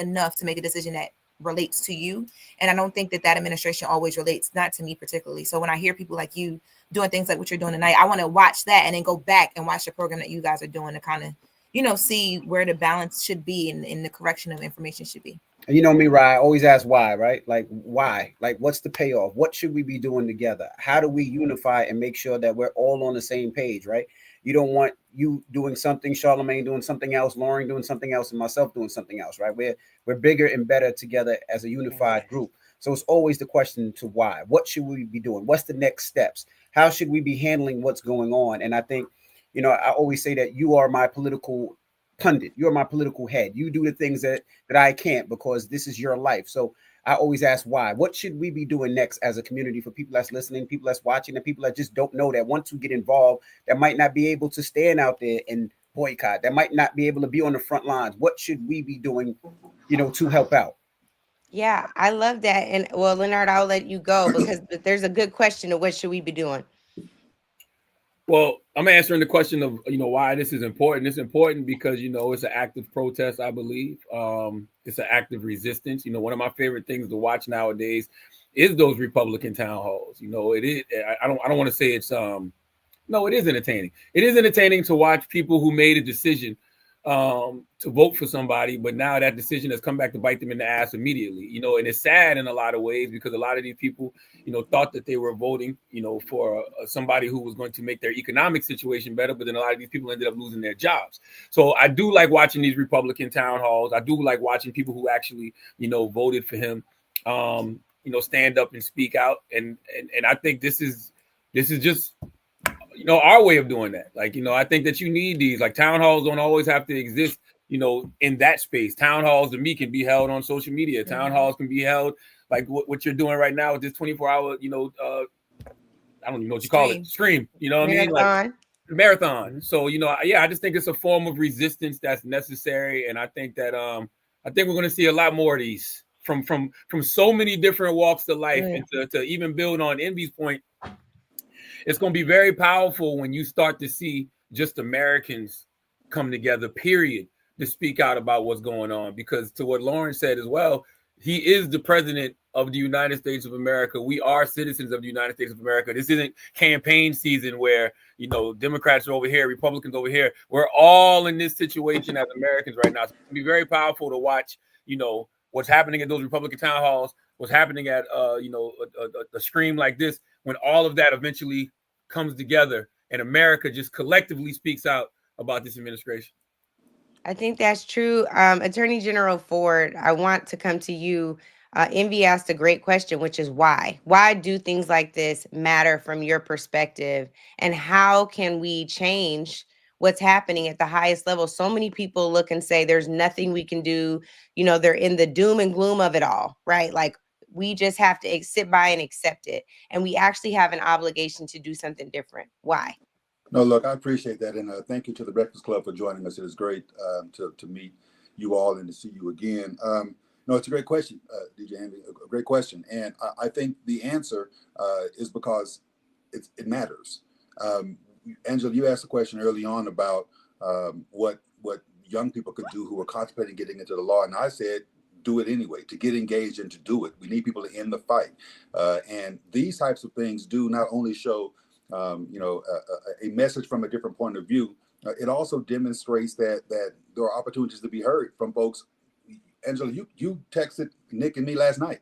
enough to make a decision that relates to you. And I don't think that administration always relates, not to me particularly. So when I hear people like you doing things like what you're doing tonight, I want to watch that and then go back and watch the program that you guys are doing to kind of, see where the balance should be and the correction of information should be. And you know me, Rye, I always ask why, right? Like, why? Like, what's the payoff? What should we be doing together? How do we unify and make sure that we're all on the same page, right? You don't want you doing something, Charlemagne doing something else, Lauren doing something else, and myself doing something else, right? We're bigger and better together as a unified group. So it's always the question to why. What should we be doing? What's the next steps? How should we be handling what's going on? And I think, I always say that you are my political pundit. You're my political head. You do the things that I can't because this is your life. So I always ask why. What should we be doing next as a community for people that's listening, people that's watching, and people that just don't know that want to get involved, that might not be able to stand out there and boycott, that might not be able to be on the front lines? What should we be doing, to help out? Yeah, I love that. And well, Leonard, I'll let you go because there's a good question of what should we be doing? Well, I'm answering the question of, why this is important. It's important because, it's an active protest, I believe. It's an active resistance. One of my favorite things to watch nowadays is those Republican town halls. It is, I don't want to say it's, no, it is entertaining. It is entertaining to watch people who made a decision to vote for somebody, but now that decision has come back to bite them in the ass immediately, and it's sad in a lot of ways because a lot of these people, thought that they were voting, for somebody who was going to make their economic situation better, but then a lot of these people ended up losing their jobs. So I do like watching these Republican town halls. I do like watching people who actually, voted for him, stand up and speak out. And I think this is just our way of doing that. Like, I think that you need these, like, town halls don't always have to exist, in that space. Town halls to me can be held on social media. Town halls can be held like what you're doing right now with this 24-hour, I don't even know what you call it. Stream, what I mean? Like marathon. So, I just think it's a form of resistance that's necessary. And I think that I think we're going to see a lot more of these from so many different walks of life. And to even build on Envy's point, it's going to be very powerful when you start to see just Americans come together, period, to speak out about what's going on. Because to what Lauren said as well, he is the president of the United States of America. We are citizens of the United States of America. This isn't campaign season where, Democrats are over here, Republicans over here. We're all in this situation as Americans right now. So it's going to be very powerful to watch, what's happening at those Republican town halls, what's happening at, a stream like this, when all of that eventually comes together and America just collectively speaks out about this administration. I think that's true. Attorney General Ford, I want to come to you. Envy asked a great question, which is why? Why do things like this matter from your perspective? And how can we change what's happening at the highest level? So many people look and say there's nothing we can do. They're in the doom and gloom of it all, right? Like, we just have to sit by and accept it. And we actually have an obligation to do something different. Why? No, look, I appreciate that. And thank you to the Breakfast Club for joining us. It is great to meet you all and to see you again. No, it's a great question, DJ Envy, a great question. And I think the answer is because it matters. Angela, you asked a question early on about what young people could do who are contemplating getting into the law. And I said, do it anyway, to get engaged and to do it. We need people to end the fight. And these types of things do not only show, a message from a different point of view, it also demonstrates that there are opportunities to be heard from folks. Angela, you texted Nick and me last night,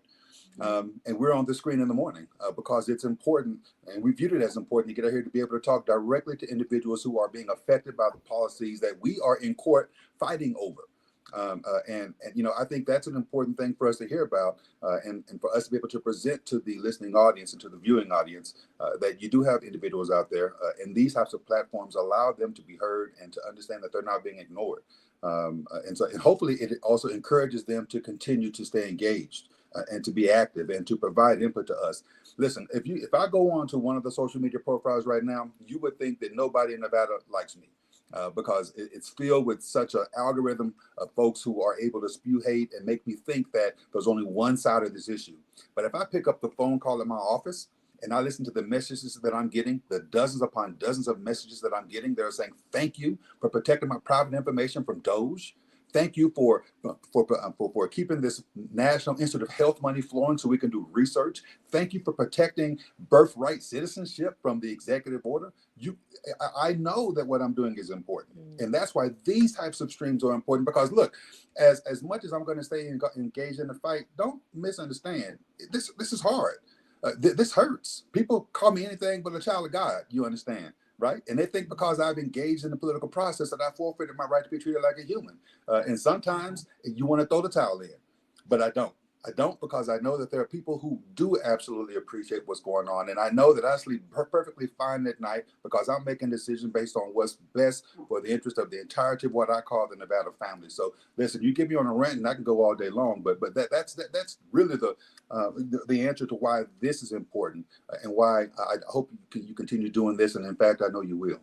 and we're on the screen in the morning because it's important, and we viewed it as important to get out here to be able to talk directly to individuals who are being affected by the policies that we are in court fighting over. And I think that's an important thing for us to hear about, and for us to be able to present to the listening audience and to the viewing audience that you do have individuals out there, and these types of platforms allow them to be heard and to understand that they're not being ignored. And hopefully it also encourages them to continue to stay engaged and to be active and to provide input to us. Listen, if I go on to one of the social media profiles right now, you would think that nobody in Nevada likes me. Because it's filled with such an algorithm of folks who are able to spew hate and make me think that there's only one side of this issue. But if I pick up the phone call at my office and I listen to the messages that I'm getting, the dozens upon dozens of messages that I'm getting, they're saying, thank you for protecting my private information from Doge. Thank you for keeping this National Institute of Health money flowing so we can do research. Thank you for protecting birthright citizenship from the executive order. I know that what I'm doing is important, and that's why these types of streams are important. Because look, as much as I'm going to stay engaged in the fight, don't misunderstand. This is hard. This hurts. People call me anything but a child of God. You understand? Right? And they think because I've engaged in the political process that I forfeited my right to be treated like a human. And sometimes you want to throw the towel in, but I don't. I don't, because I know that there are people who do absolutely appreciate what's going on. And I know that I sleep perfectly fine at night because I'm making decisions based on what's best for the interest of the entirety of what I call the Nevada family. So listen, you get me on a rant and I can go all day long, but that's really the answer to why this is important and why I hope you continue doing this. And in fact, I know you will.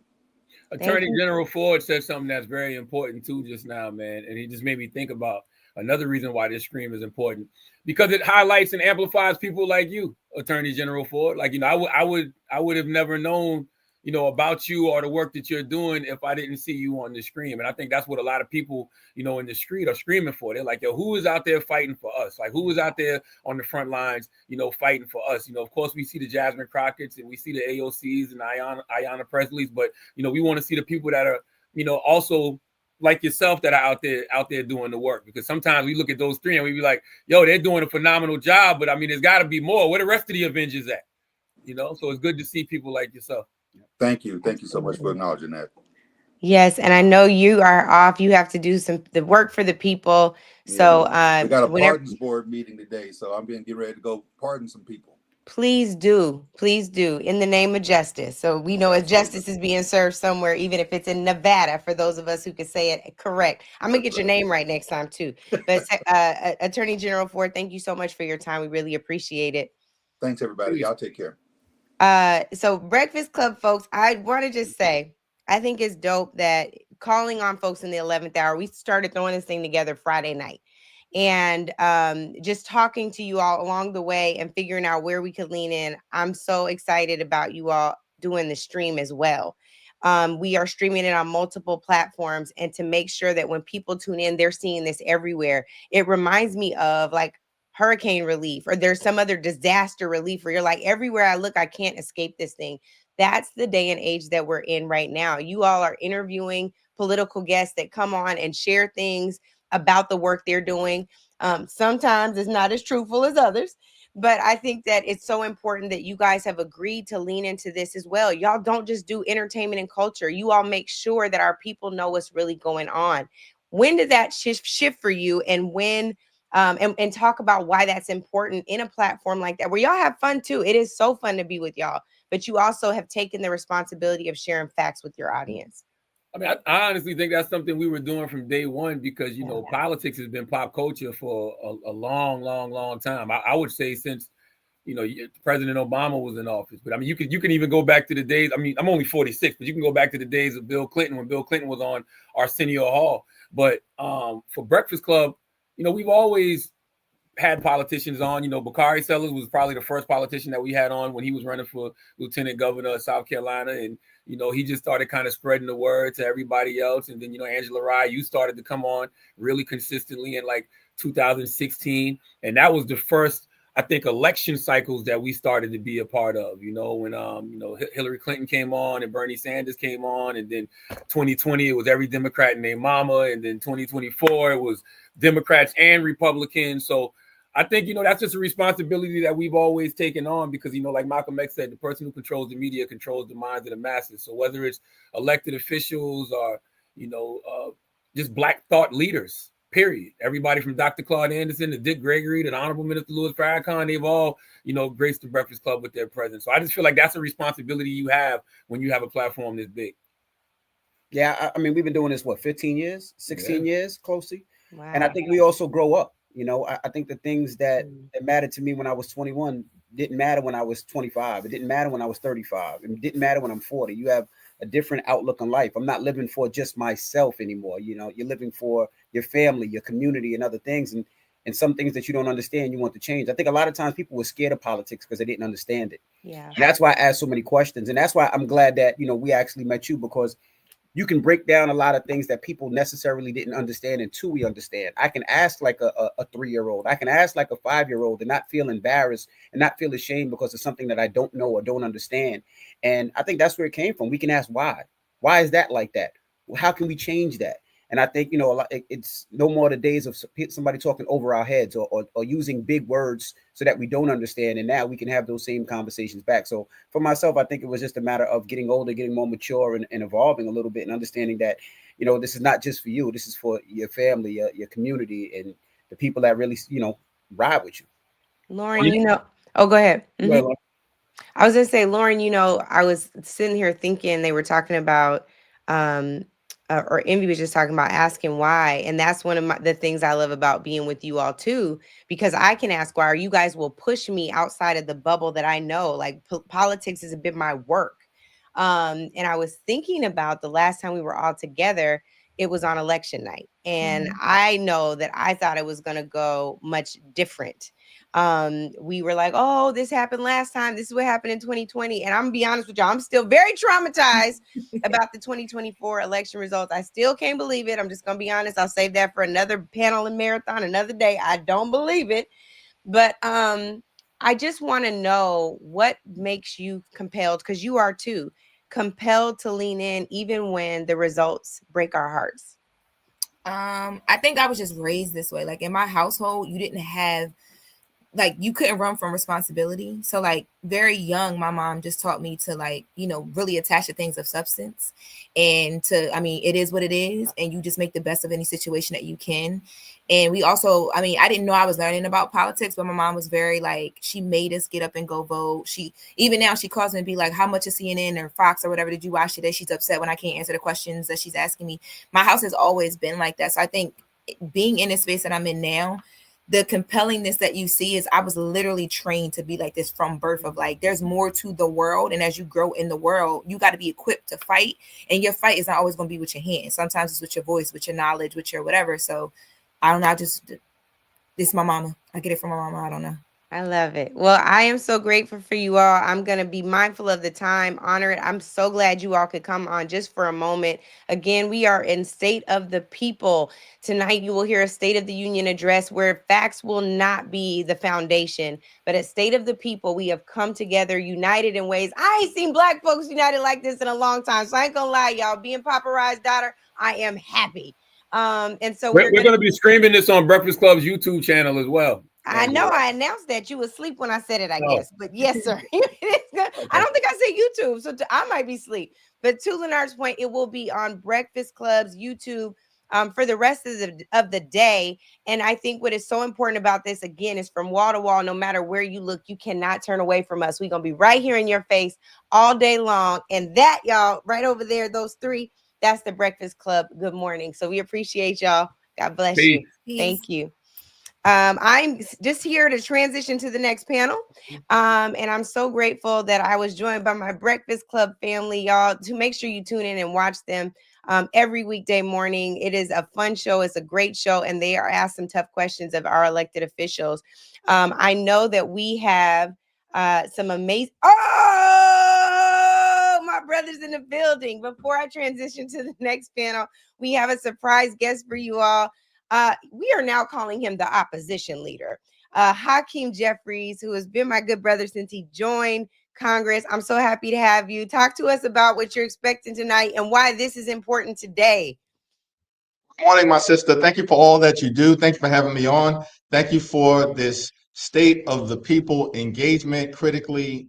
Attorney General Ford said something that's very important too just now, man. And he just made me think about another reason why this stream is important, because it highlights and amplifies people like you, Attorney General Ford. Like, I would have never known, about you or the work that you're doing if I didn't see you on the screen. And I think that's what a lot of people, in the street are screaming for. They're like, yo, who is out there fighting for us? Like, who is out there on the front lines, fighting for us? Of course, we see the Jasmine Crockett's and we see the AOCs and Ayanna Presley's, but, we want to see the people that are, also like yourself that are out there doing the work. Because sometimes we look at those three and we be like, yo, they're doing a phenomenal job, but there's got to be more. Where the rest of the Avengers at? So it's good to see people like yourself. Thank you so much for acknowledging that. Yes, and I know you are off. You have to do the work for the people. So we got a pardons board meeting today, so I'm getting ready to go pardon some people. Please do in the name of justice. So we know as justice is being served somewhere, even if it's in Nevada, for those of us who can say it correct. I'm gonna get your name right next time too. But Attorney General Ford, thank you so much for your time. We really appreciate it. Thanks, everybody. Y'all take care. So Breakfast Club folks, I want to just say, I think it's dope that calling on folks in the 11th hour, we started throwing this thing together Friday night. And just talking to you all along the way and figuring out where we could lean in. I'm so excited about you all doing the stream as well. We are streaming it on multiple platforms, and to make sure that when people tune in, they're seeing this everywhere. It reminds me of like hurricane relief, or there's some other disaster relief where you're like, everywhere I look, I can't escape this thing. That's the day and age that we're in right now. You all are interviewing political guests that come on and share things about the work they're doing. Sometimes it's not as truthful as others, but I think that it's so important that you guys have agreed to lean into this as well. Y'all don't just do entertainment and culture. You all make sure that our people know what's really going on. When did that shift for you, and when and talk about why that's important in a platform like that, where y'all have fun too. It is so fun to be with y'all, but you also have taken the responsibility of sharing facts with your audience. I honestly think that's something we were doing from day one, because, politics has been pop culture for a long time. I would say since, President Obama was in office. But you can even go back to the days. I'm only 46, but you can go back to the days of Bill Clinton, when Bill Clinton was on Arsenio Hall. But for Breakfast Club, we've always had politicians on. Bakari Sellers was probably the first politician that we had on when he was running for lieutenant governor of South Carolina. And, he just started kind of spreading the word to everybody else. And then, Angela Rye, you started to come on really consistently in like 2016. And that was the first, I think, election cycles that we started to be a part of, when, Hillary Clinton came on and Bernie Sanders came on. And then 2020, it was every Democrat and their mama. And then 2024, it was Democrats and Republicans. So I think, that's just a responsibility that we've always taken on, because, like Malcolm X said, the person who controls the media controls the minds of the masses. So whether it's elected officials or, just Black thought leaders, period. Everybody from Dr. Claude Anderson to Dick Gregory to the Honorable Minister Louis Farrakhan, they've all, graced the Breakfast Club with their presence. So I just feel like that's a responsibility you have when you have a platform this big. Yeah, we've been doing this, 15 years, 16 years, closely. Wow. And I think we also grow up. I think the things that mattered to me when I was 21 didn't matter when I was 25. It didn't matter when I was 35. It didn't matter when I'm 40. You have a different outlook on life. I'm not living for just myself anymore. You're living for your family, your community, and other things. And some things that you don't understand, you want to change. I think a lot of times people were scared of politics because they didn't understand it. Yeah. And that's why I asked so many questions. And that's why I'm glad that, we actually met you, because you can break down a lot of things that people necessarily didn't understand until we understand. I can ask like a 3-year-old, I can ask like a 5-year-old and not feel embarrassed and not feel ashamed because it's something that I don't know or don't understand. And I think that's where it came from. We can ask why. Why is that like that? How can we change that? And I think, it's no more the days of somebody talking over our heads or using big words so that we don't understand. And now we can have those same conversations back. So for myself, I think it was just a matter of getting older, getting more mature and evolving a little bit and understanding that, this is not just for you. This is for your family, your community, and the people that really, ride with you. Lauren, oh, go ahead. Well, I was gonna say, Lauren, I was sitting here thinking they were talking about, or Envy was just talking about asking why, and that's one of the things I love about being with you all too, because I can ask why, or you guys will push me outside of the bubble that I know. Like politics has been my work, and I was thinking about the last time we were all together. It was on election night, and I know that I thought it was gonna go much different. We were like, oh, this happened last time. This is what happened in 2020. And I'm gonna be honest with y'all, I'm still very traumatized about the 2024 election results. I still can't believe it. I'm just gonna be honest. I'll save that for another panel and marathon another day. I don't believe it. But I just want to know what makes you compelled, because you are too, compelled to lean in even when the results break our hearts. I think I was just raised this way. Like in my household, you didn't have, like, you couldn't run from responsibility. So like very young, my mom just taught me to, like, really attach to things of substance, and it is what it is, and you just make the best of any situation that you can. And we also, I didn't know I was learning about politics, but my mom was very, like, she made us get up and go vote. She, even now, she calls me and be like, how much of CNN or Fox or whatever did you watch today? She's upset when I can't answer the questions that she's asking me. My house has always been like that. So I think being in the space that I'm in now, the compellingness that you see is I was literally trained to be like this from birth, of like, there's more to the world. And as you grow in the world, you got to be equipped to fight. And your fight is not always going to be with your hands. Sometimes it's with your voice, with your knowledge, with your whatever. So I don't know. This is my mama. I get it from my mama. I don't know. I love it. Well, I am so grateful for you all. I'm going to be mindful of the time, honor it. I'm so glad you all could come on just for a moment. Again, we are in State of the People. Tonight, you will hear a State of the Union address where facts will not be the foundation. But at State of the People, we have come together, united in ways. I ain't seen Black folks united like this in a long time. So I ain't going to lie, y'all. Being Paparazzi's daughter, I am happy. And so we're going to be streaming this on Breakfast Club's YouTube channel as well. I know I announced that you were asleep when I said it, I guess. But yes, sir. I don't think I said YouTube, so I might be asleep. But to Leonard's point, it will be on Breakfast Club's YouTube for the rest of the day. And I think what is so important about this, again, is from wall to wall, no matter where you look, you cannot turn away from us. We're going to be right here in your face all day long. And that, y'all, right over there, those three, that's the Breakfast Club. Good morning. So we appreciate y'all. God bless you. Peace. Thank you. I'm just here to transition to the next panel. And I'm so grateful that I was joined by my Breakfast Club family, y'all, to make sure you tune in and watch them every weekday morning. It is a fun show. It's a great show. And they are asked some tough questions of our elected officials. I know that we have some amazing... Oh, my brother's in the building. Before I transition to the next panel, we have a surprise guest for you all. We are now calling him the opposition leader, Hakeem Jeffries, who has been my good brother since he joined Congress. I'm so happy to have you. Talk to us about what you're expecting tonight and why this is important today. Good morning, my sister. Thank you for all that you do. Thank you for having me on. Thank you for this State of the People engagement, critically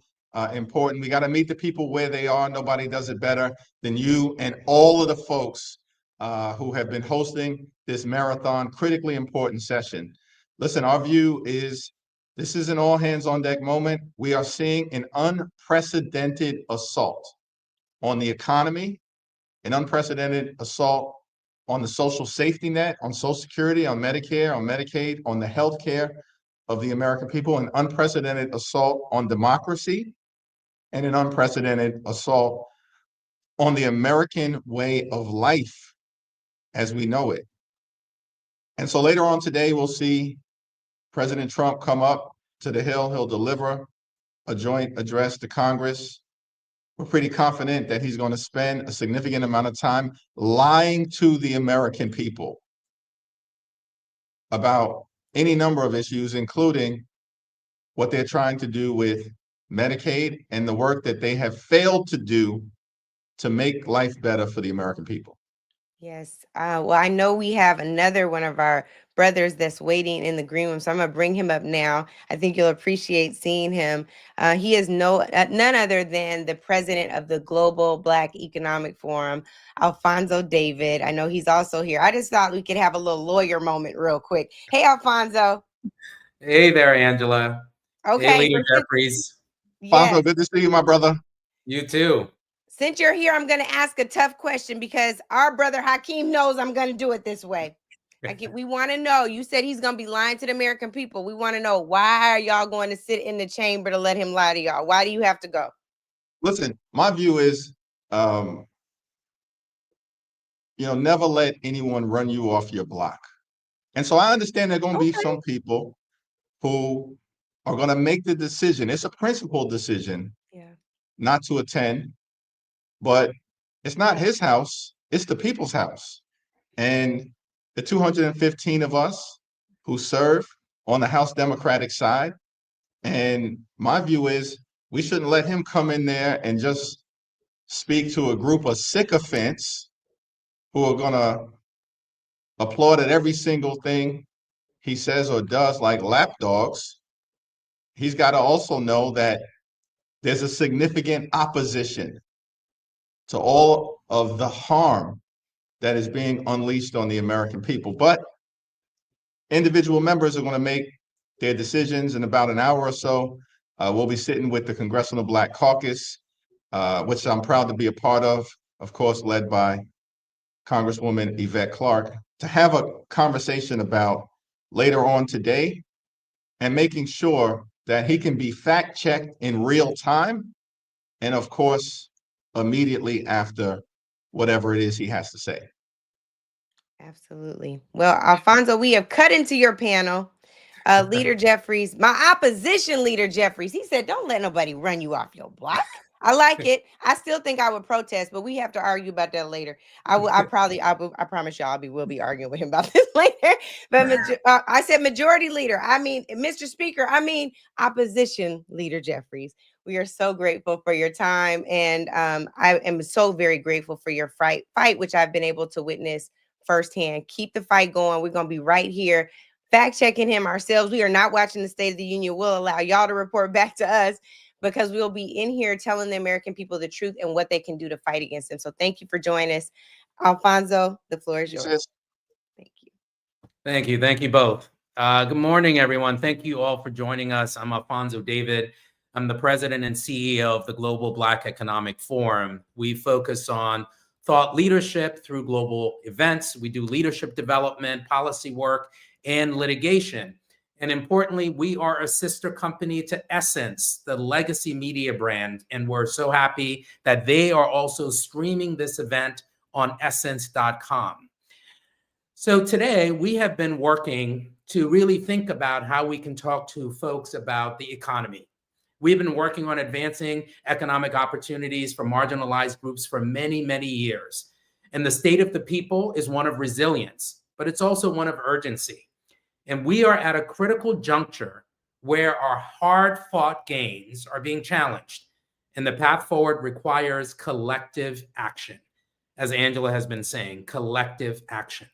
important. We got to meet the people where they are. Nobody does it better than you and all of the folks who have been hosting this marathon, critically important session. Listen, our view is this is an all hands on deck moment. We are seeing an unprecedented assault on the economy, an unprecedented assault on the social safety net, on Social Security, on Medicare, on Medicaid, on the health care of the American people, an unprecedented assault on democracy, and an unprecedented assault on the American way of life as we know it. And so later on today, we'll see President Trump come up to the Hill. He'll deliver a joint address to Congress. we're pretty confident that he's going to spend a significant amount of time lying to the American people about any number of issues, including what they're trying to do with Medicaid and the work that they have failed to do to make life better for the American people. Yes. Well, I know we have another one of our brothers that's waiting in the green room, so I'm gonna bring him up now. I think you'll appreciate seeing him. He is none other than the president of the Global Black Economic Forum, Alfonso David. I know he's also here. I just thought we could have a little lawyer moment real quick. Hey, Alfonso. Hey there, Angela. Okay. Hey, Leader so Jeffries. Alfonso, yes. good to see you, my brother. You too. Since you're here, I'm going to ask a tough question because our brother Hakeem knows I'm going to do it this way. We want to know. You said he's going to be lying to the American people. We want to know, why are y'all going to sit in the chamber to let him lie to y'all? Why do you have to go? Listen, my view is, never let anyone run you off your block. And so I understand there are going to be some people who are going to make the decision. It's a principled decision not to attend, but it's not his house. It's the people's house. And the 215 of us who serve on the House Democratic side. And my view is we shouldn't let him come in there and just speak to a group of sycophants who are going to applaud at every single thing he says or does like lapdogs. He's got to also know that there's a significant opposition to all of the harm that is being unleashed on the American people. But individual members are going to make their decisions in about an hour or so. We'll be sitting with the Congressional Black Caucus, which I'm proud to be a part of course, led by Congresswoman Yvette Clarke, to have a conversation about later on today and making sure that he can be fact-checked in real time and, of course, immediately after whatever it is he has to say. Absolutely. Well, Alfonso, we have cut into your panel. Leader Jeffries, my opposition leader Jeffries, he said, don't let nobody run you off your block. I like it. I still think I would protest, but we have to argue about that later. I promise y'all, we'll be arguing with him about this later. But I said majority leader. I mean, Mr. Speaker, I mean opposition leader Jeffries. We are so grateful for your time, and I am so very grateful for your fight, which I've been able to witness firsthand. Keep the fight going. We're gonna be right here, fact checking him ourselves. We are not watching the State of the Union. We'll allow y'all to report back to us, because we'll be in here telling the American people the truth and what they can do to fight against them. So thank you for joining us. Alfonso, the floor is yours. Thank you. Thank you. Thank you both. Good morning, everyone. Thank you all for joining us. I'm Alfonso David. I'm the president and CEO of the Global Black Economic Forum. We focus on thought leadership through global events. We do leadership development, policy work, and litigation. And importantly, we are a sister company to Essence, the legacy media brand. And we're so happy that they are also streaming this event on essence.com. So today we have been working to really think about how we can talk to folks about the economy. We've been working on advancing economic opportunities for marginalized groups for many, many years. And the state of the people is one of resilience, but it's also one of urgency. And we are at a critical juncture where our hard-fought gains are being challenged. And the path forward requires collective action. As Angela has been saying, collective action.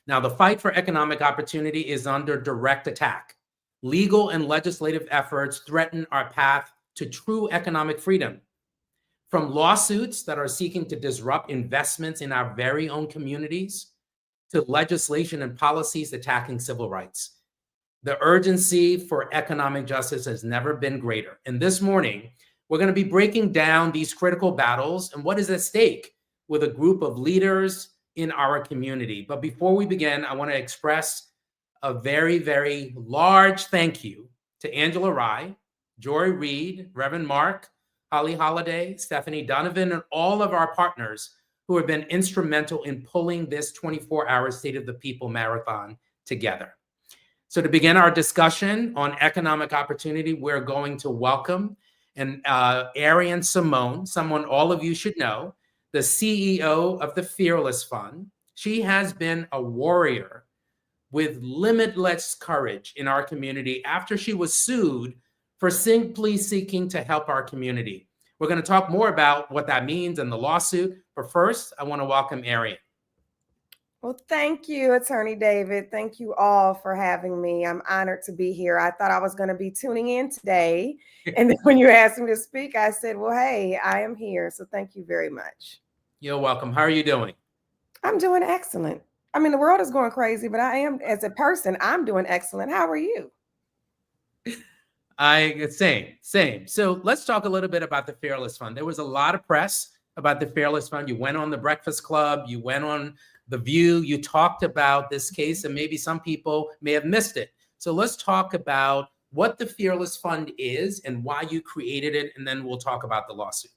Now, the fight for economic opportunity is under direct attack. Legal and legislative efforts threaten our path to true economic freedom. From lawsuits that are seeking to disrupt investments in our very own communities, to legislation and policies attacking civil rights. The urgency for economic justice has never been greater. And this morning, we're going to be breaking down these critical battles and what is at stake with a group of leaders in our community. But before we begin, I want to express a very, very large thank you to Angela Rye, Joy Reid, Reverend Mark, Holly Holiday, Stephanie Donovan, and all of our partners who have been instrumental in pulling this 24-hour State of the People marathon together. So to begin our discussion on economic opportunity, we're going to welcome And Ariane Simone, someone all of you should know, the CEO of the Fearless Fund, she has been a warrior with limitless courage in our community after she was sued for simply seeking to help our community. We're going to talk more about what that means and the lawsuit. But first, I want to welcome Ariane. Well, thank you, Attorney David. Thank you all for having me. I'm honored to be here. I thought I was going to be tuning in today. And then when you asked me to speak, I said, well, hey, I am here. So thank you very much. You're welcome. How are you doing? I'm doing excellent. I mean, the world is going crazy, but I am, as a person, I'm doing excellent. How are you? Same. So let's talk a little bit about the Fearless Fund. There was a lot of press about the Fearless Fund. You went on the Breakfast Club, you went on The View, you talked about this case, and maybe some people may have missed it. So let's talk about what the Fearless Fund is and why you created it, and then we'll talk about the lawsuit.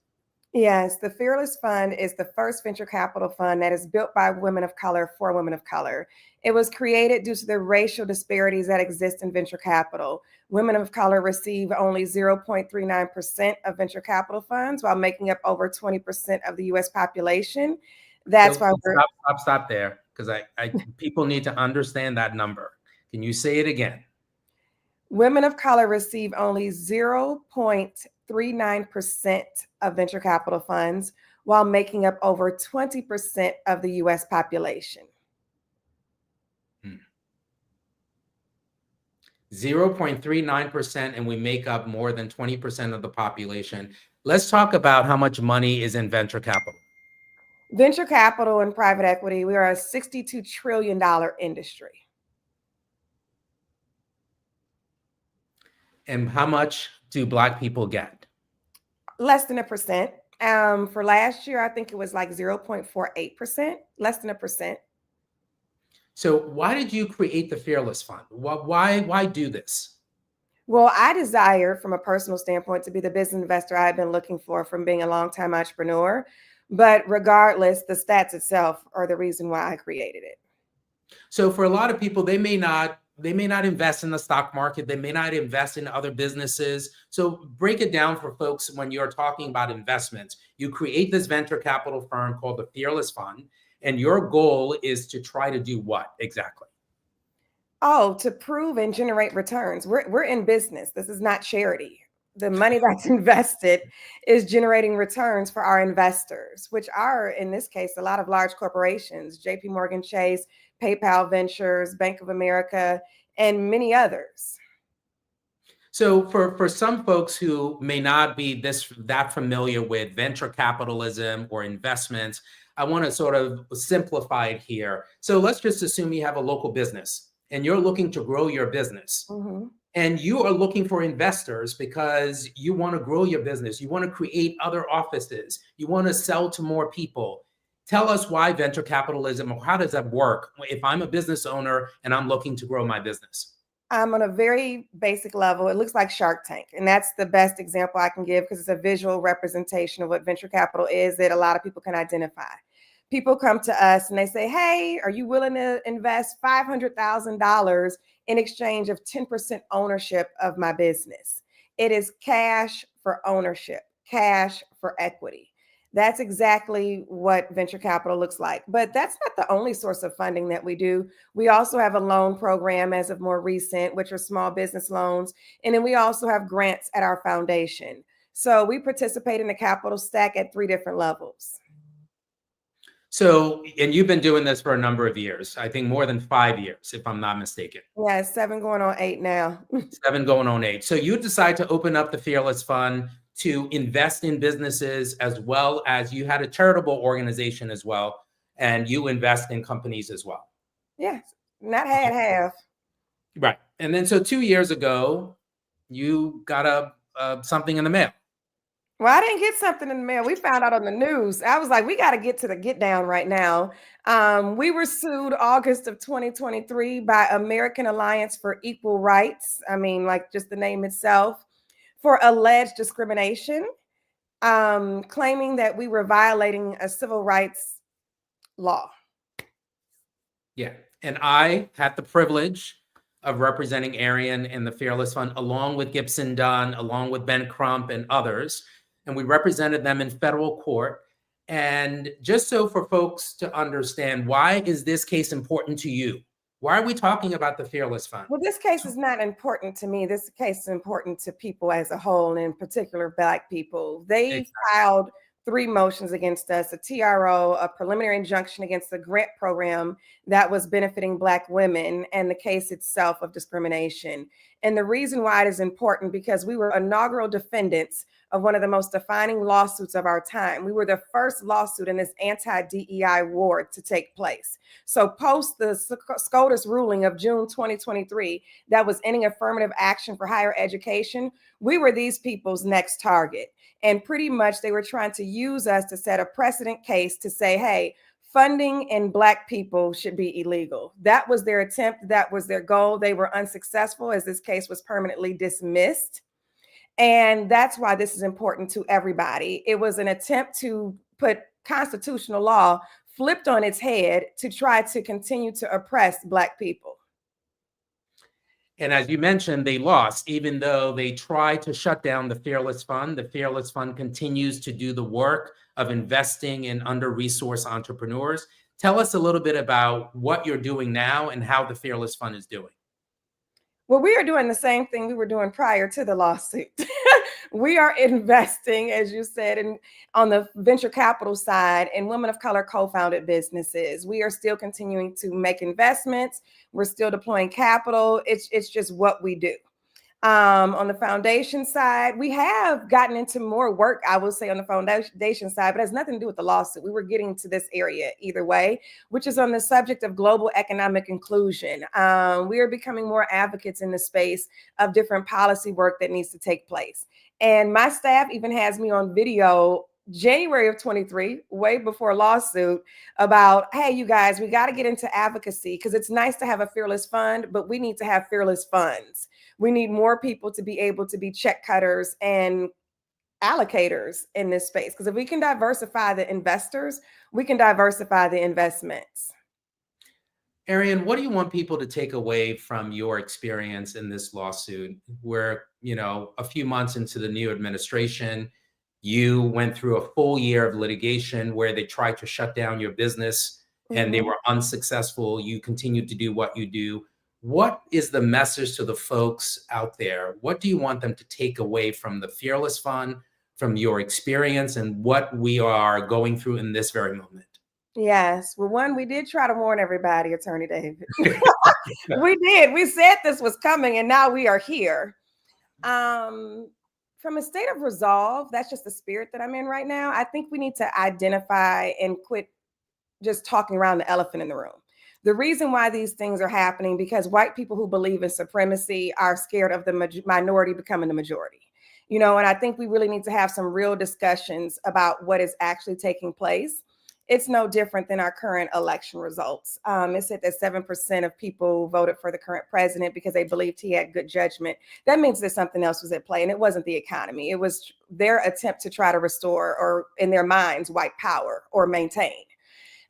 Yes, the Fearless Fund is the first venture capital fund that is built by women of color for women of color. It was created due to the racial disparities that exist in venture capital. Women of color receive only 0.39% of venture capital funds while making up over 20% of the US population. That's why we're stop there, because I people need to understand that number. Can you say it again? Women of color receive only 0.39% of venture capital funds while making up over 20% of the US population. 0.39%, and we make up more than 20% of the population. Let's talk about how much money is in venture capital. Venture capital and private equity, we are a $62 trillion industry. And how much do Black people get? Less than 1%. For last year, I think it was like 0.48%, less than 1%. So why did you create the Fearless Fund? Why do this? Well, I desire, from a personal standpoint, to be the business investor I've been looking for from being a longtime entrepreneur. But regardless, the stats itself are the reason why I created it. So for a lot of people, they may not invest in the stock market. They may not invest in other businesses. So break it down for folks when you're talking about investments. You create this venture capital firm called the Fearless Fund, and your goal is to try to do what exactly? Oh, to prove and generate returns. We're in business. This is not charity. The money that's invested is generating returns for our investors, which are, in this case, a lot of large corporations, JP Morgan Chase, PayPal Ventures, Bank of America, and many others. So for some folks who may not be that familiar with venture capitalism or investments, I want to sort of simplify it here. So let's just assume you have a local business and you're looking to grow your business. Mm-hmm. And you are looking for investors because you want to grow your business. You want to create other offices. You want to sell to more people. Tell us why venture capitalism, or how does that work if I'm a business owner and I'm looking to grow my business? On a very basic level, it looks like Shark Tank. And that's the best example I can give because it's a visual representation of what venture capital is that a lot of people can identify. People come to us and they say, hey, are you willing to invest $500,000 in exchange of 10% ownership of my business? It is cash for ownership, cash for equity. That's exactly what venture capital looks like. But that's not the only source of funding that we do. We also have a loan program as of more recent, which are small business loans. And then we also have grants at our foundation. So we participate in the capital stack at 3 different levels. So, and you've been doing this for a number of years, I think more than 5 years, if I'm not mistaken. Yeah, 7 going on 8 now. 7 going on 8. So you decide to open up the Fearless Fund to invest in businesses, as well as you had a charitable organization as well, and you invest in companies as well. Yes, not half. Right. And then so 2 years ago, you got something in the mail. Well, I didn't get something in the mail. We found out on the news. I was like, we got to get to the get down right now. We were sued August of 2023 by American Alliance for Equal Rights. I mean, like just the name itself, for alleged discrimination, claiming that we were violating a civil rights law. Yeah. And I had the privilege of representing Arian and the Fearless Fund, along with Gibson Dunn, along with Ben Crump and others. And we represented them in federal court. And just so for folks to understand, why is this case important to you? Why are we talking about the Fearless Fund? Well, this case is not important to me. This case is important to people as a whole, and in particular, Black people. They filed 3 motions against us: a TRO, a preliminary injunction against the grant program that was benefiting Black women, and the case itself of discrimination. And the reason why it is important, because we were inaugural defendants of one of the most defining lawsuits of our time. We were the first lawsuit in this anti-DEI war to take place. So post the SCOTUS ruling of June 2023 that was ending affirmative action for higher education, we were these people's next target. And pretty much they were trying to use us to set a precedent case to say, hey, funding in Black people should be illegal. That was their attempt. That was their goal. They were unsuccessful, as this case was permanently dismissed. And that's why this is important to everybody. It was an attempt to put constitutional law flipped on its head to try to continue to oppress Black people. And as you mentioned, they lost, even though they tried to shut down the Fearless Fund. The Fearless Fund continues to do the work of investing in under-resourced entrepreneurs. Tell us a little bit about what you're doing now and how the Fearless Fund is doing. Well, we are doing the same thing we were doing prior to the lawsuit. We are investing, as you said, on the venture capital side in women of color co-founded businesses. We are still continuing to make investments. We're still deploying capital. It's just what we do. On the foundation side, we have gotten into more work, I will say, on the foundation side, but it has nothing to do with the lawsuit. We were getting to this area either way, which is on the subject of global economic inclusion. We are becoming more advocates in the space of different policy work that needs to take place. And my staff even has me on video January of 23, way before lawsuit, about, hey, you guys, we got to get into advocacy, because it's nice to have a fearless fund, but we need to have fearless funds. We need more people to be able to be check cutters and allocators in this space, because if we can diversify the investors, we can diversify the investments. Arian, what do you want people to take away from your experience in this lawsuit? Where, a few months into the new administration, you went through a full year of litigation where they tried to shut down your business and they were unsuccessful. You continued to do what you do. What is the message to the folks out there? What do you want them to take away from the Fearless Fund, from your experience, and what we are going through in this very moment? Yes. Well, one, we did try to warn everybody, Attorney David. We did. We said this was coming, and now we are here. From a state of resolve, that's just the spirit that I'm in right now. I think we need to identify and quit just talking around the elephant in the room. The reason why these things are happening, because white people who believe in supremacy are scared of the minority becoming the majority. And I think we really need to have some real discussions about what is actually taking place. It's no different than our current election results. It said that 7% of people voted for the current president because they believed he had good judgment. That means that something else was at play, and it wasn't the economy. It was their attempt to try to restore, or in their minds, white power or maintain.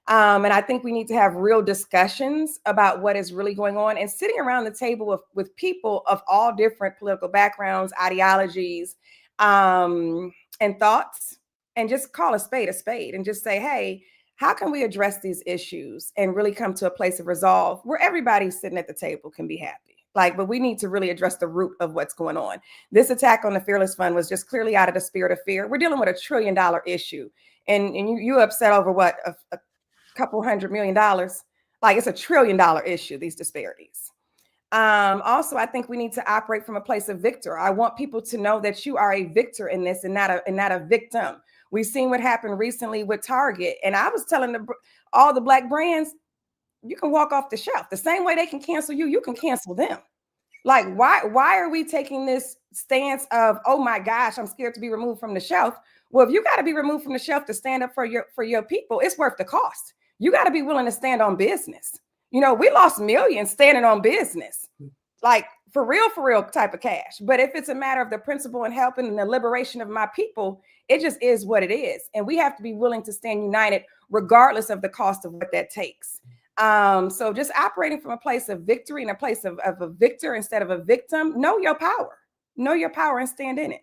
And I think we need to have real discussions about what is really going on, and sitting around the table with people of all different political backgrounds, ideologies, and thoughts, and just call a spade and just say, hey, how can we address these issues and really come to a place of resolve where everybody sitting at the table can be happy? But we need to really address the root of what's going on. This attack on the Fearless Fund was just clearly out of the spirit of fear. We're dealing with $1 trillion issue, and you upset over what, a couple $100 million? It's $1 trillion issue, these disparities. Also, I think we need to operate from a place of victor. I want people to know that you are a victor in this, and not a victim. We've seen what happened recently with Target, and I was telling all the Black brands, you can walk off the shelf. The same way they can cancel you, you can cancel them. Why are we taking this stance of, oh my gosh, I'm scared to be removed from the shelf? Well, if you got to be removed from the shelf to stand up for your people, it's worth the cost. You got to be willing to stand on business. We lost millions standing on business, for real type of cash. But if it's a matter of the principle and helping and the liberation of my people, it just is what it is. And we have to be willing to stand united regardless of the cost of what that takes. So just operating from a place of victory and a place of a victor instead of a victim. Know your power and stand in it.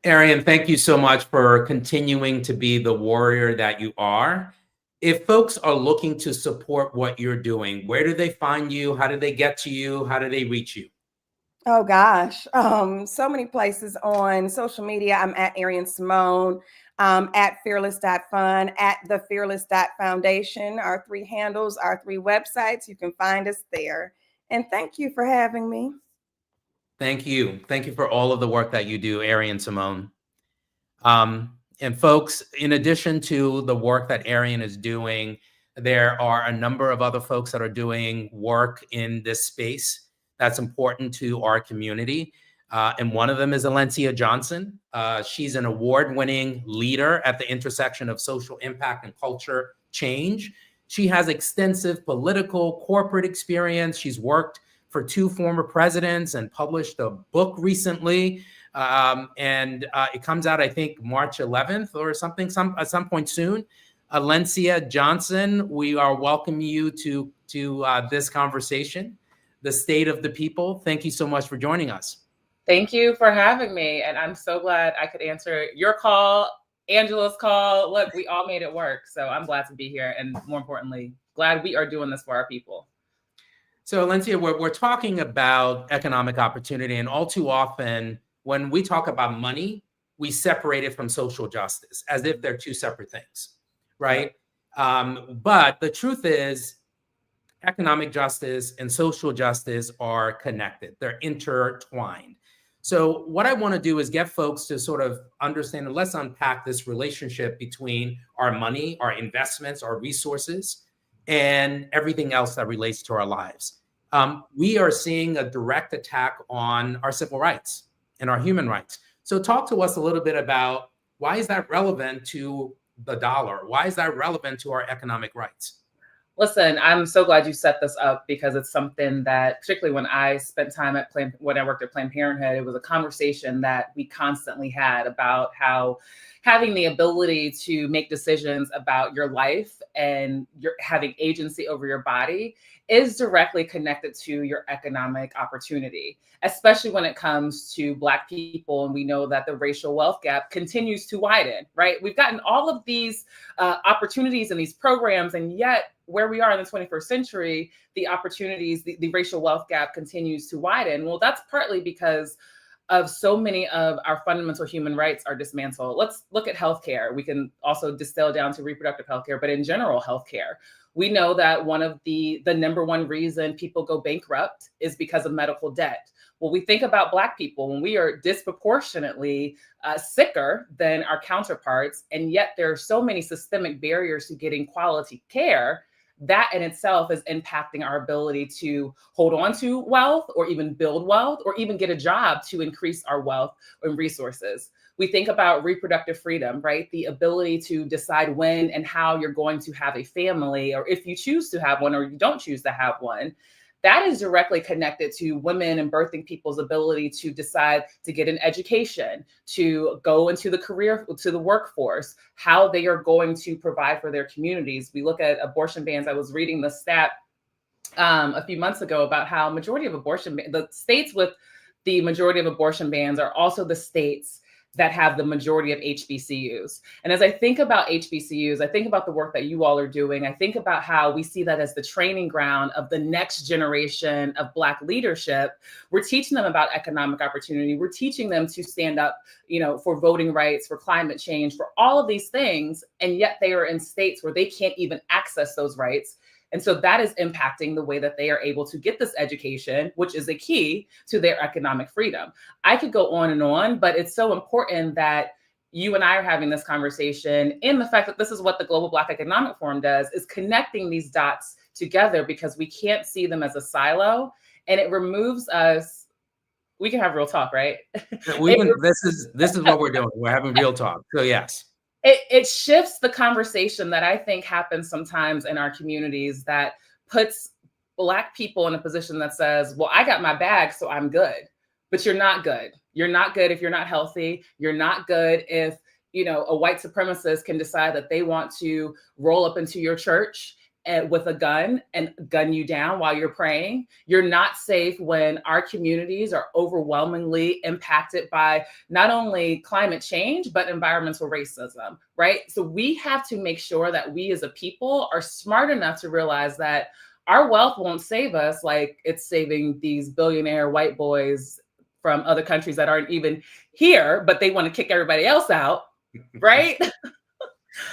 Arian, thank you so much for continuing to be the warrior that you are. If folks are looking to support what you're doing, where do they find you? How do they get to you? How do they reach you? Oh gosh, so many places on social media. I'm at Arian Simone, at fearless.fun, at the fearless.foundation. Our 3 handles, our 3 websites. You can find us there. And thank you for having me. Thank you. Thank you for all of the work that you do, Arian Simone. And folks, in addition to the work that Arian is doing, there are a number of other folks that are doing work in this space that's important to our community. And one of them is Alencia Johnson. She's an award-winning leader at the intersection of social impact and culture change. She has extensive political, corporate experience. She's worked for 2 former presidents and published a book recently. And it comes out, I think, March 11th or something, at some point soon. Alencia Johnson, we are welcoming you to this conversation, the state of the people. Thank you so much for joining us. Thank you for having me. And I'm so glad I could answer your call, Angela's call. Look, we all made it work. So I'm glad to be here. And more importantly, glad we are doing this for our people. So Alencia, we're talking about economic opportunity, and all too often when we talk about money, we separate it from social justice as if they're 2 separate things, right? But the truth is economic justice and social justice are connected. They're intertwined. So what I want to do is get folks to sort of understand, and let's unpack this relationship between our money, our investments, our resources, and everything else that relates to our lives. We are seeing a direct attack on our civil rights and our human rights. So talk to us a little bit about why is that relevant to the dollar? Why is that relevant to our economic rights? Listen, I'm so glad you set this up because it's something that, particularly when I spent time when I worked at Planned Parenthood, it was a conversation that we constantly had about how having the ability to make decisions about your life and having agency over your body is directly connected to your economic opportunity, especially when it comes to Black people. And we know that the racial wealth gap continues to widen, right? We've gotten all of these opportunities and these programs, and yet where we are in the 21st century, the opportunities, the racial wealth gap continues to widen. Well, that's partly because of so many of our fundamental human rights are dismantled. Let's look at healthcare. We can also distill down to reproductive healthcare, but in general, healthcare. We know that one of the number one reason people go bankrupt is because of medical debt. Well, we think about Black people when we are disproportionately sicker than our counterparts, and yet there are so many systemic barriers to getting quality care. That in itself is impacting our ability to hold on to wealth or even build wealth or even get a job to increase our wealth and resources. We think about reproductive freedom, right? The ability to decide when and how you're going to have a family, or if you choose to have one or you don't choose to have one. That is directly connected to women and birthing people's ability to decide to get an education, to go into the career, to the workforce, how they are going to provide for their communities. We look at abortion bans. I was reading the stat a few months ago about how the states with the majority of abortion bans are also the states that have the majority of HBCUs. And as I think about HBCUs, I think about the work that you all are doing. I think about how we see that as the training ground of the next generation of Black leadership. We're teaching them about economic opportunity. We're teaching them to stand up, for voting rights, for climate change, for all of these things. And yet they are in states where they can't even access those rights. And so that is impacting the way that they are able to get this education, which is a key to their economic freedom. I could go on, but it's so important that you and I are having this conversation in the fact that this is what the Global Black Economic Forum does, is connecting these dots together because we can't see them as a silo, and it removes us. We can have real talk, right? This is what we're doing. We're having real talk. So yes. It shifts the conversation that I think happens sometimes in our communities that puts Black people in a position that says, well, I got my bag, so I'm good. But you're not good. You're not good if you're not healthy. You're not good if a white supremacist can decide that they want to roll up into your church with a gun and gun you down while you're praying. You're not safe when our communities are overwhelmingly impacted by not only climate change, but environmental racism, right? So we have to make sure that we as a people are smart enough to realize that our wealth won't save us like it's saving these billionaire white boys from other countries that aren't even here, but they want to kick everybody else out, right?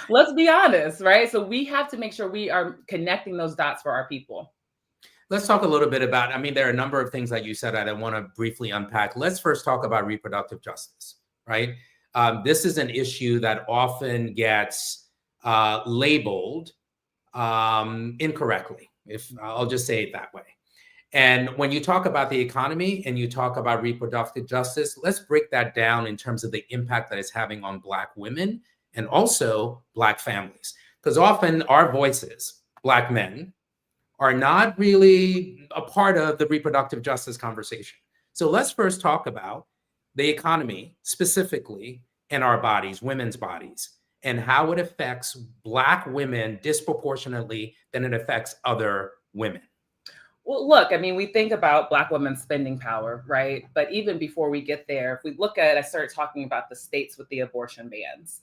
Let's be honest, right? So we have to make sure we are connecting those dots for our people. Let's talk a little bit about, there are a number of things that you said that I want to briefly unpack. Let's first talk about reproductive justice, right? This is an issue that often gets labeled incorrectly, if I'll just say it that way. And when you talk about the economy and you talk about reproductive justice, let's break that down in terms of the impact that it's having on Black women and also Black families. Because often our voices, Black men, are not really a part of the reproductive justice conversation. So let's first talk about the economy specifically in our bodies, women's bodies, and how it affects Black women disproportionately than it affects other women. Well, look, we think about Black women's spending power, right? But even before we get there, if we look at, I started talking about the states with the abortion bans.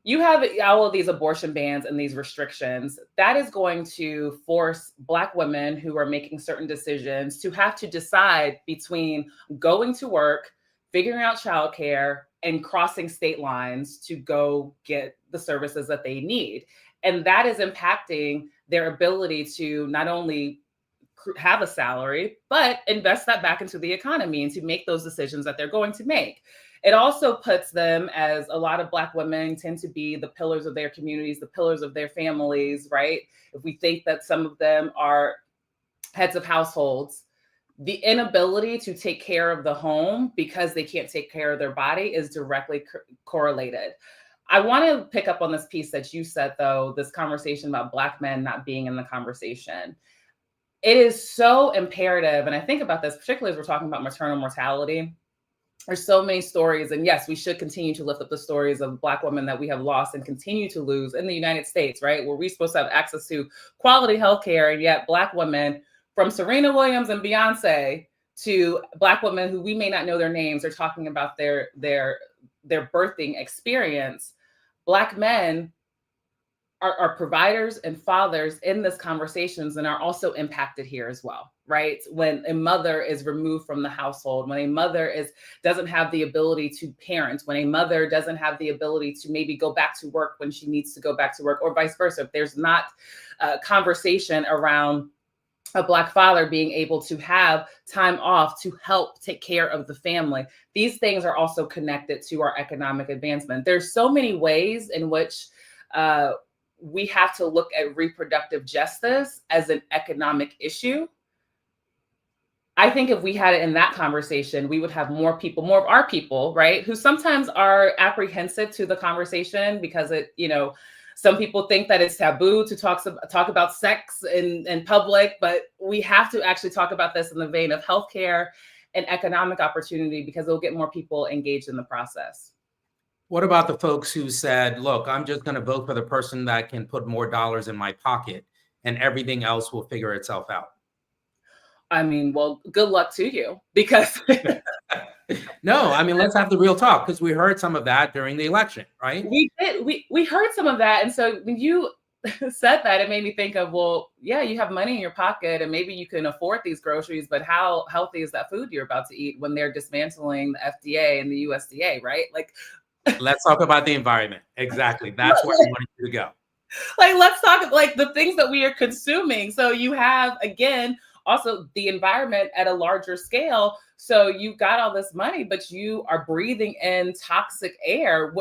You have all of these abortion bans and these restrictions. That is going to force Black women who are making certain decisions to have to decide between going to work, figuring out childcare, and crossing state lines to go get the services that they need. And that is impacting their ability to not only have a salary, but invest that back into the economy and to make those decisions that they're going to make. It also puts them, as a lot of Black women tend to be the pillars of their communities, the pillars of their families, right? If we think that some of them are heads of households, the inability to take care of the home because they can't take care of their body is directly correlated. I want to pick up on this piece that you said, though, this conversation about Black men not being in the conversation. It is so imperative, and I think about this, particularly as we're talking about maternal mortality. There's so many stories, and yes, we should continue to lift up the stories of Black women that we have lost and continue to lose in the United States, right? Where we're supposed to have access to quality healthcare, and yet Black women, from Serena Williams and Beyonce to Black women who we may not know their names, are talking about their birthing experience. Black men are providers and fathers in this conversations and are also impacted here as well, right? When a mother is removed from the household, when a mother doesn't have the ability to parent, when a mother doesn't have the ability to maybe go back to work when she needs to go back to work, or vice versa. If there's not a conversation around a Black father being able to have time off to help take care of the family, these things are also connected to our economic advancement. There's so many ways in which we have to look at reproductive justice as an economic issue. I think if we had it in that conversation, we would have more people, more of our people, right, who sometimes are apprehensive to the conversation because some people think that it's taboo to talk about sex in public, but we have to actually talk about this in the vein of healthcare and economic opportunity because it'll get more people engaged in the process. What about the folks who said, look, I'm just going to vote for the person that can put more dollars in my pocket and everything else will figure itself out? Well, good luck to you, because no, let's have the real talk, because we heard some of that during the election, right? We did. We heard some of that. And so when you said that, it made me think of, well, yeah, you have money in your pocket and maybe you can afford these groceries, but how healthy is that food you're about to eat when they're dismantling the FDA and the USDA, right? Let's talk about the environment. Exactly. That's where we wanted you to go. Let's talk the things that we are consuming. So you have, again, also the environment at a larger scale. So you've got all this money, but you are breathing in toxic air.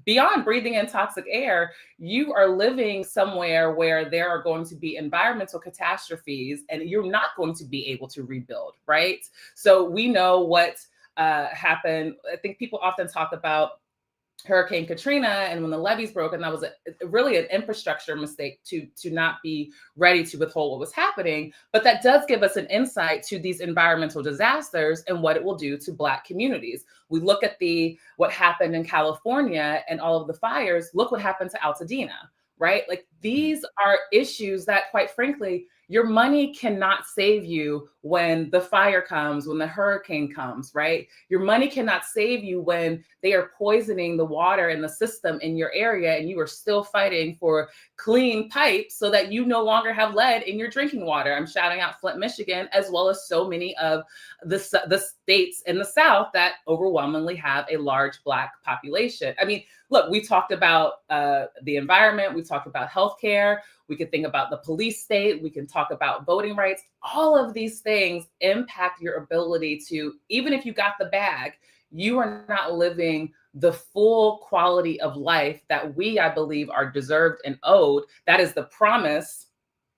Beyond breathing in toxic air, you are living somewhere where there are going to be environmental catastrophes and you're not going to be able to rebuild, right? So we know what happened. I think people often talk about Hurricane Katrina and when the levees broke, and that was really an infrastructure mistake to not be ready to withhold what was happening. But that does give us an insight to these environmental disasters and what it will do to Black communities. We look at what happened in California and all of the fires. Look what happened to Altadena, right? Like these are issues that, quite frankly, your money cannot save you when the fire comes, when the hurricane comes, right? Your money cannot save you when they are poisoning the water in the system in your area and you are still fighting for clean pipes so that you no longer have lead in your drinking water. I'm shouting out Flint, Michigan, as well as so many of the states in the South that overwhelmingly have a large Black population. I mean, look, we talked about the environment, we talked about healthcare, we could think about the police state, we can talk about voting rights. All of these things impact your ability to, even if you got the bag, you are not living the full quality of life that we, I believe, are deserved and owed. That is the promise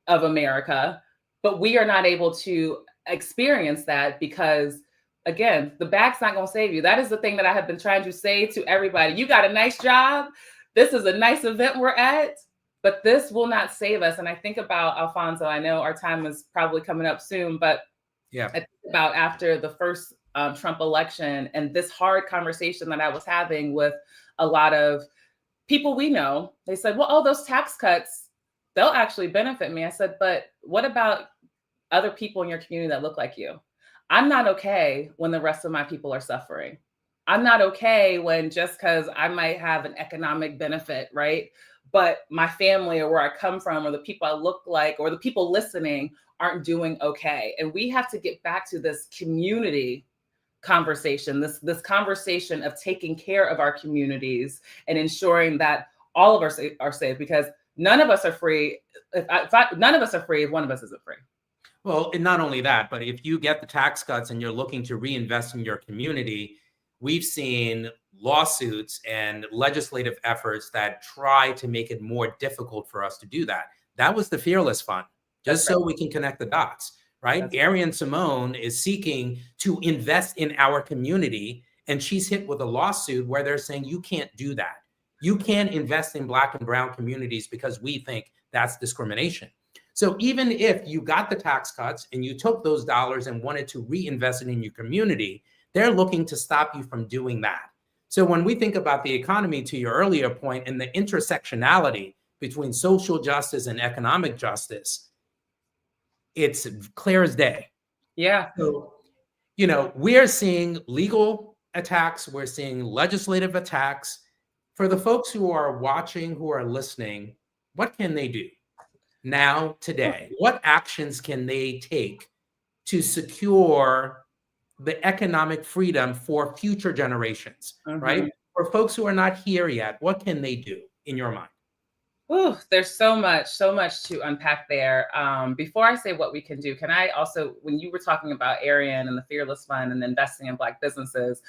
of America, but we are not able to experience that because, again, the bag's not going to save you. That is the thing that I have been trying to say to everybody. You got a nice job. This is a nice event we're at, but this will not save us. And I think about Alfonso, I know our time is probably coming up soon, but yeah, I think about after the first Trump election and this hard conversation that I was having with a lot of people we know, they said, well, oh, those tax cuts, they'll actually benefit me. I said, but what about other people in your community that look like you? I'm not okay when the rest of my people are suffering. I'm not okay when just because I might have an economic benefit, right? But my family or where I come from or the people I look like or the people listening aren't doing okay. And we have to get back to this community conversation, this conversation of taking care of our communities and ensuring that all of us are safe, because none of us are free. None of us are free if one of us isn't free. Well, and not only that, but if you get the tax cuts and you're looking to reinvest in your community, we've seen lawsuits and legislative efforts that try to make it more difficult for us to do that. That was the Fearless Fund, just so we can connect the dots, right? Arian Simone is seeking to invest in our community, and she's hit with a lawsuit where they're saying, you can't do that. You can't invest in Black and brown communities because we think that's discrimination. So even if you got the tax cuts and you took those dollars and wanted to reinvest it in your community, they're looking to stop you from doing that. So when we think about the economy, to your earlier point, and the intersectionality between social justice and economic justice, it's clear as day. Yeah. So, you know, we're seeing legal attacks, we're seeing legislative attacks. For the folks who are watching, who are listening, what can they do now, today? What actions can they take to secure the economic freedom for future generations, right? For folks who are not here yet, what can they do in your mind? Ooh, there's so much to unpack there. Before I say what we can do, can I also, when you were talking about Arian and the Fearless Fund and investing in Black businesses,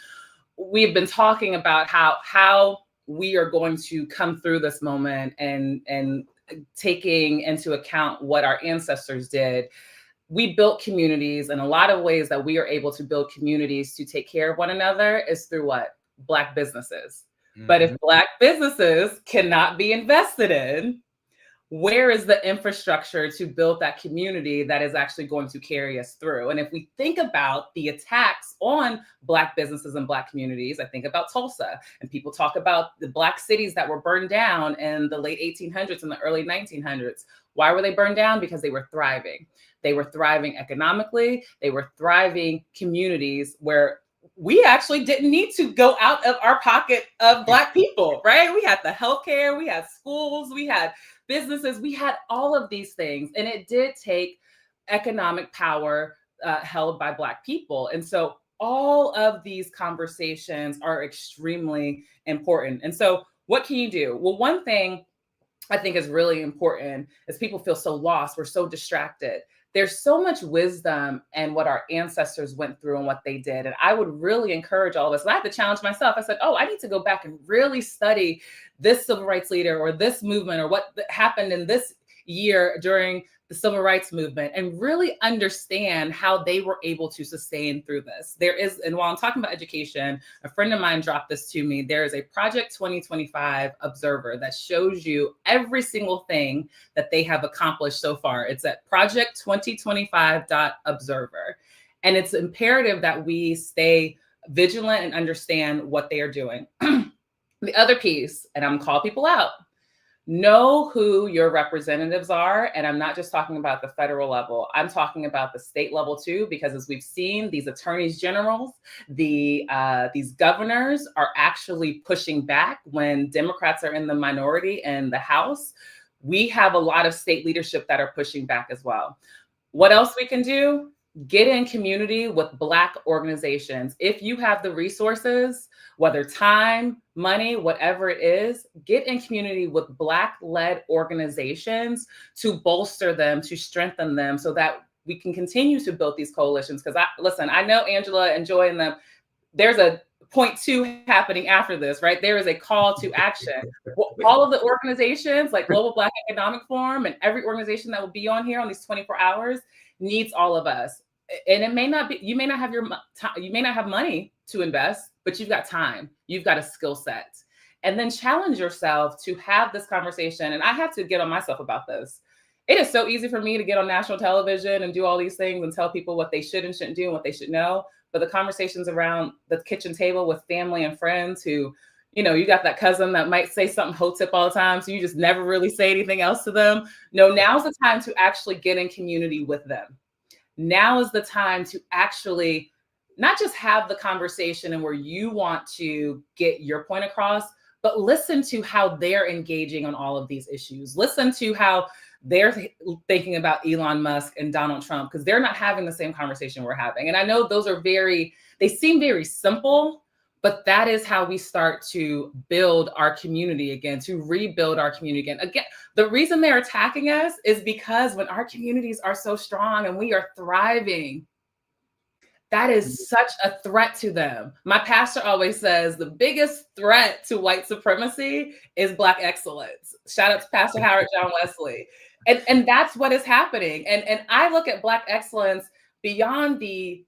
we've been talking about how we are going to come through this moment and taking into account what our ancestors did. We built communities, and a lot of ways that we are able to build communities to take care of one another is through what? Black businesses. But if Black businesses cannot be invested in, where is the infrastructure to build that community that is actually going to carry us through? And if we think about the attacks on Black businesses and Black communities, I think about Tulsa, and people talk about the Black cities that were burned down in the late 1800s and the early 1900s. Why were they burned down? Because they were thriving. They were thriving economically. They were thriving communities where we actually didn't need to go out of our pocket of Black people, right? We had the healthcare, we had schools, we had businesses, we had all of these things. And it did take economic power held by Black people. And so all of these conversations are extremely important. And so what can you do? Well, one thing I think is really important is people feel so lost. We're so distracted. There's so much wisdom in what our ancestors went through and what they did. And I would really encourage all of us. And I had to challenge myself. I said, I need to go back and really study this civil rights leader or this movement or what happened in this, year during the civil rights movement and really understand how they were able to sustain through this. And while I'm talking about education, a friend of mine dropped this to me. There is a Project 2025 observer that shows you every single thing that they have accomplished so far. It's at project2025.observer. And it's imperative that we stay vigilant and understand what they are doing. The other piece, and I'm calling people out, know who your representatives are. And I'm not just talking about the federal level. I'm talking about the state level too, because as we've seen, these attorneys generals, these governors are actually pushing back when Democrats are in the minority in the House. We have a lot of state leadership that are pushing back as well. What else we can do? Get in community with Black organizations. If you have the resources, whether time, money, whatever it is, get in community with Black-led organizations to bolster them, to strengthen them so that we can continue to build these coalitions. Because I know Angela and Joy and them, there's a point 2 happening after this, right? There is a call to action. All of the organizations like Global Black Economic Forum and every organization that will be on here on these 24 hours needs all of us. And it may not be, you may not have you may not have money to invest, but you've got time, you've got a skill set. And then challenge yourself to have this conversation. And I have to get on myself about this. It is so easy for me to get on national television and do all these things and tell people what they should and shouldn't do and what they should know. But the conversations around the kitchen table with family and friends who, you got that cousin that might say something hotep all the time, so you just never really say anything else to them. No, now's the time to actually get in community with them. Now is the time to actually not just have the conversation and where you want to get your point across, but listen to how they're engaging on all of these issues. Listen to how they're thinking about Elon Musk and Donald Trump, because they're not having the same conversation we're having. And I know those are they seem very simple, but that is how we start to build our community again, to rebuild our community again. Again, the reason they're attacking us is because when our communities are so strong and we are thriving, that is such a threat to them. My pastor always says the biggest threat to white supremacy is Black excellence. Shout out to Pastor Howard John Wesley. And that's what is happening. And I look at Black excellence beyond the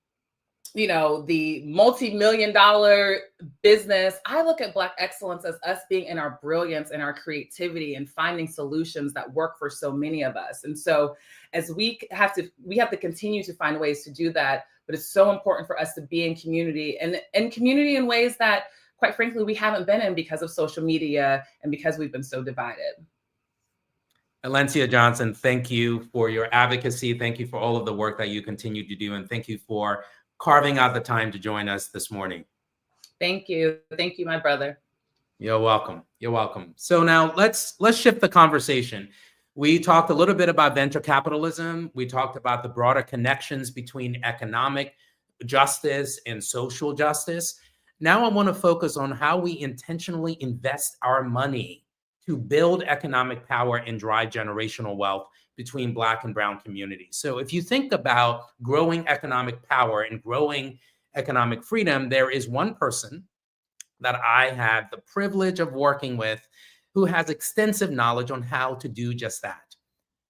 multi-million-dollar business. I look at Black excellence as us being in our brilliance and our creativity and finding solutions that work for so many of us. And so as we have to continue to find ways to do that, but it's so important for us to be in community and in community in ways that, quite frankly, we haven't been in because of social media and because we've been so divided. Alencia Johnson, thank you for your advocacy. Thank you for all of the work that you continue to do. And thank you for carving out the time to join us this morning. Thank you. Thank you, my brother. You're welcome. You're welcome. So now let's shift the conversation. We talked a little bit about venture capitalism. We talked about the broader connections between economic justice and social justice. Now I want to focus on how we intentionally invest our money to build economic power and drive generational wealth between Black and Brown communities. So if you think about growing economic power and growing economic freedom, there is one person that I had the privilege of working with who has extensive knowledge on how to do just that.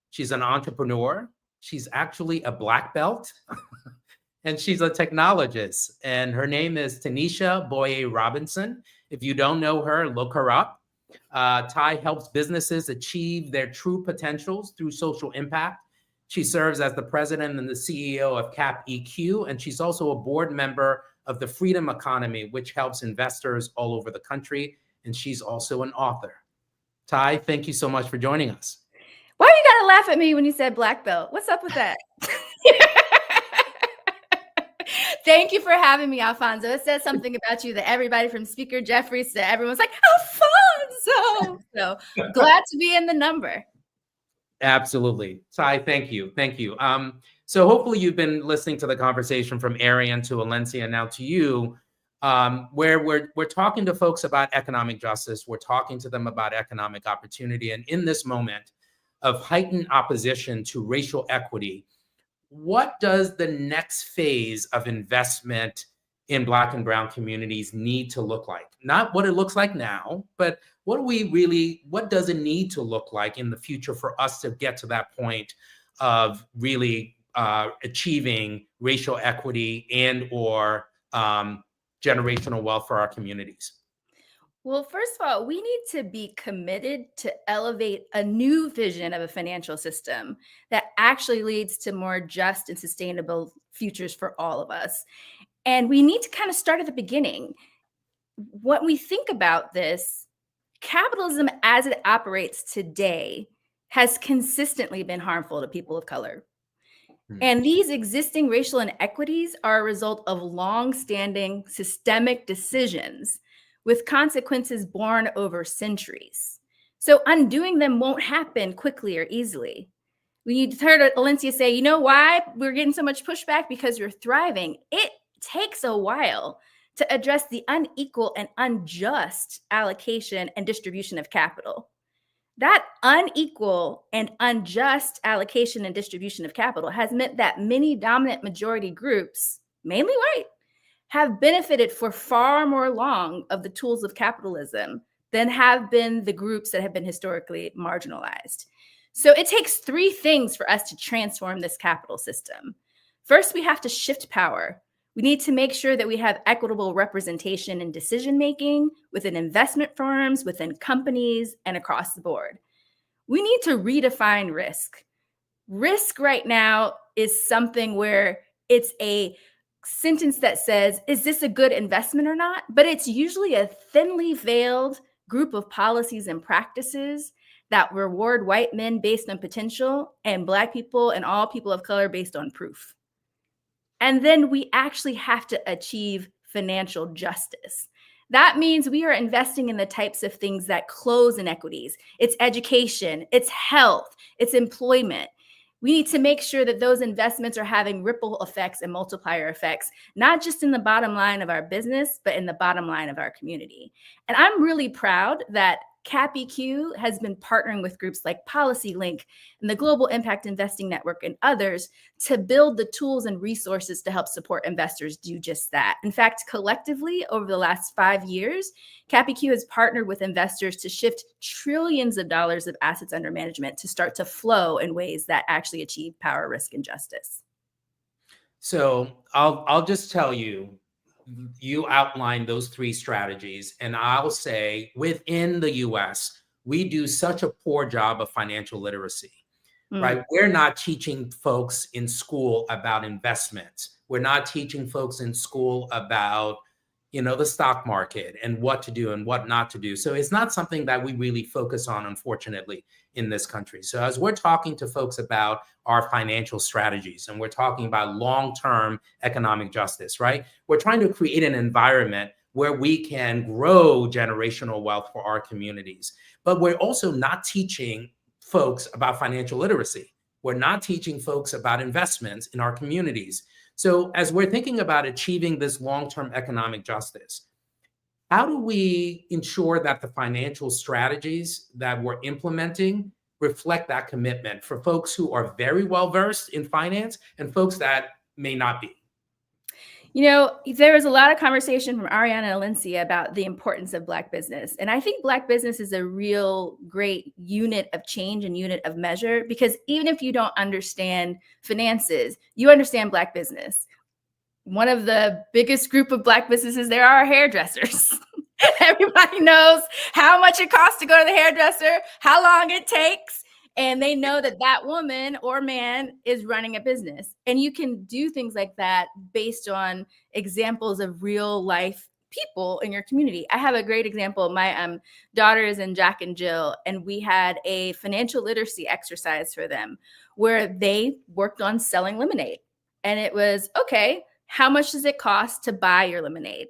She's an entrepreneur. She's actually a Black belt, and she's a technologist. And her name is Tanisha Boye Robinson. If you don't know her, look her up. Ty helps businesses achieve their true potentials through social impact. She serves as the president and the CEO of CAP EQ, and she's also a board member of the Freedom Economy, which helps investors all over the country. And she's also an author. Ty, thank you so much for joining us. Why you gotta laugh at me when you said black belt? What's up with that? Thank you for having me, Alfonso. It says something about you that everybody from Speaker Jeffries to everyone's like, Alfonso. So glad to be in the number. Absolutely. Ty, thank you. Thank you. So hopefully you've been listening to the conversation from Arian to Alencia, now to you, where we're talking to folks about economic justice. We're talking to them about economic opportunity. And in this moment of heightened opposition to racial equity, what does the next phase of investment in Black and Brown communities need to look like? Not what it looks like now, but what does it need to look like in the future for us to get to that point of really achieving racial equity and or generational wealth for our communities? Well, first of all, we need to be committed to elevate a new vision of a financial system that actually leads to more just and sustainable futures for all of us. And we need to kind of start at the beginning. When we think about this, capitalism as it operates today has consistently been harmful to people of color. And these existing racial inequities are a result of long-standing systemic decisions with consequences born over centuries. So undoing them won't happen quickly or easily. We heard Alencia say, you know why we're getting so much pushback? Because you're thriving. It takes a while to address the unequal and unjust allocation and distribution of capital. That unequal and unjust allocation and distribution of capital has meant that many dominant majority groups, mainly white, have benefited for far more long of the tools of capitalism than have been the groups that have been historically marginalized. So it takes three things for us to transform this capital system. First, we have to shift power. We need to make sure that we have equitable representation in decision-making within investment firms, within companies, and across the board. We need to redefine risk. Risk right now is something where it's a sentence that says, is this a good investment or not? But it's usually a thinly veiled group of policies and practices that reward white men based on potential and Black people and all people of color based on proof. And then we actually have to achieve financial justice. That means we are investing in the types of things that close inequities. It's education, it's health, it's employment. We need to make sure that those investments are having ripple effects and multiplier effects, not just in the bottom line of our business, but in the bottom line of our community. And I'm really proud that CapEQ has been partnering with groups like PolicyLink and the Global Impact Investing Network and others to build the tools and resources to help support investors do just that. In fact, collectively, over the last 5 years, CapEQ has partnered with investors to shift trillions of dollars of assets under management to start to flow in ways that actually achieve power, risk, and justice. So I'll just tell you, you outlined those three strategies, and I'll say within the US, we do such a poor job of financial literacy, right? We're not teaching folks in school about investments. We're not teaching folks in school about, the stock market and what to do and what not to do. So it's not something that we really focus on, unfortunately, in this country. So as we're talking to folks about our financial strategies and we're talking about long-term economic justice, right? We're trying to create an environment where we can grow generational wealth for our communities. But we're also not teaching folks about financial literacy. We're not teaching folks about investments in our communities. So as we're thinking about achieving this long-term economic justice, how do we ensure that the financial strategies that we're implementing reflect that commitment for folks who are very well versed in finance and folks that may not be? There was a lot of conversation from Ariana and Alencia about the importance of Black business. And I think Black business is a real great unit of change and unit of measure, because even if you don't understand finances, you understand Black business. One of the biggest group of Black businesses there are hairdressers. Everybody knows how much it costs to go to the hairdresser, how long it takes. And they know that that woman or man is running a business. And you can do things like that based on examples of real life people in your community. I have a great example. My daughter is in Jack and Jill, and we had a financial literacy exercise for them where they worked on selling lemonade. And it was, okay, how much does it cost to buy your lemonade?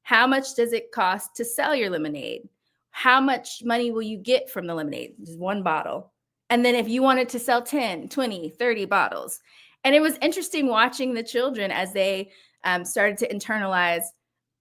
How much does it cost to sell your lemonade? How much money will you get from the lemonade? Just one bottle. And then if you wanted to sell 10, 20, 30 bottles. And it was interesting watching the children as they started to internalize,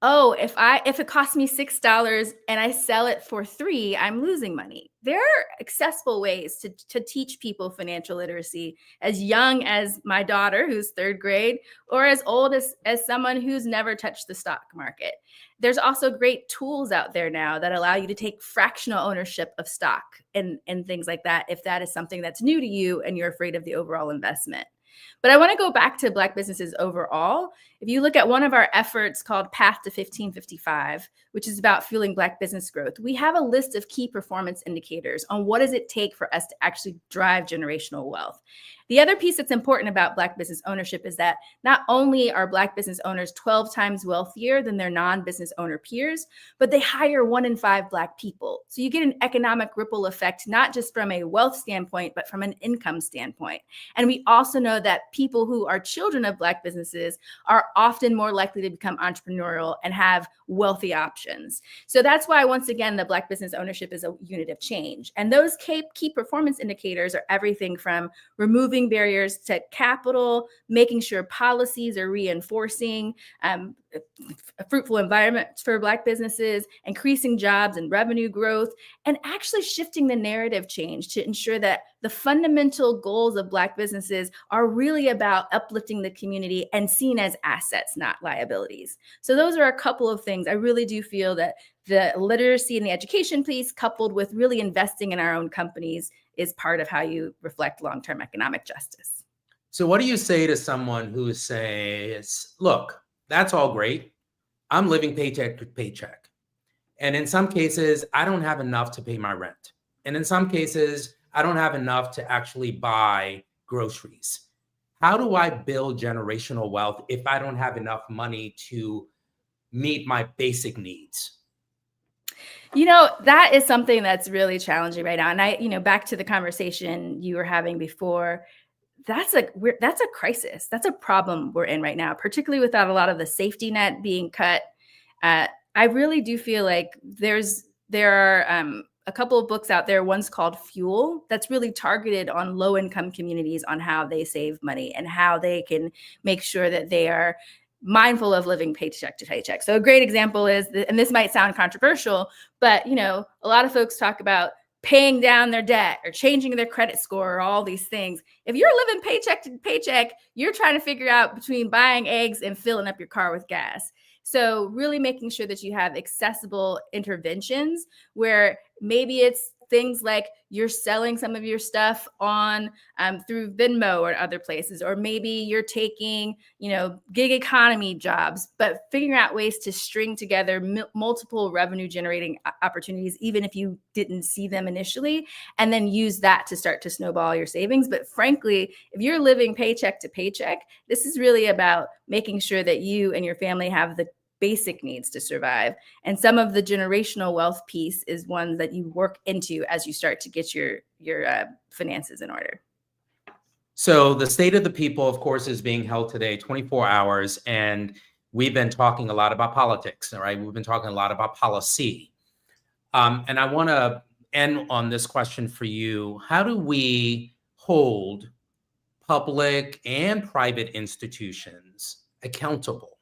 oh, if it costs me $6 and I sell it for $3, I'm losing money. There are accessible ways to teach people financial literacy as young as my daughter, who's 3rd grade, or as old as someone who's never touched the stock market. There's also great tools out there now that allow you to take fractional ownership of stock and things like that, if that is something that's new to you and you're afraid of the overall investment. But I want to go back to Black businesses overall. If you look at one of our efforts called Path to 1555, which is about fueling Black business growth, we have a list of key performance indicators on what does it take for us to actually drive generational wealth. The other piece that's important about Black business ownership is that not only are Black business owners 12 times wealthier than their non-business owner peers, but they hire 1 in 5 Black people. So you get an economic ripple effect, not just from a wealth standpoint, but from an income standpoint. And we also know that people who are children of Black businesses are often more likely to become entrepreneurial and have wealthy options. So that's why, once again, the Black business ownership is a unit of change. And those key performance indicators are everything from removing barriers to capital, making sure policies are reinforcing a fruitful environment for Black businesses, increasing jobs and revenue growth, and actually shifting the narrative change to ensure that the fundamental goals of Black businesses are really about uplifting the community and seen as assets, not liabilities. So those are a couple of things. I really do feel that the literacy and the education piece, coupled with really investing in our own companies, is part of how you reflect long-term economic justice. So what do you say to someone who says, look, that's all great. I'm living paycheck to paycheck. And in some cases, I don't have enough to pay my rent. And in some cases, I don't have enough to actually buy groceries. How do I build generational wealth if I don't have enough money to meet my basic needs? You know, that is something that's really challenging right now. And back to the conversation you were having before, that's a crisis. That's a problem we're in right now, particularly without a lot of the safety net being cut. I really do feel like there are a couple of books out there. One's called Fuel, that's really targeted on low-income communities on how they save money and how they can make sure that they are mindful of living paycheck to paycheck. So a great example is, and this might sound controversial, but a lot of folks talk about paying down their debt or changing their credit score or all these things. If you're living paycheck to paycheck, you're trying to figure out between buying eggs and filling up your car with gas. So really making sure that you have accessible interventions where maybe it's things like you're selling some of your stuff on through Venmo or other places, or maybe you're taking, gig economy jobs, but figuring out ways to string together multiple revenue generating opportunities, even if you didn't see them initially, and then use that to start to snowball your savings. But frankly, if you're living paycheck to paycheck, this is really about making sure that you and your family have the basic needs to survive. And some of the generational wealth piece is one that you work into as you start to get your finances in order. So the State of the People, of course, is being held today 24 hours. And we've been talking a lot about politics, all right? We've been talking a lot about policy. And I want to end on this question for you. How do we hold public and private institutions accountable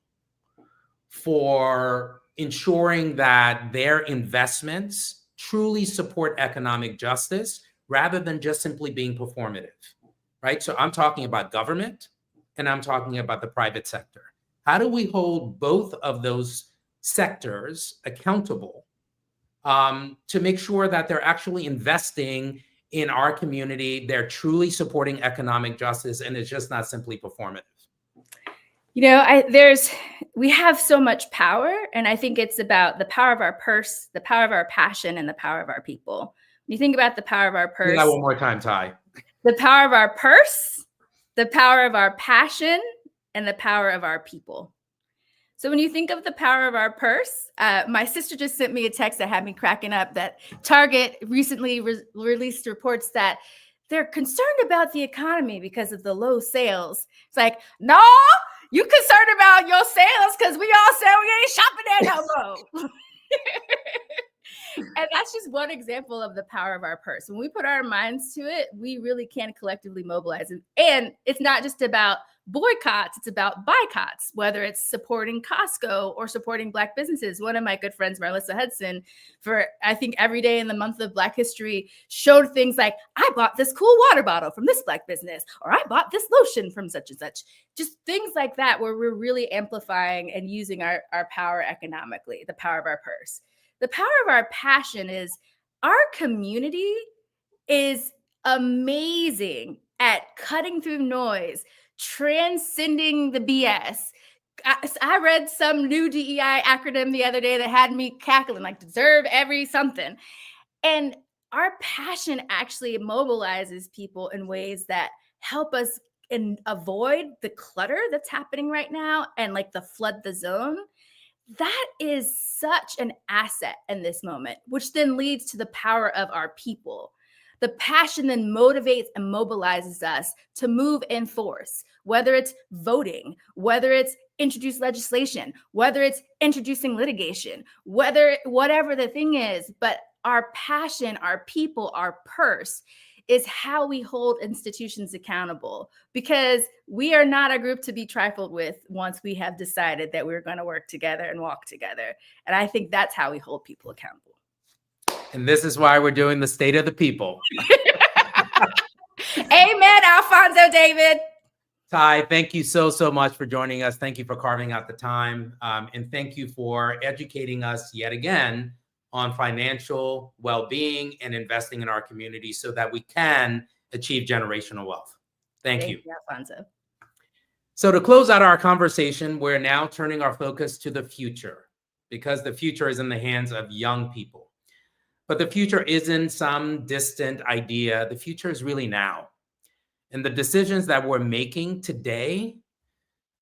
for ensuring that their investments truly support economic justice rather than just simply being performative, right? So I'm talking about government and I'm talking about the private sector. How do we hold both of those sectors accountable to make sure that they're actually investing in our community, they're truly supporting economic justice, and it's just not simply performative? We have so much power, and I think it's about the power of our purse, the power of our passion, and the power of our people. When you think about the power of our purse, do that one more time, Ty. The power of our purse, the power of our passion, and the power of our people. So when you think of the power of our purse, my sister just sent me a text that had me cracking up that Target recently released reports that they're concerned about the economy because of the low sales. It's like, no, you concerned about your sales because we all said we ain't shopping there no more. And that's just one example of the power of our purse. When we put our minds to it, we really can collectively mobilize. And it's not just about boycotts, it's about boycotts, whether it's supporting Costco or supporting Black businesses. One of my good friends, Marlissa Hudson, for I think every day in the month of Black History, showed things like, I bought this cool water bottle from this Black business, or I bought this lotion from such and such. Just things like that, where we're really amplifying and using our power economically, the power of our purse. The power of our passion is our community is amazing at cutting through noise, transcending the BS. I read some new DEI acronym the other day that had me cackling, like deserve every something. And our passion actually mobilizes people in ways that help us avoid the clutter that's happening right now and like the flood the zone. That is such an asset in this moment, which then leads to the power of our people. The passion then motivates and mobilizes us to move in force, whether it's voting, whether it's introduce legislation, whether it's introducing litigation, whatever the thing is. But our passion, our people, our purse is how we hold institutions accountable, because we are not a group to be trifled with once we have decided that we're going to work together and walk together. And I think that's how we hold people accountable. And this is why we're doing the State of the People. Amen, Alfonso David. Ty, thank you so much for joining us. Thank you for carving out the time. And thank you for educating us yet again on financial well-being and investing in our community so that we can achieve generational wealth. Thank you, Alfonso. So to close out our conversation, we're now turning our focus to the future, because the future is in the hands of young people. But the future isn't some distant idea. The future is really now. And the decisions that we're making today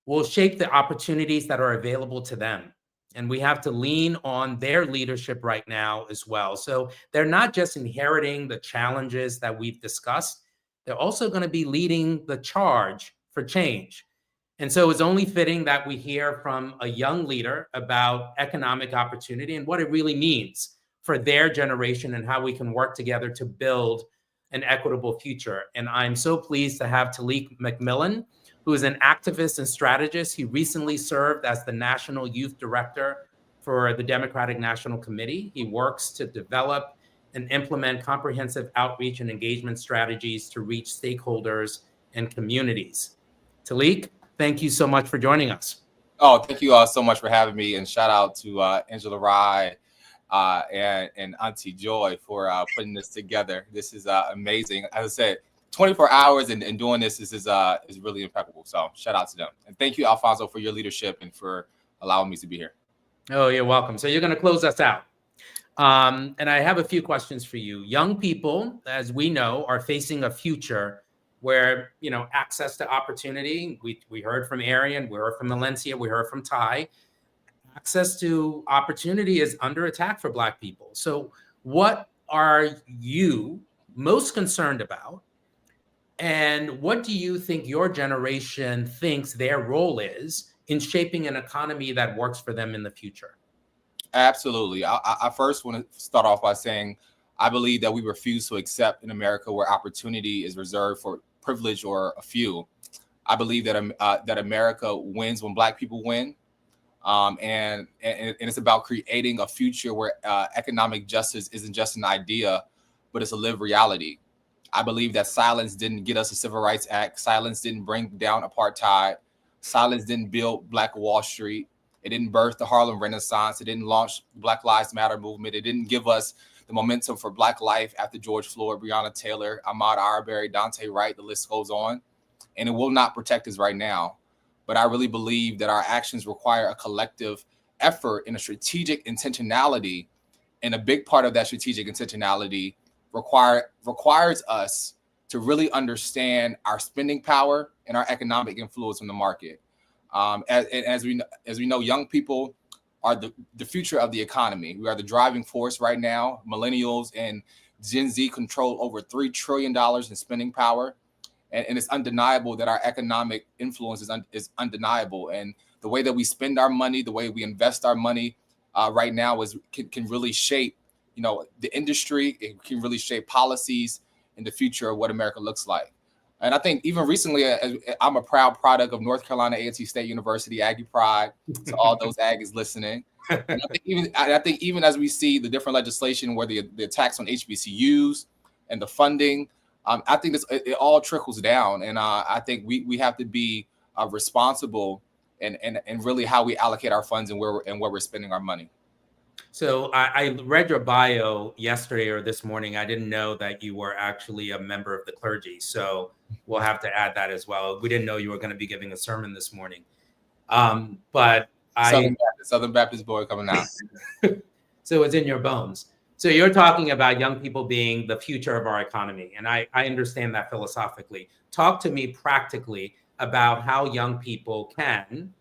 will shape the opportunities that are available to them. And we have to lean on their leadership right now as well. So they're not just inheriting the challenges that we've discussed, they're also going to be leading the charge for change. And so it's only fitting that we hear from a young leader about economic opportunity and what it really means for their generation and how we can work together to build an equitable future. And I'm so pleased to have Talik McMillan, who is an activist and strategist. He recently served as the National Youth Director for the Democratic National Committee. He works to develop and implement comprehensive outreach and engagement strategies to reach stakeholders and communities. Talik, thank you so much for joining us. Oh, thank you all so much for having me, and shout out to Angela Rye and Auntie Joy for putting this together. This is amazing. As I said, 24 hours and doing this is really impeccable. So shout out to them. And thank you, Alfonso, for your leadership and for allowing me to be here. Oh, you're welcome. So you're going to close us out. And I have a few questions for you. Young people, as we know, are facing a future where, access to opportunity, we heard from Arian, we heard from Valencia, we heard from Ty, access to opportunity is under attack for Black people. So what are you most concerned about? And what do you think your generation thinks their role is in shaping an economy that works for them in the future? Absolutely. I first want to start off by saying I believe that we refuse to accept in America where opportunity is reserved for privilege or a few. I believe that America wins when Black people win. And it's about creating a future where economic justice isn't just an idea, but it's a lived reality. I believe that silence didn't get us a Civil Rights Act. Silence didn't bring down apartheid. Silence didn't build Black Wall Street. It didn't birth the Harlem Renaissance. It didn't launch Black Lives Matter movement. It didn't give us the momentum for Black life after George Floyd, Breonna Taylor, Ahmaud Arbery, Dante Wright, the list goes on. And it will not protect us right now. But I really believe that our actions require a collective effort and a strategic intentionality. And a big part of that strategic intentionality requires us to really understand our spending power and our economic influence in the market. As we know, young people are the future of the economy. We are the driving force right now. Millennials and Gen Z control over $3 trillion in spending power. And it's undeniable that our economic influence is undeniable. And the way that we spend our money, the way we invest our money right now can really shape, the industry. It can really shape policies in the future of what America looks like. And I think even recently, I'm a proud product of North Carolina A&T State University, Aggie Pride, to all those Aggies listening. And I think even as we see the different legislation where the attacks on HBCUs and the funding, I think it all trickles down. And I think we have to be responsible and really how we allocate our funds and where we're spending our money. So I read your bio yesterday or this morning. I didn't know that you were actually a member of the clergy. So we'll have to add that as well. We didn't know you were going to be giving a sermon this morning. But Southern Baptist boy coming out. So it's in your bones. So you're talking about young people being the future of our economy. And I understand that philosophically. Talk to me practically about how young people can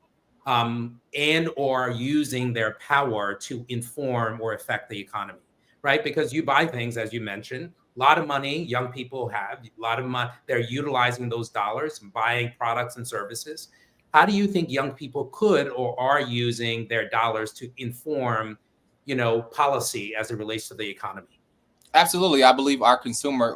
and or using their power to inform or affect the economy, right? Because you buy things, as you mentioned, a lot of money young people have, a lot of money, they're utilizing those dollars and buying products and services. How do you think young people could or are using their dollars to inform, policy as it relates to the economy? Absolutely. I believe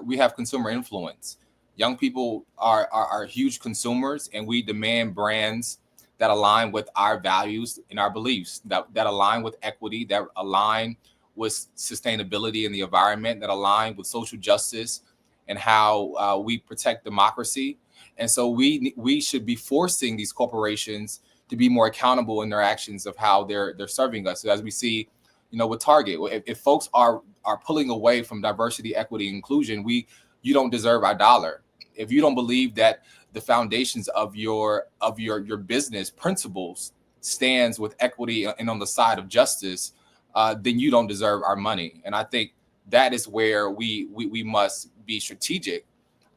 we have consumer influence. Young people are huge consumers, and we demand brands that align with our values and our beliefs, that align with equity, that align with sustainability in the environment, that align with social justice and how we protect democracy. And so we should be forcing these corporations to be more accountable in their actions of how they're serving us. So as we see, with Target, if folks are pulling away from diversity, equity, and inclusion, you don't deserve our dollar. If you don't believe that the foundations of your business principles stands with equity and on the side of justice, then you don't deserve our money. And I think that is where we must be strategic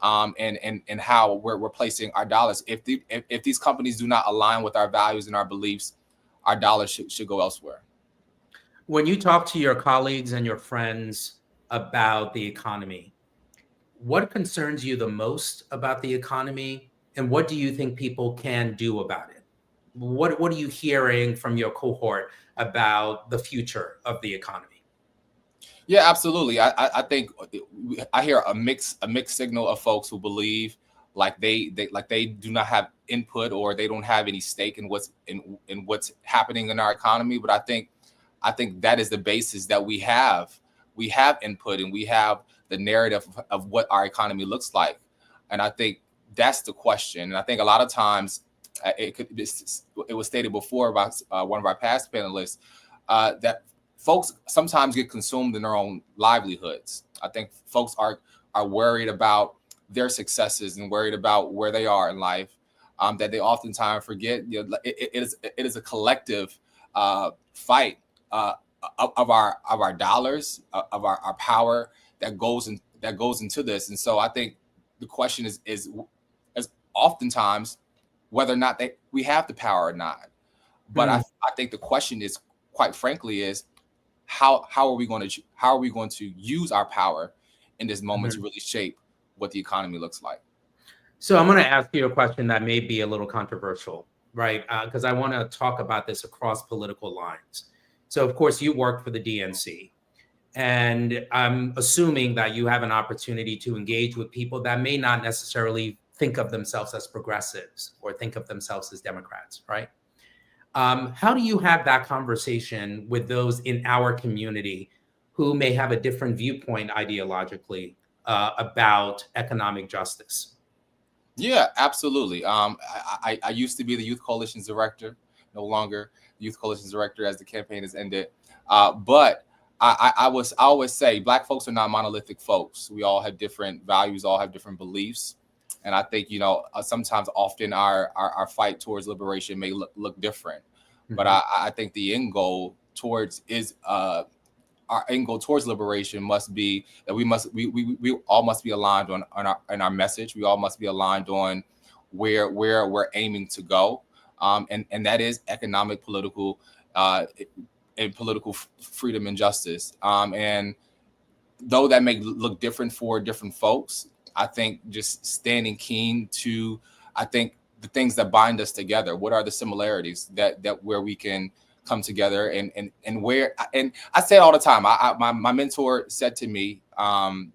and how we're placing our dollars. If these companies do not align with our values and our beliefs, our dollars should go elsewhere. When you talk to your colleagues and your friends about the economy, what concerns you the most about the economy, and what do you think people can do about it? What are you hearing from your cohort about the future of the economy? Yeah, absolutely. I think I hear a mixed signal of folks who believe like they do not have input or they don't have any stake in what's happening in our economy. But I think that is the basis that we have input and we have the narrative of what our economy looks like. And I think that's the question. And I think a lot of times it was stated before about one of our past panelists that folks sometimes get consumed in their own livelihoods. I think folks are worried about their successes and worried about where they are in life, that they oftentimes forget it is a collective fight of our dollars, of our power that goes into this. And so I think the question is oftentimes whether or not we have the power or not. But I think the question is, quite frankly, is how are we going to use our power in this moment to really shape what the economy looks like? So I'm going to ask you a question that may be a little controversial, right? Because I want to talk about this across political lines. So of course you work for the DNC, and I'm assuming that you have an opportunity to engage with people that may not necessarily think of themselves as progressives or think of themselves as Democrats, right? How do you have that conversation with those in our community who may have a different viewpoint ideologically about economic justice? Yeah, absolutely. I used to be the Youth Coalition's director, no longer Youth Coalition's director as the campaign has ended. But I always say Black folks are not monolithic folks. We all have different values, all have different beliefs. And I think, sometimes often our fight towards liberation may look different. Mm-hmm. But I think the end goal towards liberation must be that we all must be aligned on our message. We all must be aligned on where we're aiming to go. And that is economic, political, and political freedom and justice. And though that may look different for different folks, I think just standing keen to, the things that bind us together. What are the similarities that where we can come together and where, and I say it all the time. My mentor said to me,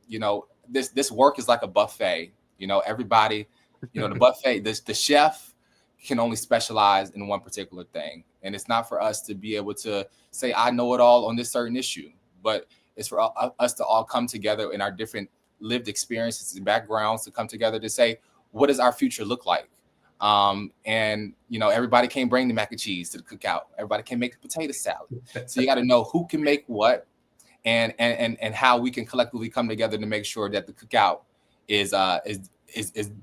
you know, this work is like a buffet. You know, everybody, you know, the buffet, the chef can only specialize in one particular thing. And it's not for us to be able to say, I know it all on this certain issue, but it's for us to all come together in our different lived experiences and backgrounds to come together to say, what does our future look like? And you know, everybody can't bring the mac and cheese to the cookout. Everybody can make the potato salad. So you got to know who can make what, and how we can collectively come together to make sure that the cookout is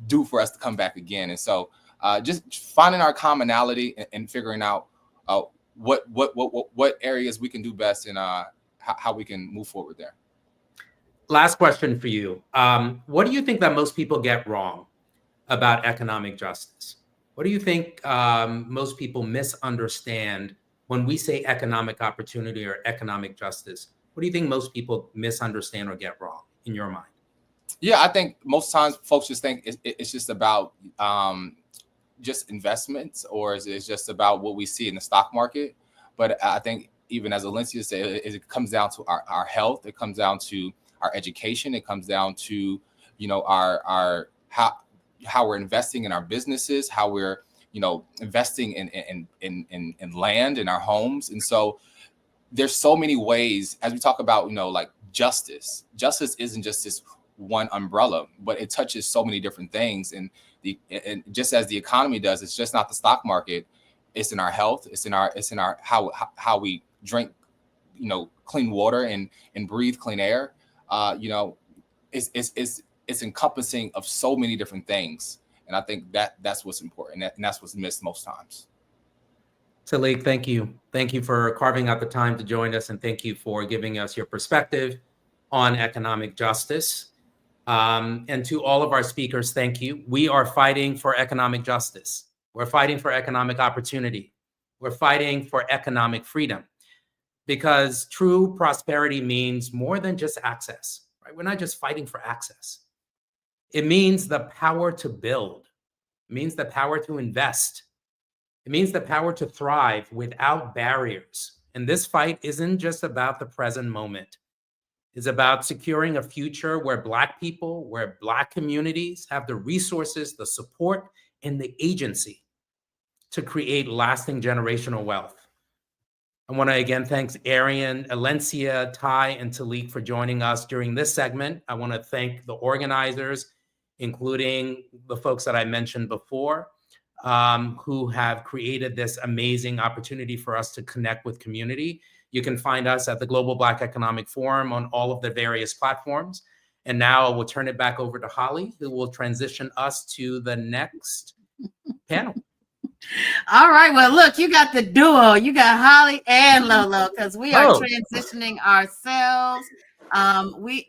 due for us to come back again. And so just finding our commonality and figuring out what areas we can do best and how we can move forward there. Last question for you. What do you think that most people get wrong about economic justice? What do you think most people misunderstand when we say economic opportunity or economic justice? What do you think most people misunderstand or get wrong in your mind? Yeah, I think most times folks just think it's just about just investments, or it's just about what we see in the stock market. But I think even as Alencia said, it comes down to our health. It comes down to our education. It comes down to, you know, our how we're investing in our businesses, how we're, you know, investing in land, in our homes. And so there's so many ways, as we talk about, you know, like justice isn't just this one umbrella, but it touches so many different things. And just as the economy does, it's just not the stock market. It's in our health. It's in our how we drink, you know, clean water and breathe clean air. You know, it's encompassing of so many different things. And I think that's what's important. And that's what's missed most times. Talik, thank you. Thank you for carving out the time to join us. And thank you for giving us your perspective on economic justice. And to all of our speakers, thank you. We are fighting for economic justice. We're fighting for economic opportunity. We're fighting for economic freedom, because true prosperity means more than just access, right? We're not just fighting for access. It means the power to build. It means the power to invest. It means the power to thrive without barriers. And this fight isn't just about the present moment. It's about securing a future where Black people, where Black communities have the resources, the support, and the agency to create lasting generational wealth. I want to again thank Arian, Alencia, Ty, and Talik for joining us during this segment. I want to thank the organizers, including the folks that I mentioned before, who have created this amazing opportunity for us to connect with community. You can find us at the Global Black Economic Forum on all of the various platforms. And now I will turn it back over to Holly, who will transition us to the next panel. All right. Well, look, you got the duo. You got Holly and Lolo, because we are transitioning ourselves.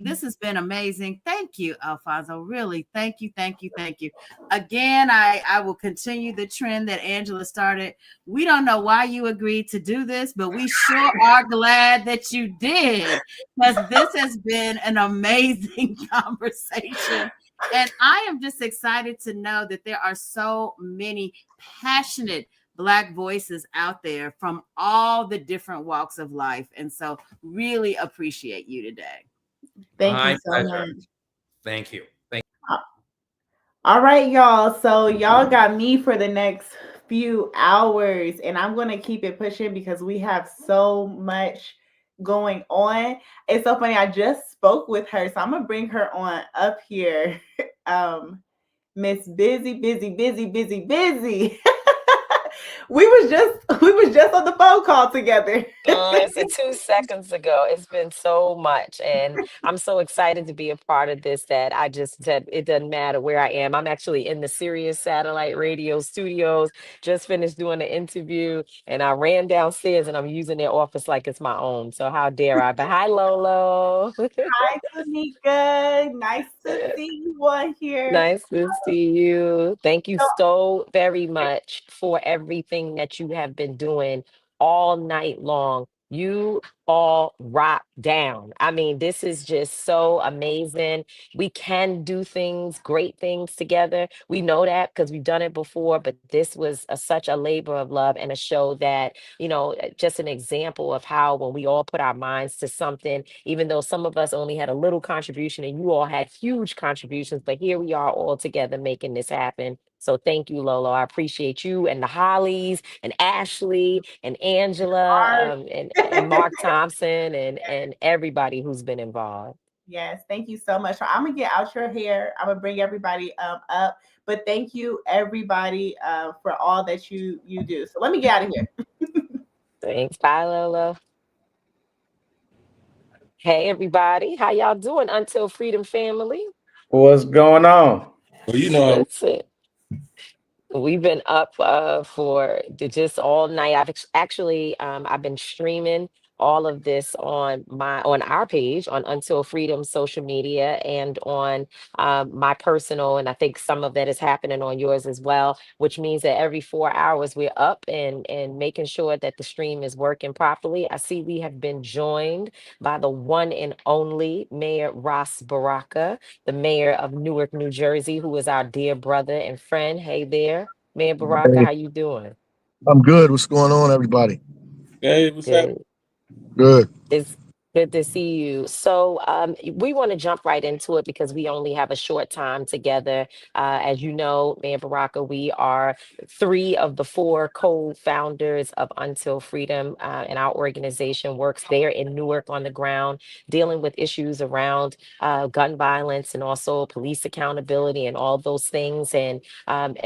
This has been amazing. Thank you, Alfonso. Really, thank you. Again, I will continue the trend that Angela started. We don't know why you agreed to do this, but we sure are glad that you did, because this has been an amazing conversation. And I am just excited to know that there are so many passionate Black voices out there from all the different walks of life. And so really appreciate you today. Thank you so much. Thank you. All right, y'all. So y'all got me for the next few hours, and I'm going to keep it pushing because we have so much going on. It's so funny. I just spoke with her, so I'm going to bring her on up here. Miss Busy. We was just on the phone call together. Listen, 2 seconds ago. It's been so much, and I'm so excited to be a part of this that I just said it doesn't matter where I am. I'm actually in the Sirius Satellite Radio Studios. Just finished doing the interview, and I ran downstairs, and I'm using their office like it's my own. So how dare I? But hi, Lolo. Hi, Tanika. Nice to see you on here. Nice to see you. Thank you so very much for everything that you have been doing all night long You all rock down. I mean, this is just so amazing. We can do things, great things together. We know that because we've done it before, but this was such a labor of love and a show that, just an example of how when we all put our minds to something, even though some of us only had a little contribution and you all had huge contributions, but here we are all together making this happen. So thank you, Lolo. I appreciate you and the Hollies and Ashley and Angela and Mark Thompson and everybody who's been involved. Yes, thank you so much. So I'm gonna get out your hair. I'm gonna bring everybody up, but thank you everybody for all that you do. So let me get out of here. Thanks. Bye, Lolo. Hey, everybody. How y'all doing, Until Freedom family? What's going on? Well, Listen. We've been up for just all night. I've been streaming all of this on our page on Until Freedom social media and on my personal, and I think some of that is happening on yours as well, which means that every 4 hours we're up and making sure that the stream is working properly. I see we have been joined by the one and only Mayor Ras Baraka, the mayor of Newark, New Jersey, who is our dear brother and friend. Hey there, Mayor Baraka, Hey, how you doing? I'm good. What's going on, everybody? hey, what's up? Good. Good. It's good to see you. So we want to jump right into it because we only have a short time together. As you know, Mayor Baraka, we are 3 of the 4 co-founders of Until Freedom, and our organization works there in Newark on the ground, dealing with issues around gun violence and also police accountability and all those things, and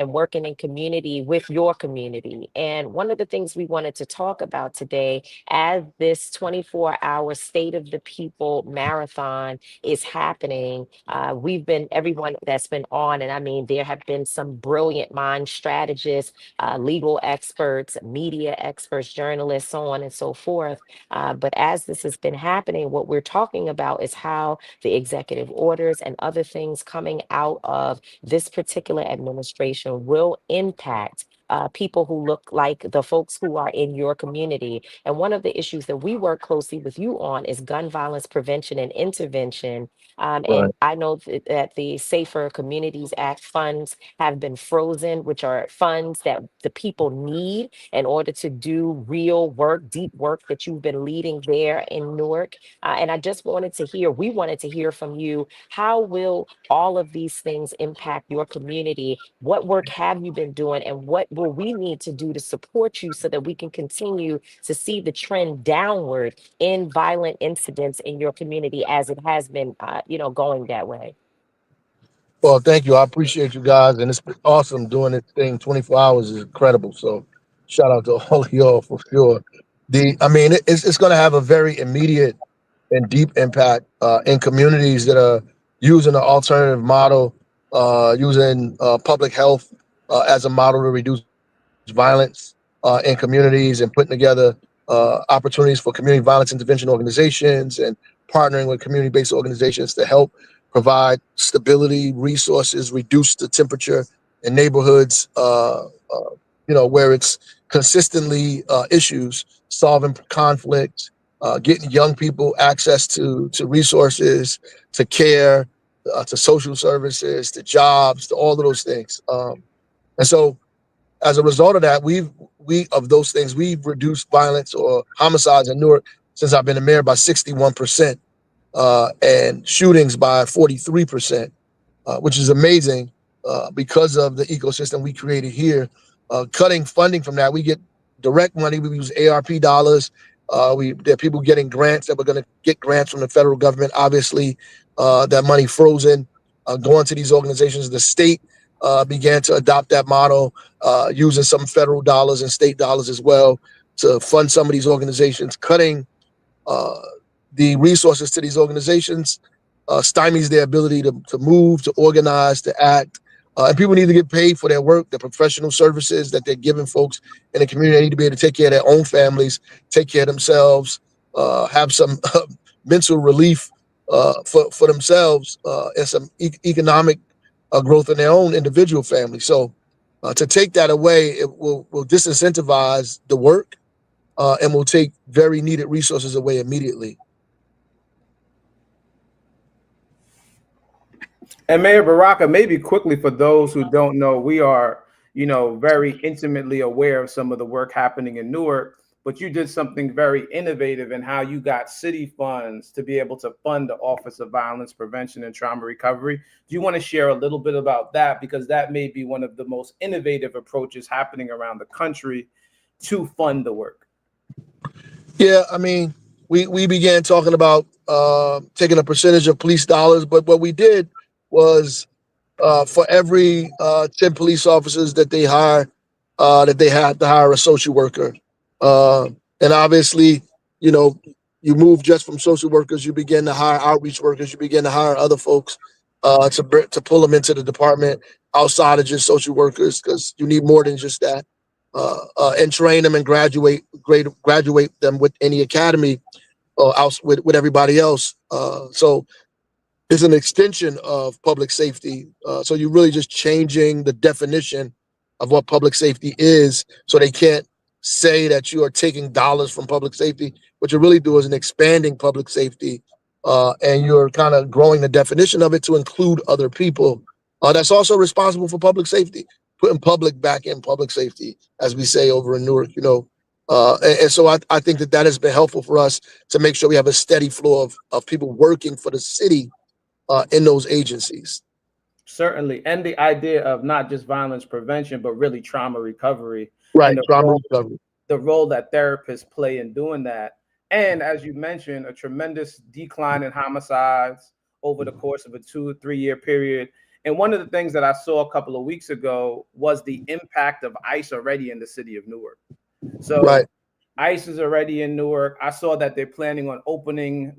working in community with your community. And one of the things we wanted to talk about today, as this 24-hour State of the People marathon is happening, everyone that's been on, and I mean, there have been some brilliant mind strategists, legal experts, media experts, journalists, so on and so forth. But as this has been happening, what we're talking about is how the executive orders and other things coming out of this particular administration will impact people who look like the folks who are in your community. And one of the issues that we work closely with you on is gun violence prevention and intervention. And Right. I know that the Safer Communities Act funds have been frozen, which are funds that the people need in order to do real work, deep work that you've been leading there in Newark. And we wanted to hear from you. How will all of these things impact your community? What work have you been doing, and what will we need to do to support you so that we can continue to see the trend downward in violent incidents in your community as it has been, going that way? Well, thank you. I appreciate you guys, and it's been awesome doing this thing. 24 hours is incredible. So, shout out to all of y'all for sure. It's going to have a very immediate and deep impact in communities that are using an alternative model, using public health as a model to reduce violence in communities and putting together opportunities for community violence intervention organizations and partnering with community-based organizations to help provide stability, resources, reduce the temperature in neighborhoods, where it's consistently issues, solving conflict, getting young people access to resources, to care, to social services, to jobs, to all of those things. And so as a result of that, we've reduced violence or homicides in Newark since I've been the mayor by 61%, and shootings by 43%, which is amazing because of the ecosystem we created here. Cutting funding from that, we get direct money. We use ARP dollars. There are people getting grants that we're going to get grants from the federal government. Obviously, that money frozen, going to these organizations. The state began to adopt that model, using some federal dollars and state dollars as well to fund some of these organizations. Cutting the resources to these organizations stymies their ability to move, to organize, to act. And people need to get paid for their work, their professional services that they're giving folks in the community. They need to be able to take care of their own families, take care of themselves, have some mental relief for themselves, and some economic growth in their own individual family. So to take that away, it will disincentivize the work. and will take very needed resources away immediately. And Mayor Baraka, maybe quickly for those who don't know, we are, very intimately aware of some of the work happening in Newark, but you did something very innovative in how you got city funds to be able to fund the Office of Violence Prevention and Trauma Recovery. Do you want to share a little bit about that? Because that may be one of the most innovative approaches happening around the country to fund the work. Yeah, I mean, we began talking about taking a percentage of police dollars, but what we did was for every 10 police officers that they hire, that they had to hire a social worker. And obviously, you move just from social workers, you begin to hire outreach workers, you begin to hire other folks to pull them into the department outside of just social workers, because you need more than just that. And train them and graduate them with any academy or else with everybody else. So it's an extension of public safety. So you're really just changing the definition of what public safety is. So they can't say that you are taking dollars from public safety. What you really do is an expanding public safety, and you're kind of growing the definition of it to include other people. That's also responsible for public safety, putting public back in public safety, as we say over in Newark, and so I think that has been helpful for us to make sure we have a steady flow of people working for the city in those agencies. Certainly. And the idea of not just violence prevention, but really trauma recovery. Right, And trauma recovery. the role that therapists play in doing that. And as you mentioned, a tremendous decline in homicides over the course of a 2 or 3 year period. And one of the things that I saw a couple of weeks ago was the impact of ICE already in the city of Newark. So right. ICE is already in Newark. I saw that they're planning on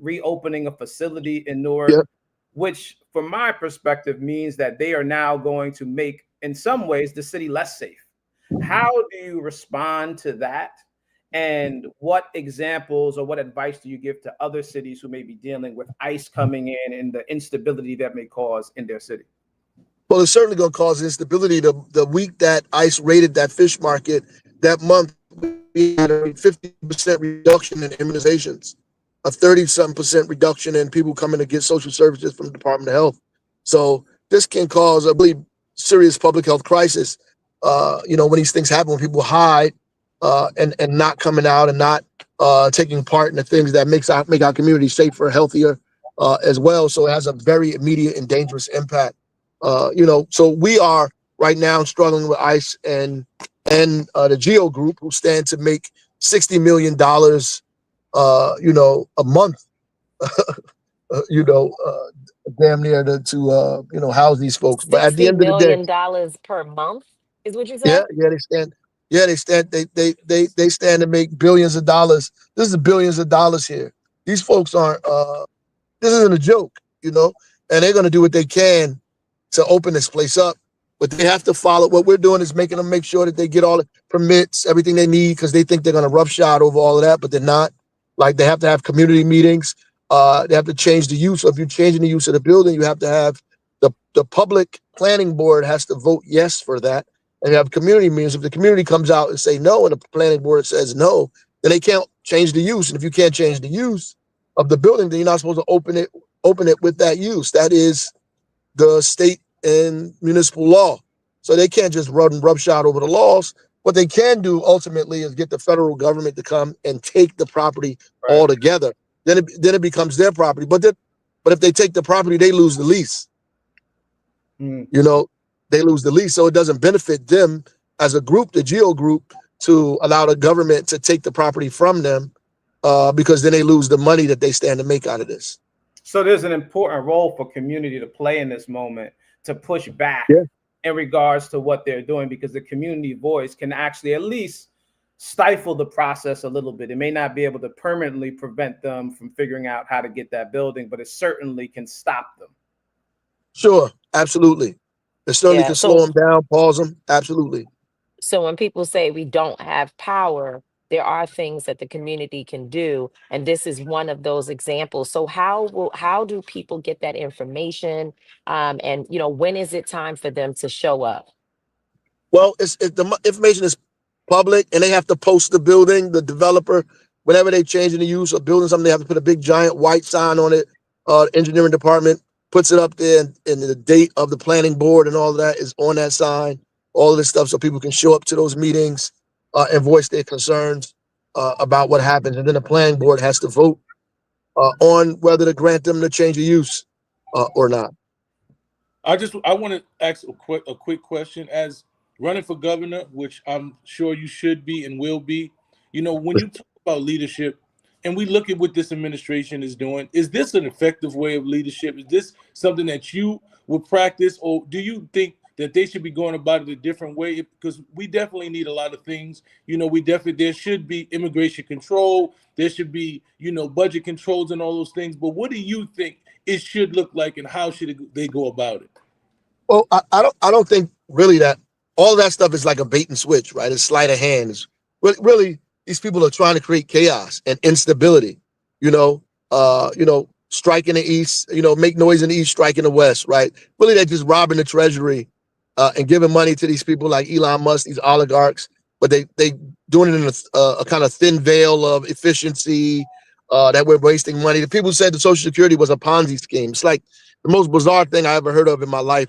reopening a facility in Newark, Yep. which from my perspective means that they are now going to make, in some ways, the city less safe. How do you respond to that? And what examples or what advice do you give to other cities who may be dealing with ICE coming in and the instability that may cause in their city? Well, it's certainly going to cause instability. The week that ICE raided that fish market, that month, we had a 50% reduction in immunizations, a 30-something% reduction in people coming to get social services from the Department of Health. So this can cause a really serious public health crisis. When these things happen, when people hide and not coming out and not taking part in the things that make our community safer, healthier as well. So it has a very immediate and dangerous impact. So we are right now struggling with ICE and the GEO Group, who stand to make $60 million, a month, damn near to house these folks. But at the $60 end of the day, million per month is what you said? they stand. Yeah, they stand to make billions of dollars. This is billions of dollars here. These folks aren't. This isn't a joke, and they're going to do what they can to open this place up. But they have to follow. What we're doing is making them make sure that they get all the permits, everything they need, because they think they're going to roughshod over all of that, but they're not. Like, they have to have community meetings. They have to change the use. So if you're changing the use of the building, you have to have the public planning board has to vote yes for that. And you have community meetings. If the community comes out and say no, and the planning board says no, then they can't change the use. And if you can't change the use of the building, then you're not supposed to open it with that use. That is the state and municipal law. So they can't just run roughshod over the laws. What they can do ultimately is get the federal government to come and take the property altogether. Then it becomes their property. But if they take the property, they lose the lease. They lose the lease. So it doesn't benefit them as a group, the GEO Group, to allow the government to take the property from them, because then they lose the money that they stand to make out of this. So there's an important role for community to play in this moment to push back in regards to what they're doing, because the community voice can actually at least stifle the process a little bit. It may not be able to permanently prevent them from figuring out how to get that building, but it certainly can stop them. Sure, absolutely. It certainly can slow them down, pause them. Absolutely. So when people say we don't have power, there are things that the community can do, and this is one of those examples. So how do people get that information, and when is it time for them to show up? Well, the information is public, and they have to post the building, the developer, whenever they change in the use or building something, they have to put a big giant white sign on it. Engineering department puts it up there, and the date of the planning board and all of that is on that sign, all of this stuff, so people can show up to those meetings and voice their concerns about what happens. And then the planning board has to vote on whether to grant them the change of use or not. I want to ask a quick question. As running for governor, which I'm sure you should be and will be, when you talk about leadership and we look at what this administration is doing, is this an effective way of leadership? Is this something that you would practice, or do you think that they should be going about it a different way? Because we definitely need a lot of things. There should be immigration control. There should be, budget controls and all those things. But what do you think it should look like, and how should they go about it? Well, I don't think really that all of that stuff is like a bait and switch, right? It's sleight of hand. It's really these people are trying to create chaos and instability. Strike in the east, make noise in the east, strike in the west, right? Really, they're just robbing the treasury and giving money to these people like Elon Musk, these oligarchs, but they doing it in a kind of thin veil of efficiency, that we're wasting money. The people said the Social Security was a Ponzi scheme. It's like the most bizarre thing I ever heard of in my life.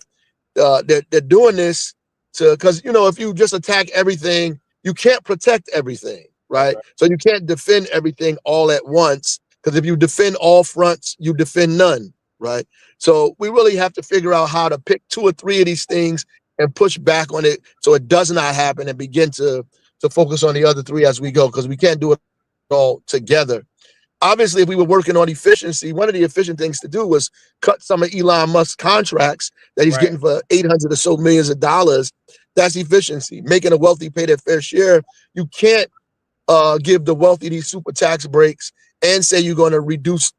They're doing this because if you just attack everything, you can't protect everything, right? So you can't defend everything all at once, because if you defend all fronts, you defend none, right? So we really have to figure out how to pick 2 or 3 of these things and push back on it so it does not happen, and begin to focus on the other 3 as we go, because we can't do it all together. Obviously, if we were working on efficiency, one of the efficient things to do was cut some of Elon Musk's contracts that he's getting for 800 or so millions of dollars. That's efficiency, making the wealthy pay their fair share. You can't give the wealthy these super tax breaks and say you're going to reduce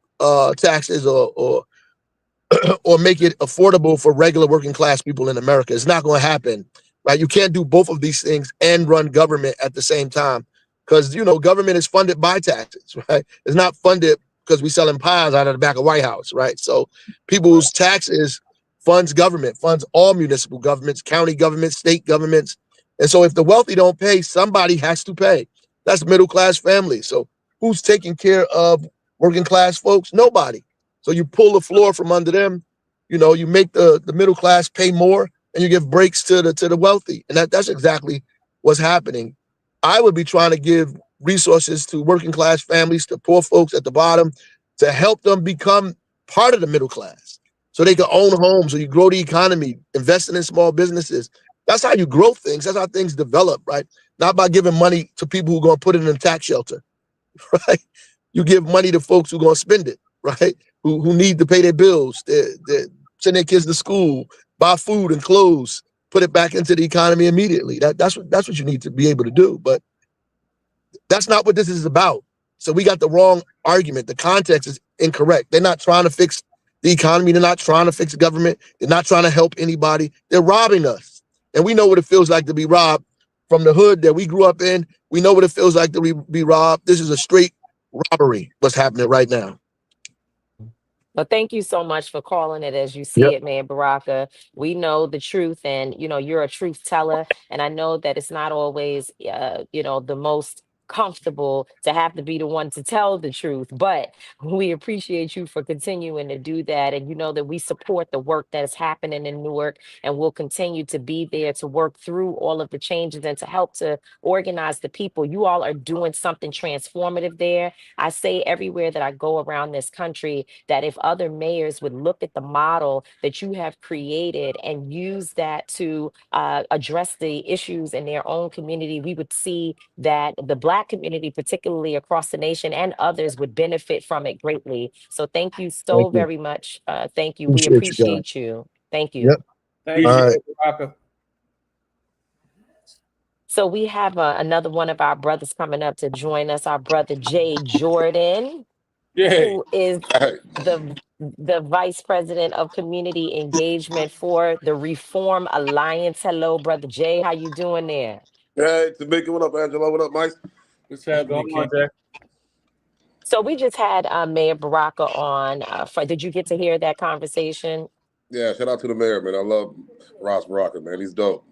taxes or make it affordable for regular working class people in America. It's not going to happen, right? You can't do both of these things and run government at the same time, because government is funded by taxes, right? It's not funded because we selling pies out of the back of White House, right? So people's taxes funds government, funds all municipal governments, county governments, state governments. And so if the wealthy don't pay, somebody has to pay. That's middle class families. So who's taking care of working class folks? Nobody. So you pull the floor from under them, you make the middle class pay more, and you give breaks to the wealthy. And that's exactly what's happening. I would be trying to give resources to working class families, to poor folks at the bottom, to help them become part of the middle class, so they can own homes, so you grow the economy, investing in small businesses. That's how you grow things. That's how things develop, right? Not by giving money to people who are going to put it in a tax shelter, right? You give money to folks who are going to spend it, right? Who need to pay their bills, send their kids to school, buy food and clothes, put it back into the economy immediately. That's what you need to be able to do. But that's not what this is about. So we got the wrong argument. The context is incorrect. They're not trying to fix the economy. They're not trying to fix government. They're not trying to help anybody. They're robbing us. And we know what it feels like to be robbed from the hood that we grew up in. We know what it feels like to be robbed. This is a straight robbery, what's happening right now. Well, thank you so much for calling it as you see it, man, Baraka. We know the truth, and you're a truth teller, and I know that it's not always the most comfortable to have to be the one to tell the truth, but we appreciate you for continuing to do that. And that we support the work that is happening in Newark, and we'll continue to be there to work through all of the changes and to help to organize the people. You all are doing something transformative there. I say everywhere that I go around this country that if other mayors would look at the model that you have created and use that to address the issues in their own community, we would see that the Black community, particularly across the nation, and others would benefit from it greatly. So thank you so very much. Thank you. We appreciate you. Thank you. Yep. Thank you, Baraka. So we have another one of our brothers coming up to join us, our brother Jay Jordan, who is the Vice President of Community Engagement for the Reform Alliance. Hello, brother Jay. How you doing there? Hey, Tamika, what up, Angela? What up, Mike? What's happening, King? So we just had Mayor Baraka on. Did you get to hear that conversation? Yeah, shout out to the mayor, man. I love Ross Baraka, man. He's dope.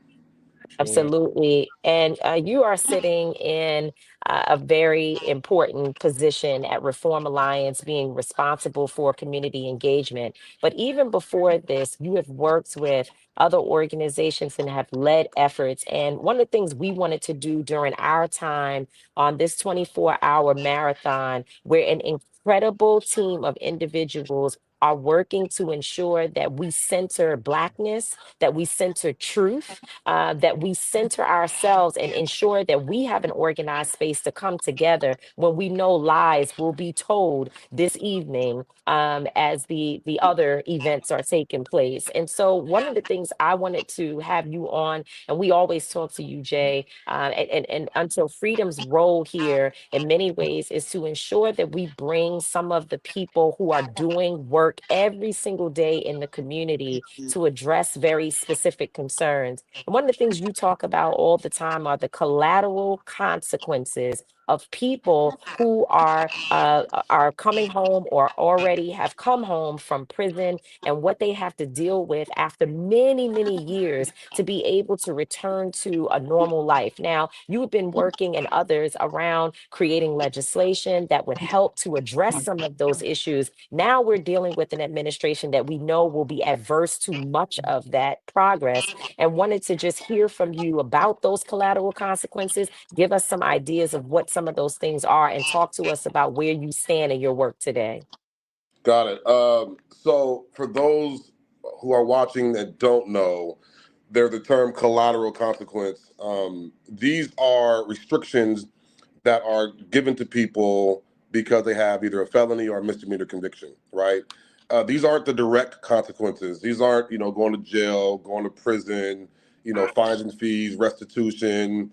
Absolutely. And you are sitting in a very important position at Reform Alliance, being responsible for community engagement. But even before this, you have worked with other organizations and have led efforts. And one of the things we wanted to do during our time on this 24-hour marathon, where an incredible team of individuals are working to ensure that we center Blackness, that we center truth, that we center ourselves and ensure that we have an organized space to come together when we know lies will be told this evening as the other events are taking place. And so one of the things I wanted to have you on, and we always talk to you, Jay, and Until Freedom's role here in many ways is to ensure that we bring some of the people who are doing work every single day in the community to address very specific concerns. And one of the things you talk about all the time are the collateral consequences of people who are coming home or already have come home from prison, and what they have to deal with after many, many years to be able to return to a normal life. Now, you've been working and others around creating legislation that would help to address some of those issues. Now we're dealing with an administration that we know will be adverse to much of that progress, and wanted to just hear from you about those collateral consequences. Give us some ideas of what some of those things are and talk to us about where you stand in your work today. Got it. So for those who are watching that don't know, there's a term collateral consequence. These are restrictions that are given to people because they have either a felony or a misdemeanor conviction, right? These aren't the direct consequences. These aren't, going to jail, going to prison, fines and fees, restitution.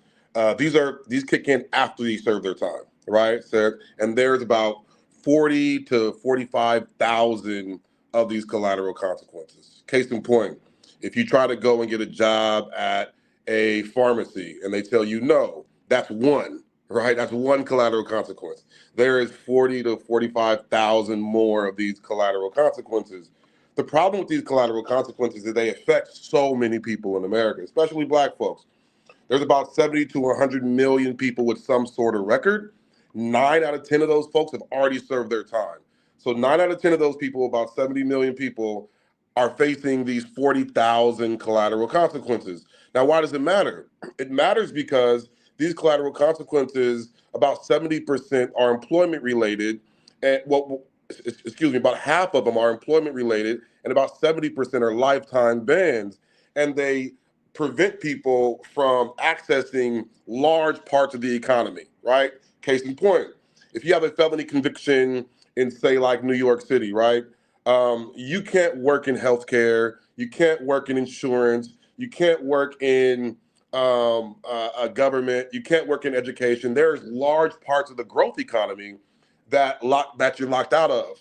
These kick in after they serve their time, right? So, and there's about 40 to 45,000 of these collateral consequences. Case in point, if you try to go and get a job at a pharmacy and they tell you no, that's one, right? That's one collateral consequence. There is 40 to 45,000 more of these collateral consequences. The problem with these collateral consequences is they affect so many people in America, especially Black folks. There's about 70 to 100 million people with some sort of record. 9 out of 10 of those folks have already served their time. So 9 out of 10 of those people, about 70 million people, are facing these 40,000 collateral consequences. Now, why does it matter? It matters because these collateral consequences, about 70% are employment related, and about half of them are employment related, and about 70% are lifetime bans. And they prevent people from accessing large parts of the economy, right? Case in point, if you have a felony conviction in, say, like New York City, right? You can't work in healthcare, you can't work in insurance, you can't work in a government, you can't work in education. There's large parts of the growth economy that you're locked out of.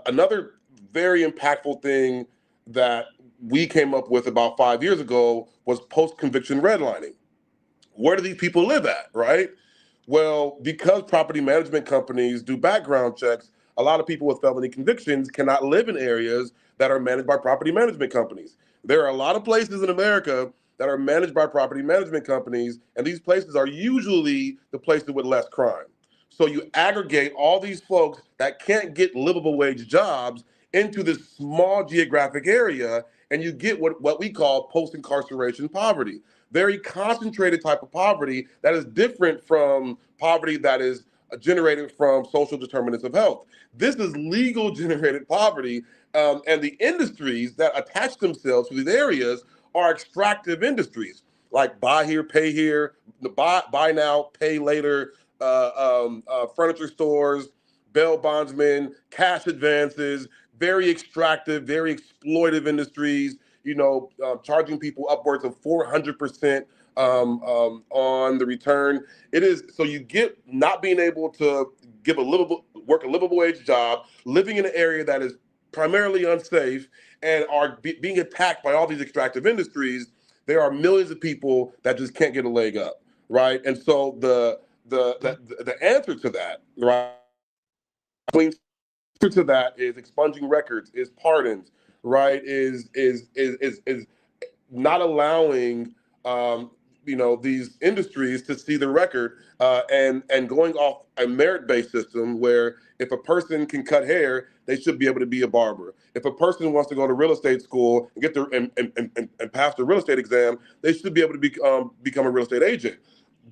Another very impactful thing that we came up with about 5 years ago was post-conviction redlining. Where do these people live at, right? Well, because property management companies do background checks, a lot of people with felony convictions cannot live in areas that are managed by property management companies. There are a lot of places in America that are managed by property management companies, and these places are usually the places with less crime. So you aggregate all these folks that can't get livable wage jobs into this small geographic area, and you get what we call post-incarceration poverty. Very concentrated type of poverty that is different from poverty that is generated from social determinants of health. This is legal generated poverty, and the industries that attach themselves to these areas are extractive industries like buy here, pay here, buy now, pay later, furniture stores, bail bondsmen, cash advances, very extractive, very exploitive industries, charging people upwards of 400% on the return. It is, so you get not being able to work a livable wage job, living in an area that is primarily unsafe, and are being attacked by all these extractive industries. There are millions of people that just can't get a leg up, right? And so the answer to that, right? The answer to that is expunging records, is pardons, right? Is not allowing these industries to see the record and going off a merit-based system where if a person can cut hair, they should be able to be a barber. If a person wants to go to real estate school and get their and pass the real estate exam, they should be able to become a real estate agent.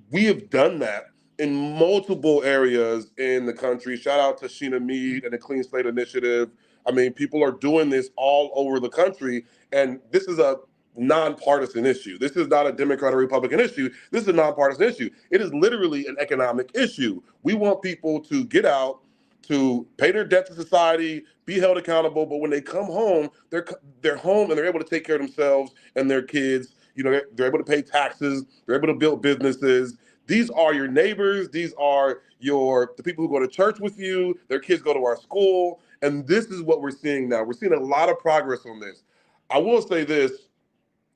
We have done that in multiple areas in the country. Shout out to Sheena Mead and the Clean Slate Initiative. I mean, people are doing this all over the country, and this is a nonpartisan issue. This is not a Democrat or Republican issue. This is a nonpartisan issue. It is literally an economic issue. We want people to get out, to pay their debt to society, be held accountable, but when they come home, they're home and they're able to take care of themselves and their kids. They're able to pay taxes, they're able to build businesses. These are your neighbors, these are the people who go to church with you, their kids go to our school, and this is what we're seeing now. We're seeing a lot of progress on this. I will say this,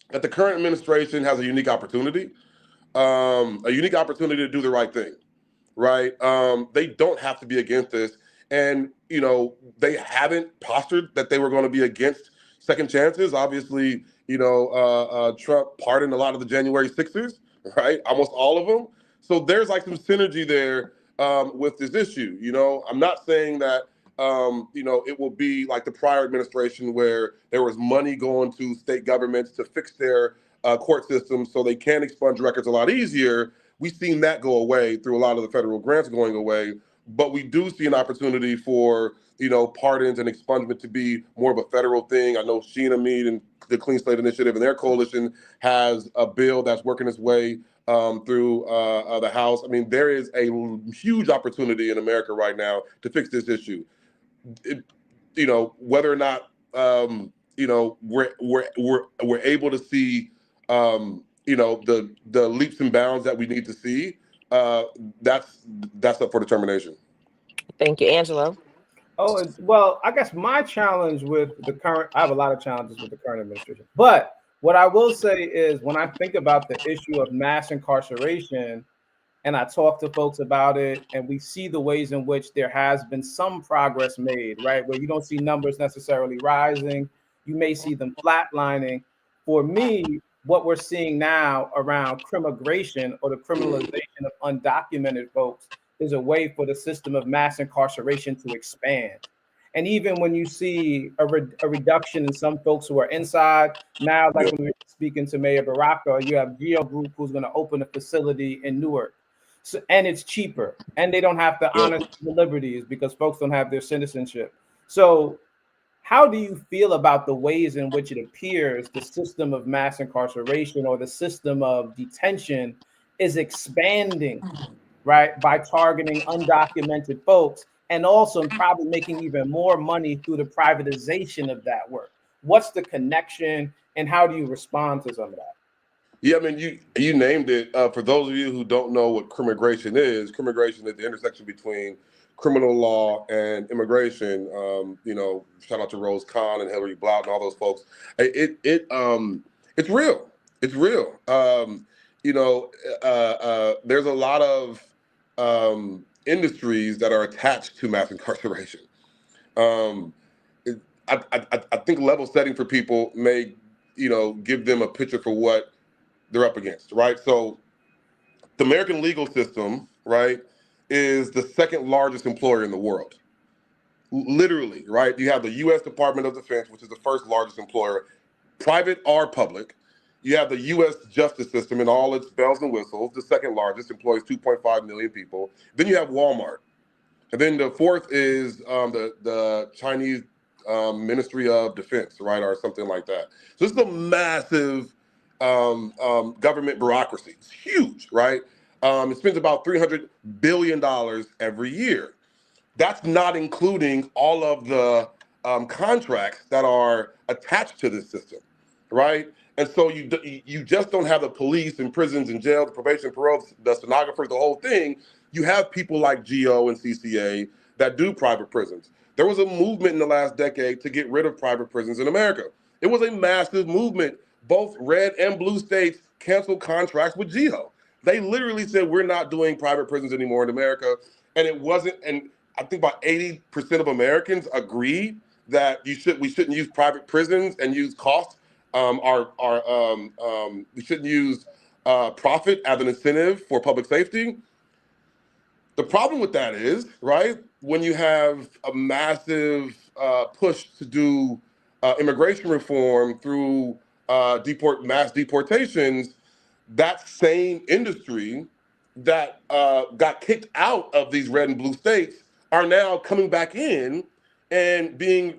that the current administration has a unique opportunity to do the right thing, right? They don't have to be against this. And, they haven't postured that they were going to be against second chances. Obviously, Trump pardoned a lot of the January 6ers, right? Almost all of them. So there's like some synergy there with this issue. I'm not saying that, it will be like the prior administration where there was money going to state governments to fix their court systems so they can expunge records a lot easier. We've seen that go away through a lot of the federal grants going away, but we do see an opportunity for, pardons and expungement to be more of a federal thing. I know Sheena Mead and the Clean Slate Initiative and their coalition has a bill that's working its way through the House. I mean, there is a huge opportunity in America right now to fix this issue. Whether or not we're able to see the leaps and bounds that we need to see, that's up for determination. Thank you, Angelo. Oh, well, I guess my challenge with I have a lot of challenges with the current administration, but what I will say is when I think about the issue of mass incarceration, and I talk to folks about it, and we see the ways in which there has been some progress made, right? Where you don't see numbers necessarily rising, you may see them flatlining. For me, what we're seeing now around crimmigration or the criminalization of undocumented folks is a way for the system of mass incarceration to expand. And even when you see a reduction in some folks who are inside, now, like when we were speaking to Mayor Baraka, you have Geo Group who's going to open a facility in Newark. So, and it's cheaper, and they don't have to honor the liberties because folks don't have their citizenship. So how do you feel about the ways in which it appears the system of mass incarceration or the system of detention is expanding, right, by targeting undocumented folks and also probably making even more money through the privatization of that work? What's the connection, and how do you respond to some of that? Yeah, I mean, you named it. For those of you who don't know what crimmigration is the intersection between criminal law and immigration. Shout out to Rose Kahn and Hillary Blount and all those folks. It's real. It's real. There's a lot of industries that are attached to mass incarceration. I think level setting for people may, give them a picture for what they're up against, right? So the American legal system, right, is the second largest employer in the world. Literally, right? You have the U.S. Department of Defense, which is the first largest employer, private or public. You have the U.S. justice system and all its bells and whistles, the second largest, employs 2.5 million people. Then you have Walmart. And then the fourth is the Chinese Ministry of Defense, right, or something like that. So this is a massive government bureaucracy. It's huge, right? It spends about $300 billion every year. That's not including all of the contracts that are attached to this system, right? And so you just don't have the police and prisons and jails, probation, parole, the stenographers, the whole thing. You have people like GO and CCA that do private prisons. There was a movement in the last decade to get rid of private prisons in America. It was a massive movement. Both red and blue states canceled contracts with GEO. They literally said, we're not doing private prisons anymore in America. And it wasn't, and I think about 80% of Americans agreed that we shouldn't use private prisons and use cost we shouldn't use profit as an incentive for public safety. The problem with that is, right, when you have a massive push to do immigration reform through mass deportations, that same industry that got kicked out of these red and blue states are now coming back in and being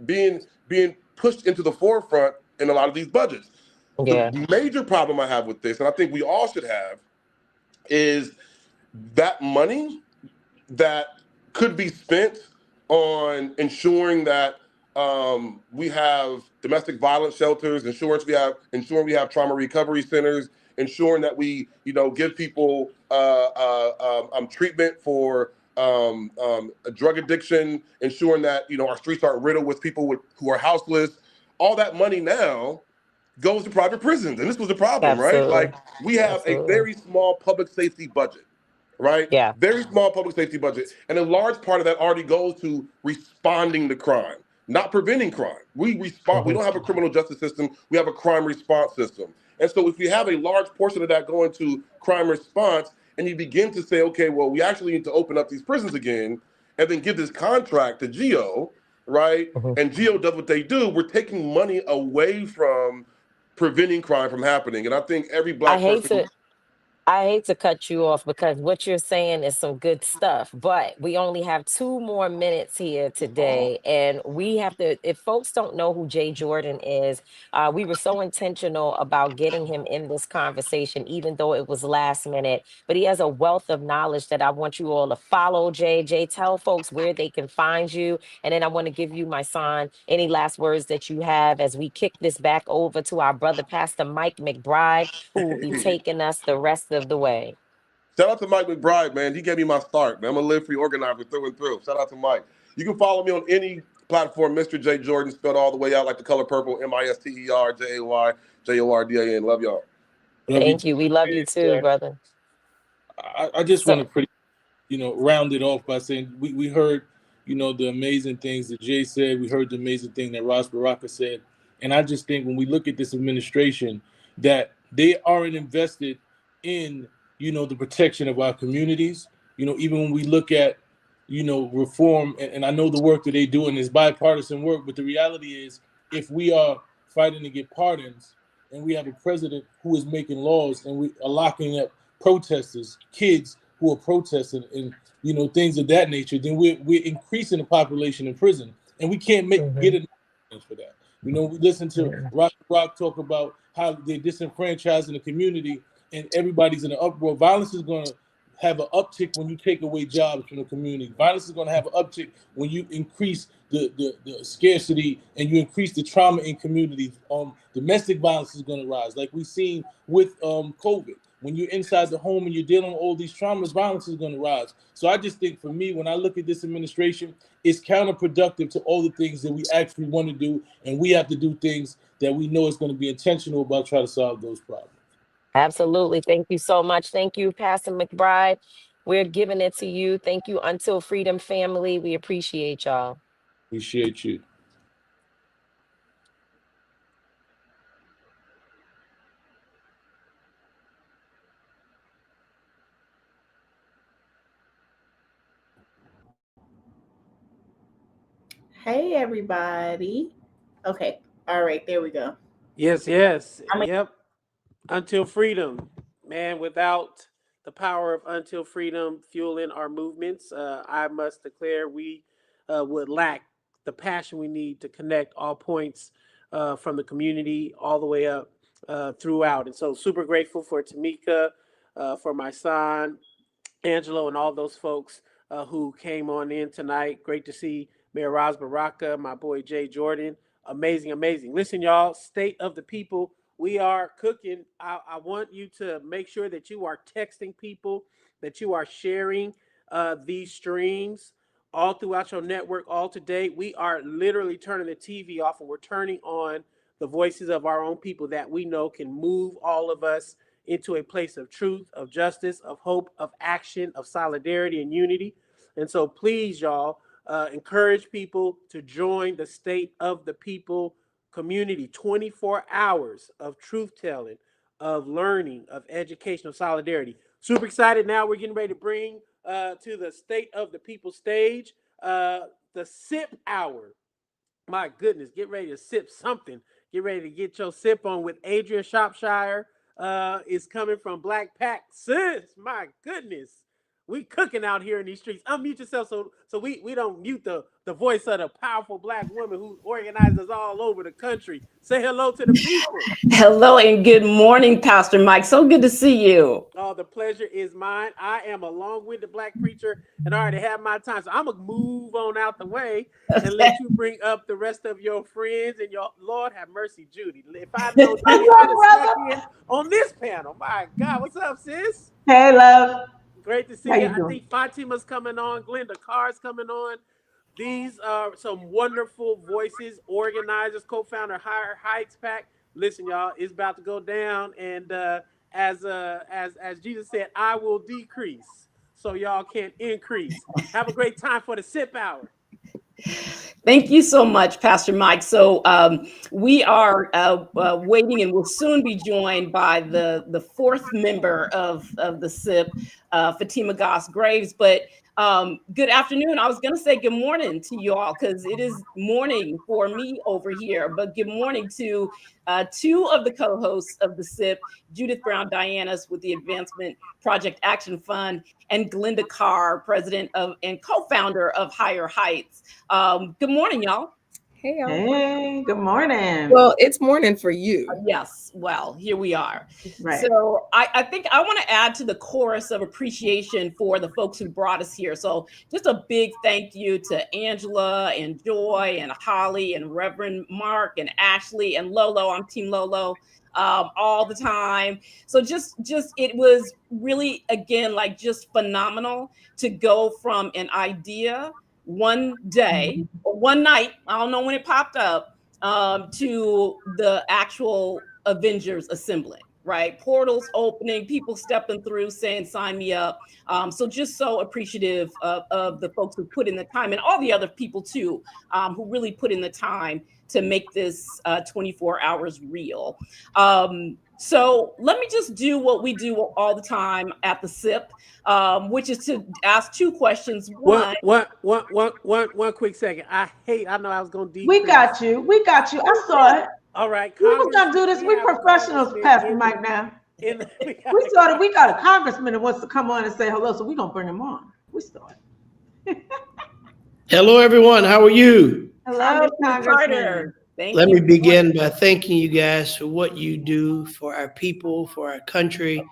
being pushed into the forefront in a lot of these budgets. Yeah. The major problem I have with this, and I think we all should have, is that money that could be spent on ensuring that we have domestic violence shelters, ensuring we have trauma recovery centers, ensuring that we give people treatment for a drug addiction, ensuring that our streets aren't riddled with people who are houseless. All that money now goes to private prisons, and this was the problem, right? Absolutely. Like, we have a Absolutely. very small public safety budget, right? Yeah. Very small public safety budget. And a large part of that already goes to responding to crime, not preventing crime. We respond. We don't have a criminal justice system. We have a crime response system. And so if we have a large portion of that going to crime response, and you begin to say, okay, well, we actually need to open up these prisons again, and then give this contract to GEO, right? And GEO does what they do. We're taking money away from preventing crime from happening. And I think every I Black hate person. I hate to cut you off because what you're saying is some good stuff, but we only have 2 more minutes here today. And we have to, if folks don't know who Jay Jordan is, we were so intentional about getting him in this conversation, even though it was last minute. But he has a wealth of knowledge that I want you all to follow. Jay, tell folks where they can find you. And then I want to give you, my son, any last words that you have as we kick this back over to our brother, Pastor Mike McBride, who will be taking us the rest of the way. Shout out to Mike McBride, man. He gave me my start, man. I'm a live free organizer through and through. Shout out to Mike. You can follow me on any platform, Mr. J Jordan, spelled all the way out like the color purple, MISTERJAYJORDAN. Love y'all. Thank you. We love you too, brother. I just want to round it off by saying we heard, the amazing things that Jay said. We heard the amazing thing that Ras Baraka said. And I just think when we look at this administration, that they aren't invested in, the protection of our communities. Even when we look at, reform, and I know the work that they do and it's bipartisan work, but the reality is if we are fighting to get pardons and we have a president who is making laws and we are locking up protesters, kids who are protesting and, things of that nature, then we're increasing the population in prison. And we can't get enough for that. We listen to Rock talk about how they're disenfranchising the community and everybody's in an uproar. Violence is going to have an uptick when you take away jobs from the community. Violence is going to have an uptick when you increase the scarcity and you increase the trauma in communities. Domestic violence is going to rise, like we've seen with COVID. When you're inside the home and you're dealing with all these traumas, violence is going to rise. So I just think for me, when I look at this administration, it's counterproductive to all the things that we actually want to do. And we have to do things that we know is going to be intentional about trying to solve those problems. Absolutely. Thank you so much. Thank you, Pastor McBride. We're giving it to you. Thank you, Until Freedom family. We appreciate y'all. Appreciate you. Hey, everybody. Okay. All right. There we go. Yes. Yep. Until Freedom, man. Without the power of Until Freedom fueling our movements, I must declare we would lack the passion we need to connect all points from the community all the way up throughout. And so super grateful for Tamika, for my son, Angelo, and all those folks who came on in tonight. Great to see Mayor Ras Baraka, my boy Jay Jordan. Amazing. Listen, y'all, State of the People. We are cooking. I want you to make sure that you are texting people, that you are sharing these streams all throughout your network, all today. We are literally turning the TV off and we're turning on the voices of our own people that we know can move all of us into a place of truth, of justice, of hope, of action, of solidarity and unity. And so please, y'all, encourage people to join the State of the People community, 24 hours of truth telling, of learning, of educational solidarity. Super excited. Now we're getting ready to bring to the State of the People stage the sip hour. My goodness, get ready to sip something. Get ready to get your sip on with Adrian Shropshire. Is coming from Black Pack. Sis, my goodness. We cooking out here in these streets. Unmute yourself so we don't mute the voice of the powerful Black woman who organizes us all over the country. Say hello to the people. Hello and good morning, Pastor Mike. So good to see you. Oh, the pleasure is mine. I am a long-winded Black preacher and I already have my time. So I'm going to move on out the way and let you bring up the rest of your friends and your Lord have mercy, Judy. If I'd known Judy could have snuck in on this panel. My God, what's up, sis? Hey, love. Great to see How you. you I doing? think Fatima's coming on. Glenda Carr's coming on. These are some wonderful voices, organizers, co-founder Higher Heights Pack. Listen, y'all, it's about to go down. And as Jesus said, I will decrease so y'all can increase. Have a great time for the sip hour. Thank you so much, Pastor Mike. So we are waiting and will soon be joined by the fourth member of the SIP, Fatima Goss Graves. But good afternoon. I was going to say good morning to you all because it is morning for me over here. But good morning to two of the co-hosts of the SIP, Judith Brown Dianas with the Advancement Project Action Fund, and Glenda Carr, president of and co-founder of Higher Heights. Good morning, y'all. Hey, y'all. Hey, good morning. Well, it's morning for you. Yes. Well, here we are. Right. So I think I want to add to the chorus of appreciation for the folks who brought us here. So just a big thank you to Angela and Joy and Holly and Reverend Mark and Ashley and Lolo. I'm Team Lolo all the time. So just it was really, again, like just phenomenal to go from an idea one day or one night, I don't know when it popped up, to the actual Avengers assembling, right? Portals opening, people stepping through saying, sign me up. So just so appreciative of the folks who put in the time and all the other people too, who really put in the time to make this 24 hours real. So let me just do what we do all the time at the SIP, which is to ask two questions. One quick second. I know I was going to decrease. We got you. I saw it. All right. We was going to do this. We professionals, Pastor Mike, now. We started. We got a congressman that wants to come on and say hello, so we're going to bring him on. We started. Hello, everyone. How are you? Hello, Congressman. Let me begin by thanking you guys for what you do for our people, for our country,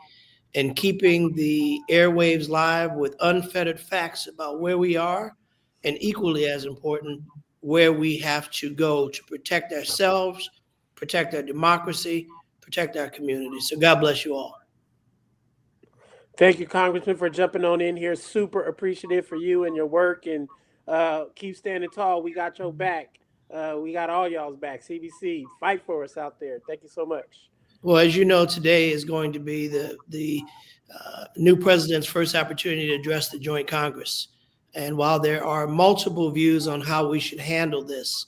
and keeping the airwaves live with unfettered facts about where we are, and equally as important, where we have to go to protect ourselves, protect our democracy, protect our community. So God bless you all. Thank you, Congressman, for jumping on in here. Super appreciative for you and your work, and keep standing tall. We got your back. We got all y'all's back. CBC, fight for us out there. Thank you so much. Well, as you know, today is going to be the new president's first opportunity to address the joint Congress. And while there are multiple views on how we should handle this,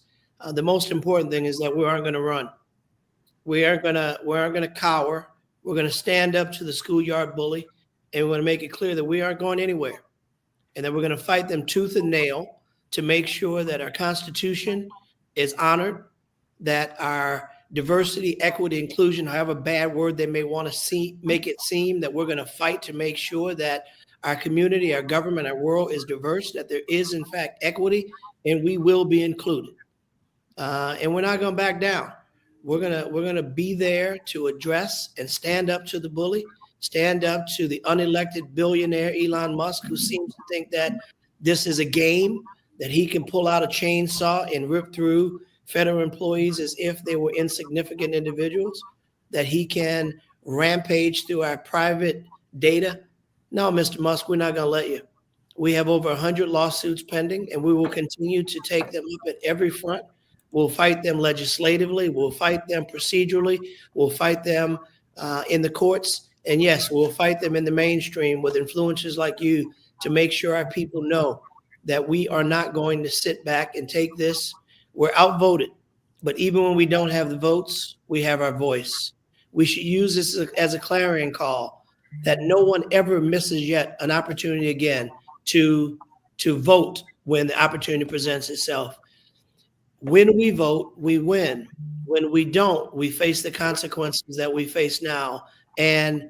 the most important thing is that we aren't going to run. We aren't going to cower. We're going to stand up to the schoolyard bully, and we're going to make it clear that we aren't going anywhere, and that we're going to fight them tooth and nail to make sure that our Constitution is honored, that our diversity, equity, inclusion, however bad word they may want to make it seem, that we're going to fight to make sure that our community, our government, our world is diverse, that there is in fact equity, and we will be included. And we're not going to back down. We're gonna be there to address and stand up to the bully, stand up to the unelected billionaire Elon Musk, who seems to think that this is a game, that he can pull out a chainsaw and rip through federal employees as if they were insignificant individuals, that he can rampage through our private data. No, Mr. Musk, we're not going to let you. We have over 100 lawsuits pending, and we will continue to take them up at every front. We'll fight them legislatively. We'll fight them procedurally. We'll fight them in the courts. And yes, we'll fight them in the mainstream with influencers like you to make sure our people know that we are not going to sit back and take this. We're outvoted. But even when we don't have the votes, we have our voice. We should use this as a clarion call that no one ever misses yet an opportunity again to vote when the opportunity presents itself. When we vote, we win. When we don't, we face the consequences that we face now. And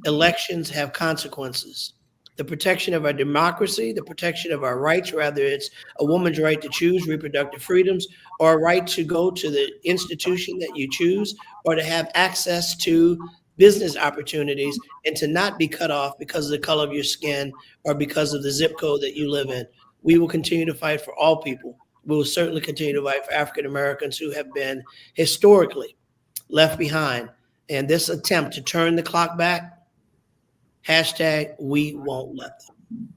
elections have consequences. The protection of our democracy, the protection of our rights, whether it's a woman's right to choose reproductive freedoms or a right to go to the institution that you choose or to have access to business opportunities and to not be cut off because of the color of your skin or because of the zip code that you live in. We will continue to fight for all people. We will certainly continue to fight for African Americans who have been historically left behind. And this attempt to turn the clock back, hashtag we won't let them.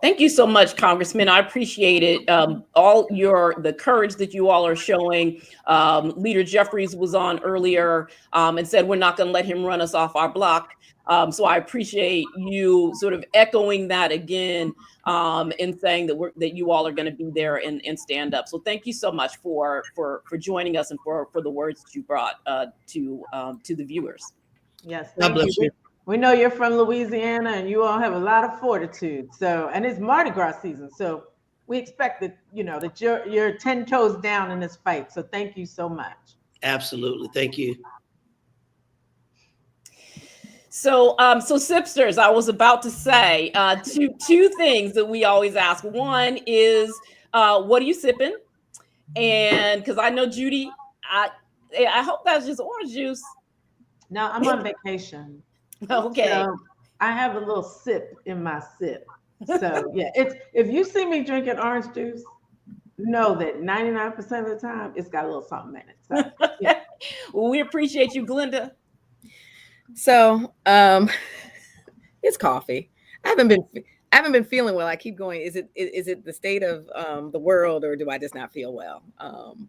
Thank you so much, Congressman. I appreciate it. All the courage that you all are showing. Leader Jeffries was on earlier and said we're not going to let him run us off our block. So I appreciate you sort of echoing that again and saying that you all are going to be there and stand up. So thank you so much for joining us and for the words that you brought to the viewers. Yes, God thank bless you. We know you're from Louisiana and you all have a lot of fortitude. So, and it's Mardi Gras season. So we expect that, that you're 10 toes down in this fight. So thank you so much. Absolutely. Thank you. So, Sipsters, I was about to say two things that we always ask. One is, what are you sipping? And because I know Judy, I hope that's just orange juice. No, I'm on vacation. Okay. So I have a little sip in my sip. So yeah, if you see me drinking orange juice, know that 99% of the time it's got a little something in it. So, yeah. Well, we appreciate you, Glenda. So it's coffee. I haven't been feeling well. I keep going. Is it the state of the world, or do I just not feel well?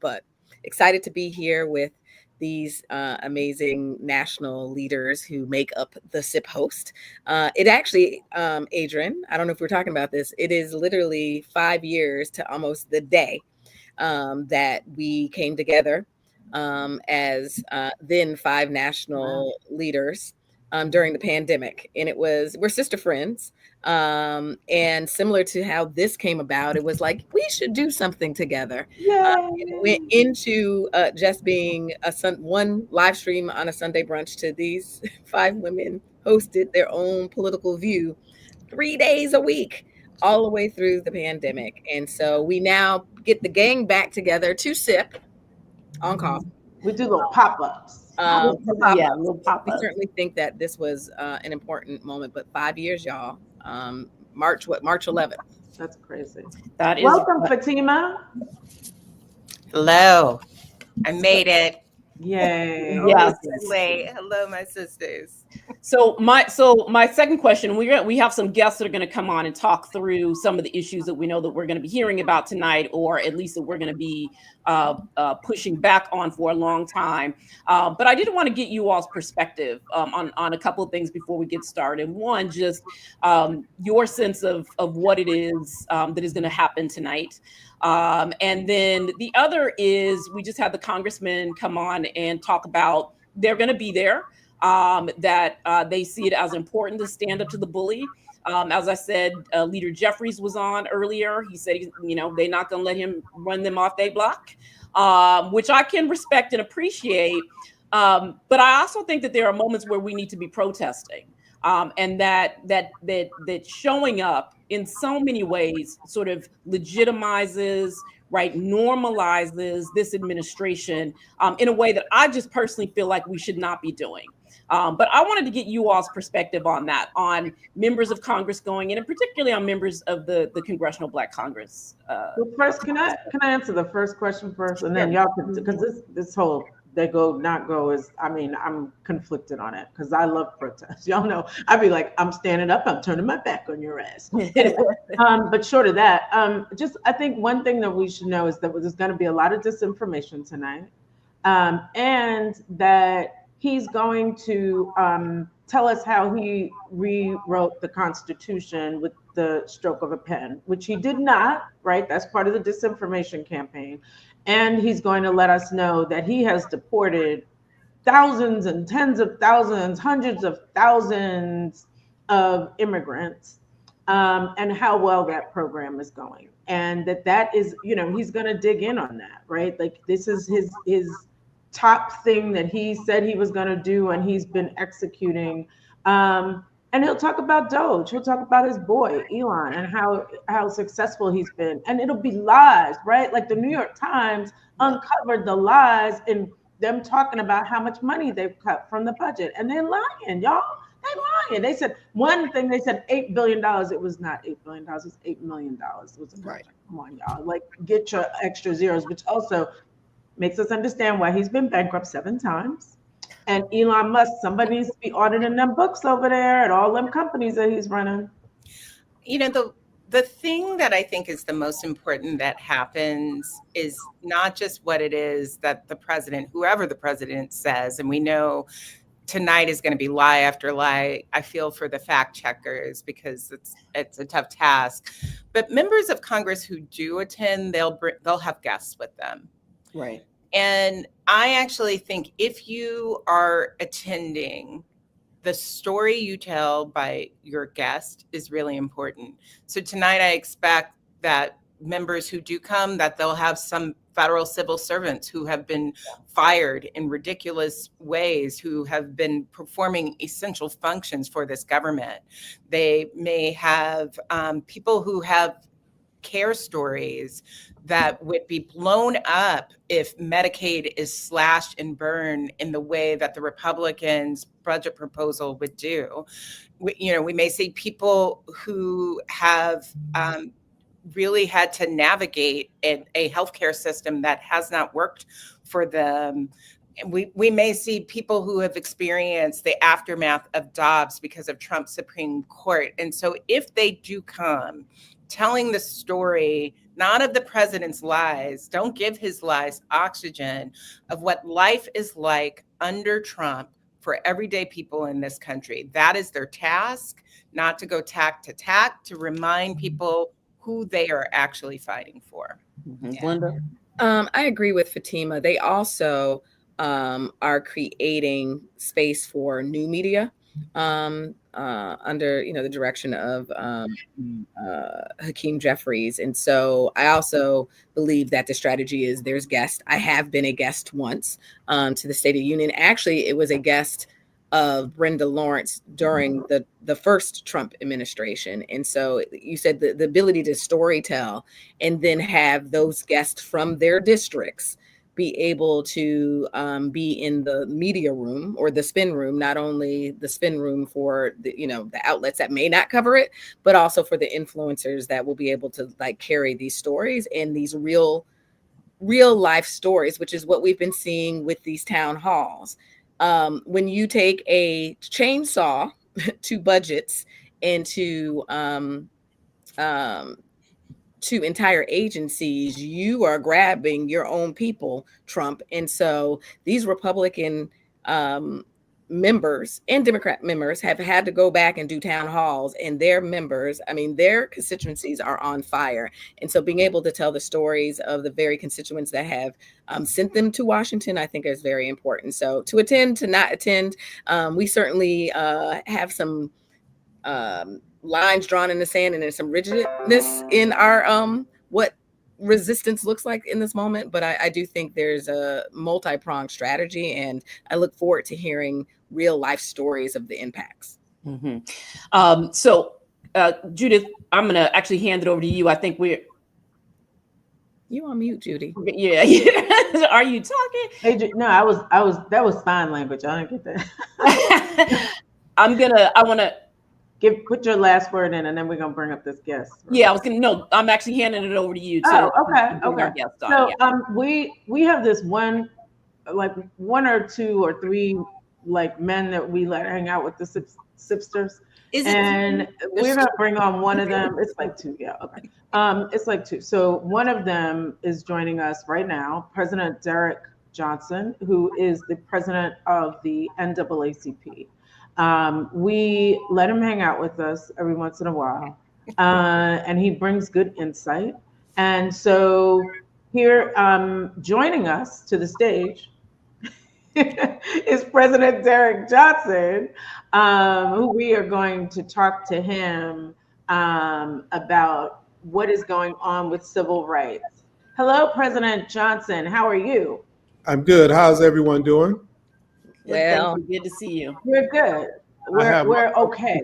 But excited to be here with these amazing national leaders who make up the SIP host. It actually, Adrian, I don't know if we're talking about this. It is literally 5 years to almost the day that we came together as then 5 national leaders during the pandemic. And we're sister friends. And similar to how this came about, it was like, we should do something together. It went into just being one live stream on a Sunday brunch to these 5 women hosted their own political view 3 days a week, all the way through the pandemic. And so we now get the gang back together to sip on coffee. We do little pop-ups. Little pop-ups. We certainly think that this was an important moment, but 5 years, y'all. March 11th. That's crazy. That is welcome, Fatima. Hello. I made it. Yay. Yes. Hello, my sisters. So my second question, we have some guests that are going to come on and talk through some of the issues that we know that we're going to be hearing about tonight, or at least that we're going to be pushing back on for a long time. But I did want to get you all's perspective on a couple of things before we get started. One, just your sense of what it is that is going to happen tonight. And then the other is we just had the congressman come on and talk about they're going to be there, that they see it as important to stand up to the bully. As I said, Leader Jeffries was on earlier. He said, they're not going to let him run them off their block, which I can respect and appreciate. But I also think that there are moments where we need to be protesting. And that showing up in so many ways sort of legitimizes, right, normalizes this administration in a way that I just personally feel like we should not be doing. But I wanted to get you all's perspective on that, on members of Congress going in, and particularly on members of the Congressional Black Congress. Well, first, can I answer the first question first, and then y'all can, because this whole they go not go is, I'm conflicted on it because I love protests. Y'all know I'd be like, I'm standing up, I'm turning my back on your ass. But short of that, I think one thing that we should know is that there's going to be a lot of disinformation tonight, and that he's going to tell us how he rewrote the Constitution with the stroke of a pen, which he did not, right? That's part of the disinformation campaign. And he's going to let us know that he has deported thousands and tens of thousands, hundreds of thousands of immigrants, and how well that program is going. And that is, he's going to dig in on that, right? Like this is his top thing that he said he was going to do, and he's been executing. And he'll talk about Doge. He'll talk about his boy Elon and how successful he's been. And it'll be lies, right? Like the New York Times uncovered the lies in them talking about how much money they've cut from the budget, and they're lying, y'all. They're lying. They said one thing. They said $8 billion. It was not $8 billion. It was $8 million. It was a project. Come on, y'all. Like, get your extra zeros, which also makes us understand why he's been bankrupt 7 times. And Elon Musk, somebody needs to be auditing them books over there at all them companies that he's running. The thing that I think is the most important that happens is not just what it is that the president, whoever the president says, and we know tonight is going to be lie after lie. I feel for the fact checkers because it's a tough task. But members of Congress who do attend, they'll have guests with them. Right. And I actually think if you are attending, the story you tell by your guest is really important. So tonight I expect that members who do come, that they'll have some federal civil servants who have been fired in ridiculous ways, who have been performing essential functions for this government. They may have people who have care stories that would be blown up if Medicaid is slashed and burned in the way that the Republicans' budget proposal would do. We may see people who have really had to navigate a healthcare system that has not worked for them. We may see people who have experienced the aftermath of Dobbs because of Trump's Supreme Court. And so if they do come, telling the story, not of the president's lies, don't give his lies oxygen, of what life is like under Trump for everyday people in this country. That is their task, not to go tack to tack, to remind people who they are actually fighting for. Glenda? I agree with Fatima. They also are creating space for new media under the direction of Hakeem Jeffries. And so I also believe that the strategy is there's guests. I have been a guest once to the State of the Union. Actually, it was a guest of Brenda Lawrence during the first Trump administration. And so you said the ability to storytell and then have those guests from their districts be able to be in the media room or the spin room, not only the spin room for the outlets that may not cover it, but also for the influencers that will be able to carry these stories and these real life stories, which is what we've been seeing with these town halls. When you take a chainsaw to budgets and to entire agencies, you are grabbing your own people, Trump. And so these Republican members and Democrat members have had to go back and do town halls, and their members, their constituencies are on fire. And so being able to tell the stories of the very constituents that have sent them to Washington, I think is very important. So to attend, to not attend, we certainly have some lines drawn in the sand, and there's some rigidness in our what resistance looks like in this moment. But I do think there's a multi-pronged strategy, and I look forward to hearing real life stories of the impacts. Mm-hmm. So Judith, I'm gonna actually hand it over to you. I think you on mute, Judy. Yeah. Are you talking? Hey, no, I was that was sign language. I didn't get that. I want to put your last word in, and then we're gonna bring up this guest. Right? Yeah, I'm actually handing it over to you too. Oh, okay. So we have this one or two or three men that we let hang out with the sipsters. And we're gonna bring on one of them. It's like 2, yeah, okay. It's like 2. So one of them is joining us right now, President Derek Johnson, who is the president of the NAACP. We let him hang out with us every once in a while. and he brings good insight. And so here, joining us to the stage is President Derek Johnson, who we are going to talk to him about what is going on with civil rights. Hello, President Johnson. How are you? I'm good. How's everyone doing? Good, thank you. Good to see you. We're good. I have my We're okay.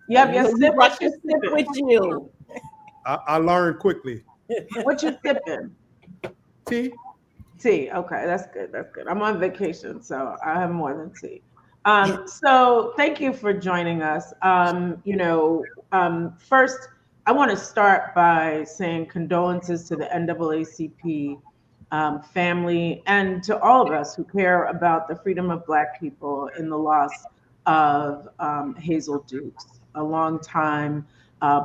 You have your You sip. brought What your you sip sipping? with you. I learned quickly. What you sipping? Tea. Tea. Okay, that's good. That's good. I'm on vacation, so I have more than tea. So thank you for joining us. First, I want to start by saying condolences to the NAACP family and to all of us who care about the freedom of Black people in the loss of Hazel Dukes, a longtime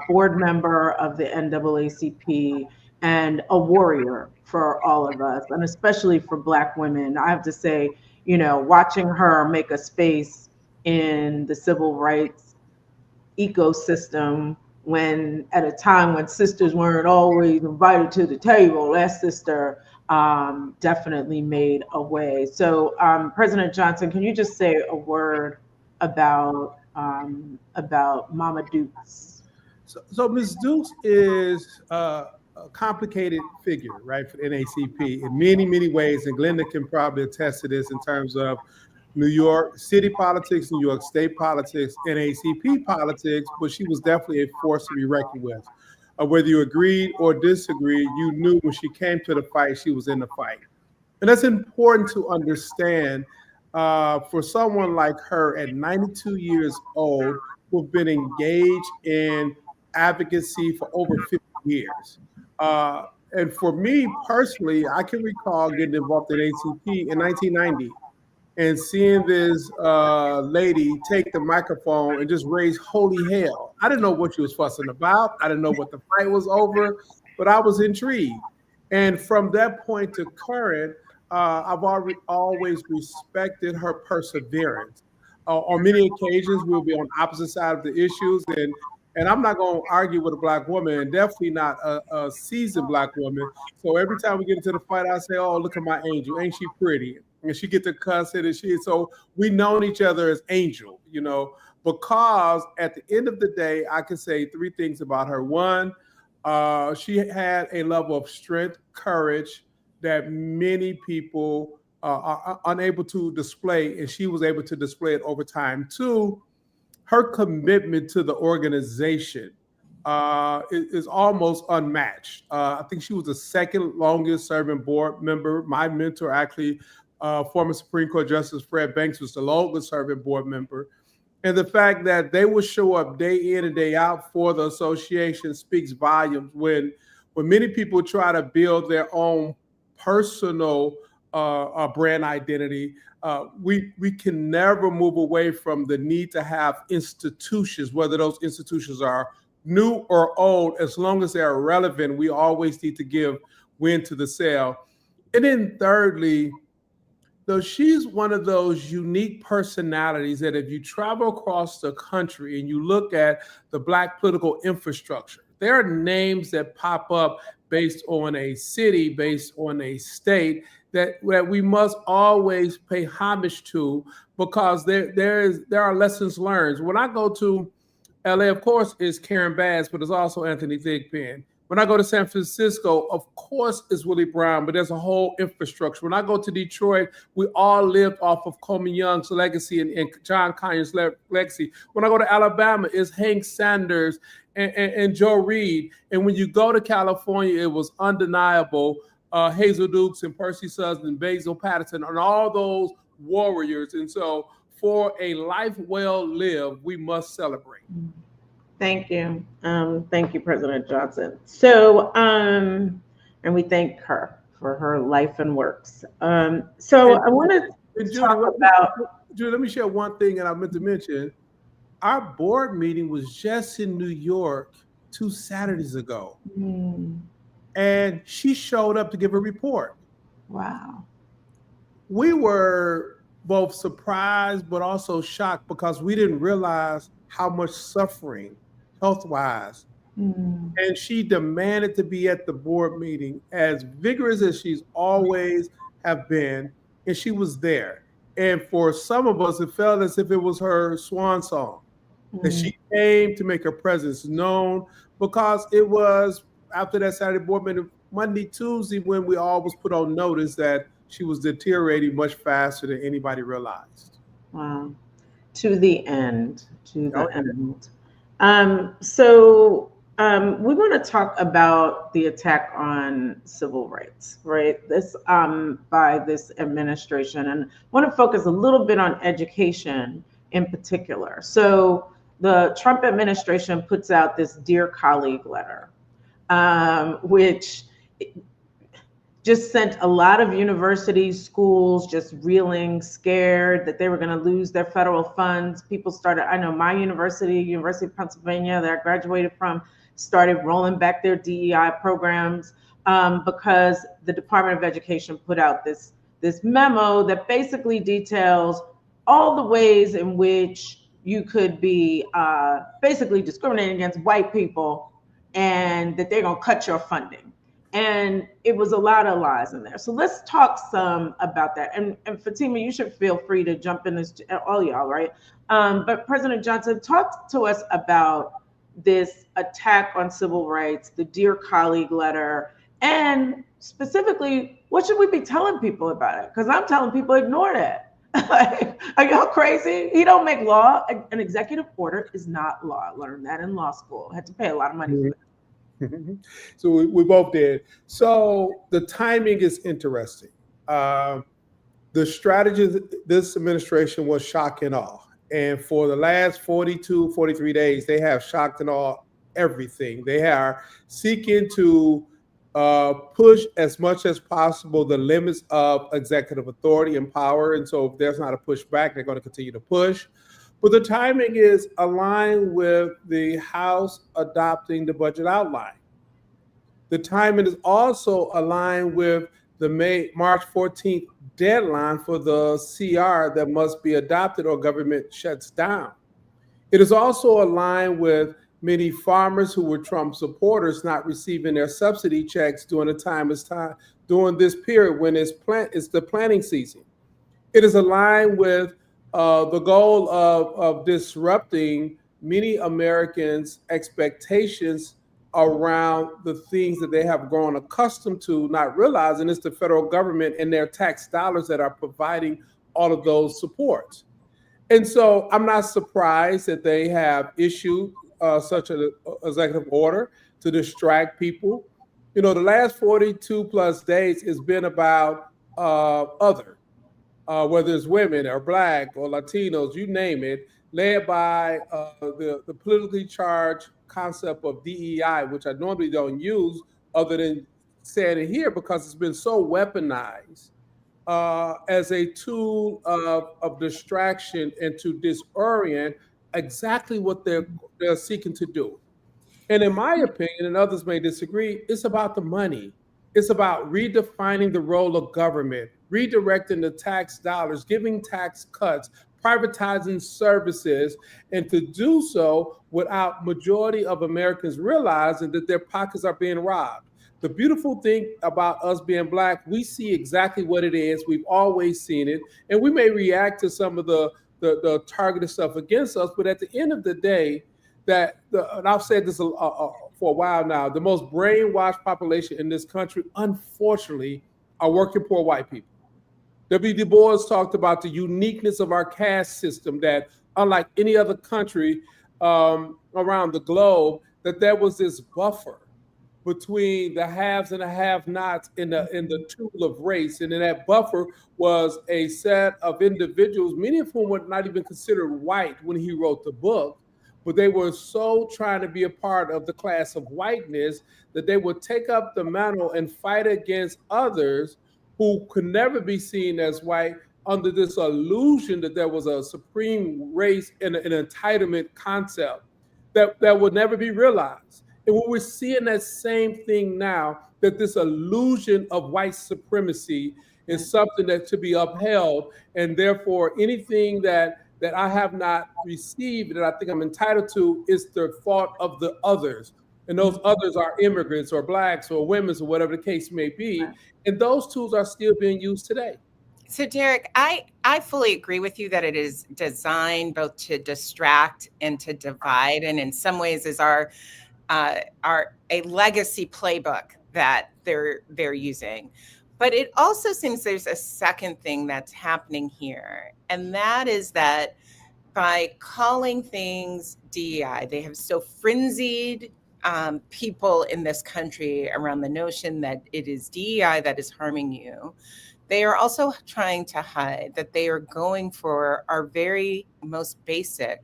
board member of the NAACP and a warrior for all of us, and especially for Black women. I have to say, watching her make a space in the civil rights ecosystem when at a time when sisters weren't always invited to the table, that sister definitely made a way. So President Johnson, can you just say a word about Mama Dukes? So Ms. Dukes is a complicated figure, right, for the NACP in many, many ways. And Glenda can probably attest to this in terms of New York City politics, New York State politics, NACP politics, but she was definitely a force to be reckoned with. Whether you agreed or disagreed, you knew when she came to the fight, she was in the fight. And that's important to understand for someone like her at 92 years old, who've been engaged in advocacy for over 50 years. And for me personally, I can recall getting involved in ACP in 1990 and seeing this lady take the microphone and just raise holy hell. I didn't know what she was fussing about. I didn't know what the fight was over, but I was intrigued. And from that point to current, I've always respected her perseverance. On many occasions, we'll be on opposite side of the issues, and I'm not going to argue with a Black woman, and definitely not a seasoned Black woman. So every time we get into the fight, I say, "Oh, look at my angel! Ain't she pretty?" And she get to cuss it, and so we known each other as Angel, because at the end of the day, I can say three things about her. One, she had a level of strength, courage that many people are unable to display, and she was able to display it over time. Two, her commitment to the organization is almost unmatched. I think she was the second longest serving board member. My mentor, actually, former Supreme Court Justice Fred Banks, was the longest serving board member. And the fact that they would show up day in and day out for the association speaks volumes. When many people try to build their own personal brand identity, we can never move away from the need to have institutions, whether those institutions are new or old. As long as they are relevant, we always need to give wind to the sail. And then thirdly, though, she's one of those unique personalities that if you travel across the country and you look at the Black political infrastructure, there are names that pop up based on a city, based on a state that we must always pay homage to, because there are lessons learned. When I go to LA, of course, is Karen Bass, but it's also Anthony Thigpen. When I go to San Francisco, of course, it's Willie Brown, but there's a whole infrastructure. When I go to Detroit, we all lived off of Coleman Young's legacy and John Conyers' legacy. When I go to Alabama, it's Hank Sanders and Joe Reed. And when you go to California, it was undeniable Hazel Dukes and Percy Suggs and Basil Patterson and all those warriors. And so for a life well lived, we must celebrate. Thank you. Thank you, President Johnson. So, and we thank her for her life and works. So I want to talk about... Judy, let me share one thing that I meant to mention. Our board meeting was just in New York 2 Saturdays ago. And she showed up to give a report. Wow. We were both surprised, but also shocked, because we didn't realize how much suffering, health-wise, And she demanded to be at the board meeting, as vigorous as she's always have been, and she was there. And for some of us, it felt as if it was her swan song, that she came to make her presence known, because it was after that Saturday board meeting, Monday, Tuesday, when we all was put on notice that she was deteriorating much faster than anybody realized. Wow. To the end. To the Oh, yeah. end. We want to talk about the attack on civil rights, right? This by this administration, and want to focus a little bit on education in particular. So the Trump administration puts out this Dear Colleague letter, which just sent a lot of universities, schools just reeling, scared that they were going to lose their federal funds. People started, I know my university, University of Pennsylvania, that I graduated from, started rolling back their DEI programs because the Department of Education put out this memo that basically details all the ways in which you could be basically discriminating against white people, and that they're going to cut your funding. And it was a lot of lies in there. So let's talk some about that. And Fatima, you should feel free to jump in this, all y'all, right? But President Johnson, talk to us about this attack on civil rights, the Dear Colleague letter, and specifically, what should we be telling people about it? Because I'm telling people, ignore that. Are y'all crazy? He don't make law. An executive order is not law. I learned that in law school. I had to pay a lot of money for that. So we both did. So the timing is interesting. The strategy of this administration was shock and awe. And for the last 42, 43 days, they have shocked and awe everything. They are seeking to push as much as possible the limits of executive authority and power. And so if there's not a pushback, they're going to continue to push. But the timing is aligned with the House adopting the budget outline. The timing is also aligned with the March 14th deadline for the CR that must be adopted or government shuts down. It is also aligned with many farmers who were Trump supporters not receiving their subsidy checks during during this period when it's the planting season. It is aligned with the goal of disrupting many Americans' expectations around the things that they have grown accustomed to, not realizing it's the federal government and their tax dollars that are providing all of those supports. And so I'm not surprised that they have issued such an executive order to distract people. You know, the last 42 plus days has been about whether it's women or Black or Latinos, you name it, led by the politically charged concept of DEI, which I normally don't use other than saying it here because it's been so weaponized as a tool of distraction and to disorient exactly what they're seeking to do. And in my opinion, and others may disagree, it's about the money. It's about redefining the role of government, redirecting the tax dollars, giving tax cuts, privatizing services, and to do so without majority of Americans realizing that their pockets are being robbed. The beautiful thing about us being Black, we see exactly what it is. We've always seen it. And we may react to some of the targeted stuff against us, but at the end of the day, and I've said this for a while now, the most brainwashed population in this country, unfortunately, are working poor white people. W. Du Bois talked about the uniqueness of our caste system, that unlike any other country around the globe, that there was this buffer between the haves and the have-nots in the tool of race. And in that buffer was a set of individuals, many of whom were not even considered white when he wrote the book, but they were so trying to be a part of the class of whiteness that they would take up the mantle and fight against others who could never be seen as white under this illusion that there was a supreme race and an entitlement concept that would never be realized. And we're seeing that same thing now, that this illusion of white supremacy is something that should be upheld. And therefore, anything that I have not received that I think I'm entitled to is the fault of the others. And those others are immigrants or blacks or women or whatever the case may be. And those tools are still being used today. So Derek, I fully agree with you that it is designed both to distract and to divide, and in some ways is our a legacy playbook that they're using. But it also seems there's a second thing that's happening here, and that is that by calling things DEI, they have so frenzied people in this country around the notion that it is DEI that is harming you. They are also trying to hide that they are going for our very most basic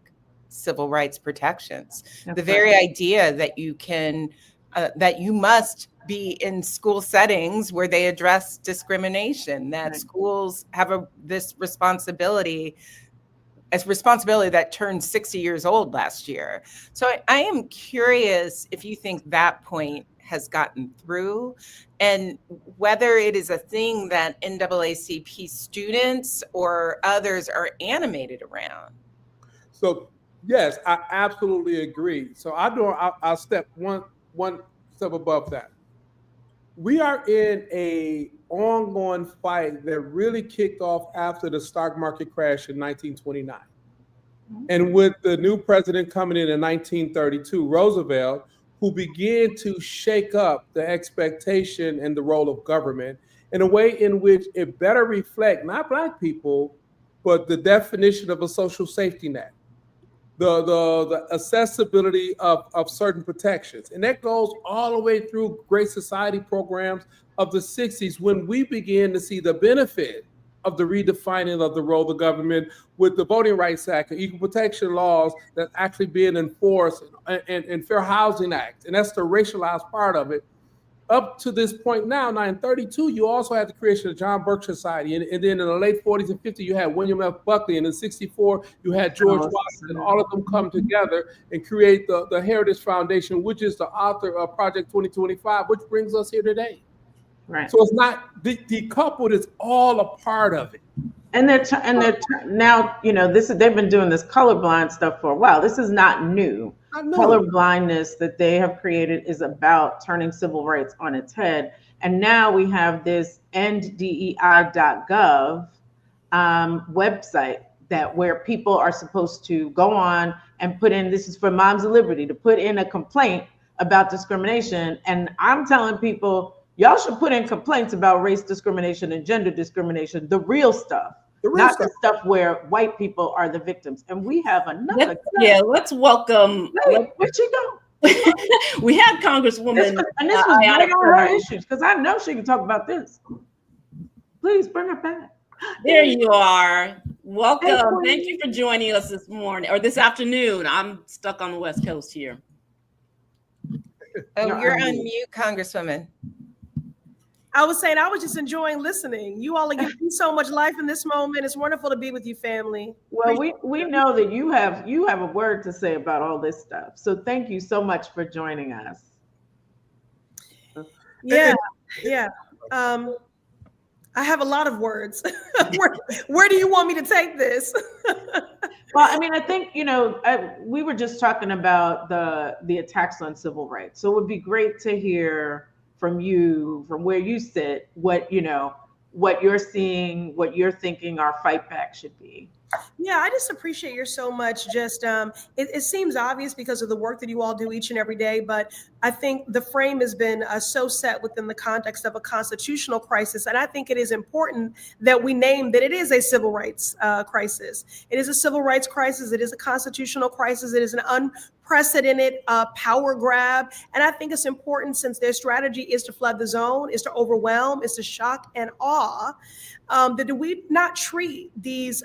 civil rights protections. The very idea that you can, that you must be in school settings where they address discrimination, that schools have this responsibility, a responsibility that turned 60 years old last year. So I am curious if you think that point has gotten through, and whether it is a thing that NAACP students or others are animated around. So yes, I absolutely agree. So I'll step one step above that. We are in a ongoing fight that really kicked off after the stock market crash in 1929. And with the new president coming in 1932, Roosevelt, who began to shake up the expectation and the role of government in a way in which it better reflect not Black people, but the definition of a social safety net, the accessibility of certain protections. And that goes all the way through Great Society programs of the 60s, when we began to see the benefit of the redefining of the role of the government with the Voting Rights Act and equal protection laws that's actually being enforced, and Fair Housing Act. And that's the racialized part of it. Up to this point now in 32, you also had the creation of John Birch Society. And then in the late 40s and 50s, you had William F. Buckley. And in 64, you had George Washington. All of them come together and create the Heritage Foundation, which is the author of Project 2025, which brings us here today. Right. So it's not decoupled, it's all a part of it. And they're now, you know, they've been doing this colorblind stuff for a while. This is not new. Color blindness that they have created is about turning civil rights on its head. And now we have this enddei.gov website where people are supposed to go on and put in, this is for Moms of Liberty, to put in a complaint about discrimination. And I'm telling people, y'all should put in complaints about race discrimination and gender discrimination, the real stuff, not the stuff where white people are the victims. And we have another. Let's welcome. Where'd she go? We had Congresswoman. And this was one of her issues, because I know she can talk about this. Please bring her back. There you are. Welcome. Thank you for joining us this morning or this afternoon. I'm stuck on the West Coast here. Oh, you're on mute, Congresswoman. I was saying, I was just enjoying listening. You all are giving me so much life in this moment. It's wonderful to be with you, family. Well, we know that you have a word to say about all this stuff. So thank you so much for joining us. Yeah. I have a lot of words. Where do you want me to take this? Well, I mean, I think, you know, we were just talking about the attacks on civil rights. So it would be great to hear from you, from where you sit, what you're seeing, what you're thinking our fight back should be. Yeah, I just appreciate you so much. Just it seems obvious because of the work that you all do each and every day, but I think the frame has been so set within the context of a constitutional crisis, and I think it is important that we name that it is a civil rights crisis. It is a civil rights crisis. It is a constitutional crisis. It is an unprecedented power grab, and I think it's important, since their strategy is to flood the zone, is to overwhelm, is to shock and awe, that we not treat these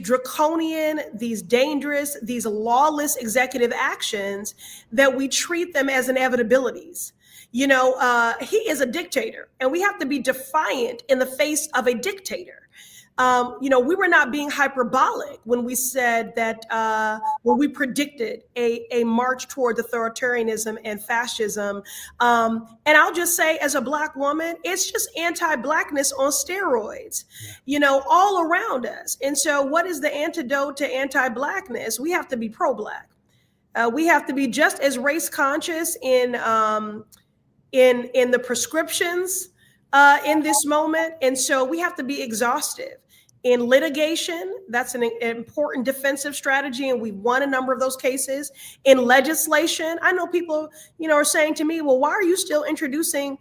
draconian, these dangerous, these lawless executive actions, that we treat them as inevitabilities. You know, he is a dictator, and we have to be defiant in the face of a dictator. You know, we were not being hyperbolic when we said that, when we predicted a march toward authoritarianism and fascism. And I'll just say, as a Black woman, it's just anti-Blackness on steroids, you know, all around us. And so what is the antidote to anti-Blackness? We have to be pro-Black. We have to be just as race conscious in the prescriptions in this moment. And so we have to be exhaustive. In litigation, that's an important defensive strategy, and we've won a number of those cases. In legislation, I know people, are saying to me, well, why are you still introducing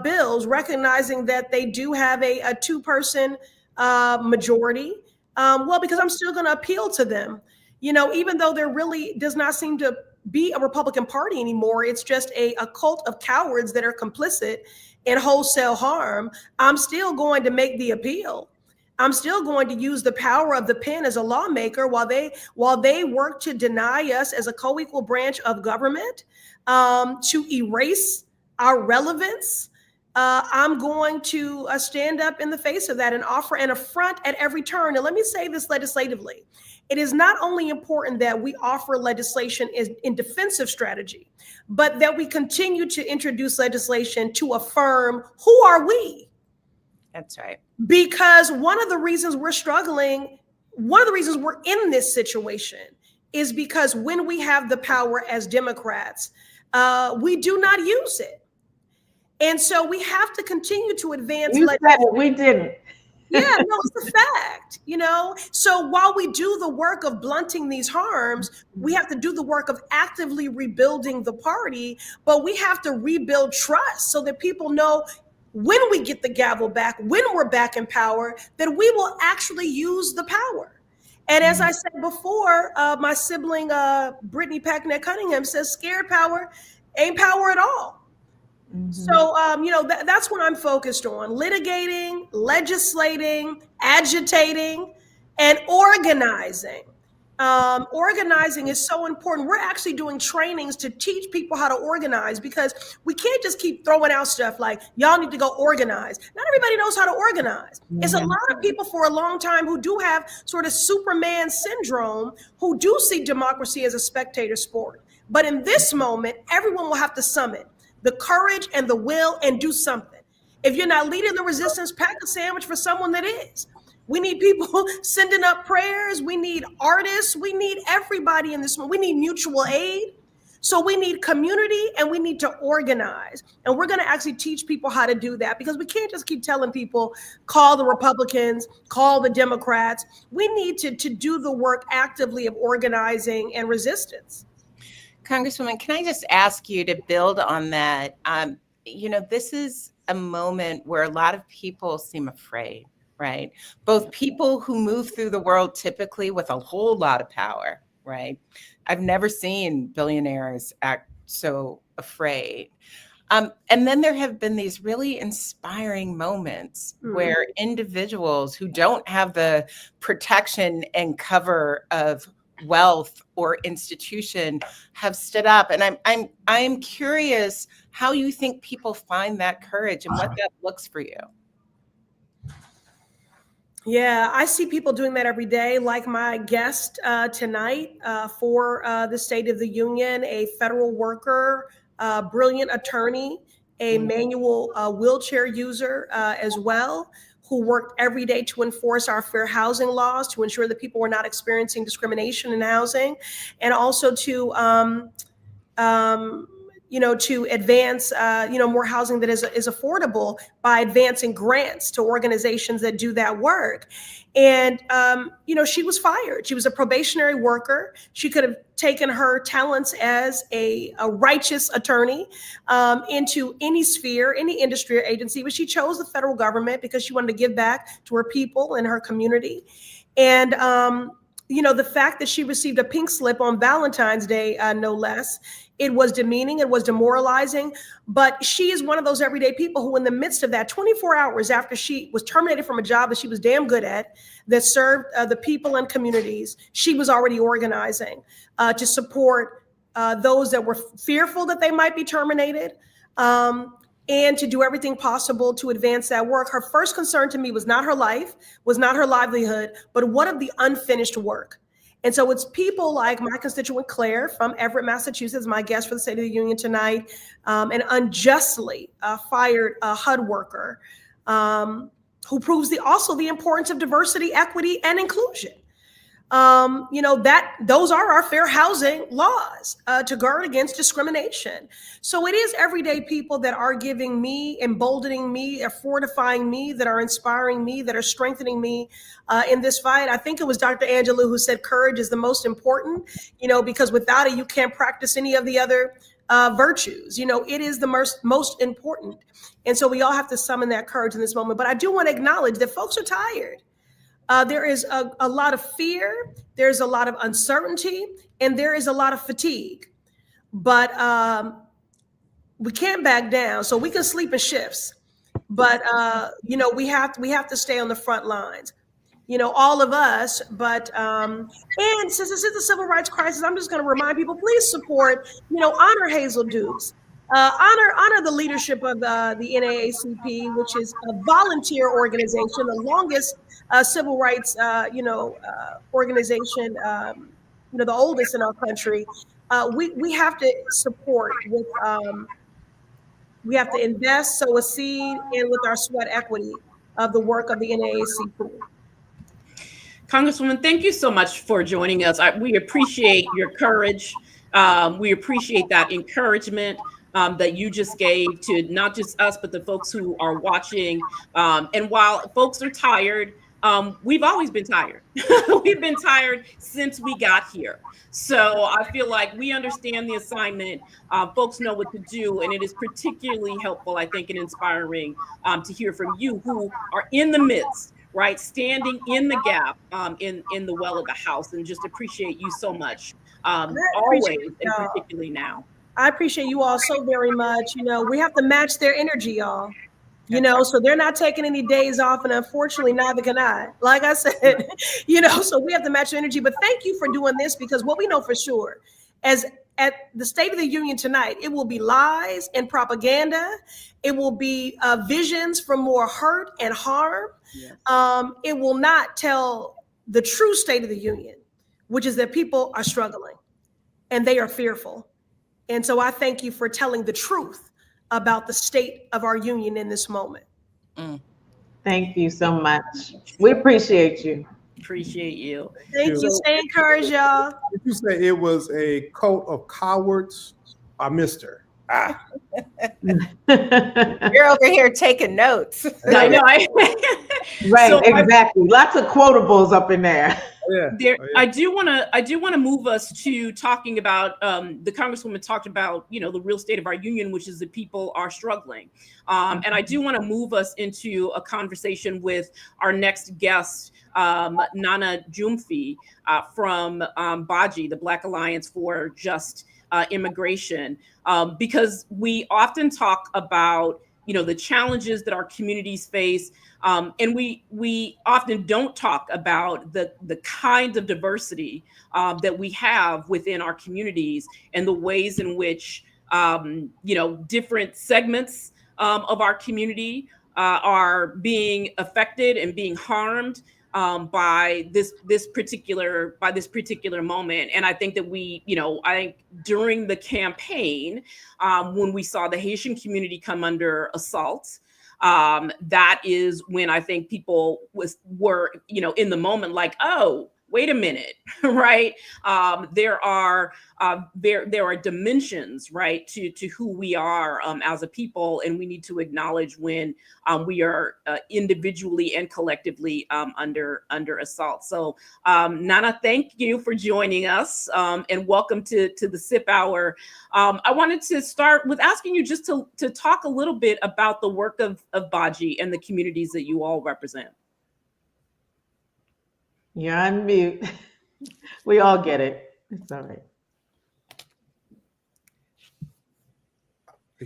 bills, recognizing that they do have a two-person majority? Well, because I'm still going to appeal to them. Even though there really does not seem to be a Republican Party anymore, it's just a cult of cowards that are complicit in wholesale harm, I'm still going to make the appeal. I'm still going to use the power of the pen as a lawmaker while they work to deny us as a co-equal branch of government, to erase our relevance. I'm going to stand up in the face of that and offer an affront at every turn. And let me say this legislatively. It is not only important that we offer legislation in defensive strategy, but that we continue to introduce legislation to affirm who are we? That's right. Because one of the reasons we're struggling, one of the reasons we're in this situation is because when we have the power as Democrats, we do not use it. And so we have to continue to advance. You said it, we didn't. Yeah, no, it's a fact, So while we do the work of blunting these harms, we have to do the work of actively rebuilding the party, but we have to rebuild trust so that people know when we get the gavel back, when we're back in power, that we will actually use the power. And as I said before, my sibling, Brittany Packnett Cunningham, says scared power ain't power at all. So, that's what I'm focused on: litigating, legislating, agitating, and organizing. Organizing is so important. We're actually doing trainings to teach people how to organize, because we can't just keep throwing out stuff like, y'all need to go organize. Not everybody knows how to organize. It's a lot of people for a long time who do have sort of Superman syndrome, who do see democracy as a spectator sport. But in this moment, everyone will have to summit the courage and the will and do something. If you're not leading the resistance, pack a sandwich for someone that is. We need people sending up prayers. We need artists. We need everybody in this one. We need mutual aid. So we need community, and we need to organize. And we're going to actually teach people how to do that, because we can't just keep telling people, call the Republicans, call the Democrats. We need to do the work actively of organizing and resistance. Congresswoman, can I just ask you to build on that? This is a moment where a lot of people seem afraid, right? Both people who move through the world typically with a whole lot of power, right? I've never seen billionaires act so afraid. And then there have been these really inspiring moments where individuals who don't have the protection and cover of wealth or institution have stood up. And I'm curious how you think people find that courage and what that looks for you. Yeah, I see people doing that every day, like my guest tonight for the State of the Union, a federal worker, brilliant attorney, a manual wheelchair user as well, who worked every day to enforce our fair housing laws, to ensure that people were not experiencing discrimination in housing, and also to advance, more housing that is affordable by advancing grants to organizations that do that work. And, she was fired. She was a probationary worker. She could have taken her talents as a righteous attorney into any sphere, any industry or agency, but she chose the federal government because she wanted to give back to her people and her community. And, the fact that she received a pink slip on Valentine's Day, no less, it was demeaning, it was demoralizing, but she is one of those everyday people who, in the midst of that, 24 hours after she was terminated from a job that she was damn good at, that served the people and communities, she was already organizing to support those that were fearful that they might be terminated, and to do everything possible to advance that work. Her first concern to me was not her life, was not her livelihood, but what of the unfinished work? And so it's people like my constituent Claire from Everett, Massachusetts, my guest for the State of the Union tonight, an unjustly fired HUD worker who proves also the importance of diversity, equity, and inclusion. that those are our fair housing laws to guard against discrimination. So it is everyday people that are giving me, emboldening me, are fortifying me, that are inspiring me, that are strengthening me in this fight. I think it was Dr. Angelou who said courage is the most important, because without it, you can't practice any of the other virtues. It is the most important. And so we all have to summon that courage in this moment. But I do want to acknowledge that folks are tired. There is a lot of fear, there's a lot of uncertainty, and there is a lot of fatigue. But we can't back down, so we can sleep in shifts. But we have to stay on the front lines. All of us. But and since this is the civil rights crisis, I'm just going to remind people: please support. Honor Hazel Dukes. Honor the leadership of the NAACP, which is a volunteer organization, the longest civil rights, organization, the oldest in our country. We have to support with, we have to invest, sow a seed, and with our sweat equity of the work of the NAACP. Congresswoman, thank you so much for joining us. We appreciate your courage. We appreciate that encouragement that you just gave to not just us, but the folks who are watching. And while folks are tired, we've always been tired. We've been tired since we got here. So I feel like we understand the assignment. Folks know what to do. And it is particularly helpful, I think, and inspiring to hear from you who are in the midst, right, standing in the gap in the well of the House, and just appreciate you so much, always, and particularly now. I appreciate you all so very much. We have to match their energy, y'all. So they're not taking any days off, and unfortunately, neither can I. Like I said, so we have to match their energy. But thank you for doing this, because what we know for sure, as at the State of the Union tonight, it will be lies and propaganda. It will be visions for more hurt and harm. Yes. It will not tell the true State of the Union, which is that people are struggling and they are fearful. And so I thank you for telling the truth about the state of our union in this moment. Thank you so much. We appreciate you. Appreciate you. Thank you. Stay encouraged, y'all. Did you say it was a coat of cowards? I missed her. You're over here taking notes. I know. Right, so exactly. Lots of quotables up in there. I do want to move us to talking about the Congresswoman talked about the real state of our union, which is that people are struggling, and I do want to move us into a conversation with our next guest, Nana Jumfi from BAJI, the Black Alliance for Just Immigration, because we often talk about the challenges that our communities face. And we often don't talk about the kind of diversity that we have within our communities, and the ways in which different segments of our community are being affected and being harmed by this particular moment. And I think that I think during the campaign, when we saw the Haitian community come under assault, that is when I think people were in the moment like, oh, wait a minute, right? There are dimensions, right, to who we are as a people, and we need to acknowledge when we are individually and collectively under assault. So, Nana, thank you for joining us, and welcome to the SIP Hour. I wanted to start with asking you just to talk a little bit about the work of BAJI and the communities that you all represent. You're on mute. We all get it. It's all right.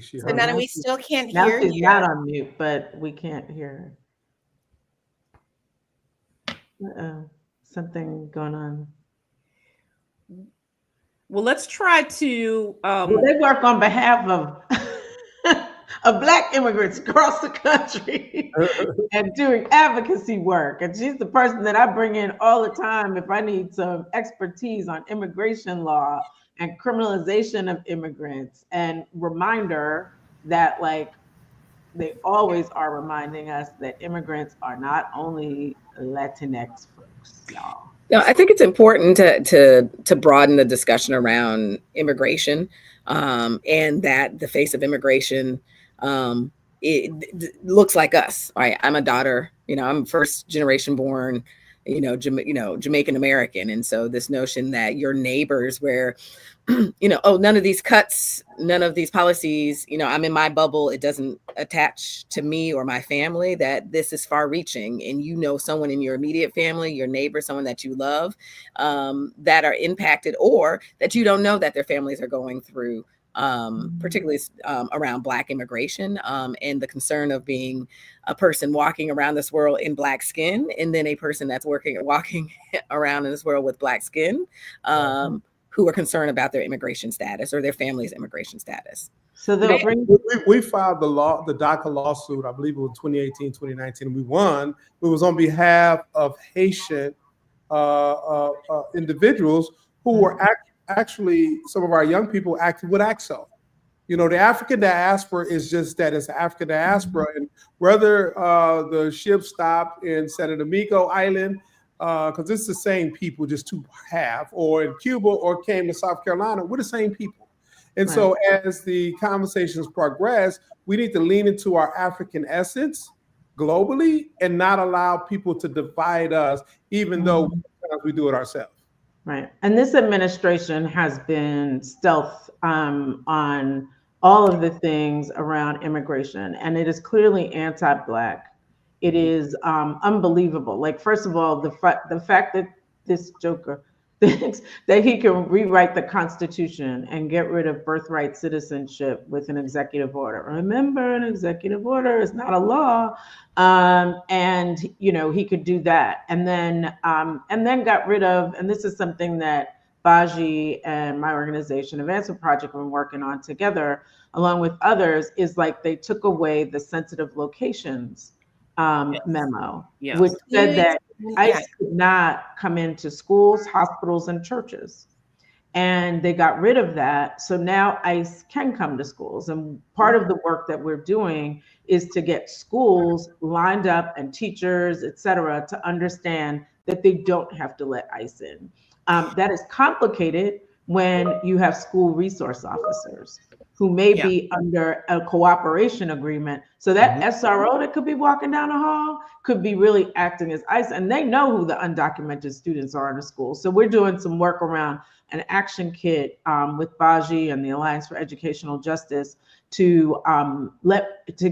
So Nana, we still can't now hear you. She's not on mute, but we can't hear her. Something going on. Well, let's try to. They work on behalf of Black immigrants across the country and doing advocacy work. And she's the person that I bring in all the time if I need some expertise on immigration law and criminalization of immigrants, and reminder that they always are reminding us that immigrants are not only Latinx folks, y'all. No, I think it's important to broaden the discussion around immigration, and that the face of immigration, it looks like us. Right? I'm a daughter. I'm first generation born. Jamaican American, and so this notion that your neighbors, where oh, none of these cuts, none of these policies, I'm in my bubble, it doesn't attach to me or my family, that this is far reaching. And someone in your immediate family, your neighbor, someone that you love, that are impacted, or that you don't know that their families are going through, particularly around Black immigration, and the concern of being a person walking around this world in Black skin, and then a person that's walking around in this world with Black skin, who are concerned about their immigration status or their family's immigration status. So we filed the DACA lawsuit, I believe it was 2018, 2019, and we won. It was on behalf of Haitian individuals who were actually, some of our young people acted with AXO. The African diaspora is just that, it's African diaspora. And whether the ship stopped in San Domingo Island, because it's the same people, just two half, or in Cuba, or came to South Carolina, we're the same people. And so as the conversations progress, we need to lean into our African essence globally and not allow people to divide us, even though we do it ourselves. Right. And this administration has been stealth on all of the things around immigration, and it is clearly anti-Black. It is unbelievable. Like, first of all, the fact that this joker thinks that he can rewrite the Constitution and get rid of birthright citizenship with an executive order. Remember, an executive order is not a law. And he could do that, and then got rid of. And this is something that Baji and my organization, Advancement Project, have been working on together, along with others. Is like they took away the sensitive locations memo, which said that ICE could not come into schools, hospitals, and churches. And they got rid of that. So now ICE can come to schools. And part of the work that we're doing is to get schools lined up, and teachers, et cetera, to understand that they don't have to let ICE in. That is complicated when you have school resource officers who may be under a cooperation agreement. So that SRO that could be walking down the hall could be really acting as ICE, and they know who the undocumented students are in the school. So we're doing some work around an action kit with Baji and the Alliance for Educational Justice to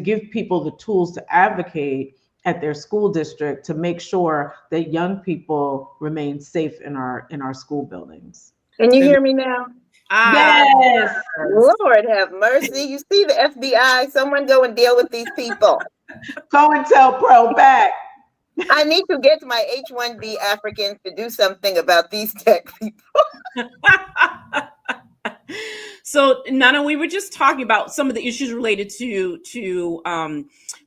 give people the tools to advocate at their school district to make sure that young people remain safe in our school buildings. Can you hear me now? Yes. Lord have mercy. You see the FBI, someone go and deal with these people. COINTELPRO back. I need to get my H-1B Africans to do something about these tech people. So, Nana, we were just talking about some of the issues related to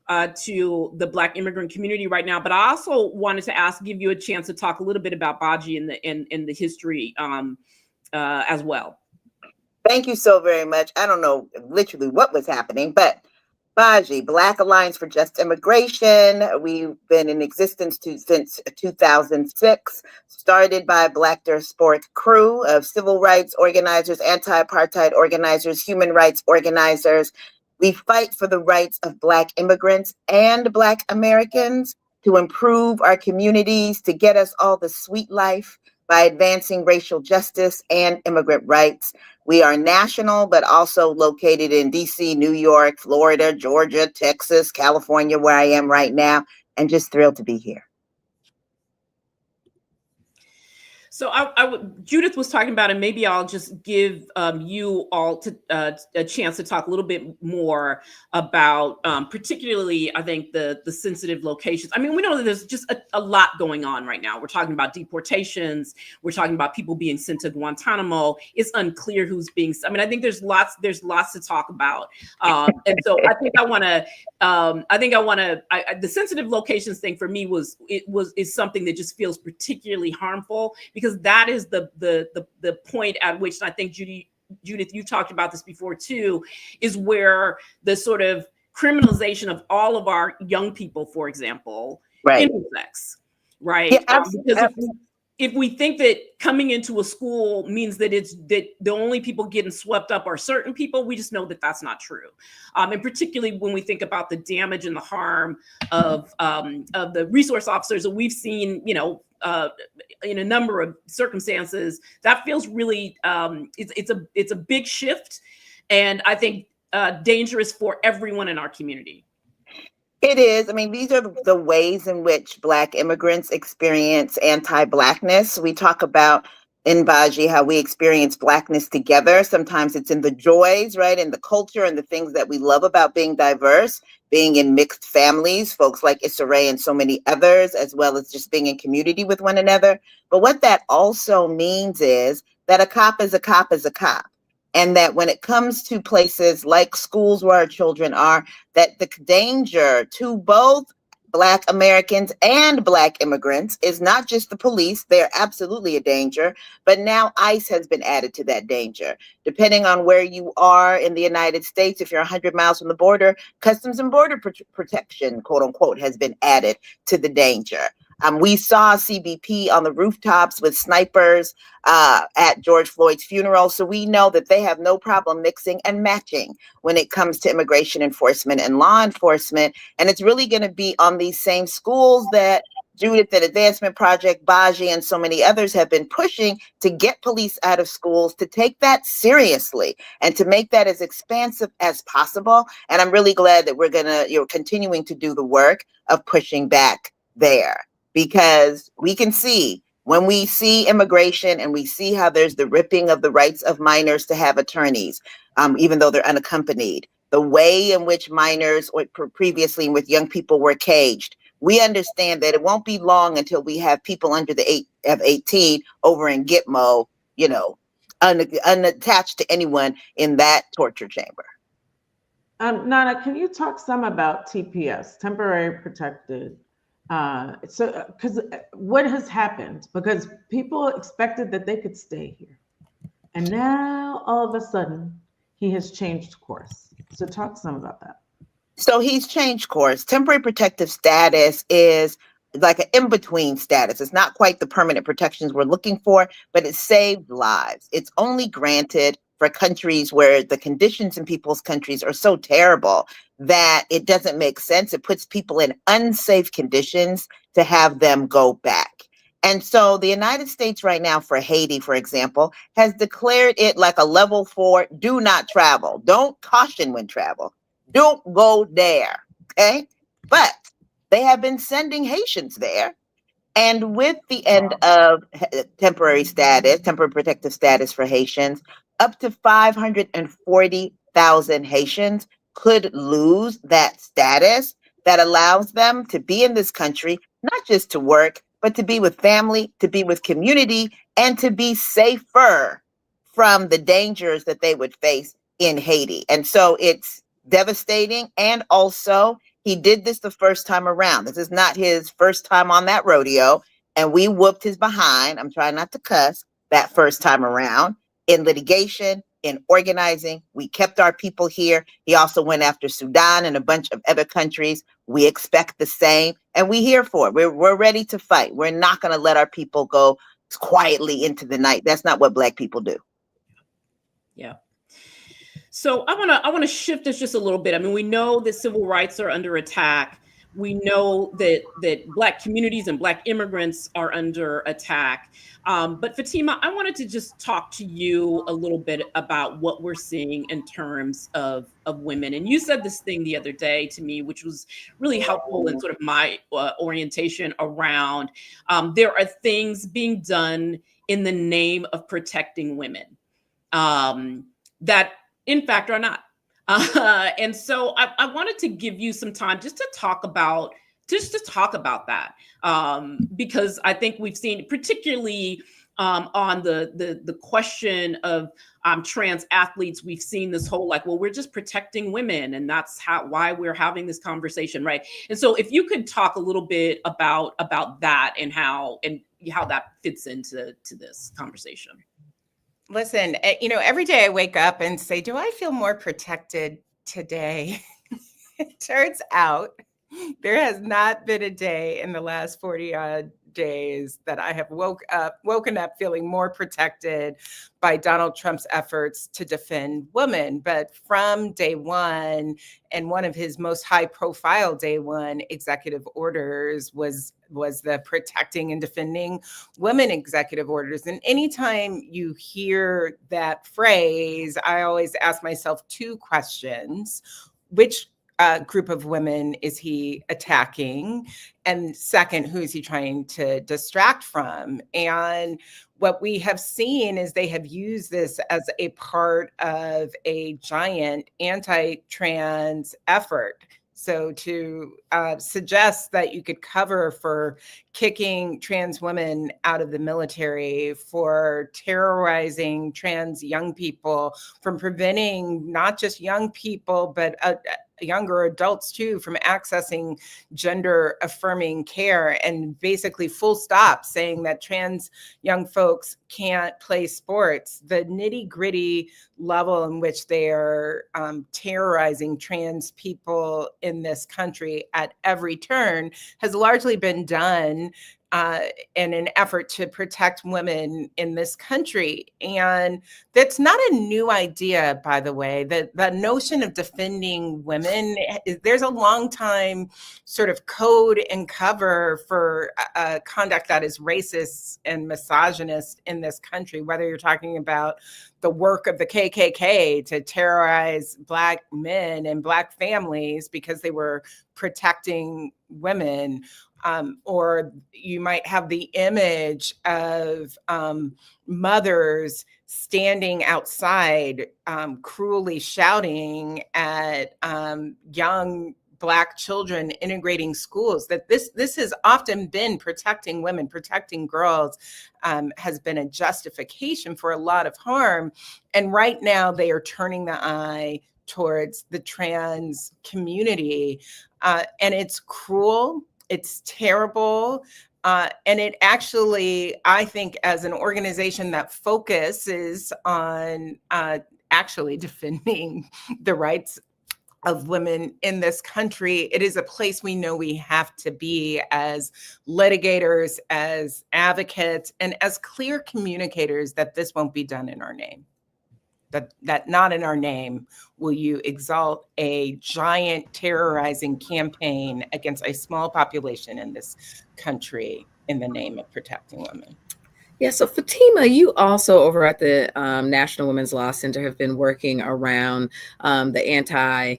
the Black immigrant community right now, but I also wanted to give you a chance to talk a little bit about Baji and the history as well. Thank you so very much. I don't know literally what was happening, but Baji, Black Alliance for Just Immigration. We've been in existence since 2006, started by a Black diasporic crew of civil rights organizers, anti-apartheid organizers, human rights organizers. We fight for the rights of Black immigrants and Black Americans to improve our communities, to get us all the sweet life by advancing racial justice and immigrant rights. We are national, but also located in DC, New York, Florida, Georgia, Texas, California, where I am right now, and just thrilled to be here. So Judith was talking about, and maybe I'll just give you all a chance to talk a little bit more about, particularly, I think, the sensitive locations. I mean, we know that there's just a lot going on right now. We're talking about deportations. We're talking about people being sent to Guantanamo. It's unclear who's being. I mean, I think there's lots to talk about. And so I think I want to. The sensitive locations thing for me is something that just feels particularly harmful, because that is the point at which, I think Judith, you talked about this before too, is where the sort of criminalization of all of our young people, for example, intersects, right? Yeah, absolutely. if we think that coming into a school means that it's that the only people getting swept up are certain people, we just know that that's not true. And particularly when we think about the damage and the harm of the resource officers that we've seen, in a number of circumstances, that feels really it's a big shift, and I think dangerous for everyone in our community. It is. I mean, these are the ways in which Black immigrants experience anti-Blackness. We talk about in Baji how we experience Blackness together. Sometimes it's in the joys, right, in the culture and the things that we love about being diverse, being in mixed families, folks like Issa Rae and so many others, as well as just being in community with one another. But what that also means is that a cop is a cop is a cop. And that when it comes to places like schools where our children are, that the danger to both Black Americans and Black immigrants is not just the police. They're absolutely a danger, but now ICE has been added to that danger. Depending on where you are in the United States, if you're 100 miles from the border, Customs and Border Protection, quote unquote, has been added to the danger. We saw CBP on the rooftops with snipers at George Floyd's funeral. So we know that they have no problem mixing and matching when it comes to immigration enforcement and law enforcement. And it's really going to be on these same schools that Judith and Advancement Project, Baji, and so many others have been pushing to get police out of schools, to take that seriously and to make that as expansive as possible. And I'm really glad that we're going to, continuing to do the work of pushing back there. Because we can see when we see immigration and we see how there's the ripping of the rights of minors to have attorneys, even though they're unaccompanied, the way in which minors or previously with young people were caged, we understand that it won't be long until we have people under the age of 18 over in Gitmo, unattached to anyone in that torture chamber. Nana, can you talk some about TPS, temporary protected? Because what has happened? Because people expected that they could stay here, and now all of a sudden he has changed course. So talk some about that. So he's changed course. Temporary protective status is like an in-between status. It's not quite the permanent protections we're looking for, but it saved lives. It's only granted for countries where the conditions in people's countries are so terrible that it doesn't make sense. It puts people in unsafe conditions to have them go back. And so the United States right now for Haiti, for example, has declared it like a level 4, do not travel. Don't caution when travel. Don't go there, okay? But they have been sending Haitians there. And with the end of temporary protective status for Haitians, up to 540,000 Haitians could lose that status that allows them to be in this country, not just to work, but to be with family, to be with community, and to be safer from the dangers that they would face in Haiti. And so it's devastating. And also, he did this the first time around. This is not his first time on that rodeo. And we whooped his behind. I'm trying not to cuss that first time around in litigation, in organizing. We kept our people here. He also went after Sudan and a bunch of other countries. We expect the same. And we're here for it. We're ready to fight. We're not going to let our people go quietly into the night. That's not what Black people do. Yeah. So I want to shift this just a little bit. I mean, we know that civil rights are under attack. We know that Black communities and Black immigrants are under attack. But Fatima, I wanted to just talk to you a little bit about what we're seeing in terms of women. And you said this thing the other day to me, which was really helpful in sort of my orientation around there are things being done in the name of protecting women that in fact are not. And so I wanted to give you some time just to talk about that, because I think we've seen, particularly on the question of trans athletes, we've seen this whole well, we're just protecting women, and that's why we're having this conversation, right? And so if you could talk a little bit about that and how that fits into this conversation. Listen, every day I wake up and say, do I feel more protected today? It turns out there has not been a day in the last 40 days that I have woken up feeling more protected by Donald Trump's efforts to defend women. But from day one, and one of his most high-profile day one executive orders was the protecting and defending women executive orders. And anytime you hear that phrase, I always ask myself two questions. Which group of women is he attacking? And second, who is he trying to distract from? And what we have seen is they have used this as a part of a giant anti-trans effort. So to suggest that you could cover for kicking trans women out of the military, for terrorizing trans young people, from preventing not just young people, but younger adults too, from accessing gender affirming care, and basically full stop saying that trans young folks can't play sports. The nitty gritty level in which they are terrorizing trans people in this country at every turn has largely been done in an effort to protect women in this country. And that's not a new idea, by the way. The notion of defending women, there's a long time sort of code and cover for conduct that is racist and misogynist in this country, whether you're talking about the work of the KKK to terrorize Black men and Black families because they were protecting women. Or you might have the image of mothers standing outside, cruelly shouting at young Black children integrating schools. That this has often been protecting women, protecting girls, has been a justification for a lot of harm. And right now they are turning the eye towards the trans community. And it's cruel. It's terrible. And it actually, I think, as an organization that focuses on actually defending the rights of women in this country, it is a place we know we have to be as litigators, as advocates, and as clear communicators that this won't be done in our name. That not in our name will you exalt a giant terrorizing campaign against a small population in this country in the name of protecting women. Yeah, so Fatima, you also over at the National Women's Law Center have been working around the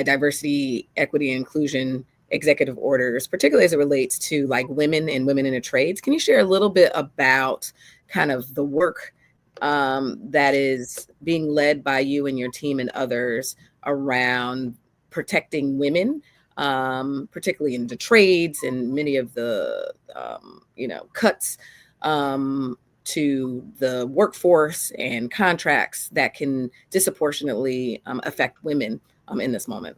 diversity, equity, and inclusion executive orders, particularly as it relates to like women and women in the trades. Can you share a little bit about kind of the work that is being led by you and your team and others around protecting women, particularly in the trades and many of the, cuts to the workforce and contracts that can disproportionately affect women in this moment?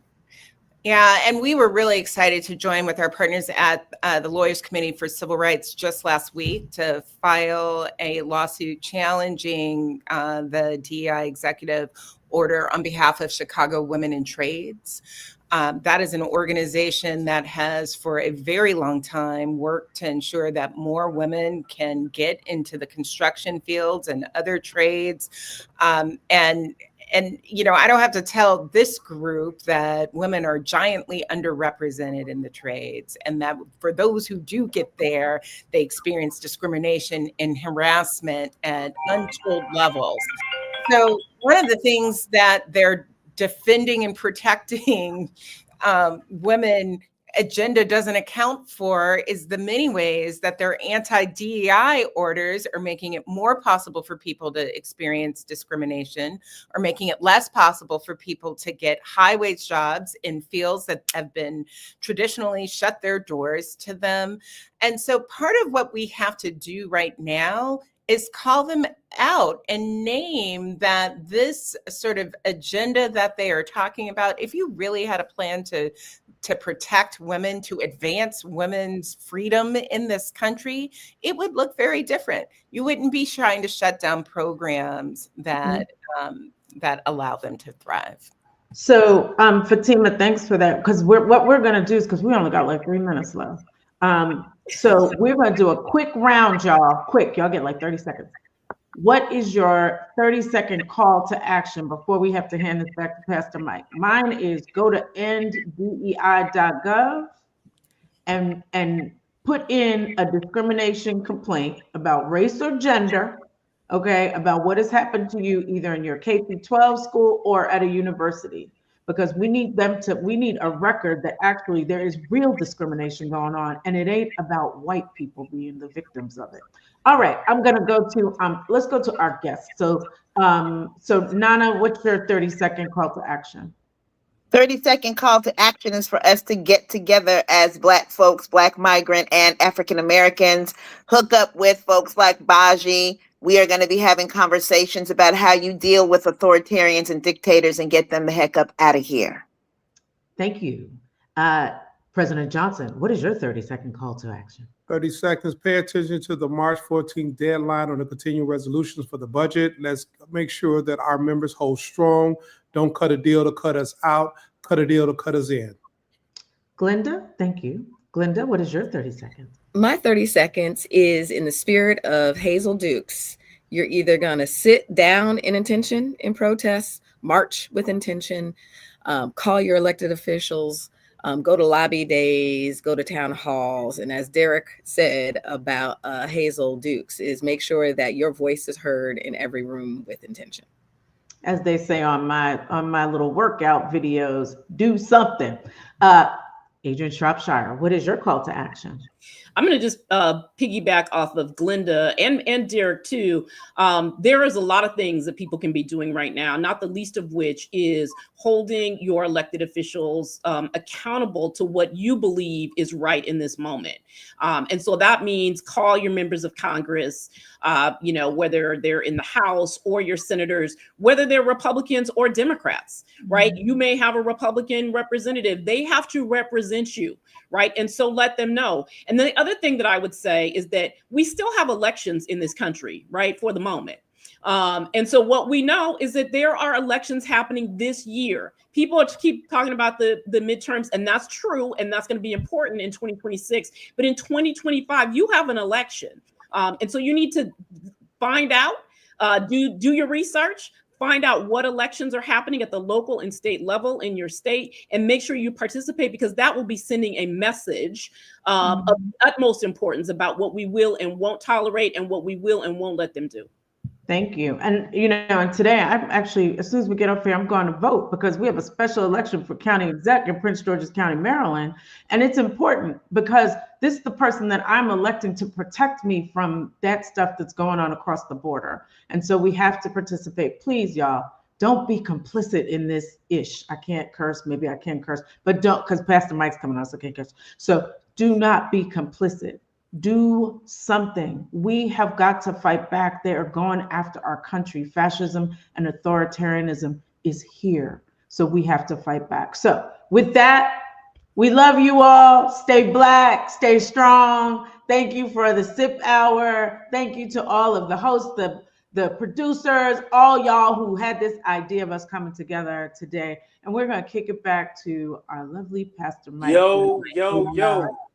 Yeah, and we were really excited to join with our partners at the Lawyers Committee for Civil Rights just last week to file a lawsuit challenging the DEI executive order on behalf of Chicago Women in Trades. That is an organization that has for a very long time worked to ensure that more women can get into the construction fields and other trades. And I don't have to tell this group that women are giantly underrepresented in the trades, and that for those who do get there, they experience discrimination and harassment at untold levels. So one of the things that they're defending and protecting women agenda doesn't account for is the many ways that their anti-DEI orders are making it more possible for people to experience discrimination, or making it less possible for people to get high-wage jobs in fields that have been traditionally shut their doors to them. And so part of what we have to do right now is call them out and name that this sort of agenda that they are talking about, if you really had a plan to protect women, to advance women's freedom in this country, it would look very different. You wouldn't be trying to shut down programs that that allow them to thrive. So, Fatima, thanks for that. Because what we're going to do is, because we only got like 3 minutes left. So we're going to do a quick round, y'all. Quick, y'all get like 30 seconds. What is your 30-second call to action before we have to hand this back to Pastor Mike? Mine is go to enddei.gov and put in a discrimination complaint about race or gender, okay, about what has happened to you either in your K-12 school or at a university. Because we need a record that actually there is real discrimination going on, and it ain't about white people being the victims of it. All right, I'm gonna go to let's go to our guests. So Nana, what's your 30-second call to action? 30-second call to action is for us to get together as Black folks, Black migrant and African Americans, hook up with folks like Baji. We are going to be having conversations about how you deal with authoritarians and dictators and get them the heck up out of here. Thank you. President Johnson, what is your 30-second call to action? 30 seconds. Pay attention to the March 14th deadline on the continuing resolutions for the budget. Let's make sure that our members hold strong. Don't cut a deal to cut us out. Cut a deal to cut us in. Glenda, thank you. Glenda, what is your 30 seconds? My 30 seconds is in the spirit of Hazel Dukes. You're either going to sit down in intention in protests, march with intention, call your elected officials, go to lobby days, go to town halls. And as Derek said about Hazel Dukes, is make sure that your voice is heard in every room with intention. As they say on my little workout videos, do something. Adrian Shropshire, what is your call to action? I'm going to just piggyback off of Glenda and Derek too. There is a lot of things that people can be doing right now, not the least of which is holding your elected officials accountable to what you believe is right in this moment. And so that means call your members of Congress, whether they're in the House or your senators, whether they're Republicans or Democrats, right? You may have a Republican representative. They have to represent you, right? And so let them know. And then the other thing that I would say is that we still have elections in this country, right, for the moment. And so what we know is that there are elections happening this year. People keep talking about the midterms, and that's true, and that's going to be important in 2026. But in 2025, you have an election. And so you need to find out, do your research, find out what elections are happening at the local and state level in your state, and make sure you participate, because that will be sending a message of utmost importance about what we will and won't tolerate and what we will and won't let them do. Thank you. And, and today I'm actually, as soon as we get off here, I'm going to vote, because we have a special election for county exec in Prince George's County, Maryland. And it's important because this is the person that I'm electing to protect me from that stuff that's going on across the border. And so we have to participate. Please, y'all, don't be complicit in this ish. I can't curse. Maybe I can curse, but don't, because Pastor Mike's coming on, so I can't curse. So do not be complicit. Do something. We have got to fight back. They are going after our country. Fascism and authoritarianism is here. So we have to fight back. So with that, we love you all. Stay Black, stay strong. Thank you for the SIP hour. Thank you to all of the hosts, the producers, all y'all who had this idea of us coming together today. And we're going to kick it back to our lovely Pastor Mike. Yo.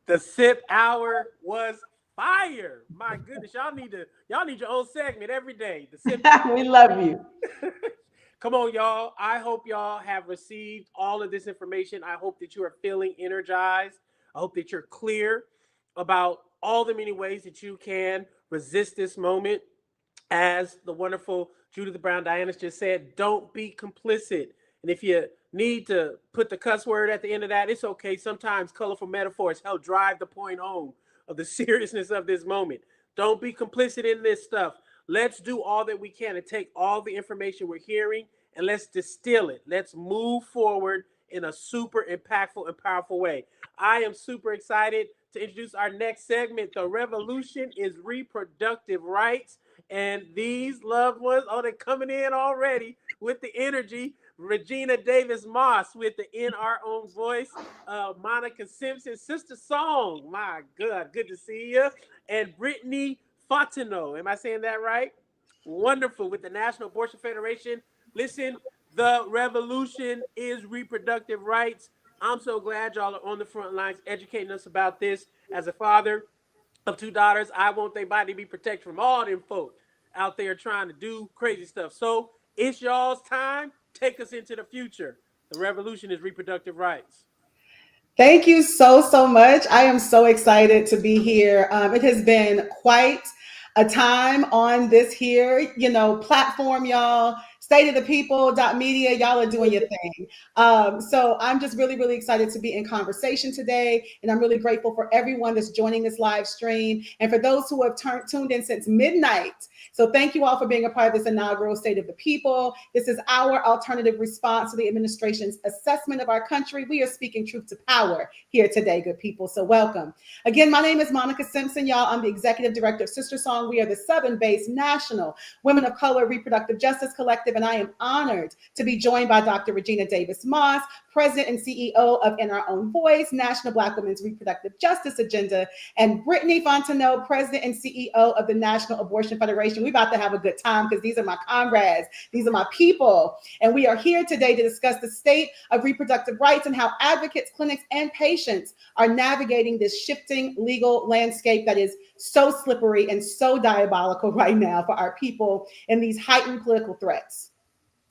The SIP hour was fire. My goodness, y'all need your own segment every day. The SIP we love you. Come on, y'all. I hope y'all have received all of this information. I hope that you are feeling energized. I hope that you're clear about all the many ways that you can resist this moment. As the wonderful Judith Brown Diana just said, don't be complicit. And if you need to put the cuss word at the end of that, it's okay. Sometimes colorful metaphors help drive the point home of the seriousness of this moment. Don't be complicit in this stuff. Let's do all that we can to take all the information we're hearing and let's distill it. Let's move forward in a super impactful and powerful way. I am super excited to introduce our next segment. The revolution is reproductive rights. And these loved ones, they're coming in already with the energy. Regina Davis Moss with the In Our Own Voice. Monica Simpson, Sister Song. My God, good to see you. And Brittany Packnett. Am I saying that right? Wonderful, with the National Abortion Federation. Listen, the revolution is reproductive rights. I'm so glad y'all are on the front lines educating us about this. As a father of 2 daughters, I want their body to be protected from all them folk out there trying to do crazy stuff. So it's y'all's time. Take us into the future. The revolution is reproductive rights. Thank you so much. I am so excited to be here. It has been quite a time on this here, platform, y'all. State of the People media, y'all are doing your thing. So I'm just really, really excited to be in conversation today. And I'm really grateful for everyone that's joining this live stream and for those who have tuned in since midnight. So thank you all for being a part of this inaugural State of the People. This is our alternative response to the administration's assessment of our country. We are speaking truth to power here today, good people. So welcome. Again, my name is Monica Simpson, y'all. I'm the executive director of Sister Song. We are the Southern-based national Women of Color Reproductive Justice Collective, and I am honored to be joined by Dr. Regina Davis Moss, President and CEO of In Our Own Voice, National Black Women's Reproductive Justice Agenda, and Brittany Fontenot, President and CEO of the National Abortion Federation. We're about to have a good time because these are my comrades. These are my people. And we are here today to discuss the state of reproductive rights and how advocates, clinics, and patients are navigating this shifting legal landscape that is so slippery and so diabolical right now for our people in these heightened political threats.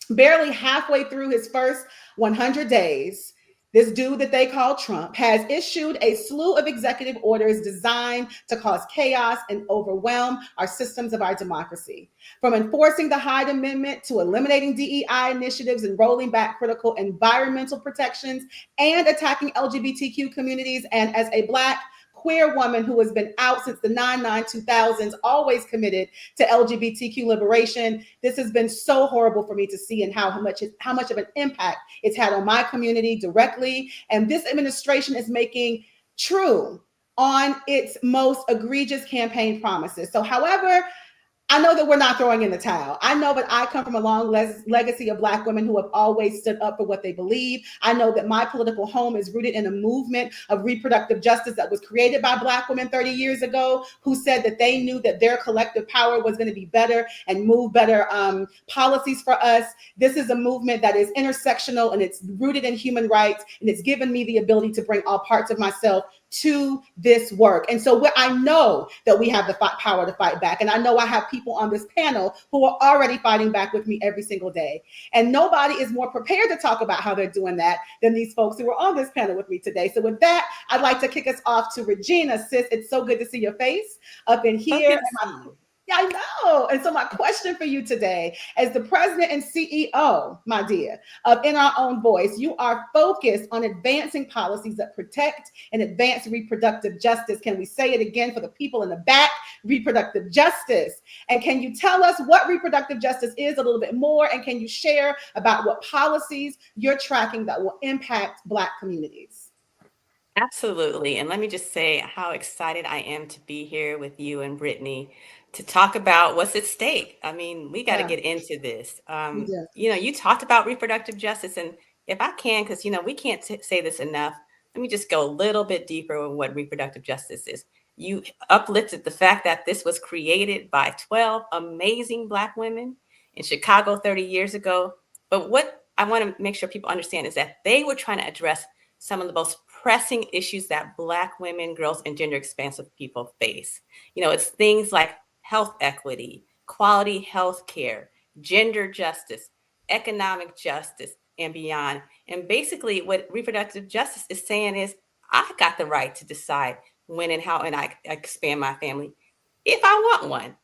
Barely halfway through his first 100 days, this dude that they call Trump has issued a slew of executive orders designed to cause chaos and overwhelm our systems of our democracy. From enforcing the Hyde Amendment to eliminating DEI initiatives and rolling back critical environmental protections and attacking LGBTQ communities. And as a Black queer woman who has been out since the 2000s, always committed to LGBTQ liberation, this has been so horrible for me to see, and how much of an impact it's had on my community directly. And this administration is making true on its most egregious campaign promises. So however, I know that we're not throwing in the towel. I know that I come from a long legacy of Black women who have always stood up for what they believe. I know that my political home is rooted in a movement of reproductive justice that was created by Black women 30 years ago, who said that they knew that their collective power was going to be better and move better policies for us. This is a movement that is intersectional, and it's rooted in human rights, and it's given me the ability to bring all parts of myself to this work. And so I know that we have the power to fight back. And I know I have people on this panel who are already fighting back with me every single day. And nobody is more prepared to talk about how they're doing that than these folks who are on this panel with me today. So with that, I'd like to kick us off to Regina. Sis, it's so good to see your face up in here. Yeah, I know. And so my question for you today, as the president and CEO, my dear, of In Our Own Voice, you are focused on advancing policies that protect and advance reproductive justice. Can we say it again for the people in the back? Reproductive justice. And can you tell us what reproductive justice is a little bit more? And can you share about what policies you're tracking that will impact Black communities? Absolutely. And let me just say how excited I am to be here with you and Brittany to talk about what's at stake. I mean, we got to get into this. You talked about reproductive justice, and if I can, because, we can't say this enough, let me just go a little bit deeper on what reproductive justice is. You uplifted the fact that this was created by 12 amazing Black women in Chicago 30 years ago. But what I want to make sure people understand is that they were trying to address some of the most pressing issues that Black women, girls, and gender expansive people face. It's things like health equity, quality health care, gender justice, economic justice, and beyond. And basically what reproductive justice is saying is, I got the right to decide when and how and I expand my family if I want one.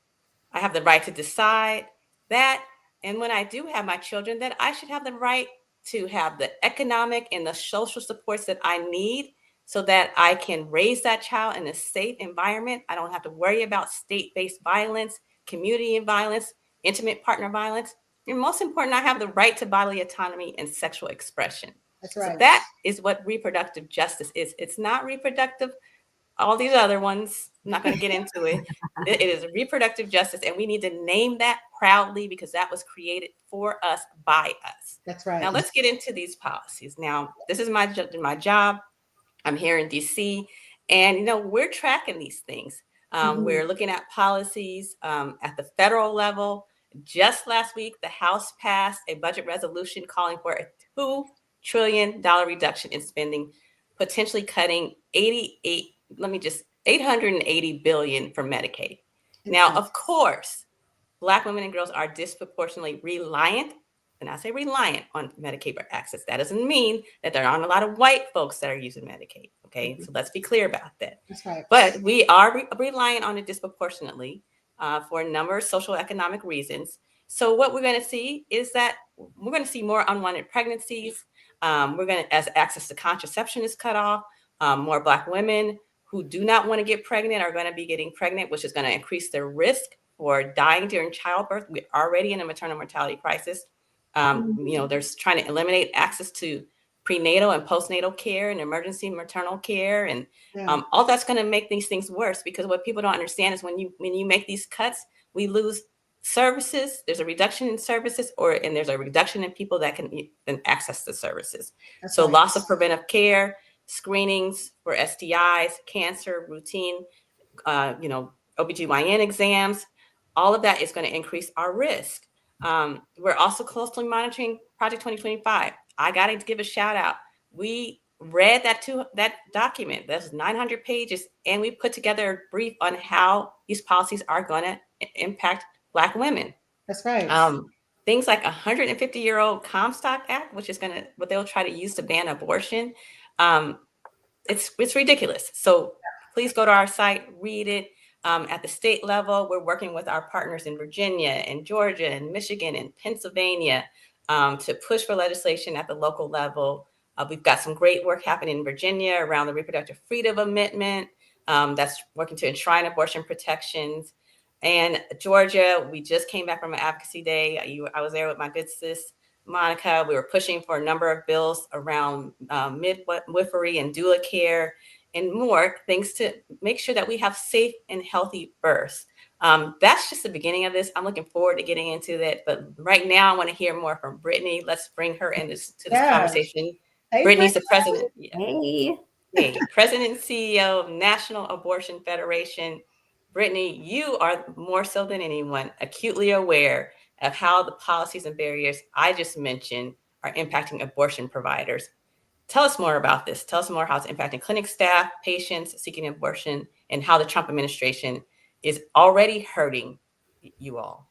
I have the right to decide that. And when I do have my children, that I should have the right to have the economic and the social supports that I need so that I can raise that child in a safe environment. I don't have to worry about state-based violence, community violence, intimate partner violence. And most important, I have the right to bodily autonomy and sexual expression. That's right. So that is what reproductive justice is. It's not reproductive, all these other ones. I'm not going to get into it. It is reproductive justice, and we need to name that proudly because that was created for us, by us. That's right. Now let's get into these policies. Now, this is my job. I'm here in DC, and we're tracking these things. We're looking at policies at the federal level. Just last week, the House passed a budget resolution calling for a $2 trillion reduction in spending, potentially cutting 880 billion from Medicaid. Now, of course, Black women and girls are disproportionately reliant, and I say reliant, on Medicaid access. That doesn't mean that there aren't a lot of white folks that are using Medicaid, okay? So let's be clear about that. That's right. But we are reliant on it disproportionately for a number of social economic reasons. So what we're going to see is that we're going to see more unwanted pregnancies. As access to contraception is cut off, more Black women who do not want to get pregnant are going to be getting pregnant, which is going to increase their risk for dying during childbirth. We're already in a maternal mortality crisis. There's trying to eliminate access to prenatal and postnatal care and emergency maternal care. And all that's going to make these things worse, because what people don't understand is when you make these cuts, we lose services. There's a reduction in services, and there's a reduction in people that can access the services. That's so right. Loss of preventive care, screenings for STIs, cancer, routine, OBGYN exams, all of that is going to increase our risk. We're also closely monitoring Project 2025. I got to give a shout out. We read that document. That's 900 pages, and we put together a brief on how these policies are going to impact Black women. That's right. Things like 150-year-old Comstock Act, which is what they'll try to use to ban abortion. It's ridiculous. So please go to our site, read it. At the state level, we're working with our partners in Virginia and Georgia and Michigan and Pennsylvania to push for legislation at the local level. We've got some great work happening in Virginia around the Reproductive Freedom Amendment that's working to enshrine abortion protections. And Georgia, we just came back from an advocacy day. I was there with my good sis, Monica. We were pushing for a number of bills around midwifery and doula care and more things to make sure that we have safe and healthy births. That's just the beginning of this. I'm looking forward to getting into that. But right now, I want to hear more from Brittany. Let's bring her into this conversation. Hey, Brittany's the president. Hey. President and CEO of National Abortion Federation. Brittany, you are more so than anyone acutely aware of how the policies and barriers I just mentioned are impacting abortion providers. Tell us more about this. Tell us more how it's impacting clinic staff, patients seeking abortion, and how the Trump administration is already hurting you all.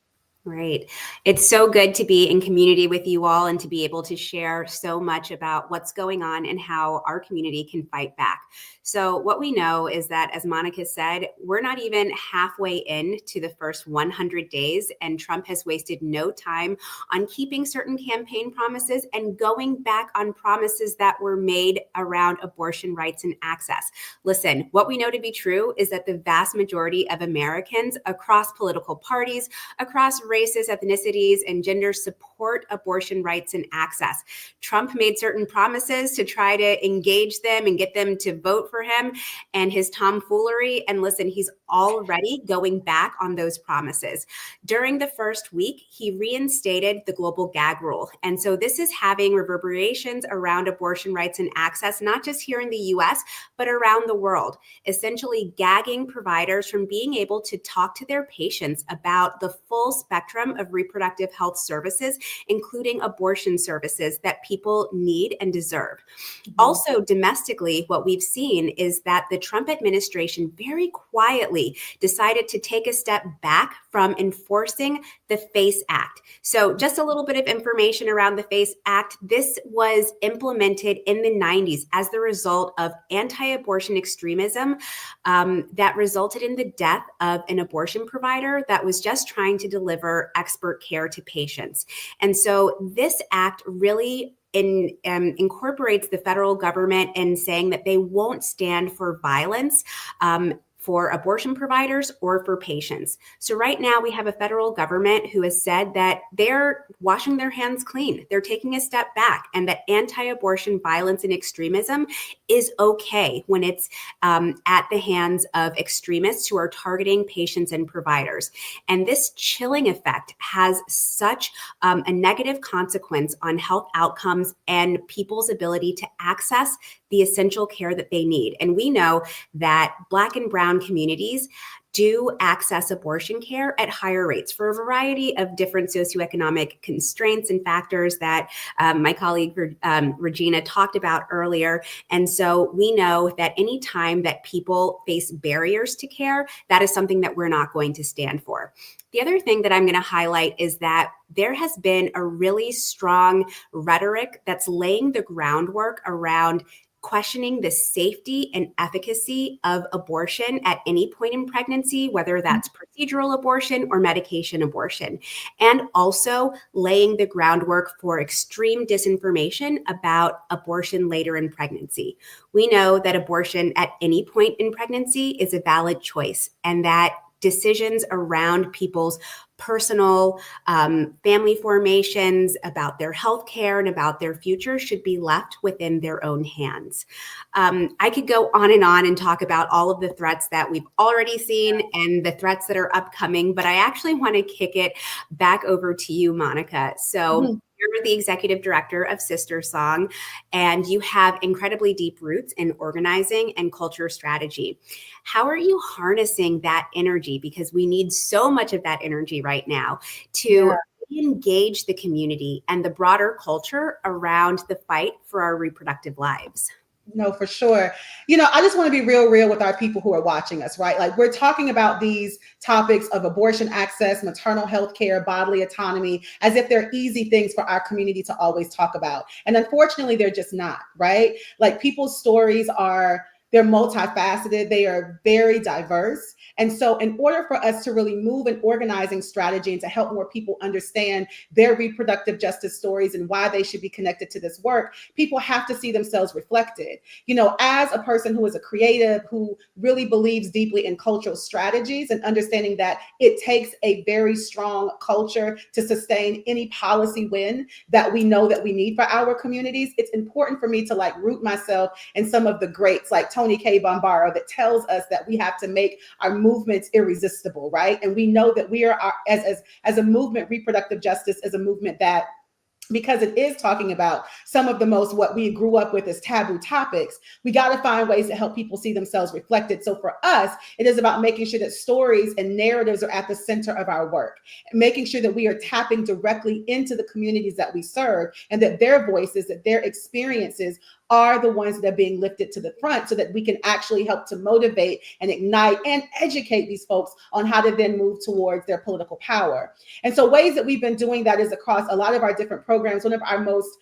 Right. It's so good to be in community with you all and to be able to share so much about what's going on and how our community can fight back. So what we know is that, as Monica said, we're not even halfway into the first 100 days, and Trump has wasted no time on keeping certain campaign promises and going back on promises that were made around abortion rights and access. Listen, what we know to be true is that the vast majority of Americans across political parties, across races, ethnicities, and genders support abortion rights and access. Trump made certain promises to try to engage them and get them to vote for him and his tomfoolery. And listen, he's already going back on those promises. During the first week, he reinstated the global gag rule. And so this is having reverberations around abortion rights and access, not just here in the US, but around the world, essentially gagging providers from being able to talk to their patients about the full spectrum of reproductive health services, including abortion services that people need and deserve. Also, domestically, what we've seen is that the Trump administration very quietly decided to take a step back from enforcing the FACE Act. So just a little bit of information around the FACE Act. This was implemented in the 90s as the result of anti-abortion extremism that resulted in the death of an abortion provider that was just trying to deliver expert care to patients. And so this act really incorporates the federal government in saying that they won't stand for violence for abortion providers or for patients. So right now we have a federal government who has said that they're washing their hands clean. They're taking a step back, and that anti-abortion violence and extremism is okay when it's at the hands of extremists who are targeting patients and providers. And this chilling effect has such a negative consequence on health outcomes and people's ability to access the essential care that they need. And we know that Black and Brown communities do access abortion care at higher rates for a variety of different socioeconomic constraints and factors that my colleague Regina talked about earlier. And so we know that any time that people face barriers to care, that is something that we're not going to stand for. The other thing that I'm going to highlight is that there has been a really strong rhetoric that's laying the groundwork around questioning the safety and efficacy of abortion at any point in pregnancy, whether that's procedural abortion or medication abortion, and also laying the groundwork for extreme disinformation about abortion later in pregnancy. We know that abortion at any point in pregnancy is a valid choice, and that decisions around people's personal family formations, about their health care and about their future should be left within their own hands. I could go on and talk about all of the threats that we've already seen and the threats that are upcoming, but I actually want to kick it back over to you, Monica. So you're the executive director of Sister Song, and you have incredibly deep roots in organizing and culture strategy. How are you harnessing that energy? Because we need so much of that energy right now to engage the community and the broader culture around the fight for our reproductive lives. No, for sure. You know, I just want to be real with our people who are watching us, right? Like, we're talking about these topics of abortion access, maternal health care, bodily autonomy, as if they're easy things for our community to always talk about. And unfortunately, they're just not, right? Like, people's stories they're multifaceted. They are very diverse. And so in order for us to really move an organizing strategy and to help more people understand their reproductive justice stories and why they should be connected to this work, people have to see themselves reflected. You know, as a person who is a creative, who really believes deeply in cultural strategies and understanding that it takes a very strong culture to sustain any policy win that we know that we need for our communities, it's important for me to like root myself in some of the greats like Tony K. Bombara that tells us that we have to make our movements irresistible, right? And we know that we are, as a movement, reproductive justice is a movement that, because it is talking about some of the most what we grew up with as taboo topics, we got to find ways to help people see themselves reflected. So for us, it is about making sure that stories and narratives are at the center of our work, and making sure that we are tapping directly into the communities that we serve, and that their voices, that their experiences are the ones that are being lifted to the front, so that we can actually help to motivate and ignite and educate these folks on how to then move towards their political power. And so ways that we've been doing that is across a lot of our different programs. One of our most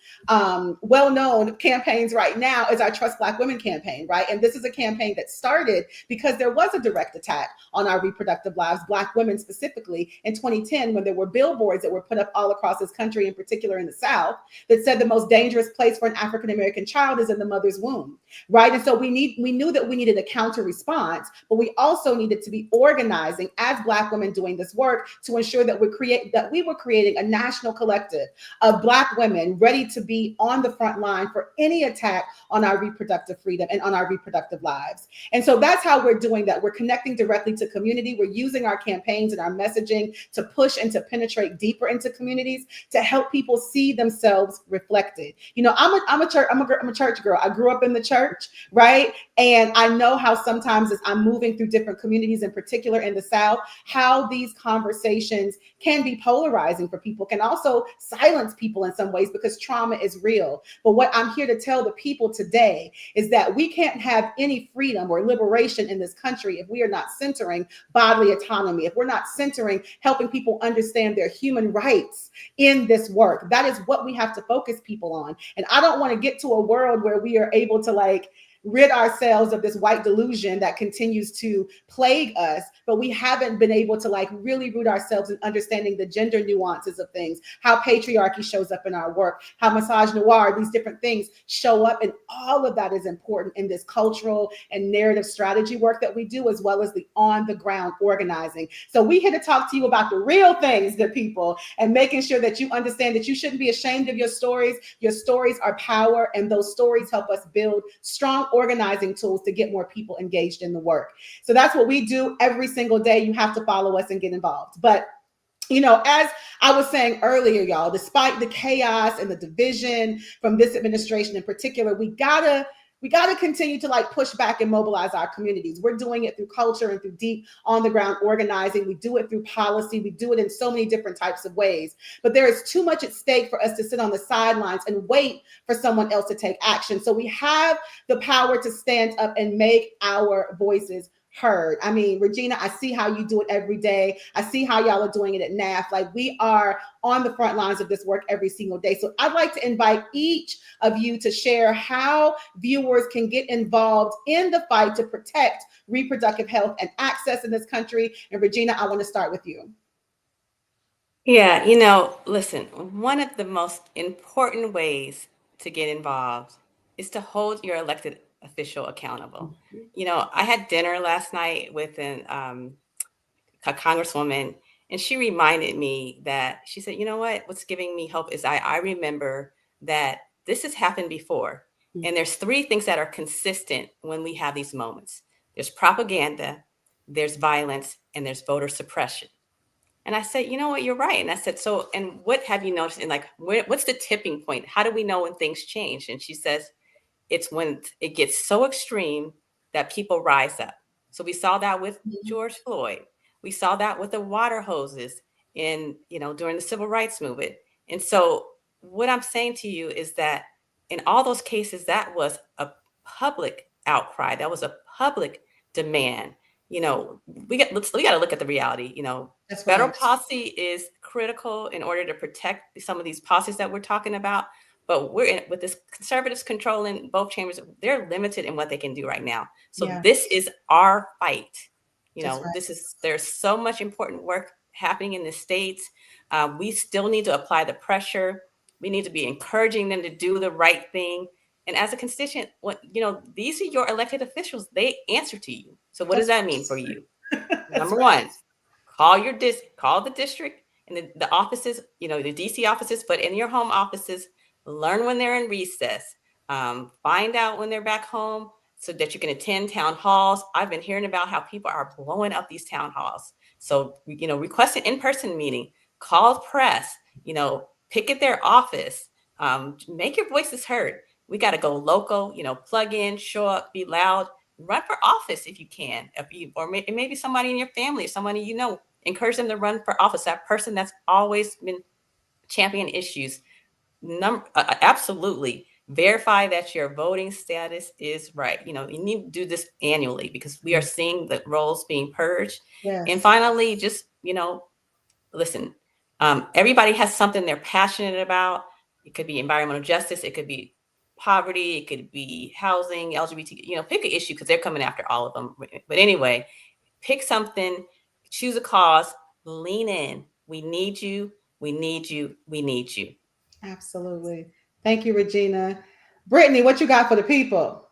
well-known campaigns right now is our Trust Black Women campaign, right? And this is a campaign that started because there was a direct attack on our reproductive lives, Black women specifically, in 2010, when there were billboards that were put up all across this country, in particular in the South, that said the most dangerous place for an African-American child is in the mother's womb, right? And so we knew that we needed a counter response, but we also needed to be organizing as Black women doing this work to ensure that we were creating a national collective of Black women ready to be on the front line for any attack on our reproductive freedom and on our reproductive lives. And so that's how we're doing that. We're connecting directly to community. We're using our campaigns and our messaging to push and to penetrate deeper into communities to help people see themselves reflected. You know, I'm a church girl. I grew up in the church, right? And I know how sometimes as I'm moving through different communities, in particular in the South, how these conversations can be polarizing for people, can also silence people in some ways because trauma is real. But what I'm here to tell the people today is that we can't have any freedom or liberation in this country if we are not centering bodily autonomy, if we're not centering helping people understand their human rights in this work. That is what we have to focus people on. And I don't want to get to a world where we are able to like rid ourselves of this white delusion that continues to plague us, but we haven't been able to like really root ourselves in understanding the gender nuances of things, how patriarchy shows up in our work, how misogynoir, these different things show up. And all of that is important in this cultural and narrative strategy work that we do, as well as the on the ground organizing. So we here to talk to you about the real things, good people, and making sure that you understand that you shouldn't be ashamed of your stories. Your stories are power, and those stories help us build strong organizing tools to get more people engaged in the work. So that's what we do every single day. You have to follow us and get involved. But you know, as I was saying earlier, y'all, despite the chaos and the division from this administration in particular, we gotta We got to continue to like push back and mobilize our communities. We're doing it through culture and through deep on the ground organizing. We do it through policy. We do it in so many different types of ways. But there is too much at stake for us to sit on the sidelines and wait for someone else to take action. So we have the power to stand up and make our voices heard. I mean, Regina, I see how you do it every day. I see how y'all are doing it at NAF. Like, we are on the front lines of this work every single day. So I'd like to invite each of you to share how viewers can get involved in the fight to protect reproductive health and access in this country. And Regina, I want to start with you. Yeah, listen, one of the most important ways to get involved is to hold your elected official accountable. I had dinner last night with a congresswoman, and she reminded me that she said, you know what's giving me hope is I remember that this has happened before. And there's three things that are consistent when we have these moments. There's propaganda, there's violence, and there's voter suppression. And I said, you know what, you're right. And I said, so, and what have you noticed? And like, what's the tipping point? How do we know when things change? And she says, it's when it gets so extreme that people rise up. So we saw that with George Floyd. We saw that with the water hoses during the civil rights movement. And so what I'm saying to you is that in all those cases, that was a public outcry. That was a public demand. We got to look at the reality. That's federal right. policy is critical in order to protect some of these policies that we're talking about. But with this conservatives controlling both chambers, they're limited in what they can do right now. So Yeah. this is our fight. That's right. There's so much important work happening in the states. We still need to apply the pressure. We need to be encouraging them to do the right thing. And as a constituent, these are your elected officials. They answer to you. So what does that mean for you? Number one, call the district and the offices, the DC offices, but in your home offices, learn when they're in recess, find out when they're back home so that you can attend town halls. I've been hearing about how people are blowing up these town halls. So, request an in-person meeting, call press, picket their office, make your voices heard. We got to go local, plug in, show up, be loud, run for office if you can, or maybe somebody in your family, somebody encourage them to run for office. That person that's always been championing issues. Absolutely verify that your voting status is right. You need to do this annually because we are seeing the roles being purged. Yes. And finally, just listen. Everybody has something they're passionate about. It could be environmental justice. It could be poverty. It could be housing, LGBT. Pick an issue because they're coming after all of them. But anyway, pick something, choose a cause, lean in. We need you. We need you. We need you. Absolutely. Thank you, Regina. Brittany, what you got for the people?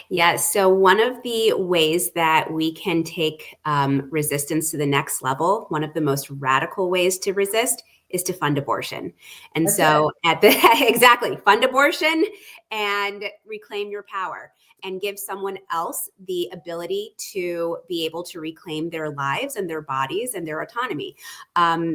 Yes. So one of the ways that we can take resistance to the next level, one of the most radical ways to resist is to fund abortion. And That's so exactly, fund abortion and reclaim your power and give someone else the ability to be able to reclaim their lives and their bodies and their autonomy.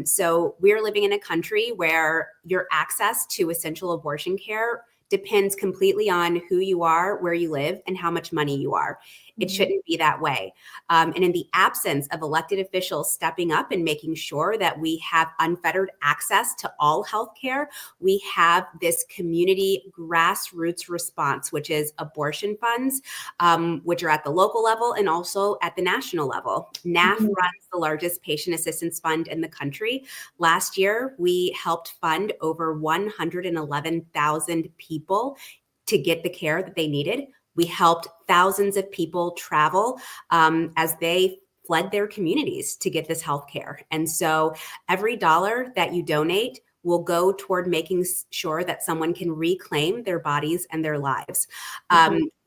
So we're living in a country where your access to essential abortion care depends completely on who you are, where you live, and how much money you are. It shouldn't be that way. And in the absence of elected officials stepping up and making sure that we have unfettered access to all healthcare, we have this community grassroots response, which is abortion funds, which are at the local level and also at the national level. NAF runs the largest patient assistance fund in the country. Last year, we helped fund over 111,000 people to get the care that they needed. We helped thousands of people travel as they fled their communities to get this health care. And so every dollar that you donate will go toward making sure that someone can reclaim their bodies and their lives.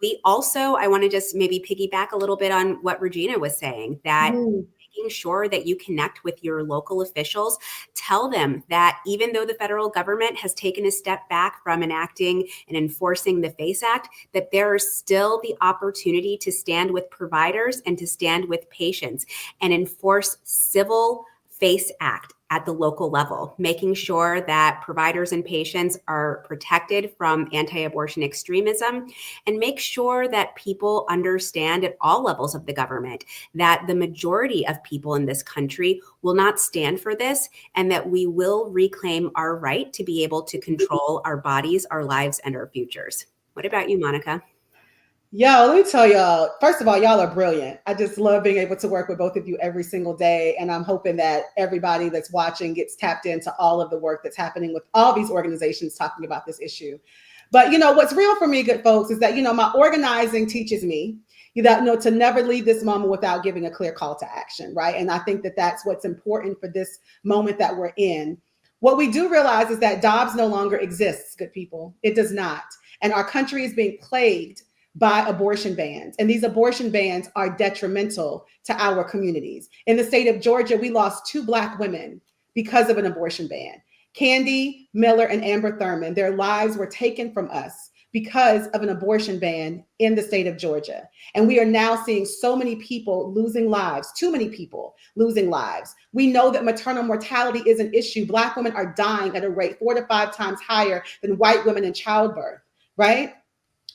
We also, I want to just maybe piggyback a little bit on what Regina was saying, that making sure that you connect with your local officials, tell them that even though the federal government has taken a step back from enacting and enforcing the FACE Act, that there is still the opportunity to stand with providers and to stand with patients and enforce civil FACE Act at the local level, making sure that providers and patients are protected from anti-abortion extremism, and make sure that people understand at all levels of the government that the majority of people in this country will not stand for this, and that we will reclaim our right to be able to control our bodies, our lives, and our futures. What about you, Monica? Yo, let me tell y'all, first of all, y'all are brilliant. I just love being able to work with both of you every single day. And I'm hoping that everybody that's watching gets tapped into all of the work that's happening with all these organizations talking about this issue. But, what's real for me, good folks, is that, my organizing teaches me that, to never leave this moment without giving a clear call to action, right? And I think that that's what's important for this moment that we're in. What we do realize is that Dobbs no longer exists, good people. It does not. And our country is being plagued by abortion bans. And these abortion bans are detrimental to our communities. In the state of Georgia, we lost 2 Black women because of an abortion ban. Candy Miller and Amber Thurman, their lives were taken from us because of an abortion ban in the state of Georgia. And we are now seeing so many people losing lives, too many people losing lives. We know that maternal mortality is an issue. Black women are dying at a rate 4 to 5 times higher than white women in childbirth, right?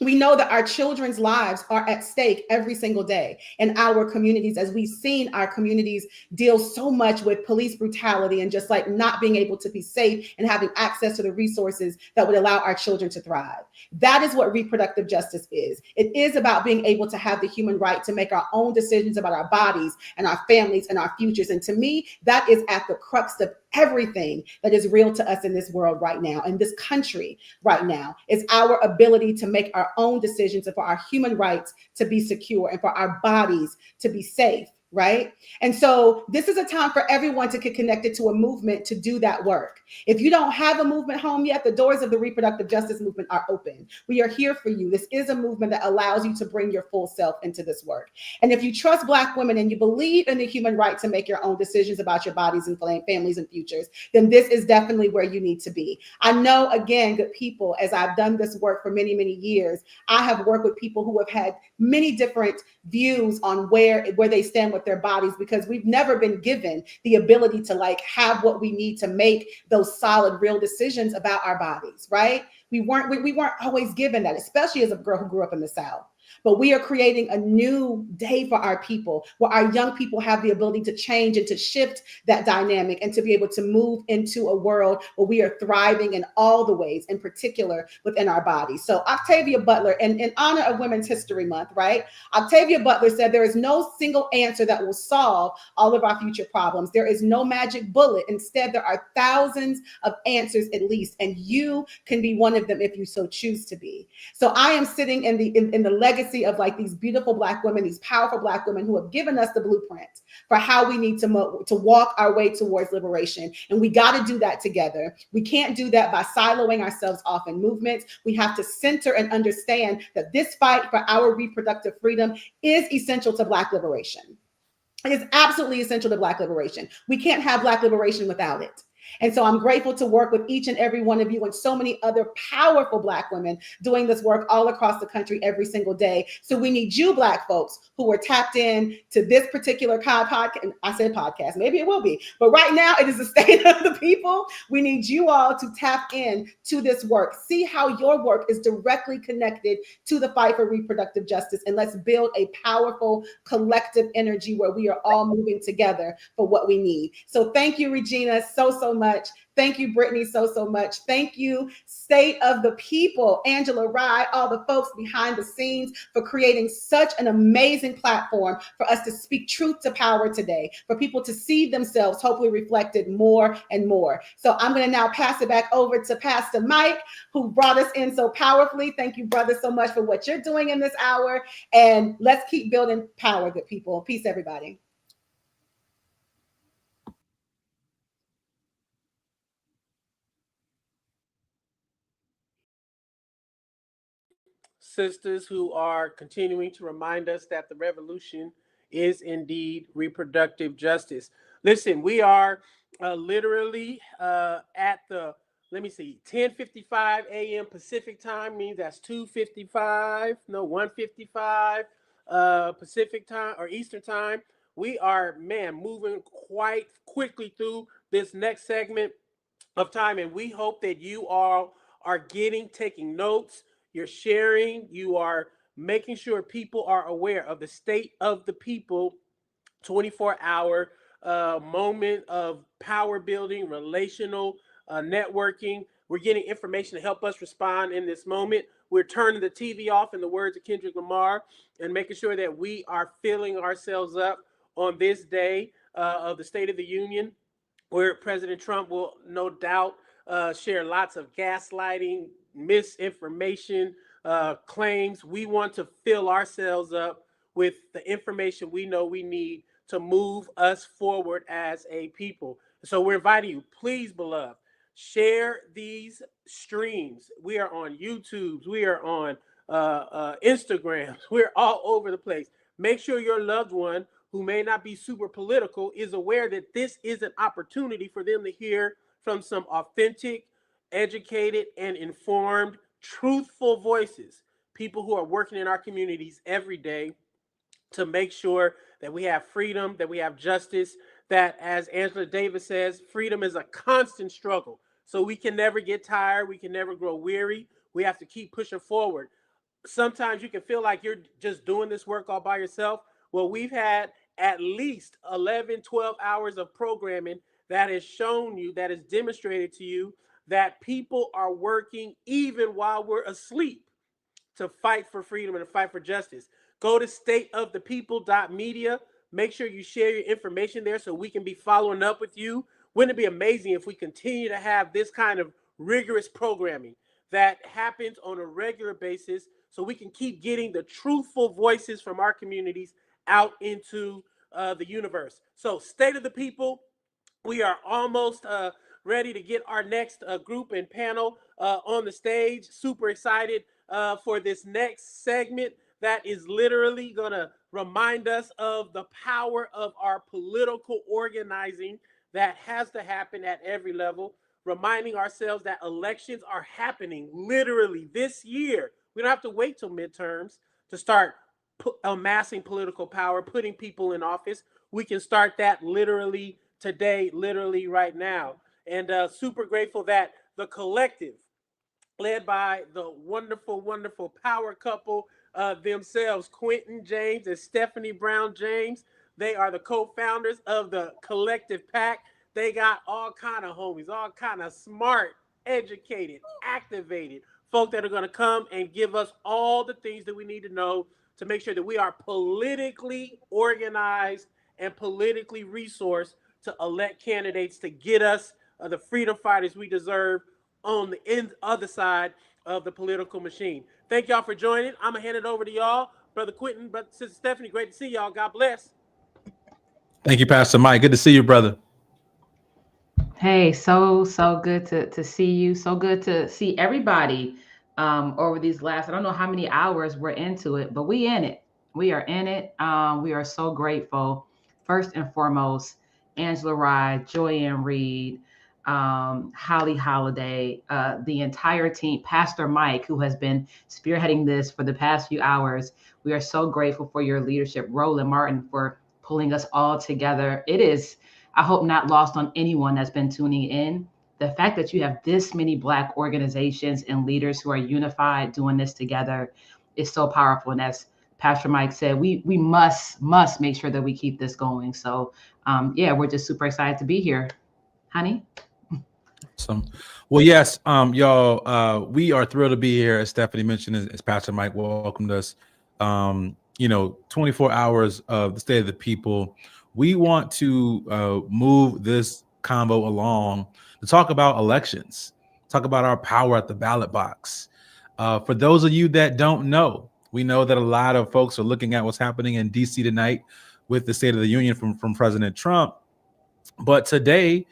We know that our children's lives are at stake every single day in our communities, as we've seen our communities deal so much with police brutality and just like not being able to be safe and having access to the resources that would allow our children to thrive. That is what reproductive justice is. It is about being able to have the human right to make our own decisions about our bodies and our families and our futures. And to me, that is at the crux of everything that is real to us in this world right now, in this country right now, is our ability to make our own decisions and for our human rights to be secure and for our bodies to be safe, right? And so this is a time for everyone to get connected to a movement to do that work. If you don't have a movement home yet, the doors of the reproductive justice movement are open. We are here for you. This is a movement that allows you to bring your full self into this work. And if you trust Black women and you believe in the human right to make your own decisions about your bodies and families and futures, then this is definitely where you need to be. I know, again, good people, as I've done this work for many, many years, I have worked with people who have had many different views on where they stand with their bodies, because we've never been given the ability to like have what we need to make those solid, real decisions about our bodies, right? We weren't always given that, especially as a girl who grew up in the South. But we are creating a new day for our people, where our young people have the ability to change and to shift that dynamic and to be able to move into a world where we are thriving in all the ways, in particular within our bodies. So Octavia Butler, in honor of Women's History Month, right? Octavia Butler said there is no single answer that will solve all of our future problems. There is no magic bullet. Instead, there are thousands of answers at least, and you can be one of them if you so choose to be. So I am sitting in the legacy of like these beautiful Black women, these powerful Black women who have given us the blueprint for how we need to walk our way towards liberation. And we got to do that together. We can't do that by siloing ourselves off in movements. We have to center and understand that this fight for our reproductive freedom is essential to Black liberation. It is absolutely essential to Black liberation. We can't have Black liberation without it. And so I'm grateful to work with each and every one of you and so many other powerful Black women doing this work all across the country every single day. So we need you, Black folks, who are tapped in to this particular podcast. I said podcast, maybe it will be, but right now it is the state of the people. We need you all to tap in to this work. See how your work is directly connected to the fight for reproductive justice. And let's build a powerful collective energy where we are all moving together for what we need. So thank you, Regina, so much. Thank you, Brittany, so much. Thank you, State of the People, Angela Rye, all the folks behind the scenes for creating such an amazing platform for us to speak truth to power today, for people to see themselves hopefully reflected more and more. So I'm going to now pass it back over to Pastor Mike, who brought us in so powerfully. Thank you, brother, so much for what you're doing in this hour. And let's keep building power, good people. Peace, everybody. Sisters who are continuing to remind us that the revolution is indeed reproductive justice. Listen, we are literally at the, let me see, 10:55 a.m. Pacific time, means that's 1:55 Pacific time or Eastern time. We are, man, moving quite quickly through this next segment of time, and we hope that you all are taking notes, you're sharing, you are making sure people are aware of the state of the people 24-hour moment of power building, relational networking. We're getting information to help us respond in this moment. We're turning the TV off, in the words of Kendrick Lamar, and making sure that we are filling ourselves up on this day of the State of the Union, where President Trump will no doubt share lots of gaslighting, misinformation, claims. We want to fill ourselves up with the information we know we need to move us forward as a people. So we're inviting you, please, beloved, share these streams. We are on YouTube. We are on Instagram. We're all over the place. Make sure your loved one who may not be super political is aware that this is an opportunity for them to hear from some authentic, educated, and informed, truthful voices, people who are working in our communities every day to make sure that we have freedom, that we have justice, that, as Angela Davis says, freedom is a constant struggle. So we can never get tired. We can never grow weary. We have to keep pushing forward. Sometimes you can feel like you're just doing this work all by yourself. Well, we've had at least 11, 12 hours of programming that has shown you, that has demonstrated to you that people are working even while we're asleep to fight for freedom and to fight for justice. Go to stateofthepeople.media. Make sure you share your information there so we can be following up with you. Wouldn't it be amazing if we continue to have this kind of rigorous programming that happens on a regular basis so we can keep getting the truthful voices from our communities out into the universe? So, State of the People, we are almost ready to get our next group and panel on the stage. Super excited for this next segment that is literally going to remind us of the power of our political organizing that has to happen at every level, reminding ourselves that elections are happening literally this year. We don't have to wait till midterms to start amassing political power, putting people in office. We can start that literally today, literally right now. And super grateful that the collective, led by the wonderful, wonderful power couple themselves, Quentin James and Stephanie Brown James. They are the co-founders of the Collective PAC. They got all kind of homies, all kind of smart, educated, activated folk that are going to come and give us all the things that we need to know to make sure that we are politically organized and politically resourced to elect candidates to get us the freedom fighters we deserve on the other side of the political machine. Thank y'all for joining. I'm going to hand it over to y'all. Brother Quentin, Brother Sister Stephanie, great to see y'all. God bless. Thank you, Pastor Mike. Good to see you, brother. Hey, so good to see you. So good to see everybody over these last, I don't know how many hours we're into it, but we in it. We are in it. We are so grateful. First and foremost, Angela Rye, Joyanne Reed, Holly Holiday, the entire team, Pastor Mike, who has been spearheading this for the past few hours. We are so grateful for your leadership. Roland Martin for pulling us all together. It is, I hope, not lost on anyone that's been tuning in. The fact that you have this many Black organizations and leaders who are unified doing this together is so powerful. And as Pastor Mike said, we must make sure that we keep this going. So yeah, we're just super excited to be here. Honey? Awesome. Well, yes, y'all, we are thrilled to be here. As Stephanie mentioned, as Pastor Mike welcomed us, 24 hours of the State of the People. We want to move this convo along to talk about elections, talk about our power at the ballot box. For those of you that don't know, we know that a lot of folks are looking at what's happening in DC tonight with the State of the Union from President Trump. But today,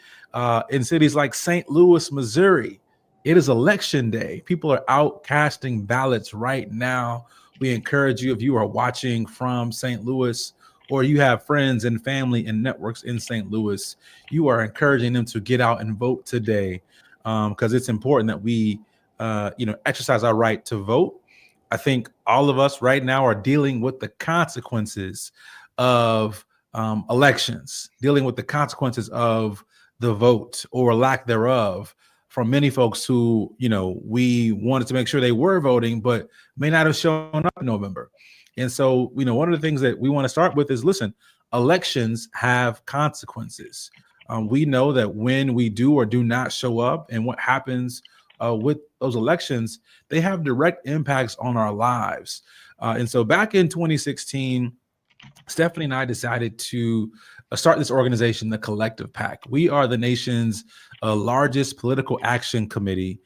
in cities like St. Louis, Missouri, it is election day. People are out casting ballots right now. We encourage you, if you are watching from St. Louis, or you have friends and family and networks in St. Louis, you are encouraging them to get out and vote today, because it's important that we, exercise our right to vote. I think all of us right now are dealing with the consequences of elections, dealing with the consequences of the vote or lack thereof from many folks who, we wanted to make sure they were voting, but may not have shown up in November. And so, one of the things that we want to start with is, listen, elections have consequences. We know that when we do or do not show up and what happens with those elections, they have direct impacts on our lives. And so back in 2016, Stephanie and I decided to start this organization, the Collective PAC. We are the nation's largest political action committee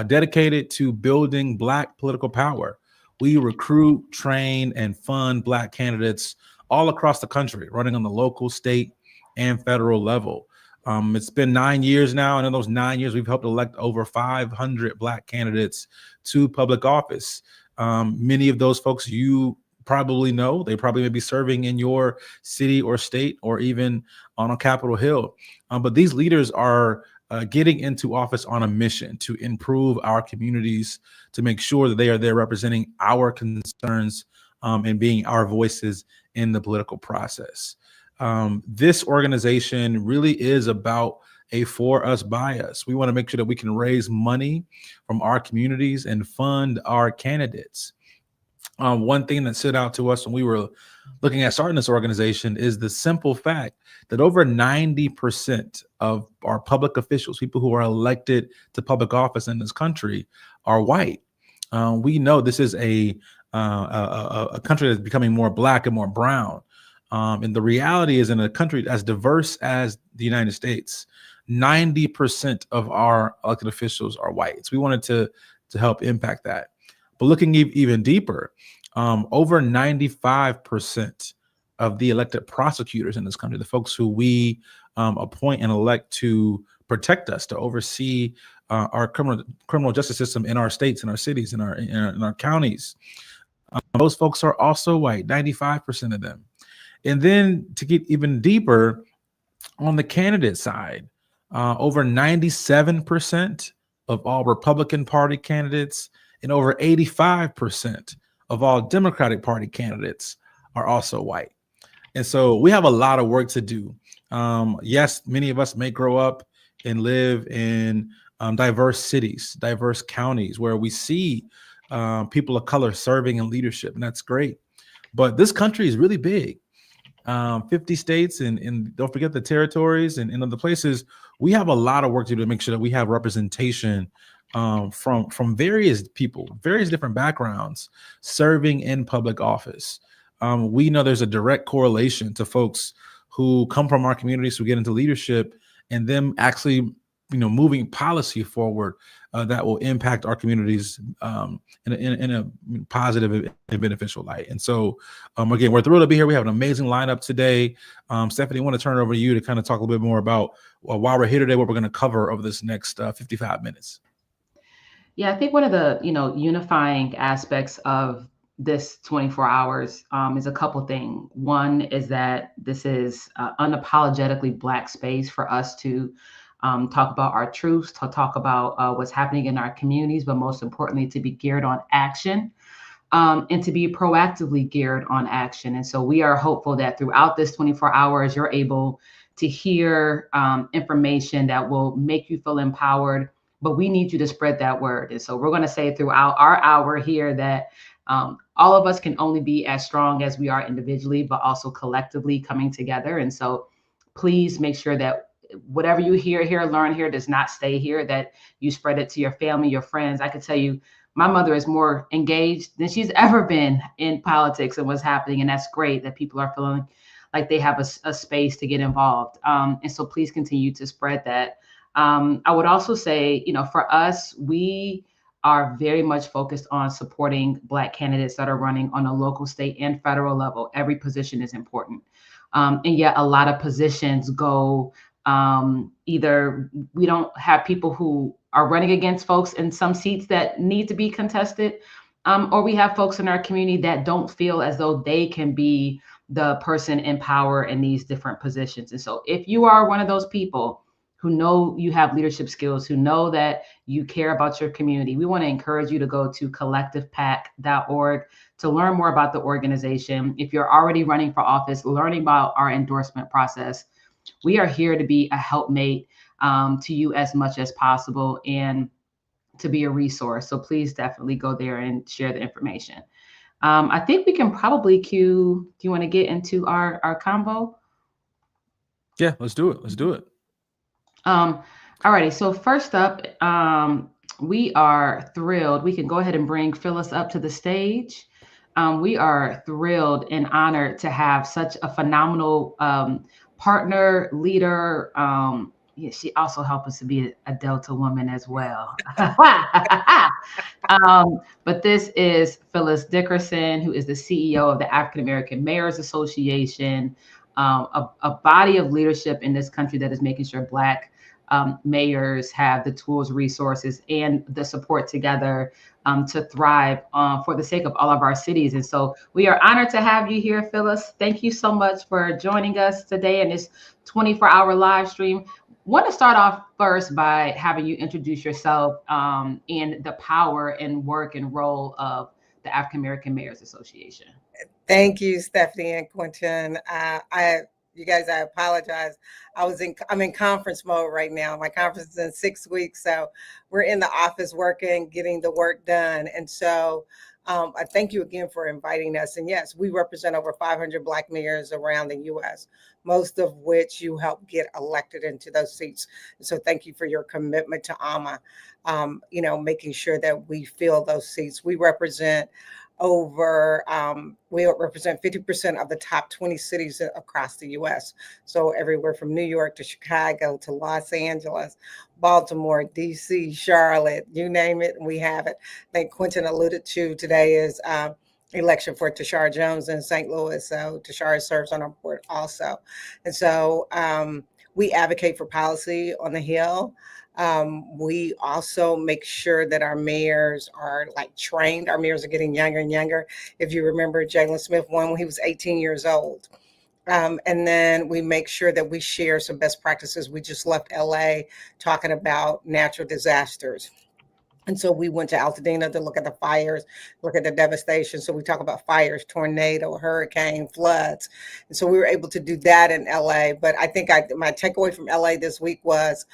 dedicated to building Black political power. We recruit, train, and fund Black candidates all across the country, running on the local, state, and federal level. It's been 9 years now, and in those 9 years, we've helped elect over 500 Black candidates to public office. Many of those folks you probably know. They probably may be serving in your city or state or even on a Capitol Hill. But these leaders are getting into office on a mission to improve our communities, to make sure that they are there representing our concerns and being our voices in the political process. This organization really is about a for us, by us. We want to make sure that we can raise money from our communities and fund our candidates. One thing that stood out to us when we were looking at starting this organization is the simple fact that over 90% of our public officials, people who are elected to public office in this country, are white. We know this is a country that's becoming more Black and more brown. And the reality is, in a country as diverse as the United States, 90% of our elected officials are white. So we wanted to help impact that. But looking even deeper, over 95% of the elected prosecutors in this country, the folks who we appoint and elect to protect us, to oversee our criminal justice system in our states, in our cities, in our counties, those folks are also white, 95% of them. And then to get even deeper, on the candidate side, over 97% of all Republican Party candidates and over 85% of all Democratic Party candidates are also white. And so we have a lot of work to do. Yes, many of us may grow up and live in diverse cities, diverse counties where we see people of color serving in leadership, and that's great. But this country is really big. 50 states and don't forget the territories and other places. We have a lot of work to do to make sure that we have representation from various people, various different backgrounds serving in public office. We know there's a direct correlation to folks who come from our communities who get into leadership and them actually moving policy forward that will impact our communities in a positive and beneficial light. And so, again, we're thrilled to be here. We have an amazing lineup today. Stephanie, I want to turn it over to you to kind of talk a little bit more about why we're here today, what we're going to cover over this next 55 minutes. Yeah, I think one of the unifying aspects of this 24 hours is a couple things. One is that this is unapologetically Black space for us to talk about our truths, to talk about what's happening in our communities, but most importantly, to be geared on action and to be proactively geared on action. And so we are hopeful that throughout this 24 hours, you're able to hear information that will make you feel empowered, but we need you to spread that word. And so we're going to say throughout our hour here that all of us can only be as strong as we are individually, but also collectively coming together. And so please make sure that whatever you hear here, learn here, does not stay here, that you spread it to your family, your friends. I could tell you, my mother is more engaged than she's ever been in politics and what's happening. And that's great that people are feeling like they have a space to get involved. And so please continue to spread that. I would also say, for us, we are very much focused on supporting Black candidates that are running on a local, state, and federal level. Every position is important. And yet a lot of positions go either we don't have people who are running against folks in some seats that need to be contested, or we have folks in our community that don't feel as though they can be the person in power in these different positions. And so if you are one of those people who know you have leadership skills, who know that you care about your community, we want to encourage you to go to collectivepac.org to learn more about the organization. If you're already running for office, learning about our endorsement process, we are here to be a helpmate to you as much as possible and to be a resource. So please definitely go there and share the information. I think we can probably cue. Do you want to get into our convo? Yeah, let's do it. Let's do it. Alrighty. So first up, we are thrilled. We can go ahead and bring Phyllis up to the stage. We are thrilled and honored to have such a phenomenal partner, leader. Yeah, she also helped us to be a Delta woman as well. But this is Phyllis Dickerson, who is the CEO of the African American Mayors Association, a body of leadership in this country that is making sure Black mayors have the tools, resources, and the support together to thrive for the sake of all of our cities. And so we are honored to have you here, Phyllis. Thank you so much for joining us today in this 24-hour live stream. Want to start off first by having you introduce yourself and the power and work and role of the African American Mayors Association. Thank you, Stephanie and Quentin. You guys, I apologize. I'm in conference mode right now. My conference is in 6 weeks, so we're in the office working, getting the work done. And so I thank you again for inviting us. And yes, we represent over 500 Black mayors around the U.S., most of which you help get elected into those seats. And so thank you for your commitment to AMA, making sure that we fill those seats. We represent 50% of the top 20 cities across the U.S. So everywhere from New York to Chicago to Los Angeles, Baltimore, D.C., Charlotte, you name it, we have it. I think Quentin alluded to today is election for Tashara Jones in St. Louis. So Tashara serves on our board also. And so we advocate for policy on the Hill. We also make sure that our mayors are trained. Our mayors are getting younger and younger. If you remember, Jalen Smith won when he was 18 years old. And then we make sure that we share some best practices. We just left LA talking about natural disasters. And so we went to Altadena to look at the fires, look at the devastation. So we talk about fires, tornado, hurricane, floods. And so we were able to do that in LA. But I think my takeaway from LA this week was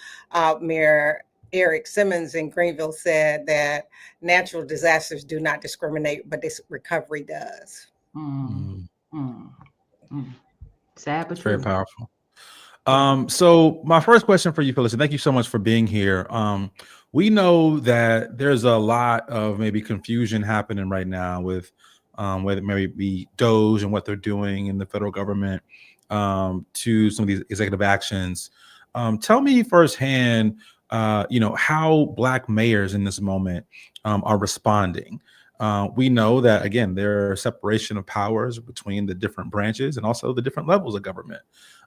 Mayor Eric Simmons in Greenville said that natural disasters do not discriminate, but this recovery does. Sad, but it's very powerful. So my first question for you, Phyllis, and thank you so much for being here. We know that there's a lot of maybe confusion happening right now with whether it may be DOGE and what they're doing in the federal government to some of these executive actions. Tell me firsthand, how Black mayors in this moment are responding. We know that, again, there are separation of powers between the different branches and also the different levels of government.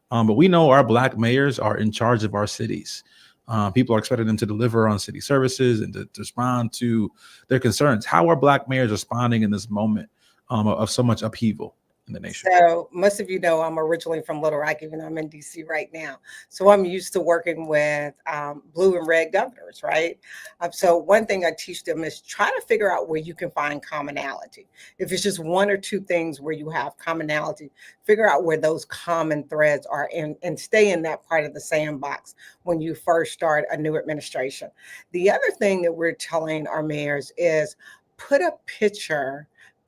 But we know our Black mayors are in charge of our cities. People are expecting them to deliver on city services and to respond to their concerns. How are Black mayors responding in this moment of so much upheaval in the nation? So most of you know I'm originally from Little Rock, even though I'm in DC right now. So I'm used to working with blue and red governors, right? So one thing I teach them is try to figure out where you can find commonality. If it's just one or two things where you have commonality, figure out where those common threads are and stay in that part of the sandbox when you first start a new administration. The other thing that we're telling our mayors is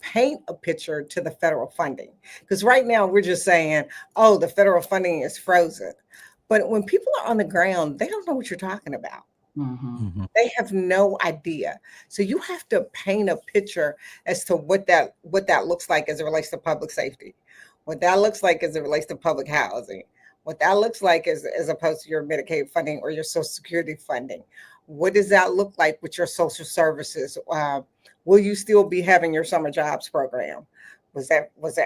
paint a picture to the federal funding. Because right now we're just saying, oh, the federal funding is frozen. But when people are on the ground, they don't know what you're talking about. They have no idea. So you have to paint a picture as to what that looks like as it relates to public safety, what that looks like as it relates to public housing, what that looks like as opposed to your Medicaid funding or your Social Security funding. What does that look like with your social services? Will you still be having your summer jobs program? How was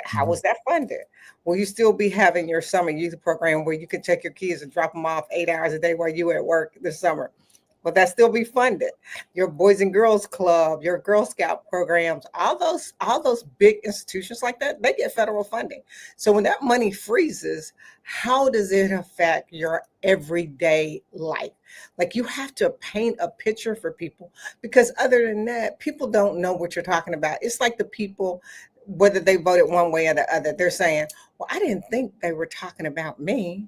that funded? Will you still be having your summer youth program where you can take your kids and drop them off 8 hours a day while you at work this summer? Will that still be funded? Your Boys and Girls Club, your Girl Scout programs, all those big institutions like that, they get federal funding. So when that money freezes, how does it affect your everyday life? Like, you have to paint a picture for people, because other than that, people don't know what you're talking about. It's like the people, whether they voted one way or the other, they're saying, well, I didn't think they were talking about me.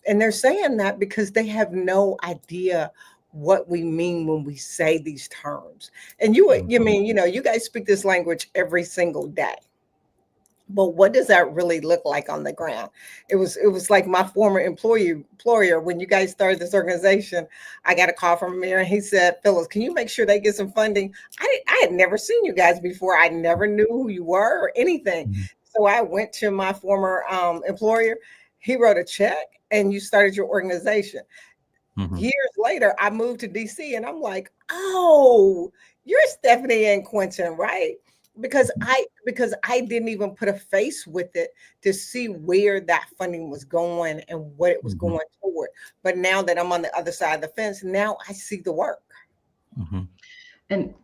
And they're saying that because they have no idea what we mean when we say these terms. And you mean, you guys speak this language every single day. But what does that really look like on the ground? It was like my former employer, when you guys started this organization, I got a call from a mayor and he said, Phyllis, can you make sure they get some funding? I had never seen you guys before. I never knew who you were or anything. So I went to my former employer. He wrote a check and you started your organization. Years later, I moved to DC and I'm like, oh, you're Stephanie and Quentin, right? Because I didn't even put a face with it to see where that funding was going and what it was going toward. But now that I'm on the other side of the fence, now I see the work. And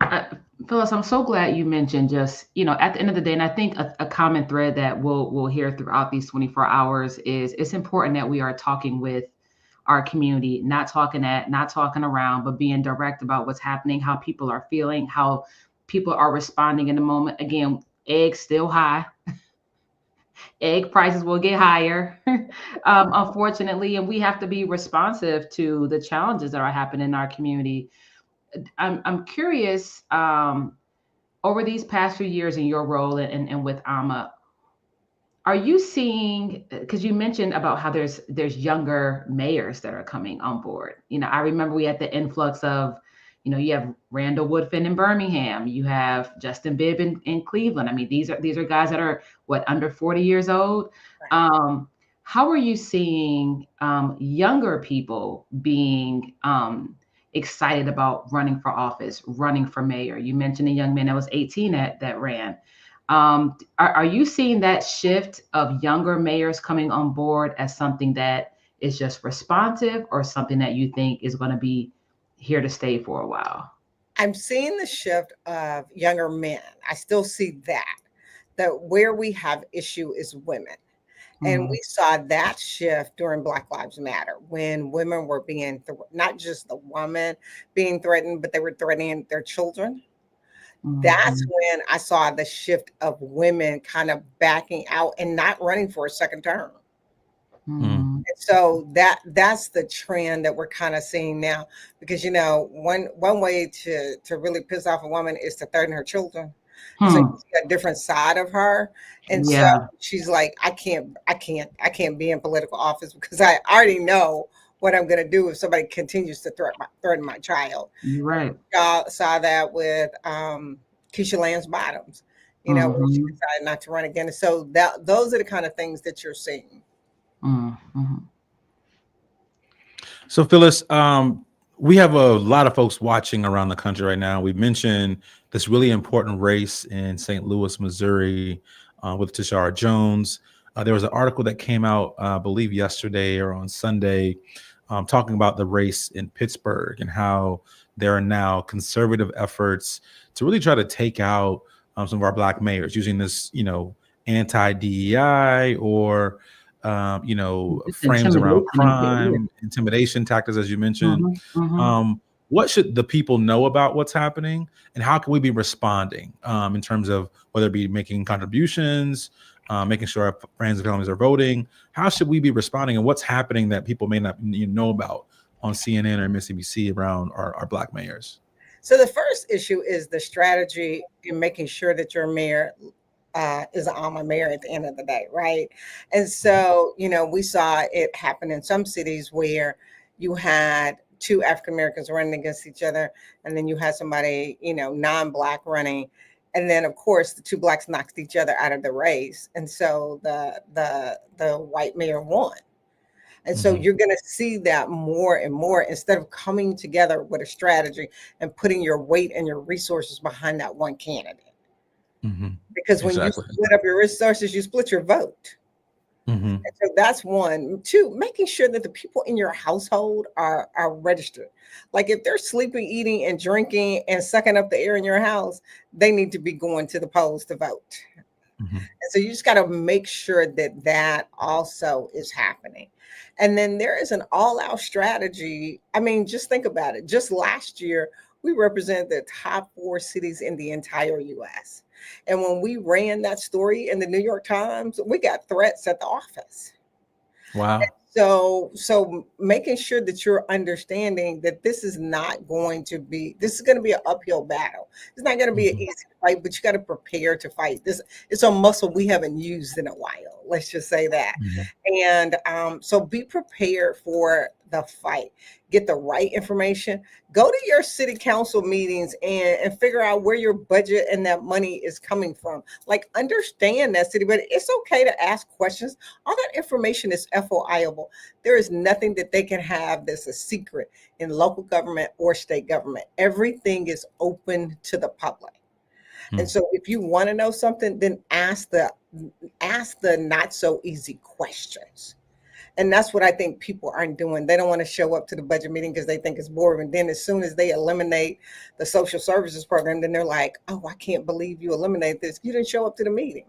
Phyllis, I'm so glad you mentioned just, at the end of the day, and I think a common thread that we'll hear throughout these 24 hours is it's important that we are talking with our community, not talking around, but being direct about what's happening, how people are feeling, how people are responding in the moment. Again, eggs still high. Egg prices will get higher, unfortunately, and we have to be responsive to the challenges that are happening in our community. I'm curious, over these past few years in your role and with AMA, are you seeing, because you mentioned about how there's younger mayors that are coming on board. I remember we had the influx of, you have Randall Woodfin in Birmingham, you have Justin Bibb in Cleveland. I mean, these are guys that are under 40 years old. How are you seeing younger people being excited about running for office, running for mayor? You mentioned a young man that was 18 that ran. Are you seeing that shift of younger mayors coming on board as something that is just responsive, or something that you think is going to be here to stay for a while? I'm seeing the shift of younger men. I still see that where we have issue is women. And we saw that shift during Black Lives Matter, when women were being, not just the woman being threatened, but they were threatening their children. That's when I saw the shift of women kind of backing out and not running for a second term. And so that's the trend that we're kind of seeing now, because one way to really piss off a woman is to threaten her children. So you see a different side of her, and so she's like, I can't be in political office because I already know what I'm going to do if somebody continues to threaten my child. Right. Saw that with Keisha Lance Bottoms, when she decided not to run again. And so those are the kind of things that you're seeing. So Phyllis, we have a lot of folks watching around the country right now. We mentioned this really important race in St. Louis, Missouri, with Tashara Jones. There was an article that came out, I believe yesterday or on Sunday, talking about the race in Pittsburgh and how there are now conservative efforts to really try to take out some of our Black mayors using this, anti-DEI or frames around crime, intimidation tactics, as you mentioned. What should the people know about what's happening, and how can we be responding in terms of whether it be making contributions, making sure our friends and families are voting? How should we be responding, and what's happening that people may not know about on CNN or MSNBC around our Black mayors? So the first issue is the strategy in making sure that your mayor is an AMA mayor at the end of the day, right? And so, we saw it happen in some cities where you had two African Americans running against each other, and then you had somebody, non-Black running, and then of course the two Blacks knocked each other out of the race, and so the white mayor won. And so you're going to see that more and more, instead of coming together with a strategy and putting your weight and your resources behind that one candidate. Because when you split up your resources, you split your vote. And so that's one. Two, making sure that the people in your household are registered. Like if they're sleeping, eating, and drinking and sucking up the air in your house, they need to be going to the polls to vote. And so you just got to make sure that also is happening. And then there is an all-out strategy. I mean, just think about it. Just last year, we represented the top 4 cities in the entire U.S. And when we ran that story in the New York Times, we got threats at the office. Wow. And So making sure that you're understanding that this is going to be an uphill battle. It's not going to be an easy fight, but you got to prepare to fight. It's a muscle we haven't used in a while. Let's just say that. And so be prepared for the fight. Get the right information. Go to your city council meetings and figure out where your budget and that money is coming from. Like, understand that city, but it's okay to ask questions. All that information is FOIable. There is nothing that they can have that's a secret in local government or state government. Everything is open to the public. And so if you want to know something, then ask the not so easy questions. And that's what I think people aren't doing. They don't want to show up to the budget meeting because they think it's boring. And then as soon as they eliminate the social services program, then they're like, oh, I can't believe you eliminated this. You didn't show up to the meeting.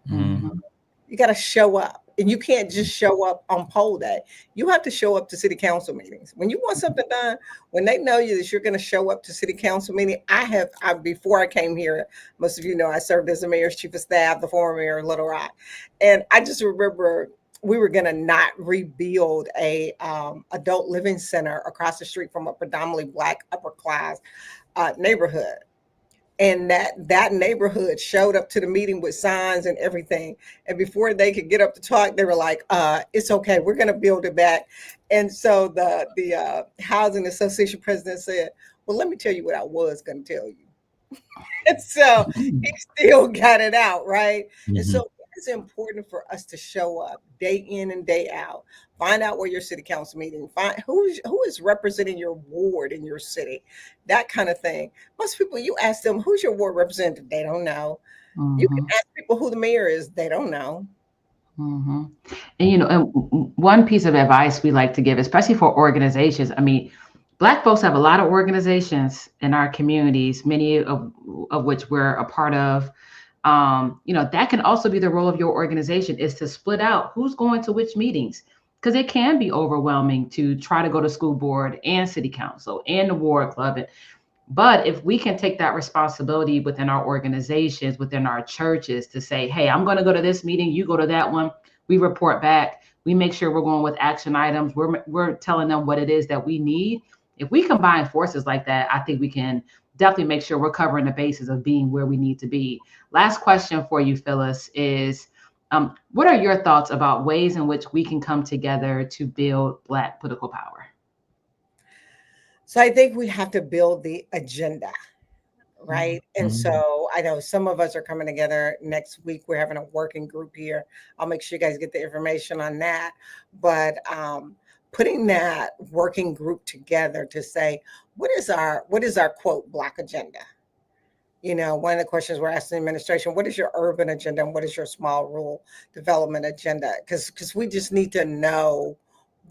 You got to show up. And you can't just show up on poll day. You have to show up to city council meetings. When you want something done, when they know you that you're going to show up to city council meeting, before I came here, most of you know I served as the mayor's chief of staff, the former mayor of Little Rock. And I just remember we were going to not rebuild a adult living center across the street from a predominantly Black upper class neighborhood. And that neighborhood showed up to the meeting with signs and everything. And before they could get up to talk, they were like, it's okay, we're going to build it back. And so the housing association president said, well, let me tell you what I was going to tell you. And so he still got it out, right? And so it's important for us to show up day in and day out. Find out where your city council meeting, find who is representing your ward in your city, that kind of thing. Most people, you ask them, who's your ward representative? They don't know. You can ask people who the mayor is. They don't know. And, and one piece of advice we like to give, especially for organizations, I mean, Black folks have a lot of organizations in our communities, many of which we're a part of. That can also be the role of your organization, is to split out who's going to which meetings, because it can be overwhelming to try to go to school board and city council and the ward club. But if we can take that responsibility within our organizations, within our churches, to say, hey, I'm going to go to this meeting, you go to that one, we report back, we make sure we're going with action items, we're telling them what it is that we need. If we combine forces like that, I think we can definitely make sure we're covering the bases of being where we need to be. Last question for you, Phyllis, is what are your thoughts about ways in which we can come together to build Black political power? So I think we have to build the agenda, right? And so I know some of us are coming together next week. We're having a working group here. I'll make sure you guys get the information on that. But putting that working group together to say, what is our quote Black agenda? One of the questions we're asking the administration, what is your urban agenda and what is your small rural development agenda? Because we just need to know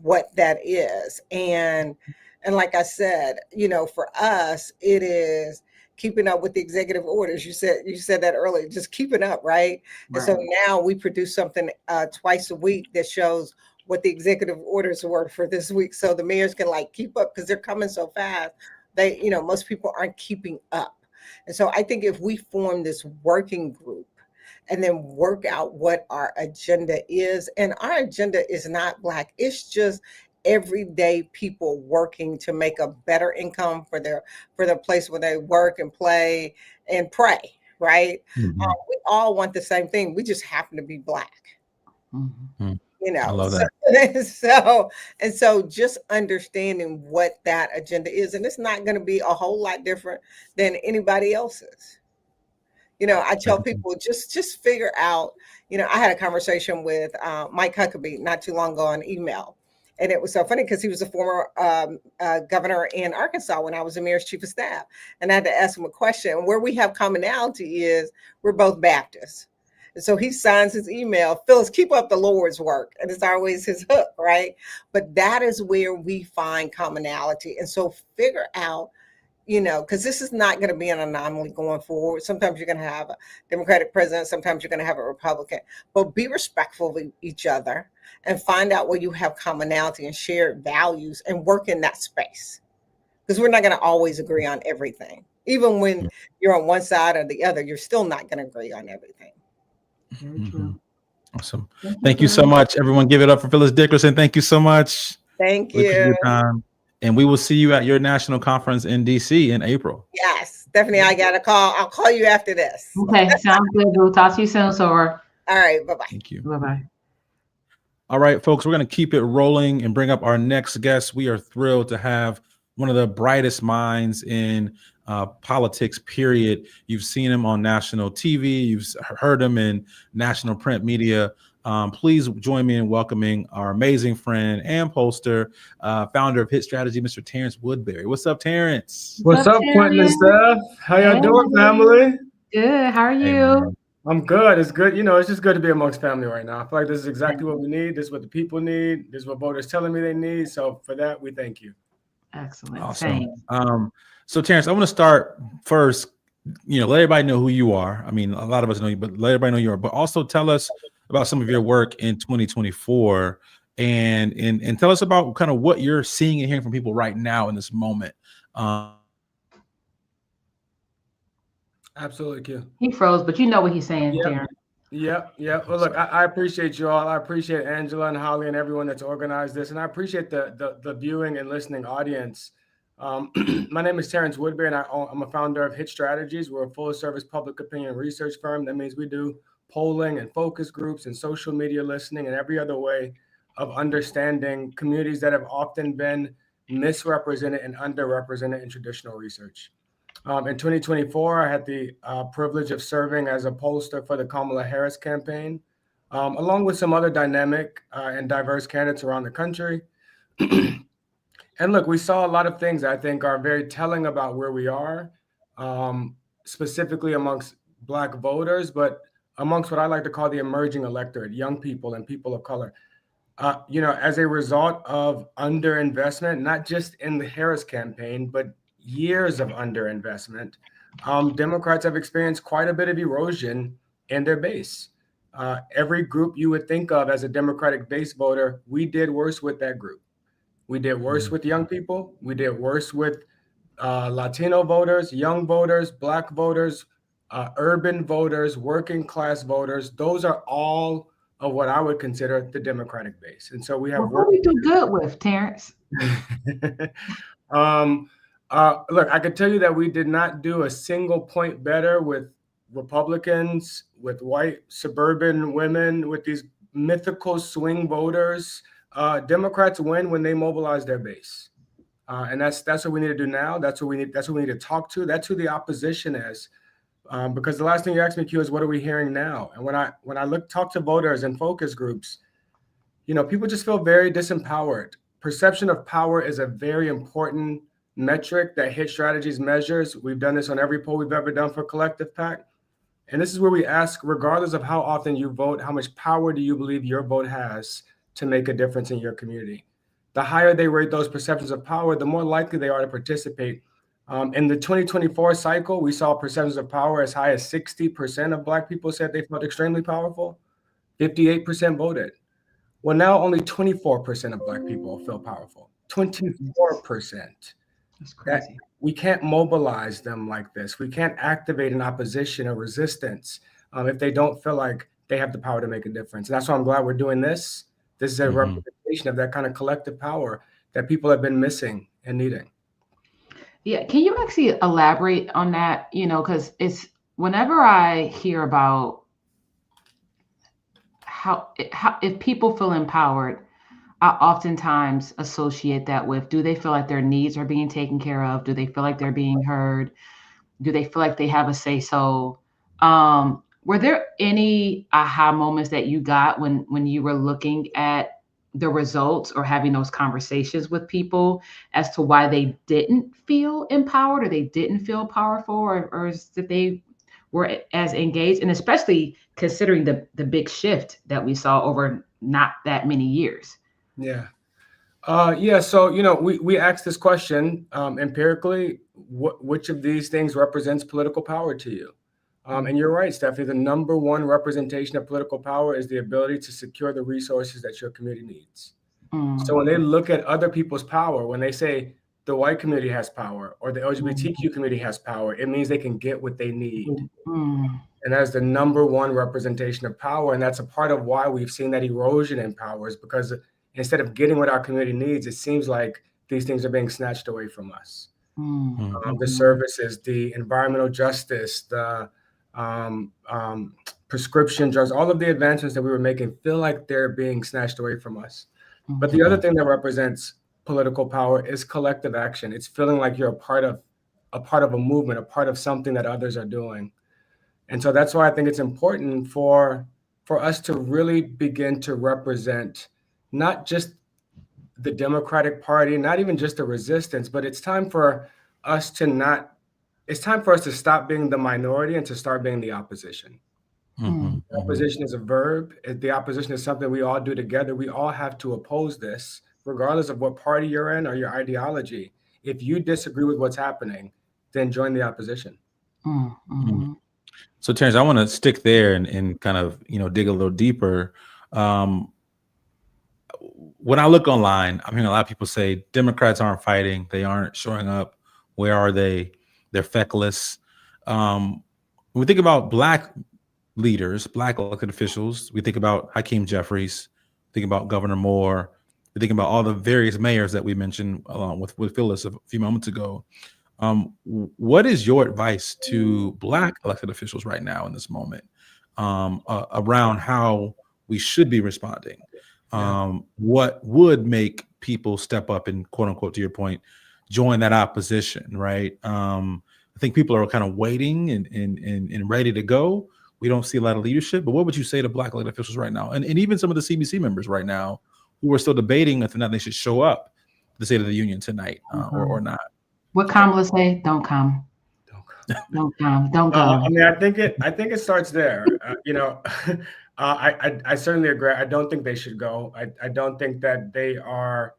what that is. And like I said, for us, it is keeping up with the executive orders. You said that earlier, just keeping up, right? And so now we produce something twice a week that shows what the executive orders were for this week. So the mayors can keep up, because they're coming so fast. Most people aren't keeping up. And so I think if we form this working group and then work out what our agenda is, and our agenda is not Black, it's just everyday people working to make a better income for their place where they work and play and pray, right? We all want the same thing. We just happen to be Black. I love that. So just understanding what that agenda is, and it's not going to be a whole lot different than anybody else's. I tell people just figure out. I had a conversation with Mike Huckabee not too long ago on email, and it was so funny because he was a former governor in Arkansas when I was the mayor's chief of staff, and I had to ask him a question. Where we have commonality is we're both Baptists. And so he signs his email, Phyllis, keep up the Lord's work. And it's always his hook, right? But that is where we find commonality. And so figure out, because this is not going to be an anomaly going forward. Sometimes you're going to have a Democratic president. Sometimes you're going to have a Republican. But be respectful of each other and find out where you have commonality and shared values and work in that space. Because we're not going to always agree on everything. Even when you're on one side or the other, you're still not going to agree on everything. Very true. Awesome. Thank you so much, everyone. Give it up for Phyllis Dickerson. Thank you so much. Thank Really appreciate you. your time. And we will see you at your national conference in DC in April. Yes, Stephanie, I got a call. I'll call you after this. Okay, sounds good. We'll talk to you soon, Sora. All right, bye-bye. Thank you. Bye-bye. All right, folks, we're going to keep it rolling and bring up our next guest. We are thrilled to have one of the brightest minds in politics, period. You've seen him on national TV. You've heard him in national print media. Please join me in welcoming our amazing friend and pollster, founder of Hit Strategy, Mr. Terrence Woodbury. What's up, Terrence? What's up, Quentin and Steph? How y'all doing, family? Good. How are you? I'm good. It's good. You know, it's just good to be amongst family right now. I feel like this is exactly what we need. This is what the people need. This is what voters telling me they need. So for that, we thank you. Excellent. Awesome. So Terrence, I want to start first, let everybody know who you are. I mean, a lot of us know you, but let everybody know you are, but also tell us about some of your work in 2024 and tell us about kind of what you're seeing and hearing from people right now in this moment. Absolutely, Q. He froze, but you know what he's saying, Terrence. Yep. Well, look, I appreciate you all. I appreciate Angela and Holly and everyone that's organized this. And I appreciate the viewing and listening audience. My name is Terrence Woodbury, and I'm a founder of Hit Strategies. We're a full-service public opinion research firm. That means we do polling and focus groups and social media listening and every other way of understanding communities that have often been misrepresented and underrepresented in traditional research. In 2024, I had the privilege of serving as a pollster for the Kamala Harris campaign, along with some other dynamic and diverse candidates around the country. And look, we saw a lot of things I think are very telling about where we are, specifically amongst Black voters, but amongst what I like to call the emerging electorate, young people and people of color. As a result of underinvestment, not just in the Harris campaign, but years of underinvestment, Democrats have experienced quite a bit of erosion in their base. Every group you would think of as a Democratic base voter, we did worse with that group. We did worse with young people. We did worse with Latino voters, young voters, Black voters, urban voters, working class voters. Those are all of what I would consider the Democratic base. And so we have what we do good with, Terrence. Look, I can tell you that we did not do a single point better with Republicans, with white suburban women, with these mythical swing voters. Democrats win when they mobilize their base. And that's what we need to do now. That's what we need to talk to. That's who the opposition is. Because the last thing you asked me, Q, is what are we hearing now? And when I talk to voters and focus groups, people just feel very disempowered. Perception of power is a very important metric that Hit Strategies measures. We've done this on every poll we've ever done for Collective PAC. And this is where we ask, regardless of how often you vote, how much power do you believe your vote has to make a difference in your community? The higher they rate those perceptions of power, the more likely they are to participate. In the 2024 cycle, we saw perceptions of power as high as 60% of Black people said they felt extremely powerful. 58% voted. Well, now only 24% of Black people feel powerful. 24%. That's crazy. We can't mobilize them like this. We can't activate an opposition or resistance if they don't feel like they have the power to make a difference. And that's why I'm glad we're doing this. This is a representation of that kind of collective power that people have been missing and needing. Yeah, can you actually elaborate on that? Because it's whenever I hear about how if people feel empowered, I oftentimes associate that with, do they feel like their needs are being taken care of? Do they feel like they're being heard? Do they feel like they have a say so? Were there any aha moments that you got when you were looking at the results or having those conversations with people as to why they didn't feel empowered or they didn't feel powerful or that they were as engaged? And especially considering the big shift that we saw over not that many years. Yeah. So, we asked this question empirically, which of these things represents political power to you? And you're right, Stephanie, the number one representation of political power is the ability to secure the resources that your community needs. So when they look at other people's power, when they say, the white community has power or the LGBTQ community has power, it means they can get what they need. And that's the number one representation of power. And that's a part of why we've seen that erosion in power, is because instead of getting what our community needs, it seems like these things are being snatched away from us. The services, the environmental justice, the prescription drugs, all of the advancements that we were making feel like they're being snatched away from us. But the other thing that represents political power is collective action. It's feeling like you're a part of a movement, a part of something that others are doing. And so that's why I think it's important for us to really begin to represent not just the Democratic Party, not even just the resistance, but it's time for us to stop being the minority and to start being the opposition. Opposition is a verb. The opposition is something we all do together. We all have to oppose this, regardless of what party you're in or your ideology. If you disagree with what's happening, then join the opposition. So Terrence, I want to stick there and kind of, dig a little deeper. When I look online, I'm hearing a lot of people say Democrats aren't fighting. They aren't showing up. Where are they? They're feckless. When we think about Black leaders, Black elected officials, we think about Hakeem Jeffries, think about Governor Moore, we think about all the various mayors that we mentioned along with Phyllis a few moments ago. What is your advice to Black elected officials right now in this moment around how we should be responding? What would make people step up and, quote unquote, to your point, join that opposition, right? I think people are kind of waiting and ready to go. We don't see a lot of leadership, but what would you say to Black elected officials right now? And even some of the CBC members right now who are still debating whether or not they should show up to the State of the Union tonight or not. What Kamala say? Don't come. Don't come. Don't go. I mean, I think it starts there. I certainly agree. I don't think they should go. I don't think that they are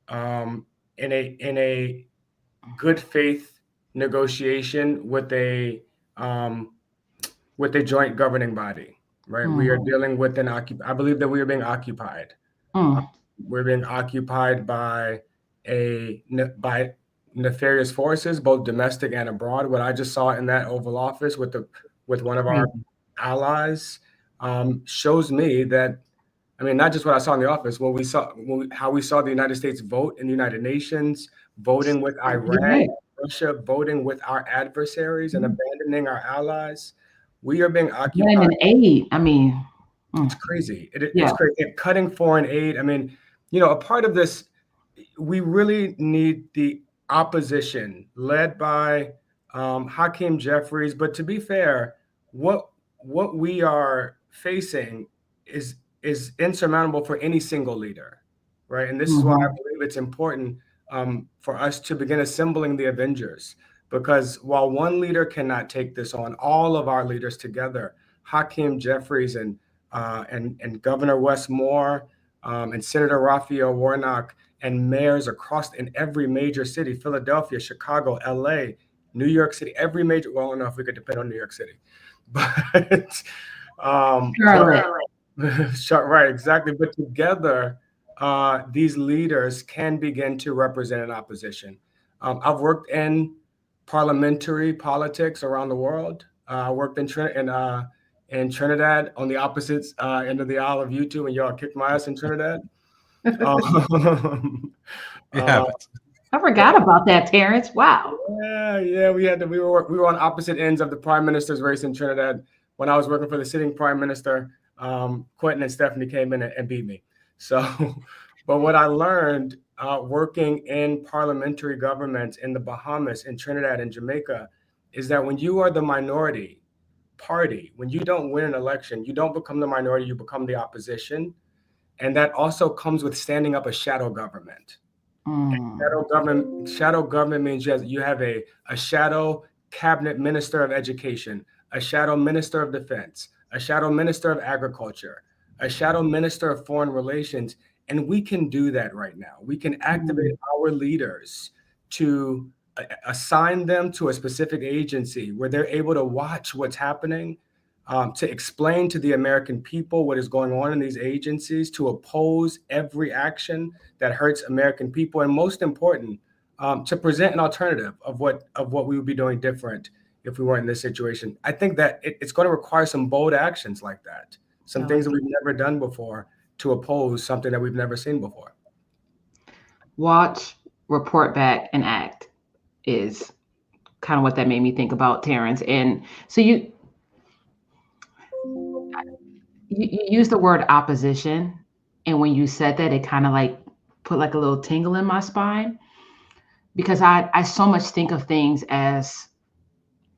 in a good faith negotiation with a joint governing body, right? We are dealing with I believe that we are being occupied. We're being occupied by nefarious forces, both domestic and abroad. What I just saw in that Oval Office with one of our allies shows me that, I mean, not just what I saw in the office, how we saw the United States vote in the United Nations, voting with Iran, Russia, voting with our adversaries and abandoning our allies. We are being occupied. And aid. I mean, it's crazy. It's crazy. Cutting foreign aid. I mean, a part of this, we really need the opposition led by Hakeem Jeffries. But to be fair, what we are facing is insurmountable for any single leader, right? And this is why I believe it's important for us to begin assembling the Avengers, because while one leader cannot take this on, all of our leaders together, Hakeem Jeffries and Governor Wes Moore and Senator Raphael Warnock and mayors in every major city, Philadelphia, Chicago, LA, New York City, every major, well, I don't know if we could depend on New York City, but right, exactly. But together, these leaders can begin to represent an opposition. I've worked in parliamentary politics around the world. I worked in Trinidad on the opposite end of the aisle of you two, and y'all kicked my ass in Trinidad. I forgot about that, Terrence. Wow. Yeah, we were on opposite ends of the prime minister's race in Trinidad. When I was working for the sitting prime minister, Quentin and Stephanie came in and beat me. So, but what I learned working in parliamentary governments in the Bahamas, in Trinidad and Jamaica, is that when you are the minority party, when you don't win an election, you don't become the minority, you become the opposition. And that also comes with standing up a shadow government. Shadow government means you have a shadow cabinet minister of education, a shadow minister of defense, a shadow minister of agriculture, a shadow minister of foreign relations. And we can do that right now. We can activate our leaders to assign them to a specific agency where they're able to watch what's happening, to explain to the American people what is going on in these agencies, to oppose every action that hurts American people, and most important, to present an alternative of what we would be doing different if we weren't in this situation. I think that it's going to require some bold actions like that, some things that we've never done before to oppose something that we've never seen before. Watch, report back, and act is kind of what that made me think about, Terrence. And so you use the word opposition, and when you said that, it kind of like put like a little tingle in my spine, because I so much think of things as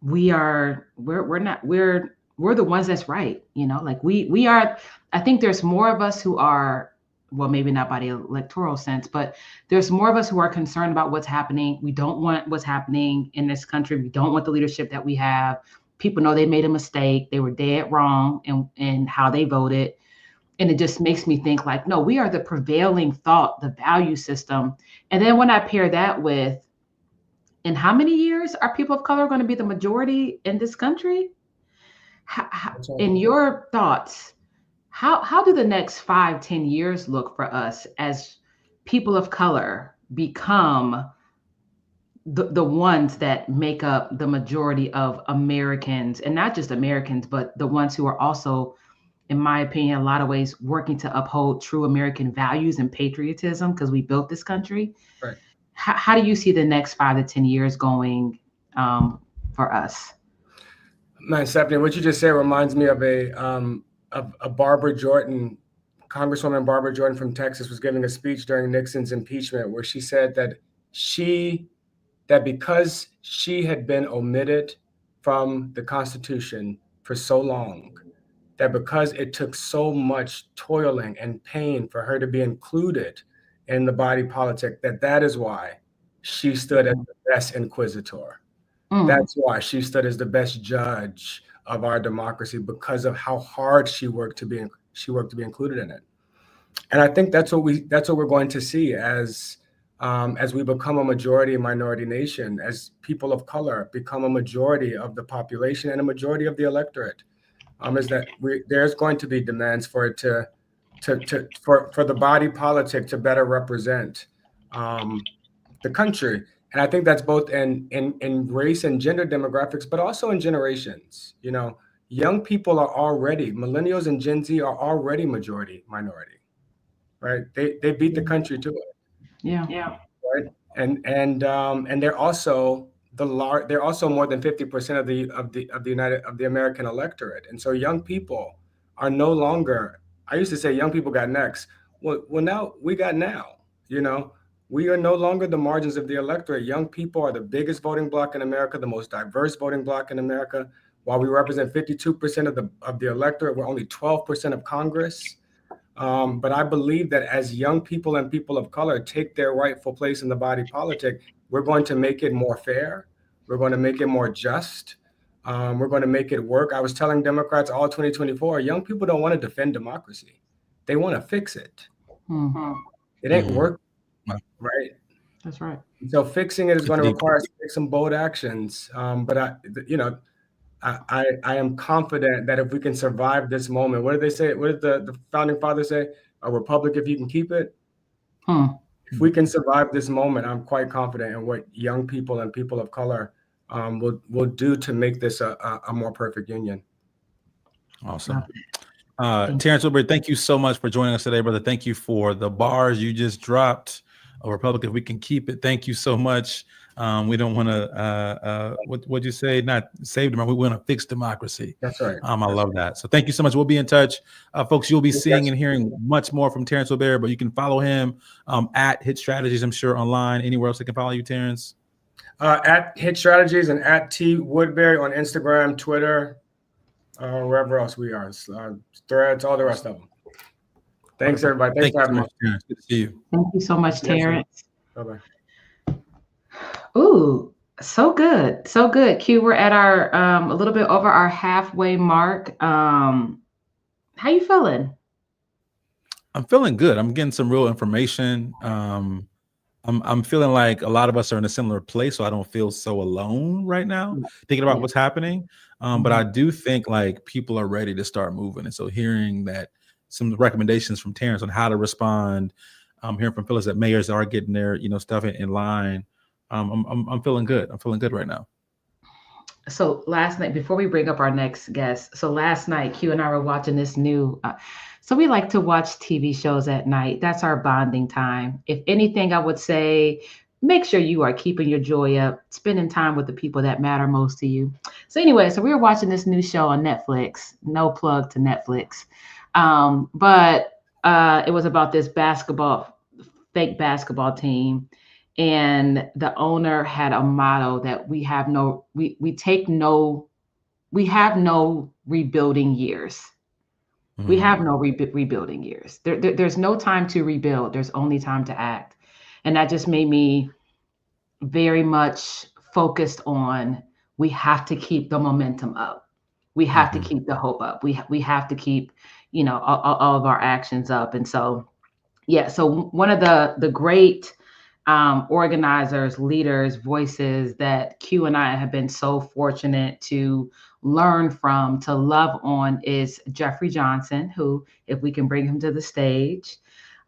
we're the ones that's right, you know, like we are. I think there's more of us who are, well, maybe not by the electoral sense, but there's more of us who are concerned about what's happening. We don't want what's happening in this country. We don't want the leadership that we have. People know they made a mistake. They were dead wrong in how they voted. And it just makes me think like, no, we are the prevailing thought, the value system. And then when I pair that with, in how many years are people of color going to be the majority in this country? In your thoughts, how do the next 5-10 years look for us as people of color become the ones that make up the majority of Americans, and not just Americans, but the ones who are also, in my opinion, in a lot of ways, working to uphold true American values and patriotism, because we built this country. Right. How do you see the next 5 to 10 years going for us? Man, Stephanie, what you just said reminds me of a Barbara Jordan, Congresswoman Barbara Jordan from Texas, was giving a speech during Nixon's impeachment, where she said that because she had been omitted from the Constitution for so long, that because it took so much toiling and pain for her to be included in the body politic, that is why she stood as the best inquisitor. That's why she stood as the best judge of our democracy, because of how hard she worked to be included in it. And I think that's what we're going to see as we become a majority minority nation, as people of color become a majority of the population and a majority of the electorate. Is that there's going to be demands for it for the body politic to better represent the country. And I think that's both in race and gender demographics, but also in generations. You know, young people are already, millennials and Gen Z are already majority minority, right? They beat the country to it. Yeah. Right. And they're also they're also more than 50% of the American electorate. And so young people are no longer, I used to say young people got next. Well, now we got now, you know. We are no longer the margins of the electorate. Young people are the biggest voting bloc in America, the most diverse voting bloc in America. While we represent 52% of the electorate, we're only 12% of Congress. But I believe that as young people and people of color take their rightful place in the body politic, we're going to make it more fair. We're going to make it more just. We're going to make it work. I was telling Democrats all 2024, young people don't want to defend democracy. They want to fix it. It ain't work. Right. That's right. So fixing it is going to require us to take some bold actions. But I am confident that if we can survive this moment, what did they say? What did the founding fathers say? A republic, if you can keep it. If we can survive this moment, I'm quite confident in what young people and people of color will do to make this a more perfect union. Awesome. Terrence Woodbury, thank you so much for joining us today, brother. Thank you for the bars you just dropped. A republic, if we can keep it. Thank you so much. We don't want to, what'd you say? Not save democracy. We want to fix democracy. That's right. I love that. So thank you so much. We'll be in touch. Folks, you'll be seeing and hearing much more from Terrence Woodbury, but you can follow him at Hit Strategies, I'm sure, online. Anywhere else they can follow you, Terrence? At Hit Strategies and at T Woodbury on Instagram, Twitter, wherever else we are. Threads, all the rest of them. Thanks, everybody. Thanks for having me. Terrence. Good to see you. Thank you so much, Terrence. Bye-bye. Ooh, so good. So good. Q, we're at our a little bit over our halfway mark. How you feeling? I'm feeling good. I'm getting some real information. I'm feeling like a lot of us are in a similar place, so I don't feel so alone right now thinking about what's happening. But I do think like people are ready to start moving. And so hearing that some recommendations from Terrence on how to respond, hearing from Phyllis that mayors are getting their stuff in line. I'm feeling good. I'm feeling good right now. So last night, before we bring up our next guest, so last night Q and I were watching this new. So we like to watch TV shows at night. That's our bonding time. If anything, I would say make sure you are keeping your joy up, spending time with the people that matter most to you. So anyway, so we were watching this new show on Netflix. No plug to Netflix, but it was about this fake basketball team. And the owner had a motto that we have no rebuilding years. We have no rebuilding years. There's no time to rebuild. There's only time to act. And that just made me very much focused on, we have to keep the momentum up. We have to keep the hope up. We have to keep, all of our actions up. And so, yeah, so one of the great organizers, leaders, voices that Q and I have been so fortunate to learn from, to love on, is Jeffrey Johnson, who, if we can bring him to the stage,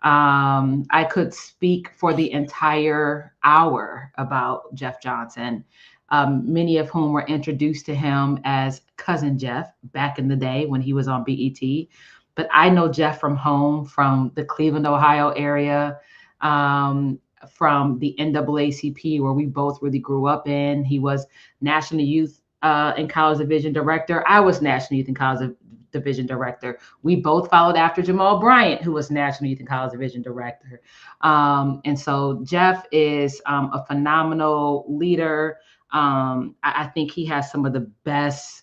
I could speak for the entire hour about Jeff Johnson, many of whom were introduced to him as Cousin Jeff back in the day when he was on BET. But I know Jeff from home, from the Cleveland, Ohio area, from the NAACP, where we both really grew up in. He was National Youth and College Division Director. I was National Youth and College Division Director. We both followed after Jamal Bryant, who was National Youth and College Division Director. And so Jeff is a phenomenal leader. I think he has some of the best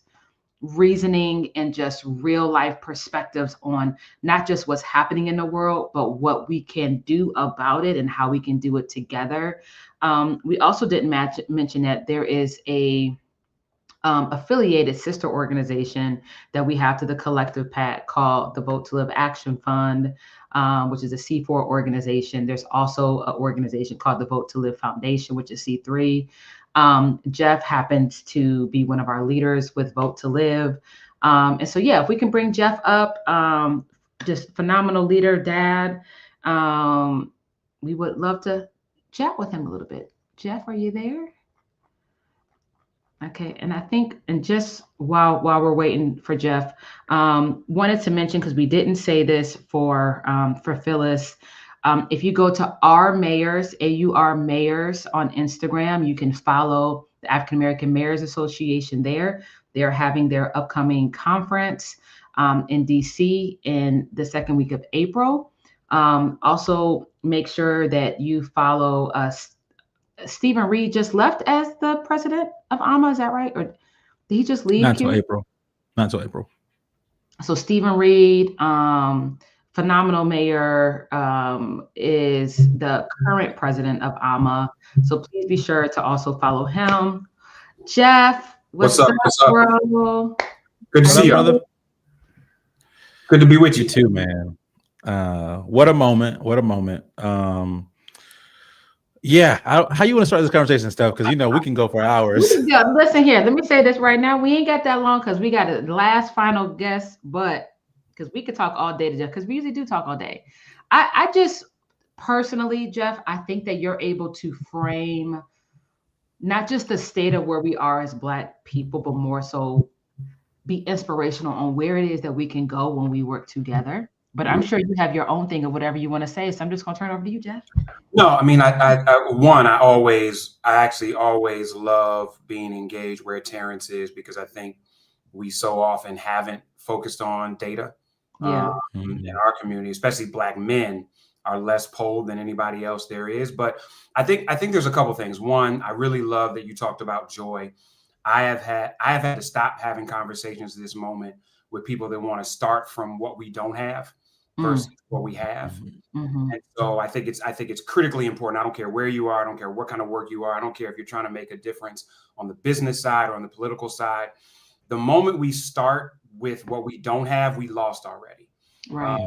reasoning and just real life perspectives on not just what's happening in the world, but what we can do about it and how we can do it together. We also didn't mention that there is a affiliated sister organization that we have to the Collective PAC called the Vote to Live Action Fund, which is a C4 organization. There's also an organization called the Vote to Live Foundation, which is C3. Jeff happens to be one of our leaders with Vote to Live. And so, yeah, if we can bring Jeff up, just phenomenal leader, dad, we would love to chat with him a little bit. Jeff, are you there? Okay, and I think, and just while we're waiting for Jeff, wanted to mention, because we didn't say this for Phyllis, if you go to our mayors, AUR mayors on Instagram, you can follow the African American Mayors Association there. They're having their upcoming conference in DC in the second week of April. Also, make sure that you follow us. Stephen Reed just left as the president of AMA, is that right? Or did he just leave? Not until April. So Stephen Reed, phenomenal mayor, is the current president of AMA. So please be sure to also follow him. Jeff, what's up, bro? Good to see you, brother. Good to be with you too, man. What a moment. What a moment. Yeah, how you want to start this conversation, Steph? Because we can go for hours. Yeah, listen here. Let me say this right now. We ain't got that long because we got a last final guest, but because we could talk all day to Jeff, because we usually do talk all day. I just personally, Jeff, I think that you're able to frame not just the state of where we are as Black people, but more so be inspirational on where it is that we can go when we work together. But I'm sure you have your own thing of whatever you want to say. So I'm just going to turn it over to you, Jeff. No, I mean, I actually always love being engaged where Terrence is, because I think we so often haven't focused on data. In our community, especially Black men are less polled than anybody else there is. But I think there's a couple things. One, I really love that you talked about joy. I have had to stop having conversations at this moment with people that want to start from what we don't have versus what we have. And so I think it's critically important. I don't care where you are. I don't care what kind of work you are. I don't care if you're trying to make a difference on the business side or on the political side. The moment we start with what we don't have, we lost already. Right.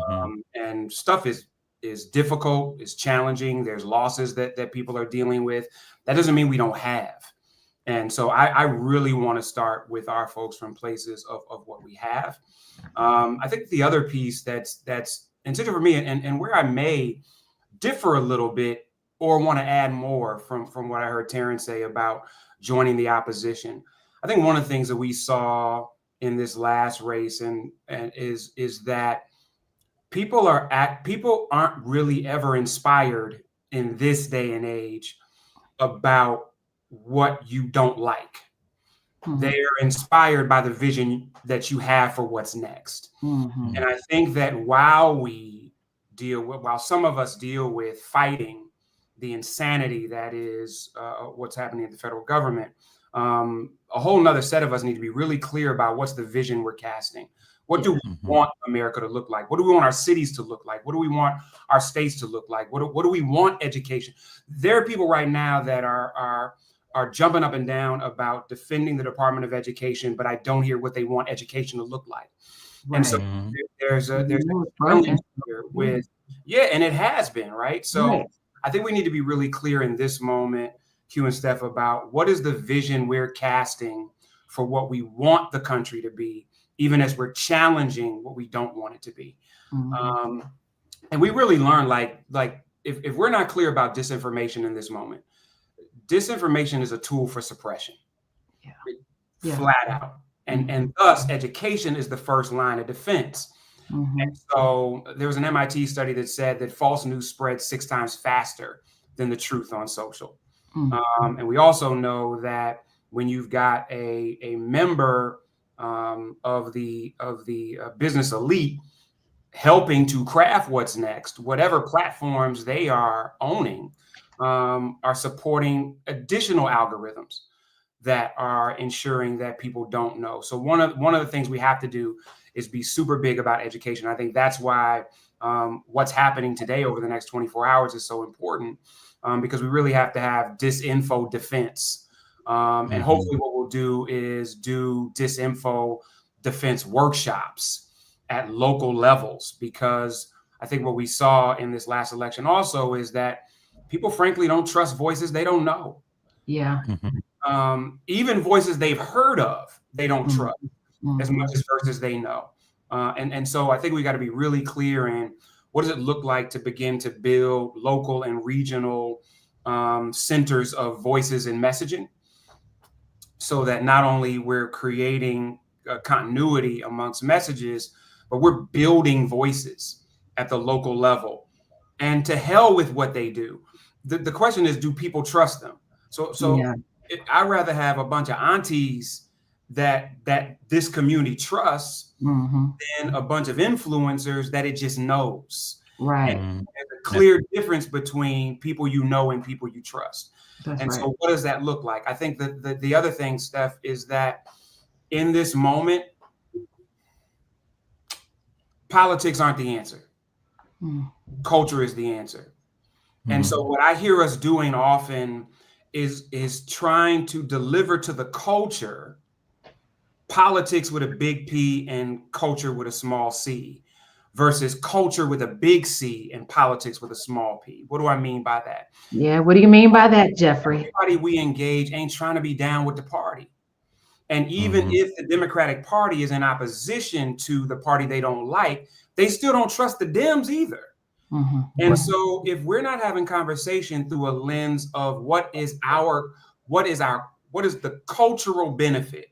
And stuff is difficult, is challenging. There's losses that people are dealing with. That doesn't mean we don't have. And so I really want to start with our folks from places of what we have. I think the other piece that's essential for me, and where I may differ a little bit or want to add more from what I heard Terrence say about joining the opposition. I think one of the things that we saw in this last race and is that people aren't really ever inspired in this day and age about what you don't like. They're inspired by the vision that you have for what's next. And I think that while some of us deal with fighting the insanity that is what's happening in the federal government, a whole nother set of us need to be really clear about what's the vision we're casting. What do we want America to look like? What do we want our cities to look like? What do we want our states to look like? What do we want education? There are people right now that are jumping up and down about defending the Department of Education, but I don't hear what they want education to look like. Right. And so there's a challenge here with, and it has been, right? So I think we need to be really clear in this moment, Q and Steph, about what is the vision we're casting for what we want the country to be, even as we're challenging what we don't want it to be. And we really learn, like if we're not clear about disinformation in this moment, disinformation is a tool for suppression, flat out. And thus, education is the first line of defense. And so there was an MIT study that said that false news spreads 6 times faster than the truth on social. And we also know that when you've got a member of the business elite helping to craft what's next, whatever platforms they are owning, are supporting additional algorithms that are ensuring that people don't know. So one of the things we have to do is be super big about education. I think that's why what's happening today over the next 24 hours is so important, because we really have to have disinfo defense. And hopefully what we'll do is do disinfo defense workshops at local levels, because I think what we saw in this last election also is that people frankly don't trust voices they don't know. Even voices they've heard of, they don't trust as much as versus they know. And so I think we got to be really clear in what does it look like to begin to build local and regional centers of voices and messaging, so that not only we're creating continuity amongst messages, but we're building voices at the local level. And to hell with what they do. The question is, do people trust them? So I'd rather have a bunch of aunties that this community trusts than a bunch of influencers that it just knows. Right. And there's a clear difference between people you know and people you trust. So what does that look like? I think that the other thing, Steph, is that in this moment, politics aren't the answer. Culture is the answer. And so what I hear us doing often is trying to deliver to the culture politics with a big P and culture with a small c, versus culture with a big C and politics with a small p. What do I mean by that? Yeah, what do you mean by that, Jeffrey? Everybody we engage ain't trying to be down with the party. And even if the Democratic Party is in opposition to the party they don't like, they still don't trust the Dems either. And so if we're not having conversation through a lens of what is the cultural benefit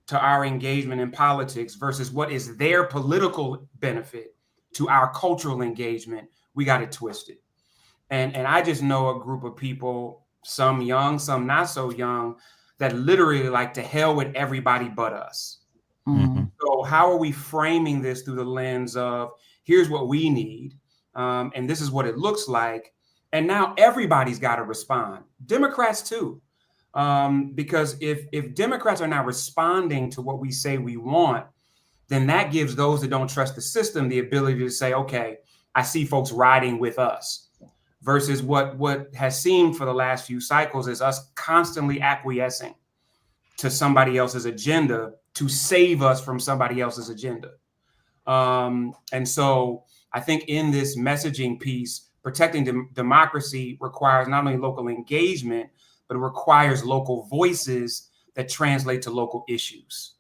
to our engagement in politics versus what is their political benefit to our cultural engagement, we got it twisted. And I just know a group of people, some young, some not so young, that literally like to hell with everybody but us. So how are we framing this through the lens of here's what we need, and this is what it looks like, and now everybody's got to respond, Democrats too, because if Democrats are not responding to what we say we want, then that gives those that don't trust the system the ability to say, okay, I see folks riding with us, versus what has seemed for the last few cycles is us constantly acquiescing to somebody else's agenda to save us from somebody else's agenda. And so I think in this messaging piece, protecting democracy requires not only local engagement, but it requires local voices that translate to local issues.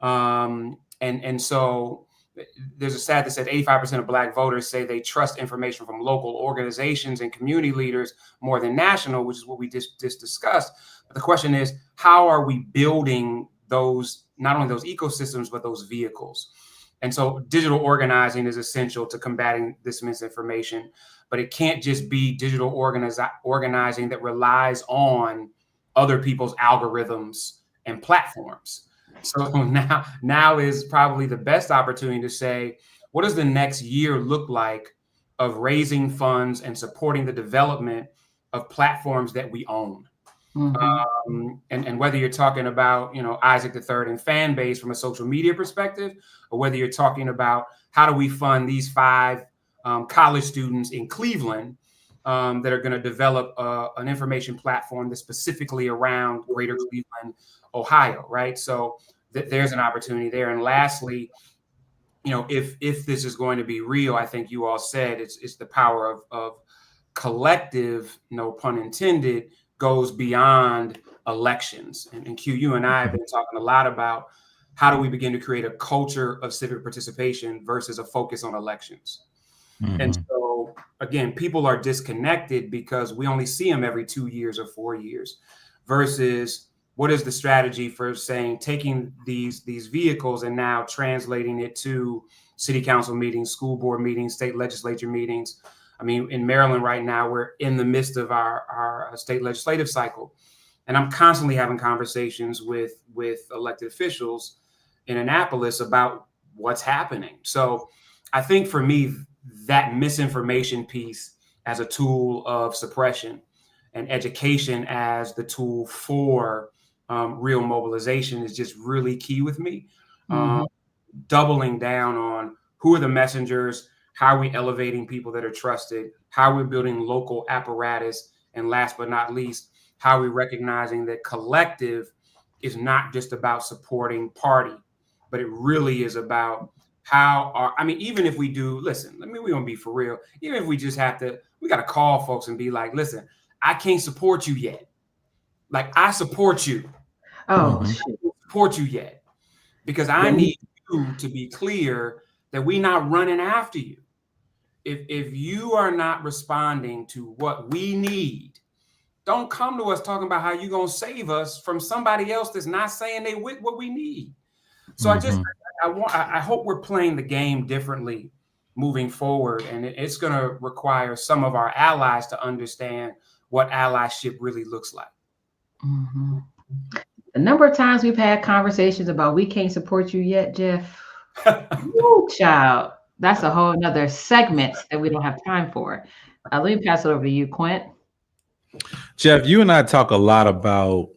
And so there's a stat that said 85% of Black voters say they trust information from local organizations and community leaders more than national, which is what we just discussed. But the question is, how are we building those, not only those ecosystems, but those vehicles? And so digital organizing is essential to combating this misinformation, but it can't just be digital organizing that relies on other people's algorithms and platforms. So now is probably the best opportunity to say, what does the next year look like of raising funds and supporting the development of platforms that we own? And whether you're talking about, Isaac III and fan base from a social media perspective, or whether you're talking about how do we fund these 5 college students in Cleveland that are going to develop an information platform that's specifically around Greater Cleveland, Ohio, right? So there's an opportunity there. And lastly, if this is going to be real, I think you all said it's the power of collective, no pun intended, goes beyond elections. And Q, you and I have been talking a lot about how do we begin to create a culture of civic participation versus a focus on elections. And so, again, people are disconnected because we only see them every 2 years or 4 years, versus what is the strategy for saying, taking these vehicles and now translating it to city council meetings, school board meetings, state legislature meetings. I mean, in Maryland right now, we're in the midst of our state legislative cycle. And I'm constantly having conversations with elected officials in Annapolis about what's happening. So I think for me, that misinformation piece as a tool of suppression and education as the tool for real mobilization is just really key with me. Doubling down on who are the messengers, how are we elevating people that are trusted, how are we building local apparatus, and last but not least, how are we recognizing that collective is not just about supporting party, but it really is about even if we do, listen, we gonna be for real. Even if we just we got to call folks and be like, listen, I can't support you yet. Like, I support you. Oh, I can't support you yet. Because I need you to be clear that we're not running after you. If you are not responding to what we need, don't come to us talking about how you're going to save us from somebody else that's not saying they with what we need. So I hope we're playing the game differently moving forward. And it's going to require some of our allies to understand what allyship really looks like. The number of times we've had conversations about we can't support you yet, Jeff. Woo, child. That's a whole nother segment that we don't have time for. Let me pass it over to you, Quint. Jeff, you and I talk a lot about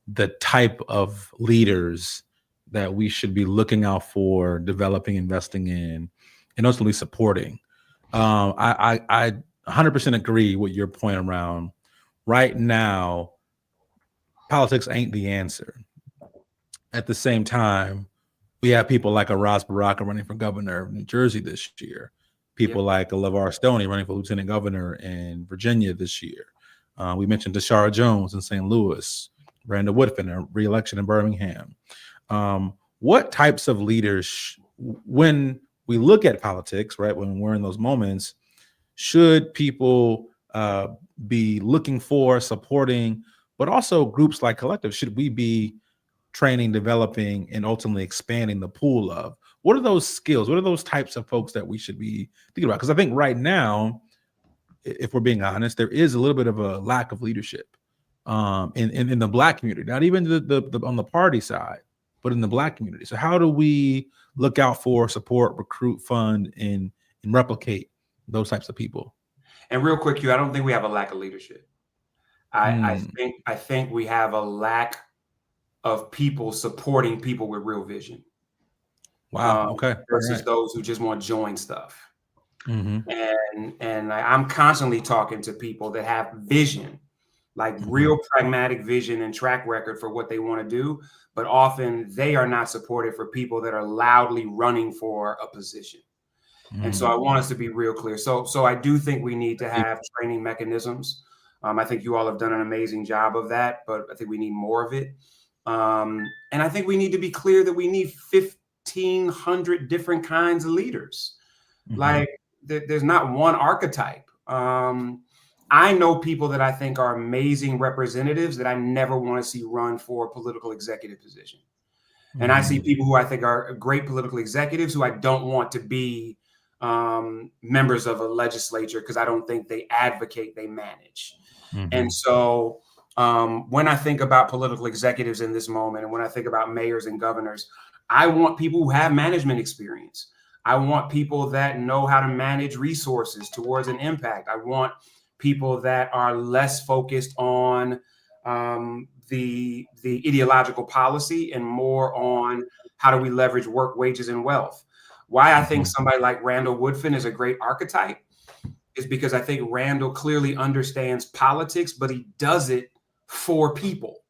the type of leaders that we should be looking out for, developing, investing in, and ultimately supporting. I 100% agree with your point around right now, politics ain't the answer. At the same time, we have people like a Ras Baraka running for governor of New Jersey this year. People like a LeVar Stoney running for lieutenant governor in Virginia this year. We mentioned Tashara Jones in St. Louis, Brenda Woodfin, a re-election in Birmingham. What types of leaders, when we look at politics, right, when we're in those moments, should people be looking for, supporting, but also groups like Collective, should we be training, developing, and ultimately expanding the pool of? What are those skills? What are those types of folks that we should be thinking about? Because I think right now, if we're being honest, there is a little bit of a lack of leadership in the Black community, not even the on the party side, but in the Black community. So how do we look out for, support, recruit, fund, and replicate those types of people? And real quick, I don't think we have a lack of leadership. I think we have a lack of people supporting people with real vision. Wow. Okay. Versus those who just want to join stuff. And I'm constantly talking to people that have vision, like real pragmatic vision and track record for what they want to do, but often they are not supported for people that are loudly running for a position. And so I want us to be real clear. So I do think we need to have training mechanisms. I think you all have done an amazing job of that, but I think we need more of it. And I think we need to be clear that we need 1,500 different kinds of leaders. Like there's not one archetype. I know people that I think are amazing representatives that I never want to see run for a political executive position. And I see people who I think are great political executives who I don't want to be members of a legislature because I don't think they advocate, they manage. And so when I think about political executives in this moment, and when I think about mayors and governors, I want people who have management experience. I want people that know how to manage resources towards an impact. I want people that are less focused on the ideological policy and more on how do we leverage work, wages, and wealth. Why I think somebody like Randall Woodfin is a great archetype is because I think Randall clearly understands politics, but he does it for people.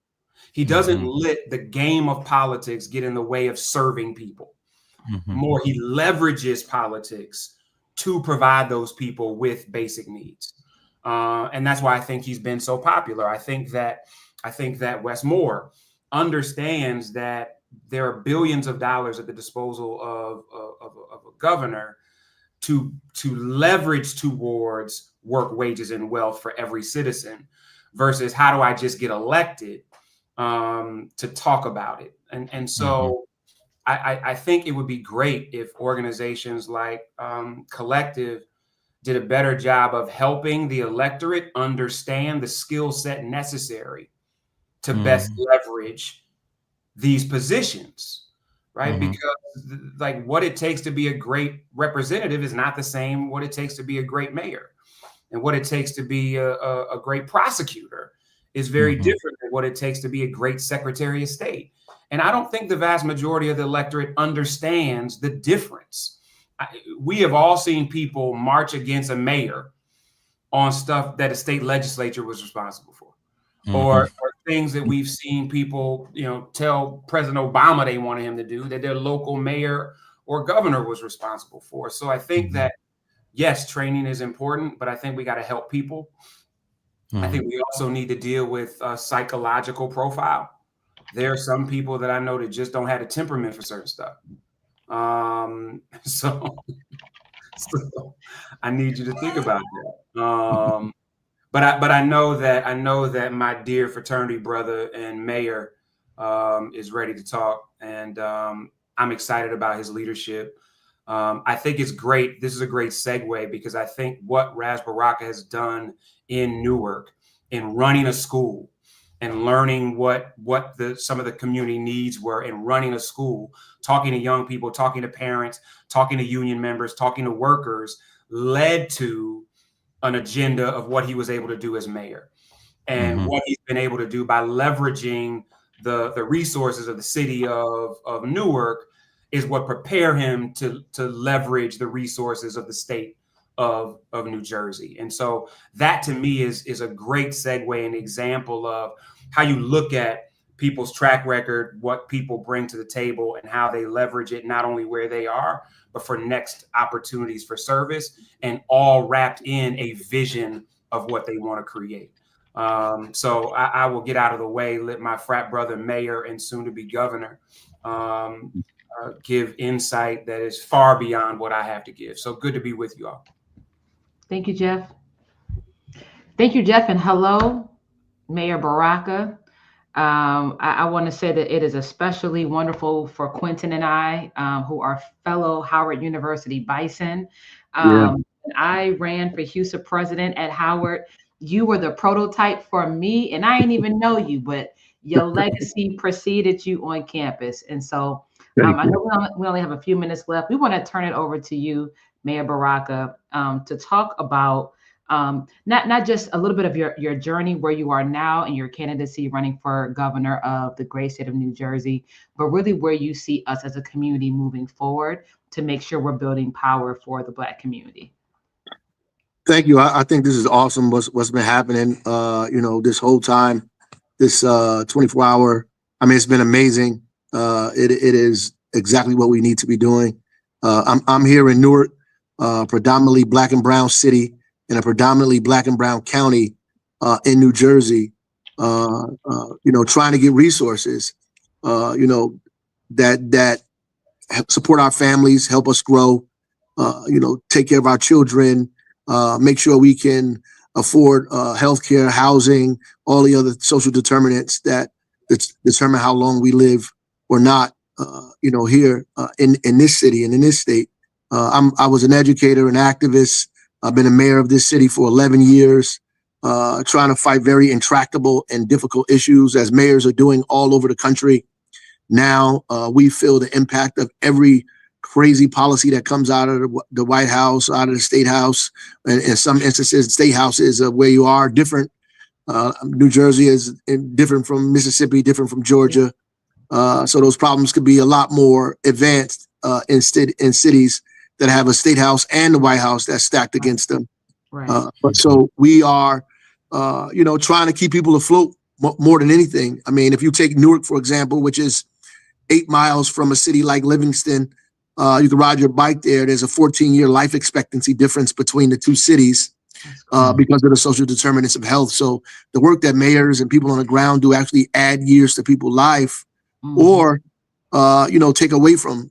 He doesn't let the game of politics get in the way of serving people. More, he leverages politics to provide those people with basic needs. And that's why I think he's been so popular. I think that Wes Moore understands that there are billions of dollars at the disposal of a governor to leverage towards work, wages, and wealth for every citizen versus how do I just get elected to talk about it. And so I think it would be great if organizations like Collective did a better job of helping the electorate understand the skill set necessary to best leverage these positions, right? Because like what it takes to be a great representative is not the same what it takes to be a great mayor. And what it takes to be a great prosecutor is very different than what it takes to be a great Secretary of State. And I don't think the vast majority of the electorate understands the difference. We have all seen people march against a mayor on stuff that a state legislature was responsible for, or things that we've seen people, tell President Obama they wanted him to do that their local mayor or governor was responsible for. So I think that, yes, training is important, but I think we got to help people. I think we also need to deal with psychological profile. There are some people that I know that just don't have a temperament for certain stuff. So I need you to think about that. But I know that my dear fraternity brother and mayor is ready to talk, and I'm excited about his leadership. I think it's great. This is a great segue because I think what Ras Baraka has done in Newark in running a school and learning what some of the community needs were in running a school, talking to young people, talking to parents, talking to union members, talking to workers, led to an agenda of what he was able to do as mayor and what he's been able to do by leveraging the resources of the city of Newark is what prepare him to leverage the resources of the state of New Jersey. And so that to me is a great segue and example of how you look at people's track record, what people bring to the table and how they leverage it, not only where they are, but for next opportunities for service, and all wrapped in a vision of what they want to create. So I will get out of the way, let my frat brother, mayor and soon to be governor, give insight that is far beyond what I have to give. So good to be with you all. Thank you, Jeff. Thank you, Jeff. And hello, Mayor Baraka. I want to say that it is especially wonderful for Quentin and I, who are fellow Howard University Bison. I ran for HUSA president at Howard. You were the prototype for me, and I didn't even know you, but your legacy preceded you on campus. And so I know we only have a few minutes left. We want to turn it over to you, Mayor Baraka, to talk about not just a little bit of your journey where you are now and your candidacy running for governor of the great state of New Jersey, but really where you see us as a community moving forward to make sure we're building power for the Black community. Thank you. I think this is awesome. What's been happening, this whole time, this 24-hour. I mean, it's been amazing. It is exactly what we need to be doing. I'm here in Newark, predominantly Black and brown city in a predominantly Black and brown county in New Jersey. Trying to get resources. That support our families, help us grow, take care of our children, make sure we can afford healthcare, housing, all the other social determinants that determine how long we live or not, here in this city and in this state. I was an educator, an activist. I've been a mayor of this city for 11 years, trying to fight very intractable and difficult issues as mayors are doing all over the country. Now we feel the impact of every crazy policy that comes out of the White House, out of the State House, and in some instances, state houses where you are different. New Jersey is different from Mississippi, different from Georgia. So those problems could be a lot more advanced in cities that have a State House and the White House that's stacked against them. Right. But so we are, trying to keep people afloat more than anything. I mean, if you take Newark, for example, which is 8 miles from a city like Livingston, you can ride your bike there. There's a 14-year life expectancy difference between the two cities because of the social determinants of health. So the work that mayors and people on the ground do actually add years to people's life or, take away from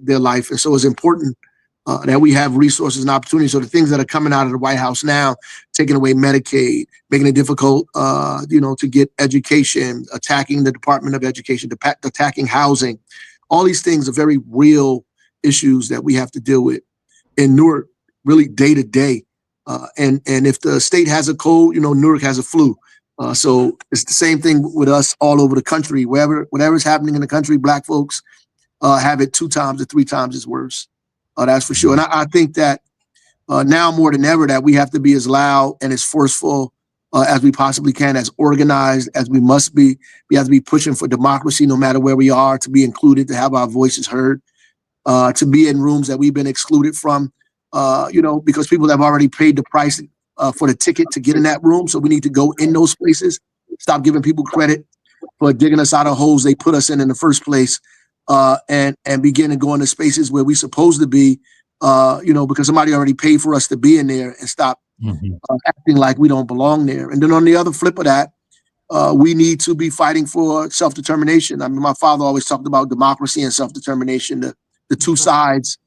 their life. And so it's important that we have resources and opportunities. So the things that are coming out of the White House now, taking away Medicaid, making it difficult, to get education, attacking the Department of Education, attacking housing, all these things are very real issues that we have to deal with in Newark, really day to day. And if the state has a cold, Newark has a flu. So it's the same thing with us all over the country. Whatever's happening in the country, Black folks have it 2 times or 3 times as worse. That's for sure. And I think that now more than ever that we have to be as loud and as forceful as we possibly can, as organized as we must be. We have to be pushing for democracy no matter where we are, to be included, to have our voices heard, to be in rooms that we've been excluded from, because people have already paid the price for the ticket to get in that room. So we need to go in those places, stop giving people credit for digging us out of holes they put us in the first place, and begin to go into spaces where we're supposed to be, because somebody already paid for us to be in there, and stop acting like we don't belong there. And then on the other flip of that, we need to be fighting for self-determination. I mean, my father always talked about democracy and self-determination, the two sides.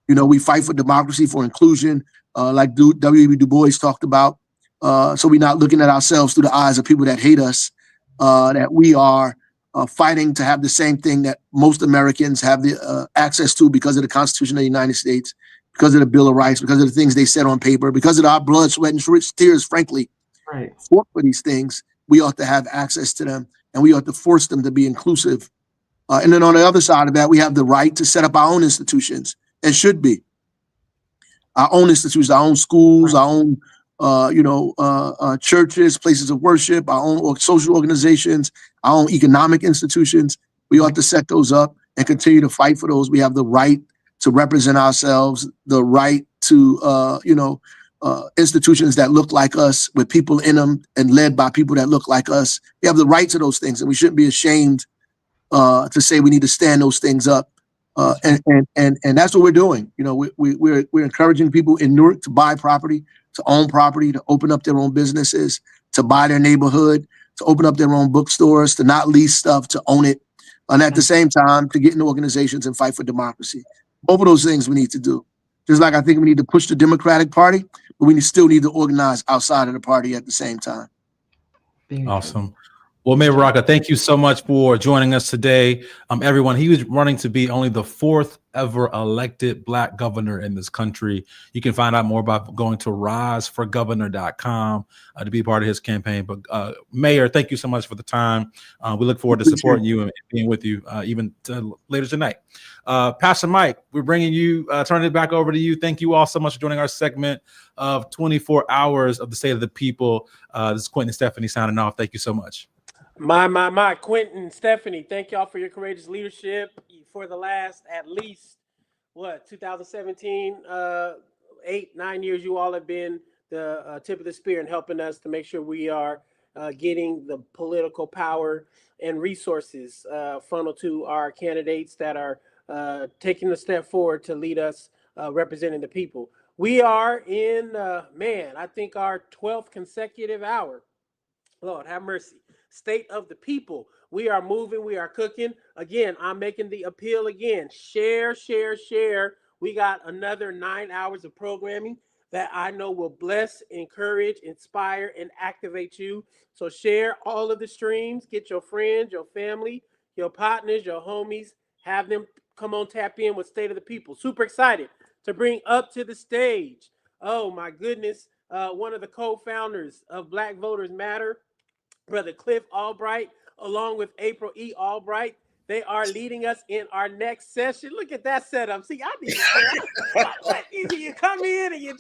We fight for democracy, for inclusion, like W.E.B. Du Bois talked about. So we're not looking at ourselves through the eyes of people that hate us, that we are fighting to have the same thing that most Americans have the access to because of the Constitution of the United States, because of the Bill of Rights, because of the things they said on paper, because of our blood, sweat, and tears, frankly, fought for these things. We ought to have access to them, and we ought to force them to be inclusive. And then on the other side of that, we have the right to set up our own institutions, and should be our own institutions, our own schools, our own, churches, places of worship, our own social organizations, our own economic institutions. We ought to set those up and continue to fight for those. We have the right to represent ourselves, the right to, institutions that look like us, with people in them and led by people that look like us. We have the right to those things, and we shouldn't be ashamed to say we need to stand those things up. And that's what we're doing. We're encouraging people in Newark to buy property, to own property, to open up their own businesses, to buy their neighborhood, to open up their own bookstores, to not lease stuff, to own it, and at the same time to get into organizations and fight for democracy. Both of those things we need to do. Just like I think we need to push the Democratic Party, but we still need to organize outside of the party at the same time. Awesome. Well, Mayor Baraka, thank you so much for joining us today. Everyone, he was running to be only the 4th ever elected Black governor in this country. You can find out more about going to riseforgovernor.com to be part of his campaign. But Mayor, thank you so much for the time. We look forward to supporting you and being with you even later tonight. Pastor Mike, we're bringing you, turning it back over to you. Thank you all so much for joining our segment of 24 Hours of the State of the People. This is Quentin and Stephanie signing off. Thank you so much. My, Quentin, Stephanie, thank y'all for your courageous leadership for the last, at least, 2017, 8-9 years, you all have been the tip of the spear in helping us to make sure we are getting the political power and resources funneled to our candidates that are taking a step forward to lead us representing the people. We are in, I think our 12th consecutive hour. Lord have mercy. State of the People, We are moving. We are cooking. Again, I'm making the appeal again. Share, share, share. We got another 9 hours of programming that I know will bless, encourage, inspire, and activate you. So share all of the streams. Get your friends, your family, your partners, your homies. Have them come on, tap in with State of the People. Super excited to bring up to the stage. Oh my goodness. One of the co-founders of Black Voters Matter, Brother Cliff Albright, along with April E. Albright. They are leading us in our next session. Look at that setup. See, I need to you come in and you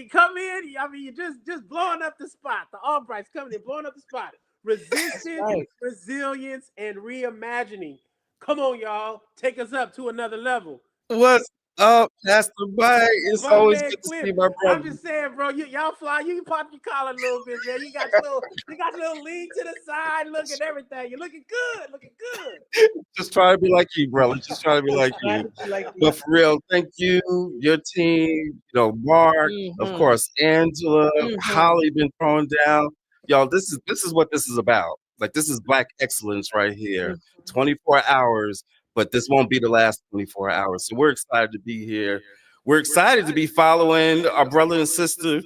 come in. I mean, you just blowing up the spot. The Albrights coming in, blowing up the spot. Resistance, right. Resilience, and reimagining. Come on, y'all. Take us up to another level. What's up, Pastor Mike? It's always good to see my brother. I'm just saying, bro. Y'all fly. You pop your collar a little bit, man. You got a little lean to the side, look at everything. You're looking good. Looking good. Just trying to be like you, brother. Just trying to be like you. But for real, thank you, your team. Mark, of course, Angela, Holly been thrown down. Y'all, this is what this is about. Like, this is Black excellence right here. 24 hours. But this won't be the last 24 hours. So we're excited to be here. We're excited to be following our brother and sister,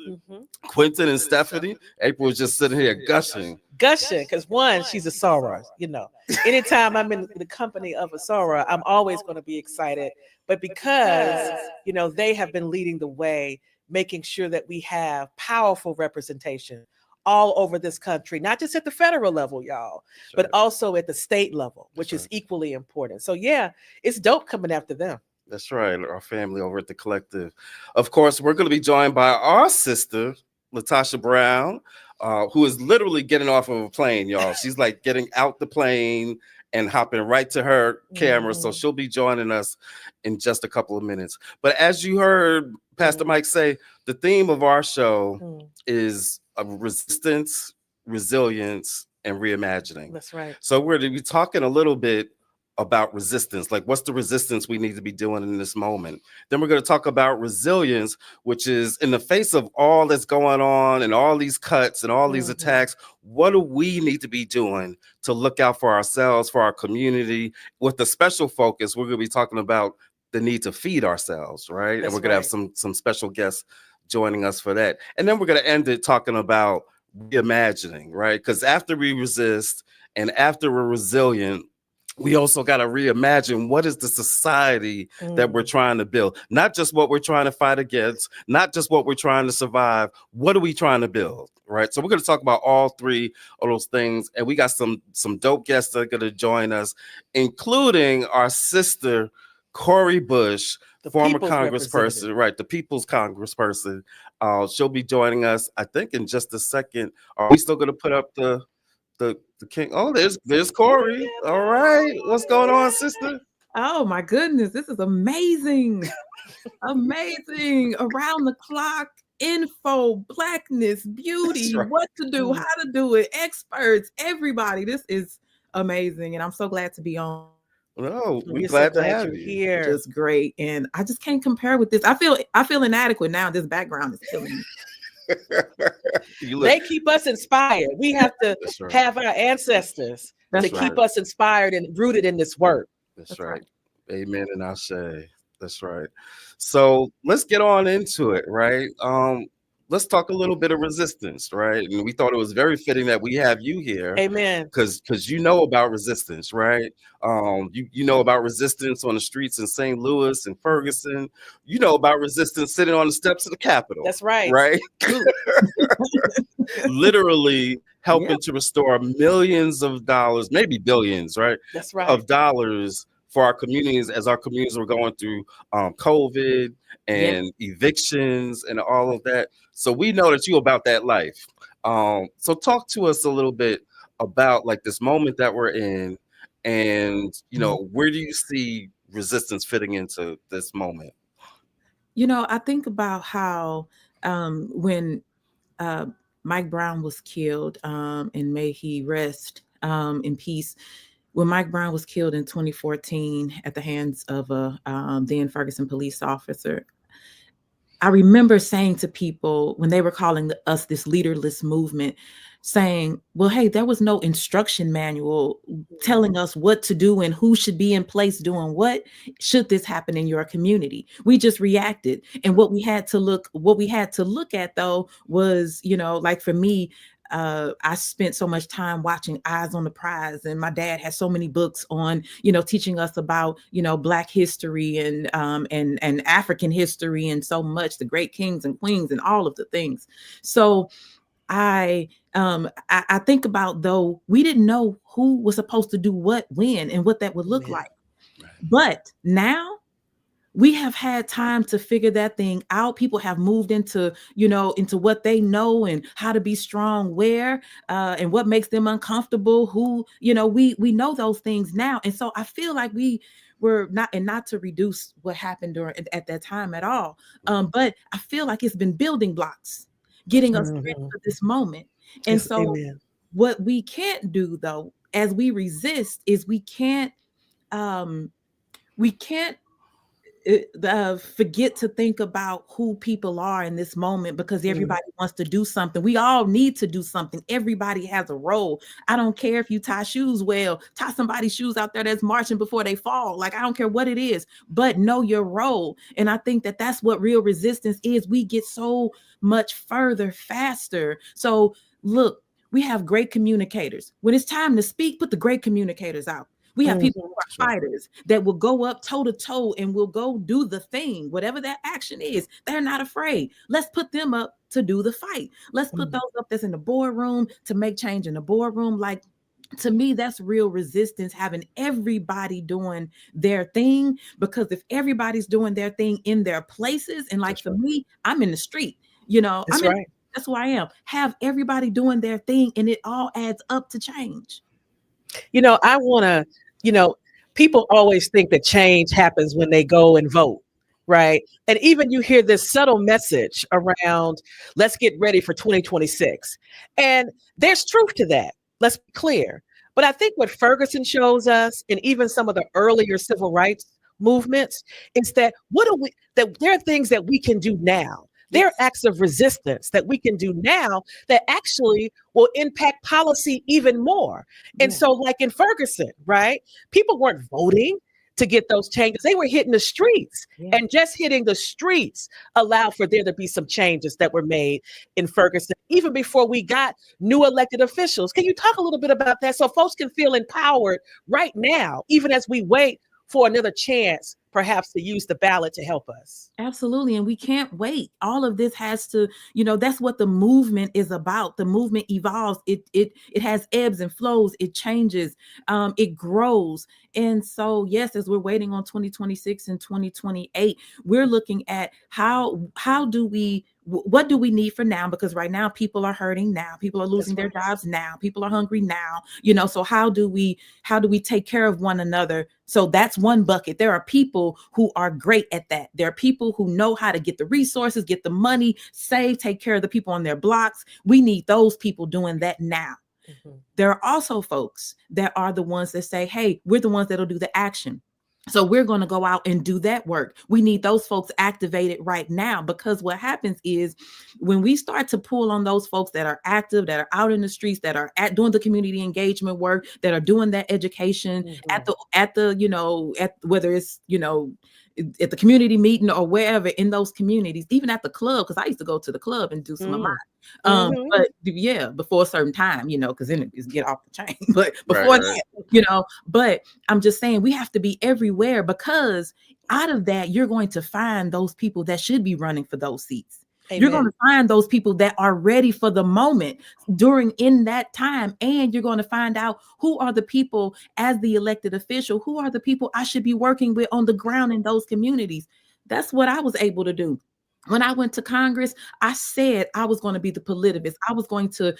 Quentin and Stephanie. April was just sitting here gushing. Because one, she's a soror. Anytime I'm in the company of a soror, I'm always going to be excited. But because, they have been leading the way, making sure that we have powerful representation all over this country, not just at the federal level, y'all, but also at the state level, which is equally important. So yeah, it's dope coming after them. That's right, our family over at the Collective. Of course, we're going to be joined by our sister, Latasha Brown, who is literally getting off of a plane, y'all. She's like getting out the plane and hopping right to her camera. So she'll be joining us in just a couple of minutes. But as you heard Pastor Mike say, the theme of our show is resistance, resilience, and reimagining. That's right. So we're going to be talking a little bit about resistance, like what's the resistance we need to be doing in this moment. Then we're going to talk about resilience, which is in the face of all that's going on and all these cuts and all these attacks, what do we need to be doing to look out for ourselves, for our community? With a special focus, we're going to be talking about the need to feed ourselves, right? And we're going to have some special guests joining us for that. And then we're going to end it talking about reimagining, right? Because after we resist and after we're resilient, we also got to reimagine what is the society that we're trying to build, not just what we're trying to fight against, not just what we're trying to survive. What are we trying to build, right? So we're going to talk about all three of those things. And we got some dope guests that are going to join us, including our sister, Cori Bush, the former congressperson, right? The people's congressperson. She'll be joining us, I think, in just a second. Are we still going to put up the king? Oh, there's Cori. All right. What's going on, sister? Oh my goodness. This is amazing. Amazing. Around the clock info, Blackness, beauty, what to do, how to do it, experts, everybody. This is amazing. And I'm so glad to be on. No, we're glad to have you here. Just great. And I just can't compare with this. I feel inadequate now. This background is killing me. They keep us inspired. We have to have our ancestors to keep us inspired and rooted in this work. That's right. Amen and Ashe. That's right. So let's get on into it, right? Let's talk a little bit of resistance, right? And we thought it was very fitting that we have you here. Amen. Because you know about resistance, right? You know about resistance on the streets in St. Louis and Ferguson. You know about resistance sitting on the steps of the Capitol. That's right. Right? Literally helping to restore millions of dollars, maybe billions, right? That's right. Of dollars for our communities as our communities were going through COVID and evictions and all of that. So we know that you about that life. So talk to us a little bit about like this moment that we're in, and where do you see resistance fitting into this moment? I think about how when Mike Brown was killed, and may he rest in peace. When Mike Brown was killed in 2014 at the hands of a then Ferguson police officer, I remember saying to people when they were calling us this leaderless movement, saying, well, hey, there was no instruction manual telling us what to do and who should be in place doing what should this happen in your community. We just reacted. And what we had to look at though was, like for me, I spent so much time watching Eyes on the Prize, and my dad has so many books on, teaching us about, Black history and African history and so much, the great kings and queens and all of the things. So I think about, though, we didn't know who was supposed to do what, when, and what that would look like. But now we have had time to figure that thing out. People have moved into what they know and how to be strong where, and what makes them uncomfortable, who, we know those things now. And so I feel like we were not to reduce what happened at that time at all. But I feel like it's been building blocks, getting us ready for this moment. And Yes, so amen. what we can't do, though, as we resist, is we can't forget to think about who people are in this moment, because everybody wants to do something. We all need to do something. Everybody has a role. I don't care if you tie shoes well, tie somebody's shoes out there that's marching before they fall. Like, I don't care what it is, but know your role. And I think that that's what real resistance is. We get so much further faster. So look, we have great communicators. When it's time to speak, put the great communicators out. We have people who are fighters that will go up toe to toe and will go do the thing, whatever that action is. They're not afraid. Let's put them up to do the fight. Let's put those up that's in the boardroom to make change in the boardroom. Like, to me, that's real resistance, having everybody doing their thing. Because if everybody's doing their thing in their places, and like for me, I'm in the street, that's who I am. Have everybody doing their thing, and it all adds up to change. I want to, people always think that change happens when they go and vote, right? And even you hear this subtle message around, let's get ready for 2026. And there's truth to that. Let's be clear. But I think what Ferguson shows us, and even some of the earlier civil rights movements, is that there are things that we can do now. There are acts of resistance that we can do now that actually will impact policy even more. And so, like in Ferguson, right? People weren't voting to get those changes. They were hitting the streets, and just hitting the streets allowed for there to be some changes that were made in Ferguson, even before we got new elected officials. Can you talk a little bit about that so folks can feel empowered right now, even as we wait for another chance, perhaps, to use the ballot to help us? Absolutely. And we can't wait. All of this has to, that's what the movement is about. The movement evolves. It has ebbs and flows. It changes. It grows. And so, yes, as we're waiting on 2026 and 2028, we're looking at what do we need for now? Because right now people are hurting now. People are losing their jobs now. People are hungry now. So how do we take care of one another? So that's one bucket. There are people who are great at that. There are people who know how to get the resources, get the money, save, take care of the people on their blocks. We need those people doing that now. There are also folks that are the ones that say, hey, we're the ones that'll do the action. So we're going to go out and do that work. We need those folks activated right now, because what happens is when we start to pull on those folks that are active, that are out in the streets, that are doing the community engagement work, that are doing that education at whether it's, at the community meeting or wherever in those communities, even at the club, because I used to go to the club and do some of mine. But before a certain time, because then it's get off the chain. But before that, but I'm just saying we have to be everywhere, because out of that, you're going to find those people that should be running for those seats. Amen. You're going to find those people that are ready for the moment in that time. And you're going to find out who are the people, as the elected official, who are the people I should be working with on the ground in those communities. That's what I was able to do. When I went to Congress, I said I was going to be the politivist. I was going to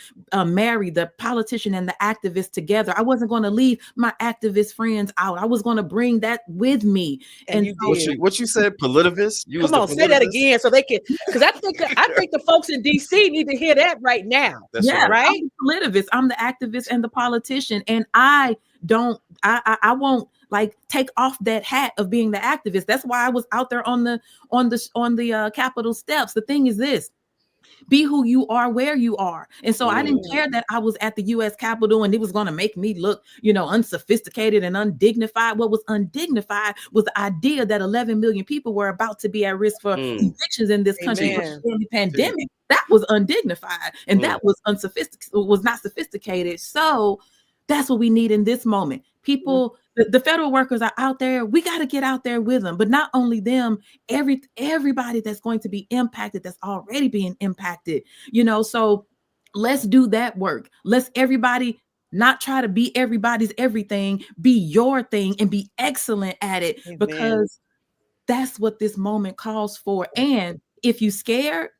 marry the politician and the activist together. I wasn't going to leave my activist friends out. I was going to bring that with me. And what you said, politivist? Come on, say that again so they can, because I think the folks in DC need to hear that right now. That's right. I'm the politivist. I'm the activist and the politician, and I won't like take off that hat of being the activist. That's why I was out there on the Capitol steps. The thing is this: be who you are where you are. And so I didn't care that I was at the US Capitol and it was going to make me look, unsophisticated and undignified. What was undignified was the idea that 11 million people were about to be at risk for evictions in this country during the pandemic. That was undignified and that was not sophisticated. So that's what we need in this moment. People, the federal workers are out there. We got to get out there with them, but not only them, everybody that's going to be impacted, that's already being impacted, so let's do that work. Let's everybody not try to be everybody's everything, be your thing and be excellent at it. Amen. Because that's what this moment calls for. And if you scared,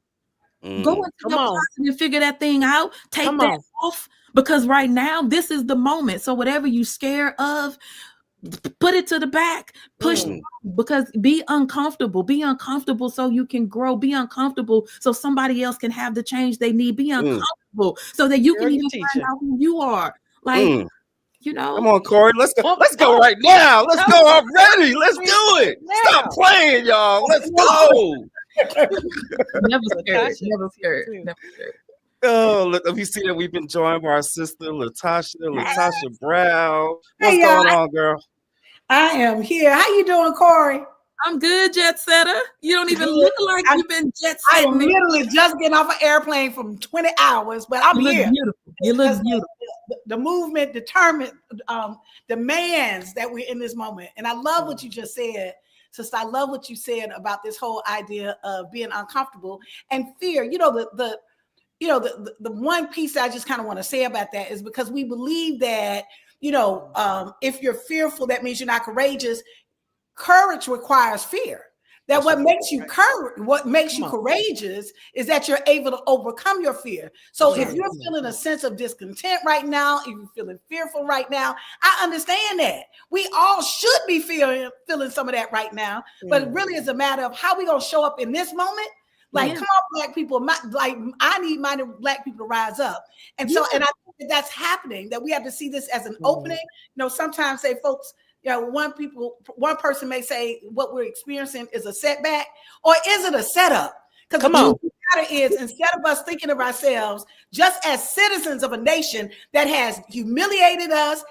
go into your closet and figure that thing out. Take that off. Because right now, this is the moment. So whatever you're scared of, put it to the back, push, because be uncomfortable so you can grow, be uncomfortable so somebody else can have the change they need, be uncomfortable so that you can even find out who you are. Like, Come on, Corey, let's go right now. Let's go already. Let's do it. Stop playing, y'all. Let's go. Never scared. Oh, let me see that we've been joined by our sister Latasha Brown. What's going on, girl? I am here. How you doing, Corey? I'm good, jet setter. You don't even look like you've been jet setting. I'm literally just getting off an airplane from 20 hours, but I'm here. You look beautiful. The movement demands that we're in this moment. And I love what you just said. Sister, I love what you said about this whole idea of being uncomfortable and fear. The one piece I just kind of want to say about that is because we believe that, if you're fearful, that means you're not courageous. Courage requires fear. That what makes you courageous is that you're able to overcome your fear. So if you're feeling a sense of discontent right now, if you're feeling fearful right now, I understand that. We all should be feeling some of that right now, but it really is a matter of how we going to show up in this moment. Like, come on, Black people. I need my Black people to rise up. And so, and I think that's happening, that we have to see this as an opening. Sometimes say folks, one person may say what we're experiencing is a setback, or is it a setup? Because the truth of the matter is, instead of us thinking of ourselves just as citizens of a nation that has humiliated us,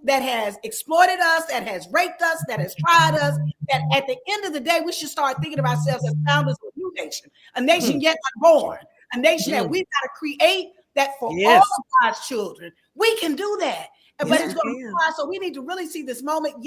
that has exploited us, that has raped us, that has tried us, that at the end of the day, we should start thinking of ourselves as founders of a new nation, a nation yet unborn, a nation that we've got to create that for all of God's children. We can do that. But it's going to require, so we need to really see this moment,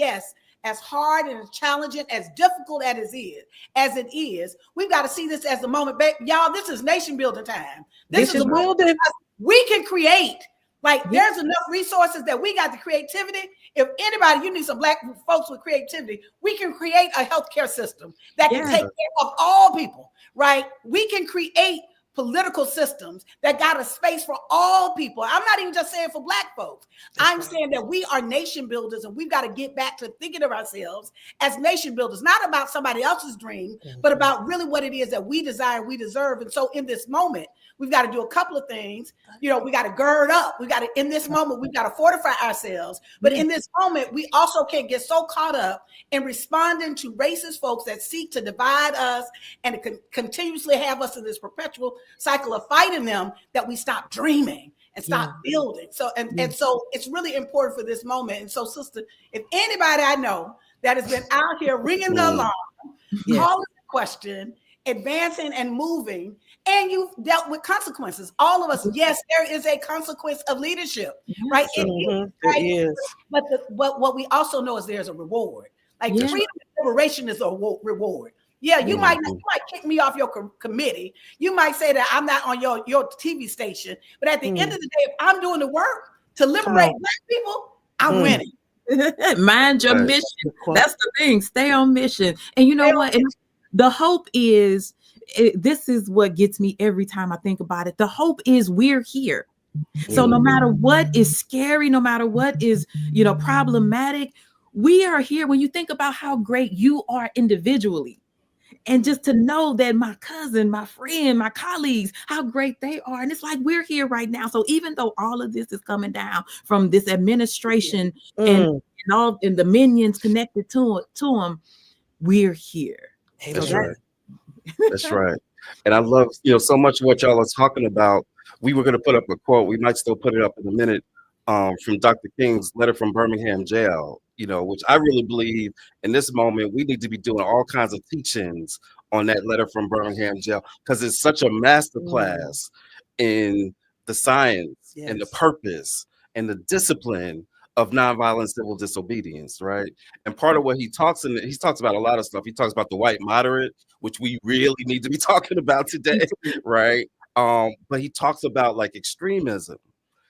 as hard and as challenging, as difficult as it is, we've got to see this as the moment. Y'all, this is nation building time. This is a moment we can create. There's enough resources that we got the creativity. If anybody, you need some Black folks with creativity, we can create a healthcare system that can take care of all people, right? We can create political systems that got a space for all people. I'm not even just saying for Black folks. I'm saying that we are nation builders, and we've got to get back to thinking of ourselves as nation builders, not about somebody else's dream, but about really what it is that we desire, we deserve. And so in this moment, we've got to do a couple of things. We got to gird up. In this moment, we've got to fortify ourselves. But in this moment, we also can't get so caught up in responding to racist folks that seek to divide us and continuously have us in this perpetual cycle of fighting them, that we stop dreaming and stop building. So, and so it's really important for this moment. And so, sister, if anybody I know that has been out here ringing the alarm, calling the question, advancing and moving, and you've dealt with consequences. All of us, yes, there is a consequence of leadership, right? It is. But what we also know is there's a reward. Freedom and liberation is a reward. Yeah, you might kick me off your committee. You might say that I'm not on your TV station. But at the end of the day, if I'm doing the work to liberate Black people, I'm winning. Mind your mission. That's the thing. Stay on mission. And you know what? And the hope is, this is what gets me every time I think about it. The hope is we're here. So no matter what is scary, no matter what is, problematic, we are here. When you think about how great you are individually, And just to know that my cousin, my friend, my colleagues, how great they are. And it's like we're here right now. So even though all of this is coming down from this administration and all and the minions connected to them, we're here. That's right. That's right. And I love, so much of what y'all are talking about. We were going to put up a quote. We might still put it up in a minute from Dr. King's letter from Birmingham jail, which I really believe in this moment, we need to be doing all kinds of teachings on that letter from Birmingham jail, because it's such a masterclass in the science and the purpose and the discipline of nonviolent civil disobedience, right? And part of what he talks about a lot of stuff. He talks about the white moderate, which we really need to be talking about today, right? But he talks about like extremism,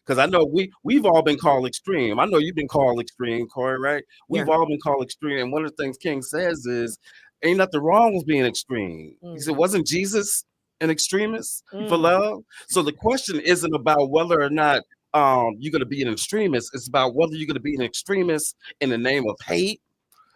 because I know we've all been called extreme. I know you've been called extreme, Corey, right? We've all been called extreme. And one of the things King says is, ain't nothing wrong with being extreme. He said, wasn't Jesus an extremist for love? So the question isn't about whether or not you're going to be an extremist. It's about whether you're going to be an extremist in the name of hate,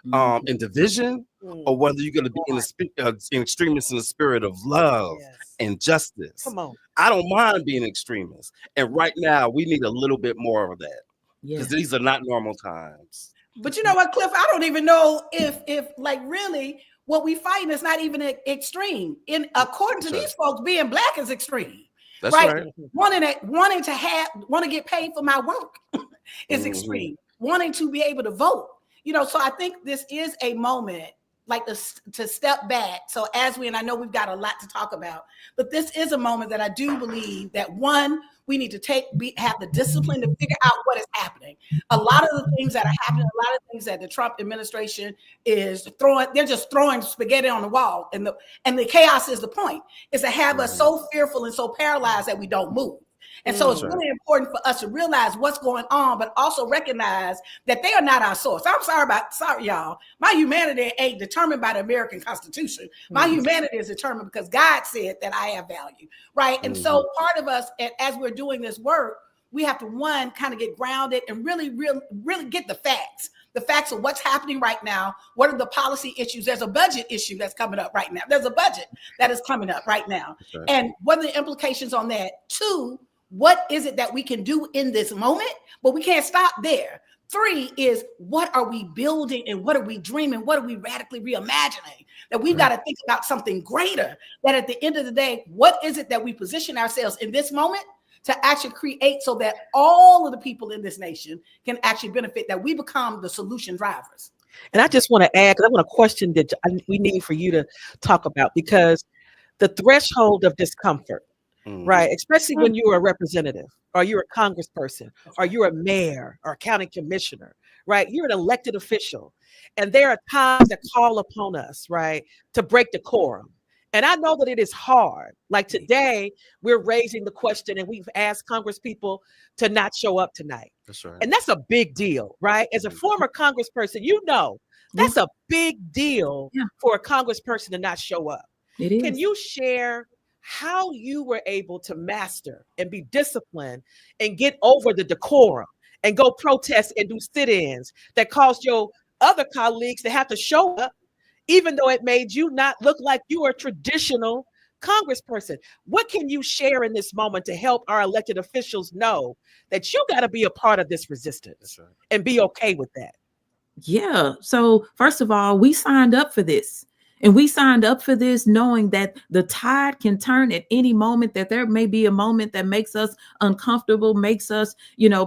and division, or whether you're going to be an extremist in the spirit of love and justice. Come on. I don't mind being an extremist. And right now, we need a little bit more of that, because these are not normal times. But you know what, Cliff? I don't even know if like really what we fighting is not even extreme. According to these folks, being black is extreme. That's right. Wanting to get paid for my work is extreme. Wanting to be able to vote, So I think this is a moment like to step back. So and I know we've got a lot to talk about, but this is a moment that I do believe that we need to have the discipline to figure out what is happening. A lot of the things that are happening, a lot of things that the Trump administration is they're just throwing spaghetti on the wall. And the chaos is the point, is to have us so fearful and so paralyzed that we don't move. And so it's really important for us to realize what's going on, but also recognize that they are not our source. Sorry, y'all. My humanity ain't determined by the American Constitution. My humanity is determined because God said that I have value, right? And so part of us, as we're doing this work, we have to, one, kind of get grounded and really get the facts. The facts of what's happening right now. What are the policy issues? There's a budget issue that's coming up right now. There's a budget that is coming up right now. Right. And what are the implications on that? Two, what is it that we can do in this moment? But we can't stop there. Three is, what are we building and what are we dreaming? What are we radically reimagining? That we've got to think about something greater. That at the end of the day, what is it that we position ourselves in this moment to actually create so that all of the people in this nation can actually benefit, that we become the solution drivers. And I just want to add, because I want a question that we need for you to talk about, because the threshold of discomfort, right? Especially when you're a representative or you're a congressperson or you're a mayor or a county commissioner, right? You're an elected official. And there are times that call upon us, right, to break decorum. And I know that it is hard. Like today, we're raising the question and we've asked congresspeople to not show up tonight. That's right. And that's a big deal, right? As a former congressperson, that's a big deal for a congressperson to not show up. It is. Can you share how you were able to master and be disciplined and get over the decorum and go protest and do sit-ins that caused your other colleagues to have to show up, even though it made you not look like you were a traditional congressperson? What can you share in this moment to help our elected officials know that you got to be a part of this resistance and be okay with that? Yeah. So first of all, we signed up for this. And we signed up for this knowing that the tide can turn at any moment, that there may be a moment that makes us uncomfortable, makes us,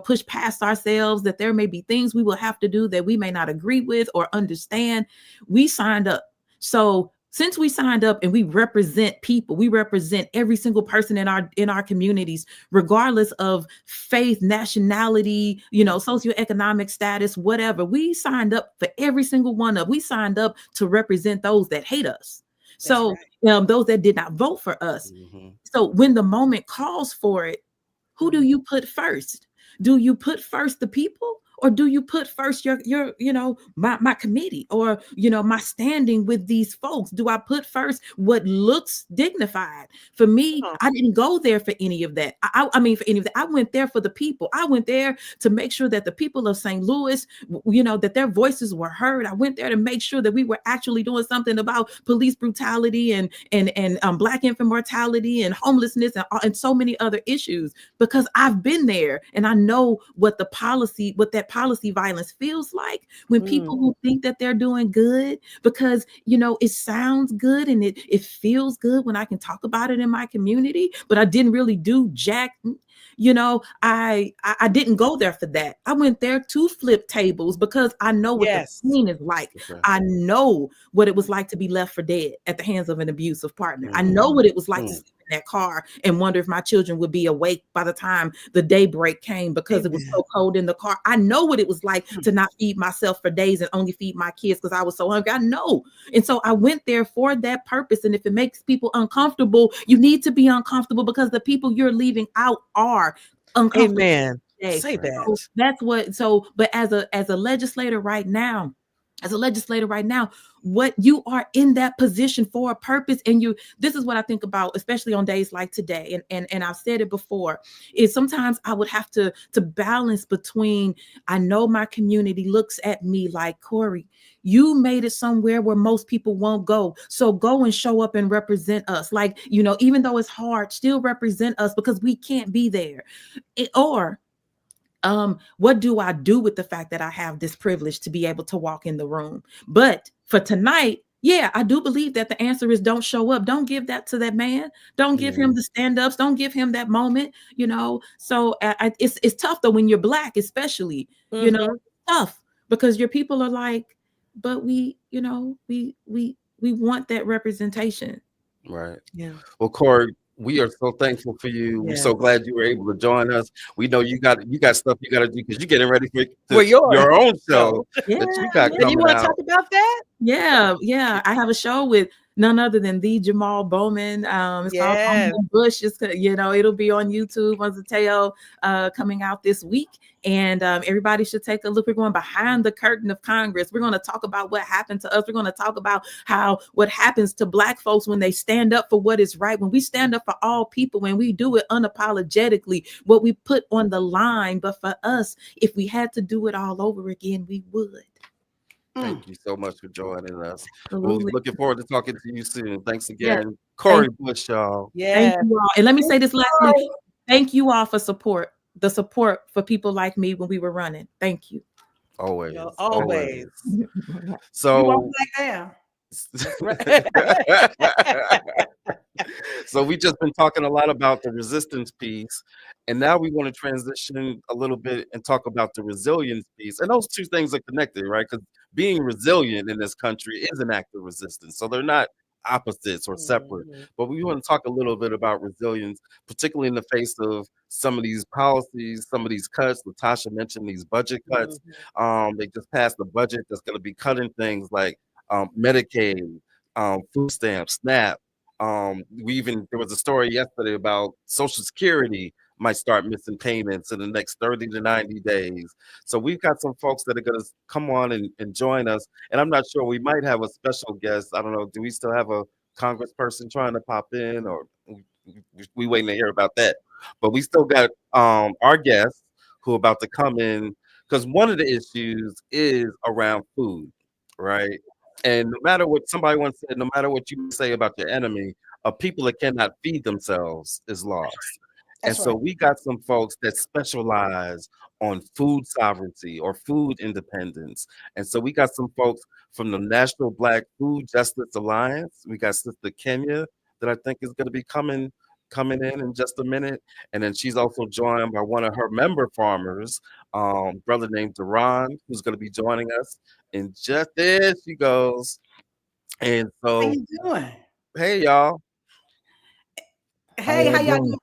push past ourselves, that there may be things we will have to do that we may not agree with or understand. We signed up. So since we signed up and we represent people, we represent every single person in our communities, regardless of faith, nationality, socioeconomic status, whatever. We signed up for every single one of. We signed up to represent those that hate us. So those that did not vote for us. So when the moment calls for it, who do you put first? Do you put first the people, or do you put first your my committee, or my standing with these folks? Do I put first what looks dignified? For me, I didn't go there for any of that. I mean, for any of that, I went there for the people. I went there to make sure that the people of St. Louis, that their voices were heard. I went there to make sure that we were actually doing something about police brutality and Black infant mortality and homelessness and so many other issues, because I've been there and I know what that policy violence feels like when people who think that they're doing good, because it sounds good and it feels good when I can talk about it in my community, but I didn't really do jack. I didn't go there for that. I went there to flip tables because I know what the pain is like. Okay. I know what it was like to be left for dead at the hands of an abusive partner. I know what it was like to sit in that car and wonder if my children would be awake by the time the daybreak came because it was so cold in the car. I know what it was like to not feed myself for days and only feed my kids because I was so hungry. I know. And so I went there for that purpose. And if it makes people uncomfortable, you need to be uncomfortable, because the people you're leaving out are uncomfortable. Amen. Say Say that. So that's what. So, but as a legislator right now, what you are in that position for a purpose, and this is what I think about, especially on days like today. And I've said it before, is sometimes I would have to balance between, I know my community looks at me like, Corey, you made it somewhere where most people won't go. So go and show up and represent us. Like, even though it's hard, still represent us because we can't be there. What do I do with the fact that I have this privilege to be able to walk in the room? But for tonight, yeah, I do believe that the answer is don't show up. Don't give that to that man. Don't give him the stand-ups. Don't give him that moment, So it's tough though when you're Black, especially, tough, because your people are like, but we want that representation. Right. Yeah. Well, Corey, we are so thankful for you. We're so glad you were able to join us. We know you got stuff you got to do because you're getting ready for your own show that you got coming out. And you want to talk about that? Yeah. I have a show with none other than the Jamal Bowman. It's called Bowman Bush. It's, it'll be on YouTube on Zateo coming out this week. And everybody should take a look. We're going behind the curtain of Congress. We're going to talk about what happened to us. We're going to talk about what happens to Black folks when they stand up for what is right. When we stand up for all people, when we do it unapologetically, what we put on the line. But for us, if we had to do it all over again, we would. Thank you so much for joining us. Absolutely. We're looking forward to talking to you soon. Thanks again. Corey Bush, y'all. Thank you all. And let me say this lastly. Thank you all for the support for people like me when we were running. Thank you. Always. So you won't back down. So we just been talking a lot about the resistance piece, and now we want to transition a little bit and talk about the resilience piece. And those two things are connected, right? Because being resilient in this country is an act of resistance. So they're not opposites or separate. But we want to talk a little bit about resilience, particularly in the face of some of these policies, some of these cuts. Latasha mentioned these budget cuts. They just passed a budget that's going to be cutting things like Medicaid, food stamps, SNAP. There was a story yesterday about Social Security might start missing payments in the next 30 to 90 days. So we've got some folks that are going to come on and join us. And I'm not sure, we might have a special guest. I don't know. Do we still have a congressperson trying to pop in, or we waiting to hear about that? But we still got our guests who are about to come in, because one of the issues is around food, right? And no matter what somebody once said, no matter what you say about your enemy, a people that cannot feed themselves is lost. So we got some folks that specialize on food sovereignty or food independence. And so we got some folks from the National Black Food Justice Alliance. We got Sister Kenya that I think is going to be coming in just a minute. And then she's also joined by one of her member farmers, brother named Duran, who's going to be joining us. And just there she goes. And so, how you doing? Hey, y'all. Hey, how y'all doing?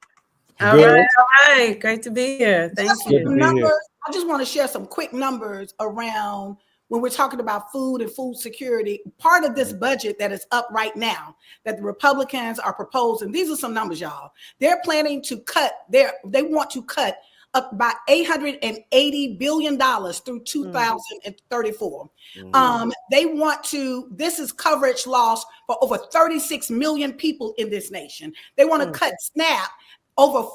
All right. Great to be here. Thank you. I just want to share some quick numbers around when we're talking about food and food security. Part of this budget that is up right now that the Republicans are proposing, these are some numbers, y'all. They're planning to cut they want to cut up by $880 billion through 2034. They want to, this is coverage loss for over 36 million people in this nation. They want to cut SNAP over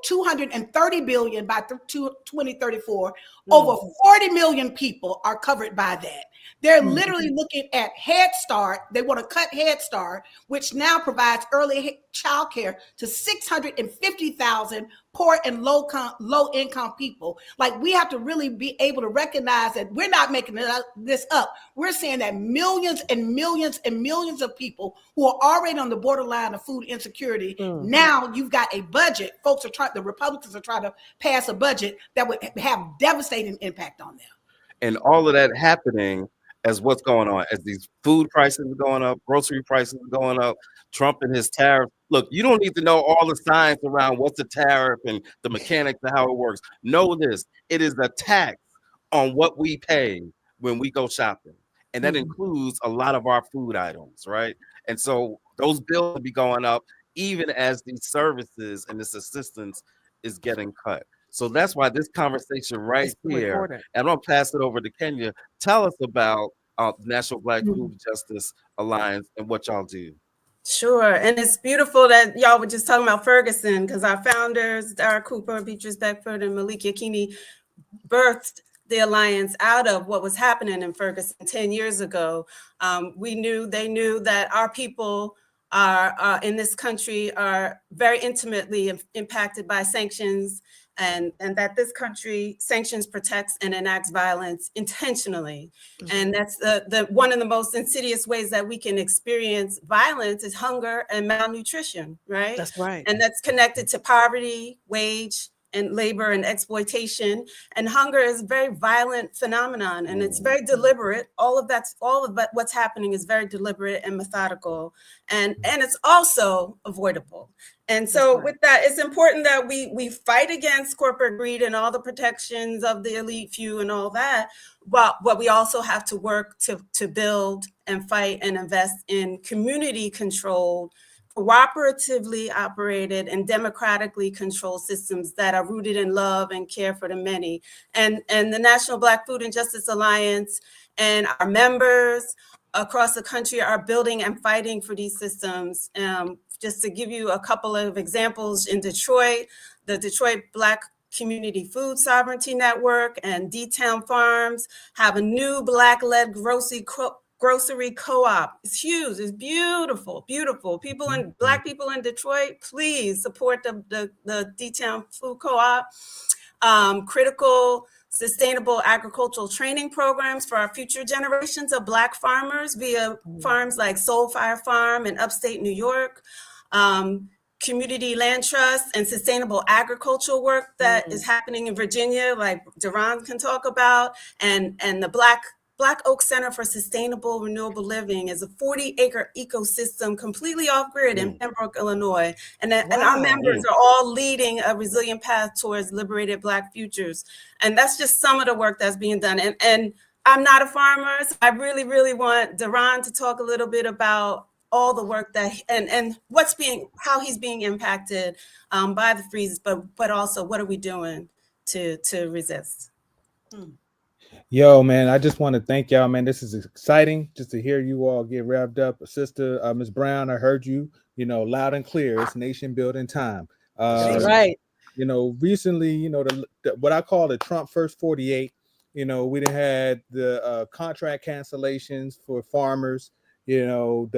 230 billion by 2034. Over 40 million people are covered by that. They're literally looking at Head Start. They want to cut Head Start, which now provides early child care to 650,000 poor and low income people. Like, we have to really be able to recognize that we're not making this up. We're saying that millions and millions and millions of people who are already on the borderline of food insecurity, now you've got a budget. The Republicans are trying to pass a budget that would have devastating impact on them. And all of that happening as what's going on, as these food prices are going up, grocery prices are going up, Trump and his tariff. Look, you don't need to know all the science around what's a tariff and the mechanics of how it works. Know this, it is a tax on what we pay when we go shopping. And that includes a lot of our food items, right? And so those bills will be going up even as these services and this assistance is getting cut. So that's why this conversation right here, and I'm gonna pass it over to Kenya. Tell us about the National Black Food Justice Alliance and what y'all do. Sure. And it's beautiful that y'all were just talking about Ferguson, because our founders, Dara Cooper, Beatrice Beckford, and Malik Yakini, birthed the alliance out of what was happening in Ferguson 10 years ago. They knew that our people are in this country are very intimately impacted by sanctions, and that this country sanctions, protects, and enacts violence intentionally. And that's the one of the most insidious ways that we can experience violence is hunger and malnutrition, right? That's right. And that's connected to poverty, wage, and labor and exploitation. And hunger is a very violent phenomenon, and it's very deliberate. All of what's happening is very deliberate and methodical, and it's also avoidable. And so with that, it's important that we fight against corporate greed and all the protections of the elite few and all that. But we also have to work to build and fight and invest in community controlled, cooperatively operated, and democratically controlled systems that are rooted in love and care for the many. And the National Black Food and Justice Alliance and our members across the country are building and fighting for these systems. Just to give you a couple of examples, in Detroit, the Detroit Black Community Food Sovereignty Network and D-Town Farms have a new Black-led grocery co-op. It's huge. It's beautiful, beautiful. Black people in Detroit, please support the D-Town Food Co-op. Critical sustainable agricultural training programs for our future generations of Black farmers via farms like Soul Fire Farm in upstate New York. Community land trust and sustainable agricultural work that is happening in Virginia, like Duran can talk about, and the Black Oak Center for Sustainable Renewable Living is a 40-acre ecosystem completely off-grid in Pembroke, Illinois. And our members are all leading a resilient path towards liberated Black futures. And that's just some of the work that's being done. And I'm not a farmer, so I really, really want Duran to talk a little bit about all the work that and how he's being impacted by the freezes, but also what are we doing to resist? Yo, man, I just want to thank y'all, man. This is exciting just to hear you all get revved up. Sister Ms. Brown, I heard you, loud and clear. It's nation building time. Right. Recently, what I call the Trump First 48, we done had the contract cancellations for farmers, and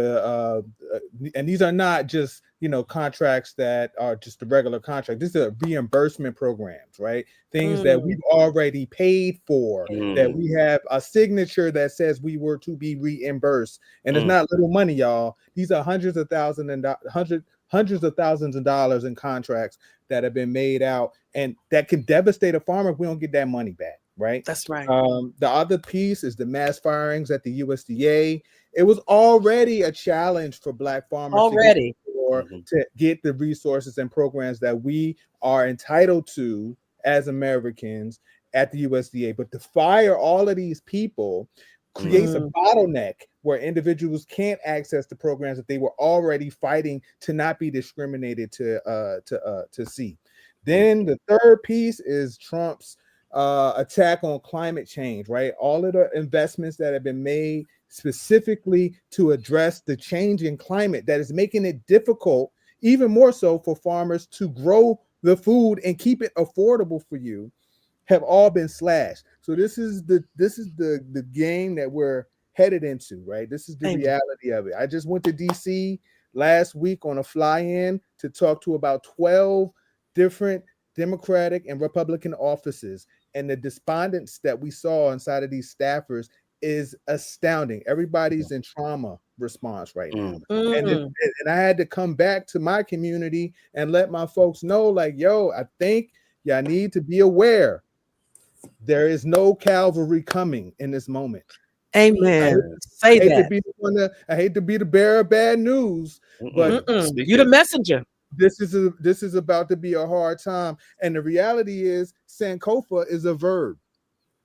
these are not just, contracts that are just the regular contract. These are reimbursement programs, right? Things that we've already paid for, that we have a signature that says we were to be reimbursed. And it's not little money, y'all. These are hundreds of thousands of dollars in contracts that have been made out, and that can devastate a farmer if we don't get that money back, right? That's right. The other piece is the mass firings at the USDA. It was already a challenge for Black farmers to get the resources and programs that we are entitled to as Americans at the USDA. But to fire all of these people creates a bottleneck where individuals can't access the programs that they were already fighting to not be discriminated to see. Then the third piece is Trump's attack on climate change, right? All of the investments that have been made specifically to address the change in climate that is making it difficult, even more so, for farmers to grow the food and keep it affordable for you, have all been slashed. So this is the game that we're headed into, right? This is the reality of it. I just went to DC last week on a fly-in to talk to about 12 different Democratic and Republican offices, and the despondence that we saw inside of these staffers is astounding. Everybody's in trauma response right now. And I had to come back to my community and let my folks know, like, yo, I think y'all need to be aware there is no cavalry coming in this moment. Amen. I hate that. I hate to be the bearer of bad news, but you're the messenger. This is about to be a hard time. And the reality is Sankofa is a verb,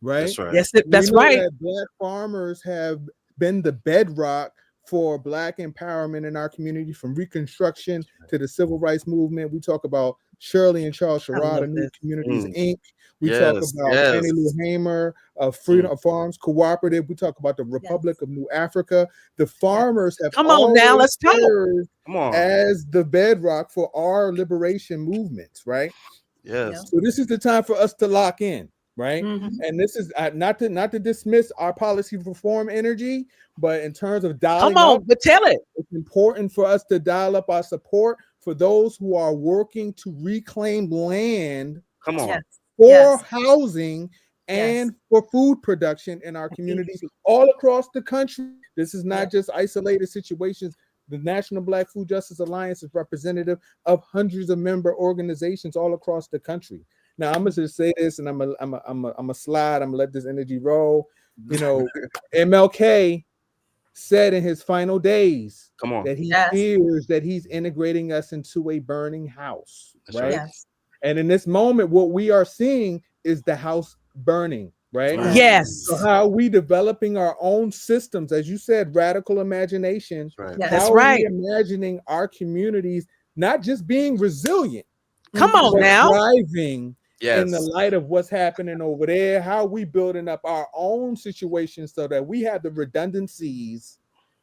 right? That's right. Yes, that's right. That Black farmers have been the bedrock for Black empowerment in our community, from Reconstruction to the Civil Rights Movement. We talk about Shirley and Charles Sherrod, New Communities Inc. We talk about Fannie Lou Hamer, Freedom Farms Cooperative. We talk about the Republic of New Africa. The farmers have come on now, let's talk. As the bedrock for our liberation movements, right? Yes. So this is the time for us to lock in, right? And this is not to dismiss our policy reform energy, but in terms of dialing up, but tell it. It's important for us to dial up our support for those who are working to reclaim land for housing and for food production in our communities all across the country. This is not just isolated situations. The National Black Food Justice Alliance is representative of hundreds of member organizations all across the country. Now, I'm gonna just say this, and I'm a slide. I'm gonna let this energy roll. You know, MLK said in his final days that he fears that he's integrating us into a burning house, right? And in this moment, what we are seeing is the house burning, right? Yes. So how are we developing our own systems? As you said, radical imagination. That's How right. are we imagining our communities not just being resilient, come on now, thriving in the light of what's happening over there? How are we building up our own situations so that we have the redundancies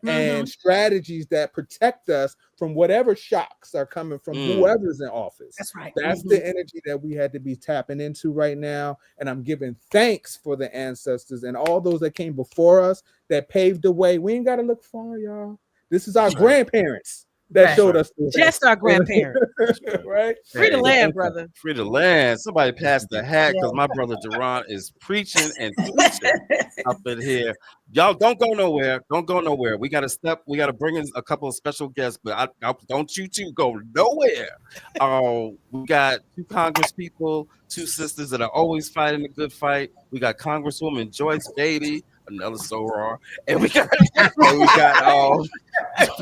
and strategies that protect us from whatever shocks are coming from whoever's in office? That's right. That's the energy that we had to be tapping into right now. And I'm giving thanks for the ancestors and all those that came before us that paved the way. We ain't got to look far, y'all. This is our grandparents that showed us the way. Just our grandparents. Right? Free the land, brother. Free the land. Somebody pass the hat, because my brother Duran is preaching and teaching up in here. Y'all don't go nowhere. Don't go nowhere. We got to bring in a couple of special guests, but I don't you two go nowhere. We got two Congress people, two sisters that are always fighting a good fight. We got Congresswoman Joyce Beatty, another soror, and we got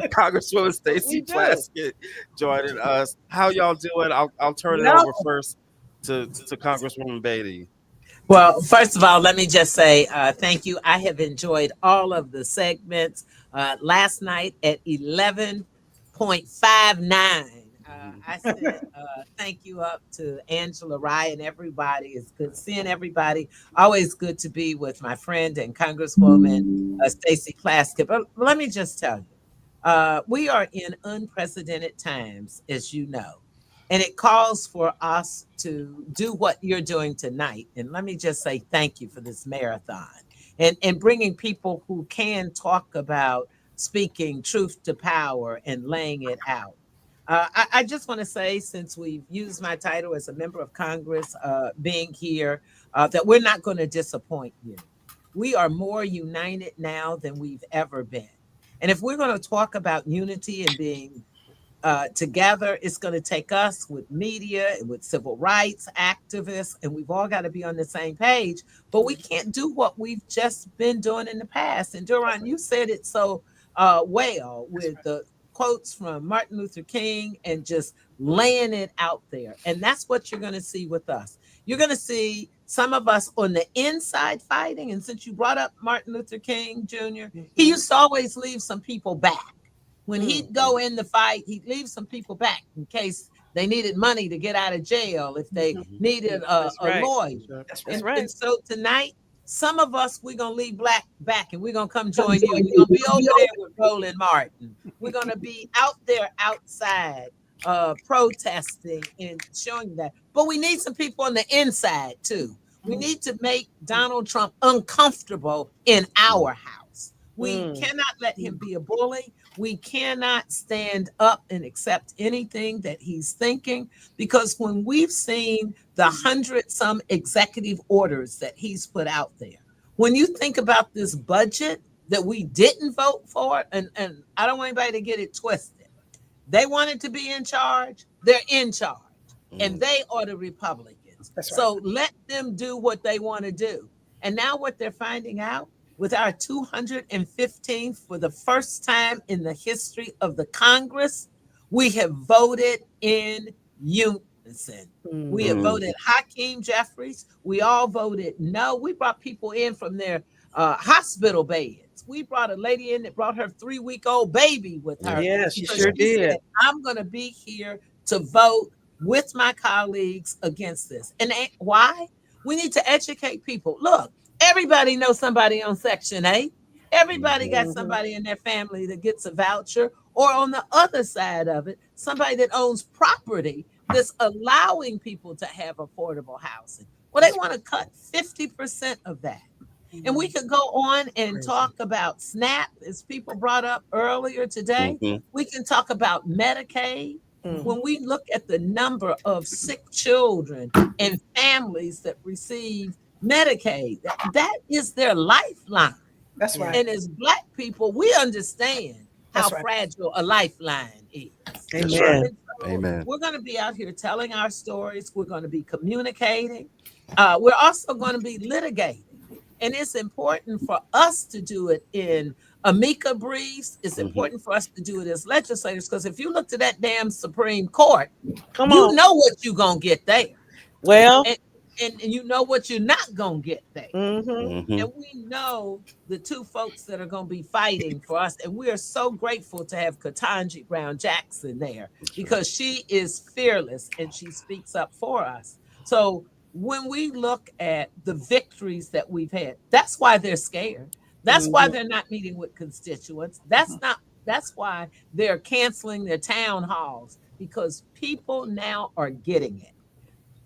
Congresswoman Stacey Plaskett joining us. How y'all doing? I'll turn it over first to Congresswoman Beatty. Well, first of all, let me just say thank you. I have enjoyed all of the segments. Last night at 11:59, I said thank you up to Angela Rye and everybody. It's good seeing everybody. Always good to be with my friend and Congresswoman Stacey Plaskett. But let me just tell you, we are in unprecedented times, as you know. And it calls for us to do what you're doing tonight. And let me just say thank you for this marathon and bringing people who can talk about speaking truth to power and laying it out. I just want to say, since we've used my title as a member of Congress, being here, that we're not going to disappoint you. We are more united now than we've ever been. And if we're going to talk about unity and being together, it's going to take us with media and with civil rights activists, and we've all got to be on the same page. But we can't do what we've just been doing in the past. And Duran, you said it so well with the quotes from Martin Luther King and just laying it out there. And that's what you're going to see with us. You're going to see some of us on the inside fighting. And since you brought up Martin Luther King Jr., he used to always leave some people back. When he'd go in the fight, he'd leave some people back in case they needed money to get out of jail, if they needed a lawyer. And so tonight, some of us, we're going to leave Black back and we're going to come join you. We're going to be over there with Roland Martin. We're going to be out there outside protesting and showing that. But we need some people on the inside too. We need to make Donald Trump uncomfortable in our house. We cannot let him be a bully. We cannot stand up and accept anything that he's thinking, because when we've seen the 100-some executive orders that he's put out there, when you think about this budget that we didn't vote for, and I don't want anybody to get it twisted. They wanted to be in charge. They're in charge, and they are the Republicans. So let them do what they want to do. And now what they're finding out, with our 215th, for the first time in the history of the Congress, we have voted in unison. We have voted Hakeem Jeffries. We all voted no. We brought people in from their hospital beds. We brought a lady in that brought her 3-week-old baby with her. Yes, she because sure she did. said, I'm going to be here to vote with my colleagues against this. And why? We need to educate people. Look, everybody knows somebody on Section 8. Everybody got somebody in their family that gets a voucher, or on the other side of it, somebody that owns property that's allowing people to have affordable housing. Well, they want to cut 50% of that. And we could go on and talk about SNAP, as people brought up earlier today. We can talk about Medicaid. When we look at the number of sick children and families that receive Medicaid, that is their lifeline. That's right. And as Black people, we understand how fragile a lifeline is. Amen. And so Amen. we're going to be out here telling our stories. We're going to be communicating. We're also going to be litigating. And it's important for us to do it in amicus briefs. It's important for us to do it as legislators, because if you look to that damn Supreme Court, you know what you're going to get there. Well, and you know what you're not going to get there. And we know the two folks that are going to be fighting for us. And we are so grateful to have Ketanji Brown Jackson there, because she is fearless and she speaks up for us. So when we look at the victories that we've had, that's why they're scared. That's why they're not meeting with constituents. That's why they're canceling their town halls, because people now are getting it.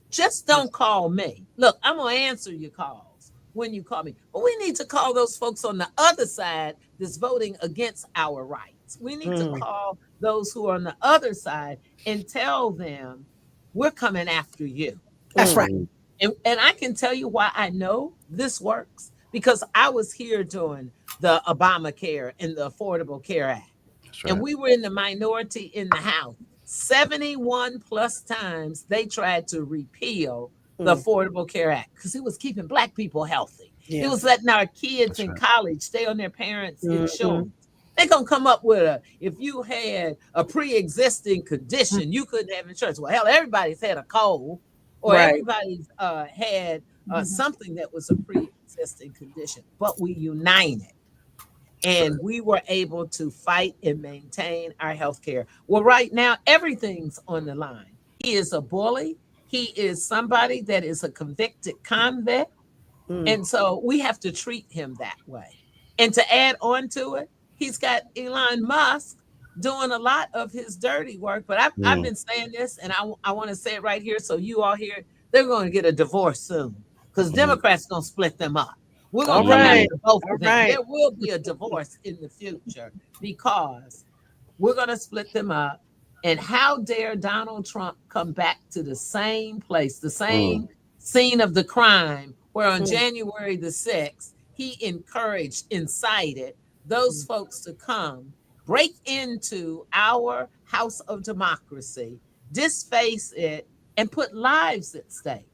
Just don't call me. Look, I'm going to answer your calls when you call me. But we need to call those folks on the other side that's voting against our rights. We need to call those who are on the other side and tell them, we're coming after you. That's right. And I can tell you why I know this works, because I was here during the Obamacare and the Affordable Care Act. And we were in the minority in the House. 71 plus times they tried to repeal the Affordable Care Act, because it was keeping Black people healthy. It was letting our kids in college stay on their parents' insurance. They're going to come up with if you had a pre-existing condition, you couldn't have insurance. Well, hell, everybody's had a cold, or everybody's had something that was a pre-existing condition, but we united. And we were able to fight and maintain our health care. Well, right now, everything's on the line. He is a bully. He is somebody that is a convicted convict. And so we have to treat him that way. And to add on to it, he's got Elon Musk doing a lot of his dirty work. But I've been saying this, and I want to say it right here so you all hear it. They're going to get a divorce soon, because Democrats going to split them up. We're going to come after both of them. There will be a divorce in the future, because we're going to split them up. And how dare Donald Trump come back to the same place, the same scene of the crime, where on January the 6th, he incited those folks to come, break into our house of democracy, disface it, and put lives at stake.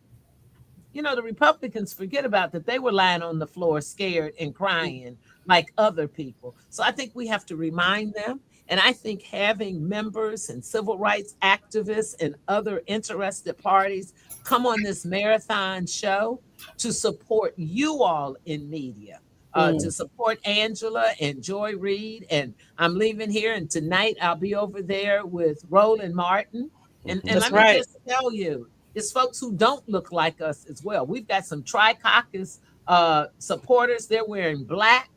You know, the Republicans forget about that. They were lying on the floor, scared and crying like other people. So I think we have to remind them. And I think having members and civil rights activists and other interested parties come on this marathon show to support you all in media, to support Angela and Joy Reid. And I'm leaving here, and tonight I'll be over there with Roland Martin. And That's let me right. just tell you, it's folks who don't look like us as well. We've got some Tri-Caucus supporters. They're wearing black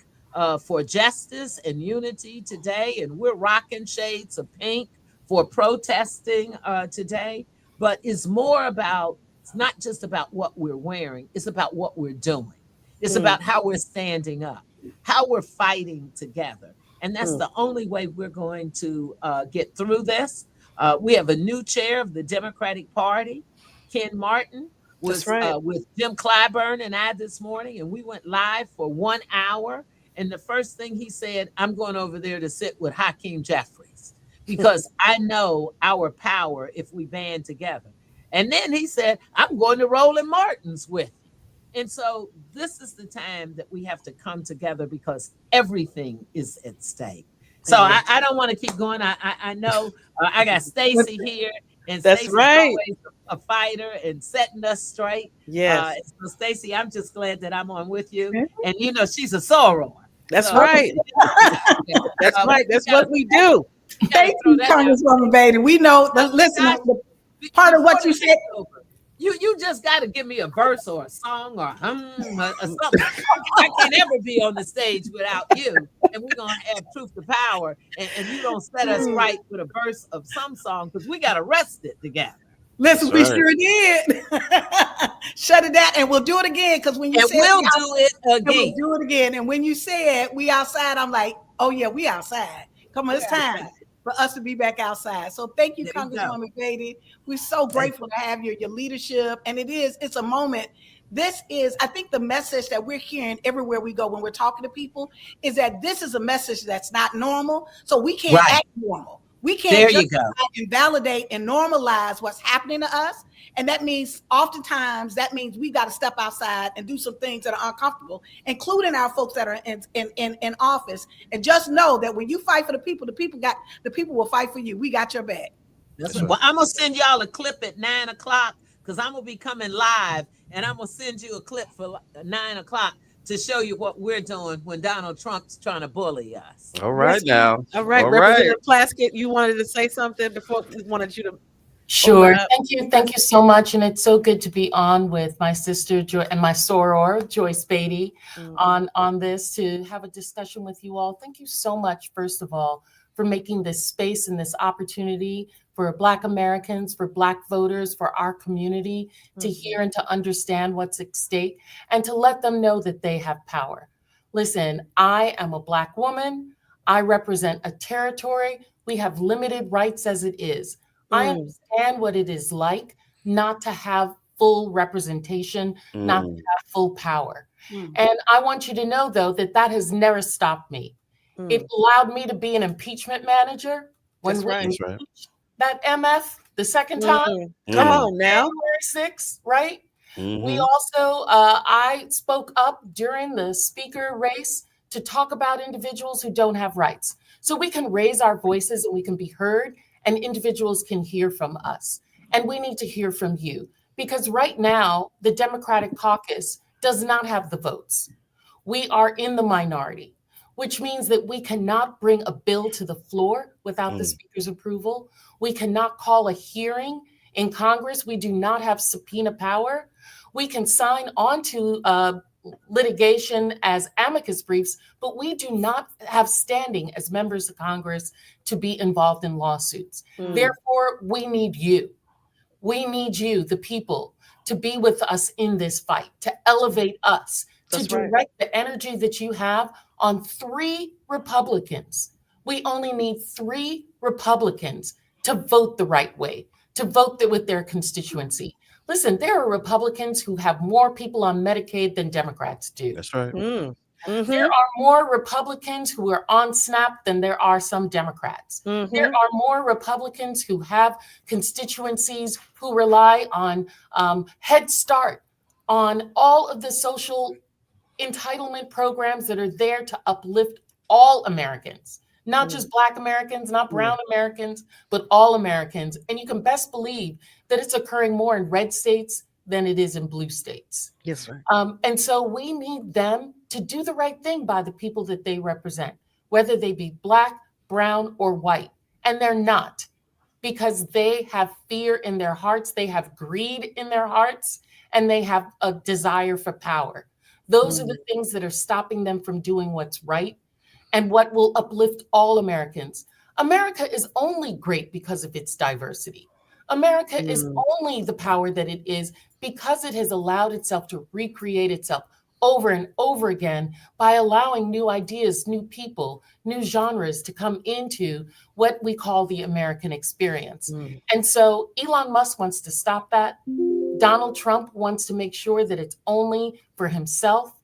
for justice and unity today, and we're rocking shades of pink for protesting today. But it's more about, it's not just about what we're wearing, it's about what we're doing. It's about how we're standing up, how we're fighting together. And that's the only way we're going to get through this. We have a new chair of the Democratic Party. Ken Martin was with Jim Clyburn and I this morning, and we went live for 1 hour. And the first thing he said, I'm going over there to sit with Hakeem Jeffries because I know our power if we band together. And then he said, I'm going to Roland Martin's with you. And so this is the time that we have to come together because everything is at stake. So I don't want to keep going. I know I got Stacy here, and That's Stacy's right. always a fighter and setting us straight. Yes. So Stacy, I'm just glad that I'm on with you. And you know, she's a soror. That's So, right. That's right. That's what we do. Thank you, Congresswoman Beatty. We know the listen. Part of what you said. You just got to give me a verse or a song or or something. I can't ever be on the stage without you. And we're going to have truth to power. And you don't set us right with a verse of some song because we got to rest it together. Listen, we sure did. Shut it down, and we'll do it again. Because when you said we'll do it again, we'll do it again. And when you said we outside, I'm like, oh yeah, we outside. Come on, it's time for us to be back outside. So thank you, Congresswoman Beatty. We're so grateful to have your leadership, and it's a moment. This is, I think, the message that we're hearing everywhere we go when we're talking to people is that this is a message that's not normal. So we can't act normal. We can't just validate and normalize what's happening to us. And that means oftentimes we got to step outside and do some things that are uncomfortable, including our folks that are in office. And just know that when you fight for the people will fight for you. We got your back. Well, I'm gonna send y'all a clip at 9 o'clock because I'm gonna be coming live, and I'm gonna send you a clip for 9 o'clock to show you what we're doing when Donald Trump's trying to bully us. All right now. All right, Representative Plaskett, you wanted to say something before we wanted you to. Sure. Thank you so much. And it's so good to be on with my sister and my soror, Joyce Beatty, on this to have a discussion with you all. Thank you so much, first of all, for making this space and this opportunity for Black Americans, for Black voters, for our community to hear and to understand what's at stake and to let them know that they have power. Listen, I am a Black woman. I represent a territory. We have limited rights as it is. I understand what it is like not to have full representation, not to have full power. And I want you to know, though, that has never stopped me. It allowed me to be an impeachment manager when we impeached that MF the second time. Come on now. January 6th, right? We also, I spoke up during the speaker race to talk about individuals who don't have rights. So we can raise our voices and we can be heard and individuals can hear from us. And we need to hear from you because right now, the Democratic caucus does not have the votes. We are in the minority, which means that we cannot bring a bill to the floor without the speaker's approval. We cannot call a hearing in Congress. We do not have subpoena power. We can sign on to litigation as amicus briefs, but we do not have standing as members of Congress to be involved in lawsuits. Therefore, we need you. We need you, the people, to be with us in this fight, to elevate us, to direct the energy that you have on 3 Republicans. We only need 3 Republicans to vote the right way, to vote with their constituency. Listen, there are Republicans who have more people on Medicaid than Democrats do. That's right. There are more Republicans who are on SNAP than there are some Democrats. There are more Republicans who have constituencies who rely on Head Start, on all of the social entitlement programs that are there to uplift all Americans, not just Black Americans, not brown Americans, but all Americans. And you can best believe that it's occurring more in red states than it is in blue states. Yes, sir. And so we need them to do the right thing by the people that they represent, whether they be Black, brown, or white. And they're not. because they have fear in their hearts, they have greed in their hearts, and they have a desire for power. Those are the things that are stopping them from doing what's right and what will uplift all Americans. America is only great because of its diversity. America is only the power that it is because it has allowed itself to recreate itself over and over again by allowing new ideas, new people, new genres to come into what we call the American experience. And so Elon Musk wants to stop that. Donald Trump wants to make sure that it's only for himself.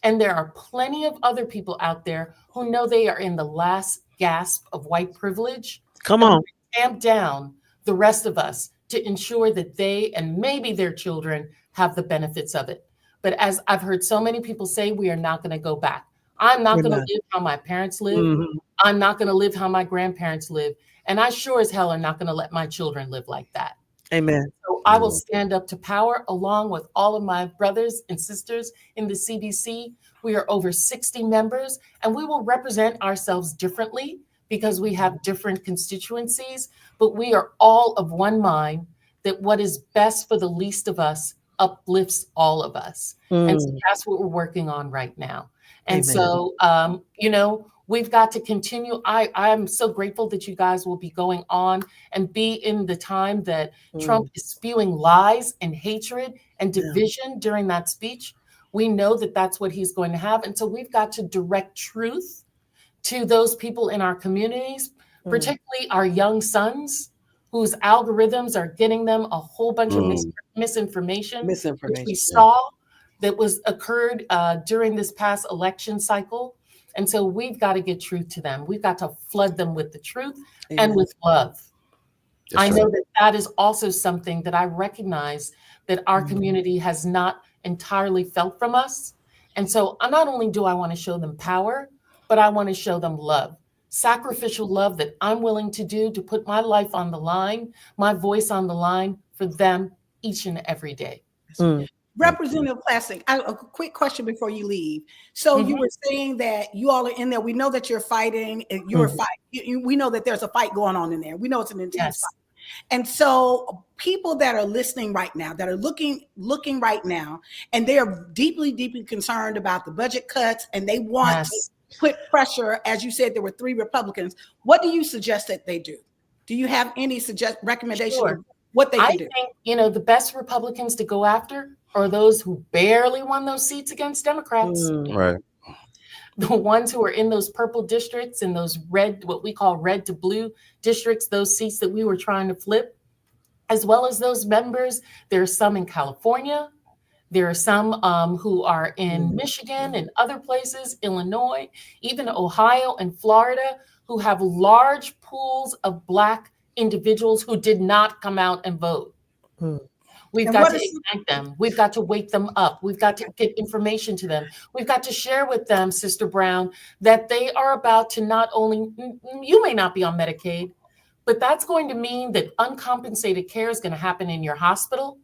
And there are plenty of other people out there who know they are in the last gasp of white privilege. Come on. Tamp down the rest of us to ensure that they and maybe their children have the benefits of it. But as I've heard so many people say, we are not going to go back. I'm not going to live how my parents live. I'm not going to live how my grandparents live. And I sure as hell are not going to let my children live like that. Amen. So I will stand up to power along with all of my brothers and sisters in the CBC. We are over 60 members, and we will represent ourselves differently because we have different constituencies, but we are all of one mind that what is best for the least of us uplifts all of us. And so that's what we're working on right now. And so, we've got to continue. I'm so grateful that you guys will be going on and be in the time that Trump is spewing lies and hatred and division during that speech. We know that that's what he's going to have. And so we've got to direct truth to those people in our communities, particularly our young sons, whose algorithms are getting them a whole bunch of misinformation, which we saw that was occurred during this past election cycle. And so we've got to get truth to them. We've got to flood them with the truth and with love. I know that that is also something that I recognize that our community has not entirely felt from us. And so not only do I want to show them power, but I want to show them love, sacrificial love that I'm willing to do to put my life on the line, my voice on the line for them each and every day. Representative Plastic, a quick question before you leave. So you were saying that you all are in there. We know that you're fighting. You're fighting. We know that there's a fight going on in there. We know it's an intense fight. And so people that are listening right now, that are looking right now, and they are deeply, deeply concerned about the budget cuts, and they want to put pressure, as you said, there were 3 Republicans. What do you suggest that they do? Do you have any recommendations of what they can do? I think, the best Republicans to go after are those who barely won those seats against Democrats. Right. The ones who are in those purple districts and those red, what we call red to blue districts, those seats that we were trying to flip, as well as those members. There are some in California. There are some who are in Michigan and other places, Illinois, even Ohio and Florida, who have large pools of Black individuals who did not come out and vote. We've got to ignite them. We've got to wake them up. We've got to get information to them. We've got to share with them, Sister Brown, that they are about to not only, you may not be on Medicaid, but that's going to mean that uncompensated care is going to happen in your hospital,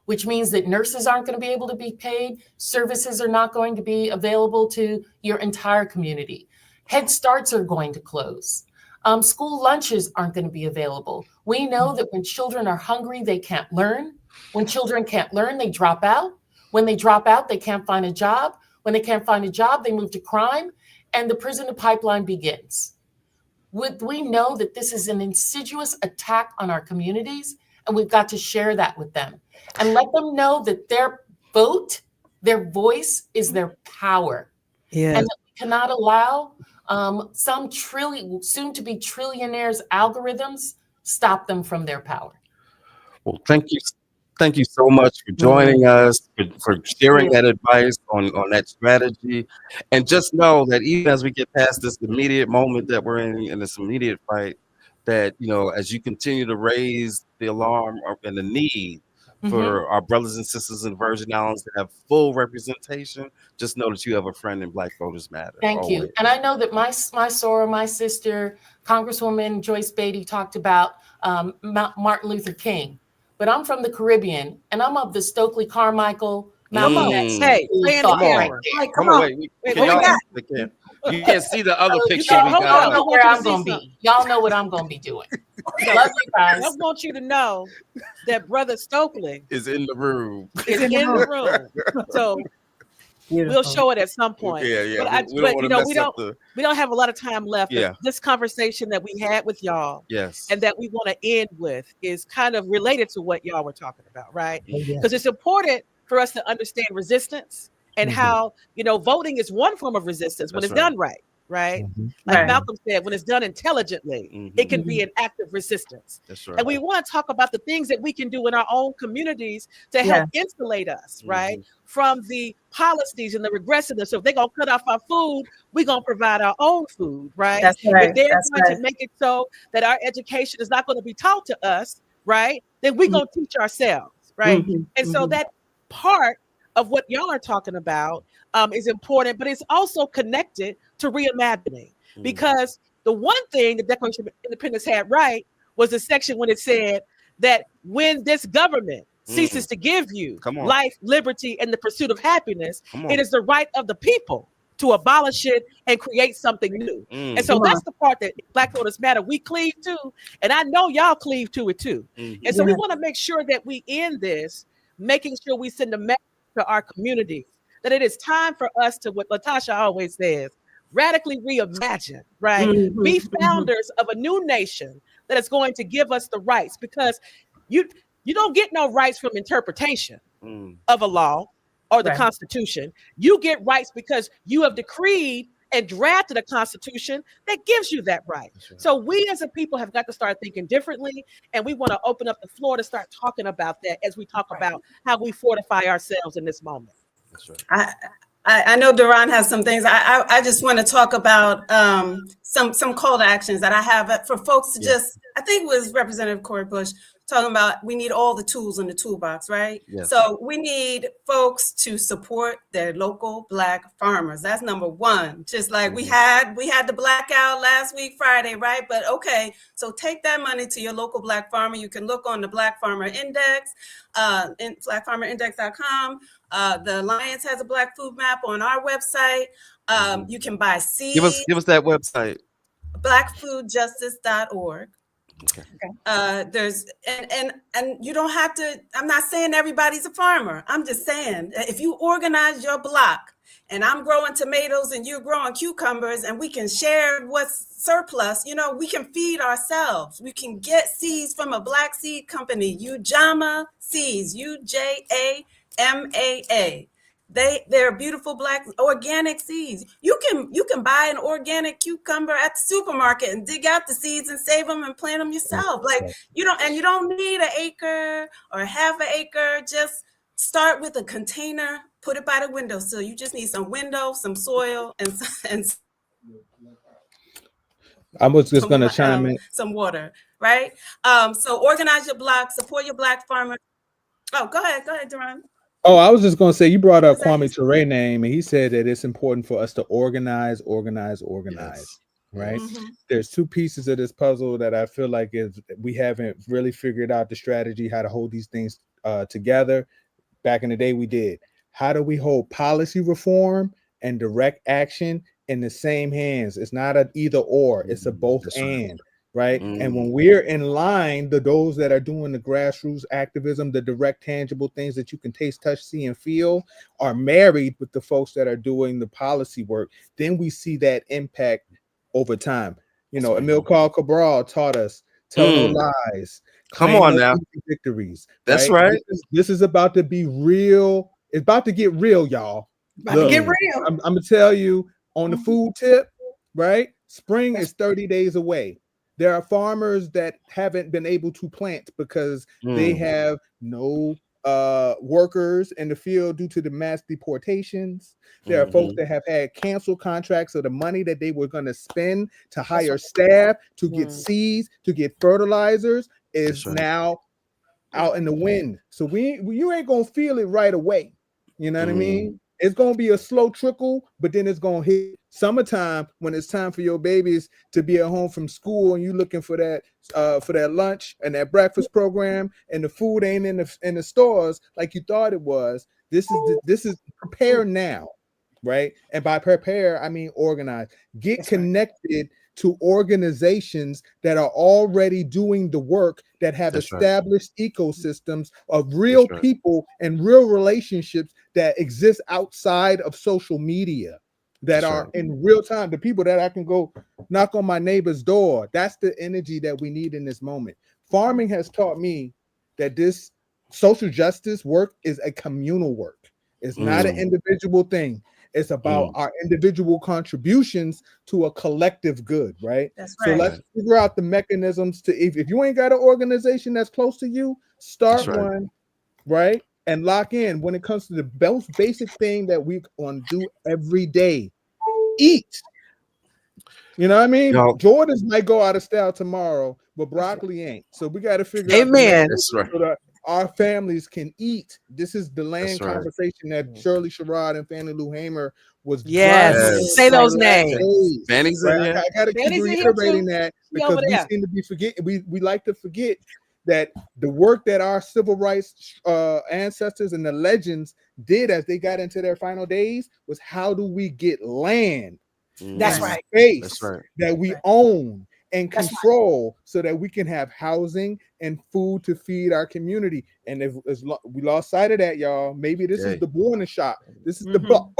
which means that nurses aren't going to be able to be paid. Services are not going to be available to your entire community. Head Starts are going to close. School lunches aren't going to be available. We know that when children are hungry, they can't learn. When children can't learn, they drop out. When they drop out, they can't find a job. When they can't find a job, they move to crime, and the prison pipeline begins. We know that this is an insidious attack on our communities, and we've got to share that with them and let them know that their vote, their voice is their power. And that we cannot allow some soon-to-be trillionaires' algorithms stop them from their power. Well, thank you. Thank you so much for joining us, for sharing that advice on that strategy. And just know that even as we get past this immediate moment that we're in this immediate fight, that, as you continue to raise the alarm and the need for our brothers and sisters in Virgin Islands to have full representation, just know that you have a friend in Black Voters Matter. Thank you. And I know that my soror, my sister, Congresswoman Joyce Beatty, talked about Martin Luther King. But I'm from the Caribbean, and I'm of the Stokely Carmichael. Hey, come on. Wait, what we got? You can't see the other picture we Y'all got. know where I'm gonna be. Y'all know what I'm gonna be doing. Love you guys. I want you to know that Brother Stokely is in the room. is in the room. So we'll show it at some point. Yeah. But, We don't want to mess up the. We don't have a lot of time left. Yeah. But this conversation that we had with y'all, yes, and that we want to end with is kind of related to what y'all were talking about, right? Oh, Because it's important for us to understand resistance and how, voting is one form of resistance when That's it's right. done right. Right. Right. Like Malcolm said, when it's done intelligently, it can be an act of resistance. That's right. And we want to talk about the things that we can do in our own communities to help insulate us, right, from the policies and the regressiveness. So if they're going to cut off our food, we're going to provide our own food, right? That's right. If they're That's going right. to make it so that our education is not going to be taught to us, right, then we're going to teach ourselves, right? And so that part of what y'all are talking about is important, but it's also connected to reimagining, because the one thing the Declaration of Independence had right was the section when it said that when this government ceases to give you life, liberty, and the pursuit of happiness, it is the right of the people to abolish it and create something new. And so that's the part that Black Voters Matter, we cleave to, and I know y'all cleave to it too. And so we want to make sure that we end this, making sure we send a message to our communities that it is time for us to, what Latasha always says, radically reimagine, right? Be founders of a new nation that is going to give us the rights, because you don't get no rights from interpretation of a law or the Constitution. You get rights because you have decreed and drafted a Constitution that gives you that right. So we as a people have got to start thinking differently, and we want to open up the floor to start talking about that as we talk about how we fortify ourselves in this moment. I know Duran has some things. I just want to talk about some call to actions that I have for folks to just, I think it was Representative Cori Bush talking about we need all the tools in the toolbox, right? Yes. So we need folks to support their local Black farmers. That's number one. Just like we had the blackout last week, Friday, right? But okay, so take that money to your local Black farmer. You can look on the Black Farmer Index, in blackfarmerindex.com. The Alliance has a Black food map on our website. You can buy seeds. Give us that website. blackfoodjustice.org. There's and you don't have to, I'm not saying everybody's a farmer. I'm just saying if you organize your block and I'm growing tomatoes and you're growing cucumbers and we can share what's surplus, we can feed ourselves. We can get seeds from a Black seed company, Ujama Seeds, UJAMAA. They're beautiful Black organic seeds. You can buy an organic cucumber at the supermarket and dig out the seeds and save them and plant them yourself. You don't need an acre or half an acre. Just start with a container, put it by the windowsill. You just need some window, some soil, and I was just going to chime in. Some water, right? So organize your block, support your Black farmer. Oh, go ahead, Duran. Oh, I was just going to say, you brought up Kwame Ture name, and he said that it's important for us to organize, right? There's two pieces of this puzzle that I feel like we haven't really figured out the strategy, how to hold these things together. Back in the day, we did. How do we hold policy reform and direct action in the same hands? It's not an either or, it's a both and. Right. And when we're in line, those that are doing the grassroots activism, the direct, tangible things that you can taste, touch, see, and feel are married with the folks that are doing the policy work, then we see that impact over time. Amilcar Cabral taught us, tell no lies. Come on now. Victories. That's right. This is about to be real. It's about to get real, y'all. About to get real. I'm going to tell you on the food tip, right? Spring is 30 days away. There are farmers that haven't been able to plant because they have no workers in the field due to the mass deportations. There are folks that have had canceled contracts of the money that they were going to spend to hire staff, to get seeds, to get fertilizers is now out in the wind. So you ain't going to feel it right away. You know what I mean? It's going to be a slow trickle, but then it's going to hit summertime when it's time for your babies to be at home from school and you're looking for that lunch and that breakfast program and the food ain't in the stores like you thought it was. This is prepare now. right? And by prepare, I mean organize. Get That's connected to organizations that are already doing the work, that have That's right. established ecosystems of That's real right. people and real relationships that exist outside of social media, that That's are right. in real time. The people that I can go knock on my neighbor's door. That's the energy that we need in this moment. Farming has taught me that this social justice work is a communal work. It's not an individual thing. It's about our individual contributions to a collective good, right? That's So right. let's figure out the mechanisms to, if you ain't got an organization that's close to you, start right. one, right? And lock in when it comes to the most basic thing that we want to do every day. Eat. You know what I mean? Y'all, Jordans might go out of style tomorrow, but broccoli ain't. So we got to figure out the Amen. That's right. so that our families can eat. This is the land That's right. conversation that Shirley Sherrod and Fannie Lou Hamer was Yes. driving Yes. Say for those the last names. days, Fanny's in right? here. I got to keep Fanny's in here reiterating too. that She over because we there. seem to be forgetting. We like to forget that the work that our civil rights ancestors and the legends did as they got into their final days was, how do we get land, That's Mhm. right. space That's right. that we Right. own and That's right. control, so that we can have housing and food to feed our community. And if we lost sight of that, y'all, maybe this is Hey. the warning shot. This is the Mhm.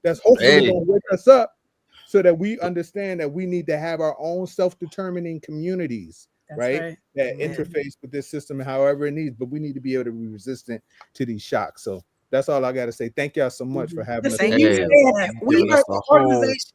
that's hopefully Hey. going to wake us up, so that we understand that we need to have our own self-determining communities, That's right? right. That Yeah. interface with this system however it needs, but we need to be able to be resistant to these shocks. So that's all I got to say. Thank y'all so much for having us. Listen, Thank you Hey, said you've we given are us an a whole. organization.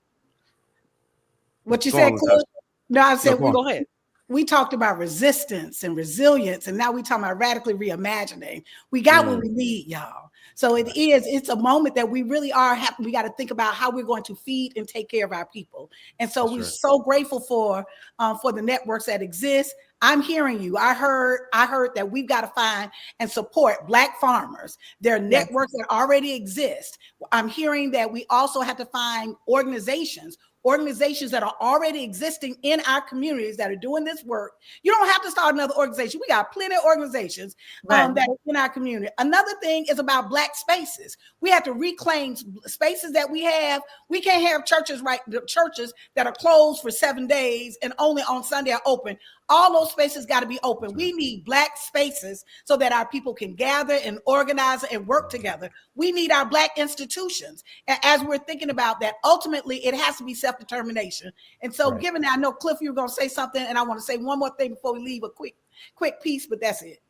What you Go said, on, Cliff? No, I No, said go on. Go ahead. we talked about resistance and resilience, and now we talking about radically reimagining. We got what we need, y'all. So it's a moment that we really are we got to think about how we're going to feed and take care of our people. And so That's we're right. so grateful for the networks that exist. I'm hearing you. I heard that we've got to find and support Black farmers. There are networks that already exist. I'm hearing that we also have to find organizations that are already existing in our communities that are doing this work. You don't have to start another organization. We got plenty of organizations that are in our community. Another thing is about Black spaces. We have to reclaim spaces that we have. We can't have churches that are closed for 7 days and only on Sunday are open. All those spaces got to be open. We need Black spaces so that our people can gather and organize and work together. We need our Black institutions. As we're thinking about that, ultimately, it has to be self-determination. And so given that, I know, Cliff, you were going to say something, and I want to say one more thing before we leave, a quick piece, but that's it.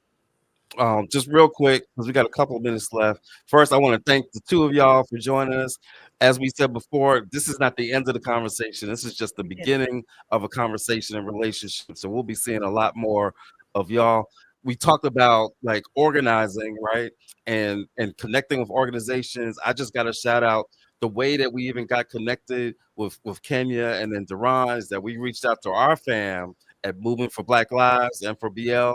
Just real quick, because we got a couple of minutes left. First, I want to thank the two of y'all for joining us. As we said before, this is not the end of the conversation. This is just the beginning of a conversation and relationship. So we'll be seeing a lot more of y'all. We talked about like organizing, right? And connecting with organizations. I just got to shout out the way that we even got connected with Kenya and then Duran, is that we reached out to our fam at Movement for Black Lives and for BL.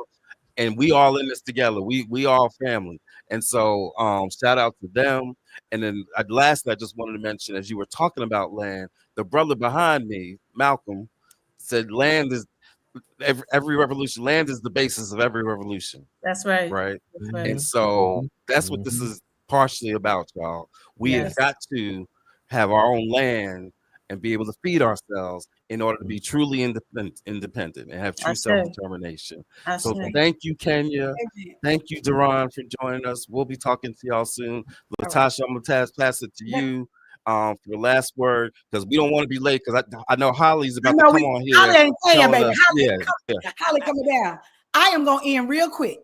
And we all in this together. We all family. And so shout out to them. And then lastly, I just wanted to mention, as you were talking about land, the brother behind me, Malcolm, said land is every revolution. Land is the basis of every revolution. That's right. Right. That's right. And so that's what this is partially about, y'all. We have got to have our own land and be able to feed ourselves in order to be truly independent and have true self-determination. So thank you, Kenya. Thank you, Duran, for joining us. We'll be talking to y'all soon. Latasha, I'm gonna pass it to you for the last word, because we don't want to be late, because I know Holly's about to come on here. Holly ain't playing, baby. Us, Holly coming down. I am going to end real quick.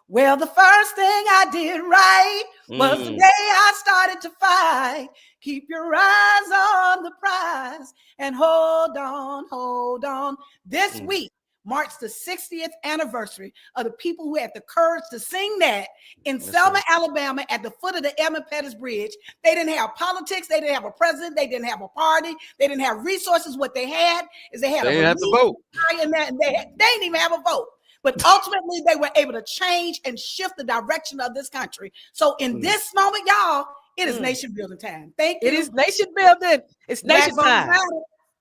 Well, the first thing I did right was the day I started to fight. Keep your eyes on the prize and hold on. This week marks the 60th anniversary of the people who had the courage to sing that in Selma, Alabama, at the foot of the Edmund Pettus Bridge. They didn't have politics. They didn't have a president. They didn't have a party. They didn't have resources. What they had is they had a vote. They didn't even have a vote. But ultimately, they were able to change and shift the direction of this country. So in this moment, y'all, it is nation building time. Thank you. It is nation building. It's nation time.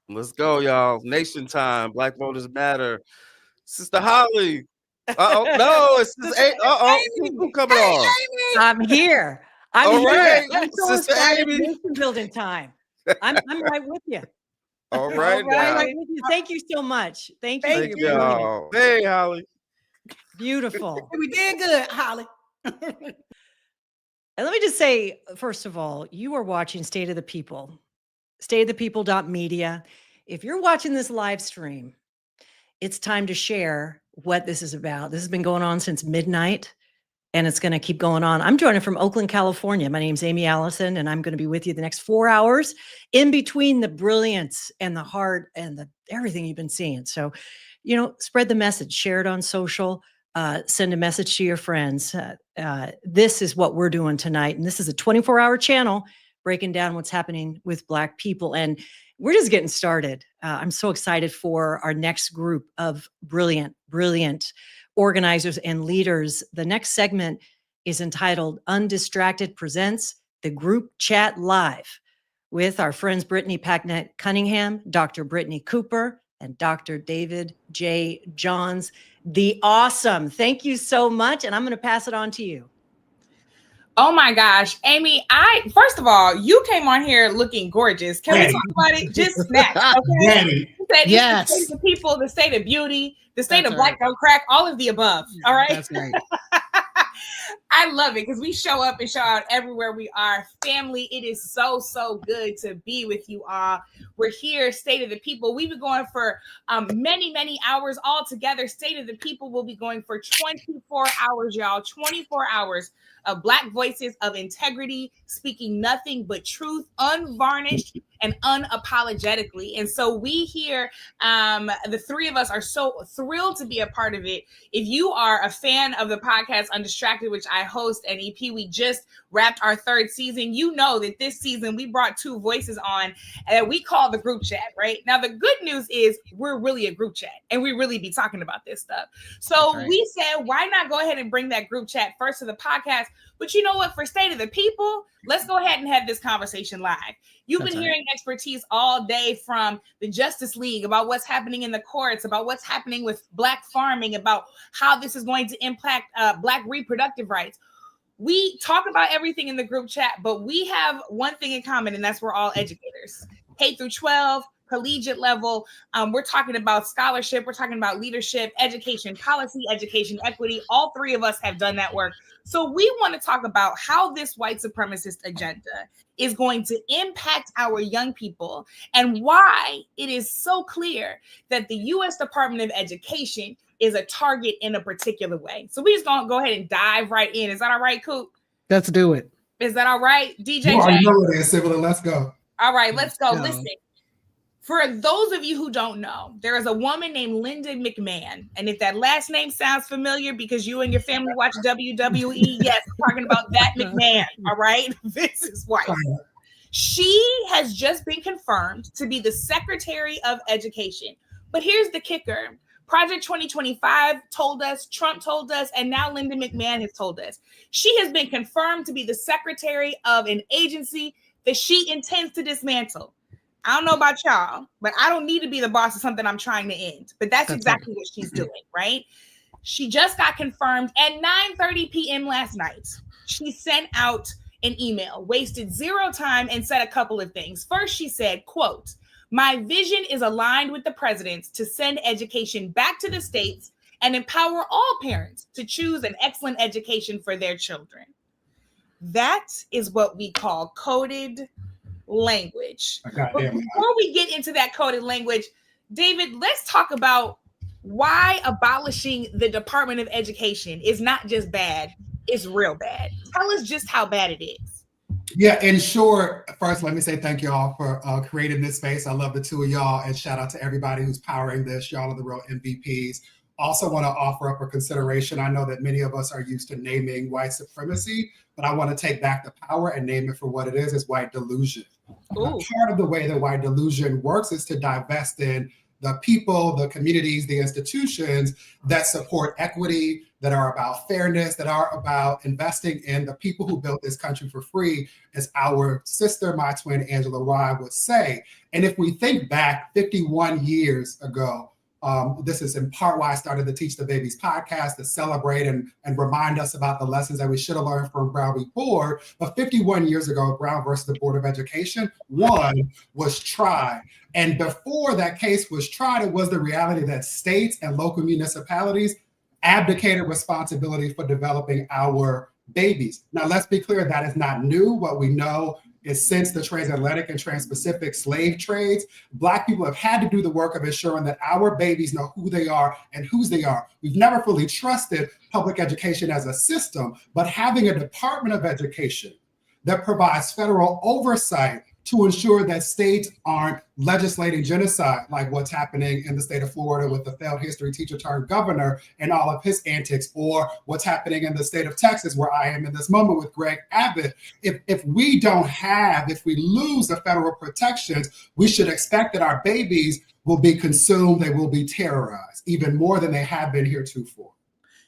Let's go, y'all. Nation time. Black voters matter. Sister Holly. No, it's just who coming on? I'm here. I'm All here. right, I'm so Sister inspired. Amy. Nation building time. I'm right with you. All right, I'm now. right with you. Thank you so much. Thank you for Thank your brilliance. y'all. Hey, Holly. Beautiful. We did good, Holly. And let me just say, first of all, you are watching State of the People, stateofthepeople.media. If you're watching this live stream, it's time to share what this is about. This has been going on since midnight, and it's going to keep going on. I'm joining from Oakland, California. My name's Amy Allison, and I'm going to be with you the next 4 hours in between the brilliance and the heart and the everything you've been seeing. So, spread the message, share it on social. Send a message to your friends. This is what we're doing tonight. And this is a 24-hour channel breaking down what's happening with Black people. And we're just getting started. I'm so excited for our next group of brilliant organizers and leaders. The next segment is entitled Undistracted Presents the Group Chat Live with our friends Brittany Packnett Cunningham, Dr. Brittany Cooper, and Dr. David J. Johns, the awesome. Thank you so much. And I'm going to pass it on to you. Oh my gosh, Amy, first of all, you came on here looking gorgeous. Can we talk about it? Just snatch, okay? You said yes. It's the state of the people, the state of beauty, the state of Black don't crack, all of the above. All right. That's right. I love it because we show up and show out everywhere we are. Family, it is so, so good to be with you all. We're here, State of the People. We've been going for many, many hours all together. State of the People will be going for 24 hours, y'all. 24 hours of Black voices of integrity, speaking nothing but truth, unvarnished and unapologetically. And so we here, the three of us are so thrilled to be a part of it. If you are a fan of the podcast Undistracted, which I host, and EP, we just wrapped our 3rd season. You know that this season we brought 2 voices on and we call the group chat, right? Now, the good news is we're really a group chat and we really be talking about this stuff. So we said, why not go ahead and bring that group chat first to the podcast? But you know what? For State of the People, let's go ahead and have this conversation live. You've been hearing expertise all day from the Justice League about what's happening in the courts, about what's happening with Black farming, about how this is going to impact Black reproductive rights. We talk about everything in the group chat, but we have one thing in common, and that's we're all educators. K through 12, collegiate level. We're talking about scholarship. We're talking about leadership, education, policy, education, equity. All 3 of us have done that work. So we want to talk about how this white supremacist agenda is going to impact our young people and why it is so clear that the U.S. Department of Education is a target in a particular way. So we just gonna go ahead and dive right in. Is that all right, Coop? Let's do it. Is that all right, DJ? You already know it is, Civil. Let's go. All right, let's go. Listen, for those of you who don't know, there is a woman named Linda McMahon. And if that last name sounds familiar because you and your family watch WWE, yes, we're talking about that McMahon, all right? Vince's wife. She has just been confirmed to be the Secretary of Education. But here's the kicker. Project 2025 told us, Trump told us, and now Linda McMahon has told us. She has been confirmed to be the secretary of an agency that she intends to dismantle. I don't know about y'all, but I don't need to be the boss of something I'm trying to end. But that's exactly what she's doing, right? She just got confirmed at 9:30 p.m. last night. She sent out an email, wasted 0 time, and said a couple of things. First, she said, quote, "My vision is aligned with the president's to send education back to the states and empower all parents to choose an excellent education for their children." That is what we call coded language. But before we get into that coded language, David, let's talk about why abolishing the Department of Education is not just bad, it's real bad. Tell us just how bad it is. Yeah, in short, first, let me say thank you all for creating this space. I love the 2 of y'all, and shout out to everybody who's powering this. Y'all are the real MVPs. Also want to offer up a consideration. I know that many of us are used to naming white supremacy, but I want to take back the power and name it for what it is. It's white delusion. Part of the way that white delusion works is to divest in the people, the communities, the institutions that support equity, that are about fairness, that are about investing in the people who built this country for free, as our sister, my twin, Angela Rye would say. And if we think back 51 years ago, This is in part why I started the Teach the Babies podcast, to celebrate and remind us about the lessons that we should have learned from Brown v. Board. But 51 years ago, Brown versus the Board of Education, one was tried. And before that case was tried, it was the reality that states and local municipalities abdicated responsibility for developing our babies. Now, let's be clear, that is not new. What we know is since the transatlantic and trans-Pacific slave trades, Black people have had to do the work of ensuring that our babies know who they are and whose they are. We've never fully trusted public education as a system, but having a Department of Education that provides federal oversight to ensure that states aren't legislating genocide, like what's happening in the state of Florida with the failed history teacher turned governor and all of his antics, or what's happening in the state of Texas, where I am in this moment with Greg Abbott. If we lose the federal protections, we should expect that our babies will be consumed, they will be terrorized, even more than they have been heretofore.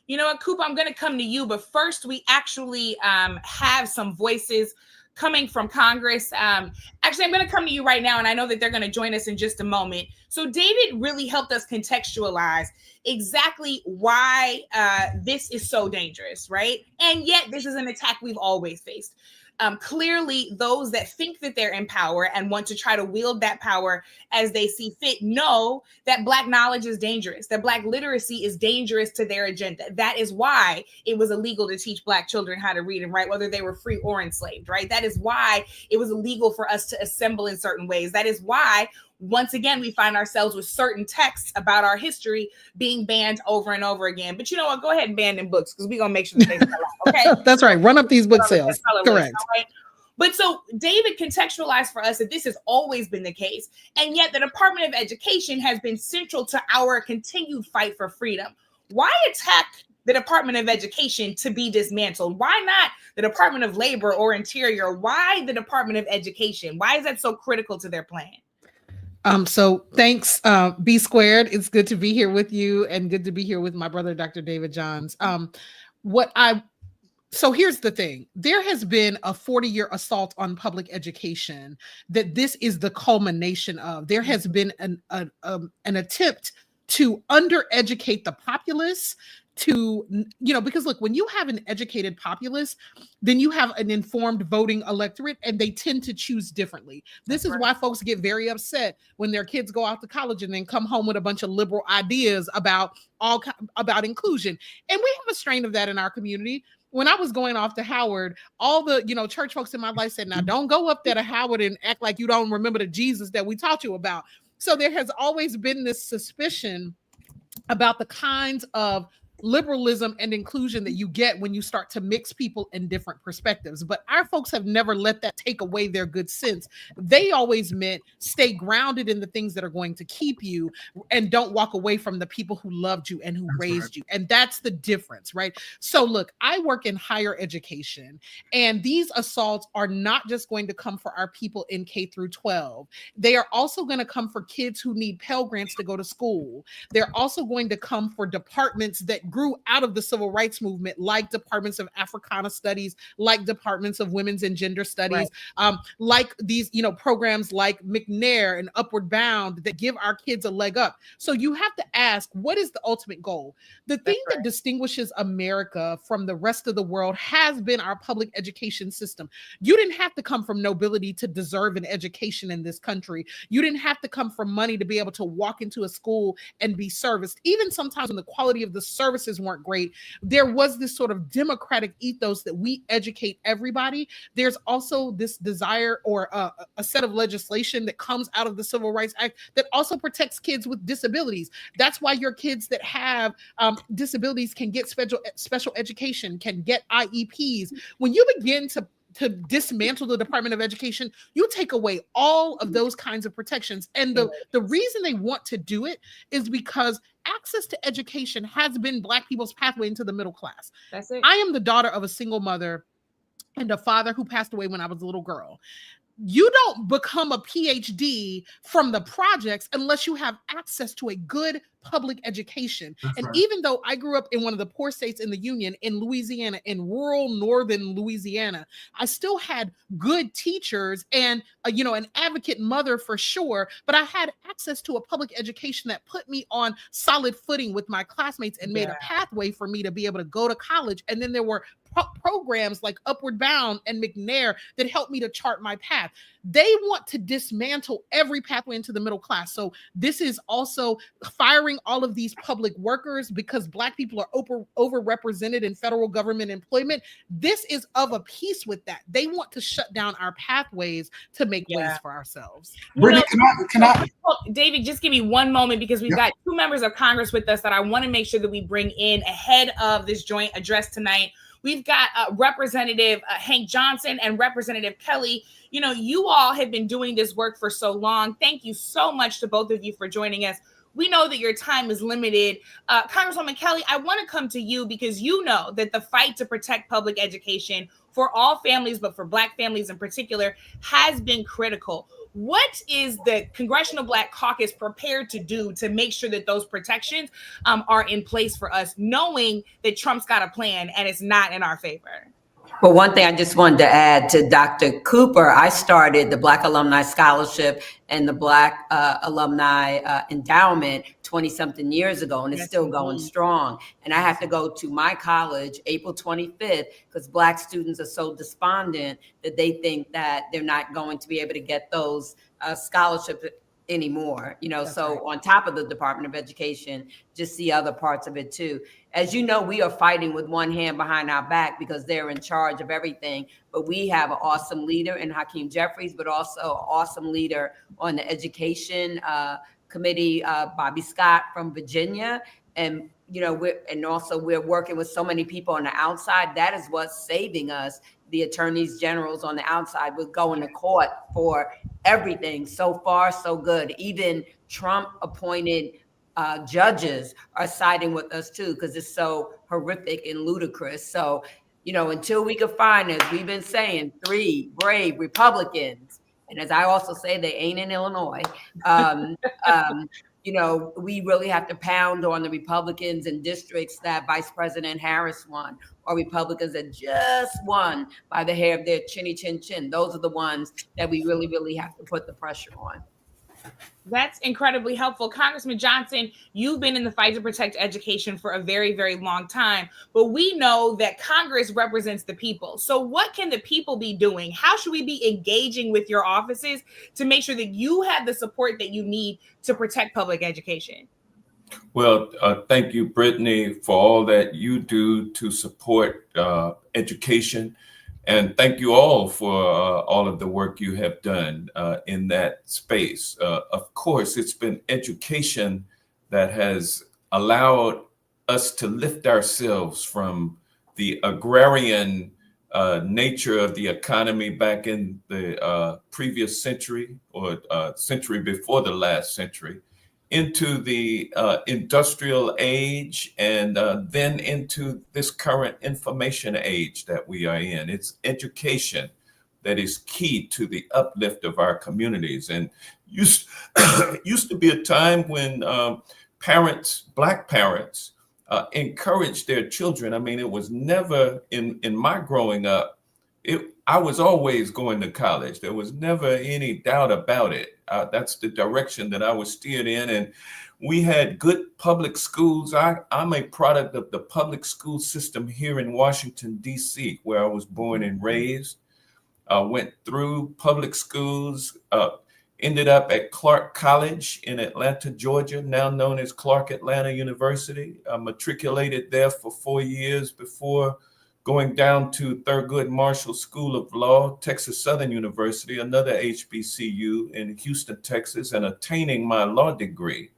You know what, Coop, I'm going to come to you, but first we actually have some voices coming from Congress. Actually, I'm going to come to you right now, and I know that they're going to join us in just a moment. So David really helped us contextualize exactly why this is so dangerous, right? And yet this is an attack we've always faced. Clearly, those that think that they're in power and want to try to wield that power as they see fit know that Black knowledge is dangerous, that Black literacy is dangerous to their agenda. That is why it was illegal to teach Black children how to read and write, whether they were free or enslaved, right? That is why it was illegal for us to assemble in certain ways. That is why, once again, we find ourselves with certain texts about our history being banned over and over again. But you know what? Go ahead and ban them books, because we're going to make sure that they sell out, okay? That's right. Run up these book sales. Correct. Right? But so David contextualized for us that this has always been the case. And yet the Department of Education has been central to our continued fight for freedom. Why attack the Department of Education to be dismantled? Why not the Department of Labor or Interior? Why the Department of Education? Why is that so critical to their plan? So thanks, B Squared. It's good to be here with you and good to be here with my brother, Dr. David Johns. So here's the thing. There has been a 40-year assault on public education that this is the culmination of. There has been an attempt to undereducate the populace, because look, when you have an educated populace, then you have an informed voting electorate, and they tend to choose differently. This is why folks get very upset when their kids go out to college and then come home with a bunch of liberal ideas about inclusion. And we have a strain of that in our community. When I was going off to Howard, all the church folks in my life said, now don't go up there to Howard and act like you don't remember the Jesus that we taught you about. So there has always been this suspicion about the kinds of liberalism and inclusion that you get when you start to mix people in different perspectives. But our folks have never let that take away their good sense. They always meant stay grounded in the things that are going to keep you and don't walk away from the people who loved you and who raised you. And that's the difference, right? So look, I work in higher education, and these assaults are not just going to come for our people in K through 12. They are also going to come for kids who need Pell Grants to go to school. They're also going to come for departments that grew out of the civil rights movement, like departments of Africana studies, like departments of women's and gender studies, like these, programs like McNair and Upward Bound that give our kids a leg up. So you have to ask, what is the ultimate goal? The thing that distinguishes America from the rest of the world has been our public education system. You didn't have to come from nobility to deserve an education in this country. You didn't have to come from money to be able to walk into a school and be serviced. Even sometimes when the quality of the services weren't great, there was this sort of democratic ethos that we educate everybody. There's also this desire or a set of legislation that comes out of the Civil Rights Act that also protects kids with disabilities. That's why your kids that have disabilities can get special education, can get IEPs. When you begin to dismantle the Department of Education, you take away all of those kinds of protections. And the reason they want to do it is because access to education has been Black people's pathway into the middle class. That's it. I am the daughter of a single mother and a father who passed away when I was a little girl. You don't become a PhD from the projects unless you have access to a good public education. That's And right. even though I grew up in one of the poor states in the Union, in Louisiana, in rural northern Louisiana, I still had good teachers and an advocate mother for sure, but I had access to a public education that put me on solid footing with my classmates and made a pathway for me to be able to go to college. And then there were programs like Upward Bound and McNair that helped me to chart my path. They want to dismantle every pathway into the middle class. So this is also firing all of these public workers because Black people are overrepresented in federal government employment. This is of a piece with that. They want to shut down our pathways to make ways for ourselves. Brittany, can I? David, just give me one moment because we've got two members of Congress with us that I want to make sure that we bring in ahead of this joint address tonight. We've got Representative Hank Johnson and Representative Kelly. You all have been doing this work for so long. Thank you so much to both of you for joining us. We know that your time is limited. Congresswoman Kelly, I want to come to you because you know that the fight to protect public education for all families, but for Black families in particular, has been critical. What is the Congressional Black Caucus prepared to do to make sure that those protections are in place for us, knowing that Trump's got a plan and it's not in our favor? Well, one thing I just wanted to add to Dr. Cooper, I started the Black Alumni Scholarship and the Black Alumni Endowment 20-something years ago, and it's still going strong. And I have to go to my college April 25th because Black students are so despondent that they think that they're not going to be able to get those scholarships anymore, so on top of the Department of Education, just see other parts of it too. As you know, we are fighting with one hand behind our back because they're in charge of everything, but we have an awesome leader in Hakeem Jeffries, but also an awesome leader on the Education Committee, Bobby Scott from Virginia. And, we're working with so many people on the outside. That is what's saving us. The attorneys generals on the outside with going to court for everything. So far, so good. Even Trump appointed judges are siding with us too, because it's so horrific and ludicrous. So, until we can find, as we've been saying, 3 brave Republicans, and as I also say, they ain't in Illinois, we really have to pound on the Republicans in districts that Vice President Harris won, or Republicans that just won by the hair of their chinny chin chin. Those are the ones that we really, really have to put the pressure on. That's incredibly helpful. Congressman Johnson, you've been in the fight to protect education for a very, very long time, but we know that Congress represents the people. So what can the people be doing? How should we be engaging with your offices to make sure that you have the support that you need to protect public education? Well, thank you, Brittany, for all that you do to support education. And thank you all for all of the work you have done in that space. Of course, it's been education that has allowed us to lift ourselves from the agrarian nature of the economy back in the previous century or century before the last century into the industrial age and then into this current information age that we are in. It's education that is key to the uplift of our communities. And used to be a time when Black parents encouraged their children. I mean, it was never in my growing up, I was always going to college. There was never any doubt about it. That's the direction that I was steered in. And we had good public schools. I'm a product of the public school system here in Washington, D.C., where I was born and raised. Went through public schools, ended up at Clark College in Atlanta, Georgia, now known as Clark Atlanta University. Matriculated there for 4 years before going down to Thurgood Marshall School of Law, Texas Southern University, another HBCU in Houston, Texas, and attaining my law degree.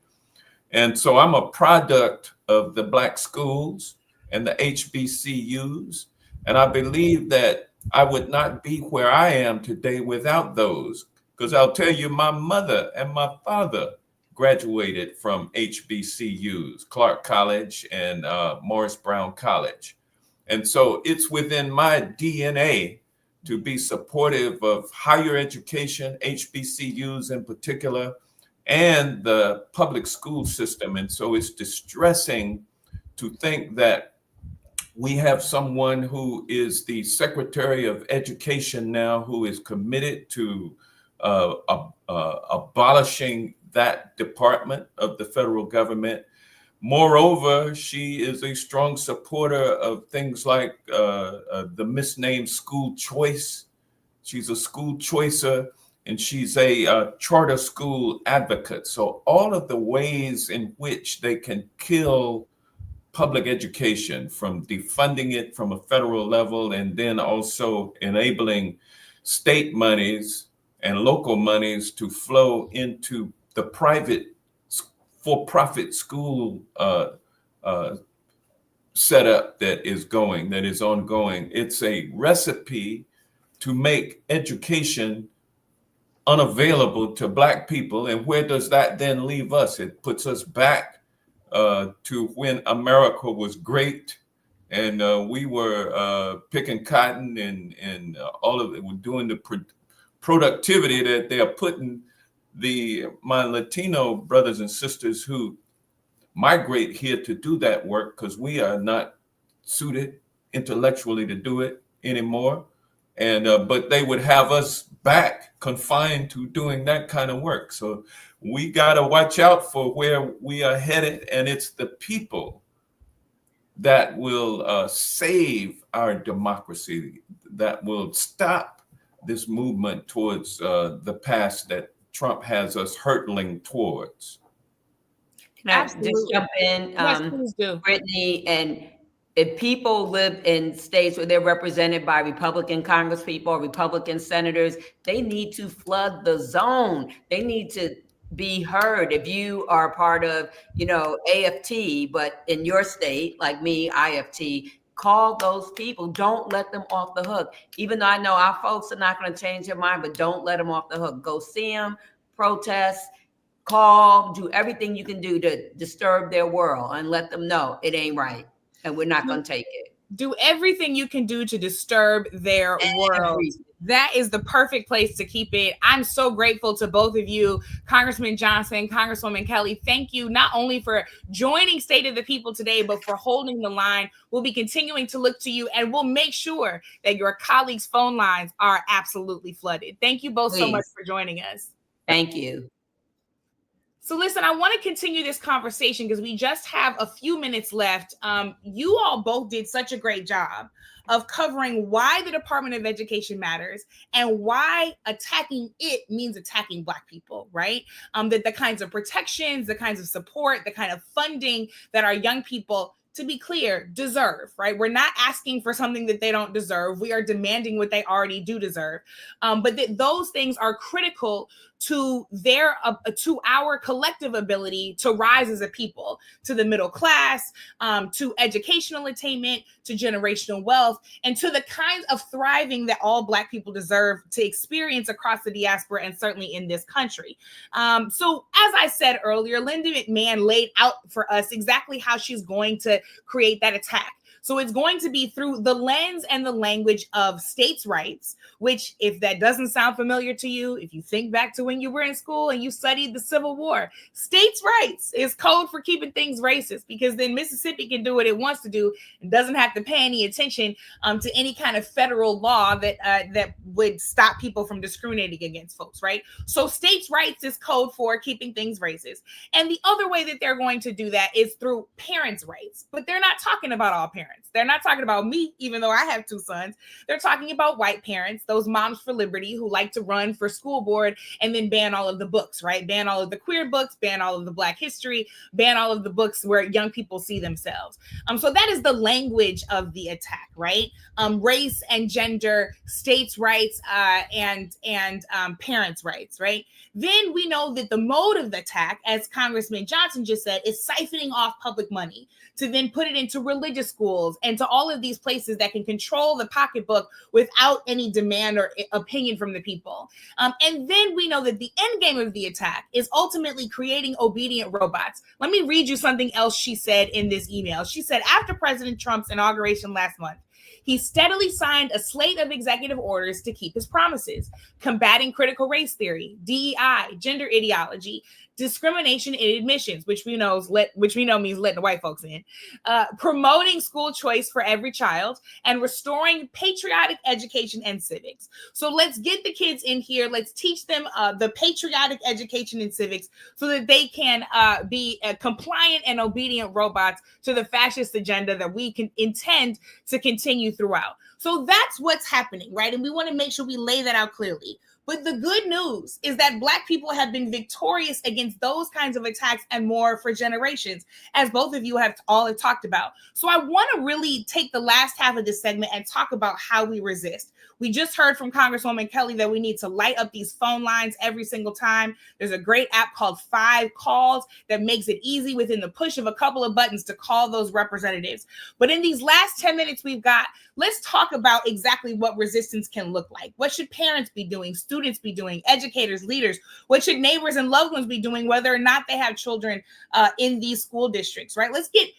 And so I'm a product of the Black schools and the HBCUs. And I believe that I would not be where I am today without those, because I'll tell you, my mother and my father graduated from HBCUs, Clark College and Morris Brown College. And so it's within my DNA to be supportive of higher education, HBCUs in particular, and the public school system. And so it's distressing to think that we have someone who is the Secretary of Education now who is committed to abolishing that department of the federal government. Moreover, she is a strong supporter of things like the misnamed school choice. She's a school choicer, and she's a charter school advocate. So all of the ways in which they can kill public education, from defunding it from a federal level, and then also enabling state monies and local monies to flow into the private for-profit school setup that is ongoing. It's a recipe to make education unavailable to Black people. And where does that then leave us? It puts us back to when America was great, and we were picking cotton and all of it. We're doing the productivity that they are putting my Latino brothers and sisters who migrate here to do that work, because we are not suited intellectually to do it anymore. And but they would have us back confined to doing that kind of work. So we got to watch out for where we are headed, and it's the people that will save our democracy, that will stop this movement towards the past that Trump has us hurtling towards. Can I just jump in, Yes, please do. Brittany? And if people live in states where they're represented by Republican congresspeople or Republican senators, they need to flood the zone. They need to be heard. If you are part of, AFT, but in your state, like me, IFT, call those people. Don't let them off the hook. Even though I know our folks are not going to change their mind, but don't let them off the hook. Go see them, protest, call, do everything you can do to disturb their world and let them know it ain't right. And we're not going to take it. Do everything you can do to disturb their world. That is the perfect place to keep it. I'm so grateful to both of you, Congressman Johnson, Congresswoman Kelly. Thank you not only for joining State of the People today, but for holding the line. We'll be continuing to look to you, and we'll make sure that your colleagues' phone lines are absolutely flooded. Thank you both so much for joining us. Thank you. So listen, I want to continue this conversation because we just have a few minutes left. You all both did such a great job of covering why the Department of Education matters and why attacking it means attacking Black people, right? That the kinds of protections, the kinds of support, the kind of funding that our young people, to be clear, deserve, right? We're not asking for something that they don't deserve. We are demanding what they already do deserve. But that those things are critical to to our collective ability to rise as a people, to the middle class, to educational attainment, to generational wealth, and to the kinds of thriving that all Black people deserve to experience across the diaspora and certainly in this country. So as I said earlier, Linda McMahon laid out for us exactly how she's going to create that attack. So it's going to be through the lens and the language of states' rights, which, if that doesn't sound familiar to you, if you think back to when you were in school and you studied the Civil War, states' rights is code for keeping things racist, because then Mississippi can do what it wants to do and doesn't have to pay any attention to any kind of federal law that would stop people from discriminating against folks, right? So states' rights is code for keeping things racist. And the other way that they're going to do that is through parents' rights, but they're not talking about all parents. They're not talking about me, even though I have 2 sons. They're talking about white parents, those moms for liberty who like to run for school board and then ban all of the books, right? Ban all of the queer books, ban all of the Black history, ban all of the books where young people see themselves. So that is the language of the attack, right? Race and gender, states' rights, and parents' rights, right? Then we know that the mode of the attack, as Congressman Johnson just said, is siphoning off public money to then put it into religious schools and to all of these places that can control the pocketbook without any demand or opinion from the people. And then we know that the end game of the attack is ultimately creating obedient robots. Let me read you something else she said in this email. She said, after President Trump's inauguration last month, he steadily signed a slate of executive orders to keep his promises, combating critical race theory, DEI, gender ideology, discrimination in admissions, which we know means letting the white folks in, promoting school choice for every child, and restoring patriotic education and civics. So let's get the kids in here. Let's teach them the patriotic education and civics so that they can be compliant and obedient robots to the fascist agenda that we can intend to continue throughout. So that's what's happening, right? And we want to make sure we lay that out clearly. But the good news is that Black people have been victorious against those kinds of attacks and more for generations, as both of you have talked about. So I want to really take the last half of this segment and talk about how we resist. We just heard from Congresswoman Kelly that we need to light up these phone lines every single time. There's a great app called 5 Calls that makes it easy within the push of a couple of buttons to call those representatives. But in these last 10 minutes we've got, let's talk about exactly what resistance can look like. What should parents be doing? Students be doing? Educators, leaders? What should neighbors and loved ones be doing, whether or not they have children in these school districts, right? Let's get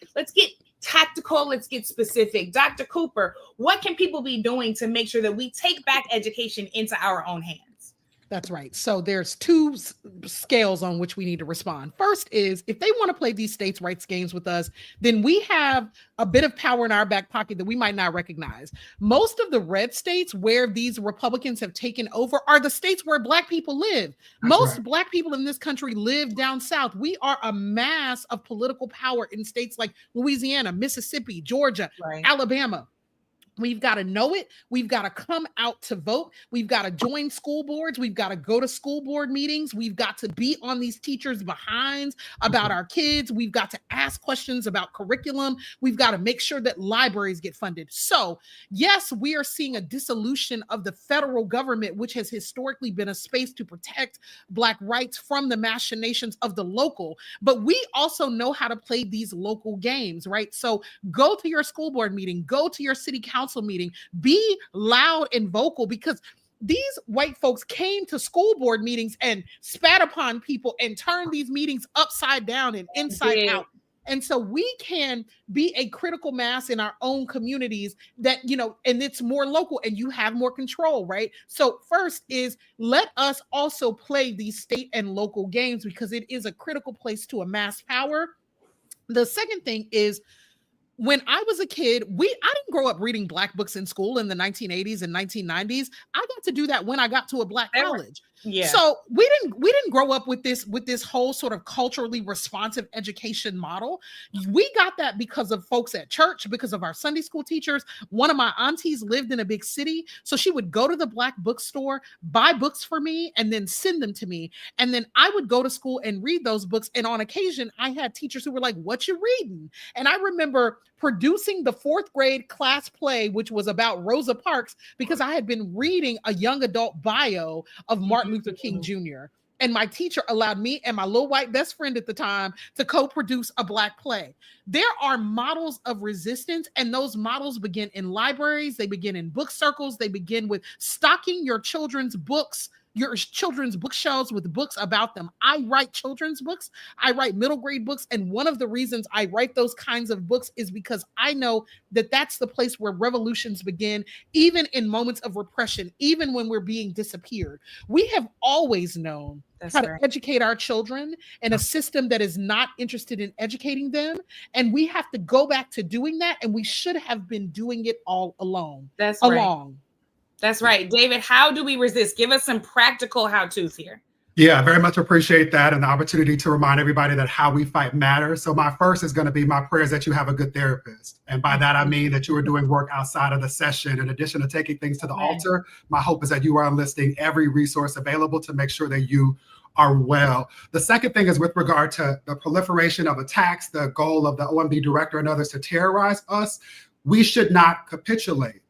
tactical. Let's get specific. Dr. Cooper, what can people be doing to make sure that we take back education into our own hands? That's right. So there's 2 scales on which we need to respond. First is if they want to play these states' rights games with us, then we have a bit of power in our back pocket that we might not recognize. Most of the red states where these Republicans have taken over are the states where Black people live. Most Black people in this country live down south. We are a mass of political power in states like Louisiana, Mississippi, Georgia, Alabama. We've got to know it. We've got to come out to vote. We've got to join school boards. We've got to go to school board meetings. We've got to be on these teachers' behinds about our kids. We've got to ask questions about curriculum. We've got to make sure that libraries get funded. So, yes, we are seeing a dissolution of the federal government, which has historically been a space to protect Black rights from the machinations of the local. But we also know how to play these local games, right? So go to your school board meeting, go to your city council meeting, be loud and vocal, because these white folks came to school board meetings and spat upon people and turned these meetings upside down and inside out. And so we can be a critical mass in our own communities that, and it's more local and you have more control, right? So first is let us also play these state and local games because it is a critical place to amass power. The second thing is, when I was a kid, I didn't grow up reading Black books in school in the 1980s and 1990s. I got to do that when I got to a Black college. Yeah. So we didn't grow up with this whole sort of culturally responsive education model. We got that because of folks at church, because of our Sunday school teachers. One of my aunties lived in a big city, so she would go to the Black bookstore, buy books for me, and then send them to me. And then I would go to school and read those books. And on occasion, I had teachers who were like, "What you reading?" And I remember producing the 4th grade class play, which was about Rosa Parks, because I had been reading a young adult bio of Martin Luther King Jr. And my teacher allowed me and my little white best friend at the time to co-produce a Black play. There are models of resistance, and those models begin in libraries. They begin in book circles. They begin with stocking your children's books, your children's bookshelves with books about them. I write children's books. I write middle grade books. And one of the reasons I write those kinds of books is because I know that that's the place where revolutions begin, even in moments of repression, even when we're being disappeared. We have always known how to educate our children in a system that is not interested in educating them. And we have to go back to doing that. And we should have been doing it all along. That's right. David, how do we resist? Give us some practical how-tos here. Yeah, I very much appreciate that and the opportunity to remind everybody that how we fight matters. So my first is going to be my prayers that you have a good therapist. And by that, I mean that you are doing work outside of the session. In addition to taking things to the altar, my hope is that you are enlisting every resource available to make sure that you are well. The second thing is with regard to the proliferation of attacks, the goal of the OMB director and others to terrorize us. We should not capitulate.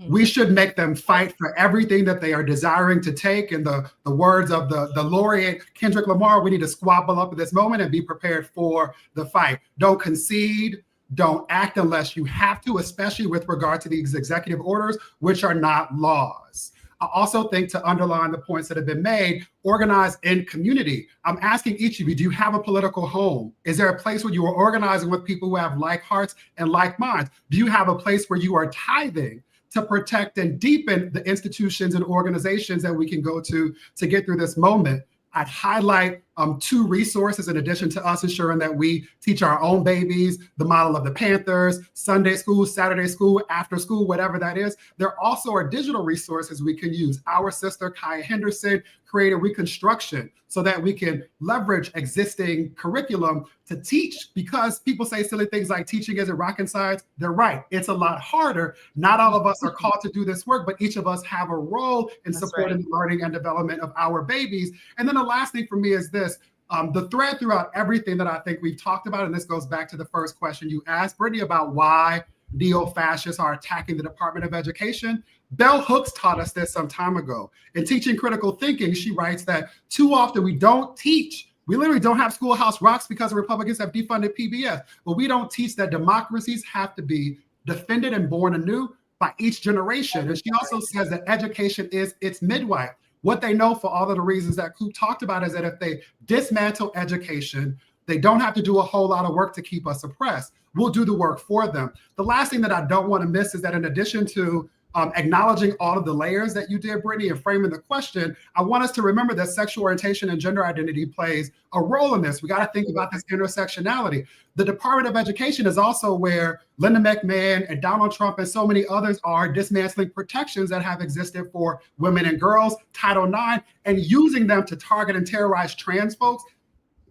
We should make them fight for everything that they are desiring to take. In the words of the laureate Kendrick Lamar, we need to squabble up at this moment and be prepared for the fight. Don't concede. Don't act unless you have to, especially with regard to these executive orders, which are not laws. I also think, to underline the points that have been made, organize in community. I'm asking each of you, do you have a political home? Is there a place where you are organizing with people who have like hearts and like minds? Do you have a place where you are tithing to protect and deepen the institutions and organizations that we can go to get through this moment? I'd highlight two resources in addition to us ensuring that we teach our own babies the model of the Panthers, Sunday school, Saturday school, after school, whatever that is. There also are digital resources we can use. Our sister, Kaya Henderson, created Reconstruction so that we can leverage existing curriculum to teach, because people say silly things like teaching isn't rocket science. They're right. It's a lot harder. Not all of us are called to do this work, but each of us have a role in supporting the learning and development of our babies. And then the last thing for me is this. The thread throughout everything that I think we've talked about, and this goes back to the first question you asked, Brittany, about why neo-fascists are attacking the Department of Education. Bell Hooks taught us this some time ago. In Teaching Critical Thinking, she writes that too often we literally don't have Schoolhouse Rocks because the Republicans have defunded PBS, but we don't teach that democracies have to be defended and born anew by each generation. And she also says that education is its midwife. What they know, for all of the reasons that Coop talked about, is that if they dismantle education, they don't have to do a whole lot of work to keep us oppressed. We'll do the work for them. The last thing that I don't want to miss is that in addition to acknowledging all of the layers that you did, Brittany, and framing the question, I want us to remember that sexual orientation and gender identity plays a role in this. We got to think about this intersectionality. The Department of Education is also where Linda McMahon and Donald Trump and so many others are dismantling protections that have existed for women and girls, Title IX, and using them to target and terrorize trans folks.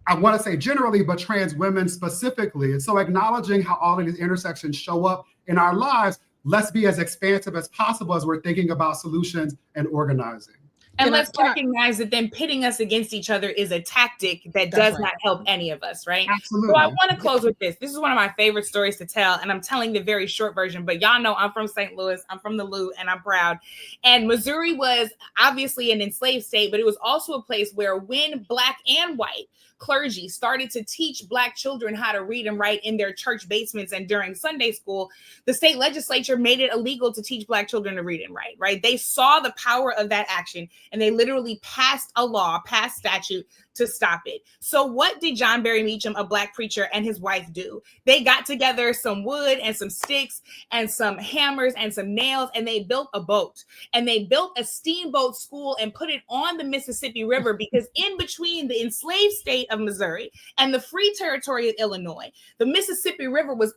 I want to say generally, but trans women specifically. And so acknowledging how all of these intersections show up in our lives, let's be as expansive as possible as we're thinking about solutions and organizing. And let's recognize that then pitting us against each other is a tactic that does not help any of us, right? Absolutely. So I want to close with this. This is one of my favorite stories to tell, and I'm telling the very short version, but y'all know I'm from St. Louis, I'm from the Lou, and I'm proud. And Missouri was obviously an enslaved state, but it was also a place where when Black and white clergy started to teach Black children how to read and write in their church basements and during Sunday school, the state legislature made it illegal to teach Black children to read and write, right? They saw the power of that action and they literally passed a law, passed statute to stop it. So what did John Barry Meacham, a Black preacher, and his wife do? They got together some wood and some sticks and some hammers and some nails, and they built a boat. And they built a steamboat school and put it on the Mississippi River, because in between the enslaved state of Missouri and the free territory of Illinois, the Mississippi River was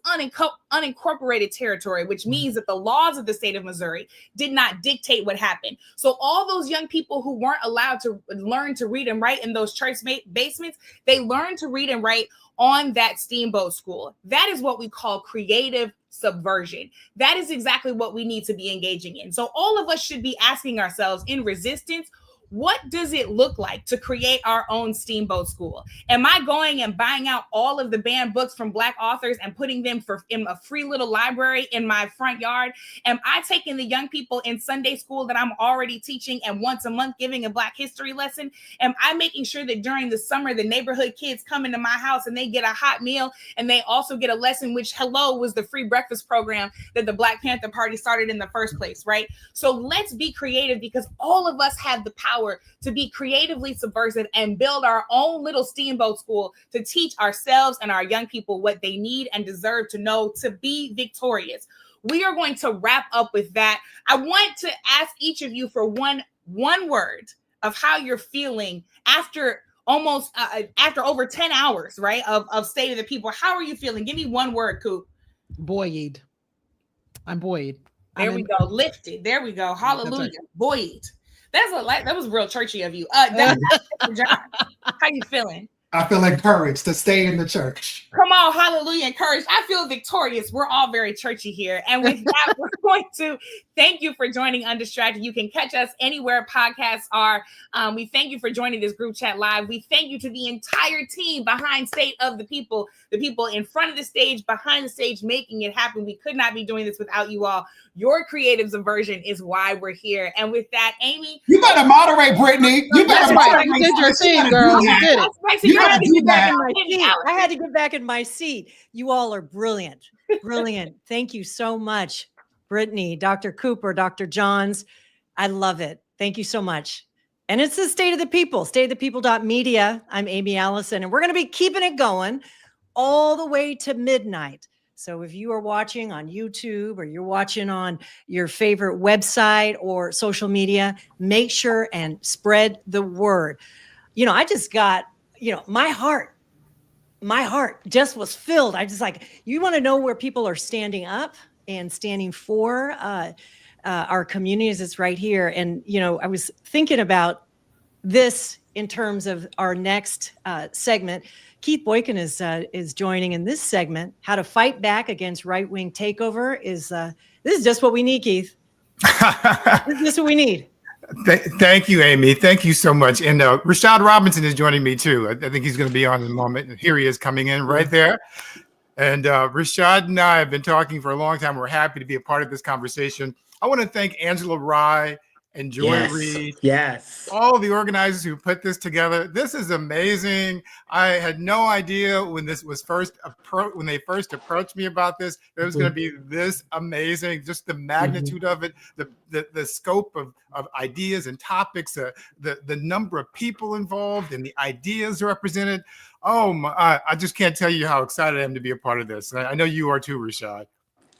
unincorporated territory, which means that the laws of the state of Missouri did not dictate what happened. So all those young people who weren't allowed to learn to read and write in those church basements, they learned to read and write on that steamboat school. That is what we call creative subversion. That is exactly what we need to be engaging in. So all of us should be asking ourselves in resistance, what does it look like to create our own steamboat school? Am I going and buying out all of the banned books from Black authors and putting them in a free little library in my front yard? Am I taking the young people in Sunday school that I'm already teaching and once a month giving a Black history lesson? Am I making sure that during the summer, the neighborhood kids come into my house and they get a hot meal and they also get a lesson, which was the free breakfast program that the Black Panther Party started in the first place, right? So let's be creative, because all of us have the power to be creatively subversive and build our own little steamboat school to teach ourselves and our young people what they need and deserve to know to be victorious. We are going to wrap up with that. I want to ask each of you for one word of how you're feeling after after over 10 hours, right, of State of the People. How are you feeling? Give me one word, Coop. Buoyed. I'm buoyed. There we go. Lifted. There we go. Hallelujah. Buoyed. That was real churchy of you. John, how you feeling? I feel encouraged to stay in the church. Come on, hallelujah, encouraged. I feel victorious. We're all very churchy here. And with that, we're going to thank you for joining Undistracted. You can catch us anywhere podcasts are. We thank you for joining this group chat live. We thank you to the entire team behind State of the People in front of the stage, behind the stage, making it happen. We could not be doing this without you all. Your creative subversion is why we're here. And with that, Amy, you better moderate, Brittany. You better moderate. You did your thing, girl. You did it. I had to get back in my seat. I had to get back in my seat. You all are brilliant. Brilliant. Thank you so much, Brittany, Dr. Cooper, Dr. Johns. I love it. Thank you so much. And it's the State of the People, stateofthepeople.media. I'm Amy Allison, and we're going to be keeping it going all the way to midnight. So if you are watching on YouTube or you're watching on your favorite website or social media, make sure and spread the word. You know, I just got, my heart just was filled. I just like, you want to know where people are standing up and standing for our communities. It's right here. And, I was thinking about this in terms of our next segment. Keith Boykin is joining in this segment. How to fight back against right-wing takeover this is just what we need, Keith. This is just what we need. Thank you, Amy. Thank you so much. And Rashad Robinson is joining me too. I think he's going to be on in a moment. And here he is coming in right there. And Rashad and I have been talking for a long time. We're happy to be a part of this conversation. I want to thank Angela Rye and Joy Reid. Yes. All the organizers who put this together. This is amazing. I had no idea when this was when they first approached me about this, it was going to be this amazing. Just the magnitude of it, the scope of ideas and topics, the number of people involved and the ideas represented. Oh my, I just can't tell you how excited I am to be a part of this. I know you are too, Rashad.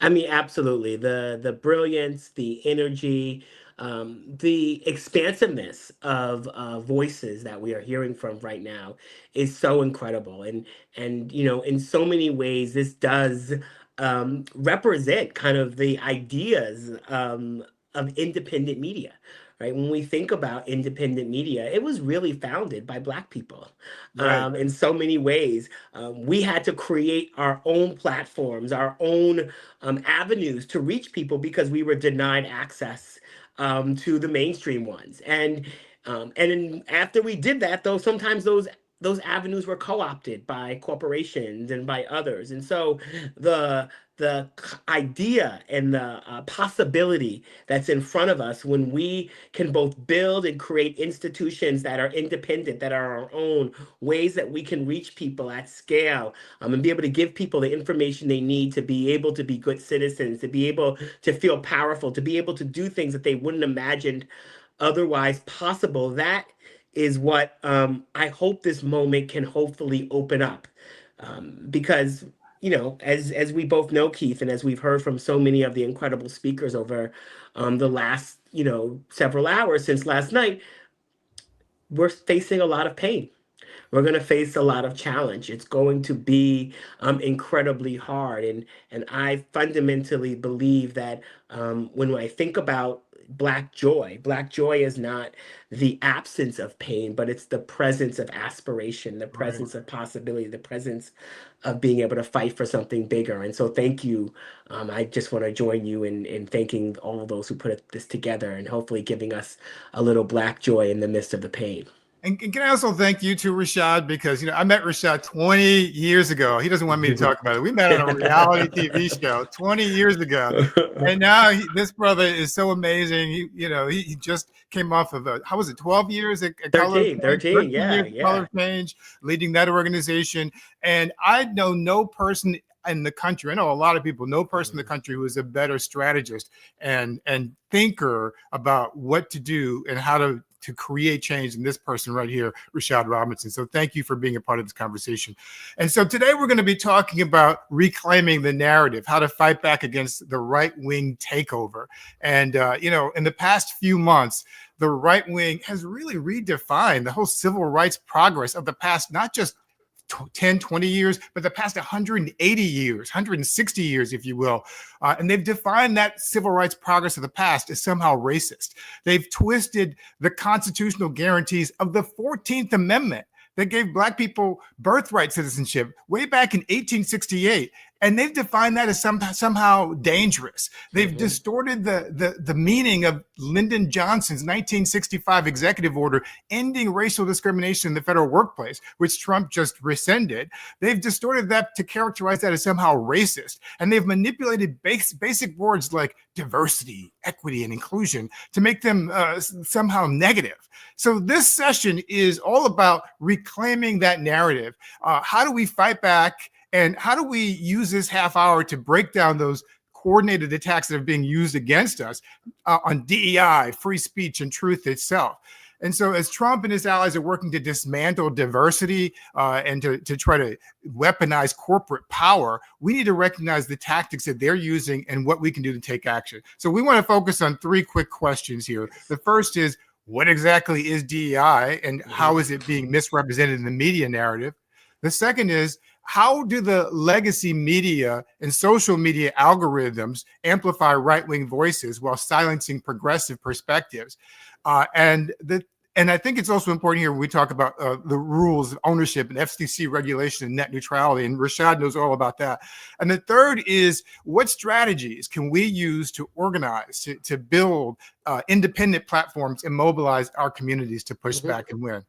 I mean, absolutely. The brilliance, the energy, the expansiveness of voices that we are hearing from right now is so incredible. And in so many ways, this does represent kind of the ideas of independent media. Right? When we think about independent media, it was really founded by Black people. Right. In so many ways. We had to create our own platforms, our own avenues to reach people because we were denied access to the mainstream ones. And after we did that, though, sometimes those avenues were co-opted by corporations and by others. And so the idea and the possibility that's in front of us when we can both build and create institutions that are independent, that are our own, ways that we can reach people at scale, and be able to give people the information they need to be able to be good citizens, to be able to feel powerful, to be able to do things that they wouldn't imagined otherwise possible. That is what I hope this moment can hopefully open up. Because, as we both know, Keith, and as we've heard from so many of the incredible speakers over the last, several hours since last night, we're facing a lot of pain. We're going to face a lot of challenge. It's going to be incredibly hard. And I fundamentally believe that when I think about Black joy is not the absence of pain, but it's the presence of aspiration, the presence of possibility, the presence of being able to fight for something bigger. And so thank you. I just want to join you in thanking all those who put this together and hopefully giving us a little Black joy in the midst of the pain. And can I also thank you too, Rashad, because I met Rashad 20 years ago. He doesn't want me to talk about it. We met on a reality TV show 20 years ago, and now this brother is so amazing. He just came off of 12 years at 13, yeah. Color Change, leading that organization. And I know no person in the country, I know a lot of people, no person in the country who is a better strategist and thinker about what to do and how to create change than this person right here, Rashad Robinson. So thank you for being a part of this conversation. And so today we're going to be talking about reclaiming the narrative, how to fight back against the right-wing takeover. And, in the past few months, the right wing has really redefined the whole civil rights progress of the past, not just 10, 20 years, but the past 180 years, 160 years, if you will. And they've defined that civil rights progress of the past as somehow racist. They've twisted the constitutional guarantees of the 14th Amendment that gave Black people birthright citizenship way back in 1868. And they've defined that as somehow dangerous. They've distorted the meaning of Lyndon Johnson's 1965 executive order ending racial discrimination in the federal workplace, which Trump just rescinded. They've distorted that to characterize that as somehow racist. And they've manipulated basic words like diversity, equity, and inclusion to make them somehow negative. So this session is all about reclaiming that narrative. How do we fight back? And how do we use this half hour to break down those coordinated attacks that are being used against us on DEI, free speech, and truth itself? And so as Trump and his allies are working to dismantle diversity and to try to weaponize corporate power, we need to recognize the tactics that they're using and what we can do to take action. So we want to focus on three quick questions here. The first is, what exactly is DEI and how is it being misrepresented in the media narrative? The second is, how do the legacy media and social media algorithms amplify right-wing voices while silencing progressive perspectives? And I think it's also important here when we talk about the rules of ownership and FCC regulation and net neutrality, and Rashad knows all about that. And the third is, what strategies can we use to organize, to build independent platforms and mobilize our communities to push back and win?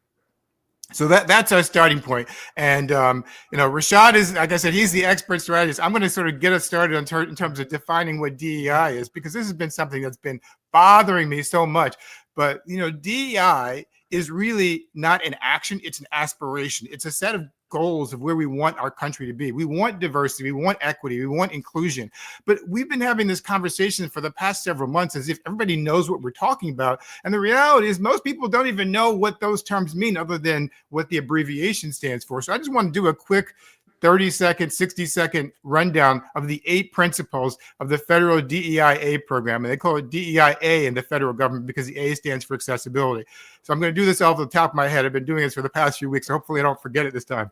So that's our starting point. And, Rashad is, like I said, he's the expert strategist. I'm going to sort of get us started in terms of defining what DEI is, because this has been something that's been bothering me so much. But, DEI is really not an action. It's an aspiration. It's a set of goals of where we want our country to be. We want diversity. We want equity. We want inclusion. But we've been having this conversation for the past several months as if everybody knows what we're talking about. And the reality is most people don't even know what those terms mean other than what the abbreviation stands for. So I just want to do a quick 30-second, 60-second rundown of the 8 principles of the federal DEIA program. And they call it DEIA in the federal government because the A stands for accessibility. So I'm going to do this off the top of my head. I've been doing this for the past few weeks. So hopefully I don't forget it this time.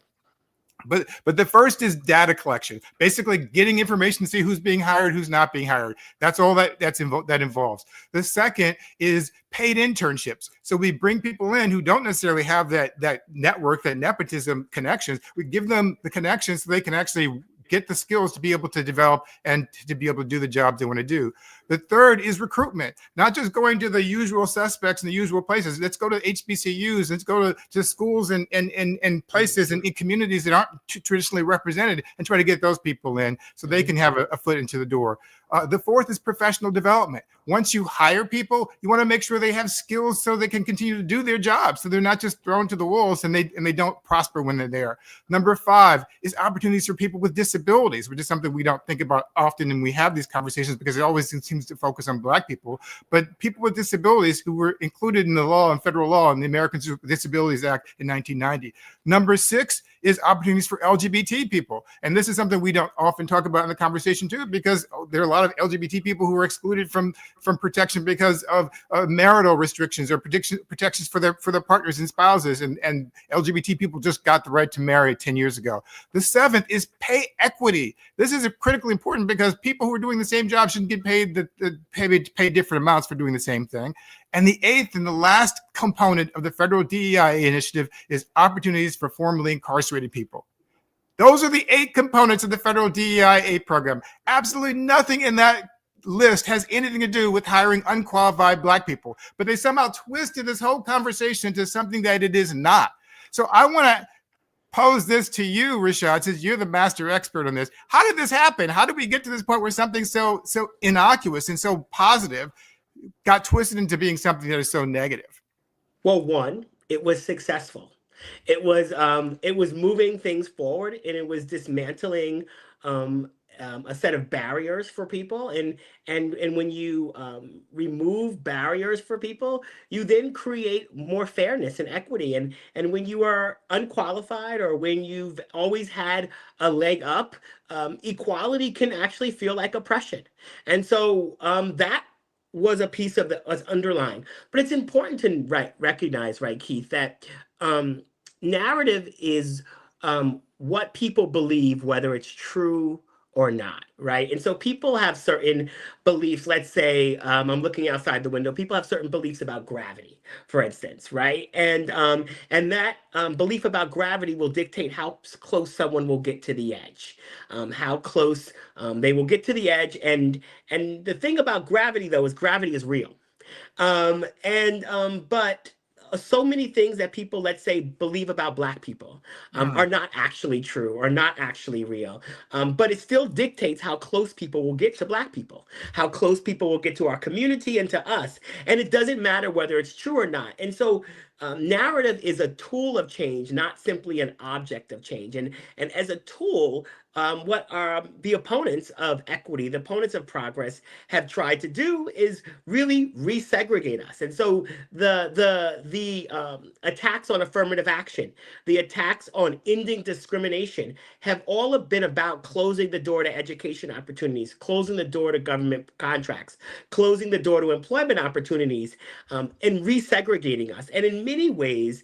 But the first is data collection, basically getting information to see who's being hired, who's not being hired. That's all that involves. The second is paid internships. So we bring people in who don't necessarily have that network, that nepotism connections. We give them the connections so they can actually get the skills to be able to develop and to be able to do the jobs they want to do. The third is recruitment, not just going to the usual suspects in the usual places. Let's go to HBCUs. Let's go to schools and places and in communities that aren't traditionally represented and try to get those people in so they can have a foot into the door. The fourth is professional development. Once you hire people, you want to make sure they have skills so they can continue to do their jobs, so they're not just thrown to the wolves and they don't prosper when they're there. Number 5 is opportunities for people with disabilities, which is something we don't think about often when we have these conversations because it always seems to focus on Black people. But people with disabilities who were included in the law and federal law in the Americans with Disabilities Act in 1990. Number 6 is opportunities for LGBT people. And this is something we don't often talk about in the conversation too, because there are a lot of LGBT people who are excluded from protection because of marital restrictions or protections for their partners and spouses. And LGBT people just got the right to marry 10 years ago. The 7th is pay equity. This is critically important because people who are doing the same job shouldn't get paid pay different amounts for doing the same thing. And the 8th and the last component of the federal DEI initiative is opportunities for formerly incarcerated people. Those are the 8 components of the federal DEIA program. Absolutely nothing in that list has anything to do with hiring unqualified Black people, but they somehow twisted this whole conversation into something that it is not. So I want to pose this to you, Rashad, since you're the master expert on this. How did this happen? How did we get to this point where something so innocuous and so positive got twisted into being something that is so negative? Well, one, it was successful. It was moving things forward, and it was dismantling a set of barriers for people. And when you remove barriers for people, you then create more fairness and equity. And when you are unqualified or when you've always had a leg up, equality can actually feel like oppression. And so that was a piece of was underlying. But it's important to recognize, right, Keith, that narrative is what people believe, whether it's true or not, right? And so people have certain beliefs. Let's say I'm looking outside the window. People have certain beliefs about gravity, for instance, right? And that belief about gravity will dictate how close someone will get to the edge, how close they will get to the edge. And the thing about gravity, though, is gravity is real. But so many things that people, let's say, believe about Black people are not actually true or not actually real. But it still dictates how close people will get to Black people, how close people will get to our community and to us. And it doesn't matter whether it's true or not. And so narrative is a tool of change, not simply an object of change. And as a tool, what the opponents of equity, the opponents of progress have tried to do is really resegregate us. And so the attacks on affirmative action, the attacks on ending discrimination have all been about closing the door to education opportunities, closing the door to government contracts, closing the door to employment opportunities, and resegregating us. And in many ways,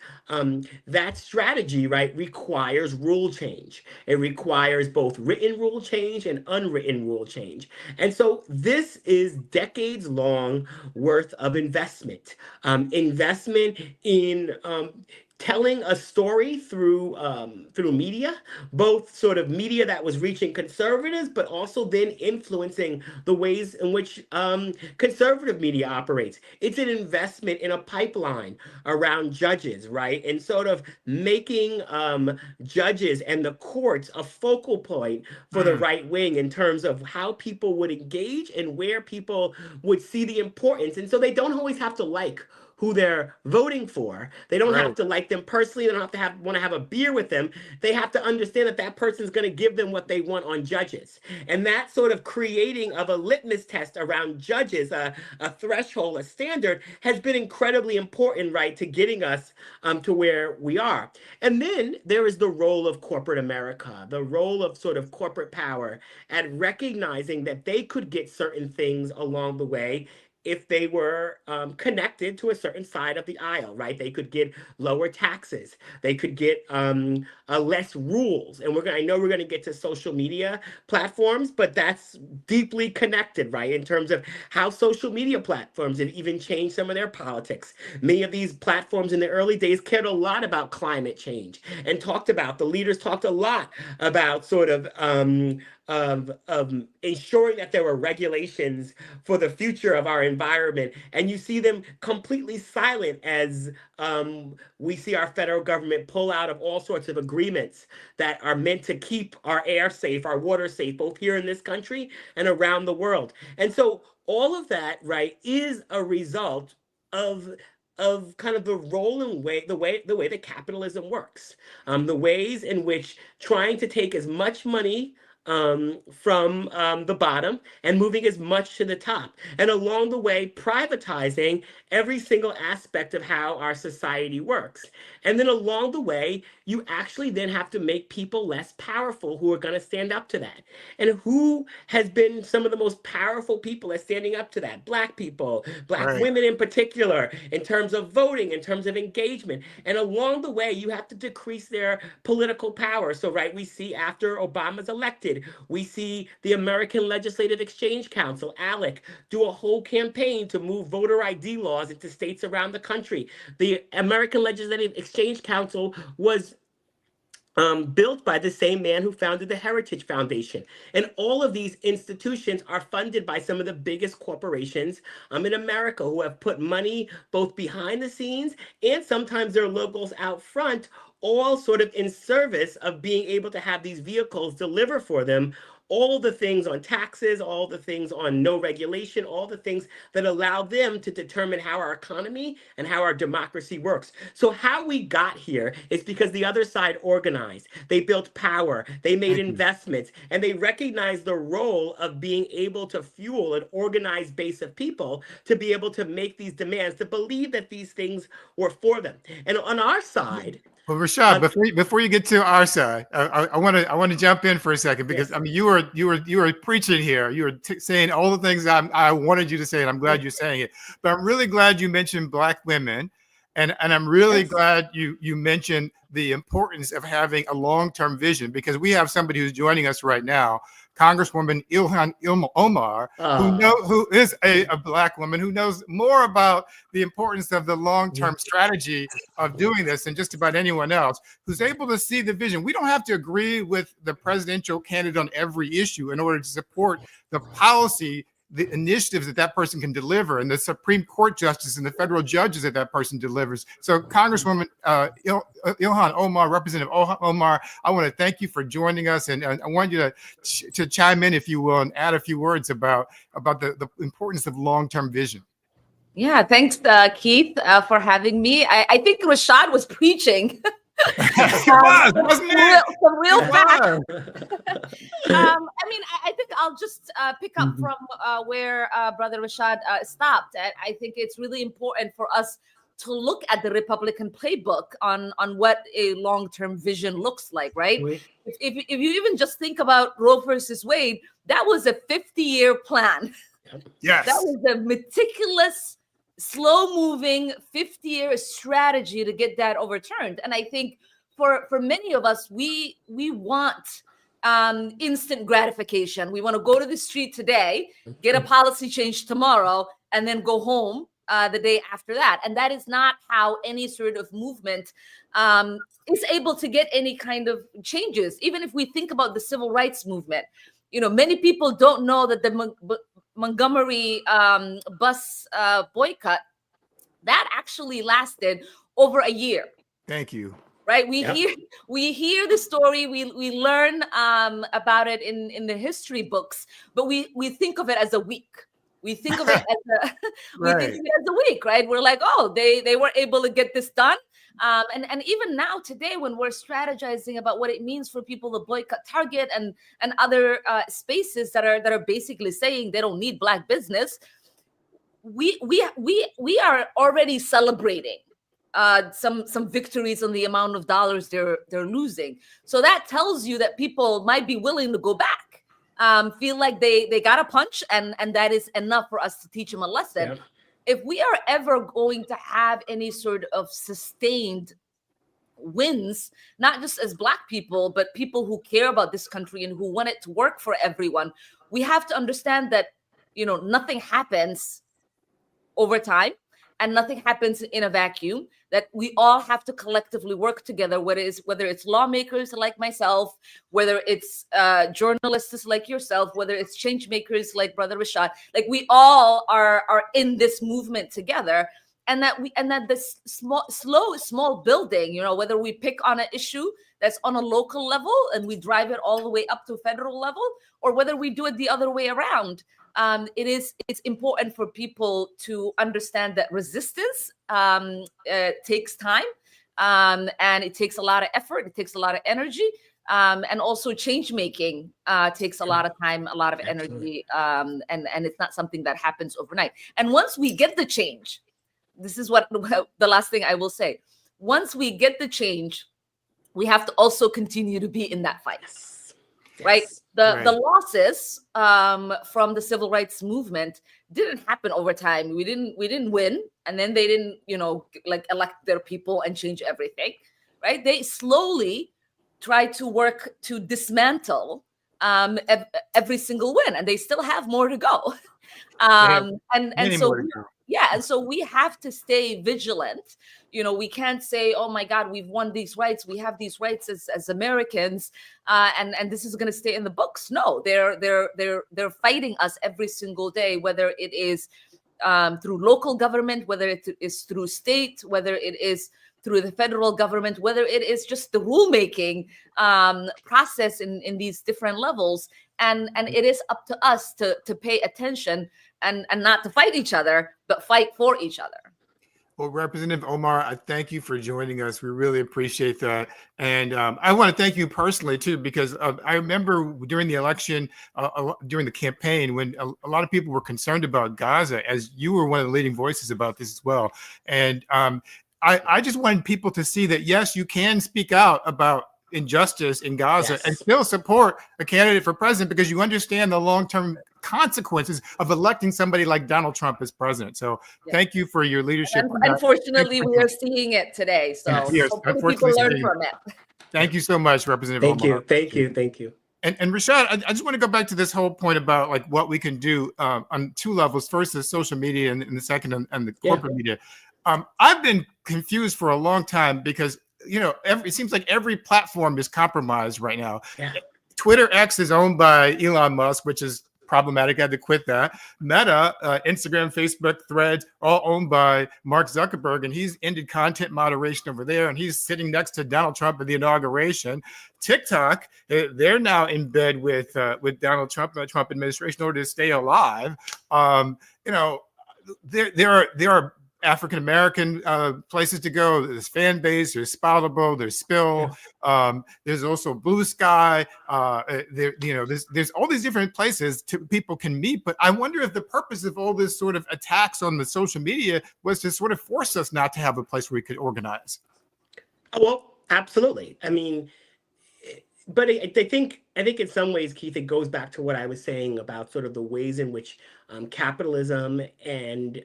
that strategy, right, requires rule change. It requires both written rule change and unwritten rule change. And so this is decades long worth of investment, investment in telling a story through media, both sort of media that was reaching conservatives, but also then influencing the ways in which conservative media operates. It's an investment in a pipeline around judges, right? And sort of making judges and the courts a focal point for the right wing in terms of how people would engage and where people would see the importance. And so they don't always have to like who they're voting for. They don't have to like them personally. They don't have to want to have a beer with them. They have to understand that that person's going to give them what they want on judges. And that sort of creating of a litmus test around judges, a threshold, a standard, has been incredibly important, right, to getting us to where we are. And then there is the role of corporate America, the role of sort of corporate power at recognizing that they could get certain things along the way if they were connected to a certain side of the aisle, right? They could get lower taxes. They could get less rules. And I know we're going to get to social media platforms, but that's deeply connected, right? In terms of how social media platforms have even changed some of their politics. Many of these platforms in the early days cared a lot about climate change and the leaders talked a lot about sort of ensuring that there were regulations for the future of our environment. And you see them completely silent as we see our federal government pull out of all sorts of agreements that are meant to keep our air safe, our water safe, both here in this country and around the world. And so all of that, right, is a result of kind of the role and the way that capitalism works, the ways in which trying to take as much money from the bottom and moving as much to the top, and along the way privatizing every single aspect of how our society works. And then along the way, you actually then have to make people less powerful who are going to stand up to that. And who has been some of the most powerful people at standing up to that? Black people, Black women in particular, in terms of voting, in terms of engagement. And along the way, you have to decrease their political power. So, right, we see after Obama's elected, we see the American Legislative Exchange Council, ALEC, do a whole campaign to move voter ID laws into states around the country. The American Legislative Exchange Council was built by the same man who founded the Heritage Foundation. And all of these institutions are funded by some of the biggest corporations in America, who have put money both behind the scenes and sometimes their logos out front, all sort of in service of being able to have these vehicles deliver for them all the things on taxes, all the things on no regulation, all the things that allow them to determine how our economy and how our democracy works. So how we got here is because the other side organized. They built power, they made investments, and they recognized the role of being able to fuel an organized base of people to be able to make these demands, to believe that these things were for them. And on our side, well, Rashad, before you get to our side, I want to jump in for a second, because I mean you were preaching here. You were saying all the things I wanted you to say, and I'm glad you're saying it. But I'm really glad you mentioned Black women, and I'm really glad you mentioned the importance of having a long-term vision, because we have somebody who's joining us right now, Congresswoman Ilhan Omar, who is a Black woman who knows more about the importance of the long-term strategy of doing this than just about anyone else, who's able to see the vision. We don't have to agree with the presidential candidate on every issue in order to support the policy, the initiatives that person can deliver, and the Supreme Court justice and the federal judges that person delivers. So Congresswoman Ilhan Omar, Representative Omar, I want to thank you for joining us, and I want you to chime in, if you will, and add a few words about the importance of long-term vision. Yeah, thanks, Keith, for having me. I think Rashad was preaching Some real facts. I mean, I think I'll just pick up from where Brother Rashad stopped. I think it's really important for us to look at the Republican playbook on what a long-term vision looks like, right? Oui. If you even just think about Roe versus Wade, that was a 50-year plan. Yes. That was a meticulous, slow-moving 50-year strategy to get that overturned. And I think for many of us, we want instant gratification. We want to go to the street today, get a policy change tomorrow, and then go home the day after that. And that is not how any sort of movement is able to get any kind of changes. Even if we think about the civil rights movement, many people don't know that the Montgomery bus boycott, that actually lasted over a year. Thank you. Right, we hear the story, we learn about it in the history books, but we think of it as a week. We think of it as a week, right? We're like, oh, they were able to get this done. And even now today, when we're strategizing about what it means for people to boycott Target and other spaces that are basically saying they don't need Black business, we are already celebrating some victories on the amount of dollars they're losing. So that tells you that people might be willing to go back. Feel like they got a punch, and that is enough for us to teach them a lesson. Yep. If we are ever going to have any sort of sustained wins, not just as Black people, but people who care about this country and who want it to work for everyone, we have to understand that, nothing happens over time and nothing happens in a vacuum, that we all have to collectively work together, whether it's lawmakers like myself, whether it's journalists like yourself, whether it's change makers like Brother Rashad, like we all are in this movement together. And that this small building, whether we pick on an issue that's on a local level and we drive it all the way up to federal level, or whether we do it the other way around, it's important for people to understand that resistance takes time, and it takes a lot of effort, it takes a lot of energy, and also change making takes a lot of time, a lot of energy, and it's not something that happens overnight. And once we get the change, this is what the last thing I will say. Once we get the change, we have to also continue to be in that fight. Yes. Right? The losses from the civil rights movement didn't happen over time. We didn't win, and then they didn't, elect their people and change everything. Right? They slowly tried to work to dismantle every single win, and they still have more to go. And so we have to stay vigilant. We can't say, oh my God, we've won these rights. We have these rights as Americans, and this is going to stay in the books. No, they're fighting us every single day, whether it is through local government, whether it is through state, whether it is through the federal government, whether it is just the rulemaking process in these different levels. And it is up to us to pay attention and not to fight each other, but fight for each other. Well, Representative Omar, I thank you for joining us. We really appreciate that. And I want to thank you personally, too, because I remember during the election, during the campaign, when a lot of people were concerned about Gaza, as you were one of the leading voices about this as well. And I just wanted people to see that, yes, you can speak out about injustice in Gaza and still support a candidate for president, because you understand the long-term consequences of electing somebody like Donald Trump as president. So thank you for your leadership. Unfortunately, we are seeing it today. So yes, hopefully people learn from it. Thank you so much, Representative Omar. Thank you. And Rashad, I just want to go back to this whole point about like what we can do on two levels. First is social media, and the second and the corporate media. I've been confused for a long time because it seems like every platform is compromised right now. Yeah. Twitter X is owned by Elon Musk, which is problematic. I had to quit that. Meta, Instagram, Facebook, Threads, all owned by Mark Zuckerberg, and he's ended content moderation over there, and he's sitting next to Donald Trump at the inauguration. TikTok, they're now in bed with Donald Trump and the Trump administration in order to stay alive. There are African-American places to go. There's Fan Base, there's Spoutable, there's Spill, there's also Blue Sky. There's all these different places people can meet. But I wonder if the purpose of all this sort of attacks on the social media was to sort of force us not to have a place where we could organize. Well, absolutely. I mean, but I think in some ways, Keith, it goes back to what I was saying about sort of the ways in which capitalism and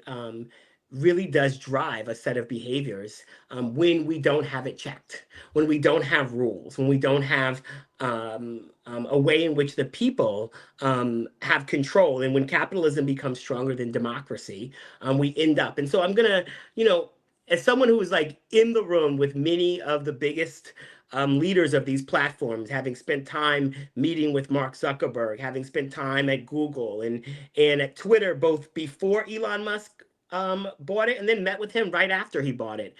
really does drive a set of behaviors when we don't have it checked, when we don't have rules, when we don't have a way in which the people have control. And when capitalism becomes stronger than democracy, we end up. And so I'm going to, as someone who was like in the room with many of the biggest leaders of these platforms, having spent time meeting with Mark Zuckerberg, having spent time at Google and at Twitter, both before Elon Musk bought it and then met with him right after he bought it.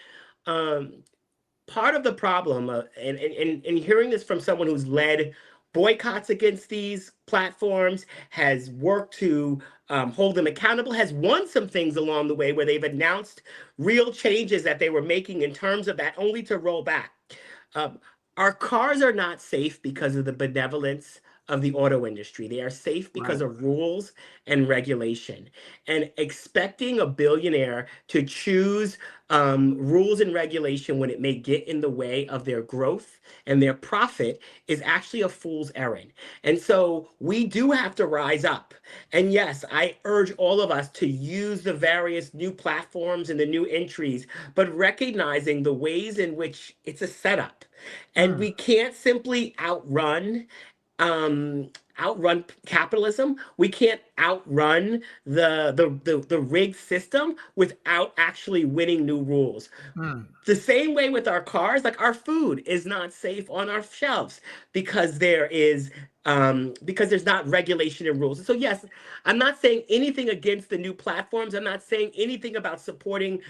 Part of the problem, and hearing this from someone who's led boycotts against these platforms, has worked to hold them accountable, has won some things along the way where they've announced real changes that they were making in terms of that, only to roll back. Our cars are not safe because of the benevolence of the auto industry. They are safe because of rules and regulation. And expecting a billionaire to choose rules and regulation when it may get in the way of their growth and their profit is actually a fool's errand. And so we do have to rise up. And yes, I urge all of us to use the various new platforms and the new entries, but recognizing the ways in which it's a setup. And we can't simply outrun capitalism. We can't outrun the rigged system without actually winning new rules. The same way with our cars, like our food is not safe on our shelves because there's not regulation and rules. And so yes, I'm not saying anything against the new platforms. I'm not saying anything about supporting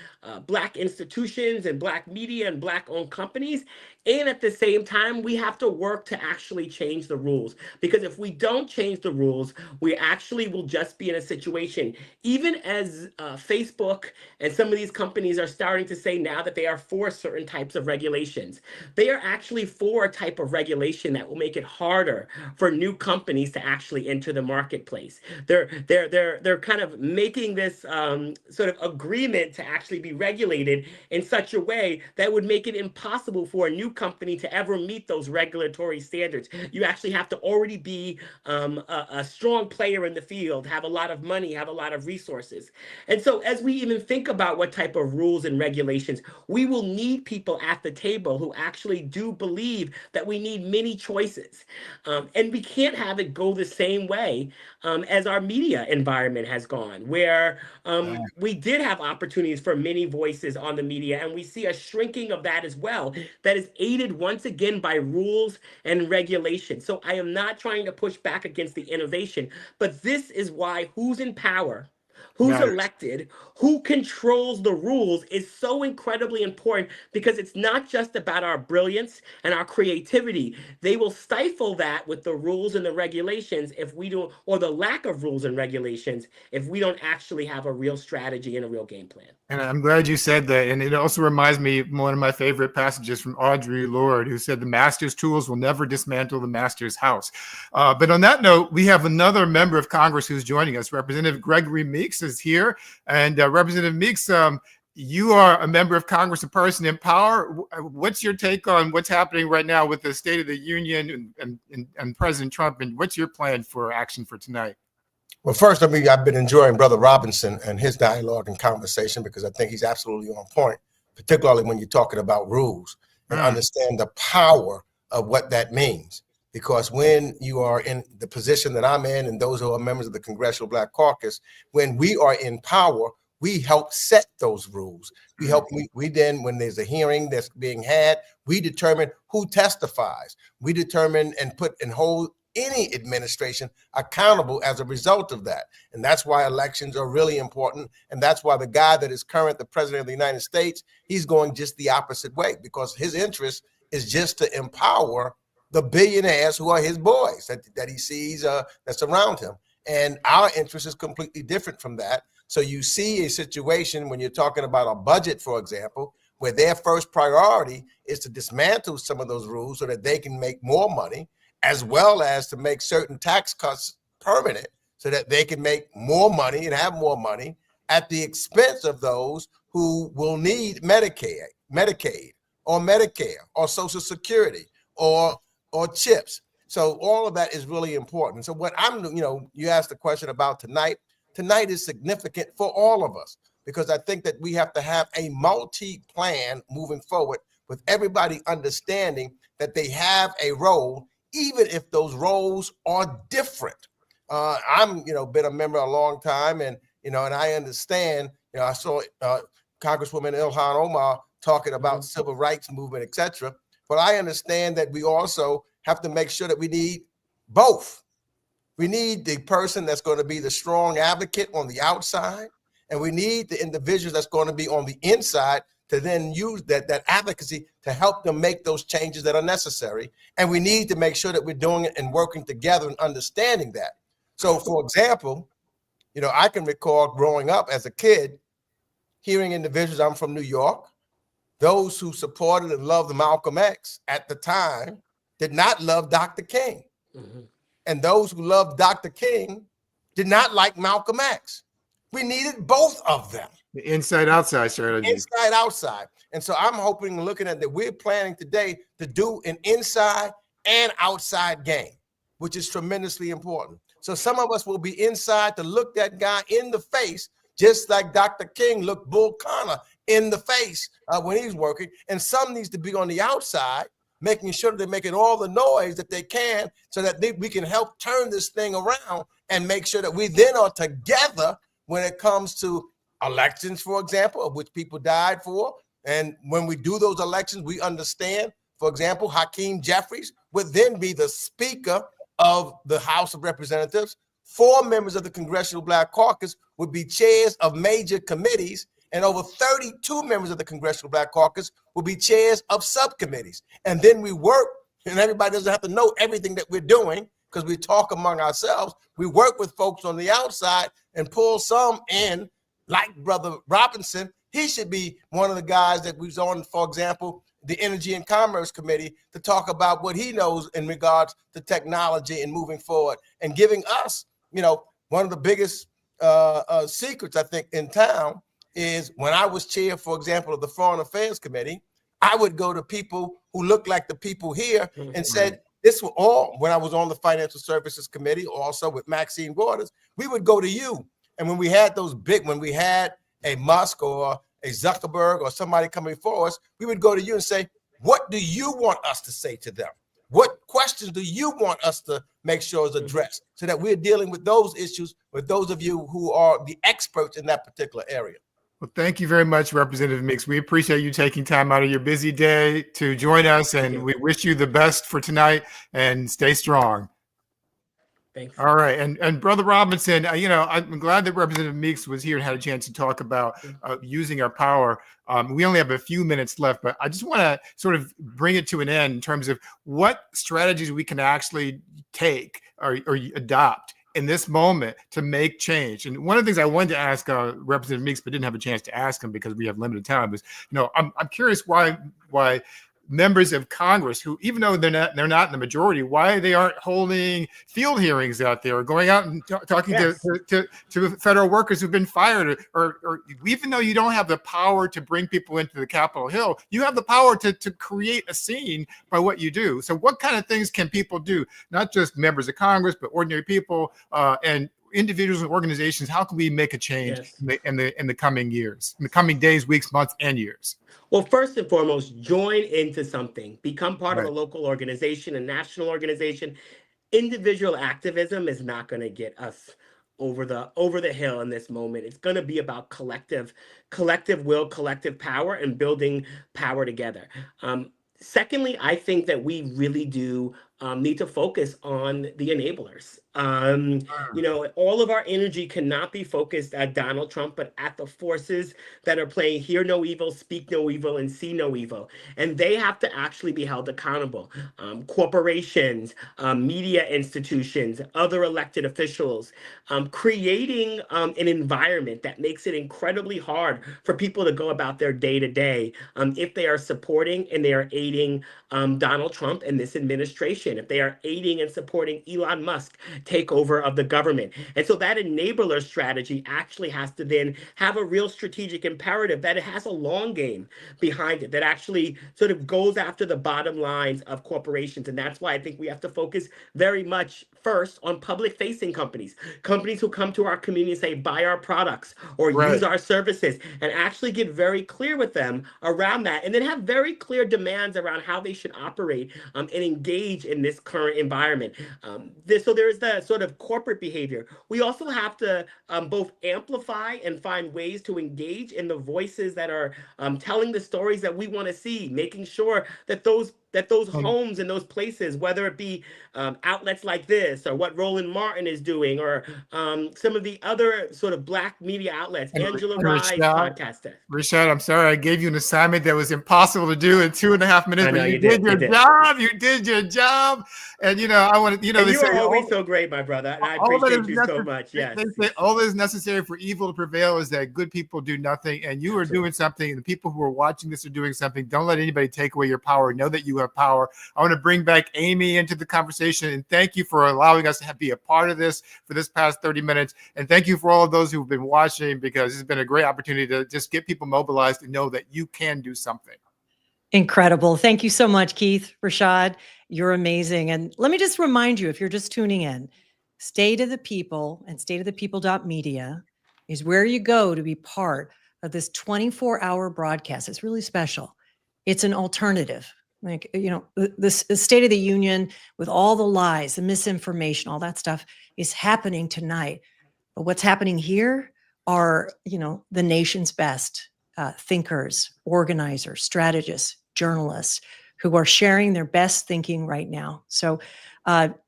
Black institutions and Black media and Black-owned companies. And at the same time, we have to work to actually change the rules. Because if we don't change the rules, we actually will just be in a situation, even as Facebook and some of these companies are starting to say now that they are for certain types of regulations. They are actually for a type of regulation that will make it harder for new companies to actually enter the marketplace. They're kind of making this sort of agreement to actually be regulated in such a way that would make it impossible for a new company to ever meet those regulatory standards. You actually have to already be a strong player in the field, have a lot of money, have a lot of resources. And so as we even think about what type of rules and regulations, we will need people at the table who actually do believe that we need many choices. And we can't have it go the same way as our media environment has gone, where we did have opportunities for many voices on the media, and we see a shrinking of that as well, that is aided once again by rules and regulation. So I am not trying to push back against the innovation, but this is why who's in power, who's elected, who controls the rules is so incredibly important, because it's not just about our brilliance and our creativity. They will stifle that with the rules and the regulations if we don't, or the lack of rules and regulations, if we don't actually have a real strategy and a real game plan. And I'm glad you said that. And it also reminds me of one of my favorite passages from Audre Lorde, who said, "The master's tools will never dismantle the master's house." But on that note, we have another member of Congress who's joining us. Representative Gregory Meeks is here. And Representative Meeks, you are a member of Congress, a person in power. What's your take on what's happening right now with the State of the Union and President Trump? And what's your plan for action for tonight? Well, first, I've been enjoying Brother Robinson and his dialogue and conversation, because I think he's absolutely on point, particularly when you're talking about rules and understand the power of what that means. Because when you are in the position that I'm in, and those who are members of the Congressional Black Caucus, when we are in power, we help set those rules. We then, when there's a hearing that's being had, we determine who testifies. We determine and hold any administration accountable as a result of that. And that's why elections are really important. And that's why the guy that is current, the president of the United States, he's going just the opposite way, because his interest is just to empower the billionaires who are his boys that he sees that's around him. And our interest is completely different from that. So you see a situation when you're talking about a budget, for example, where their first priority is to dismantle some of those rules so that they can make more money, as well as to make certain tax cuts permanent so that they can make more money and have more money at the expense of those who will need Medicaid, or Medicare, or Social Security, or CHIPS. So all of that is really important. So what you asked the question about tonight. Tonight is significant for all of us, because I think that we have to have a multi-plan moving forward with everybody understanding that they have a role, even if those roles are different. I'm, been a member a long time, and I understand. I saw Congresswoman Ilhan Omar talking about civil rights movement, etc. But I understand that we also have to make sure that we need both. We need the person that's going to be the strong advocate on the outside, and we need the individuals that's going to be on the inside to then use that advocacy to help them make those changes that are necessary. And we need to make sure that we're doing it and working together and understanding that. So, for example, I can recall growing up as a kid, hearing individuals, I'm from New York, those who supported and loved Malcolm X at the time did not love Dr. King. And those who loved Dr. King did not like Malcolm X. We needed both of them. The inside-outside strategy. Inside, outside. And so I'm hoping and looking at that we're planning today to do an inside and outside game, which is tremendously important. So some of us will be inside to look that guy in the face, just like Dr. King looked Bull Connor in the face when he's working. And some needs to be on the outside, making sure that they're making all the noise that they can so that we can help turn this thing around and make sure that we then are together when it comes to elections, for example, of which people died for. And when we do those elections, we understand, for example, Hakeem Jeffries would then be the Speaker of the House of Representatives. 4 members of the Congressional Black Caucus would be chairs of major committees, and over 32 members of the Congressional Black Caucus will be chairs of subcommittees. And then we work, and everybody doesn't have to know everything that we're doing because we talk among ourselves. We work with folks on the outside and pull some in, like Brother Robinson. He should be one of the guys that was on, for example, the Energy and Commerce Committee to talk about what he knows in regards to technology and moving forward and giving us, one of the biggest secrets, I think, in town is when I was chair, for example, of the Foreign Affairs Committee, I would go to people who looked like the people here and said, this was all, when I was on the Financial Services Committee, also with Maxine Waters, we would go to you. And when we had when we had a Musk or a Zuckerberg or somebody coming for us, we would go to you and say, what do you want us to say to them? What questions do you want us to make sure is addressed so that we're dealing with those issues with those of you who are the experts in that particular area? Well, thank you very much, Representative Meeks. We appreciate you taking time out of your busy day to join us, and we wish you the best for tonight and stay strong. Thanks. All right. And Brother Robinson, I'm glad that Representative Meeks was here and had a chance to talk about using our power. We only have a few minutes left, but I just want to sort of bring it to an end in terms of what strategies we can actually take or adopt in this moment to make change. And one of the things I wanted to ask Representative Meeks, but didn't have a chance to ask him because we have limited time, is, I'm curious why members of Congress who, even though they're not in the majority, why they aren't holding field hearings out there or going out and talking to federal workers who've been fired, or even though you don't have the power to bring people into the Capitol Hill, you have the power to create a scene by what you do. So what kind of things can people do? Not just members of Congress, but ordinary people and individuals and organizations. How can we make a change in the coming years, in the coming days, weeks, months, and years? Well, first and foremost, join into something. Become part of a local organization, a national organization. Individual activism is not going to get us over the hill in this moment. It's going to be about collective will, collective power, and building power together. Secondly, I think that we really do need to focus on the enablers. You know, all of our energy cannot be focused at Donald Trump, but at the forces that are playing hear no evil, speak no evil, and see no evil. And they have to actually be held accountable. Corporations, media institutions, other elected officials, creating an environment that makes it incredibly hard for people to go about their day to day if they are supporting and they are aiding Donald Trump and this administration, if they are aiding and supporting Elon Musk takeover of the government. And so that enabler strategy actually has to then have a real strategic imperative that it has a long game behind it, that actually sort of goes after the bottom lines of corporations. And that's why I think we have to focus very much first on public facing companies, companies who come to our community and say, buy our products or use our services, and actually get very clear with them around that. And then have very clear demands around how they should operate and engage in this current environment. So there's the sort of corporate behavior. We also have to both amplify and find ways to engage in the voices that are telling the stories that we want to see, making sure that those homes and those places, whether it be outlets like this or what Roland Martin is doing or some of the other sort of Black media outlets, Angela Rye's podcast. Rashad, I'm sorry I gave you an assignment that was impossible to do in 2.5 minutes, but you did your job. You did your job. And, you know, I want to, you know, and they you say, are always so great, my brother. And I appreciate you so much. Yes. They say all that is necessary for evil to prevail is that good people do nothing. And you are doing something, and the people who are watching this are doing something. Don't let anybody take away your power. Know that you have power. I want to bring back Amy into the conversation, and thank you for allowing us to be a part of this for this past 30 minutes. And thank you for all of those who've been watching, because it's been a great opportunity to just get people mobilized and know that you can do something. Incredible. Thank you so much, Keith, Rashad. You're amazing. And let me just remind you, if you're just tuning in, State of the People and stateofthepeople.media is where you go to be part of this 24-hour broadcast. It's really special. It's an alternative. Like, you know, the State of the Union with all the lies, the misinformation, all that stuff is happening tonight. But what's happening here are, you know, the nation's best thinkers, organizers, strategists, journalists who are sharing their best thinking right now. So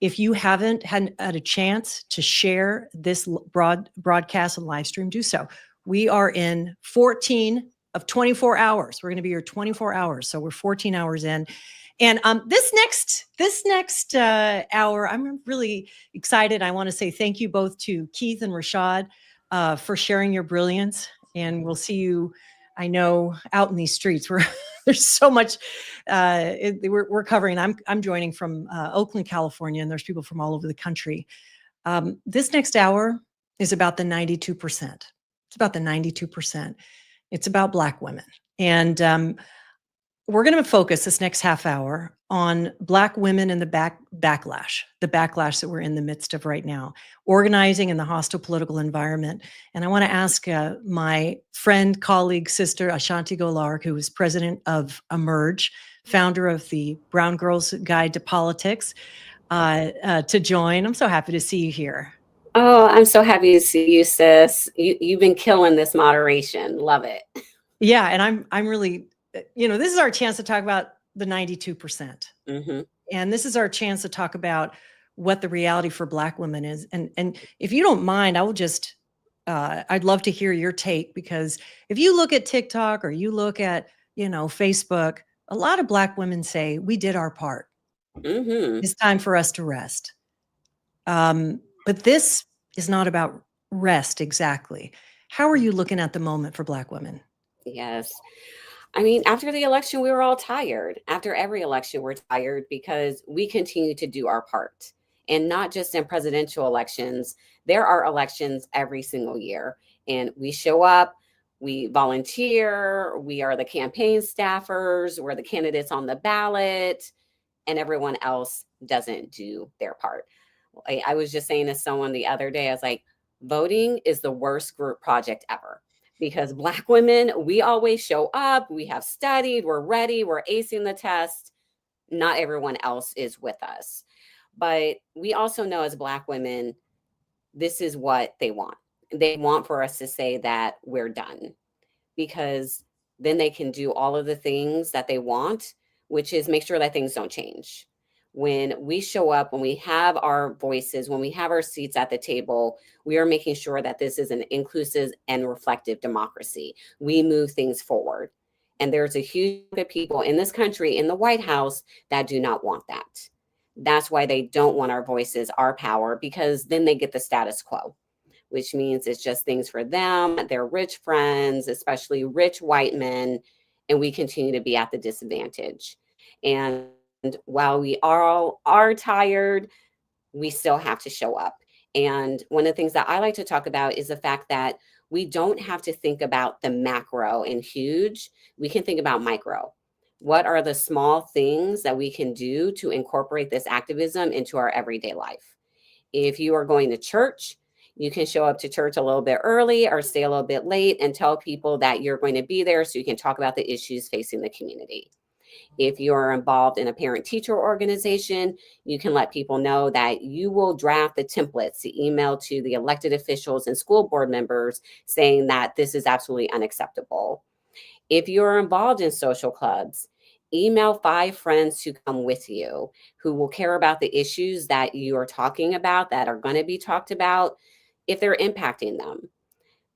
if you haven't had a chance to share this broadcast and live stream, do so. We are in 14 of 24 hours. We're going to be here 24 hours. So we're 14 hours in. And this next hour, I'm really excited. I want to say thank you both to Keith and Rashad for sharing your brilliance. And we'll see you, I know, out in these streets where there's so much we're covering. I'm joining from Oakland, California, and there's people from all over the country. This next hour is about the 92%. It's about the 92%. It's about Black women. And we're going to focus this next half hour on Black women and the backlash that we're in the midst of right now, organizing in the hostile political environment. And I want to ask my friend, colleague, sister, Ashanti Golark, who is president of Emerge, founder of the Brown Girls Guide to Politics, to join. I'm so happy to see you here. Oh, I'm so happy to see you, sis. You've been killing this moderation. Love it. Yeah, and I'm really, you know, this is our chance to talk about the 92%. Mm-hmm. And this is our chance to talk about what the reality for Black women is. And if you don't mind, I will just, I'd love to hear your take, because if you look at TikTok or you look at, you know, Facebook, a lot of Black women say, we did our part. Mm-hmm. It's time for us to rest. But this is not about rest exactly. How are you looking at the moment for Black women? Yes. I mean, after the election, we were all tired. After every election, we're tired because we continue to do our part. And not just in presidential elections. There are elections every single year. And we show up, we volunteer, we are the campaign staffers, we're the candidates on the ballot, and everyone else doesn't do their part. I was just saying to someone the other day, I was like, voting is the worst group project ever. Because Black women, we always show up, we have studied, we're ready, we're acing the test. Not everyone else is with us. But we also know as Black women, this is what they want. They want for us to say that we're done, because then they can do all of the things that they want, which is make sure that things don't change. When we show up, when we have our voices, when we have our seats at the table, we are making sure that this is an inclusive and reflective democracy. We move things forward. And there's a huge group of people in this country, in the White House, that do not want that. That's why they don't want our voices, our power, because then they get the status quo, which means it's just things for them, their rich friends, especially rich white men, and we continue to be at the disadvantage. And while we all are tired, we still have to show up. And one of the things that I like to talk about is the fact that we don't have to think about the macro and huge. We can think about micro. What are the small things that we can do to incorporate this activism into our everyday life? If you are going to church, you can show up to church a little bit early or stay a little bit late and tell people that you're going to be there so you can talk about the issues facing the community. If you're involved in a parent-teacher organization, you can let people know that you will draft the templates to email to the elected officials and school board members saying that this is absolutely unacceptable. If you're involved in social clubs, email 5 friends to come with you who will care about the issues that you are talking about, that are going to be talked about, if they're impacting them.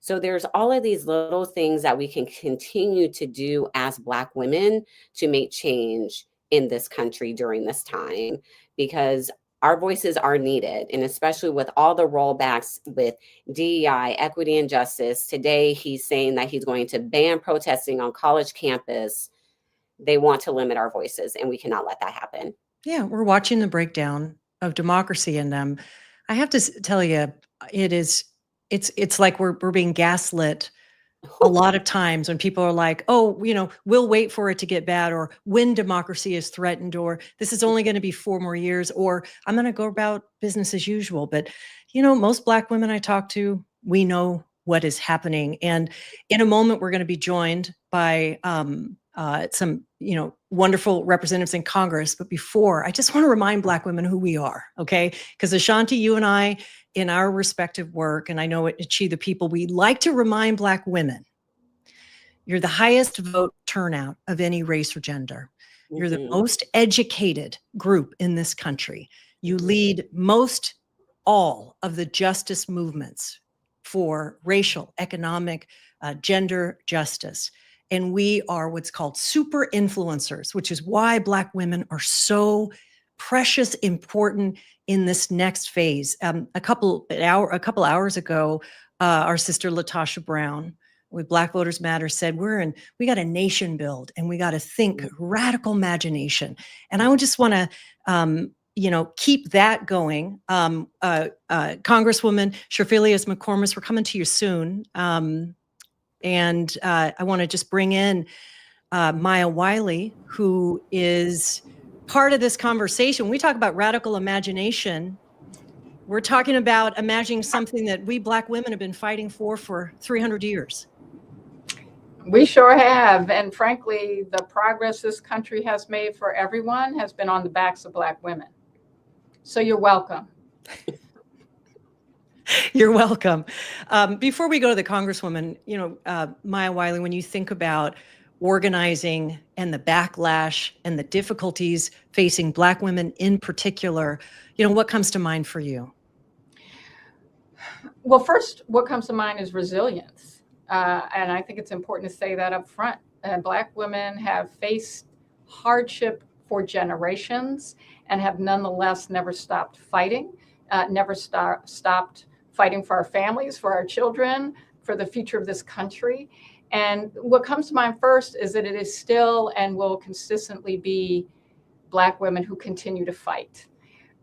So there's all of these little things that we can continue to do as Black women to make change in this country during this time, because our voices are needed. And especially with all the rollbacks with DEI, equity and justice, today he's saying that he's going to ban protesting on college campus. They want to limit our voices, and we cannot let that happen. Yeah, we're watching the breakdown of democracy, and I have to tell you, it's like we're being gaslit a lot of times when people are like, oh, we'll wait for it to get bad, or when democracy is threatened, or this is only going to be 4 more years, or I'm going to go about business as usual. But, most Black women I talk to, we know what is happening. And in a moment, we're going to be joined by some, wonderful representatives in Congress. But before, I just want to remind Black women who we are, okay? Because Ashanti, you and I, in our respective work, and I know at Achieve the People, we like to remind Black women, you're the highest vote turnout of any race or gender. You're the most educated group in this country. You lead most all of the justice movements for racial, economic, gender justice. And we are what's called super influencers, which is why Black women are so precious, important in this next phase. A couple hours ago, our sister Latasha Brown with Black Voters Matter said, we got a nation build, and we got to think radical imagination. And I would just want to, keep that going. Congresswoman Shafilius McCormick, we're coming to you soon. And I want to just bring in Maya Wiley, who is part of this conversation. When we talk about radical imagination, we're talking about imagining something that we Black women have been fighting for 300 years. We sure have. And frankly, the progress this country has made for everyone has been on the backs of Black women. So you're welcome. You're welcome. Before we go to the Congresswoman, Maya Wiley, when you think about organizing and the backlash and the difficulties facing Black women in particular, what comes to mind for you? Well, first, what comes to mind is resilience. And I think it's important to say that up front. Black women have faced hardship for generations and have nonetheless never stopped fighting, never stopped fighting for our families, for our children, for the future of this country. And what comes to mind first is that it is still and will consistently be Black women who continue to fight.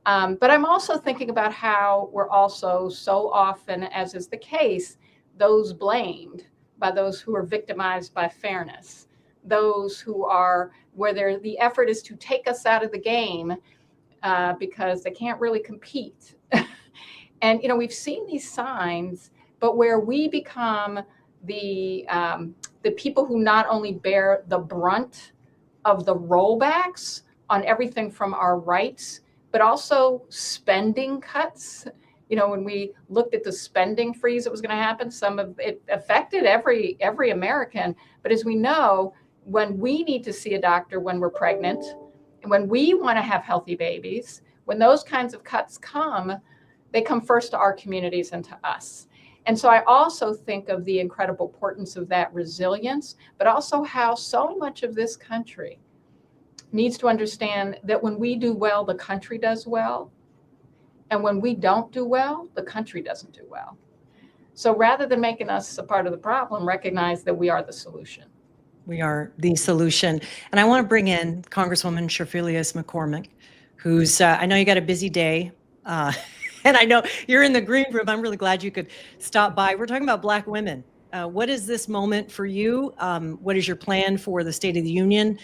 But I'm also thinking about how we're also so often, as is the case, those blamed by those who are victimized by fairness, those who are where the effort is to take us out of the game because they can't really compete. And, we've seen these signs, but where we become the people who not only bear the brunt of the rollbacks on everything from our rights, but also spending cuts. When we looked at the spending freeze that was going to happen, some of it affected every American. But as we know, when we need to see a doctor when we're pregnant, And when we want to have healthy babies, when those kinds of cuts come, they come first to our communities and to us. And so I also think of the incredible importance of that resilience, but also how so much of this country needs to understand that when we do well, the country does well. And when we don't do well, the country doesn't do well. So rather than making us a part of the problem, recognize that we are the solution. We are the solution. And I want to bring in Congresswoman Shafilius McCormick, who's, I know you got a busy day. And I know you're in the green room. I'm really glad you could stop by. We're talking about Black women. What is this moment for you? What is your plan for the State of the Union?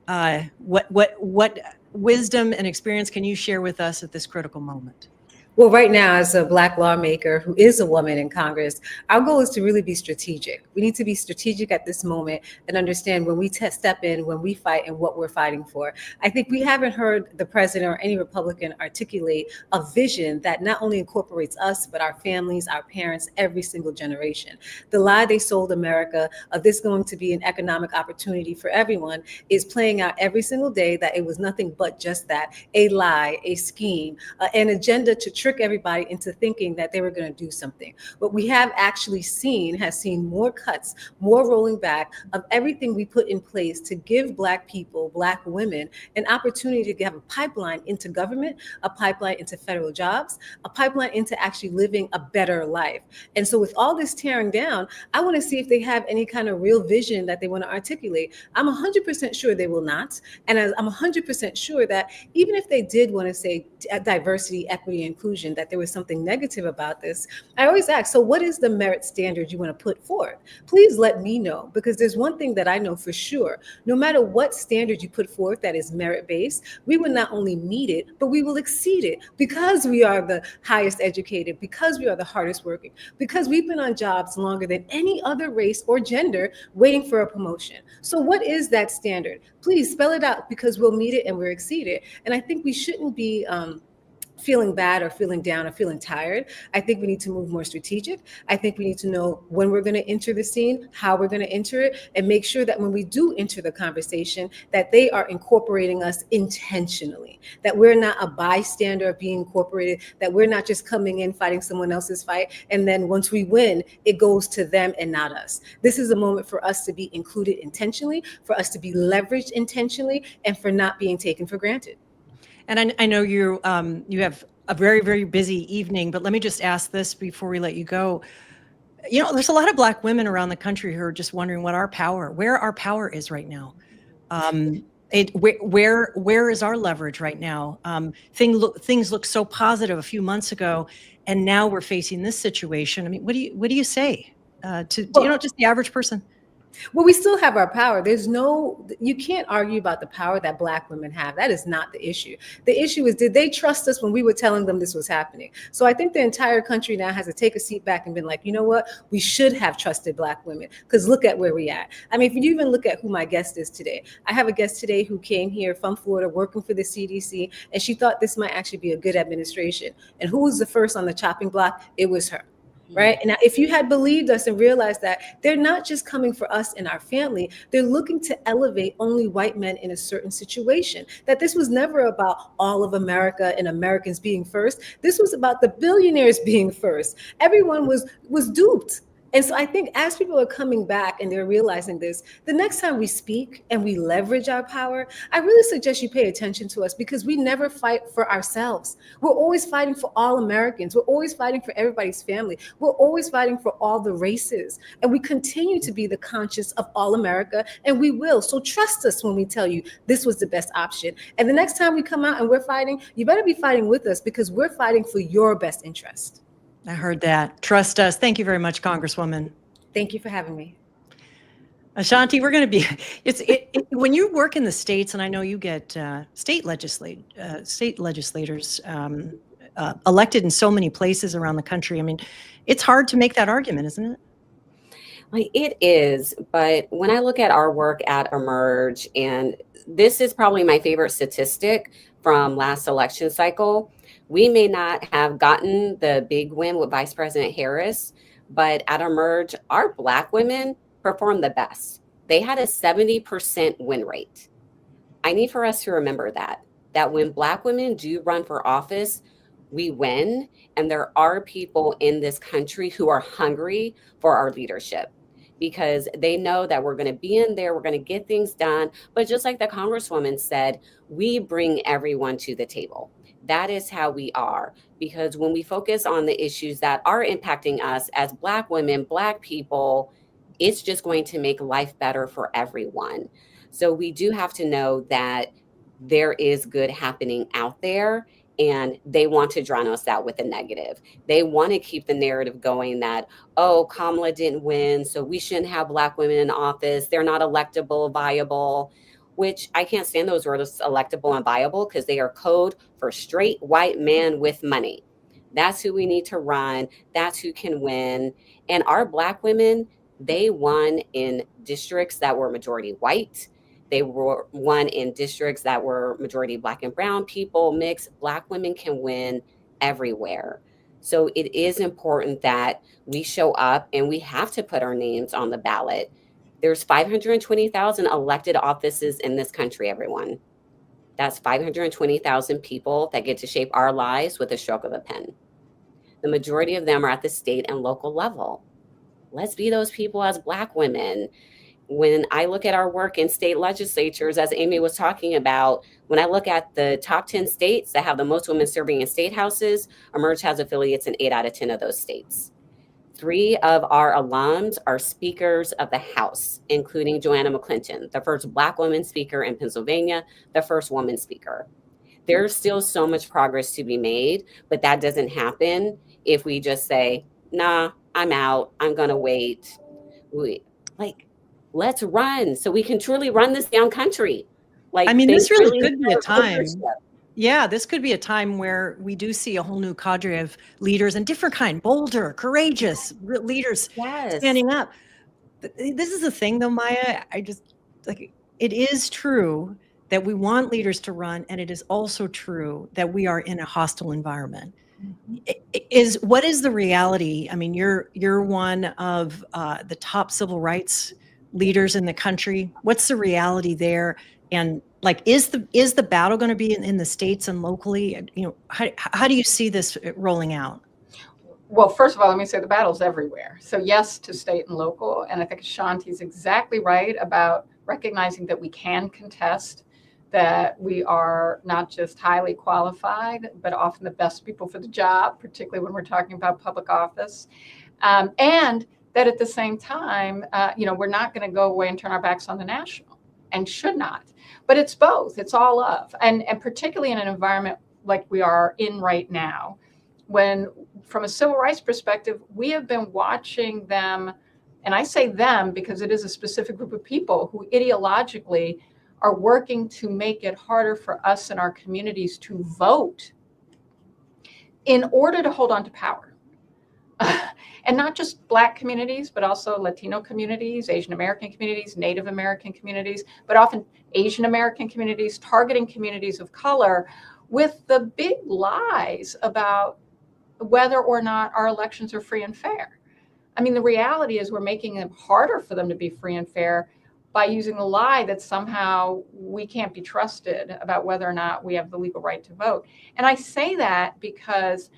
What wisdom and experience can you share with us at this critical moment? Well, right now, as a Black lawmaker who is a woman in Congress, our goal is to really be strategic. We need to be strategic at this moment and understand when we step in, when we fight, and what we're fighting for. I think we haven't heard the president or any Republican articulate a vision that not only incorporates us, but our families, our parents, every single generation. The lie they sold America of this going to be an economic opportunity for everyone is playing out every single day, that it was nothing but just that, a lie, a scheme, an agenda to trick everybody into thinking that they were going to do something. What we have actually seen more cuts, more rolling back of everything we put in place to give Black people, Black women, an opportunity to have a pipeline into government, a pipeline into federal jobs, a pipeline into actually living a better life. And so with all this tearing down, I want to see if they have any kind of real vision that they want to articulate. I'm 100% sure they will not. And I'm 100% sure that even if they did want to say diversity, equity, inclusion, that there was something negative about this, I always ask, so what is the merit standard you want to put forth? Please let me know, because there's one thing that I know for sure. No matter what standard you put forth that is merit-based, we will not only meet it, but we will exceed it, because we are the highest educated, because we are the hardest working, because we've been on jobs longer than any other race or gender waiting for a promotion. So what is that standard? Please spell it out, because we'll meet it and we'll exceed it. And I think we shouldn't be feeling bad or feeling down or feeling tired. I think we need to move more strategic. I think we need to know when we're going to enter the scene, how we're going to enter it, and make sure that when we do enter the conversation, that they are incorporating us intentionally, that we're not a bystander being incorporated, that we're not just coming in fighting someone else's fight, and then once we win, it goes to them and not us. This is a moment for us to be included intentionally, for us to be leveraged intentionally, and for not being taken for granted. And I know you have a very, very busy evening, but let me just ask this before we let you go. You know, there's a lot of Black women around the country who are just wondering where our power is right now. Where is our leverage right now? Things look so positive a few months ago, and now we're facing this situation. I mean, what do you say to just the average person? Well, we still have our power. You can't argue about the power that Black women have. That is not the issue. The issue is, did they trust us when we were telling them this was happening? So I think the entire country now has to take a seat back and been like, you know what? We should have trusted Black women, because look at where we at. I mean, if you even look at who my guest is today, I have a guest today who came here from Florida working for the CDC, and she thought this might actually be a good administration. And who was the first on the chopping block? It was her. Right. And if you had believed us and realized that they're not just coming for us and our family, they're looking to elevate only white men in a certain situation, that this was never about all of America and Americans being first. This was about the billionaires being first. Everyone was duped. And so I think as people are coming back and they're realizing this, the next time we speak and we leverage our power, I really suggest you pay attention to us, because we never fight for ourselves. We're always fighting for all Americans. We're always fighting for everybody's family. We're always fighting for all the races. And we continue to be the conscience of all America, and we will. So trust us when we tell you this was the best option. And the next time we come out and we're fighting, you better be fighting with us, because we're fighting for your best interest. I heard that. Trust us. Thank you very much, Congresswoman. Thank you for having me. Ashanti, we're going to be, when you work in the states, and I know you get state legislators elected in so many places around the country. I mean, it's hard to make that argument, isn't it? Like, it is, but when I look at our work at Emerge, and this is probably my favorite statistic from last election cycle, we may not have gotten the big win with Vice President Harris, but at Emerge, our Black women performed the best. They had a 70% win rate. I need for us to remember that when Black women do run for office, we win. And there are people in this country who are hungry for our leadership because they know that we're going to be in there, we're going to get things done. But just like the Congresswoman said, we bring everyone to the table. That is how we are. Because when we focus on the issues that are impacting us as Black women, Black people, it's just going to make life better for everyone. So we do have to know that there is good happening out there, and they want to drown us out with the negative. They want to keep the narrative going that, oh, Kamala didn't win, so we shouldn't have Black women in office. They're not electable, viable, which I can't stand those words, electable and viable, because they are code for straight white man with money. That's who we need to run. That's who can win. And our Black women, they won in districts that were majority white. They won in districts that were majority Black and brown people, mixed. Black women can win everywhere. So it is important that we show up, and we have to put our names on the ballot. There's 520,000 elected offices in this country, everyone. That's 520,000 people that get to shape our lives with a stroke of a pen. The majority of them are at the state and local level. Let's be those people as Black women. When I look at our work in state legislatures, as Amy was talking about, when I look at the top 10 states that have the most women serving in state houses, Emerge has affiliates in 8 out of 10 of those states. 3 of our alums are speakers of the House, including Joanna McClinton, the first Black woman speaker in Pennsylvania, the first woman speaker. There's still so much progress to be made, but that doesn't happen if we just say, nah, I'm out, I'm gonna wait. Let's run so we can truly run this down country. I mean, this really could be a time. Yeah, this could be a time where we do see a whole new cadre of leaders and different kind, bolder, courageous leaders standing up. This is the thing though, Maya, it is true that we want leaders to run, and it is also true that we are in a hostile environment. What is the reality? I mean, you're one of the top civil rights leaders in the country. What's the reality there? And is the battle going to be in the states and locally? How do you see this rolling out? Well, first of all, let me say the battle's everywhere. So yes, to state and local. And I think Shanti's exactly right about recognizing that we can contest, that we are not just highly qualified, but often the best people for the job, particularly when we're talking about public office. And that at the same time, we're not going to go away and turn our backs on the national, and should not. But it's both. It's all of. And particularly in an environment like we are in right now, when from a civil rights perspective, we have been watching them, and I say them because it is a specific group of people who ideologically are working to make it harder for us in our communities to vote in order to hold on to power. And not just Black communities, but also Latino communities, Asian American communities, Native American communities, but often Asian American communities, targeting communities of color with the big lies about whether or not our elections are free and fair. I mean, the reality is we're making it harder for them to be free and fair by using the lie that somehow we can't be trusted about whether or not we have the legal right to vote. And I say that because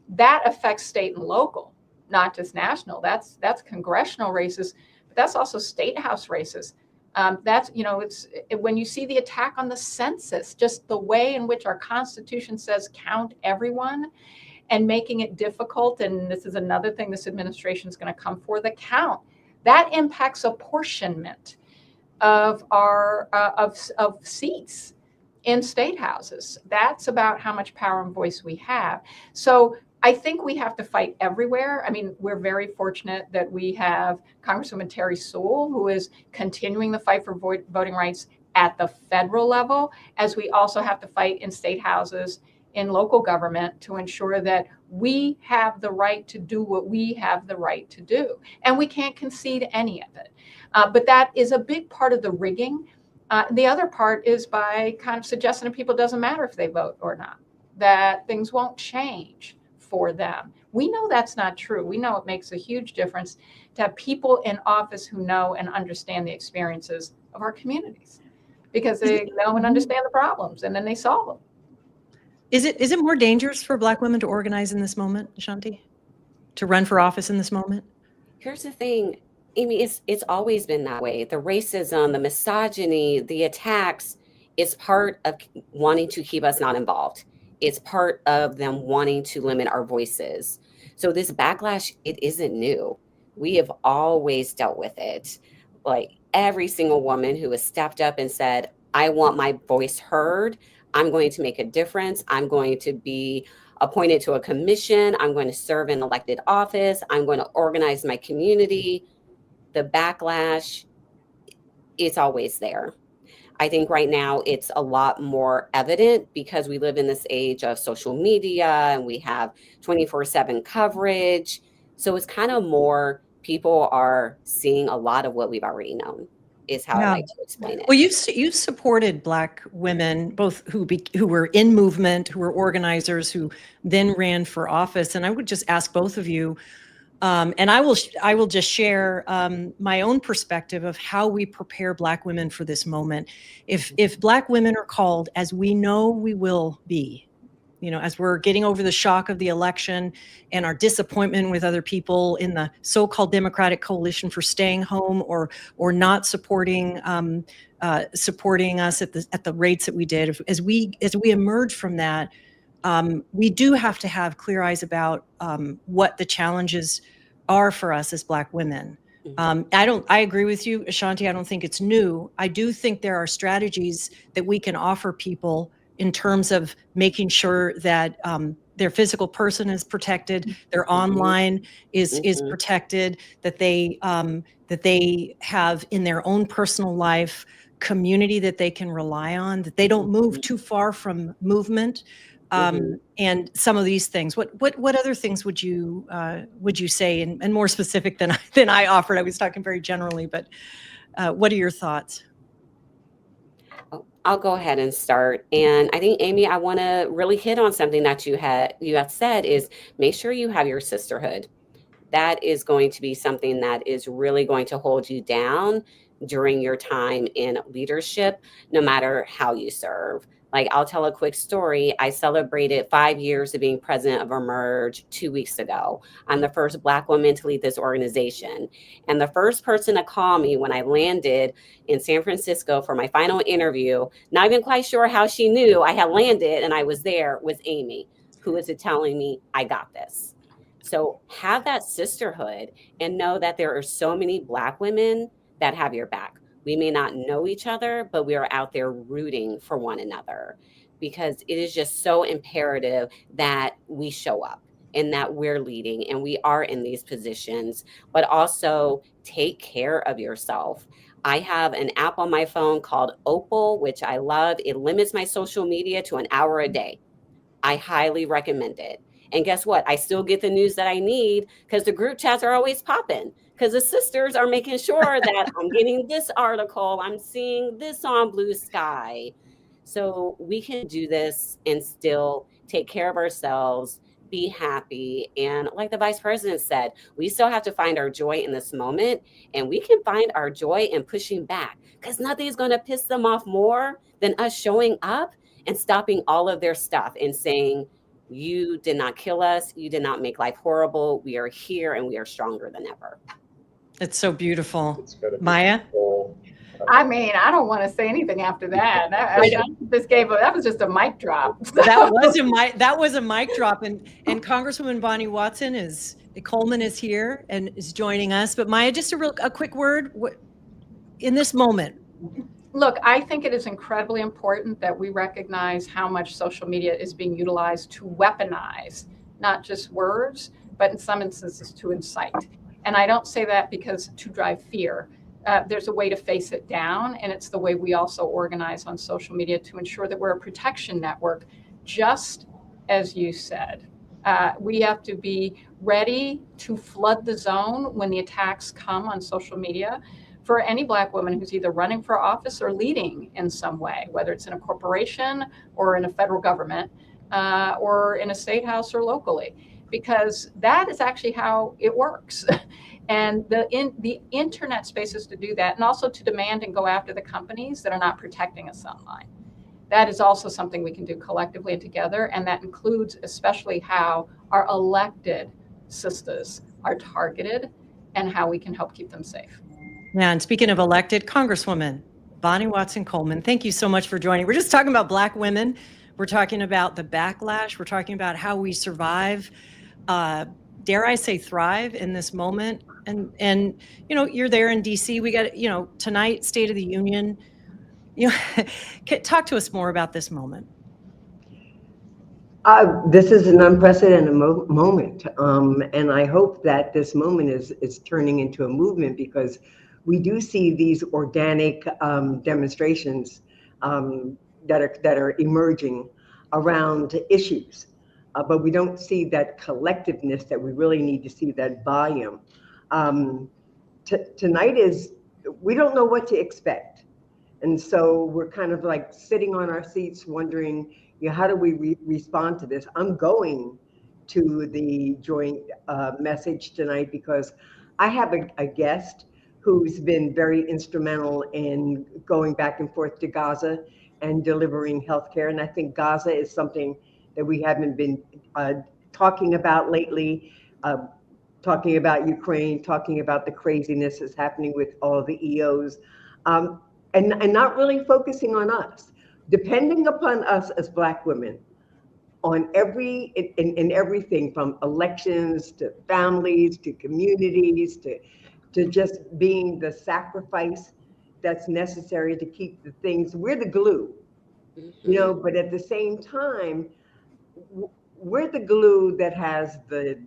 that affects state and local, not just national. That's congressional races, but that's also state house races. It's when you see the attack on the census, just the way in which our Constitution says count everyone, and making it difficult. And this is another thing this administration is going to come for, the count that impacts apportionment of our of seats in state houses. That's about how much power and voice we have. So I think we have to fight everywhere. I mean, we're very fortunate that we have Congresswoman Terry Sewell, who is continuing the fight for voting rights at the federal level, as we also have to fight in state houses, in local government, to ensure that we have the right to do what we have the right to do. And we can't concede any of it. But that is a big part of the rigging. The other part is by kind of suggesting to people it doesn't matter if they vote or not, that things won't change for them. We know that's not true. We know it makes a huge difference to have people in office who know and understand the experiences of our communities. because they know and understand the problems, and then they solve them. Is it more dangerous for Black women to organize in this moment, Ashanti? To run for office in this moment? Here's the thing, Amy, it's always been that way. The racism, the misogyny, the attacks, it's part of wanting to keep us not involved. It's part of them wanting to limit our voices. So this backlash, it isn't new. We have always dealt with it. Like every single woman who has stepped up and said, I want my voice heard. I'm going to make a difference. I'm going to be appointed to a commission. I'm going to serve in elected office. I'm going to organize my community. The backlash, it's always there. I think right now it's a lot more evident because we live in this age of social media and we have 24/7 coverage. So it's kind of more people are seeing a lot of what we've already known, is how I like to explain it. Well, you've supported Black women, both who were in movement, who were organizers, who then ran for office. And I would just ask both of you, and I will just share my own perspective of how we prepare Black women for this moment. If Black women are called, as we know we will be, as we're getting over the shock of the election and our disappointment with other people in the so-called Democratic coalition for staying home or not supporting us at the rates that we did, as we emerge from that, we do have to have clear eyes about what the challenges are for us as Black women. I agree with you, Ashanti. I don't think it's new. I do think there are strategies that we can offer people in terms of making sure that their physical person is protected, their online is protected, that they have in their own personal life community that they can rely on, that they don't move too far from movement, and some of these things. What other things would you say, and more specific than I offered? I was talking very generally, but what are your thoughts? I'll go ahead and start. And I think, Amy, I want to really hit on something that you have said is make sure you have your sisterhood. That is going to be something that is really going to hold you down during your time in leadership, no matter how you serve. Like, I'll tell a quick story. I celebrated 5 years of being president of Emerge 2 weeks ago. I'm the first Black woman to lead this organization. And the first person to call me when I landed in San Francisco for my final interview, not even quite sure how she knew I had landed and I was there, was Amy, who was telling me, I got this. So have that sisterhood and know that there are so many Black women that have your back. We may not know each other, but we are out there rooting for one another, because it is just so imperative that we show up and that we're leading and we are in these positions, but also take care of yourself. I have an app on my phone called Opal, which I love. It limits my social media to an hour a day. I highly recommend it. And guess what? I still get the news that I need because the group chats are always popping, because the sisters are making sure that I'm getting this article, I'm seeing this on Blue Sky. So we can do this and still take care of ourselves, be happy. And like the vice president said, we still have to find our joy in this moment, and we can find our joy in pushing back, because nothing's going to piss them off more than us showing up and stopping all of their stuff and saying, you did not kill us. You did not make life horrible. We are here and we are stronger than ever. It's so beautiful. Maya? I mean, I don't want to say anything after that. That was just a mic drop. That was a mic drop. And Congresswoman Bonnie Watson Coleman is here and is joining us. But Maya, just a quick word in this moment. Look, I think it is incredibly important that we recognize how much social media is being utilized to weaponize not just words, but in some instances to incite. And I don't say that because to drive fear. There's a way to face it down, and it's the way we also organize on social media to ensure that we're a protection network, just as you said. We have to be ready to flood the zone when the attacks come on social media. For any Black woman who's either running for office or leading in some way, whether it's in a corporation or in a federal government or in a state house or locally, because that is actually how it works. And the internet spaces to do that, and also to demand and go after the companies that are not protecting us online. That is also something we can do collectively and together, and that includes especially how our elected sisters are targeted and how we can help keep them safe. Yeah, and speaking of elected, Congresswoman Bonnie Watson Coleman, thank you so much for joining. We're just talking about Black women. We're talking about the backlash. We're talking about how we survive, dare I say thrive in this moment. And you know, you're there in DC. We got, you know, tonight, State of the Union. You know, talk to us more about this moment. This is an unprecedented moment, and I hope that this moment is turning into a movement, because we do see these organic demonstrations that are emerging around issues, but we don't see that collectiveness that we really need to see, that volume. Tonight we don't know what to expect, and so we're kind of like sitting on our seats wondering, you know, how do we respond to this? I'm going to the joint message tonight because I have a guest who's been very instrumental in going back and forth to Gaza and delivering healthcare. And I think Gaza is something that we haven't been talking about lately, talking about Ukraine, talking about the craziness that's happening with all the EOs, and not really focusing on us. Depending upon us as Black women on in everything from elections to families to communities to just being the sacrifice that's necessary to keep the things. We're the glue, you know, but at the same time, we're the glue that has the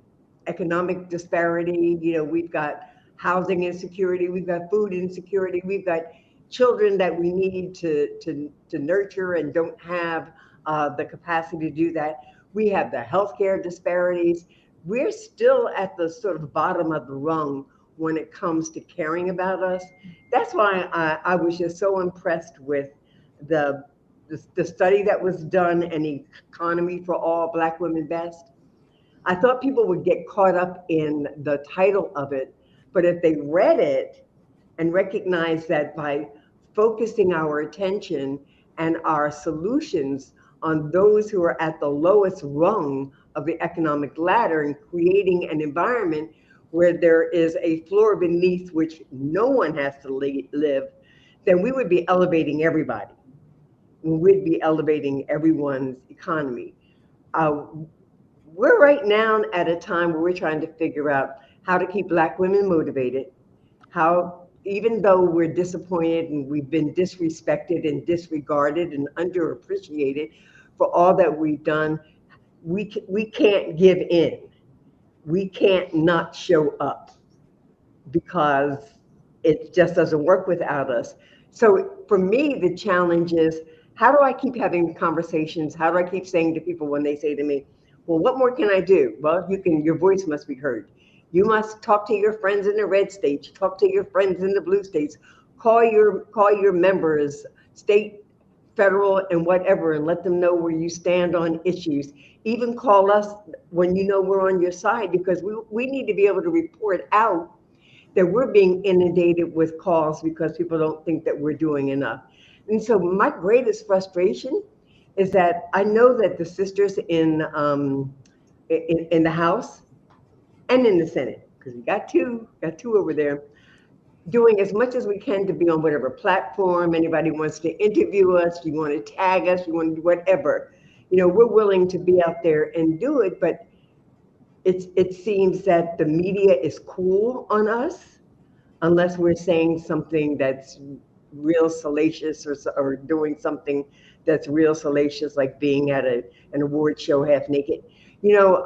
economic disparity. You know, we've got housing insecurity, we've got food insecurity, we've got children that we need to nurture and don't have the capacity to do that. We have the healthcare disparities. We're still at the sort of bottom of the rung when it comes to caring about us. That's why I was just so impressed with the study that was done, and Economy for All, Black Women Best. I thought people would get caught up in the title of it, but if they read it and recognize that by focusing our attention and our solutions on those who are at the lowest rung of the economic ladder and creating an environment where there is a floor beneath which no one has to live, then we would be elevating everybody. We'd be elevating everyone's economy. We're right now at a time where we're trying to figure out how to keep Black women motivated, how, even though we're disappointed and we've been disrespected and disregarded and underappreciated for all that we've done, we can't give in. We can't not show up because it just doesn't work without us. So for me, the challenge is, how do I keep having conversations? How do I keep saying to people when they say to me, well, what more can I do? Well, your voice must be heard. You must talk to your friends in the red states, talk to your friends in the blue states, call your members, state, federal, and whatever, and let them know where you stand on issues. Even call us when you know we're on your side, because we need to be able to report out that we're being inundated with calls because people don't think that we're doing enough. And so my greatest frustration is that I know that the sisters in the House and in the Senate, because we got two over there, doing as much as we can to be on whatever platform anybody wants to interview us, you want to tag us, you want to do whatever. You know, we're willing to be out there and do it, but it seems that the media is cool on us unless we're saying something that's real salacious or doing something that's real salacious, like being at an award show half naked. You know,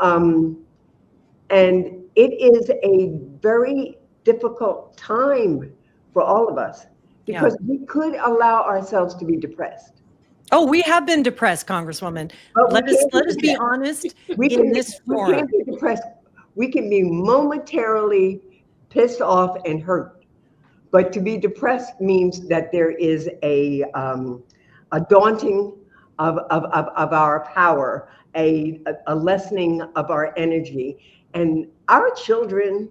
and it is a very difficult time for all of us, because we could allow ourselves to be depressed. Oh, we have been depressed, Congresswoman. Let us be honest in this forum. We can't be depressed. We can be momentarily pissed off and hurt, but to be depressed means that there is a daunting of our power, a lessening of our energy. And our children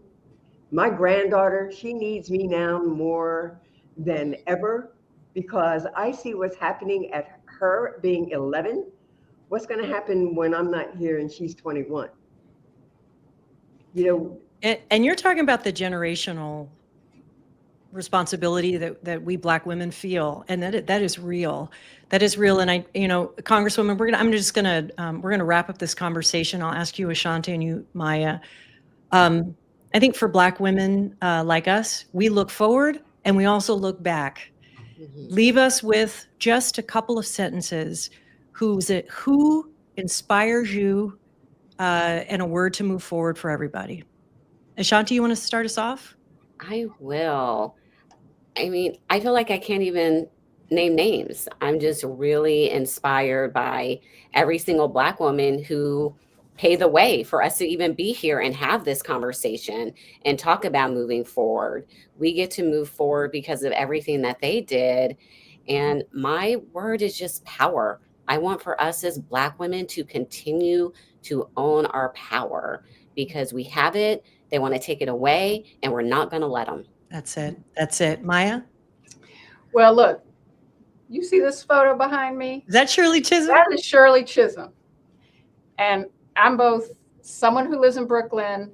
My granddaughter, she needs me now more than ever because I see what's happening at her being 11. What's going to happen when I'm not here and she's 21? You know, And you're talking about the generational responsibility that we Black women feel, and that is real. That is real. And Congresswoman, we're gonna wrap up this conversation. I'll ask you, Ashanti, and you, Maya. I think for Black women like us, we look forward and we also look back. Leave us with just a couple of sentences. Who inspires you, and a word to move forward for everybody. Ashanti, you want to start us off? I will. I mean, I feel like I can't even name names. I'm just really inspired by every single Black woman who paved the way for us to even be here and have this conversation and talk about moving forward. We get to move forward because of everything that they did. And my word is just power. I want for us as Black women to continue to own our power because we have it. They want to take it away, and we're not going to let them. That's it. That's it. Maya? Well, look, you see this photo behind me? Is that Shirley Chisholm? That is Shirley Chisholm. And I'm both someone who lives in Brooklyn,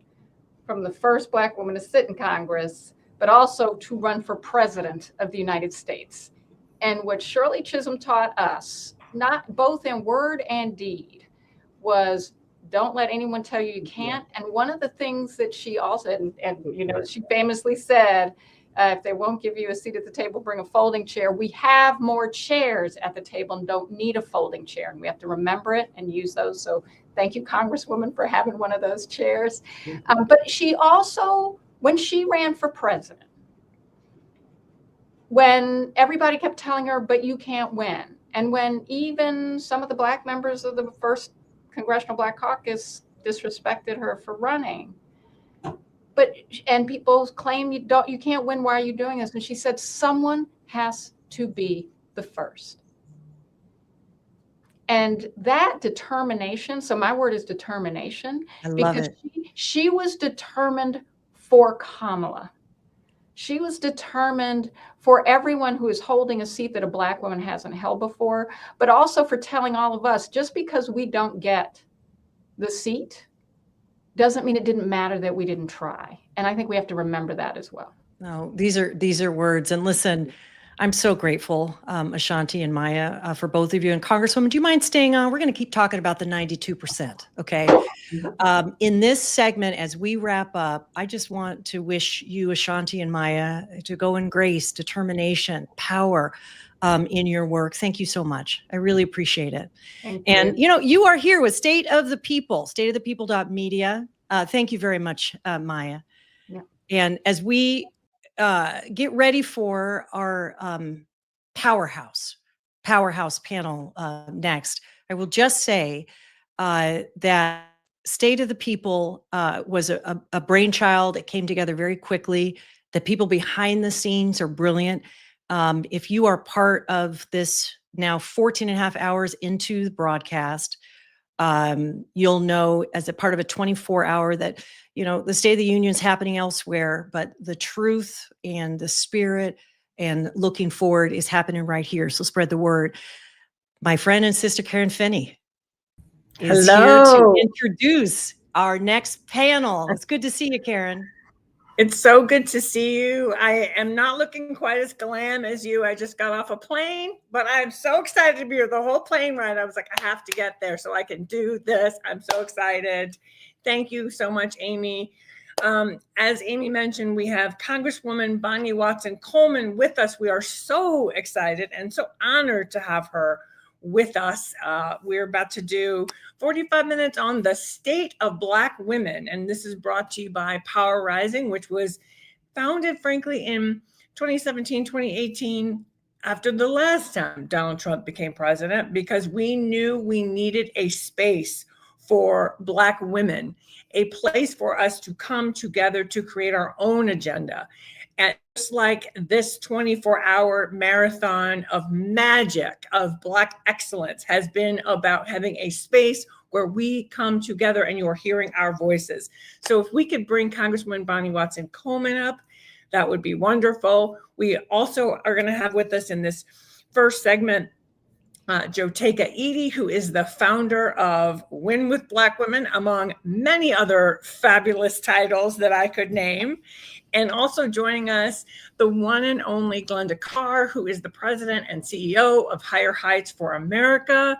from the first Black woman to sit in Congress, but also to run for president of the United States. And what Shirley Chisholm taught us, not both in word and deed, was don't let anyone tell you you can't. And one of the things that she also, and she famously said, if they won't give you a seat at the table, bring a folding chair. We have more chairs at the table and don't need a folding chair. And we have to remember it and use those. So thank you, Congresswoman, for having one of those chairs. But she also, when she ran for president, when everybody kept telling her, but you can't win. And when even some of the Black members of the first Congressional Black Caucus disrespected her for running. And people claim you can't win. Why are you doing this? And she said, someone has to be the first. And that determination, so my word is determination. I love it. She was determined for Kamala. She was determined for everyone who is holding a seat that a Black woman hasn't held before, but also for telling all of us, just because we don't get the seat doesn't mean it didn't matter that we didn't try. And I think we have to remember that as well. No, these are words. And listen, I'm so grateful, Ashanti and Maya, for both of you. And Congresswoman, do you mind staying on? We're going to keep talking about the 92%. Okay. In this segment, as we wrap up, I just want to wish you, Ashanti and Maya, to go in grace, determination, power in your work. Thank you so much. I really appreciate it. And you are here with State of the People, stateofthepeople.media. Thank you very much, Maya. Yeah. And as we get ready for our powerhouse panel next, I will just say that State of the People was a brainchild. It came together very quickly. The people behind the scenes are brilliant. If you are part of this now 14 and a half hours into the broadcast, you'll know as a part of a 24-hour that, the State of the Union is happening elsewhere, but the truth and the spirit and looking forward is happening right here. So spread the word. My friend and sister, Karen Finney, is here to introduce our next panel. It's good to see you, Karen. It's so good to see you. I am not looking quite as glam as you. I just got off a plane, but I'm so excited to be here. The whole plane ride, I was like, I have to get there so I can do this. I'm so excited. Thank you so much, Amy. As Amy mentioned, we have Congresswoman Bonnie Watson Coleman with us. We are so excited and so honored to have her with us. We're about to do 45 minutes on the state of Black women. And this is brought to you by Power Rising, which was founded, frankly, in 2017, 2018, after the last time Donald Trump became president, because we knew we needed a space for Black women, a place for us to come together to create our own agenda. And just like this 24-hour marathon of magic, of Black excellence, has been about having a space where we come together and you're hearing our voices. So if we could bring Congresswoman Bonnie Watson Coleman up, that would be wonderful. We also are going to have with us in this first segment Joteka Edie, who is the founder of Win with Black Women, among many other fabulous titles that I could name. And also joining us, the one and only Glenda Carr, who is the president and CEO of Higher Heights for America.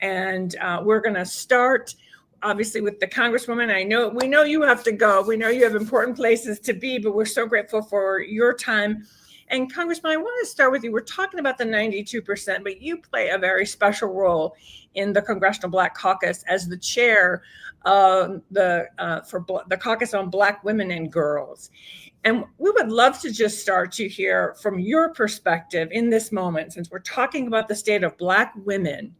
And we're going to start, obviously, with the Congresswoman. We know you have to go. We know you have important places to be, but we're so grateful for your time. And Congressman, I want to start with you. We're talking about the 92%, but you play a very special role in the Congressional Black Caucus as the chair of the Caucus on Black Women and Girls. And we would love to just start to hear from your perspective in this moment, since we're talking about the state of Black women.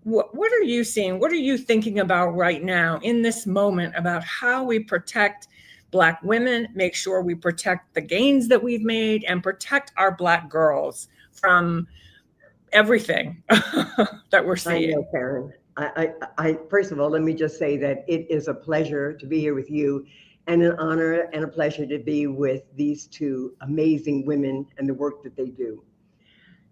What are you seeing? What are you thinking about right now in this moment about how we protect Black women, make sure we protect the gains that we've made, and protect our Black girls from everything that we're seeing? I know, Karen. I first of all, let me just say that it is a pleasure to be here with you, and an honor and a pleasure to be with these two amazing women and the work that they do.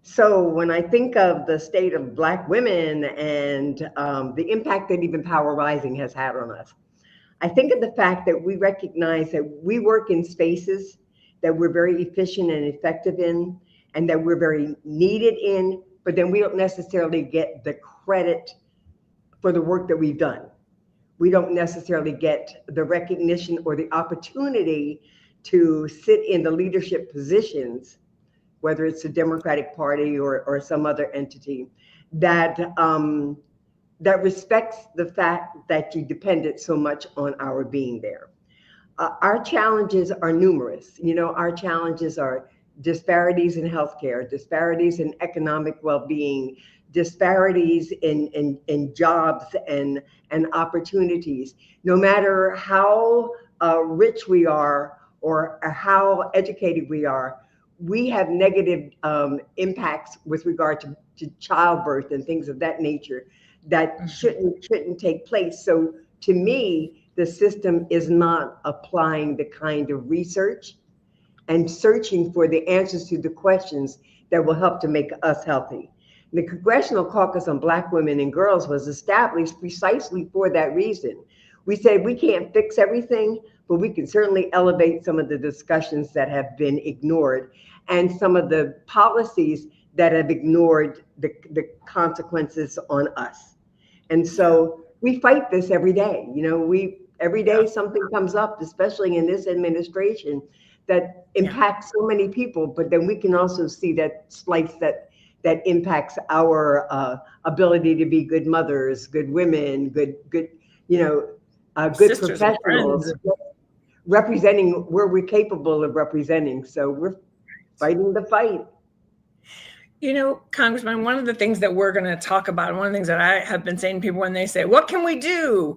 So when I think of the state of Black women and the impact that even Power Rising has had on us, I think of the fact that we recognize that we work in spaces that we're very efficient and effective in, and that we're very needed in, but then we don't necessarily get the credit for the work that we've done. We don't necessarily get the recognition or the opportunity to sit in the leadership positions, whether it's the Democratic Party or some other entity, that respects the fact that you depended so much on our being there. Our challenges are numerous. Our challenges are disparities in healthcare, disparities in economic well-being, disparities in jobs and opportunities. No matter how rich we are or how educated we are, we have negative impacts with regard to childbirth and things of that nature that shouldn't take place. So to me, the system is not applying the kind of research and searching for the answers to the questions that will help to make us healthy. The Congressional Caucus on Black Women and Girls was established precisely for that reason. We said we can't fix everything, but we can certainly elevate some of the discussions that have been ignored and some of the policies that have ignored the consequences on us. And so we fight this every day. Every day something comes up, especially in this administration, that impacts so many people, but then we can also see that slice that impacts our ability to be good mothers, good women, good professionals, representing where we're capable of representing. So we're fighting the fight. Congressman, one of the things that we're going to talk about, and one of the things that I have been saying to people when they say, what can we do?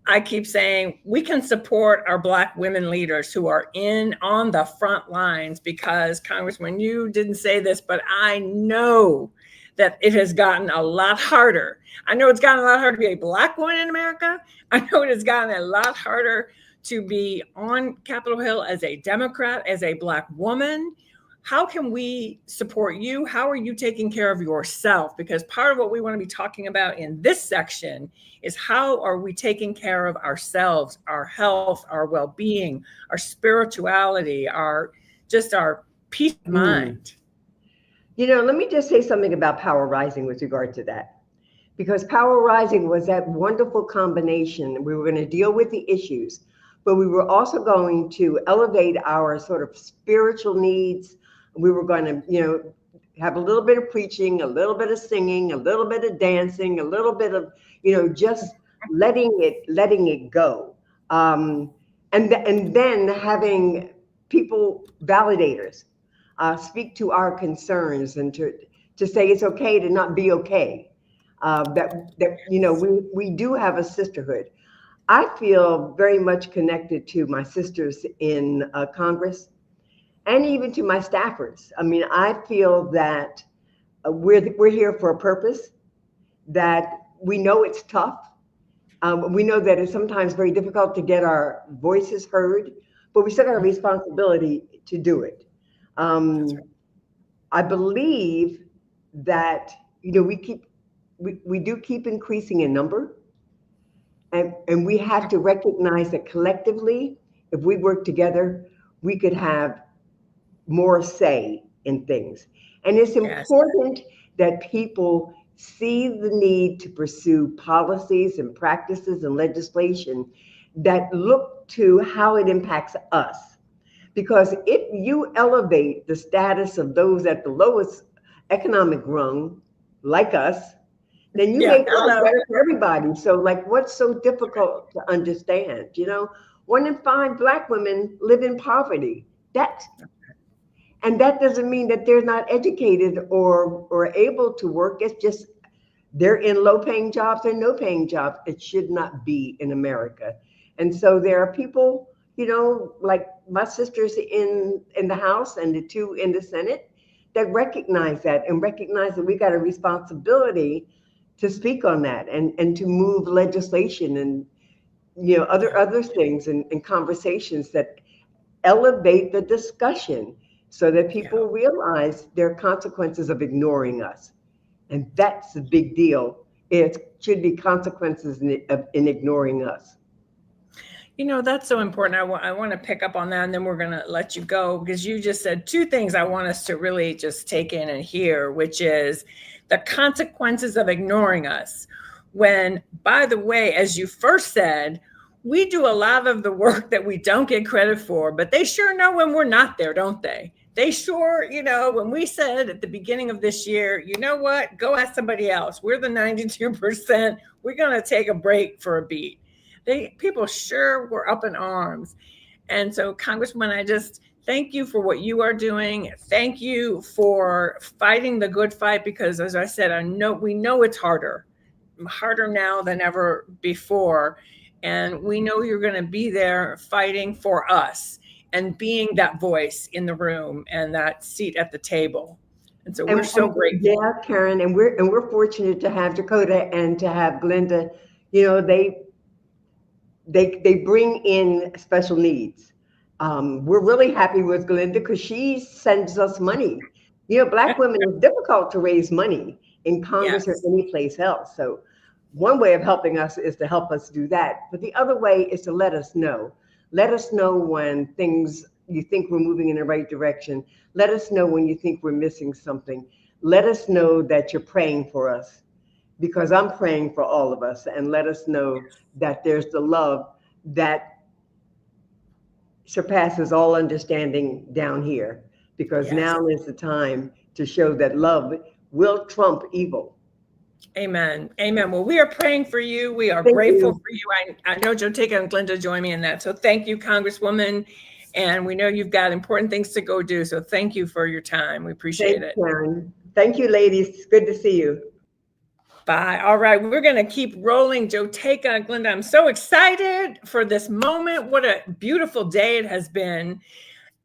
I keep saying we can support our Black women leaders who are on the front lines, because Congressman, you didn't say this, but I know that it has gotten a lot harder. I know it's gotten a lot harder to be a Black woman in America. I know it has gotten a lot harder to be on Capitol Hill as a Democrat, as a Black woman. How can we support you? How are you taking care of yourself? Because part of what we want to be talking about in this section is how are we taking care of ourselves, our health, our well-being, our spirituality, our peace of mind. Let me just say something about Power Rising with regard to that. Because Power Rising was that wonderful combination. We were going to deal with the issues, but we were also going to elevate our sort of spiritual needs. We were going to, have a little bit of preaching, a little bit of singing, a little bit of dancing, a little bit of, just letting it go. And then having people, validators, speak to our concerns and to say it's okay to not be okay. We do have a sisterhood. I feel very much connected to my sisters in Congress and even to my staffers. I mean, I feel that we're here for a purpose, that we know it's tough. We know that it's sometimes very difficult to get our voices heard, but we still got a responsibility to do it. I believe that, you know, we do keep increasing in number, and we have to recognize that collectively, if we work together, we could have more say in things. And it's important that people see the need to pursue policies and practices and legislation that look to how it impacts us. Because if you elevate the status of those at the lowest economic rung, like us, then you make life better for everybody. So like, what's so difficult to understand? You know, 1 in 5 Black women live in poverty. And that doesn't mean that they're not educated or able to work. It's just they're in low-paying jobs or no-paying jobs. It should not be in America. And so there are people, you know, like my sisters in the House and the 2 in the Senate that recognize that and recognize that we got a responsibility to speak on that and to move legislation and, you know, other things and conversations that elevate the discussion so that people realize there are consequences of ignoring us. And that's a big deal. It should be consequences in ignoring us. You know, that's so important. I want to pick up on that, and then we're going to let you go, because you just said 2 things I want us to really just take in and hear, which is the consequences of ignoring us. When, by the way, as you first said, we do a lot of the work that we don't get credit for, but they sure know when we're not there, don't they? They sure, you know, when we said at the beginning of this year, you know what, go ask somebody else. We're the 92%. We're going to take a break for a beat. People sure were up in arms. And so, Congresswoman, I just thank you for what you are doing. Thank you for fighting the good fight, because as I said, we know it's harder now than ever before. And we know you're going to be there fighting for us and being that voice in the room and that seat at the table. And so we're so grateful. Yeah, Karen, and we're fortunate to have Dakota and to have Glenda. You know, they bring in special needs. We're really happy with Glenda because she sends us money. You know, Black women, it's difficult to raise money in Congress or any place else. So one way of helping us is to help us do that. But the other way is to let us know. Let us know when you think we're moving in the right direction. Let us know when you think we're missing something. Let us know that you're praying for us, because I'm praying for all of us. And let us know that there's the love that surpasses all understanding down here, because now is the time to show that love will trump evil. Amen. Amen. Well, we are praying for you. We are grateful for you. I know Joteka and Glenda join me in that. So thank you, Congresswoman. And we know you've got important things to go do. So thank you for your time. We appreciate it. Karen. Thank you, ladies. It's good to see you. Bye. All right. We're going to keep rolling. Joteka and Glenda, I'm so excited for this moment. What a beautiful day it has been.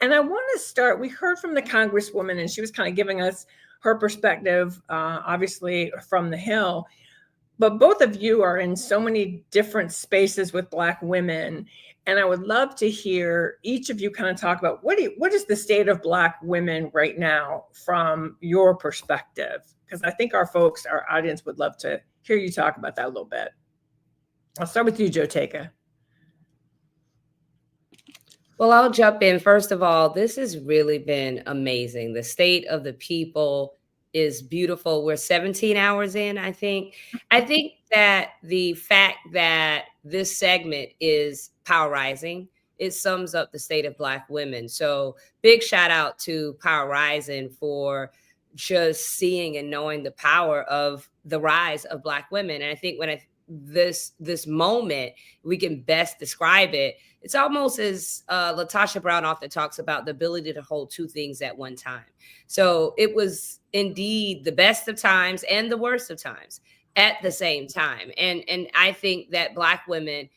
And I want to start, we heard from the Congresswoman, and she was kind of giving us her perspective, obviously from the Hill, but both of you are in so many different spaces with Black women. And I would love to hear each of you kind of talk about what is the state of Black women right now from your perspective? Because I think our audience would love to hear you talk about that a little bit. I'll start with you, Joteka. Well, I'll jump in. First of all, this has really been amazing. The state of the people is beautiful. We're 17 hours in, I think. I think that the fact that this segment is Power Rising, it sums up the state of Black women. So big shout out to Power Rising for just seeing and knowing the power of the rise of Black women. And I think when this moment, we can best describe it. It's almost as Latasha Brown often talks about, the ability to hold 2 things at one time. So it was indeed the best of times and the worst of times at the same time. And I think that Black women,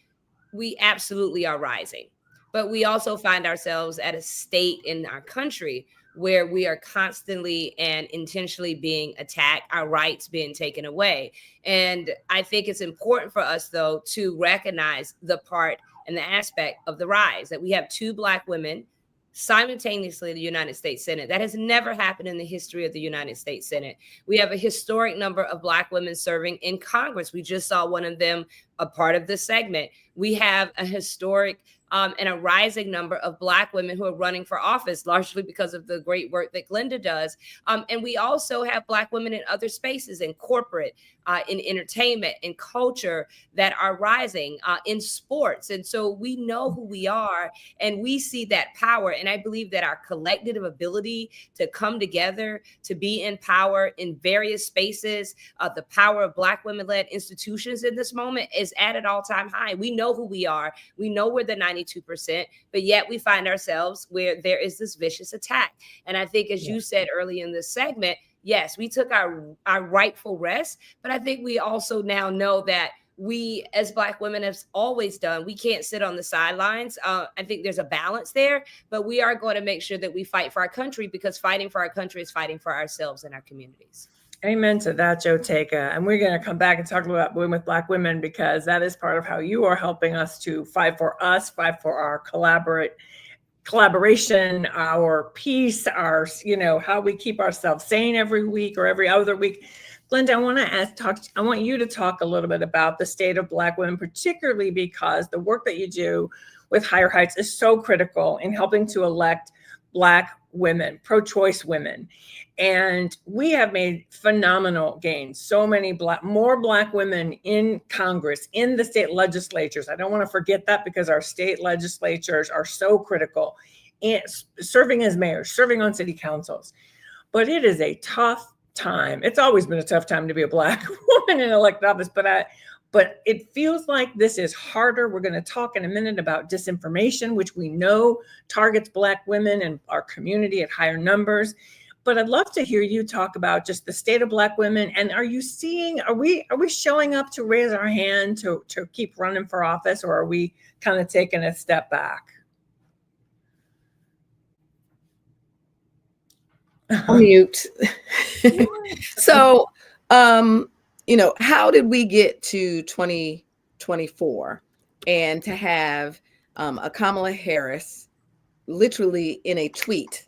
we absolutely are rising, but we also find ourselves at a state in our country where we are constantly and intentionally being attacked, our rights being taken away. And I think it's important for us, though, to recognize the part and the aspect of the rise that we have 2 Black women simultaneously in the United States Senate. That has never happened in the history of the United States Senate. We have a historic number of Black women serving in Congress. We just saw one of them a part of this segment. We have a historic and a rising number of Black women who are running for office, largely because of the great work that Glenda does. And we also have Black women in other spaces, in corporate, in entertainment, in culture, that are rising, in sports. And so we know who we are, and we see that power. And I believe that our collective ability to come together, to be in power in various spaces, the power of Black women-led institutions in this moment is at an all-time high. We know who we are. We know we're the 92%, but yet we find ourselves where there is this vicious attack. And I think, as you said early in this segment, yes, we took our rightful rest, but I think we also now know that we, as Black women, have always done, we can't sit on the sidelines. I think there's a balance there, but we are going to make sure that we fight for our country, because fighting for our country is fighting for ourselves and our communities. Amen to that, Joteka. And we're going to come back and talk about Women with Black Women, because that is part of how you are helping us to fight for us, fight for our collaboration, our peace, our, how we keep ourselves sane every week or every other week. Glenda, I want you to talk a little bit about the state of Black women, particularly because the work that you do with Higher Heights is so critical in helping to elect Black women, pro-choice women. And we have made phenomenal gains. So many more Black women in Congress, in the state legislatures. I don't want to forget that, because our state legislatures are so critical in serving as mayors, serving on city councils. But it is a tough time. It's always been a tough time to be a Black woman in elected office, but it feels like this is harder. We're going to talk in a minute about disinformation, which we know targets Black women and our community at higher numbers. But I'd love to hear you talk about just the state of Black women. And are we showing up to raise our hand to keep running for office, or are we kind of taking a step back? Mute. So, how did we get to 2024 and to have a Kamala Harris literally in a tweet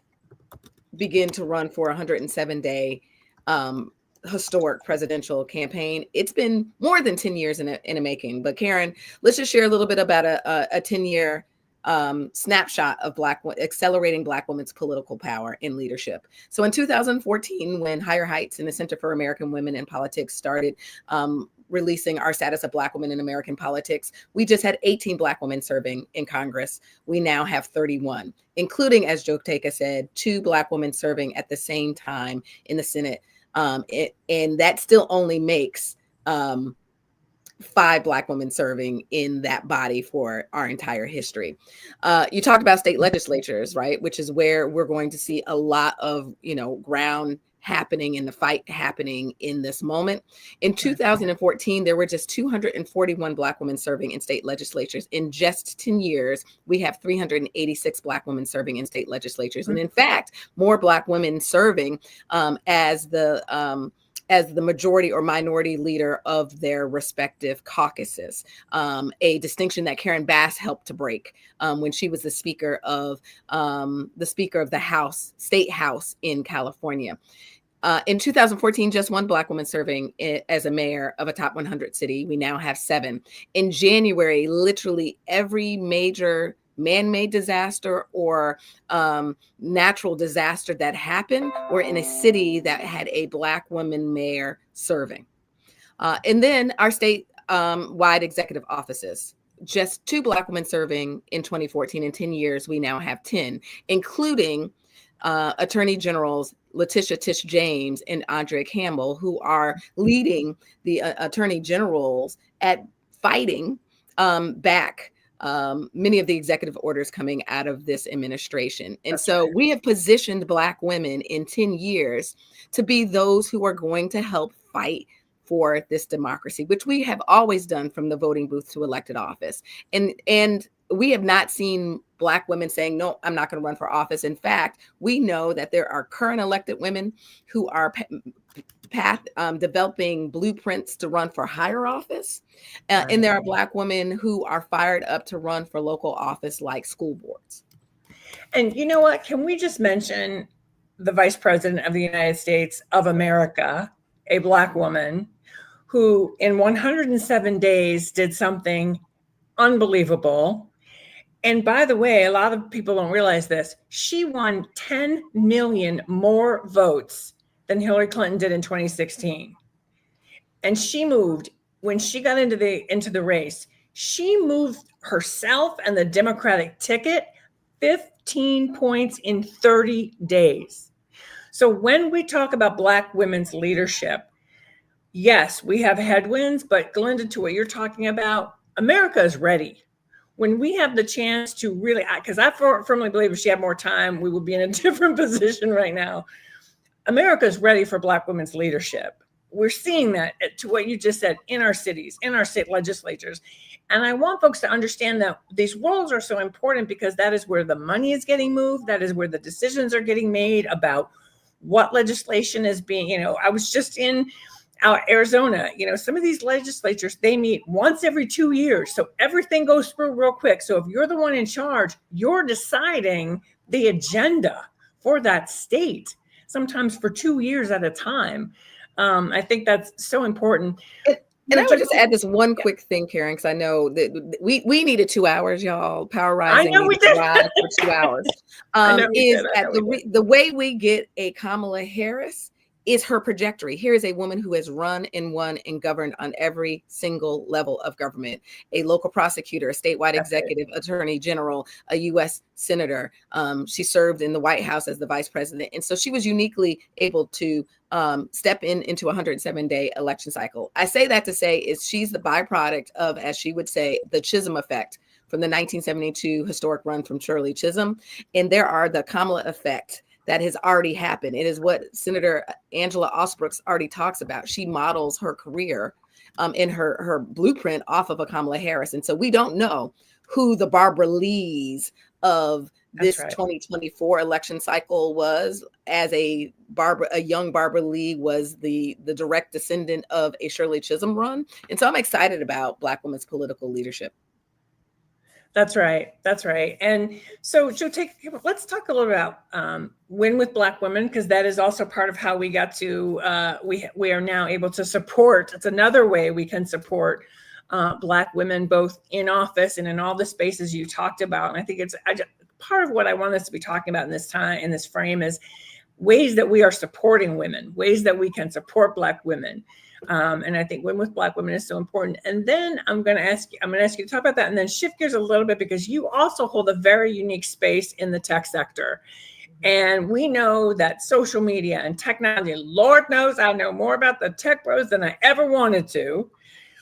begin to run for a 107-day historic presidential campaign? It's been more than 10 years in a making. But Karen, let's just share a little bit about a 10-year snapshot of accelerating Black women's political power and leadership. So in 2014, when Higher Heights and the Center for American Women in Politics started releasing our status of Black women in American politics, we just had 18 Black women serving in Congress. We now have 31, including, as Joteka said, 2 Black women serving at the same time in the Senate. And that still only makes 5 Black women serving in that body for our entire history. You talked about state legislatures, right? Which is where we're going to see a lot of, ground happening and the fight happening in this moment. In 2014, there were just 241 Black women serving in state legislatures. In just 10 years, we have 386 Black women serving in state legislatures. And in fact, more Black women serving as the majority or minority leader of their respective caucuses, a distinction that Karen Bass helped to break when she was the Speaker of the House, State House in California. In 2014, just 1 Black woman serving as a mayor of a top 100 city. We now have 7. In January, literally every major man-made disaster or natural disaster that happened were in a city that had a Black woman mayor serving. And then our state-wide executive offices, just 2 Black women serving in 2014. In 10 years, we now have 10, including Attorney Generals Letitia Tish James and Andrea Campbell, who are leading the Attorney Generals at fighting back many of the executive orders coming out of this administration. And so we have positioned Black women in 10 years to be those who are going to help fight for this democracy, which we have always done from the voting booth to elected office. And we have not seen Black women saying, no, I'm not going to run for office. In fact, we know that there are current elected women who are developing blueprints to run for higher office. And there are Black women who are fired up to run for local office like school boards. And you know what? Can we just mention the Vice President of the United States of America, a Black woman who in 107 days did something unbelievable. And by the way, a lot of people don't realize this. She won 10 million more votes than Hillary Clinton did in 2016. And she moved, when she got into the race, she moved herself and the Democratic ticket 15 points in 30 days. So when we talk about Black women's leadership, yes, we have headwinds, but Glenda, to what you're talking about, America is ready. When we have the chance to really, because I firmly believe if she had more time, we would be in a different position right now. America is ready for Black women's leadership. We're seeing that, to what you just said, in our cities, in our state legislatures. And I want folks to understand that these roles are so important because that is where the money is getting moved. That is where the decisions are getting made about what legislation is being, I was just in Arizona, some of these legislatures, they meet once every 2 years. So everything goes through real quick. So if you're the one in charge, you're deciding the agenda for that state, sometimes for 2 years at a time. I think that's so important. And I would just add this one quick thing, Karen, because I know that we needed 2 hours, y'all. Power Rising. I know we did. For 2 hours. The way we get a Kamala Harris is her trajectory. Here is a woman who has run and won and governed on every single level of government, a local prosecutor, a statewide executive, attorney general, a U.S. senator. She served in the White House as the vice president. And so she was uniquely able to step into a 107-day election cycle. I say that to say is she's the byproduct of, as she would say, the Chisholm effect from the 1972 historic run from Shirley Chisholm. And there are the Kamala effect that has already happened. It is what Senator Angela Osbrooks already talks about. She models her career in her blueprint off of a Kamala Harris. And so we don't know who the Barbara Lees of this 2024 election cycle was, as a young Barbara Lee was the direct descendant of a Shirley Chisholm run. And so I'm excited about Black women's political leadership. That's right. That's right. And so, let's talk a little about Win with Black Women, because that is also part of how we got to, we are now able to support. It's another way we can support Black women, both in office and in all the spaces you talked about. And I think part of what I want us to be talking about in this time, in this frame, is ways that we are supporting women, ways that we can support Black women. And I think Win with Black Women is so important. And then I'm going to ask you to talk about that and then shift gears a little bit, because you also hold a very unique space in the tech sector. And we know that social media and technology, Lord knows I know more about the tech bros than I ever wanted to,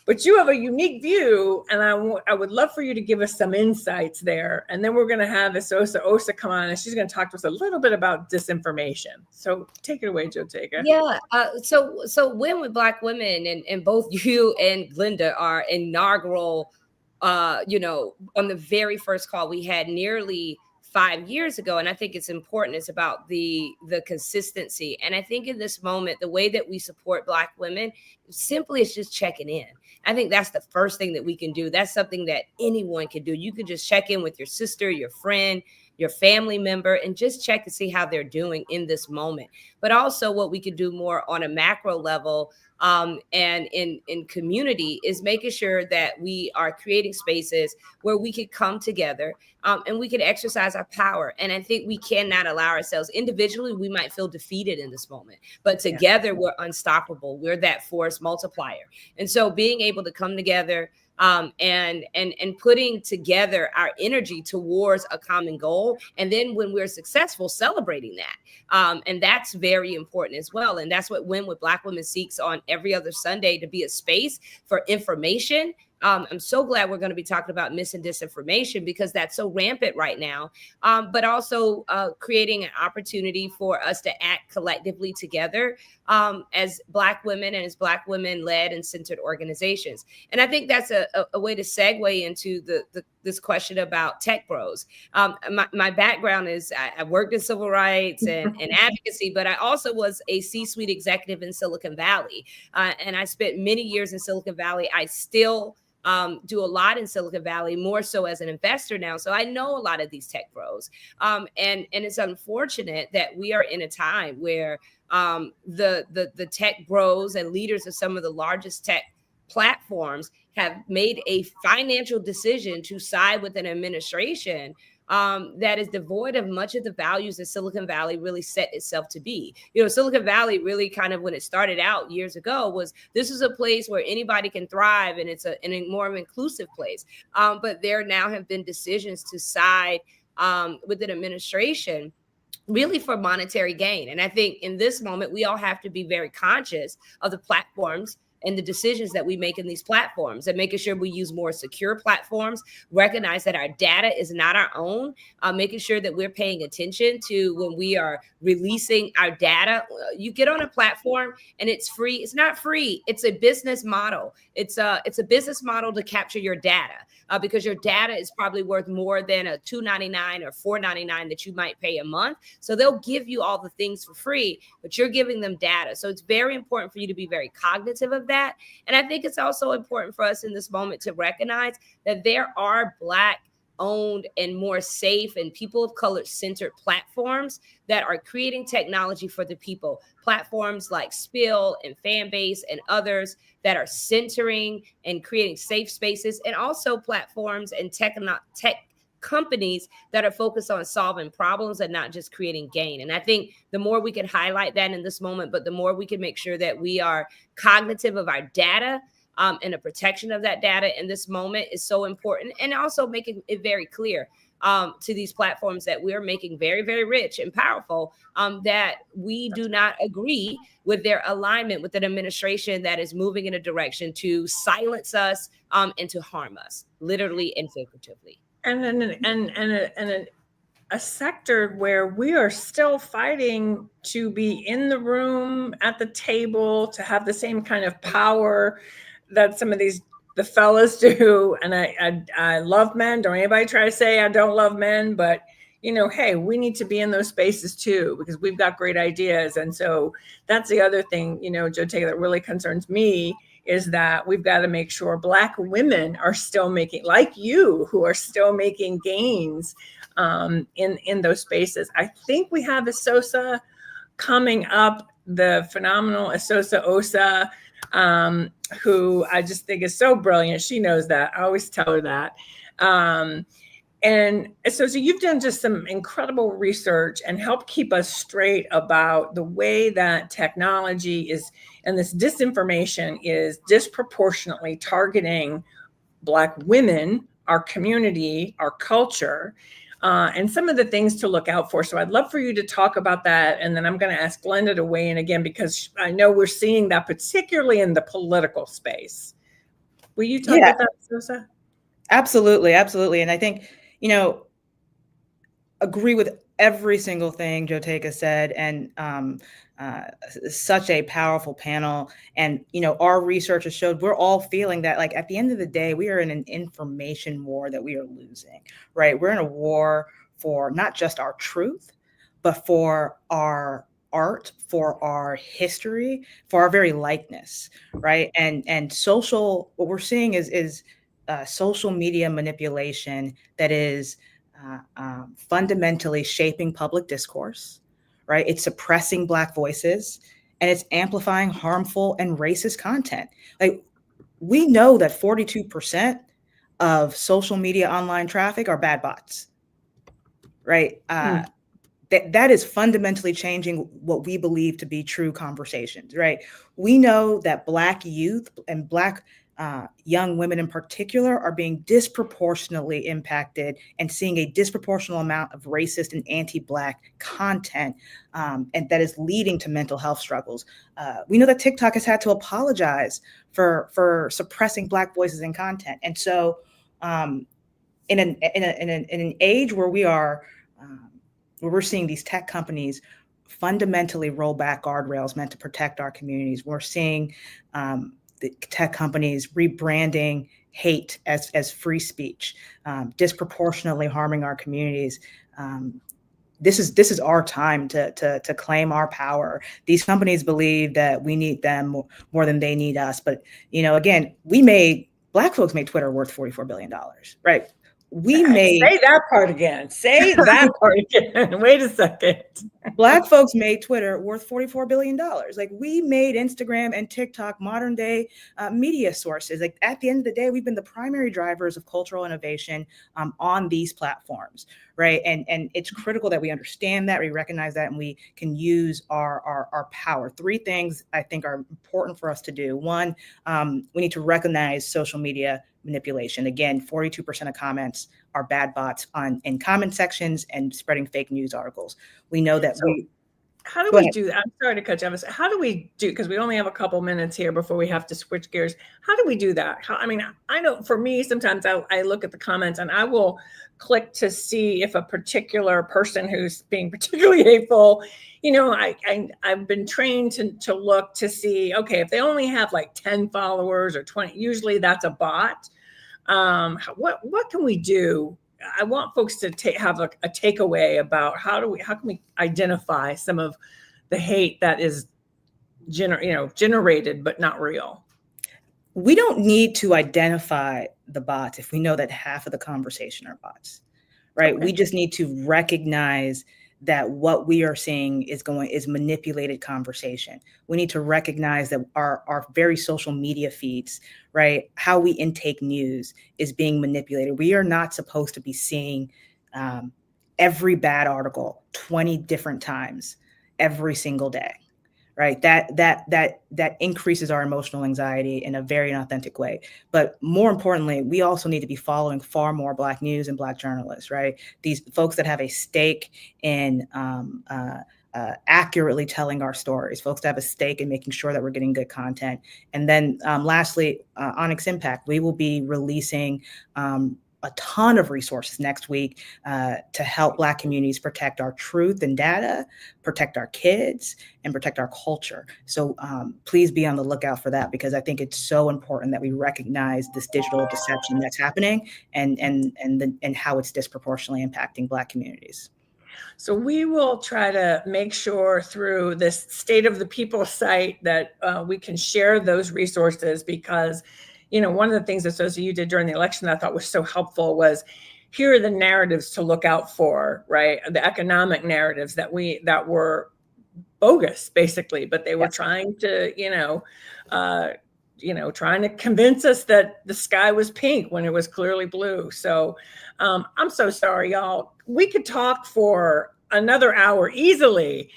but you have a unique view. And I would love for you to give us some insights there. And then we're going to have Osa come on, and she's going to talk to us a little bit about disinformation. So take it away, Joteka. Yeah. So Win with Black Women, and both you and Glenda are inaugural, on the very first call we had nearly 5 years ago. And I think it's important. It's about the consistency. And I think in this moment, the way that we support Black women simply is just checking in. I think that's the first thing that we can do. That's something that anyone can do. You can just check in with your sister, your friend, your family member, and just check to see how they're doing in this moment. But also what we could do more on a macro level and in community is making sure that we are creating spaces where we could come together and we can exercise our power. And I think we cannot allow ourselves individually, we might feel defeated in this moment, but together we're unstoppable. We're that force multiplier. And so being able to come together and putting together our energy towards a common goal. And then when we're successful, celebrating that. And that's very important as well. And that's what Win with Black Women seeks on every other Sunday, to be a space for information I'm so glad we're going to be talking about mis and disinformation because that's so rampant right now, but also creating an opportunity for us to act collectively together as Black women and as Black women-led and centered organizations. And I think that's a way to segue into this question about tech bros. My background is I worked in civil rights and advocacy, but I also was a C-suite executive in Silicon Valley. And I spent many years in Silicon Valley. I still do a lot in Silicon Valley, more so as an investor now. So I know a lot of these tech bros. And it's unfortunate that we are in a time where the tech bros and leaders of some of the largest tech platforms have made a financial decision to side with an administration that is devoid of much of the values that Silicon Valley really set itself to be. You know, Silicon Valley really kind of, when it started out years ago, was this is a place where anybody can thrive, and it's a more inclusive place. But there now have been decisions to side with an administration really for monetary gain. And I think in this moment, we all have to be very conscious of the platforms and the decisions that we make in these platforms, and making sure we use more secure platforms, recognize that our data is not our own, making sure that we're paying attention to when we are releasing our data. You get on a platform and it's free. It's not free. It's a business model. It's a business model to capture your data because your data is probably worth more than a $2.99 or $4.99 that you might pay a month. So they'll give you all the things for free, but you're giving them data. So it's very important for you to be very cognitive of that. And I think it's also important for us in this moment to recognize that there are Black owned and more safe and people of color centered platforms that are creating technology for the people. Platforms like Spill and Fanbase and others that are centering and creating safe spaces, and also platforms and tech companies that are focused on solving problems and not just creating gain. And I think the more we can highlight that in this moment, but the more we can make sure that we are cognitive of our data and the protection of that data in this moment is so important. And also making it very clear to these platforms that we're making very, very rich and powerful, that we do not agree with their alignment with an administration that is moving in a direction to silence us and to harm us, literally and figuratively. And a sector where we are still fighting to be in the room at the table, to have the same kind of power that some of the fellas do. And I love men. Don't anybody try to say I don't love men, but you know, hey, we need to be in those spaces too, because we've got great ideas. And so that's the other thing, you know, Joe Taylor, that really concerns me, is that we've got to make sure Black women are still making, like you, who are still making gains in those spaces. I think we have Asosa coming up, the phenomenal Asosa Osa, who I just think is so brilliant. She knows that. I always tell her that. And so you've done just some incredible research and helped keep us straight about the way that technology is, and this disinformation is disproportionately targeting Black women, our community, our culture, and some of the things to look out for. So I'd love for you to talk about that. And then I'm going to ask Glenda to weigh in again, because I know we're seeing that particularly in the political space. Will you talk about that, Sosa? Absolutely. Absolutely. And I think, you know, agree with every single thing Joe Taylor said, and such a powerful panel. And, you know, our research has showed we're all feeling that, like, at the end of the day, we are in an information war that we are losing, right? We're in a war for not just our truth, but for our art, for our history, for our very likeness, right? And social, what we're seeing is social media manipulation that is fundamentally shaping public discourse, right? It's suppressing Black voices, and it's amplifying harmful and racist content. Like, we know that 42% of social media online traffic are bad bots, right? That is fundamentally changing what we believe to be true conversations, right? We know that Black youth and Black young women in particular are being disproportionately impacted and seeing a disproportionate amount of racist and anti-Black content, and that is leading to mental health struggles. We know that TikTok has had to apologize for suppressing Black voices in content. And so in an age where where we're seeing these tech companies fundamentally roll back guardrails meant to protect our communities, we're seeing the tech companies rebranding hate as free speech, disproportionately harming our communities. This is our time to claim our power. These companies believe that we need them more than they need us. But, again, Black folks made Twitter worth $44 billion, right? Say that part again. Say that part again. Wait a second. Black folks made Twitter worth $44 billion. Like, we made Instagram and TikTok modern day media sources. Like, at the end of the day, we've been the primary drivers of cultural innovation on these platforms, right? And it's critical that we understand that, we recognize that, and we can use our power. 3 things I think are important for us to do. One, we need to recognize social media manipulation. Again, 42% of comments are bad bots in comment sections and spreading fake news articles. We know that. How do we do that? I'm sorry to cut you off. How do we do, because we only have a couple minutes here before we have to switch gears. How do we do that? I know for me, sometimes I look at the comments and I will click to see if a particular person who's being particularly hateful, I've been trained to look to see, okay, if they only have like 10 followers or 20, usually that's a bot. What can we do? I want folks to have a takeaway about how can we identify some of the hate that is generated but not real. We don't need to identify the bots if we know that half of the conversation are bots, right? Okay. We just need to recognize that what we are seeing is manipulated conversation. We need to recognize that our very social media feeds, right, how we intake news is being manipulated. We are not supposed to be seeing every bad article 20 different times every single day, right? That increases our emotional anxiety in a very inauthentic way. But more importantly, we also need to be following far more Black news and Black journalists, right? These folks that have a stake in accurately telling our stories, folks that have a stake in making sure that we're getting good content. And then lastly, Onyx Impact, we will be releasing a ton of resources next week to help Black communities protect our truth and data, protect our kids, and protect our culture. So please be on the lookout for that, because I think it's so important that we recognize this digital deception that's happening and how it's disproportionately impacting Black communities. So we will try to make sure through this State of the People site that we can share those resources, because one of the things that Sosa you did during the election that I thought was so helpful was, here are the narratives to look out for, right? The economic narratives that were bogus, basically, but they were trying to, trying to convince us that the sky was pink when it was clearly blue. So I'm so sorry, y'all. We could talk for another hour easily.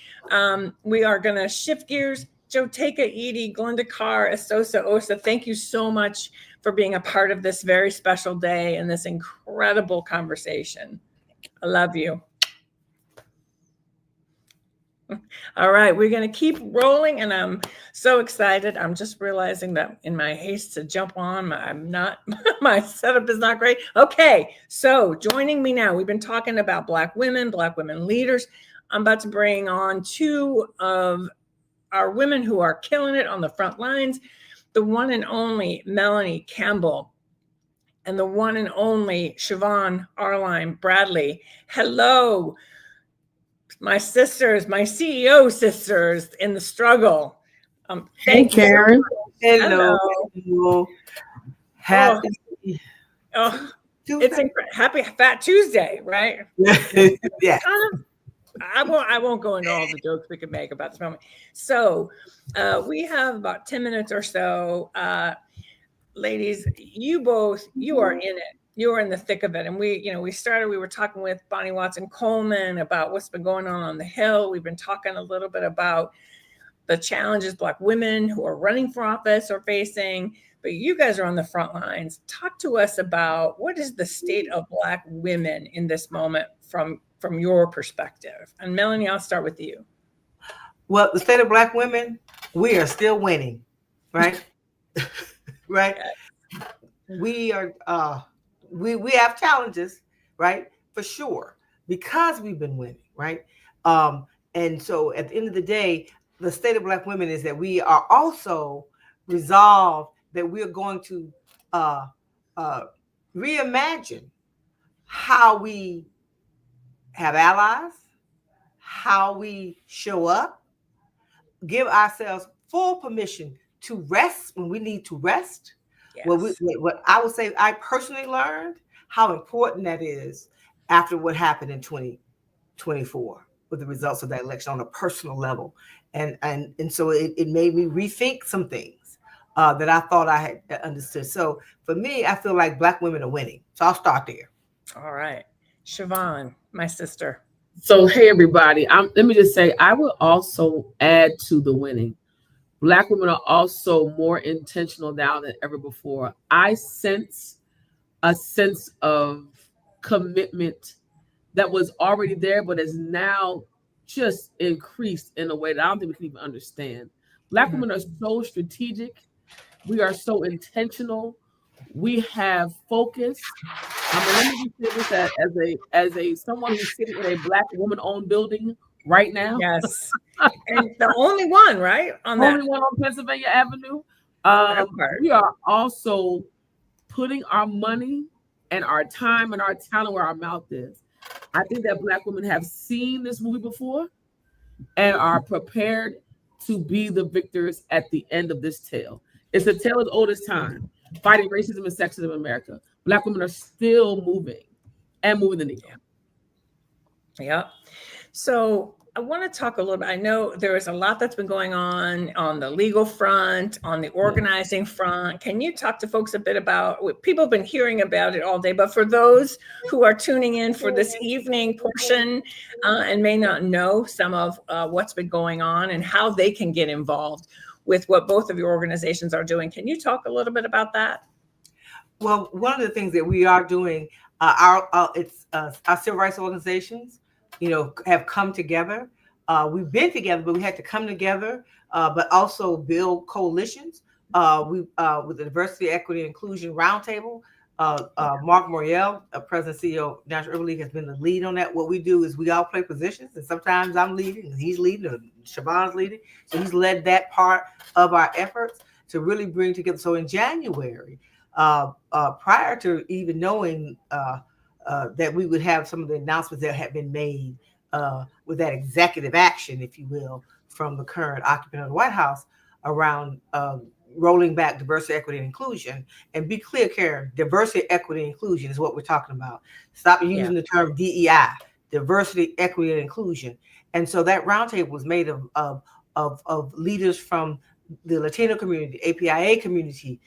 We are going to shift gears. Joteka, Edie, Glenda Carr, Esosa Osa, thank you so much for being a part of this very special day and this incredible conversation. I love you. All right, we're going to keep rolling, and I'm so excited. I'm just realizing that in my haste to jump on, my setup is not great. Okay, so joining me now, we've been talking about Black women leaders. I'm about to bring on 2 of our women who are killing it on the front lines, the one and only Melanie Campbell and the one and only Siobhan Arline Bradley. Hello, my sisters, my CEO sisters in the struggle. Hey, Karen. Hello. Happy. It's happy Fat Tuesday, right? Yeah. I won't go into all the jokes we could make about this moment. So we have about 10 minutes or so. Ladies, you are in it. You are in the thick of it. And we were talking with Bonnie Watson Coleman about what's been going on the Hill. We've been talking a little bit about the challenges Black women who are running for office are facing, but you guys are on the front lines. Talk to us about what is the state of Black women in this moment from your perspective. And Melanie, I'll start with you. Well, the state of Black women, we are still winning, right? Right? We are we have challenges, right? For sure, because we've been winning, right? And so at the end of the day, the state of Black women is that we are also resolved that we are going to reimagine how we have allies, how we show up, give ourselves full permission to rest when we need to rest. Yes. What I would say, I personally learned how important that is after what happened in 2024 with the results of that election on a personal level. And so it made me rethink some things that I thought I had understood. So for me, I feel like Black women are winning. So I'll start there. All right. Siobhan, my sister. So, hey, everybody. Let me just say, I will also add to the winning. Black women are also more intentional now than ever before. I sense a sense of commitment that was already there, but is now just increased in a way that I don't think we can even understand. Black women are so strategic. We are so intentional. We have focus. Let me just say this as a someone who's sitting in a Black woman-owned building right now. Yes, and the only one, right? Only one on Pennsylvania Avenue. We are also putting our money and our time and our talent where our mouth is. I think that Black women have seen this movie before and are prepared to be the victors at the end of this tale. It's a tale as old as time, fighting racism and sexism in America. Black women are still moving and moving the needle. Yeah. So I want to talk a little bit. I know there is a lot that's been going on the legal front, on the organizing front. Can you talk to folks a bit about what people have been hearing about it all day? But for those who are tuning in for this evening portion and may not know some of what's been going on and how they can get involved with what both of your organizations are doing, can you talk a little bit about that? Well, one of the things that we are doing, our civil rights organizations, have come together. We've been together, but we had to come together, but also build coalitions. With the Diversity, Equity, and Inclusion Roundtable, Mark Moriel, President and CEO of National Urban League, has been the lead on that. What we do is we all play positions, and sometimes I'm leading, and he's leading, or Siobhan's leading. So he's led that part of our efforts to really bring together. So in January, prior to even knowing that we would have some of the announcements that had been made with that executive action, if you will, from the current occupant of the White House around rolling back diversity, equity, and inclusion. And be clear, Karen, diversity, equity, and inclusion is what we're talking about. Stop using the term DEI, diversity, equity, and inclusion. And so that roundtable was made of leaders from the Latino community, APIA community,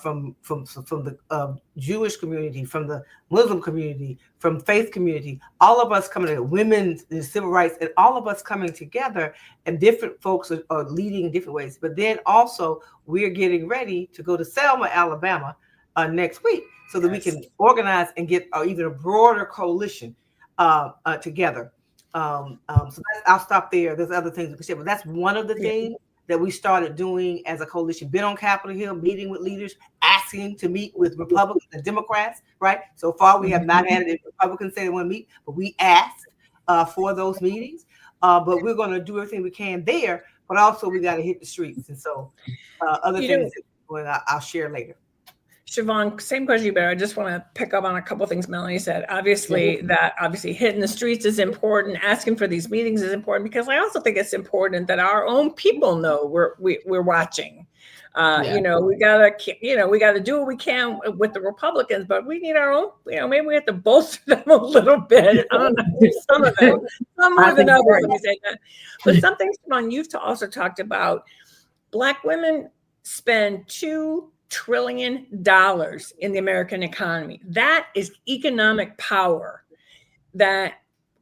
from the Jewish community, from the Muslim community, from faith community, all of us coming together, women's civil rights, and all of us coming together, and different folks are leading in different ways. But then also we're getting ready to go to Selma, Alabama next week so that we can organize and get even a broader coalition together. So I'll stop there. There's other things we can say, but that's one of the things that we started doing as a coalition. Been on Capitol Hill, meeting with leaders, asking to meet with Republicans and Democrats, right? So far, we have not had any Republicans say they want to meet, but we asked for those meetings. But we're going to do everything we can there, but also we got to hit the streets. And so other things I'll share later. Siobhan, same question, but I just want to pick up on a couple of things Melanie said. Obviously, hitting the streets is important. Asking for these meetings is important, because I also think it's important that our own people know we're watching. We gotta do what we can with the Republicans, but we need our own. Maybe we have to bolster them a little bit. I don't know, some of them, some more than others. Let me say that. But something, Siobhan, you've also talked about. Black women spend $2 trillion in the American economy. That is economic power that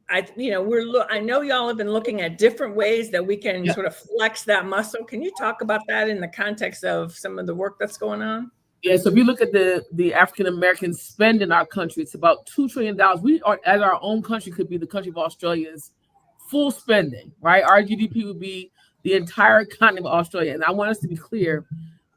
I know y'all have been looking at different ways that we can sort of flex that muscle. Can you talk about that in the context of some of the work that's going on? Yeah, so if you look at the African American spend in our country, it's about $2 trillion. We are, as our own country, could be the country of Australia's full spending, right? Our GDP would be the entire continent of Australia. And I want us to be clear,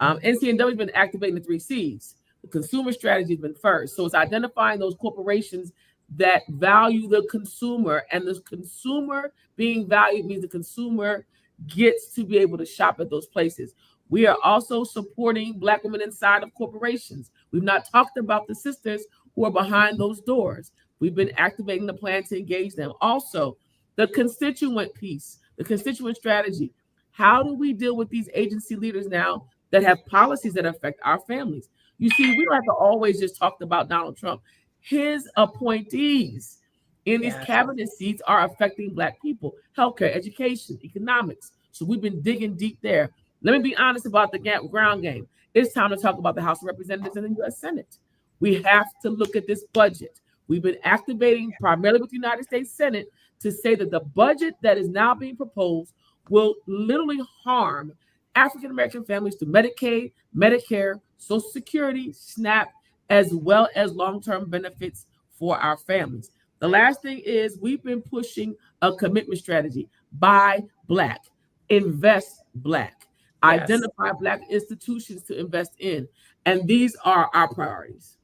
NCNW has been activating the 3 C's. The consumer strategy has been first. So it's identifying those corporations that value the consumer, and the consumer being valued means the consumer gets to be able to shop at those places. We are also supporting Black women inside of corporations. We've not talked about the sisters who are behind those doors. We've been activating the plan to engage them. Also, the constituent piece, the constituent strategy. How do we deal with these agency leaders now that have policies that affect our families? You see, we don't have to always just talk about Donald Trump. His appointees in these cabinet seats are affecting Black people, healthcare, education, economics. So we've been digging deep there. Let me be honest about the ground game. It's time to talk about the House of Representatives and the U.S. Senate. We have to look at this budget. We've been activating primarily with the United States Senate to say that the budget that is now being proposed will literally harm African-American families through Medicaid, Medicare, Social Security, SNAP, as well as long-term benefits for our families. The last thing is we've been pushing a commitment strategy. Buy Black, invest Black, identify Black institutions to invest in. And these are our priorities.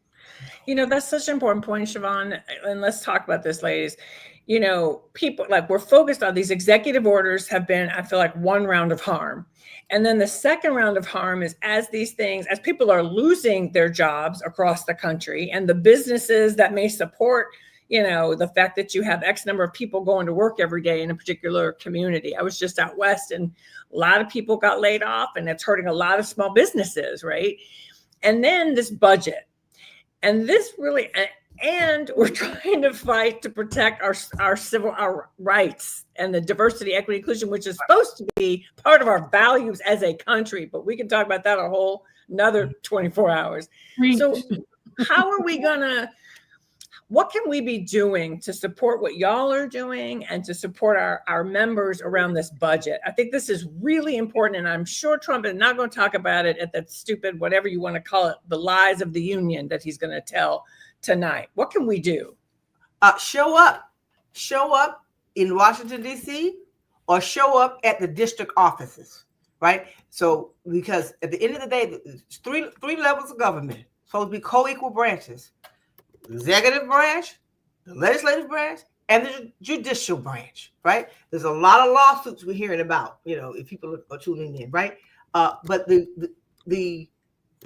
That's such an important point, Siobhan. And let's talk about this, ladies. People, like, we're focused on these executive orders have been, I feel like, one round of harm. And then the second round of harm is as people are losing their jobs across the country, and the businesses that may support, the fact that you have X number of people going to work every day in a particular community. I was just out west, and a lot of people got laid off, and it's hurting a lot of small businesses, right? And then this budget. And this really, and we're trying to fight to protect our rights and the diversity, equity, inclusion, which is supposed to be part of our values as a country. But we can talk about that another 24 hours. So how are we what can we be doing to support what y'all are doing and to support our members around this budget? I think this is really important, and I'm sure Trump is not going to talk about it at that stupid, whatever you want to call it, the lies of the union that he's going to tell tonight. What can we do? Show up in Washington, D.C., or show up at the district offices, right? So, because at the end of the day, it's three levels of government, supposed to be co-equal branches. Executive branch, the legislative branch, and the judicial branch, right? There's a lot of lawsuits we're hearing about, if people are tuning in, right? But the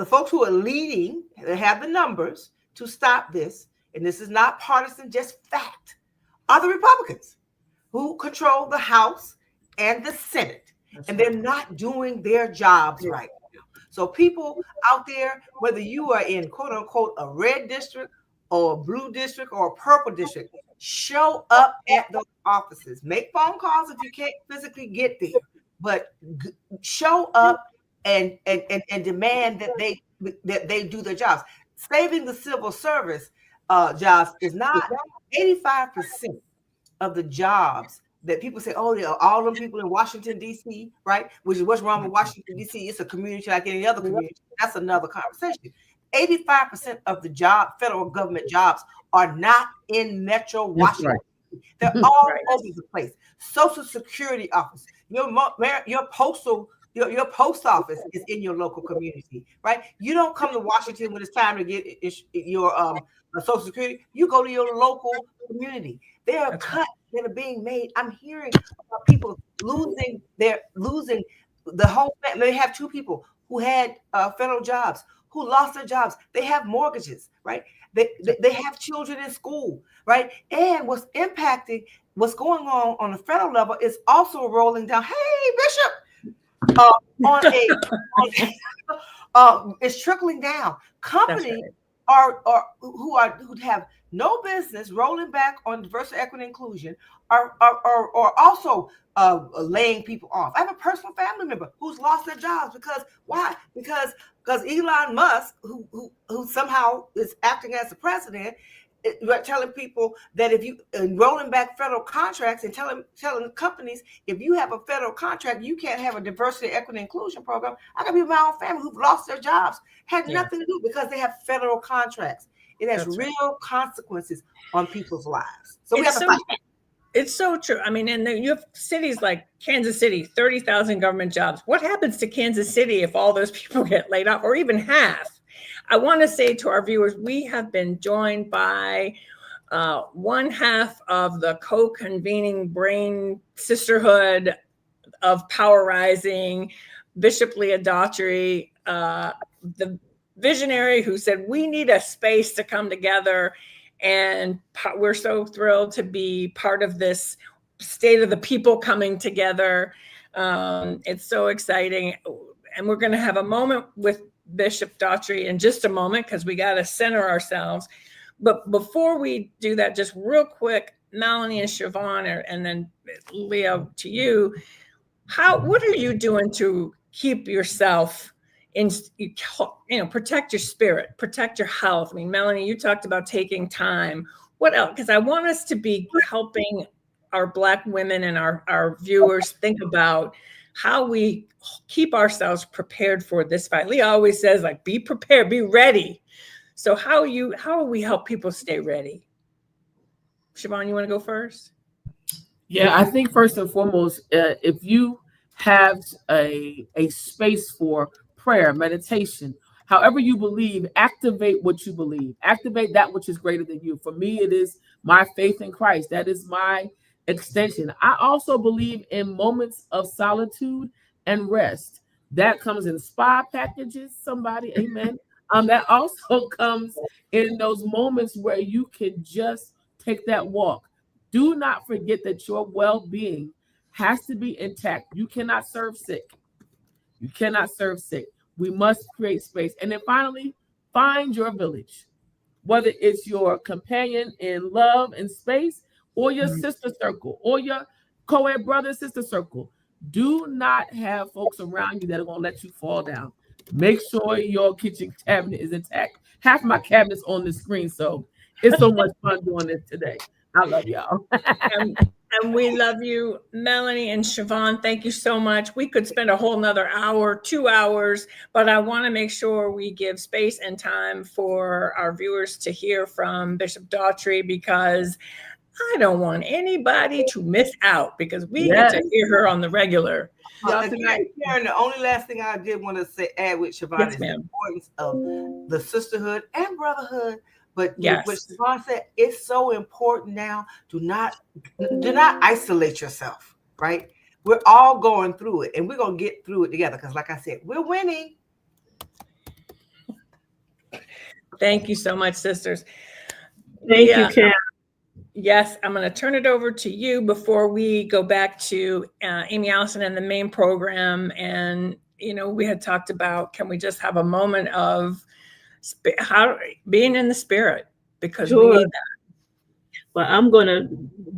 folks who are leading, they have the numbers to stop this, and this is not partisan, just fact, are the Republicans who control the House and the Senate, and they're not doing their jobs right now. So people out there, whether you are in quote unquote a red district or a blue district or a purple district, show up at those offices. Make phone calls if you can't physically get there, but show up and demand that they do their jobs. Saving the civil service jobs is not 85% of the jobs that people say, oh, all them people in Washington, D.C., right? Which is what's wrong with Washington, D.C. It's a community like any other community. That's another conversation. 85% of the federal government jobs are not in Metro Washington. Right. They're all over the place. Social Security office, your post office is in your local community, right? You don't come to Washington when it's time to get your Social Security. You go to your local community. There are cuts that are being made. I'm hearing about people losing the whole. They have 2 people who had federal jobs, who lost their jobs. They have mortgages, right? They have children in school, right? And what's going on the federal level is also rolling down. Hey, Bishop, it's trickling down. Companies who have no business rolling back on diversity, equity, inclusion are also laying people off. I have a personal family member who's lost their jobs because why? Because Elon Musk, who somehow is acting as the president, You're telling people that if you rolling back federal contracts and telling companies, if you have a federal contract, you can't have a diversity, equity, inclusion program. I got people in my own family who've lost their jobs, had nothing to do because they have federal contracts. It has real consequences on people's lives. So we have to fight. It's so true. I mean, and you have cities like Kansas City, 30,000 government jobs. What happens to Kansas City if all those people get laid off, or even half? I want to say to our viewers, we have been joined by one half of the co-convening brain sisterhood of Power Rising, Bishop Leah Daughtry, the visionary who said, we need a space to come together. And we're so thrilled to be part of this state of the people coming together. It's so exciting. And we're going to have a moment with Bishop Daughtry in just a moment because we got to center ourselves. But before we do that, just real quick, Melanie and Siobhan, and then Leo, to you, what are you doing to keep yourself in, protect your spirit, protect your health? I mean, Melanie, you talked about taking time. What else? Because I want us to be helping our Black women and our viewers think about how we keep ourselves prepared for this fight. Leah always says, like, be prepared, be ready. So how will we help people stay ready? Siobhan, you want to go first? Yeah, I think first and foremost, if you have a space for prayer, meditation, however you believe, activate what you believe. Activate that which is greater than you. For me, it is my faith in Christ. That is my extension. I also believe in moments of solitude and rest. That comes in spa packages, somebody, amen. That also comes in those moments where you can just take that walk. Do not forget that your well-being has to be intact. You cannot serve sick. You cannot serve sick. We must create space. And then finally, find your village, whether it's your companion in love and space or your sister circle or your co-ed brother and sister circle. Do not have folks around you that are going to let you fall down. Make sure your kitchen cabinet is intact. Half my cabinet's on the screen, so it's so much fun doing this today. I love y'all. And we love you, Melanie and Siobhan. Thank you so much. We could spend a whole nother hour, 2 hours, but I want to make sure we give space and time for our viewers to hear from Bishop Daughtry, because I don't want anybody to miss out, because we get to hear her on the regular. Karen, the only last thing I did want to add with Siobhan is the importance of the sisterhood and brotherhood. But what Siobhan said, it's so important now. Do not isolate yourself, right? We're all going through it, and we're going to get through it together because, like I said, we're winning. Thank you so much, sisters. Thank you, Karen. Yes, I'm going to turn it over to you before we go back to Amy Allison and the main program. And, we had talked about, can we just have a moment of being in the spirit, because we need that. Well, I'm going to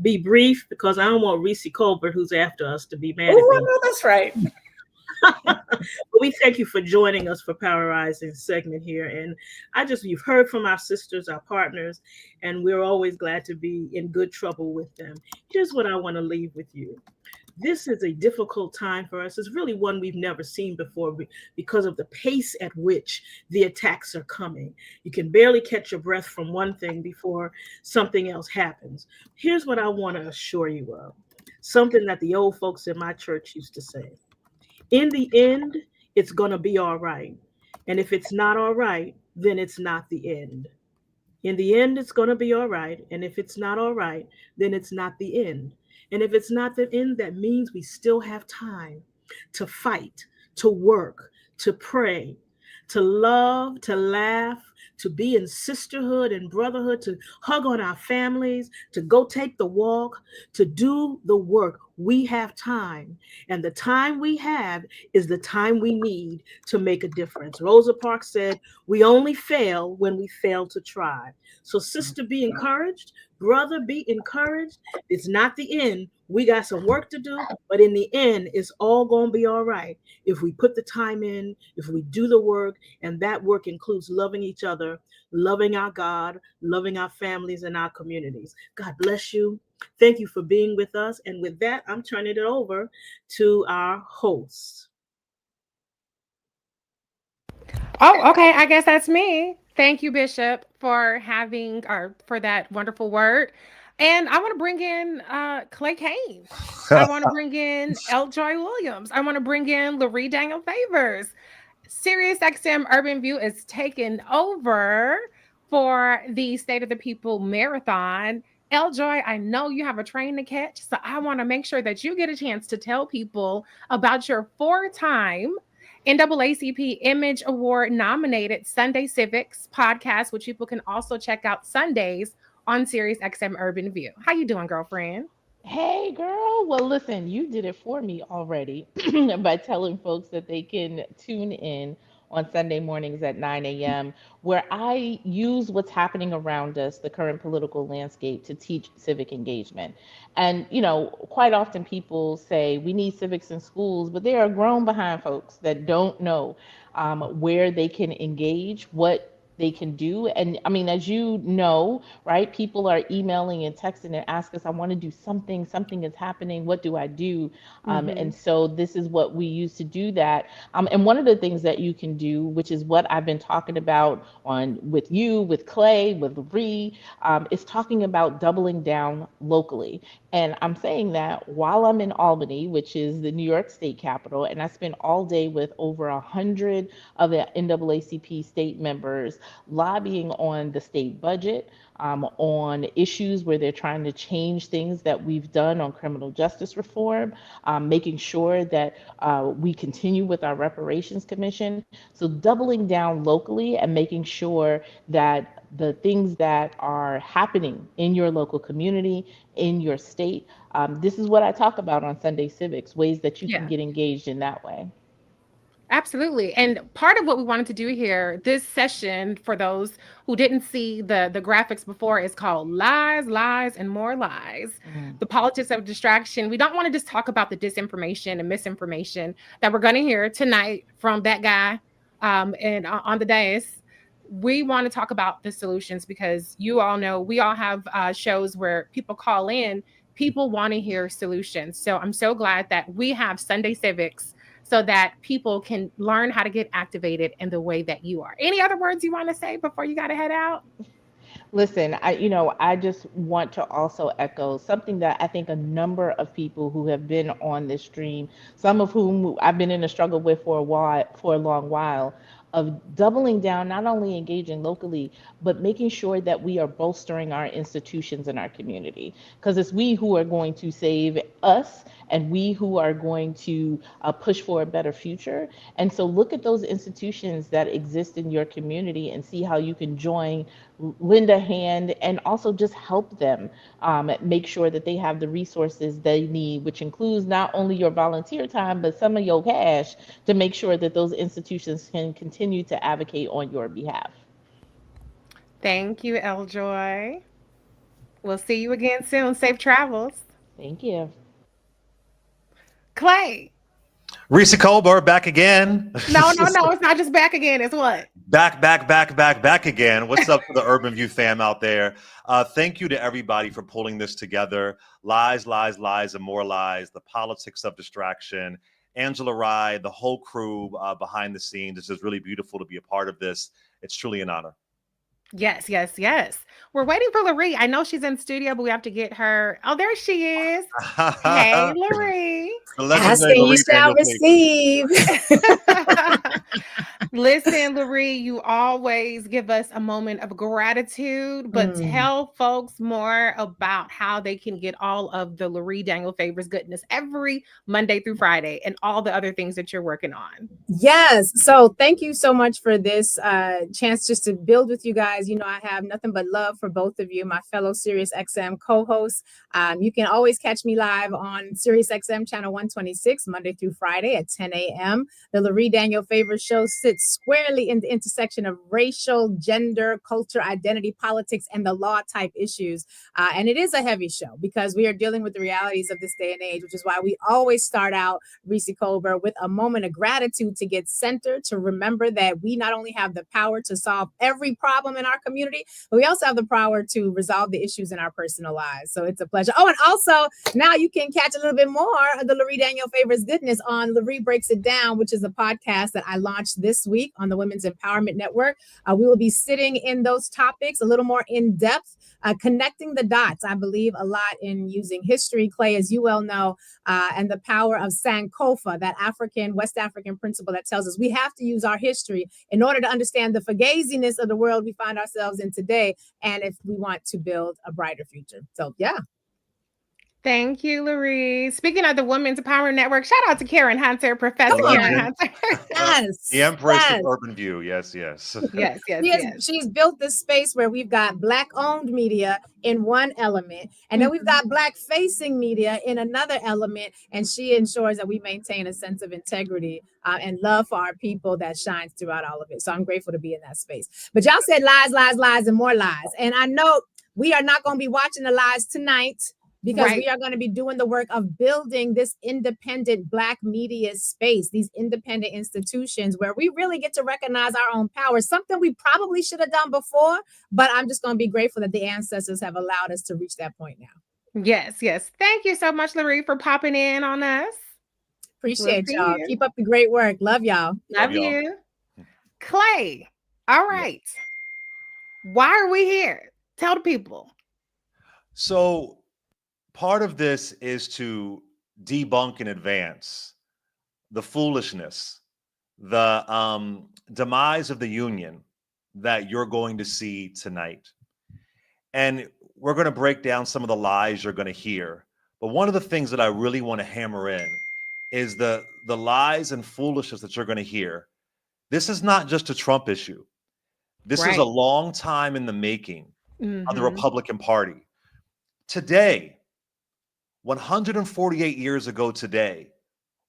be brief because I don't want Reese Colbert, who's after us, to be mad at me. No, that's right. We thank you for joining us for Power Rising segment here. And you've heard from our sisters, our partners, and we're always glad to be in good trouble with them. Here's what I want to leave with you. This is a difficult time for us. It's really one we've never seen before because of the pace at which the attacks are coming. You can barely catch your breath from one thing before something else happens. Here's what I want to assure you of, something that the old folks in my church used to say. In the end, it's going to be all right. And if it's not all right, then it's not the end. In the end, it's going to be all right. And if it's not all right, then it's not the end. And if it's not the end, that means we still have time to fight, to work, to pray, to love, to laugh, to be in sisterhood and brotherhood, to hug on our families, to go take the walk, to do the work. We have time, and the time we have is the time we need to make a difference. Rosa Parks said, "We only fail when we fail to try." So, sister, be encouraged. Brother, be encouraged. It's not the end. We got some work to do, but in the end, it's all going to be all right if we put the time in, if we do the work, and that work includes loving each other, loving our God, loving our families and our communities. God bless you. Thank you for being with us. And with that, I'm turning it over to our host. Oh, okay. I guess that's me. Thank you, Bishop, for for that wonderful word. And I want to bring in Clay Kane. I want to bring in L. Joy Williams. I want to bring in Laree Daniel Favors. Sirius XM Urban View is taking over for the State of the People Marathon. L. Joy, I know you have a train to catch, so I want to make sure that you get a chance to tell people about your 4-time NAACP Image Award nominated Sunday Civics podcast, which people can also check out Sundays on Sirius XM Urban View. How you doing, girlfriend? Hey, girl. Well, listen, you did it for me already by telling folks that they can tune in on Sunday mornings at 9 a.m., where I use what's happening around us, the current political landscape, to teach civic engagement. And, quite often people say we need civics in schools, but there are grown behind folks that don't know where they can engage, what they can do. And I mean, as you know, right, people are emailing and texting and ask us, I want to do something is happening, what do I do? And so this is what we use to do that. And one of the things that you can do, which is what I've been talking about with you, with Clay, with Laree, is talking about doubling down locally. And I'm saying that while I'm in Albany, which is the New York State capital, and I spent all day with over 100 of the NAACP state members lobbying on the state budget, on issues where they're trying to change things that we've done on criminal justice reform, making sure that we continue with our reparations commission. So doubling down locally and making sure that the things that are happening in your local community, in your state, this is what I talk about on Sunday Civics, ways that you can get engaged in that way. Absolutely. And part of what we wanted to do here, this session, for those who didn't see the graphics before, is called Lies, Lies, and More Lies. The politics of distraction. We don't want to just talk about the disinformation and misinformation that we're going to hear tonight from that guy and on the dais. We want to talk about the solutions, because you all know we all have shows where people call in, people want to hear solutions. So I'm so glad that we have Sunday Civics so that people can learn how to get activated in the way that you are. Any other words you want to say before you got to head out? Listen, I just want to also echo something that I think a number of people who have been on this stream, some of whom I've been in a struggle with for a long while, of doubling down, not only engaging locally, but making sure that we are bolstering our institutions in our community. Because it's we who are going to save us, and we who are going to push for a better future. And so look at those institutions that exist in your community and see how you can join, lend a hand, and also just help them make sure that they have the resources they need, which includes not only your volunteer time, but some of your cash, to make sure that those institutions can continue to advocate on your behalf. Thank you, L. Joy. We'll see you again soon. Safe travels. Thank you. Clay. Reese Colbert back again. No, it's not just back again. It's what? Back again. What's up to the Urban View fam out there? Thank you to everybody for pulling this together. Lies, Lies, Lies, and More Lies, the politics of distraction. Angela Rye, the whole crew behind the scenes. It's just really beautiful to be a part of this. It's truly an honor. Yes. We're waiting for Laree. I know she's in studio, but we have to get her. Oh, there she is. Hey, Laree. Asking you shall receive. Listen, Laree, you always give us a moment of gratitude, but tell folks more about how they can get all of the Laree Daniel Favors goodness every Monday through Friday and all the other things that you're working on. Yes. So thank you so much for this chance just to build with you guys. You know, I have nothing but love for both of you, my fellow SiriusXM co-hosts. You can always catch me live on SiriusXM channel 126, Monday through Friday at 10 a.m. The Laree Daniel Favors show sits squarely in the intersection of racial, gender, culture, identity, politics, and the law type issues. And it is a heavy show because we are dealing with the realities of this day and age, which is why we always start out, Reese Colbert, with a moment of gratitude to get centered, to remember that we not only have the power to solve every problem in our community, but we also have the power to resolve the issues in our personal lives. So it's a pleasure. Oh, and also now you can catch a little bit more of the Laree Daniel Favors goodness on Laree Breaks It Down, which is a podcast that I launched this week on the Women's Empowerment Network. We will be sitting in those topics a little more in depth, connecting the dots. I believe a lot in using history, Clay, as you well know, and the power of Sankofa, that West African principle that tells us we have to use our history in order to understand the fugaziness of the world we find ourselves in today, and if we want to build a brighter future. So, yeah. Thank you, Laree. Speaking of the Women's Empowerment Network, shout out to Karen Hunter, Professor Karen Hunter. Yes. The Empress Yes. of Urban View. Yes, yes. Yes, yes, She's built this space where we've got Black-owned media in one element, and then we've got Black-facing media in another element, and she ensures that we maintain a sense of integrity and love for our people that shines throughout all of it. So I'm grateful to be in that space. But y'all said lies, lies, lies, and more lies. And I know we are not going to be watching the lies tonight, because we are going to be doing the work of building this independent Black media space, these independent institutions where we really get to recognize our own power, something we probably should have done before, but I'm just going to be grateful that the ancestors have allowed us to reach that point now. Yes, yes. Thank you so much, Laree, for popping in on us. Appreciate y'all. Keep up the great work. Love y'all. Love you. Clay, all right. Why are we here? Tell the people. So part of this is to debunk in advance the foolishness, the demise of the union that you're going to see tonight. And we're going to break down some of the lies you're going to hear. But one of the things that I really want to hammer in is the lies and foolishness that you're going to hear. This is not just a Trump issue. This is a long time in the making of the Republican Party. Today, 148 years ago today,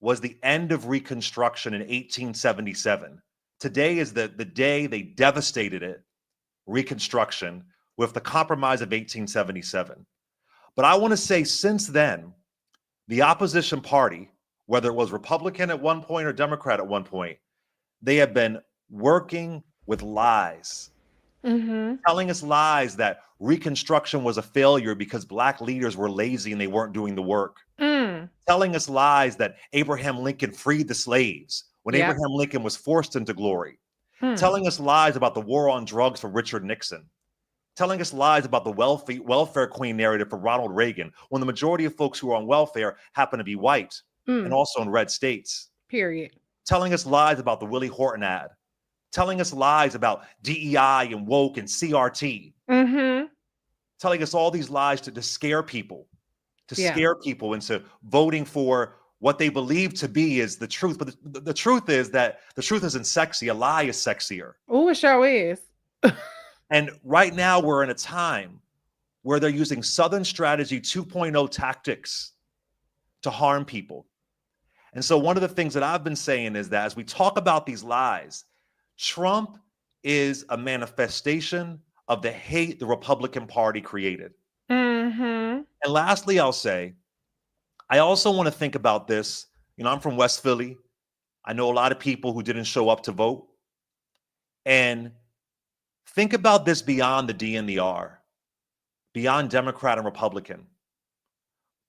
was the end of Reconstruction in 1877. Today is the day they devastated it, Reconstruction, with the Compromise of 1877. But I want to say since then, the opposition party, whether it was Republican at one point or Democrat at one point, they have been working with lies, telling us lies that Reconstruction was a failure because Black leaders were lazy and they weren't doing the work. Telling us lies that Abraham Lincoln freed the slaves when Abraham Lincoln was forced into glory. Telling us lies about the war on drugs for Richard Nixon. Telling us lies about the welfare queen narrative for Ronald Reagan, when the majority of folks who are on welfare happen to be white and also in red states. Period. Telling us lies about the Willie Horton ad. Telling us lies about DEI and woke and CRT. Telling us all these lies to scare people, scare people into voting for what they believe to be is the truth. But the truth is that the truth isn't sexy. A lie is sexier. Oh, it sure is. And right now we're in a time where they're using Southern Strategy 2.0 tactics to harm people. And so one of the things that I've been saying is that as we talk about these lies, Trump is a manifestation of the hate the Republican Party created. And lastly, I'll say, I also want to think about this. You know, I'm from West Philly. I know a lot of people who didn't show up to vote. And think about this beyond the D and the R, beyond Democrat and Republican.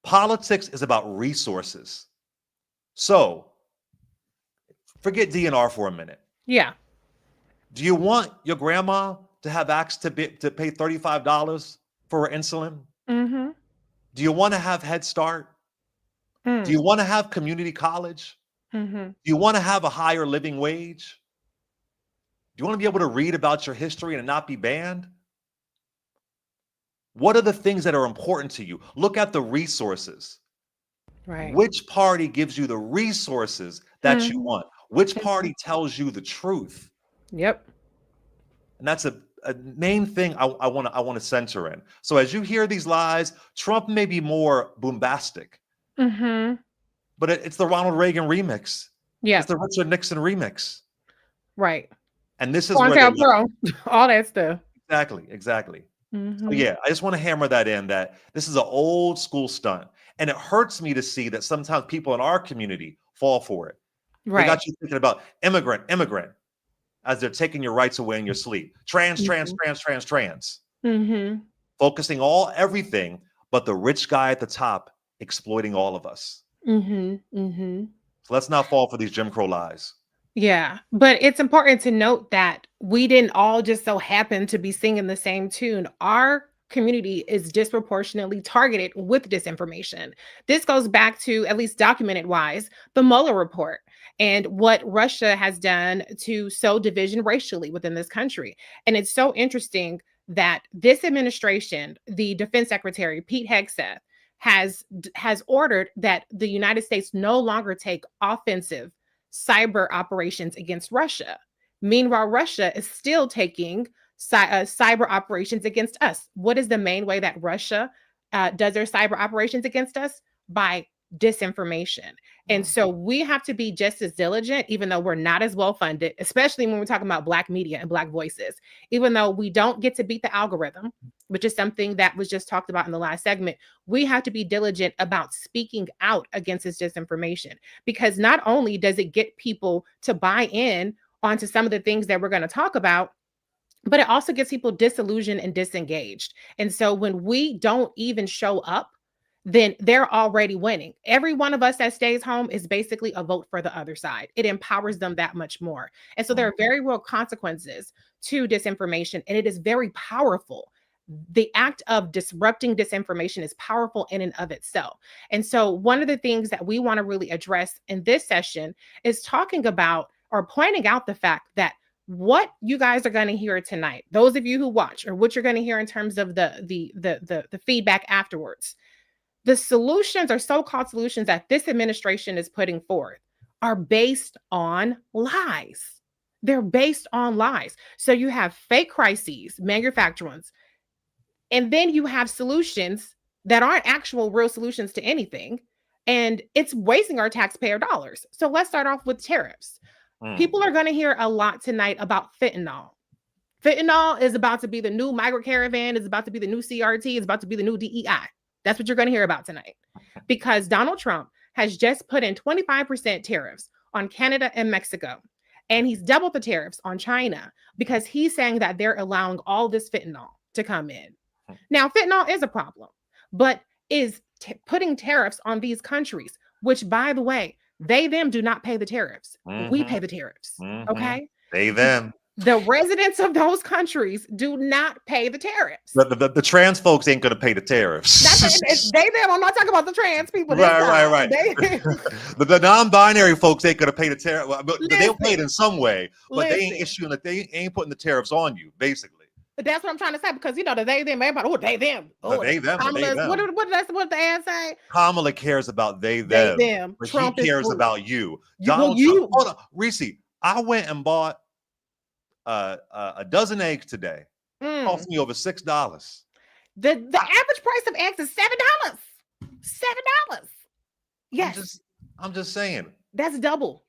Politics is about resources. So forget DNR for a minute. Yeah. Do you want your grandma to have access to pay $35 for her insulin? Do you want to have Head Start? Do you want to have community college? Do you want to have a higher living wage? Do you want to be able to read about your history and not be banned? What are the things that are important to you? Look at the resources. Right. Which party gives you the resources that you want? Which party tells you the truth? Yep. And that's a main thing I want to center in. So as you hear these lies, Trump may be more bombastic, but it's the Ronald Reagan remix. Yeah. It's the Richard Nixon remix. Right. And this is where Pro, all that stuff. Exactly. So yeah, I just want to hammer that in, that this is an old school stunt. And it hurts me to see that sometimes people in our community fall for it. They got you thinking about immigrant, as they're taking your rights away in your sleep. Trans. Focusing everything, but the rich guy at the top exploiting all of us. So let's not fall for these Jim Crow lies. Yeah, but it's important to note that we didn't all just so happen to be singing the same tune. Our community is disproportionately targeted with disinformation. This goes back to, at least documented wise, the Mueller report and what Russia has done to sow division racially within this country. And it's so interesting that this administration, the Defense Secretary, Pete Hegseth, has ordered that the United States no longer take offensive cyber operations against Russia. Meanwhile, Russia is still taking cyber operations against us. What is the main way that Russia does their cyber operations against us? By disinformation. And so we have to be just as diligent, even though we're not as well funded, especially when we're talking about Black media and Black voices, even though we don't get to beat the algorithm, which is something that was just talked about in the last segment. We have to be diligent about speaking out against this disinformation, because not only does it get people to buy in onto some of the things that we're going to talk about, but it also gets people disillusioned and disengaged. And so when we don't even show up, then they're already winning. Every one of us that stays home is basically a vote for the other side. It empowers them that much more. And so there are very real consequences to disinformation, and it is very powerful. The act of disrupting disinformation is powerful in and of itself. And so one of the things that we want to really address in this session is talking about or pointing out the fact that what you guys are going to hear tonight, those of you who watch, or what you're going to hear in terms of the feedback afterwards, the solutions or so-called solutions that this administration is putting forth are based on lies. They're based on lies. So you have fake crises, manufactured ones, and then you have solutions that aren't actual real solutions to anything, and it's wasting our taxpayer dollars. So let's start off with tariffs. People are going to hear a lot tonight about fentanyl. Fentanyl is about to be the new migrant caravan, is about to be the new CRT, is about to be the new DEI. That's what you're going to hear about tonight, because Donald Trump has just put in 25% tariffs on Canada and Mexico, and he's doubled the tariffs on China because he's saying that they're allowing all this fentanyl to come in. Now, fentanyl is a problem, but is putting tariffs on these countries, which, by the way, they, them do not pay the tariffs. We pay the tariffs. Okay. They, them. The residents of those countries do not pay the tariffs. The trans folks ain't going to pay the tariffs. It's they, them. I'm not talking about the trans people. Right. The non-binary folks ain't going to pay the tariff. They'll pay it in some way, but they ain't issuing it. They ain't putting the tariffs on you, basically. But that's what I'm trying to say, because, you know, the they, them, everybody, oh, they, them. Oh, they, them. What the ad say? Kamala cares about they, them. But Trump, he cares about you. Donald Trump. Hold on, Reese, I went and bought a dozen eggs today. Cost me over $6. The average price of eggs is $7. $7. Yes. I'm just saying. That's double.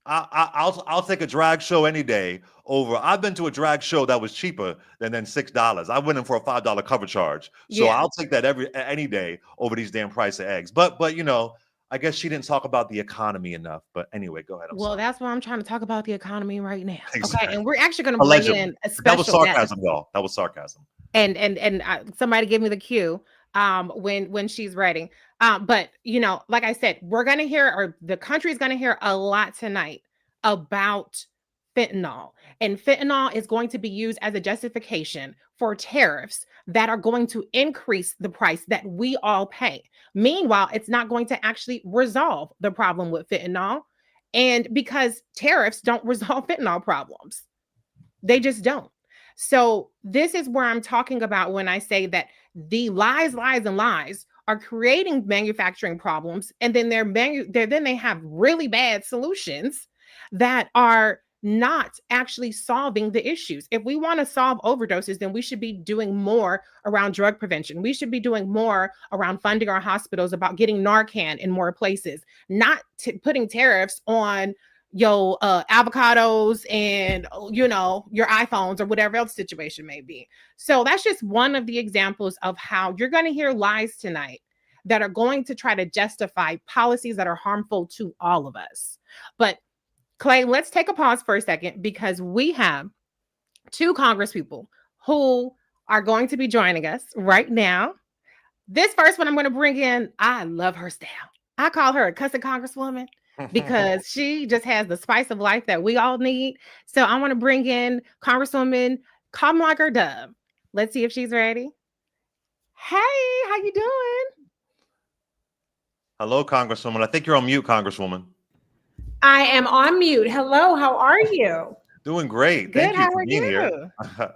I'll take a drag show any day over. I've been to a drag show that was cheaper than $6. I went in for a $5 cover charge. So I'll take that any day over these damn price of eggs. But you know, I guess she didn't talk about the economy enough. But anyway, go ahead. That's why I'm trying to talk about the economy right now. Exactly. Okay, and we're actually going to bring in a special. That was sarcasm, y'all. That was sarcasm. And somebody give me the cue when she's ready. But you know, like I said, we're going to hear, or the country is going to hear a lot tonight about fentanyl. And fentanyl is going to be used as a justification for tariffs that are going to increase the price that we all pay. Meanwhile, it's not going to actually resolve the problem with fentanyl. And because tariffs don't resolve fentanyl problems. They just don't. So this is where I'm talking about when I say that the lies, and lies are creating manufacturing problems, and then they have really bad solutions that are not actually solving the issues. If we want to solve overdoses, then we should be doing more around drug prevention. We should be doing more around funding our hospitals, about getting Narcan in more places, not putting tariffs on avocados and your iPhones or whatever else situation may be. So that's just one of the examples of how you're going to hear lies tonight that are going to try to justify policies that are harmful to all of us. But Clay, let's take a pause for a second, because we have 2 congresspeople who are going to be joining us right now. This first one I'm going to bring in, I love her style. I call her a cussing congresswoman because she just has the spice of life that we all need. So I want to bring in Congresswoman Kamlager Dove. Let's see if she's ready. Hey, how you doing? Hello, Congresswoman. I think you're on mute, Congresswoman. I am on mute. Hello, how are you? Doing great. Good, Thank you how for are being here. you?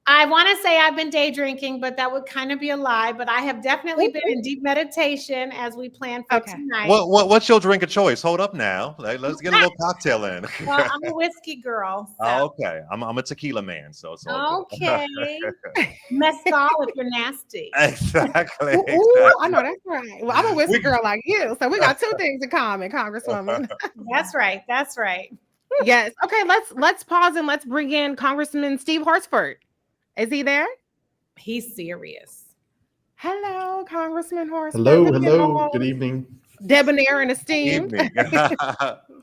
I want to say I've been day drinking, but that would kind of be a lie. But I have definitely been in deep meditation as we plan for tonight. What's your drink of choice? Hold up now. Let's get a little cocktail in. Well, I'm a whiskey girl. Oh, okay. I'm a tequila man, so it's all good. Okay. Mezcal if you're nasty. Exactly. Ooh, I know that's right. Well, I'm a whiskey girl like you, so we got 2 things in common, Congresswoman. That's right. That's right. Yes. Okay. Let's pause and let's bring in Congressman Steve Horsford. Is he there? He's serious. Hello, Congressman Horsford. Hello. Good evening. Debonair and esteemed.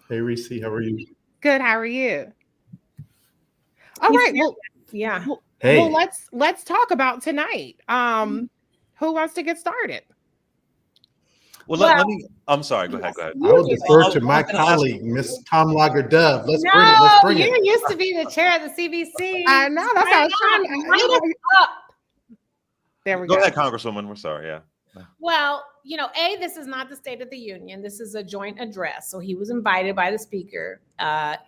Hey, Reese, how are you? Good. How are you? All right. Well, yeah. Hey. Well, let's talk about tonight. Who wants to get started? Well, let me. I'm sorry. Go ahead. I will defer to my colleague, Miss Kamlager Dove. Let's bring it. You used to be the chair of the CBC. I know. That's how I was trying to. There we go. Go ahead, Congresswoman. We're sorry. Yeah. Well, this is not the State of the Union. This is a joint address. So he was invited by the Speaker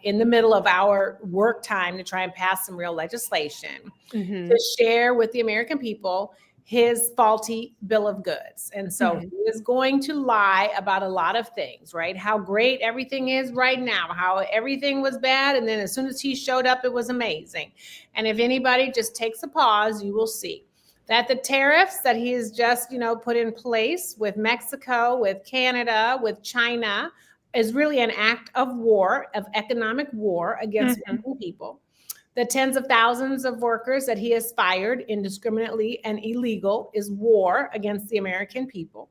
in the middle of our work time to try and pass some real legislation to share with the American people his faulty bill of goods. And so he is going to lie about a lot of things, right? How great everything is right now, how everything was bad. And then as soon as he showed up, it was amazing. And if anybody just takes a pause, you will see that the tariffs that he has just, put in place with Mexico, with Canada, with China, is really an act of war, of economic war against people. The tens of thousands of workers that he has fired indiscriminately and illegal is war against the American people.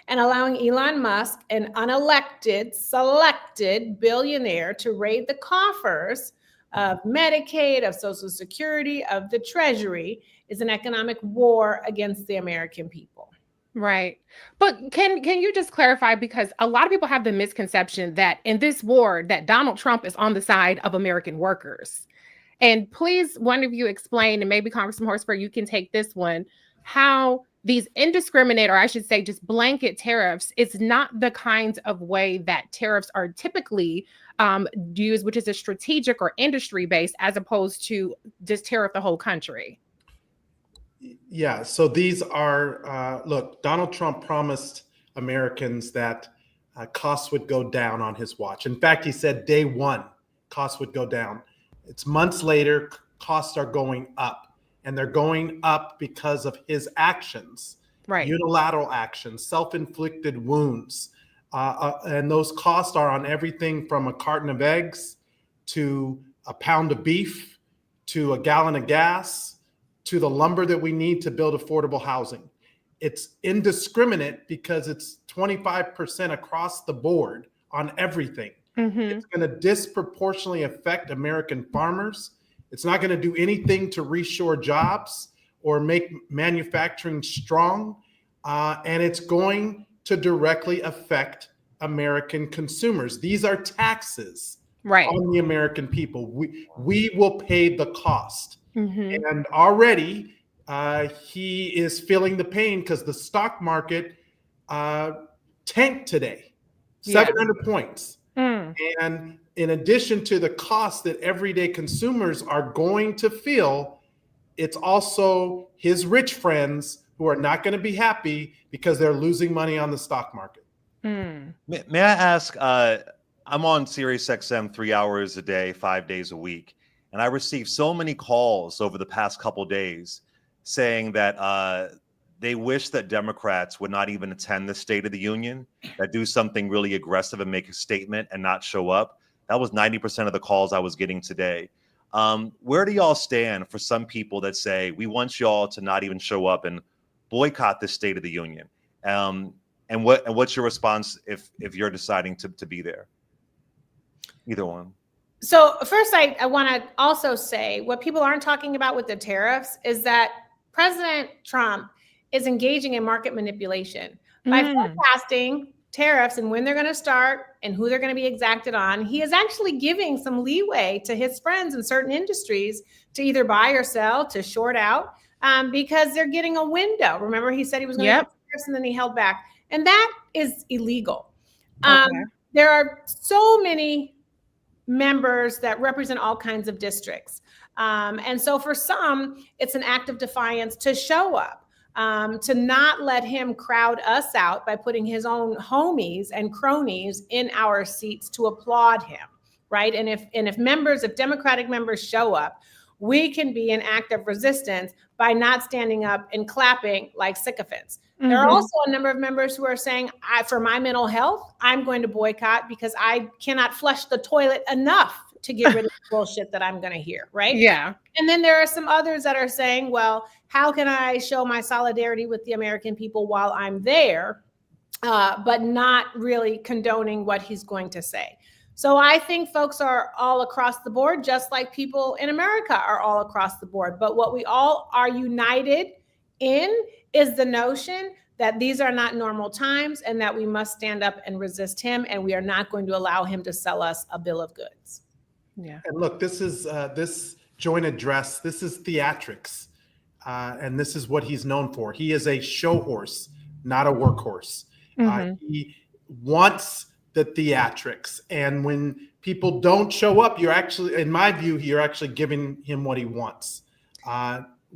And allowing Elon Musk, an unelected, selected billionaire, to raid the coffers of Medicaid, of Social Security, of the Treasury, is an economic war against the American people. Right. But can you just clarify, because a lot of people have the misconception that in this war that Donald Trump is on the side of American workers. And please, one of you explain, and maybe Congressman Horsford, you can take this one, how these indiscriminate, or I should say just blanket tariffs, it's not the kinds of way that tariffs are typically used, which is a strategic or industry based, as opposed to just tariff the whole country. Yeah, so these are, look, Donald Trump promised Americans that costs would go down on his watch. In fact, he said day one, costs would go down. It's months later, costs are going up, and they're going up because of his actions, right? Unilateral actions, self-inflicted wounds. And those costs are on everything from a carton of eggs to a pound of beef to a gallon of gas to the lumber that we need to build affordable housing. It's indiscriminate because it's 25% across the board on everything. It's going to disproportionately affect American farmers. It's not going to do anything to reshore jobs or make manufacturing strong. And it's going to directly affect American consumers. These are taxes on the American people. We will pay the cost. And already he is feeling the pain because the stock market tanked today, 700 points. And in addition to the cost that everyday consumers are going to feel, it's also his rich friends who are not going to be happy because they're losing money on the stock market. May I ask, I'm on Sirius XM 3 hours a day, 5 days a week, and I received so many calls over the past couple days saying that they wish that Democrats would not even attend the State of the Union, that do something really aggressive and make a statement and not show up. That was 90% of the calls I was getting today. Where do y'all stand for some people that say, we want y'all to not even show up and boycott the State of the Union? And what's your response if you're deciding to be there? Either one. So first, I want to also say what people aren't talking about with the tariffs is that President Trump is engaging in market manipulation by forecasting tariffs and when they're going to start and who they're going to be exacted on. He is actually giving some leeway to his friends in certain industries to either buy or sell, to short out, because they're getting a window. Remember, he said he was going to do tariffs and then he held back. And that is illegal. There are so many members that represent all kinds of districts. And so for some, it's an act of defiance to show up, to not let him crowd us out by putting his own homies and cronies in our seats to applaud him, right? And if Democratic members show up, we can be an act of resistance by not standing up and clapping like sycophants. There are also a number of members who are saying, for my mental health, I'm going to boycott because I cannot flush the toilet enough to get rid of the bullshit that I'm going to hear, right? Yeah. And then there are some others that are saying, well, how can I show my solidarity with the American people while I'm there, but not really condoning what he's going to say? So I think folks are all across the board, just like people in America are all across the board. But what we all are united in is the notion that these are not normal times and that we must stand up and resist him, and we are not going to allow him to sell us a bill of goods. Yeah. And look, this is this joint address. This is theatrics, and this is what he's known for. He is a show horse, not a workhorse. He wants the theatrics, and when people don't show up, you're actually, in my view, you're actually giving him what he wants.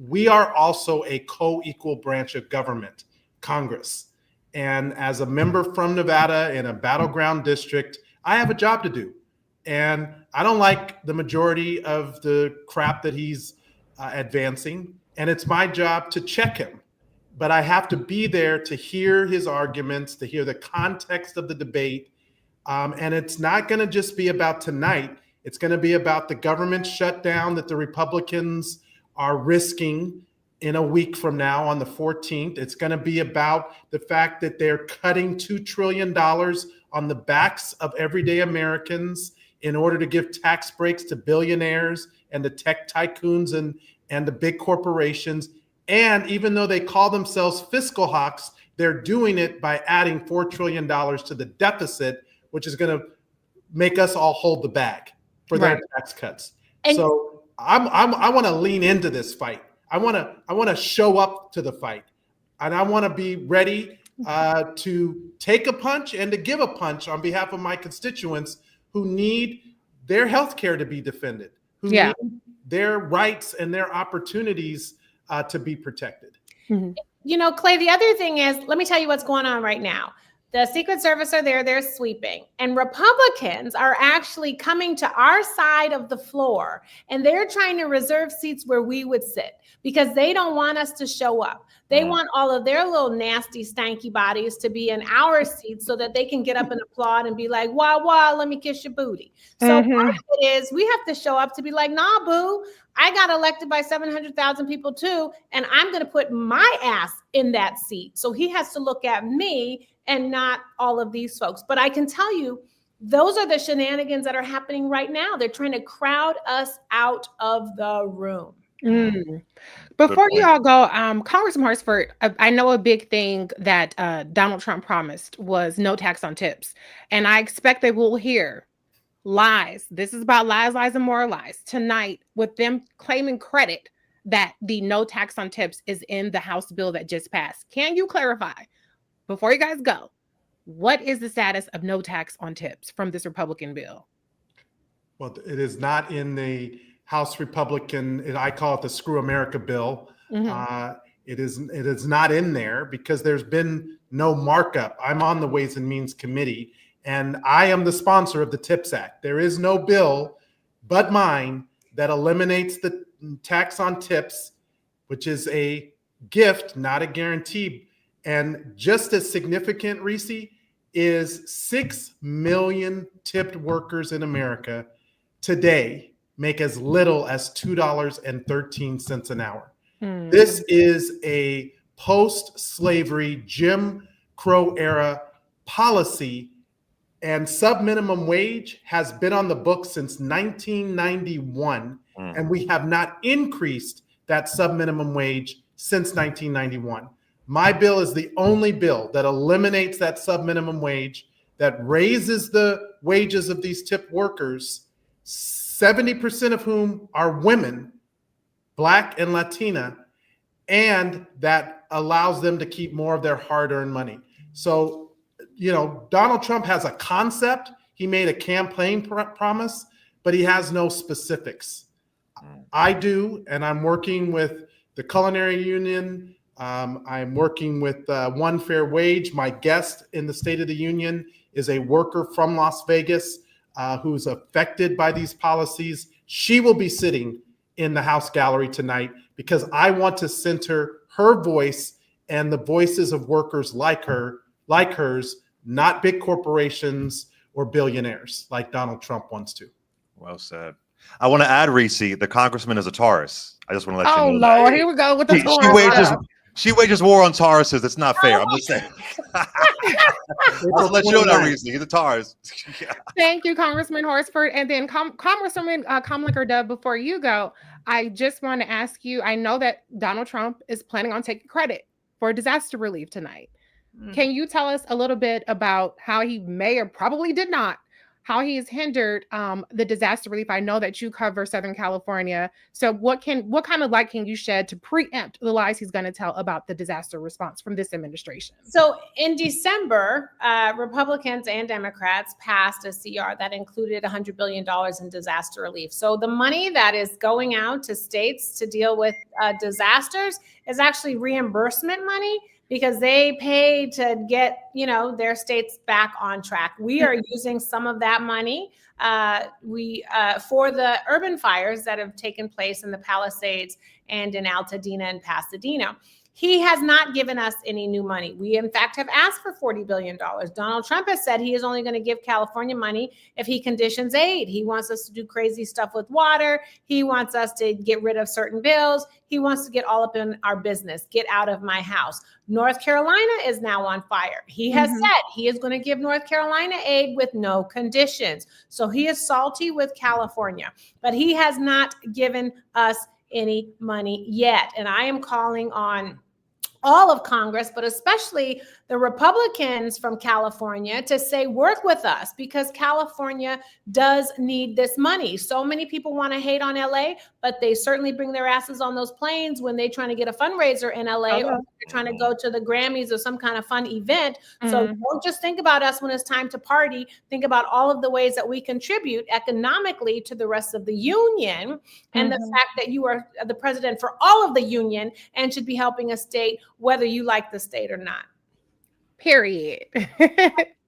We are also a co-equal branch of government, Congress. And as a member from Nevada in a battleground district, I have a job to do. And I don't like the majority of the crap that he's advancing. And it's my job to check him. But I have to be there to hear his arguments, to hear the context of the debate. And it's not going to just be about tonight. It's going to be about the government shutdown that the Republicans are risking in a week from now on the 14th. It's going to be about the fact that they're cutting $2 trillion on the backs of everyday Americans in order to give tax breaks to billionaires and the tech tycoons and the big corporations. And even though they call themselves fiscal hawks, they're doing it by adding $4 trillion to the deficit, which is going to make us all hold the bag for their tax cuts. And so I want to lean into this fight. I want to show up to the fight, and I want to be ready to take a punch and to give a punch on behalf of my constituents who need their health care to be defended, who need their rights and their opportunities to be protected. You know, Clay, the other thing is, let me tell you what's going on right now. The Secret Service are there, they're sweeping. And Republicans are actually coming to our side of the floor, and they're trying to reserve seats where we would sit because they don't want us to show up. They want all of their little nasty, stanky bodies to be in our seats so that they can get up and applaud and be like, wah, wah, let me kiss your booty. So part of it is we have to show up to be like, nah, boo, I got elected by 700,000 people too, and I'm going to put my ass in that seat. So he has to look at me and not all of these folks. But I can tell you, those are the shenanigans that are happening right now. They're trying to crowd us out of the room. Before you all go, Congressman Horsford, I know a big thing that Donald Trump promised was no tax on tips. And I expect they will hear lies. This is about lies, lies, and more lies tonight with them claiming credit that the no tax on tips is in the House bill that just passed. Can you clarify, before you guys go, what is the status of no tax on tips from this Republican bill? Well, it is not in the House Republican, and I call it the Screw America bill. It is not in there because there's been no markup. I'm on the Ways and Means Committee, and I am the sponsor of the TIPS Act. There is no bill but mine that eliminates the tax on tips, which is a gift, not a guarantee. And just as significant, Reese, is 6 million tipped workers in America today make as little as $2.13 an hour. This is a post-slavery Jim Crow era policy, and sub-minimum wage has been on the books since 1991, and we have not increased that sub-minimum wage since 1991. My bill is the only bill that eliminates that sub-minimum wage, that raises the wages of these tipped workers, 70% of whom are women, Black and Latina, and that allows them to keep more of their hard-earned money. So, you know, Donald Trump has a concept. He made a campaign promise, but he has no specifics. I do, and I'm working with the Culinary Union. I'm working with One Fair Wage. My guest in the State of the Union is a worker from Las Vegas who's affected by these policies. She will be sitting in the House gallery tonight because I want to center her voice and the voices of workers like hers, not big corporations or billionaires like Donald Trump wants to. Well said. I want to add, Reese, the congressman is a Taurus. I just want to let you know. Oh Lord, here we go with the Taurus. She wages war on Tauruses. It's not fair. I'm just saying. I'll let you know that, Reese. He's a Taurus. Yeah. Thank you, Congressman Horsford. And then Congresswoman Kamliker-Dove, before you go, I just want to ask you, I know that Donald Trump is planning on taking credit for disaster relief tonight. Can you tell us a little bit about how he may or probably did not, how he has hindered the disaster relief? I know that you cover Southern California. So what kind of light can you shed to preempt the lies he's going to tell about the disaster response from this administration? So in December, Republicans and Democrats passed a CR that included $100 billion in disaster relief. So the money that is going out to states to deal with disasters is actually reimbursement money, because they pay to get, their states back on track. We are using some of that money for the urban fires that have taken place in the Palisades and in Altadena and Pasadena. He has not given us any new money. We, in fact, have asked for $40 billion. Donald Trump has said he is only going to give California money if he conditions aid. He wants us to do crazy stuff with water. He wants us to get rid of certain bills. He wants to get all up in our business, get out of my house. North Carolina is now on fire. He has said he is going to give North Carolina aid with no conditions. So he is salty with California, but he has not given us any money yet. And I am calling on all of Congress, but especially the Republicans from California, to say, work with us, because California does need this money. So many people want to hate on LA, but they certainly bring their asses on those planes when they're trying to get a fundraiser in LA, or they're trying to go to the Grammys or some kind of fun event. So don't just think about us when it's time to party. Think about all of the ways that we contribute economically to the rest of the union, and the fact that you are the president for all of the union and should be helping a state, whether you like the state or not. Period.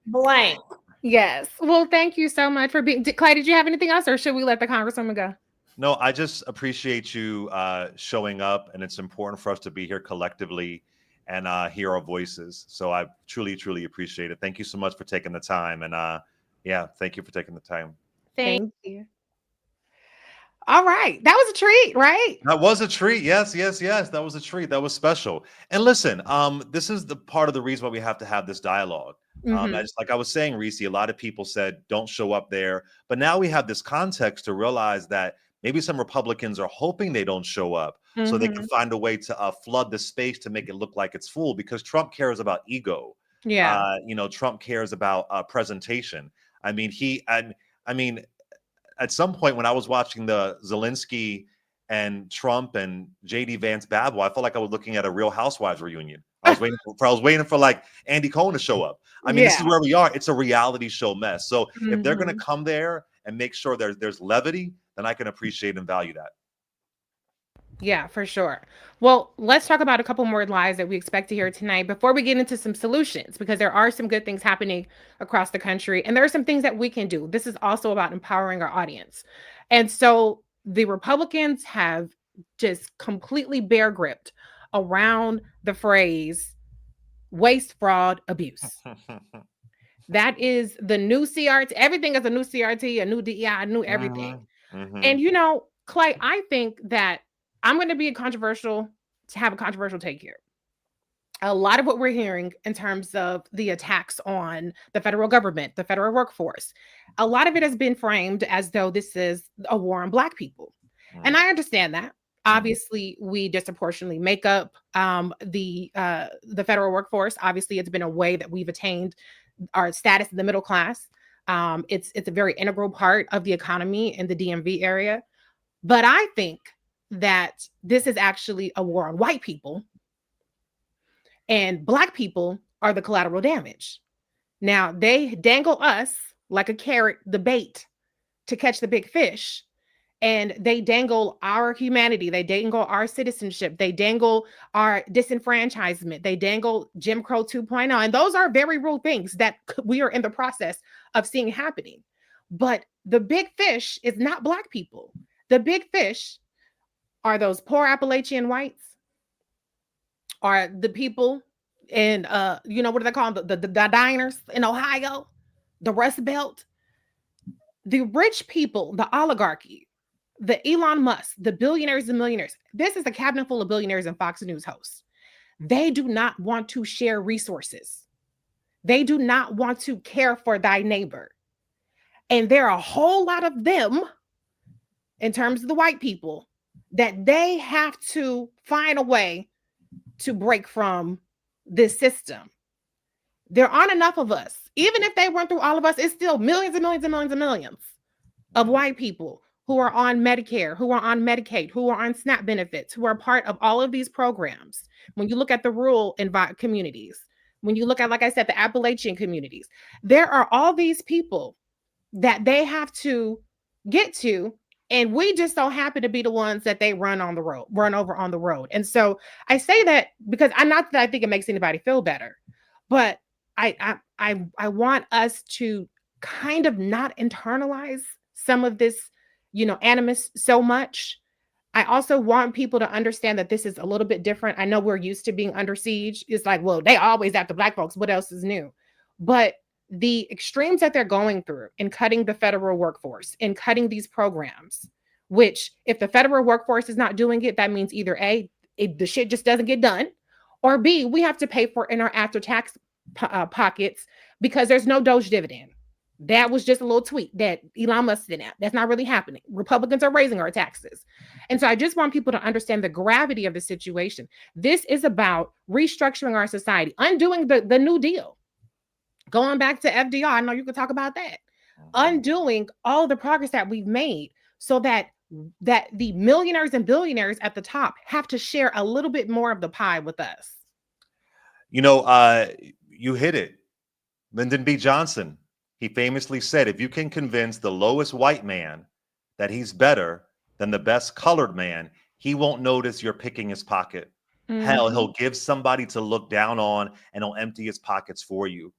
Blank. Yes. Well, thank you so much for being. Clay, did you have anything else, or should we let the Congresswoman go? No, I just appreciate you showing up, and it's important for us to be here collectively and hear our voices. So I truly, truly appreciate it. Thank you so much for taking the time, and thank you for taking the time. Thank you. All right. That was a treat, right? That was a treat. Yes, yes, yes. That was a treat. That was special. And listen, this is the part of the reason why we have to have this dialogue. Like I was saying, Reese, a lot of people said, don't show up there. But now we have this context to realize that maybe some Republicans are hoping they don't show up so they can find a way to flood the space to make it look like it's full, because Trump cares about ego. Yeah. Trump cares about presentation. At some point when I was watching the Zelensky and Trump and JD Vance Babel, I felt like I was looking at a Real Housewives reunion. I was waiting for like Andy Cohen to show up. This is where we are. It's a reality show mess. So if they're going to come there and make sure there's levity, then I can appreciate and value that. Yeah, for sure. Well, let's talk about a couple more lies that we expect to hear tonight before we get into some solutions, because there are some good things happening across the country and there are some things that we can do. This is also about empowering our audience. And so the Republicans have just completely bear gripped around the phrase waste, fraud, abuse. That is the new CRT. Everything is a new CRT, a new DEI, a new everything. And you know, Clay, I think that I'm going to be have a controversial take here. A lot of what we're hearing in terms of the attacks on the federal government, the federal workforce, a lot of it has been framed as though this is a war on Black people. And I understand that. Obviously, we disproportionately make up the federal workforce. Obviously, it's been a way that we've attained our status in the middle class. It's a very integral part of the economy in the DMV area. But I think that this is actually a war on white people, and Black people are the collateral damage. Now, they dangle us like a carrot, the bait to catch the big fish, and they dangle our humanity, they dangle our citizenship, they dangle our disenfranchisement, they dangle Jim Crow 2.0, and those are very real things that we are in the process of seeing happening. But the big fish is not Black people. The big fish are those poor Appalachian whites, are the people in, what do they call them? The diners in Ohio, the Rust Belt, the rich people, the oligarchy, the Elon Musk, the billionaires and millionaires. This is a cabinet full of billionaires and Fox News hosts. They do not want to share resources. They do not want to care for thy neighbor. And there are a whole lot of them, in terms of the white people, that they have to find a way to break from this system. There aren't enough of us. Even if they went through all of us, it's still millions and millions and millions and millions of white people who are on Medicare, who are on Medicaid, who are on SNAP benefits, who are part of all of these programs. When you look at the rural communities, when you look at, like I said, the Appalachian communities, there are all these people that they have to get to, and we just don't happen to be the ones that they run over on the road. And so I say that because not that I think it makes anybody feel better, but I want us to kind of not internalize some of this, animus so much. I also want people to understand that this is a little bit different. I know we're used to being under siege. It's like, well, they always after Black folks. What else is new? But the extremes that they're going through in cutting the federal workforce, in cutting these programs, which if the federal workforce is not doing it, that means either A, the shit just doesn't get done, or B, we have to pay for it in our after tax pockets because there's no Doge dividend. That was just a little tweet that Elon Musk sent out. That's not really happening. Republicans are raising our taxes. And so I just want people to understand the gravity of the situation. This is about restructuring our society, undoing the New Deal. Going back to FDR, I know you could talk about that. Undoing all the progress that we've made so that the millionaires and billionaires at the top have to share a little bit more of the pie with us. You hit it. Lyndon B. Johnson, he famously said, if you can convince the lowest white man that he's better than the best colored man, he won't notice you're picking his pocket. Mm-hmm. Hell, he'll give somebody to look down on and he'll empty his pockets for you.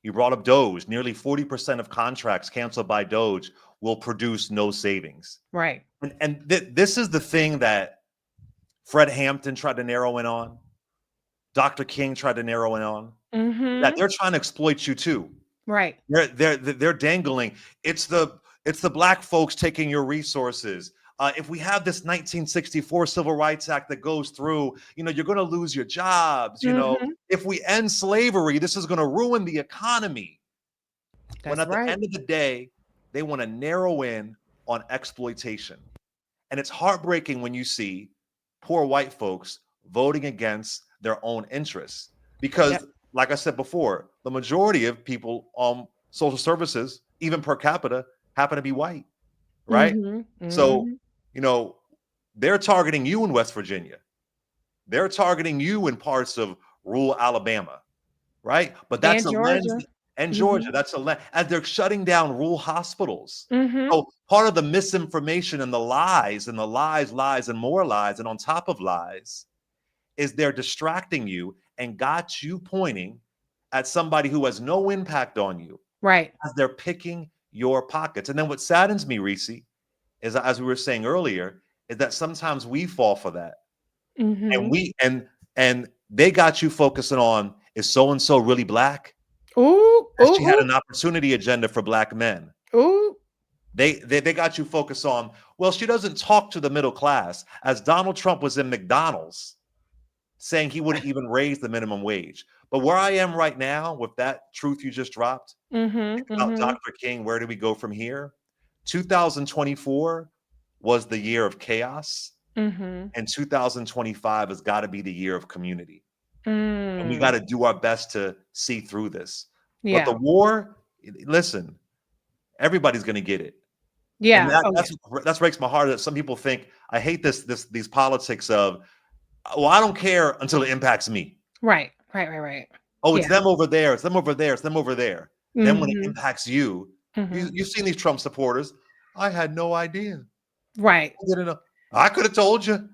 You brought up Doge. Nearly 40% of contracts canceled by Doge will produce no savings. Right. And this is the thing that Fred Hampton tried to narrow in on. Dr. King tried to narrow in on. Mm-hmm. That they're trying to exploit you too. Right. They're dangling. It's the Black folks taking your resources. If we have this 1964 Civil Rights Act that goes through, you're going to lose your jobs. If we end slavery, this is going to ruin the economy. When at the end of the day, they want to narrow in on exploitation. And it's heartbreaking when you see poor white folks voting against their own interests. Because, like I said before, the majority of people on social services, even per capita, happen to be white. Right? Mm-hmm. So, they're targeting you in West Virginia. They're targeting you in parts of rural Alabama, right? But that's a lens. and Georgia. That's as they're shutting down rural hospitals. Mm-hmm. So part of the misinformation and the lies and the lies and more lies and on top of lies is they're distracting you and got you pointing at somebody who has no impact on you. Right. As they're picking your pockets. And then what saddens me, Reese, is, as we were saying earlier, is that sometimes we fall for that. Mm-hmm. And we and they got you focusing on, is so and so really black? Ooh, She had an opportunity agenda for black men. Ooh. They got you focused on, well, she doesn't talk to the middle class. As Donald Trump was in McDonald's saying he wouldn't even raise the minimum wage. But where I am right now with that truth you just dropped about Dr. King, where do we go from here? 2024 was the year of chaos. And 2025 has got to be the year of community. And we got to do our best to see through this. Yeah. But the war, listen, everybody's going to get it. Yeah. And that breaks my heart that some people think, I hate these politics of, well, I don't care until it impacts me. Right. Oh, it's them over there. It's them over there. It's them over there. Then when it impacts you, you've seen these Trump supporters. I had no idea. Right. I didn't know. I could have told you.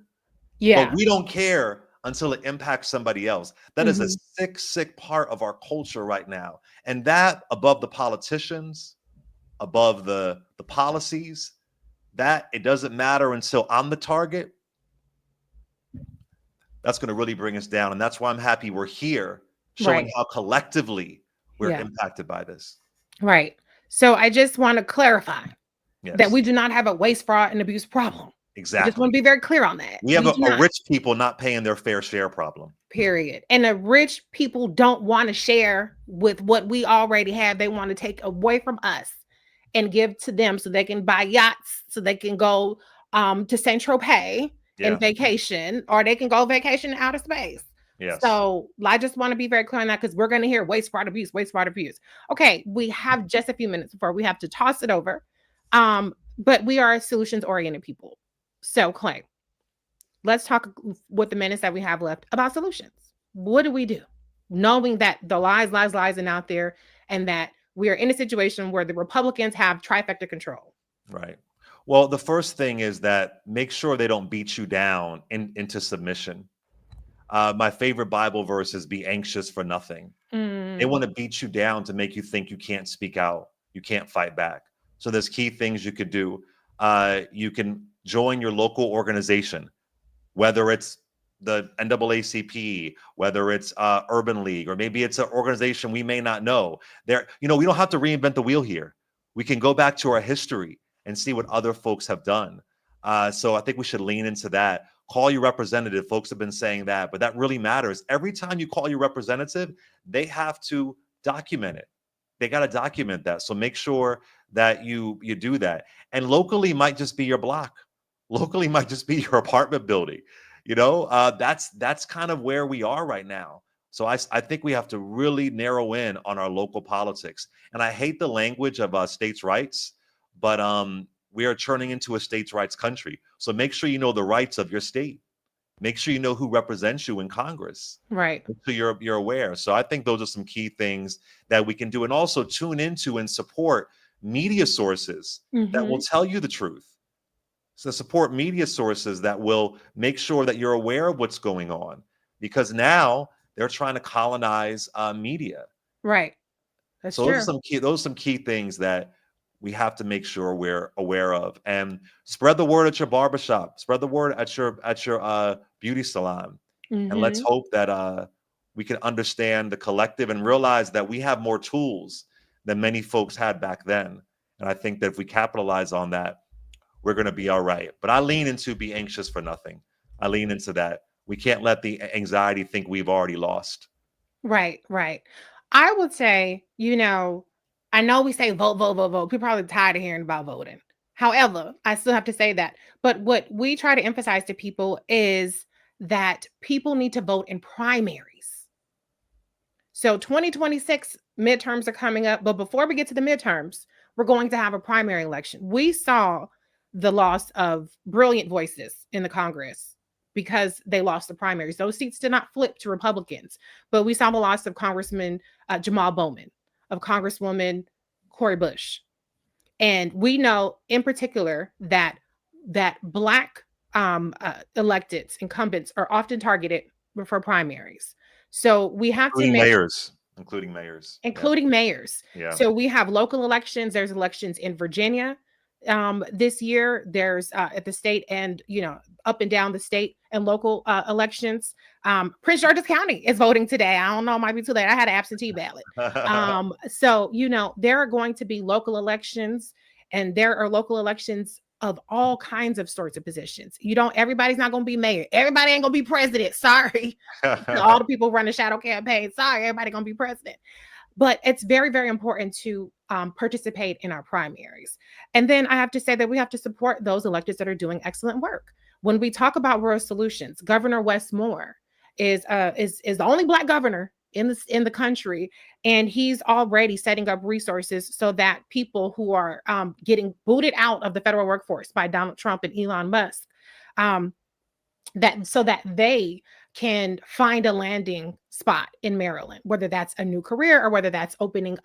Yeah. But we don't care until it impacts somebody else. That is a sick part of our culture right now. And that, above the politicians, above the policies, that it doesn't matter until I'm the target. That's going to really bring us down. And that's why I'm happy we're here, showing how collectively we're impacted by this. Right. So I just want to clarify that Yes. we do not have a waste, fraud, and abuse problem. I just Exactly. want to be very clear on that. We have do a not. rich people not paying their fair share problem. Period. And the rich people don't want to share with what we already have. They want to take away from us and give to them so they can buy yachts, so they can go to Saint Tropez and vacation, or they can go vacation in outer space. Yes. So I just want to be very clear on that, because we're going to hear waste, fraud, abuse, waste, fraud, abuse. Okay, we have just a few minutes before we have to toss it over. But we are solutions-oriented people. So Clay, let's talk with the minutes that we have left about solutions. What do we do? Knowing that the lies are out there, and that we are in a situation where the Republicans have trifecta control. Right. Well, the first thing is that make sure they don't beat you down into submission. My favorite Bible verse is be anxious for nothing. They want to beat you down to make you think you can't speak out. You can't fight back. So there's key things you could do. You can join your local organization, whether it's the NAACP, whether it's Urban League, or maybe it's an organization we may not know. We don't have to reinvent the wheel here. We can go back to our history and see what other folks have done. So I think we should lean into that. Call your representative. Folks have been saying that, but that really matters. Every time you call your representative, they have to document it. They got to document that. So make sure that you do that. And locally might just be your block. Locally might just be your apartment building. That's kind of where we are right now. So I think we have to really narrow in on our local politics. And I hate the language of states' rights, but we are turning into a states' rights country. So make sure you know the rights of your state. Make sure you know who represents you in Congress. Right. So you're aware. So I think those are some key things that we can do. And also tune into and support media sources that will tell you the truth. So support media sources that will make sure that you're aware of what's going on, because now they're trying to colonize media. Right. That's so true. Those are some key things that we have to make sure we're aware of, and spread the word at your barbershop, spread the word at your beauty salon. And let's hope that we can understand the collective and realize that we have more tools than many folks had back then. And I think that if we capitalize on that, we're going to be all right. But I lean into be anxious for nothing. I lean into that. We can't let the anxiety think we've already lost. Right. I would say, I know we say vote, vote, vote, vote. People are probably tired of hearing about voting. However, I still have to say that. But what we try to emphasize to people is that people need to vote in primaries. So 2026 midterms are coming up. But before we get to the midterms, we're going to have a primary election. We saw the loss of brilliant voices in the Congress because they lost the primaries. Those seats did not flip to Republicans, but we saw the loss of Congressman Jamal Bowman. of Congresswoman Cori Bush. And we know in particular that Black electeds, incumbents, are often targeted for primaries. So we have to make including mayors. Including mayors. Yeah. So we have local elections. There's elections in Virginia this year. There's at the state and, up and down the state and local elections. Prince George's County is voting today. I don't know, it might be too late. I had an absentee ballot. So, there are going to be local elections, and there are local elections of all kinds of sorts of positions. Everybody's not going to be mayor. Everybody ain't going to be president. Sorry. All the people running shadow campaigns. Sorry, everybody going to be president. But it's very, very important to participate in our primaries. And then I have to say that we have to support those electeds that are doing excellent work. When we talk about rural solutions, Governor Wes Moore is the only Black governor in the country, and he's already setting up resources so that people who are getting booted out of the federal workforce by Donald Trump and Elon Musk, so that they can find a landing spot in Maryland, whether that's a new career or whether that's opening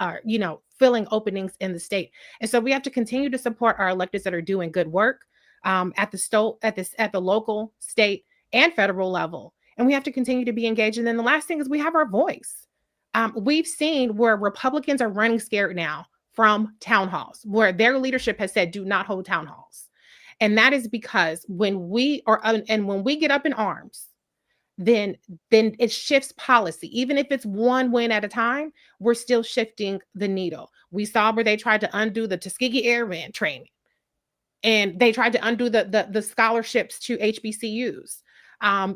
filling openings in the state. And so we have to continue to support our electeds that are doing good work at the local, state, and federal level. And we have to continue to be engaged. And then the last thing is we have our voice. We've seen where Republicans are running scared now from town halls, where their leadership has said, do not hold town halls. And that is because when we get up in arms, then it shifts policy. Even if it's one win at a time, we're still shifting the needle. We saw where they tried to undo the Tuskegee Airman training, and they tried to undo the scholarships to HBCUs.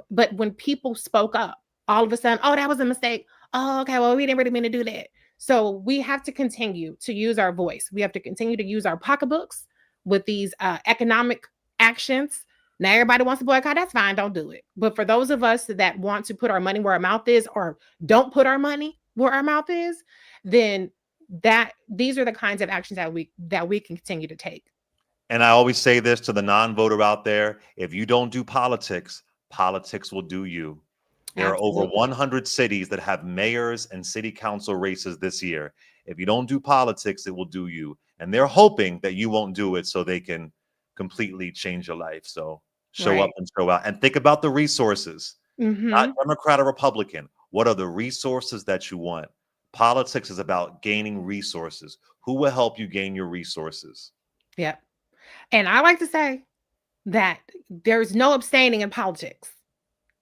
But when people spoke up, all of a sudden, oh, that was a mistake. Oh, okay, well, we didn't really mean to do that. So we have to continue to use our voice. We have to continue to use our pocketbooks with these economic actions. Now, everybody wants to boycott, that's fine, don't do it. But for those of us that want to put our money where our mouth is, or don't put our money where our mouth is, then these are the kinds of actions that we can continue to take. And I always say this to the non-voter out there: if you don't do politics, politics will do you. There Absolutely. are over 100 cities that have mayors and city council races this year. If you don't do politics, it will do you. And they're hoping that you won't do it so they can completely change your life. So show up and show out. And think about the resources, not Democrat or Republican. What are the resources that you want? Politics is about gaining resources. Who will help you gain your resources? Yep. And I like to say that there's no abstaining in politics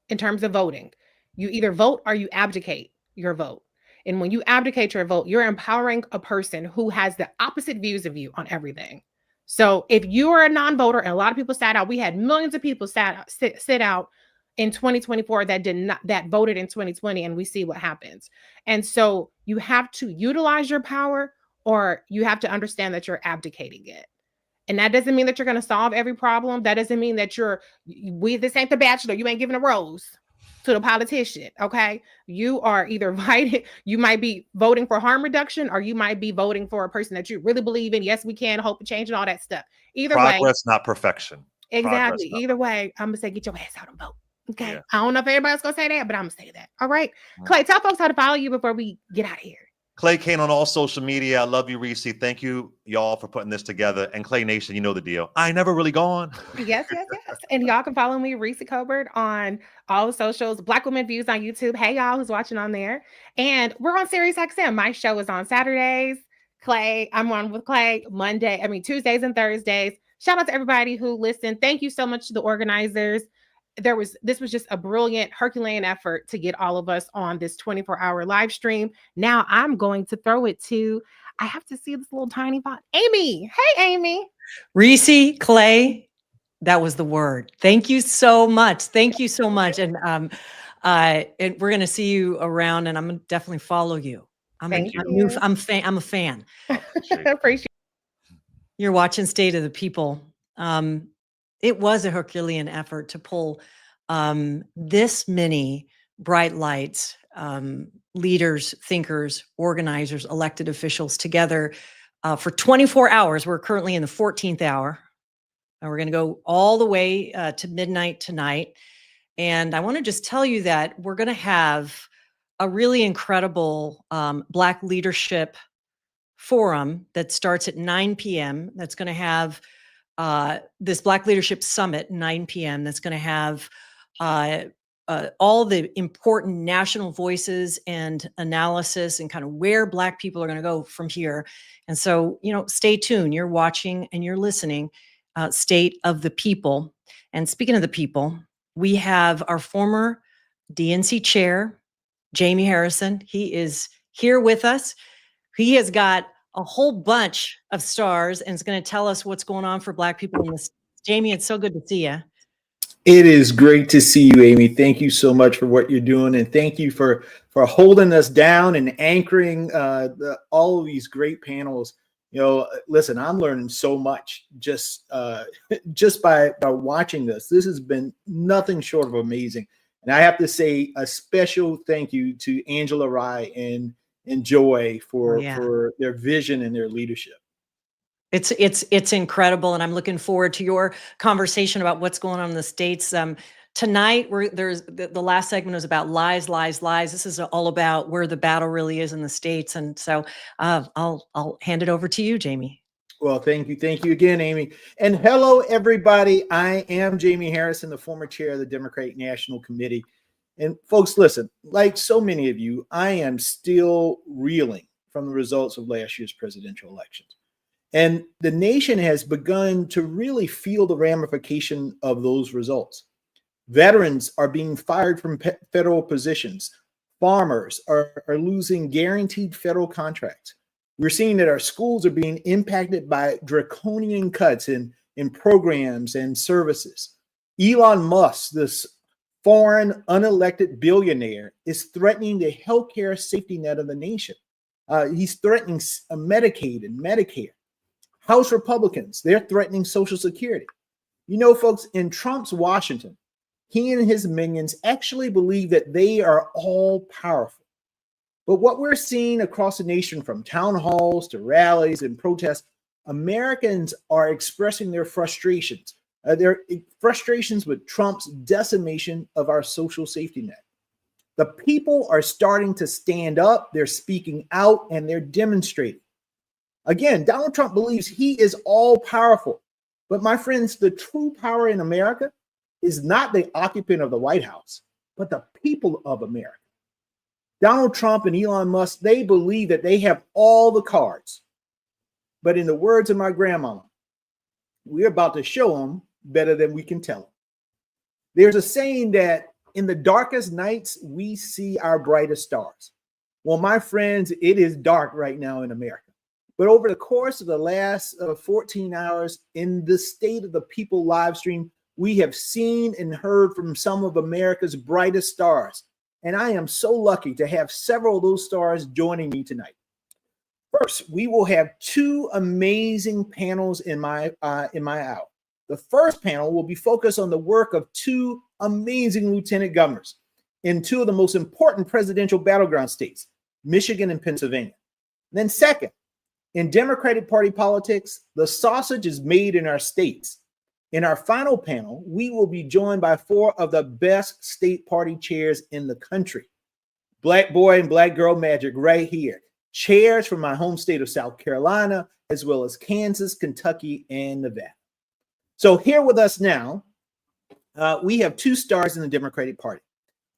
in terms of voting. You either vote or you abdicate your vote. And when you abdicate your vote, you're empowering a person who has the opposite views of you on everything. So if you are a non-voter, and a lot of people sat out, we had millions of people sit out in 2024 that voted in 2020, and we see what happens. And so you have to utilize your power, or you have to understand that you're abdicating it. And that doesn't mean that you're going to solve every problem. That doesn't mean that this ain't The Bachelor. You ain't giving a rose to the politician, okay? You are either you might be voting for harm reduction, or you might be voting for a person that you really believe in. Yes, we can, hope and change, and all that stuff. Either way. Progress, not perfection. Exactly. Either way, I'm going to say, get your ass out and vote. Okay. Yeah. I don't know if everybody's going to say that, but I'm going to say that. All right. Clay, tell folks how to follow you before we get out of here. Clay Kane on all social media. I love you, Reese. Thank you, y'all, for putting this together. And Clay Nation, you know the deal. I ain't never really gone. Yes. And y'all can follow me, Reese Colbert, on all the socials. Black Women Views on YouTube. Hey, y'all who's watching on there. And we're on Sirius XM. My show is on Saturdays. I'm on with Clay Tuesdays and Thursdays. Shout out to everybody who listened. Thank you so much to the organizers. This was just a brilliant Herculean effort to get all of us on this 24-hour live stream. Now I'm going to throw it to, I have to see this little tiny bot, Amy. Hey, Amy. Reese, Clay, that was the word. Thank you so much. Thank you so much. And we're going to see you around, and I'm going to definitely follow you. I'm a fan. Appreciate. You're watching State of the People. It was a Herculean effort to pull this many bright lights, leaders, thinkers, organizers, elected officials together for 24 hours. We're currently in the 14th hour. And we're going to go all the way to midnight tonight. And I want to just tell you that we're going to have a really incredible Black leadership forum that starts at 9 p.m. That's going to have this Black Leadership Summit, 9 p.m. That's going to have all the important national voices and analysis and kind of where Black people are going to go from here. And so, stay tuned. You're watching and you're listening. State of the People. And speaking of the people, we have our former DNC chair, Jamie Harrison. He is here with us. He has got a whole bunch of stars and is going to tell us what's going on for Black people in this. Jamie, it's so good to see you. It is great to see you, Amy. Thank you so much for what you're doing, and thank you for holding us down and anchoring all of these great panels. Listen, I'm learning so much just by watching this. This has been nothing short of amazing, and I have to say a special thank you to Angela Rye and Joy for their vision and their leadership. It's incredible, and I'm looking forward to your conversation about what's going on in the States. Tonight, there's the last segment was about lies, lies, lies. This is all about where the battle really is in the States, and so I'll hand it over to you, Jamie. Well, thank you again, Amy, and hello, everybody. I am Jamie Harrison, the former chair of the Democratic National Committee, and folks, listen. Like so many of you, I am still reeling from the results of last year's presidential elections. And the nation has begun to really feel the ramification of those results. Veterans are being fired from federal positions. Farmers are losing guaranteed federal contracts. We're seeing that our schools are being impacted by draconian cuts in programs and services. Elon Musk, this foreign unelected billionaire, is threatening the healthcare safety net of the nation. He's threatening Medicaid and Medicare. House Republicans, they're threatening Social Security. Folks, in Trump's Washington, he and his minions actually believe that they are all powerful. But what we're seeing across the nation, from town halls to rallies and protests, Americans are expressing their frustrations. Their frustrations with Trump's decimation of our social safety net. The people are starting to stand up, they're speaking out, and they're demonstrating. Again, Donald Trump believes he is all powerful. But my friends, the true power in America is not the occupant of the White House, but the people of America. Donald Trump and Elon Musk, they believe that they have all the cards. But in the words of my grandmama, we're about to show them better than we can tell them. There's a saying that in the darkest nights, we see our brightest stars. Well, my friends, it is dark right now in America. But over the course of the last 14 hours in the State of the People live stream, we have seen and heard from some of America's brightest stars. And I am so lucky to have several of those stars joining me tonight. First, we will have two amazing panels in my hour. The first panel will be focused on the work of two amazing lieutenant governors in two of the most important presidential battleground states, Michigan and Pennsylvania. And then second, in Democratic Party politics, the sausage is made in our states. In our final panel, we will be joined by four of the best state party chairs in the country. Black boy and black girl magic right here. Chairs from my home state of South Carolina, as well as Kansas, Kentucky, and Nevada. So here with us now, we have two stars in the Democratic Party.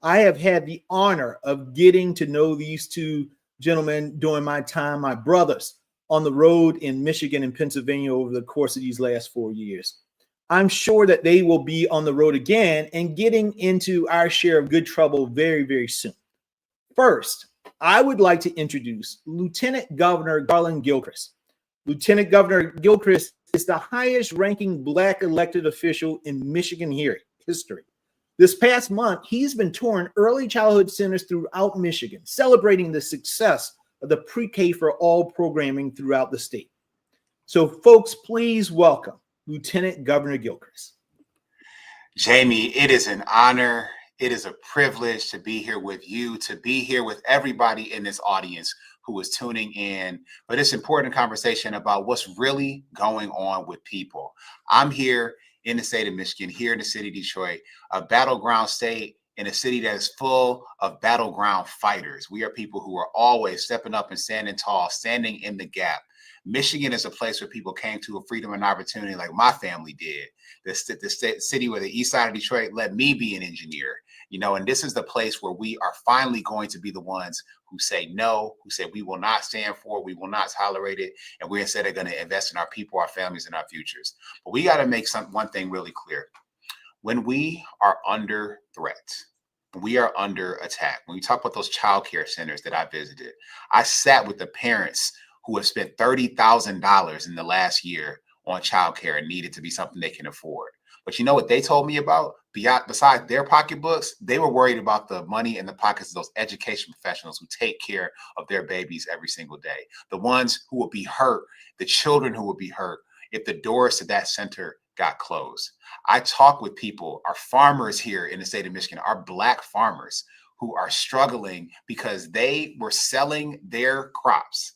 I have had the honor of getting to know these two gentlemen during my time, my brothers, on the road in Michigan and Pennsylvania over the course of these last 4 years. I'm sure that they will be on the road again and getting into our share of good trouble very, very soon. First, I would like to introduce Lieutenant Governor Garland Gilchrist. Lieutenant Governor Gilchrist is the highest ranking Black elected official in Michigan history. This past month, he's been touring early childhood centers throughout Michigan, celebrating the success of the pre-K for all programming throughout the state. So folks, please welcome Lieutenant Governor Gilchrist. Jamie, it is an honor. It is a privilege to be here with you, to be here with everybody in this audience who is tuning in for this important conversation about what's really going on with people. I'm here in the state of Michigan, here in the city of Detroit, a battleground state in a city that is full of battleground fighters. We are people who are always stepping up and standing tall, standing in the gap. Michigan is a place where people came to a freedom and opportunity like my family did. The city where the east side of Detroit let me be an engineer, and this is the place where we are finally going to be the ones who say no, who say we will not stand for it, we will not tolerate it, and we're instead going to invest in our people, our families, and our futures. But we got to make one thing really clear. When we are under threat, we are under attack. When we talk about those child care centers that I visited, I sat with the parents who have spent $30,000 in the last year on childcare and needed to be something they can afford. But you know what they told me about? Besides their pocketbooks, they were worried about the money in the pockets of those education professionals who take care of their babies every single day. The ones who will be hurt, the children who will be hurt if the doors to that center got closed. I talk with people, our farmers here in the state of Michigan, our Black farmers who are struggling because they were selling their crops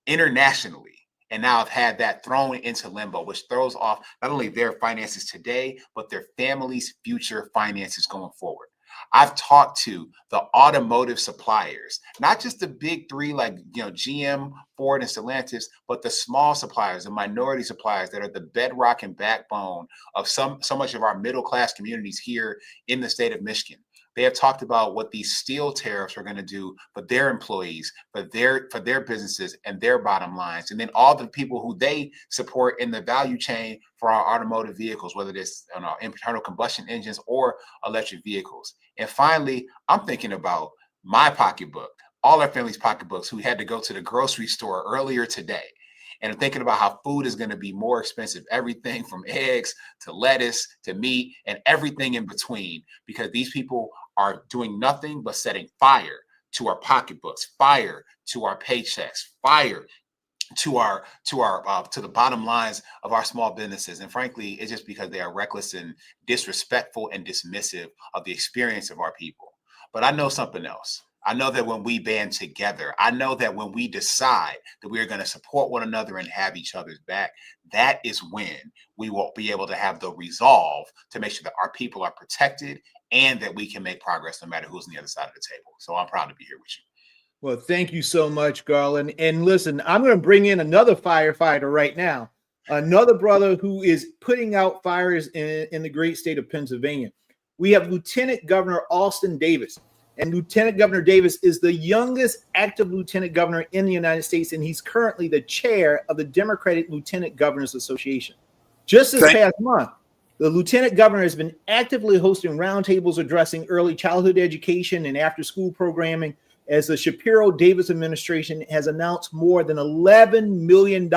internationally and now have had that thrown into limbo, which throws off not only their finances today, but their families' future finances going forward. I've talked to the automotive suppliers, not just the big three like GM, Ford, and Stellantis, but the small suppliers, the minority suppliers that are the bedrock and backbone of so much of our middle class communities here in the state of Michigan. They have talked about what these steel tariffs are going to do for their employees, for their businesses and their bottom lines, and then all the people who they support in the value chain for our automotive vehicles, whether it's internal combustion engines or electric vehicles. And finally, I'm thinking about my pocketbook, all our family's pocketbooks who had to go to the grocery store earlier today. And I'm thinking about how food is going to be more expensive, everything from eggs to lettuce to meat and everything in between, because these people are doing nothing but setting fire to our pocketbooks, fire to our paychecks, fire to the bottom lines of our small businesses. And frankly, it's just because they are reckless and disrespectful and dismissive of the experience of our people. But I know something else. I know that when we band together, I know that when we decide that we are going to support one another and have each other's back, that is when we will be able to have the resolve to make sure that our people are protected and that we can make progress no matter who's on the other side of the table. So I'm proud to be here with you. Well, thank you so much, Garland. And listen, I'm going to bring in another firefighter right now, another brother who is putting out fires in the great state of Pennsylvania. We have Lieutenant Governor Alston Davis. And Lieutenant Governor Davis is the youngest active lieutenant governor in the United States, and he's currently the chair of the Democratic Lieutenant Governors Association. Just this past month, the lieutenant governor has been actively hosting roundtables addressing early childhood education and after-school programming, as the Shapiro-Davis administration has announced more than $11 million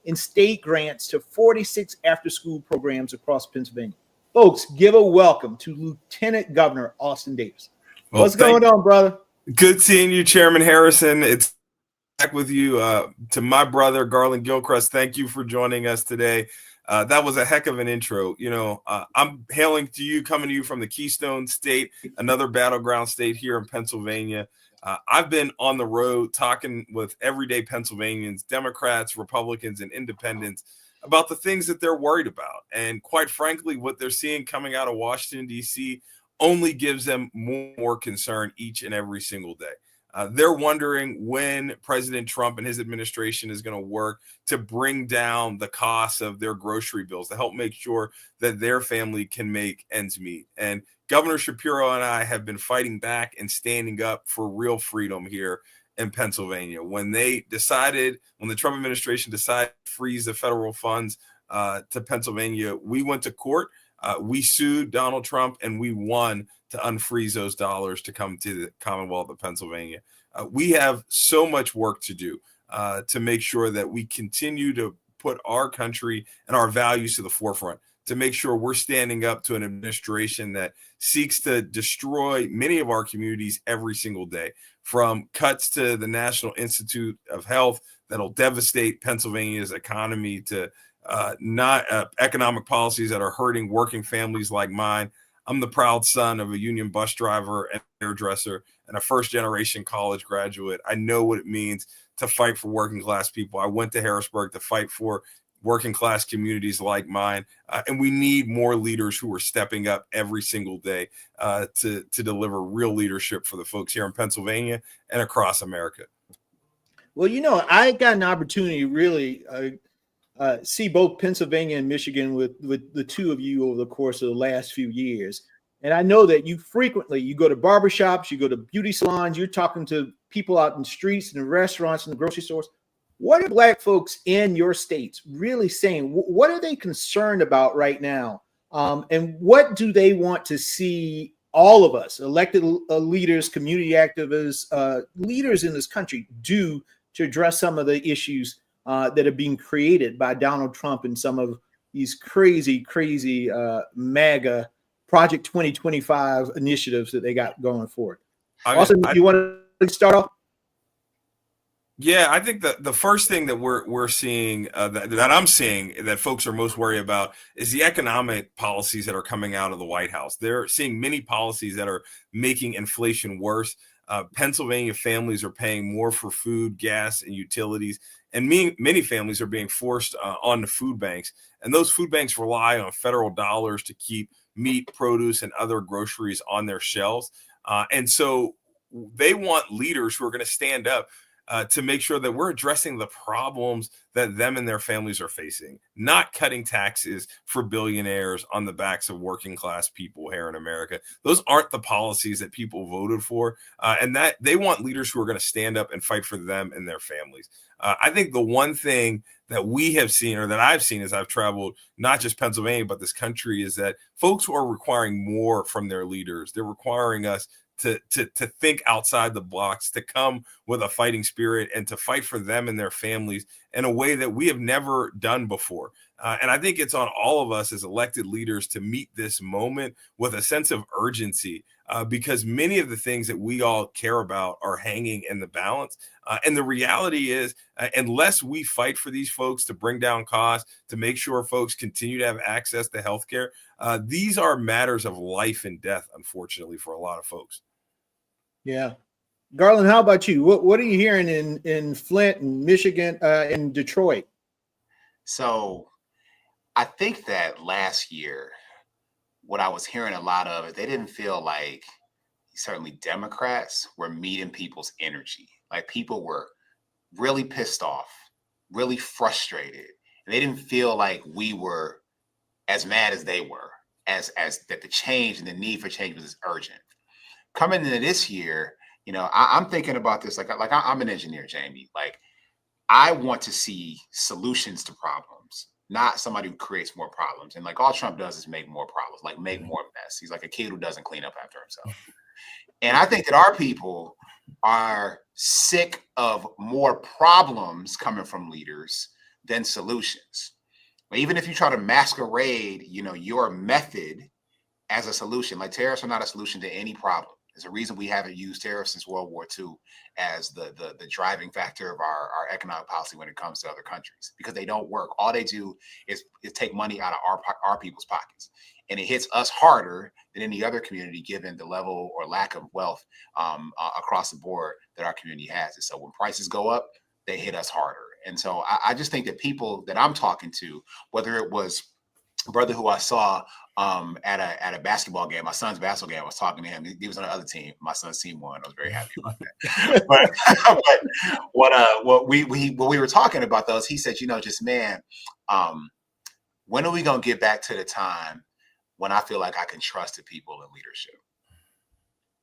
in state grants to 46 after-school programs across Pennsylvania. Folks, give a welcome to Lieutenant Governor Alston Davis. Well, what's going on, brother? Good seeing you, Chairman Harrison. It's back with you. To my brother, Garland Gilchrist, thank you for joining us today. That was a heck of an intro. I'm hailing to you, coming to you from the Keystone State, another battleground state here in Pennsylvania. I've been on the road talking with everyday Pennsylvanians, Democrats, Republicans, and independents about the things that they're worried about. And quite frankly, what they're seeing coming out of Washington, D.C., only gives them more concern each and every single day. They're wondering when President Trump and his administration is going to work to bring down the costs of their grocery bills to help make sure that their family can make ends meet. And Governor Shapiro and I have been fighting back and standing up for real freedom here in Pennsylvania. When the Trump administration decided to freeze the federal funds to Pennsylvania, we went to court. We sued Donald Trump and we won to unfreeze those dollars to come to the Commonwealth of Pennsylvania. We have so much work to do to make sure that we continue to put our country and our values to the forefront, to make sure we're standing up to an administration that seeks to destroy many of our communities every single day, from cuts to the National Institute of Health that'll devastate Pennsylvania's economy to economic policies that are hurting working families like mine. I'm the proud son of a union bus driver and hairdresser and a first-generation college graduate. I know what it means to fight for working class people. I went to Harrisburg to fight for working class communities like mine. And we need more leaders who are stepping up every single day to deliver real leadership for the folks here in Pennsylvania and across America. Well, I got an opportunity to really see both Pennsylvania and Michigan with the two of you over the course of the last few years. And I know that you go to barbershops, you go to beauty salons, you're talking to people out in the streets and the restaurants and the grocery stores. What are Black folks in your states really saying? What are they concerned about right now? And what do they want to see all of us, elected leaders, community activists, leaders in this country do to address some of the issues that are being created by Donald Trump and some of these crazy MAGA Project 2025 initiatives that they got going forward? Austin, you want to start off? Yeah, I think the first thing that we're seeing that I'm seeing that folks are most worried about is the economic policies that are coming out of the White House. They're seeing many policies that are making inflation worse. Pennsylvania families are paying more for food, gas, and utilities, and many families are being forced on the food banks. And those food banks rely on federal dollars to keep meat, produce, and other groceries on their shelves. And so they want leaders who are going to stand up to make sure that we're addressing the problems that them and their families are facing, not cutting taxes for billionaires on the backs of working class people here in America. Those aren't the policies that people voted for, and that they want leaders who are going to stand up and fight for them and their families. I think the one thing that we have seen, or that I've seen as I've traveled, not just Pennsylvania, but this country, is that folks who are requiring more from their leaders. They're requiring us to think outside the box, to come with a fighting spirit and to fight for them and their families in a way that we have never done before. And I think it's on all of us as elected leaders to meet this moment with a sense of urgency, because many of the things that we all care about are hanging in the balance. And the reality is, unless we fight for these folks to bring down costs, to make sure folks continue to have access to healthcare, these are matters of life and death, unfortunately, for a lot of folks. Yeah. Garland, how about you? What are you hearing in Flint and Michigan and Detroit? So I think that last year, what I was hearing a lot of is they didn't feel like certainly Democrats were meeting people's energy. Like people were really pissed off, really frustrated. And they didn't feel like we were as mad as they were, as that the change and the need for change was as urgent. Coming into this year, I'm thinking about this like I'm an engineer, Jamie. Like I want to see solutions to problems, not somebody who creates more problems. And like all Trump does is make more problems, like make more mess. He's like a kid who doesn't clean up after himself. And I think that our people are sick of more problems coming from leaders than solutions. But even if you try to masquerade, your method as a solution, like tariffs are not a solution to any problem. There's a reason we haven't used tariffs since World War II as the driving factor of our economic policy when it comes to other countries, because they don't work. All they do is take money out of our people's pockets. And it hits us harder than any other community, given the level or lack of wealth across the board that our community has. And so when prices go up, they hit us harder. And so I just think that people that I'm talking to, whether it was a brother who I saw at a basketball game, my son's basketball game, I was talking to him. He was on the other team. My son's team won. I was very happy about that. but what we were talking about those, he said, just man, when are we gonna get back to the time when I feel like I can trust the people in leadership?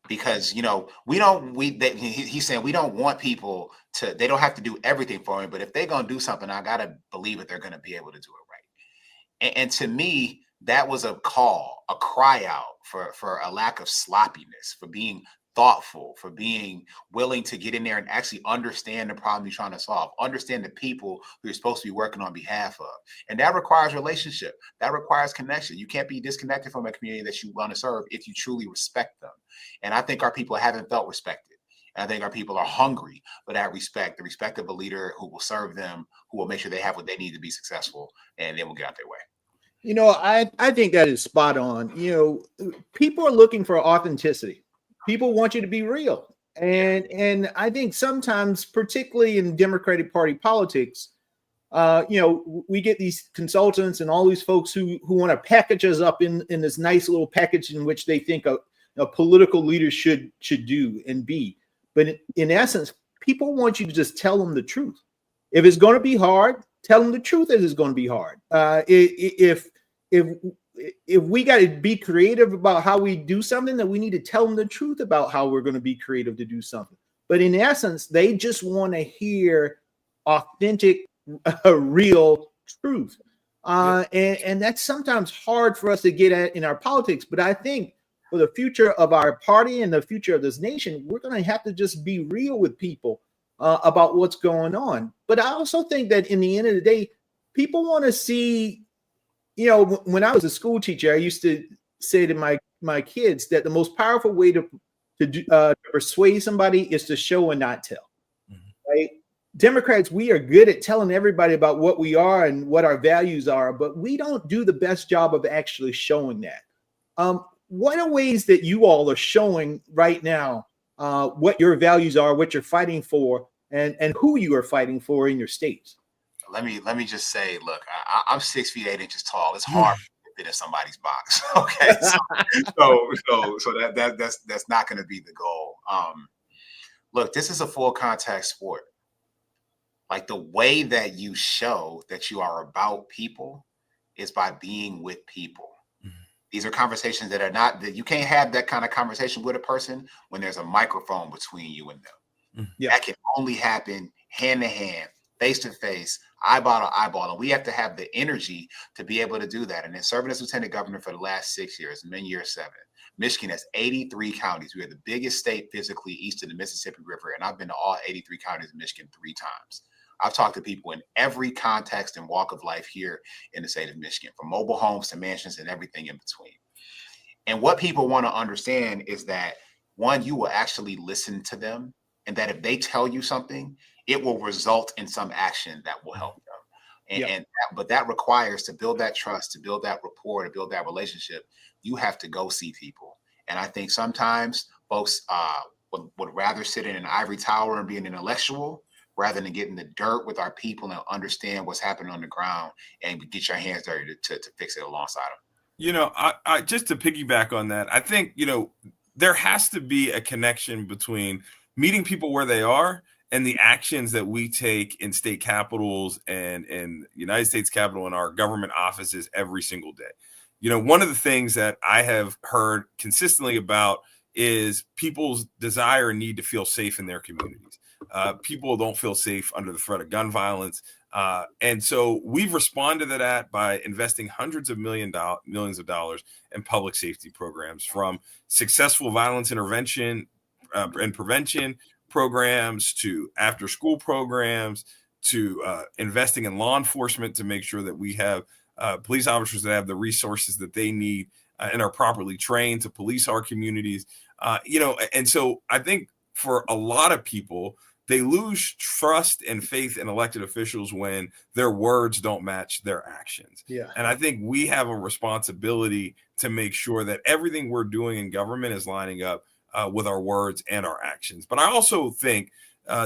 Because he's saying we don't want people to, they don't have to do everything for me, but if they're gonna do something, I gotta believe that they're gonna be able to do it right. And to me, that was a call, a cry out for a lack of sloppiness, for being thoughtful, for being willing to get in there and actually understand the problem you're trying to solve, understand the people who you're supposed to be working on behalf of. And that requires relationship. That requires connection. You can't be disconnected from a community that you want to serve if you truly respect them. And I think our people haven't felt respected. And I think our people are hungry for that respect, the respect of a leader who will serve them, who will make sure they have what they need to be successful, and then we'll get out their way. I think that is spot on. People are looking for authenticity. People want you to be real. And I think sometimes, particularly in Democratic Party politics, We get these consultants and all these folks who want to package us up in this nice little package in which they think a political leader should do and be. But in essence, people want you to just tell them the truth. If it's going to be hard, tell them the truth that it's going to be hard. If we got to be creative about how we do something, then we need to tell them the truth about how we're going to be creative to do something. But in essence, they just want to hear authentic, real truth. And that's sometimes hard for us to get at in our politics. But I think for the future of our party and the future of this nation, we're going to have to just be real with people about what's going on. But I also think that in the end of the day, people want to see, when I was a school teacher, I used to say to my kids that the most powerful way to persuade somebody is to show and not tell. Right? Democrats, we are good at telling everybody about what we are and what our values are, but we don't do the best job of actually showing that. What are ways that you all are showing right now what your values are, what you're fighting for, and who you are fighting for in your states? Let me just say, look, I'm 6 feet 8 inches tall. It's hard to fit in somebody's box. Okay, so that's not going to be the goal. Look, this is a full contact sport. Like, the way that you show that you are about people is by being with people. These are conversations that you can't have that kind of conversation with a person when there's a microphone between you and them. That can only happen hand to hand, face to face, eyeball to eyeball. And we have to have the energy to be able to do that. And then serving as lieutenant governor for the last 6 years, and then year 7, Michigan has 83 counties. We are the biggest state physically east of the Mississippi River. And I've been to all 83 counties in Michigan 3 times. I've talked to people in every context and walk of life here in the state of Michigan, from mobile homes to mansions and everything in between. And what people want to understand is that, one, you will actually listen to them, and that if they tell you something, it will result in some action that will help them. But that requires, to build that trust, to build that rapport, to build that relationship, you have to go see people. And I think sometimes folks would rather sit in an ivory tower and be an intellectual rather than get in the dirt with our people and understand what's happening on the ground and get your hands dirty to fix it alongside them. I just to piggyback on that, I think, there has to be a connection between meeting people where they are and the actions that we take in state capitals and United States Capitol and our government offices every single day. One of the things that I have heard consistently about is people's desire and need to feel safe in their communities. People don't feel safe under the threat of gun violence. And so we've responded to that by investing hundreds of millions of dollars in public safety programs, from successful violence intervention and prevention programs to after school programs to investing in law enforcement to make sure that we have police officers that have the resources that they need and are properly trained to police our communities. And so I think for a lot of people, they lose trust and faith in elected officials when their words don't match their actions. And I think we have a responsibility to make sure that everything we're doing in government is lining up with our words and our actions. But I also think,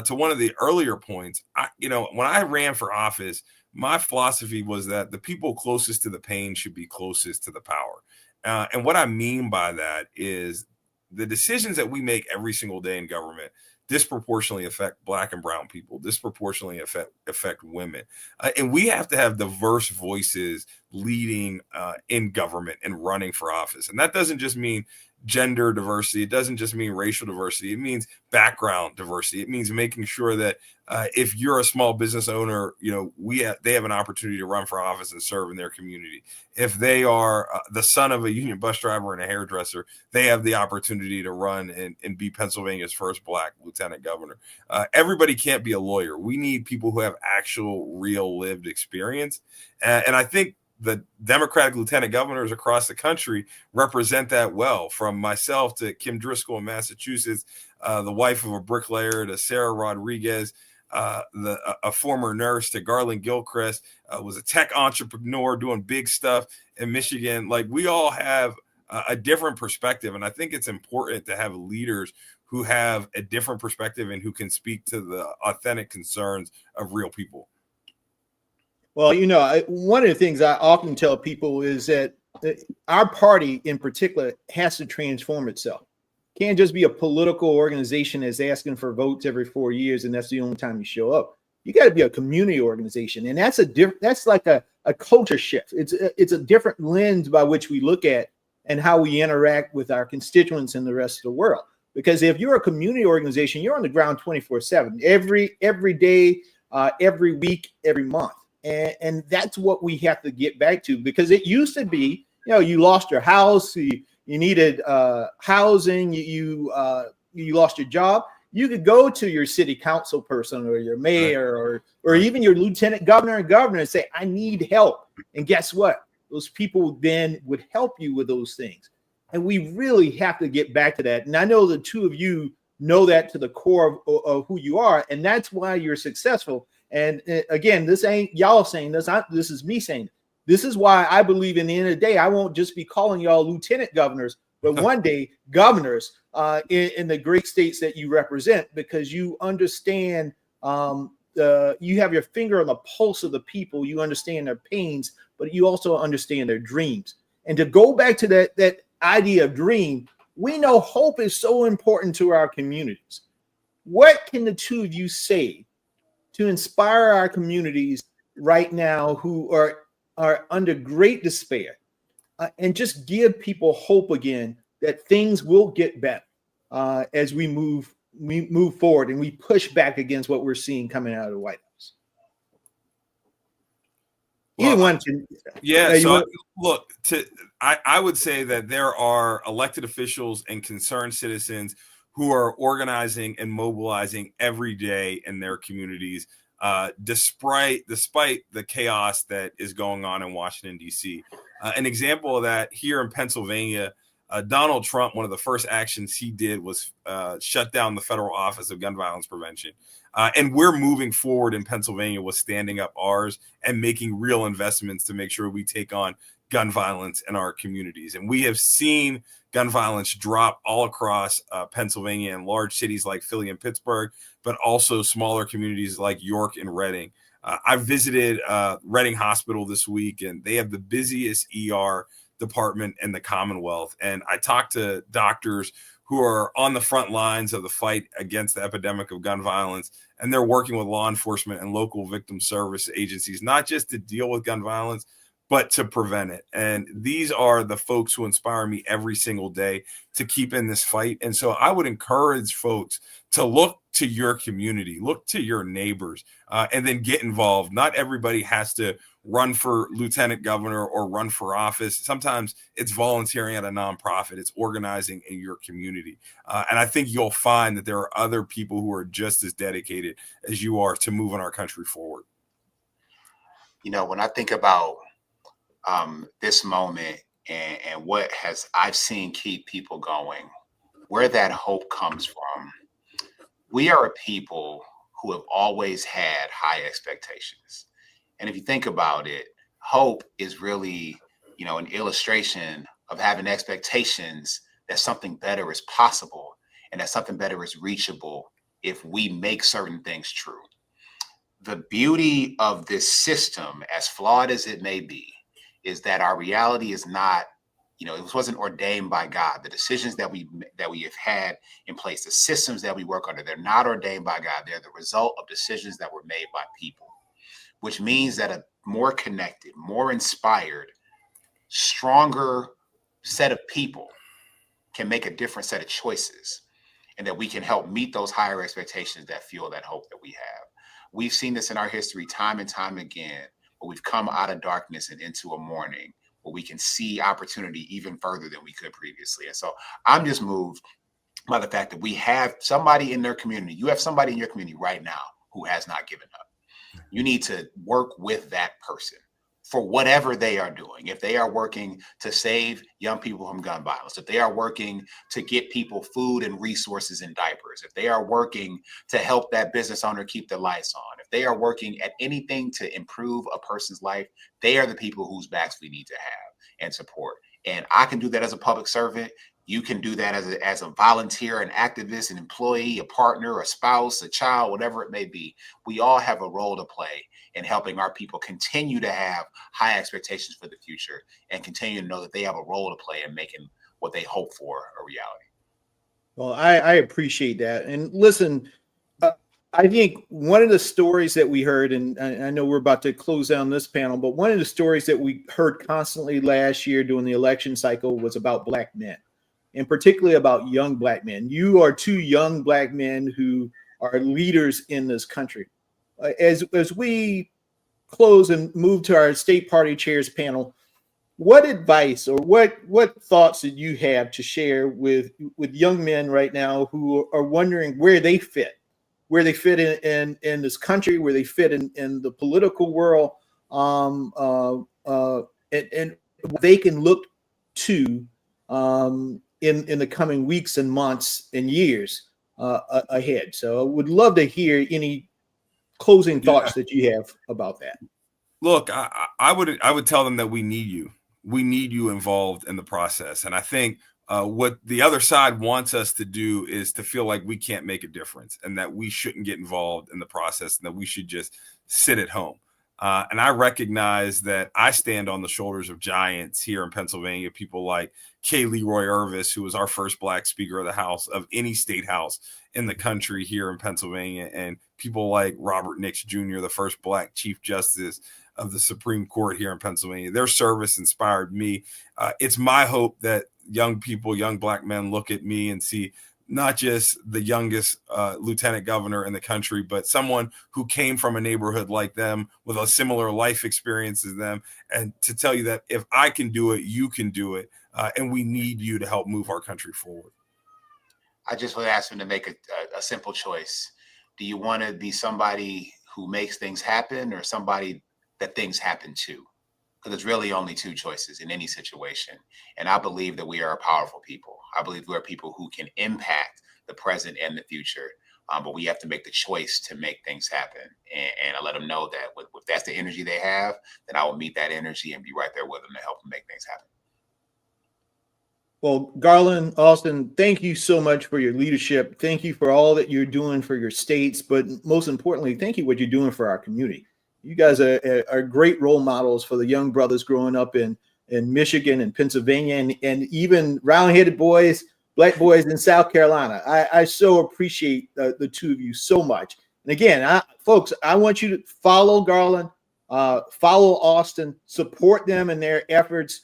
to one of the earlier points, when I ran for office, my philosophy was that the people closest to the pain should be closest to the power. And what I mean by that is the decisions that we make every single day in government disproportionately affect Black and brown people, disproportionately affect women. And we have to have diverse voices leading in government and running for office. And that doesn't just mean gender diversity. It doesn't just mean racial diversity. It means background diversity. It means making sure that if you're a small business owner, they have an opportunity to run for office and serve in their community. If they are the son of a union bus driver and a hairdresser, they have the opportunity to run and be Pennsylvania's first Black lieutenant governor. Everybody can't be a lawyer. We need people who have actual, real, lived experience. And I think the Democratic lieutenant governors across the country represent that well, from myself to Kim Driscoll in Massachusetts, the wife of a bricklayer, to Sarah Rodriguez, a former nurse, to Garland Gilchrist, was a tech entrepreneur doing big stuff in Michigan. Like, we all have a different perspective. And I think it's important to have leaders who have a different perspective and who can speak to the authentic concerns of real people. Well, one of the things I often tell people is that our party in particular has to transform itself. Can't just be a political organization that's asking for votes every 4 years and that's the only time you show up. You got to be a community organization, and that's like a culture shift. It's a different lens by which we look at and how we interact with our constituents and the rest of the world. Because if you're a community organization, you're on the ground 24/7, every day, every week, every month. And that's what we have to get back to, because it used to be, you lost your house, you needed housing, you lost your job. You could go to your city council person or your mayor or even your lieutenant governor and say, I need help. And guess what? Those people then would help you with those things. And we really have to get back to that. And I know the two of you know that to the core of who you are. And that's why you're successful. And again, this ain't y'all saying this. This is me saying it. This is why I believe in the end of the day, I won't just be calling y'all lieutenant governors, but one day governors in the great states that you represent, because you understand, you have your finger on the pulse of the people. You understand their pains, but you also understand their dreams. And to go back to that idea of dream, we know hope is so important to our communities. What can the two of you say to inspire our communities right now who are under great despair, and just give people hope again that things will get better as we move forward and we push back against what we're seeing coming out of the White House? Either one can. Yeah. So look, I would say that there are elected officials and concerned citizens who are organizing and mobilizing every day in their communities, despite the chaos that is going on in Washington, D.C. An example of that here in Pennsylvania, Donald Trump, one of the first actions he did was shut down the Federal Office of Gun Violence Prevention. And we're moving forward in Pennsylvania with standing up ours and making real investments to make sure we take on gun violence in our communities. And we have seen gun violence drop all across Pennsylvania in large cities like Philly and Pittsburgh, but also smaller communities like York and Reading. I visited Reading Hospital this week, and they have the busiest ER department in the Commonwealth. And I talked to doctors who are on the front lines of the fight against the epidemic of gun violence. And they're working with law enforcement and local victim service agencies, not just to deal with gun violence, but to prevent it. And these are the folks who inspire me every single day to keep in this fight. And so I would encourage folks to look to your community, look to your neighbors, and then get involved. Not everybody has to run for lieutenant governor or run for office. Sometimes it's volunteering at a nonprofit. It's organizing in your community. And I think you'll find that there are other people who are just as dedicated as you are to moving our country forward. When I think about this moment and what I've seen keep people going, where that hope comes from, we are a people who have always had high expectations. And if you think about it, hope is really, an illustration of having expectations that something better is possible and that something better is reachable if we make certain things true. The beauty of this system, as flawed as it may be, is that our reality is not, it wasn't ordained by God. The decisions that we have had in place, the systems that we work under, they're not ordained by God. They're the result of decisions that were made by people, which means that a more connected, more inspired, stronger set of people can make a different set of choices, and that we can help meet those higher expectations that fuel that hope that we have. We've seen this in our history time and time again, where we've come out of darkness and into a morning where we can see opportunity even further than we could previously. And so I'm just moved by the fact that we have somebody in their community. You have somebody in your community right now who has not given up. You need to work with that person for whatever they are doing. If they are working to save young people from gun violence, if they are working to get people food and resources and diapers, if they are working to help that business owner keep the lights on, if they are working at anything to improve a person's life, they are the people whose backs we need to have and support. And I can do that as a public servant. You can do that as a volunteer, an activist, an employee, a partner, a spouse, a child, whatever it may be. We all have a role to play in helping our people continue to have high expectations for the future and continue to know that they have a role to play in making what they hope for a reality. Well, I appreciate that. And listen, I think one of the stories that we heard, and I know we're about to close down this panel, but one of the stories that we heard constantly last year during the election cycle was about Black men, and particularly about young Black men. You are two young Black men who are leaders in this country. As we close and move to our state party chairs panel, what advice or what thoughts did you have to share with young men right now who are wondering where they fit in this country, where they fit in the political world, and they can look to in the coming weeks and months and years ahead? So I would love to hear any closing thoughts that you have about that. Look, I would tell them that we need you. We need you involved in the process. And I think what the other side wants us to do is to feel like we can't make a difference and that we shouldn't get involved in the process and that we should just sit at home. And I recognize that I stand on the shoulders of giants here in Pennsylvania, people like Kay Leroy Irvis, who was our first Black Speaker of the House of any state house in the country here in Pennsylvania, and people like Robert Nix Jr., the first Black Chief Justice of the Supreme Court here in Pennsylvania. Their service inspired me. It's my hope that young people, young Black men look at me and see not just the youngest lieutenant governor in the country, but someone who came from a neighborhood like them with a similar life experience as them, and to tell you that if I can do it, you can do it. And we need you to help move our country forward. I just would ask them to make a simple choice. Do you want to be somebody who makes things happen or somebody that things happen to? Because there's really only two choices in any situation. And I believe that we are a powerful people. I believe we are people who can impact the present and the future. But we have to make the choice to make things happen. And I let them know that if that's the energy they have, then I will meet that energy and be right there with them to help them make things happen. Well, Garland, Austin, thank you so much for your leadership. Thank you for all that you're doing for your states, but most importantly, thank you for what you're doing for our community. You guys are great role models for the young brothers growing up in Michigan and Pennsylvania, and even round-headed boys, Black boys in South Carolina. I so appreciate the two of you so much. And again, folks, I want you to follow Garland, follow Austin, support them in their efforts,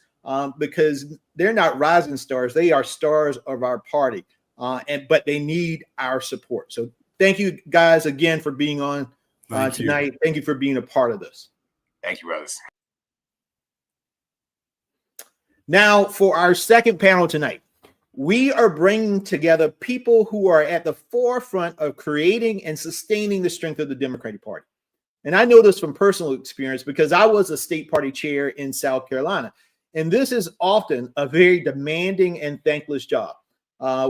because they're not rising stars. They are stars of our party, but they need our support. So thank you guys again for being on tonight. Thank you for being a part of this. Thank you, brothers. Now, for our second panel tonight, we are bringing together people who are at the forefront of creating and sustaining the strength of the Democratic Party. And I know this from personal experience because I was a state party chair in South Carolina. And this is often a very demanding and thankless job,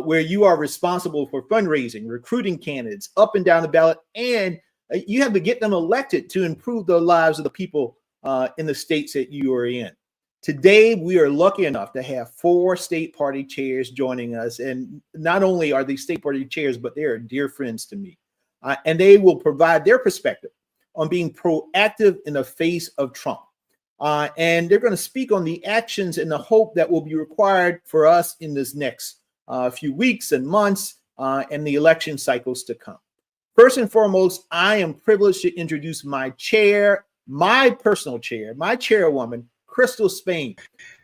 where you are responsible for fundraising, recruiting candidates up and down the ballot, and you have to get them elected to improve the lives of the people in the states that you are in. Today, we are lucky enough to have 4 state party chairs joining us. And not only are these state party chairs, but they are dear friends to me. And they will provide their perspective on being proactive in the face of Trump. And they're going to speak on the actions and the hope that will be required for us in this next few weeks and months and the election cycles to come. First and foremost, I am privileged to introduce my chair, my personal chair, my chairwoman, Crystal Spain.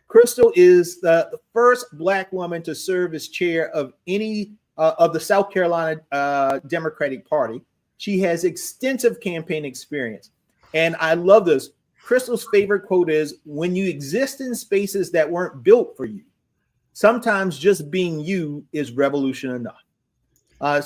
Crystal is the first Black woman to serve as chair of any of the South Carolina Democratic Party. She has extensive campaign experience. And I love this. Crystal's favorite quote is, "When you exist in spaces that weren't built for you, sometimes just being you is revolution enough."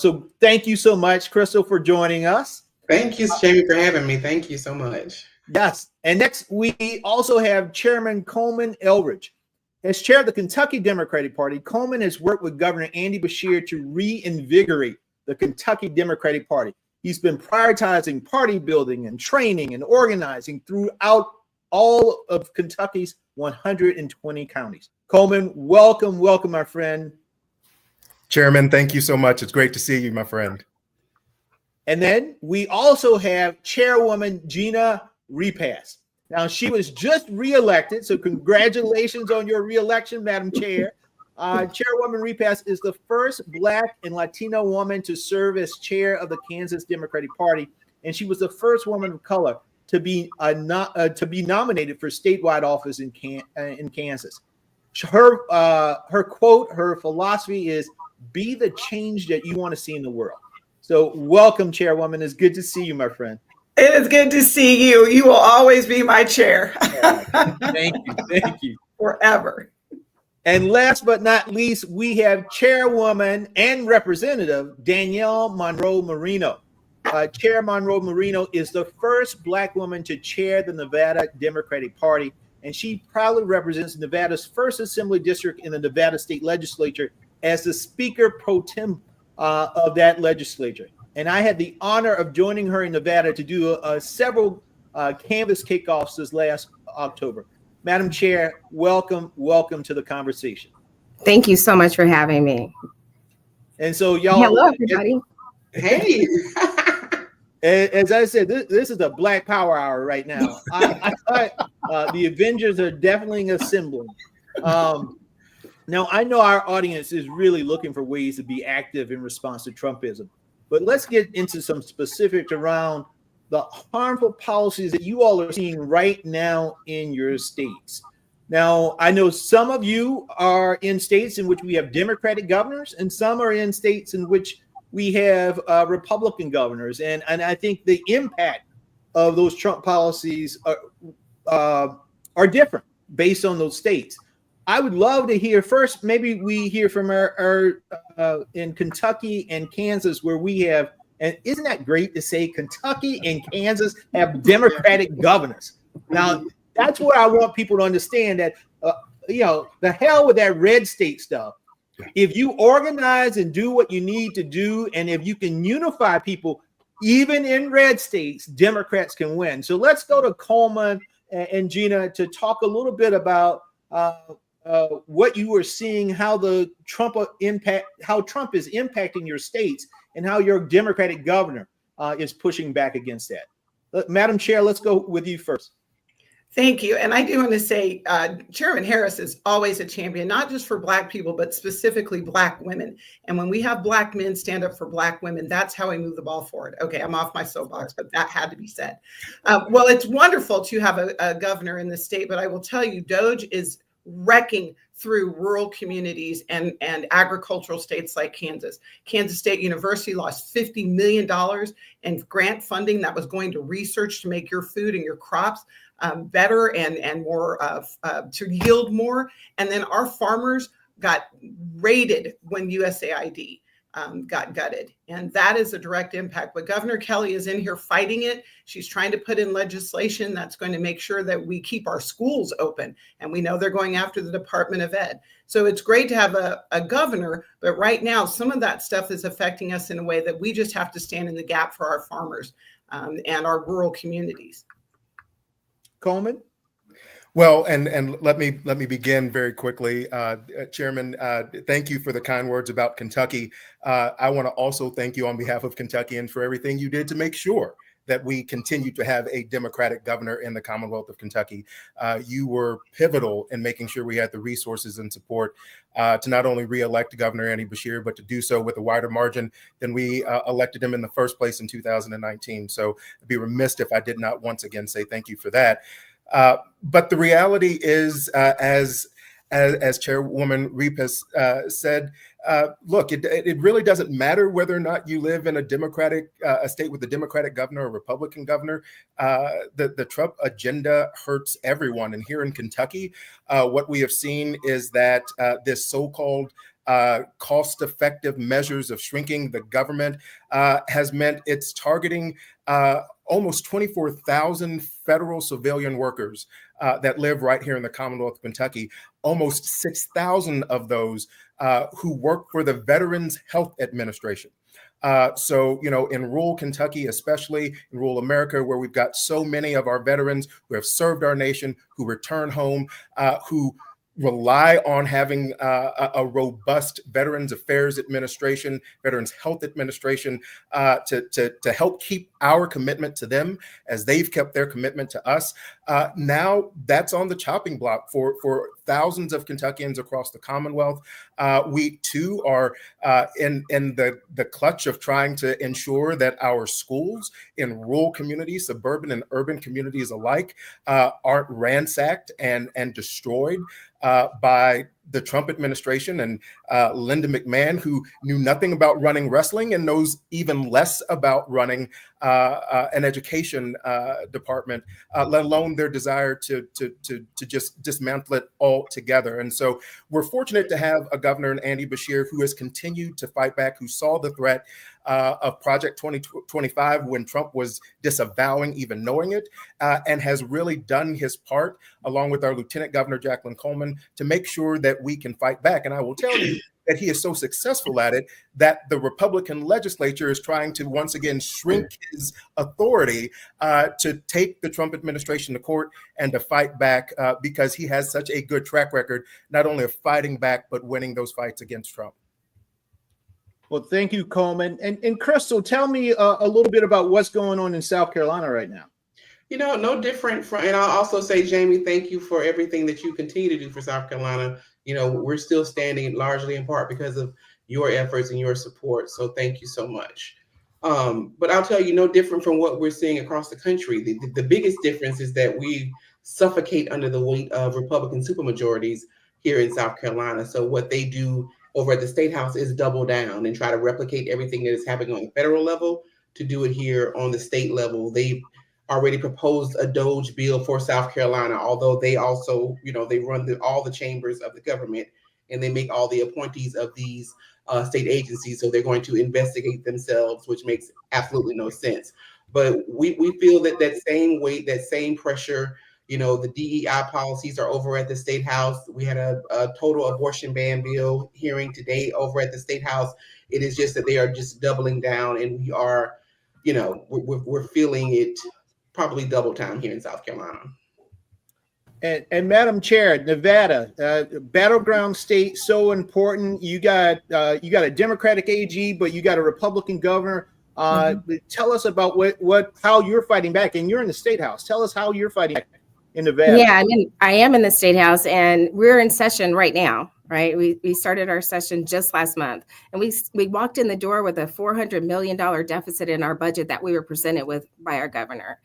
So thank you so much, Crystal, for joining us. Thank you, Jamie, for having me. Thank you so much. Yes. And next, we also have Chairman Coleman Eldridge. As chair of the Kentucky Democratic Party, Coleman has worked with Governor Andy Beshear to reinvigorate the Kentucky Democratic Party. He's been prioritizing party building and training and organizing throughout all of Kentucky's 120 counties. Coleman, welcome, my friend. Chairman, thank you so much. It's great to see you, my friend. And then we also have Chairwoman Gina Repass. Now, she was just reelected, so congratulations on your reelection, Madam Chair. Chairwoman Repass is the first Black and Latino woman to serve as chair of the Kansas Democratic Party, and she was the first woman of color to be nominated for statewide office in Kansas. Her quote, her philosophy is, "Be the change that you want to see in the world." So welcome, Chairwoman. It's good to see you, my friend. It is good to see you. You will always be my chair. Thank you. Forever. And last but not least, we have Chairwoman and Representative Danielle Monroe Marino. Chair Monroe Marino is the first Black woman to chair the Nevada Democratic Party, and she proudly represents Nevada's first Assembly District in the Nevada State Legislature as the Speaker Pro Tem of that legislature. And I had the honor of joining her in Nevada to do several canvas kickoffs this last October. Madam Chair, welcome to the conversation. Thank you so much for having me. And so y'all. Hello, everybody. Hey. As I said, this is a Black Power Hour right now. The Avengers are definitely assembling. Now, I know our audience is really looking for ways to be active in response to Trumpism, but let's get into some specifics around the harmful policies that you all are seeing right now in your states. Now, I know some of you are in states in which we have Democratic governors, and some are in states in which we have Republican governors. And I think the impact of those Trump policies are different based on those states. I would love to hear first, maybe we hear from our in Kentucky and Kansas, where we have, and isn't that great to say Kentucky and Kansas have Democratic governors? Now, that's what I want people to understand, that, the hell with that red state stuff. If you organize and do what you need to do, and if you can unify people, even in red states, Democrats can win. So let's go to Coleman and Gina to talk a little bit about what you are seeing, how Trump is impacting your states, and how your Democratic governor is pushing back against that. Madam Chair, let's go with you first. Thank you. And I do want to say, Chairman Harris is always a champion, not just for Black people, but specifically Black women. And when we have Black men stand up for Black women, that's how we move the ball forward. Okay, I'm off my soapbox, but that had to be said. Well, it's wonderful to have a governor in the state, but I will tell you, DOGE is wrecking through rural communities and agricultural states like Kansas. Kansas State University lost $50 million in grant funding that was going to research to make your food and your crops better and more to yield more. And then our farmers got raided when USAID got gutted. And that is a direct impact. But Governor Kelly is in here fighting it. She's trying to put in legislation that's going to make sure that we keep our schools open. And we know they're going after the Department of Ed. So it's great to have a governor, but right now, some of that stuff is affecting us in a way that we just have to stand in the gap for our farmers and our rural communities. Coleman? Well, and let me begin very quickly. Chairman, thank you for the kind words about Kentucky. I want to also thank you on behalf of Kentuckians for everything you did to make sure that we continue to have a Democratic governor in the Commonwealth of Kentucky. You were pivotal in making sure we had the resources and support to not only re-elect Governor Andy Beshear, but to do so with a wider margin than we elected him in the first place in 2019. So I'd be remiss if I did not once again say thank you for that. But the reality is, as Chairwoman Repass said, look, it really doesn't matter whether or not you live in a state with a Democratic governor or Republican governor. The Trump agenda hurts everyone. And here in Kentucky, what we have seen is that this so-called cost-effective measures of shrinking the government has meant it's targeting almost 24,000 federal civilian workers that live right here in the Commonwealth of Kentucky. Almost 6,000 of those who work for the Veterans Health Administration. So, in rural Kentucky, especially in rural America, where we've got so many of our veterans who have served our nation, who return home, who rely on having a robust Veterans Affairs Administration, Veterans Health Administration to help keep our commitment to them as they've kept their commitment to us. Now that's on the chopping block for thousands of Kentuckians across the Commonwealth. We too are in the clutch of trying to ensure that our schools in rural communities, suburban and urban communities alike, aren't ransacked and destroyed by the Trump administration and Linda McMahon, who knew nothing about running wrestling and knows even less about running an education department, let alone their desire to just dismantle it altogether. And so we're fortunate to have a governor in Andy Beshear who has continued to fight back, who saw the threat of Project 2025 when Trump was disavowing even knowing it, and has really done his part, along with our Lieutenant Governor Jacqueline Coleman, to make sure that we can fight back. And I will tell you that he is so successful at it that the Republican legislature is trying to once again shrink his authority to take the Trump administration to court and to fight back because he has such a good track record, not only of fighting back, but winning those fights against Trump. Well, thank you, Coleman. And Crystal, tell me a little bit about what's going on in South Carolina right now. You know, no different from, and I'll also say, Jamie, thank you for everything that you continue to do for South Carolina. You know, we're still standing largely in part because of your efforts and your support. So thank you so much. But I'll tell you, no different from what we're seeing across the country. The biggest difference is that we suffocate under the weight of Republican supermajorities here in South Carolina. So what they do over at the State House is double down and try to replicate everything that is happening on the federal level to do it here on the state level. They've already proposed a DOGE bill for South Carolina, although they also, you know, they run all the chambers of the government and they make all the appointees of these state agencies. So they're going to investigate themselves, which makes absolutely no sense. But we feel that that same weight, that same pressure, you know, the DEI policies are over at the State House. We had a total abortion ban bill hearing today over at the State House. It is just that they are just doubling down, and we are, you know, we're feeling it probably double time here in South Carolina. And Madam Chair, Nevada, battleground state, so important. You got a Democratic AG, but you got a Republican governor. Tell us about how you're fighting back, and you're in the State House. Tell us how you're fighting back in Nevada. Yeah, I am in the State House, and we're in session right now. Right, we started our session just last month, and we walked in the door with a $400 million deficit in our budget that we were presented with by our governor,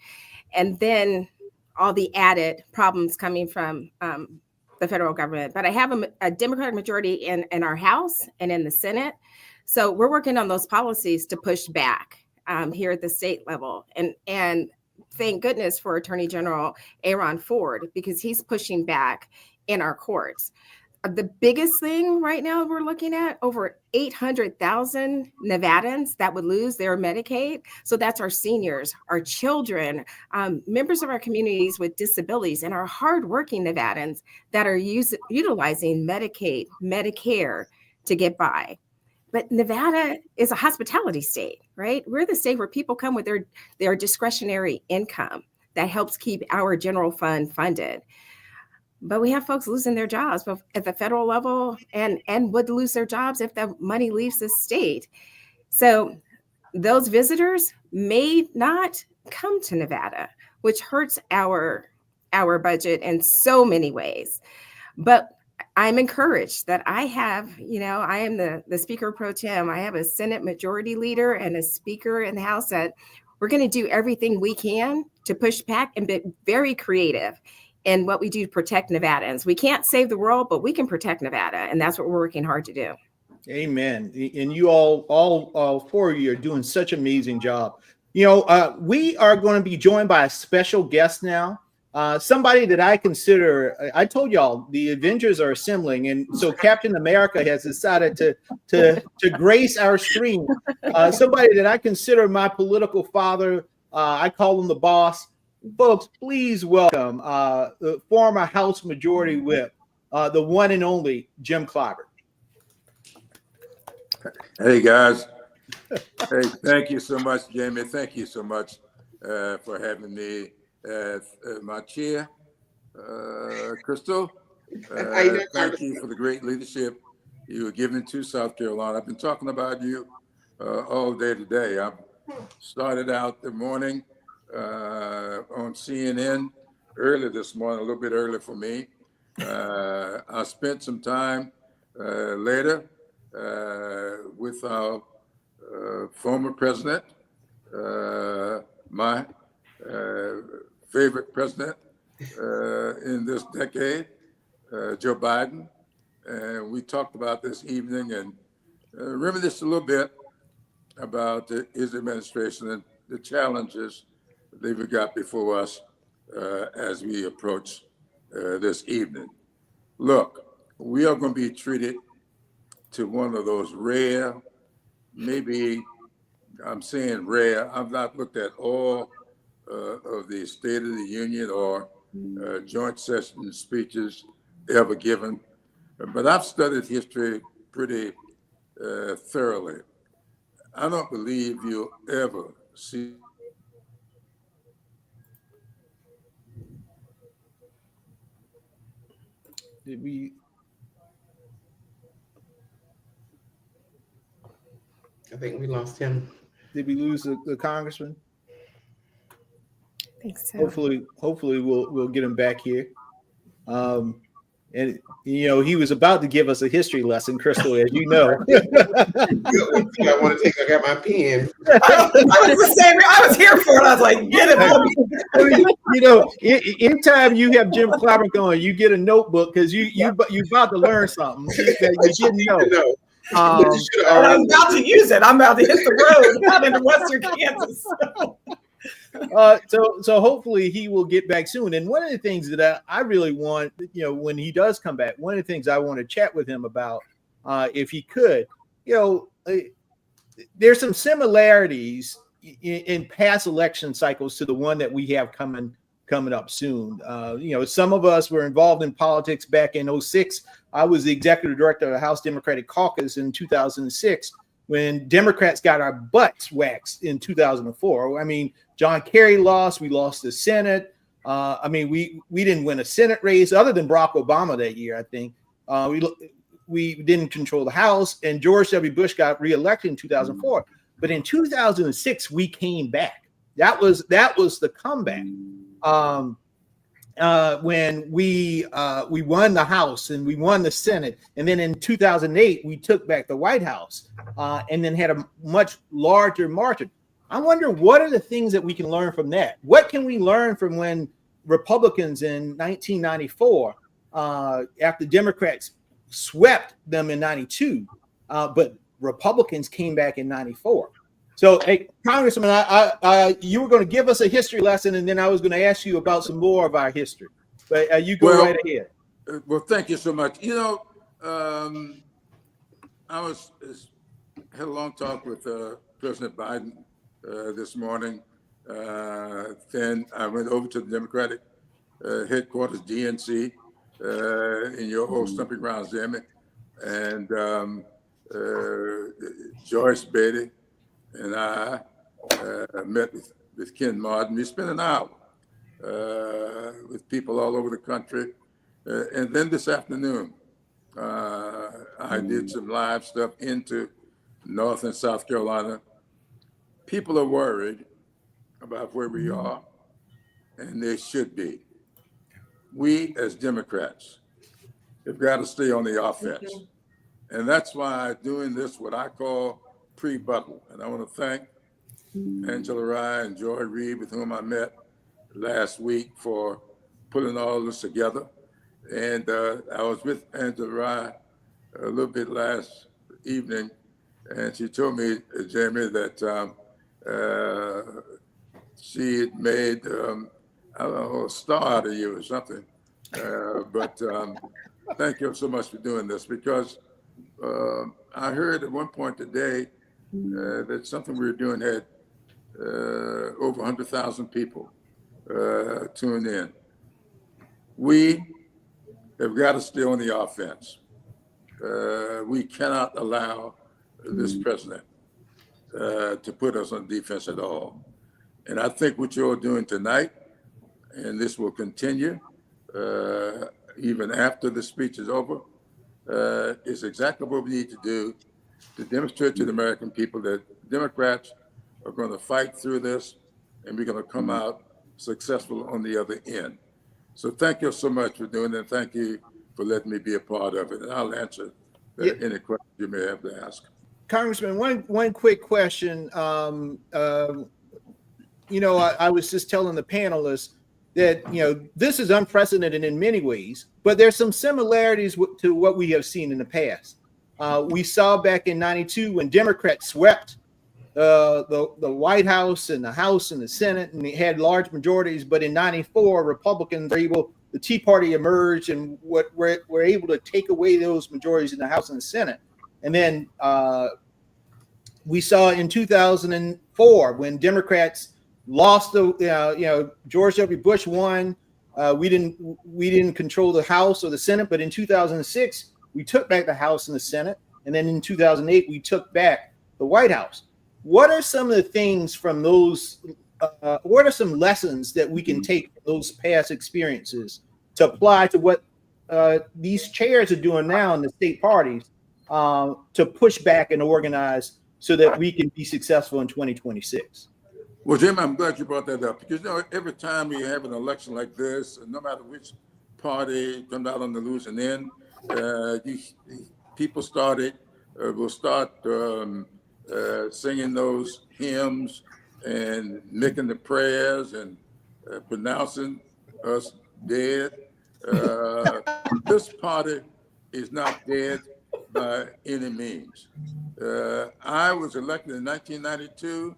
and then all the added problems coming from the federal government. But I have a Democratic majority in our House and in the Senate, so we're working on those policies to push back here at the state level, and thank goodness for Attorney General Aaron Ford, because he's pushing back in our courts. The biggest thing right now we're looking at, over 800,000 Nevadans that would lose their Medicaid. So that's our seniors, our children, members of our communities with disabilities, and our hardworking Nevadans that are utilizing Medicaid, Medicare to get by. But Nevada is a hospitality state, right? We're the state where people come with their discretionary income that helps keep our general fund funded. But we have folks losing their jobs at the federal level and would lose their jobs if the money leaves the state. So those visitors may not come to Nevada, which hurts our budget in so many ways. But I'm encouraged that I have, you know, I am the Speaker Pro Tem. I have a Senate Majority Leader and a Speaker in the House that we're going to do everything we can to push back and be very creative in what we do to protect Nevadans. We can't save the world, but we can protect Nevada, and that's what we're working hard to do. Amen. And you all four of you are doing such an amazing job. You know, we are going to be joined by a special guest now. Somebody that I consider, I told y'all the Avengers are assembling, and so Captain America has decided to grace our stream. Somebody that I consider my political father. I call him the boss. Folks, please welcome the former House Majority Whip, the one and only Jim Clyburn. Hey guys. Hey, thank you so much, Jamie. Thank you so much for having me as my chair, Crystal. Thank you for the great leadership you were giving to South Carolina. I've been talking about you all day today. I started out the morning on CNN early this morning, a little bit early for me. I spent some time later with our former president, my favorite president in this decade, Joe Biden. And we talked about this evening and reminisced a little bit about his administration and the challenges they've got before us as we approach this evening. Look, we are going to be treated to one of those rare, maybe I'm saying rare, I've not looked at all of the State of the Union or joint session speeches ever given, but I've studied history pretty thoroughly. I don't believe you'll ever see Did we? I think we lost him. Did we lose the congressman? I think so. Hopefully we'll get him back here. And you know, he was about to give us a history lesson, Crystal, as you know. I want to take. I got my pen. I was here for it. I was like, get it. You know, anytime you have Jim Clapper going, you get a notebook because you about to learn something that you didn't know. And I'm about to use it. I'm about to hit the road out into Western Kansas. So hopefully he will get back soon. And one of the things that I really want, you know, when he does come back, one of the things I want to chat with him about, if he could, you know, there's some similarities in past election cycles to the one that we have coming up soon. You know, some of us were involved in politics back in 2006. I was the executive director of the House Democratic Caucus in 2006 when Democrats got our butts waxed in 2004. I mean, John Kerry lost. We lost the Senate. I mean, we didn't win a Senate race other than Barack Obama that year, I think. We didn't control the House, and George W. Bush got reelected in 2004. But in 2006, we came back. That was the comeback. When we won the House and we won the Senate, and then in 2008 we took back the White House, and then had a much larger margin. I wonder what are the things that we can learn from that. What can we learn from when Republicans in 1994, after Democrats swept them in 92, but Republicans came back in 94. So, hey, Congressman, you were going to give us a history lesson, and then I was going to ask you about some more of our history. But you go right ahead. Well, thank you so much. You know, I had a long talk with President Biden this morning. Then I went over to the Democratic headquarters, DNC, in your old stomping grounds, Jamie, and Joyce Beatty and I met with Ken Martin. We spent an hour with people all over the country. And then this afternoon, I did some live stuff into North and South Carolina. People are worried about where we are, and they should be. We as Democrats have got to stay on the offense. And that's why doing this, what I call pre-button. And I want to thank Angela Rye and Joy Reid, with whom I met last week, for putting all this together. And I was with Angela Rye a little bit last evening, and she told me, Jamie, that she had made, I don't know, a star out of you or something. But thank you so much for doing this, because I heard at one point today that something we were doing had over 100,000 people tuned in. We have got to stay on the offense. We cannot allow this president to put us on defense at all. And I think what you're doing tonight, and this will continue, even after the speech is over, is exactly what we need to do to demonstrate to the American people that Democrats are going to fight through this and we're going to come out successful on the other end. So thank you so much for doing that. Thank you for letting me be a part of it. And I'll answer any questions you may have to ask. Congressman, one quick question. You know, I was just telling the panelists that, you know, this is unprecedented in many ways, but there's some similarities to what we have seen in the past. We saw back in '92 when Democrats swept the White House and the House and the Senate, and they had large majorities. But in '94, Republicans were able, the Tea Party emerged and were able to take away those majorities in the House and the Senate. And then we saw in 2004 when Democrats lost the, George W. Bush won. We didn't control the House or the Senate, but in 2006 we took back the House and the Senate, and then in 2008 we took back the White House. What are some of the things from those? What are some lessons that we can take from those past experiences to apply to what these chairs are doing now in the state parties to push back and organize so that we can be successful in 2026? Well, Jim, I'm glad you brought that up because, every time we have an election like this, no matter which party comes out on the losing end, people will start singing those hymns and making the prayers and pronouncing us dead. This party is not dead by any means. I was elected in 1992.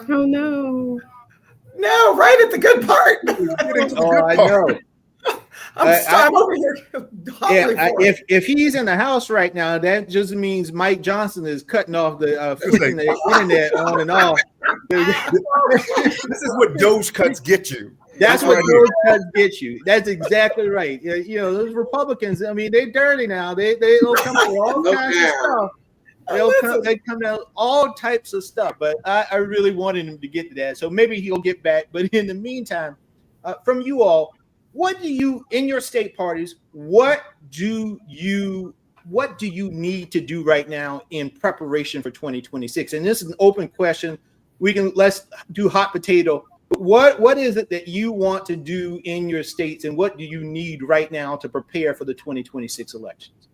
Oh no! No, right at the good part. I know. I'm over here. If he's in the House right now, that just means Mike Johnson is cutting off the flipping the internet on and off. This is what Doge cuts get you. That's what Doge cuts get you. That's exactly right. Those Republicans, I mean, they're dirty now. They'll come with all kinds of stuff. They come out all types of stuff. But I really wanted him to get to that. So maybe he'll get back. But in the meantime, from you all, what do you, in your state parties, what do you need to do right now in preparation for 2026? And this is an open question. Let's do hot potato. What is it that you want to do in your states, and what do you need right now to prepare for the 2026 elections?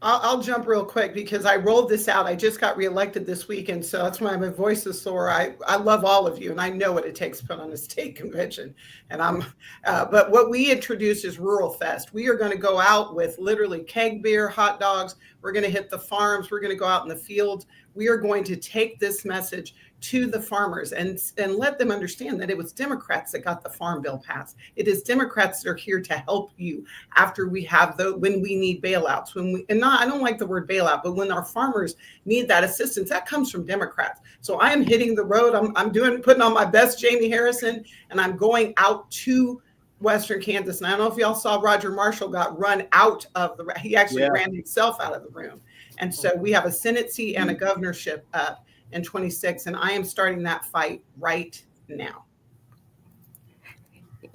I'll jump real quick because I rolled this out. I just got reelected this week, and so that's why my voice is sore. I love all of you, and I know what it takes to put on a state convention. And but what we introduced is Rural Fest. We are going to go out with literally keg beer, hot dogs. We're going to hit the farms. We're going to go out in the field. We are going to take this message to the farmers and let them understand that it was Democrats that got the farm bill passed. It is Democrats that are here to help you after we have when we need bailouts, I don't like the word bailout, but when our farmers need that assistance, that comes from Democrats. So I am hitting the road. I'm putting on my best Jamie Harrison, and I'm going out to Western Kansas. And I don't know if y'all saw Roger Marshall got run out of he actually ran himself out of the room. And so we have a Senate seat and a governorship up in 26, and I am starting that fight right now.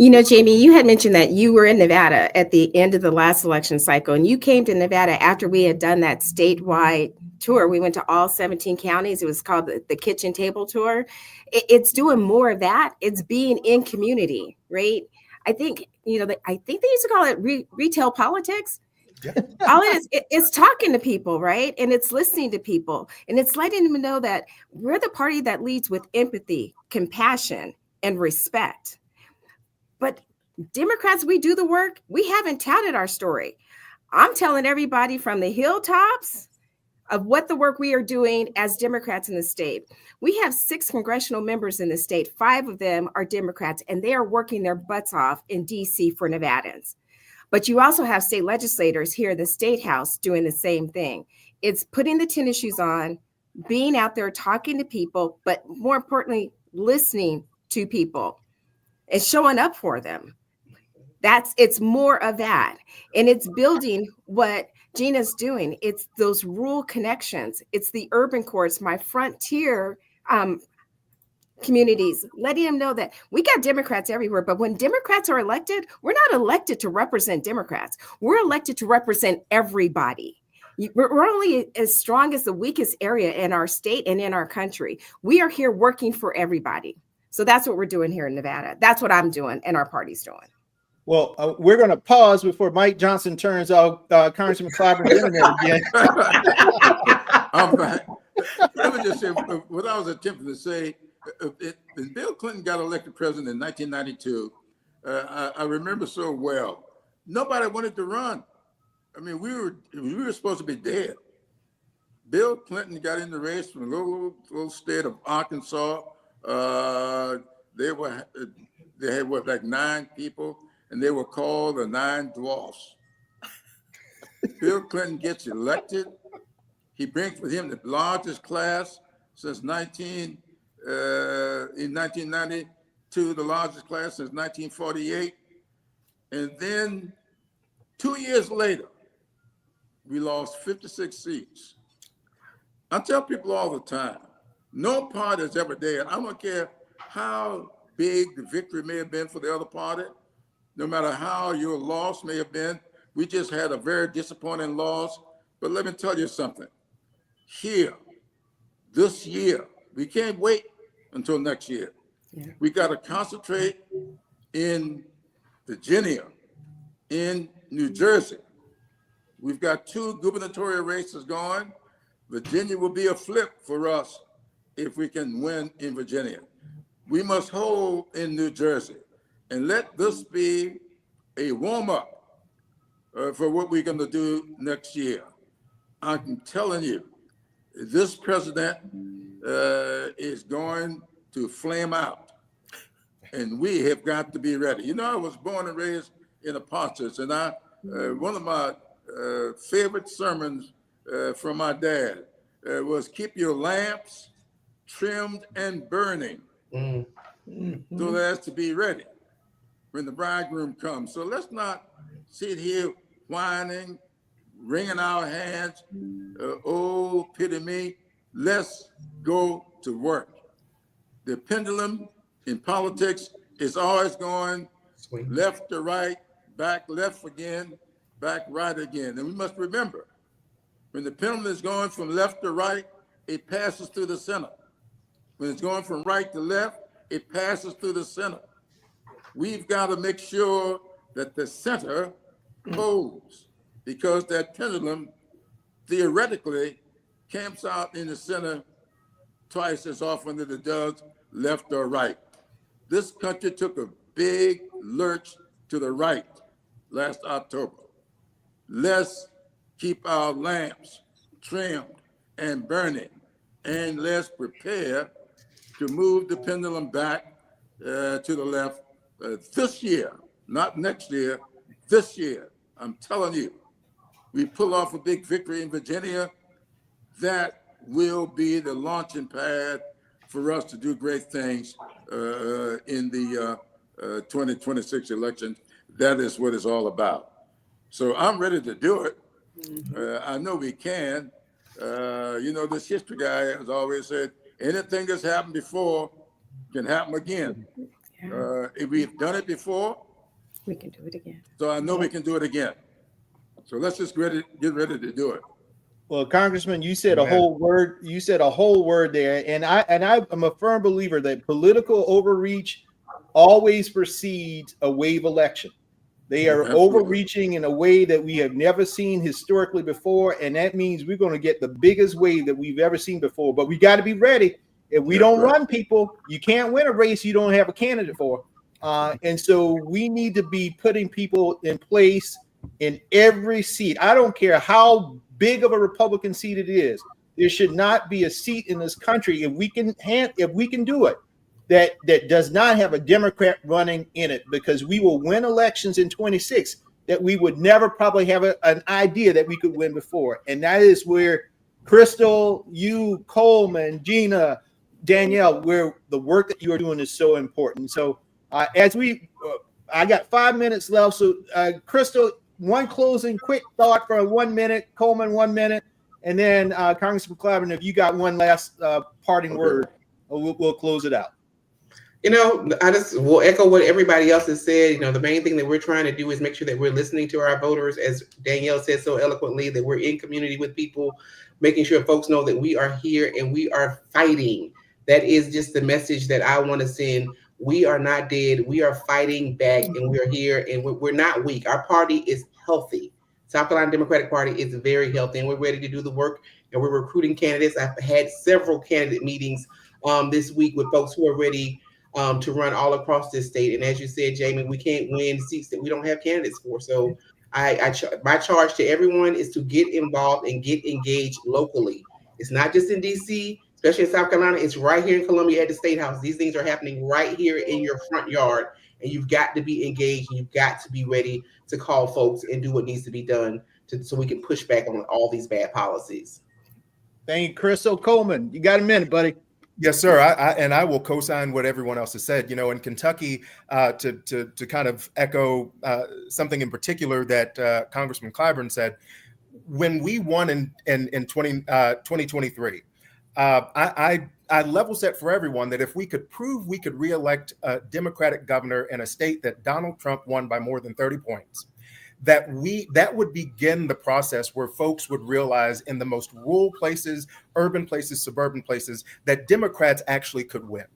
Jamie, you had mentioned that you were in Nevada at the end of the last election cycle, and you came to Nevada after we had done that statewide tour. We went to all 17 counties. It was called the Kitchen Table Tour. It's doing more of that. It's being in community, right? I think, they used to call it retail politics. Yeah. All it is, it's talking to people, right? And it's listening to people. And it's letting them know that we're the party that leads with empathy, compassion, and respect. But Democrats, we do the work. We haven't touted our story. I'm telling everybody from the hilltops of what the work we are doing as Democrats in the state. We have 6 congressional members in the state. 5 of them are Democrats, and they are working their butts off in DC for Nevadans. But you also have state legislators here in the State House doing the same thing. It's putting the tennis shoes on, being out there talking to people, but more importantly, listening to people and showing up for them. It's more of that. And it's building what Gina's doing. It's those rural connections. It's the urban core. It's my frontier communities, letting them know that we got Democrats everywhere. But when Democrats are elected, we're not elected to represent Democrats. We're elected to represent everybody. We're only as strong as the weakest area in our state and in our country. We are here working for everybody. So that's what we're doing here in Nevada. That's what I'm doing and our party's doing. Well, we're going to pause before Mike Johnson turns off Congressman Clyburn's internet again. Let me just say what I was attempting to say. When Bill Clinton got elected president in 1992, I remember so well. Nobody wanted to run. I mean, we were supposed to be dead. Bill Clinton got in the race from a little state of Arkansas. They had what, like 9 people, and they were called the 9 Dwarfs. Bill Clinton gets elected. He brings with him the largest class since in 1992, the largest class since 1948. And then 2 years later, we lost 56 seats. I tell people all the time, no party is ever dead. I don't care how big the victory may have been for the other party, no matter how your loss may have been. We just had a very disappointing loss. But let me tell you something. Here, this year, we can't wait until next year. Yeah. We got to concentrate in Virginia, in New Jersey. We've got 2 gubernatorial races going. Virginia will be a flip for us if we can win in Virginia. We must hold in New Jersey and let this be a warm-up for what we're going to do next year. I'm telling you, this president is going to flame out, and we have got to be ready. You know, I was born and raised in a parsonage, and one of my favorite sermons from my dad was keep your lamps trimmed and burning so as to be ready when the bridegroom comes. So let's not sit here whining, wringing our hands, oh, pity me. Let's go to work. The pendulum in politics is always going left to right, back left again, back right again. And we must remember, when the pendulum is going from left to right, it passes through the center. When it's going from right to left, it passes through the center. We've got to make sure that the center holds, because that pendulum theoretically camps out in the center twice as often as it does left or right. This country took a big lurch to the right last October. Let's keep our lamps trimmed and burning, and let's prepare to move the pendulum back to the left this year, not next year, this year. I'm telling you, we pull off a big victory in Virginia, that will be the launching pad for us to do great things in the 2026 election. That is what it's all about. So I'm ready to do it. I know we can. You know, this history guy has always said, anything that's happened before can happen again. If we've done it before, we can do it again. So I know we can do it again. So let's just get ready to do it. Well, Congressman, you said a whole word. You said a whole word there, and I'm a firm believer that political overreach always precedes a wave election. They are overreaching in a way that we have never seen historically before, and that means we're going to get the biggest wave that we've ever seen before. But we got to be ready. If we don't run people, you can't win a race you don't have a candidate for. And so we need to be putting people in place in every seat. I don't care how big of a Republican seat it is. There should not be a seat in this country, if we can do it, that does not have a Democrat running in it, because we will win elections in 26 that we would never probably have an idea that we could win before. And that is where Crystal, you, Coleman, Gina, Danielle, where the work that you are doing is so important. So I got 5 minutes left. So Crystal, one closing quick thought for 1 minute, Coleman 1 minute, and then Congressman Clyburn, if you got one last parting word, we'll close it out. You know, I just will echo what everybody else has said. You know, the main thing that we're trying to do is make sure that we're listening to our voters, as Danielle said so eloquently, that we're in community with people, making sure folks know that we are here and we are fighting. That is just the message that I want to send. We are not dead. We are fighting back and we are here and we're not weak. Our party is healthy. South Carolina Democratic Party is very healthy and we're ready to do the work and we're recruiting candidates. I've had several candidate meetings this week with folks who are ready to run all across this state. And as you said, Jamie, we can't win seats that we don't have candidates for. So my charge to everyone is to get involved and get engaged locally. It's not just in DC, especially in South Carolina. It's right here in Columbia at the State House. These things are happening right here in your front yard. And you've got to be engaged and you've got to be ready to call folks and do what needs to be done so we can push back on all these bad policies. Thank you, Chris Coleman. You got a minute, buddy. Yes, sir. I will co-sign what everyone else has said. You know, in Kentucky, to kind of echo something in particular that Congressman Clyburn said, when we won in 2023, I level set for everyone that if we could prove we could reelect a Democratic governor in a state that Donald Trump won by more than 30 points, that would begin the process where folks would realize in the most rural places, urban places, suburban places, that Democrats actually could win.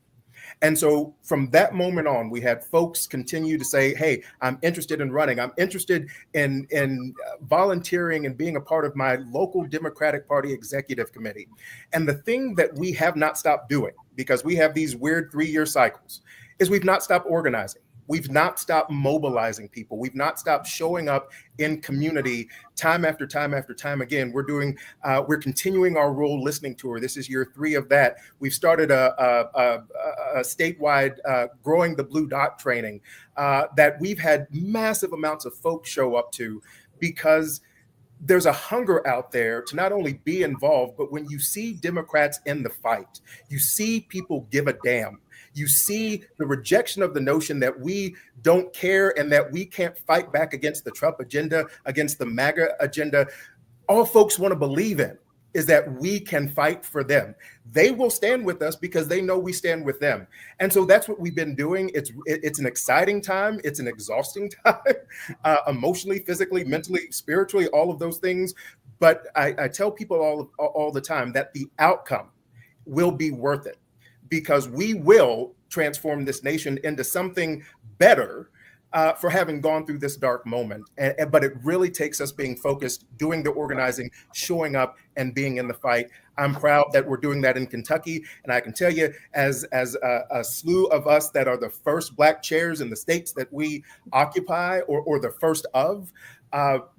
And so from that moment on, we had folks continue to say, hey, I'm interested in running. I'm interested in volunteering and being a part of my local Democratic Party executive committee. And the thing that we have not stopped doing, because we have these weird 3-year cycles, is we've not stopped organizing. We've not stopped mobilizing people. We've not stopped showing up in community time after time after time again. We're continuing our rural listening tour. This is year 3 of that. We've started a statewide Growing the Blue Dot training that we've had massive amounts of folks show up to, because there's a hunger out there to not only be involved, but when you see Democrats in the fight, you see people give a damn. You see the rejection of the notion that we don't care and that we can't fight back against the Trump agenda, against the MAGA agenda. All folks want to believe in is that we can fight for them. They will stand with us because they know we stand with them. And so that's what we've been doing. It's an exciting time. It's an exhausting time, emotionally, physically, mentally, spiritually, all of those things. But I tell people all the time that the outcome will be worth it, because we will transform this nation into something better for having gone through this dark moment. But it really takes us being focused, doing the organizing, showing up, and being in the fight. I'm proud that we're doing that in Kentucky. And I can tell you, as a slew of us that are the first Black chairs in the states that we occupy, or the first of,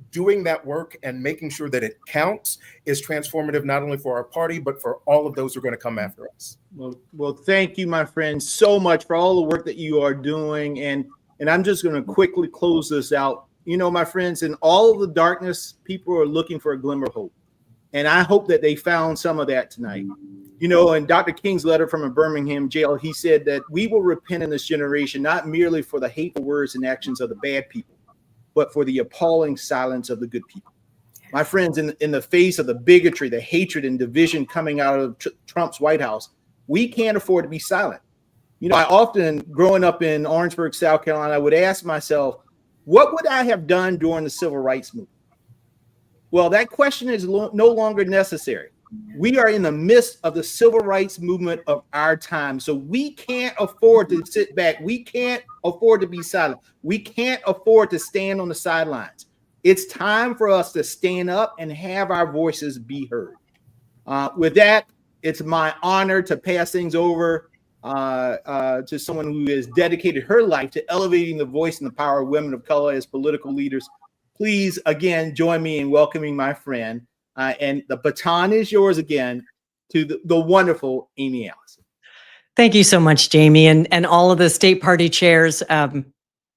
doing that work and making sure that it counts is transformative, not only for our party, but for all of those who are going to come after us. Well, thank you, my friends, so much for all the work that you are doing. And I'm just going to quickly close this out. You know, my friends, in all of the darkness, people are looking for a glimmer of hope. And I hope that they found some of that tonight. You know, in Dr. King's letter from a Birmingham jail, he said that we will repent in this generation, not merely for the hateful words and actions of the bad people, but for the appalling silence of the good people. My friends, in the face of the bigotry, the hatred, and division coming out of Trump's White House, we can't afford to be silent. You know, I often, growing up in Orangeburg, South Carolina, I would ask myself, what would I have done during the Civil Rights Movement? Well, that question is no longer necessary. We are in the midst of the civil rights movement of our time. So we can't afford to sit back. We can't afford to be silent. We can't afford to stand on the sidelines. It's time for us to stand up and have our voices be heard. With that, it's my honor to pass things over to someone who has dedicated her life to elevating the voice and the power of women of color as political leaders. Please, again, join me in welcoming my friend. And the baton is yours again to the wonderful Amy Allison. Thank you so much, Jamie, and all of the state party chairs.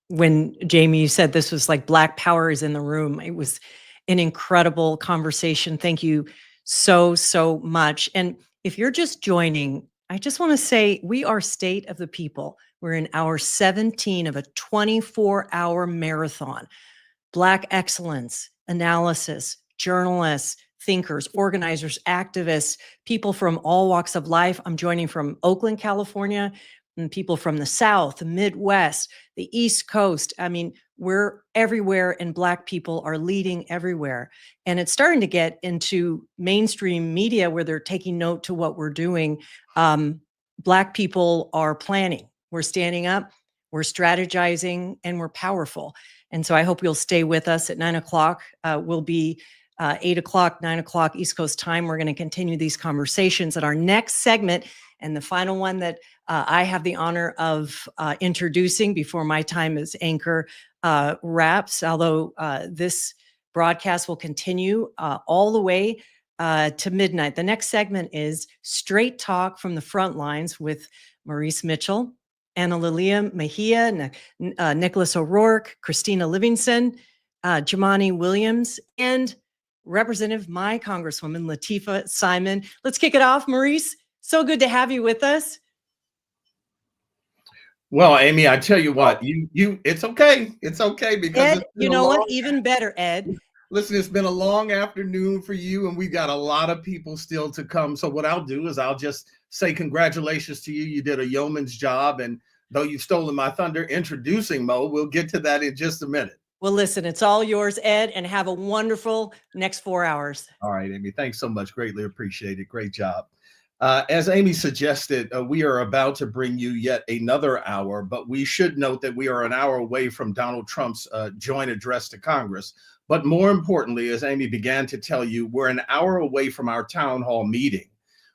When Jamie said this was like Black Power is in the room, it was an incredible conversation. Thank you so much. And if you're just joining, I just want to say we are State of the People. We're in hour 17 of a 24-hour marathon. Black excellence, analysis, journalists, thinkers, organizers, activists, people from all walks of life. I'm joining from Oakland, California. and people from the South, the Midwest, the East Coast. I mean, we're everywhere, and Black people are leading everywhere. And it's starting to get into mainstream media where they're taking note to what we're doing. Black people are planning. We're standing up, we're strategizing, and we're powerful. And so I hope you'll stay with us at 9 o'clock. We'll be 8 o'clock, 9 o'clock East Coast time. We're going to continue these conversations at our next segment. And the final one that I have the honor of introducing before my time as anchor wraps, although this broadcast will continue all the way to midnight. The next segment is Straight Talk from the Front Lines with Maurice Mitchell, Ana Lilia Mejia, Nicholas O'Rourke, Christina Livingston, Jamani Williams, and Representative, my Congresswoman, Lateefah Simon. Let's kick it off, Maurice. So good to have you with us. Well, Amy, I tell you what, it's okay. It's okay because Ed, you know what? Even better, Ed. Listen, it's been a long afternoon for you, and we've got a lot of people still to come. So what I'll do is I'll just say congratulations to you. You did a yeoman's job, and though you've stolen my thunder introducing Mo, we'll get to that in just a minute. Well, listen, it's all yours, Ed, and have a wonderful next 4 hours. All right, Amy, thanks so much. Greatly appreciate it. Great job. As Amy suggested, we are about to bring you yet another hour, but we should note that we are an hour away from Donald Trump's joint address to Congress. But more importantly, as Amy began to tell you, we're an hour away from our town hall meeting,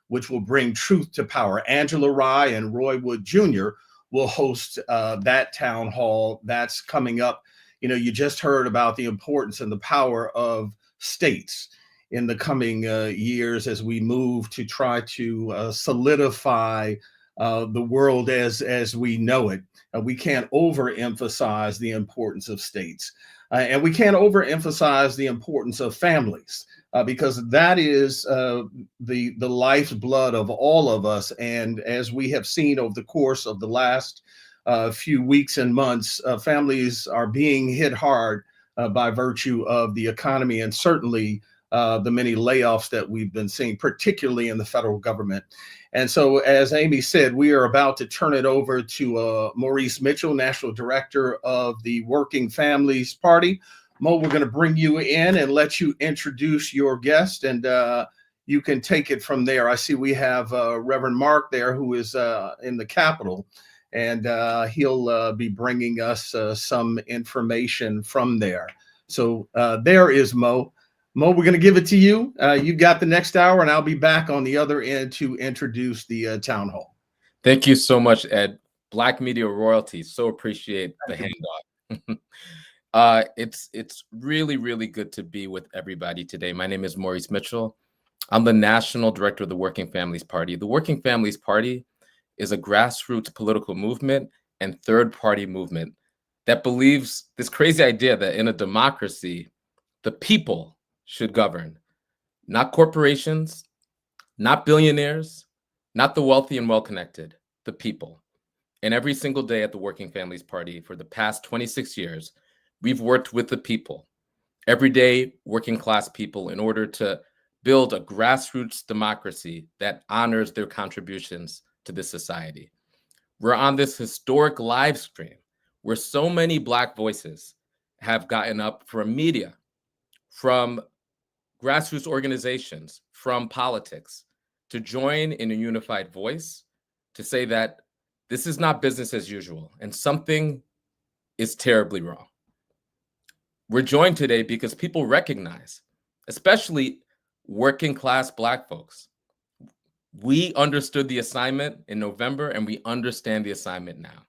which will bring truth to power. Angela Rye and Roy Wood Jr. will host that town hall. That's coming up. You know, you just heard about the importance and the power of states in the coming years as we move to try to solidify the world as we know it. We can't overemphasize the importance of states. And we can't overemphasize the importance of families because that is the lifeblood of all of us. And as we have seen over the course of the last few weeks and months, families are being hit hard by virtue of the economy and certainly the many layoffs that we've been seeing, particularly in the federal government. And so, as Amy said, we are about to turn it over to Maurice Mitchell, National Director of the Working Families Party. Mo, we're going to bring you in and let you introduce your guest, and you can take it from there. I see we have Reverend Mark there, who is in the Capitol, and he'll be bringing us some information from there. So there is Mo. Mo, we're going to give it to you. You got the next hour, and I'll be back on the other end to introduce the town hall. Thank you so much, Ed. Black media royalty. So appreciate the handoff. It's really, really good to be with everybody today. My name is Maurice Mitchell. I'm the National Director of the Working Families Party. The Working Families Party is a grassroots political movement and third-party movement that believes this crazy idea that in a democracy, the people should govern, not corporations, not billionaires, not the wealthy and well-connected, the people. And every single day at the Working Families Party for the past 26 years, we've worked with the people, everyday working class people, in order to build a grassroots democracy that honors their contributions to this society. We're on this historic live stream where so many Black voices have gotten up from media, from grassroots organizations, from politics, to join in a unified voice to say that this is not business as usual and something is terribly wrong. We're joined today because people recognize, especially working class Black folks, we understood the assignment in November and we understand the assignment now.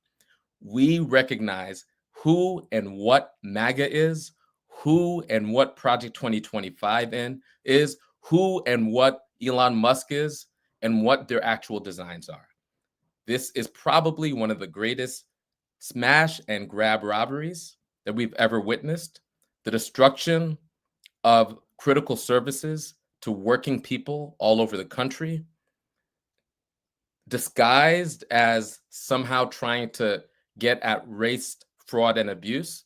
We recognize who and what MAGA is, who and what Project 2025 is, who and what Elon Musk is, and what their actual designs are. This is probably one of the greatest smash and grab robberies that we've ever witnessed. The destruction of critical services to working people all over the country, disguised as somehow trying to get at race, fraud, and abuse.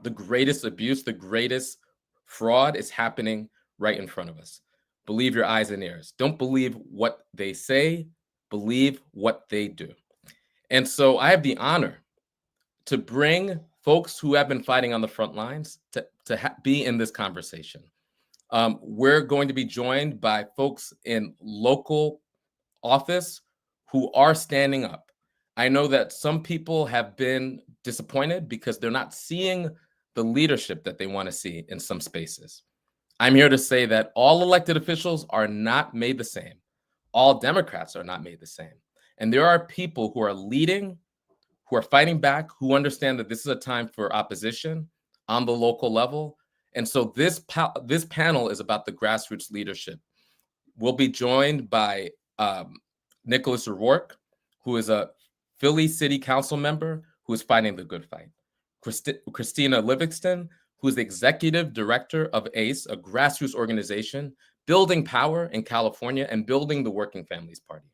The greatest abuse, the greatest fraud is happening right in front of us. Believe your eyes and ears. Don't believe what they say, believe what they do. And so I have the honor to bring folks who have been fighting on the front lines to be in this conversation. We're going to be joined by folks in local office who are standing up. I know that some people have been disappointed because they're not seeing the leadership that they want to see in some spaces. I'm here to say that all elected officials are not made the same. All Democrats are not made the same. And there are people who are leading, who are fighting back, who understand that this is a time for opposition on the local level. And so this panel is about the grassroots leadership. We'll be joined by Nicholas O'Rourke, who is a Philly City Council member who is fighting the good fight. Christina Livingston, who is the executive director of ACE, a grassroots organization building power in California and building the Working Families Party.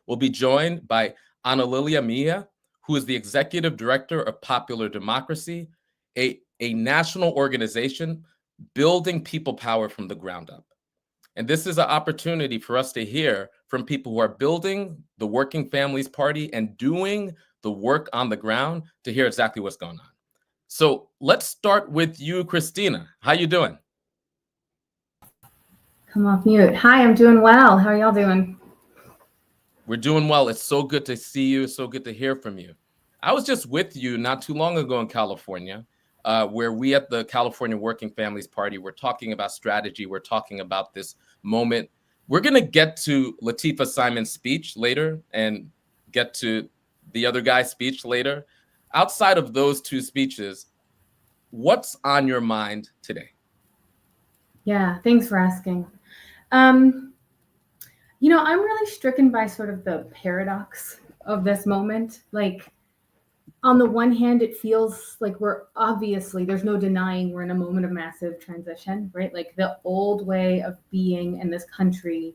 We'll be joined by Ana Lilia Mia, who is the executive director of Popular Democracy, a national organization building people power from the ground up. And this is an opportunity for us to hear from people who are building the Working Families Party and doing the work on the ground to hear exactly what's going on. So let's start with you, Christina. How you doing? Come off mute. Hi, I'm doing well. How are y'all doing? We're doing well. It's so good to see you. So good to hear from you. I was just with you not too long ago in California, where we at the California Working Families Party, we're talking about strategy. We're talking about this moment. We're going to get to Latifah Simon's speech later and get to the other guy's speech later. Outside of those two speeches, what's on your mind today? Yeah, thanks for asking. You know, I'm really stricken by sort of the paradox of this moment. Like, on the one hand, it feels like there's no denying we're in a moment of massive transition, right? Like the old way of being in this country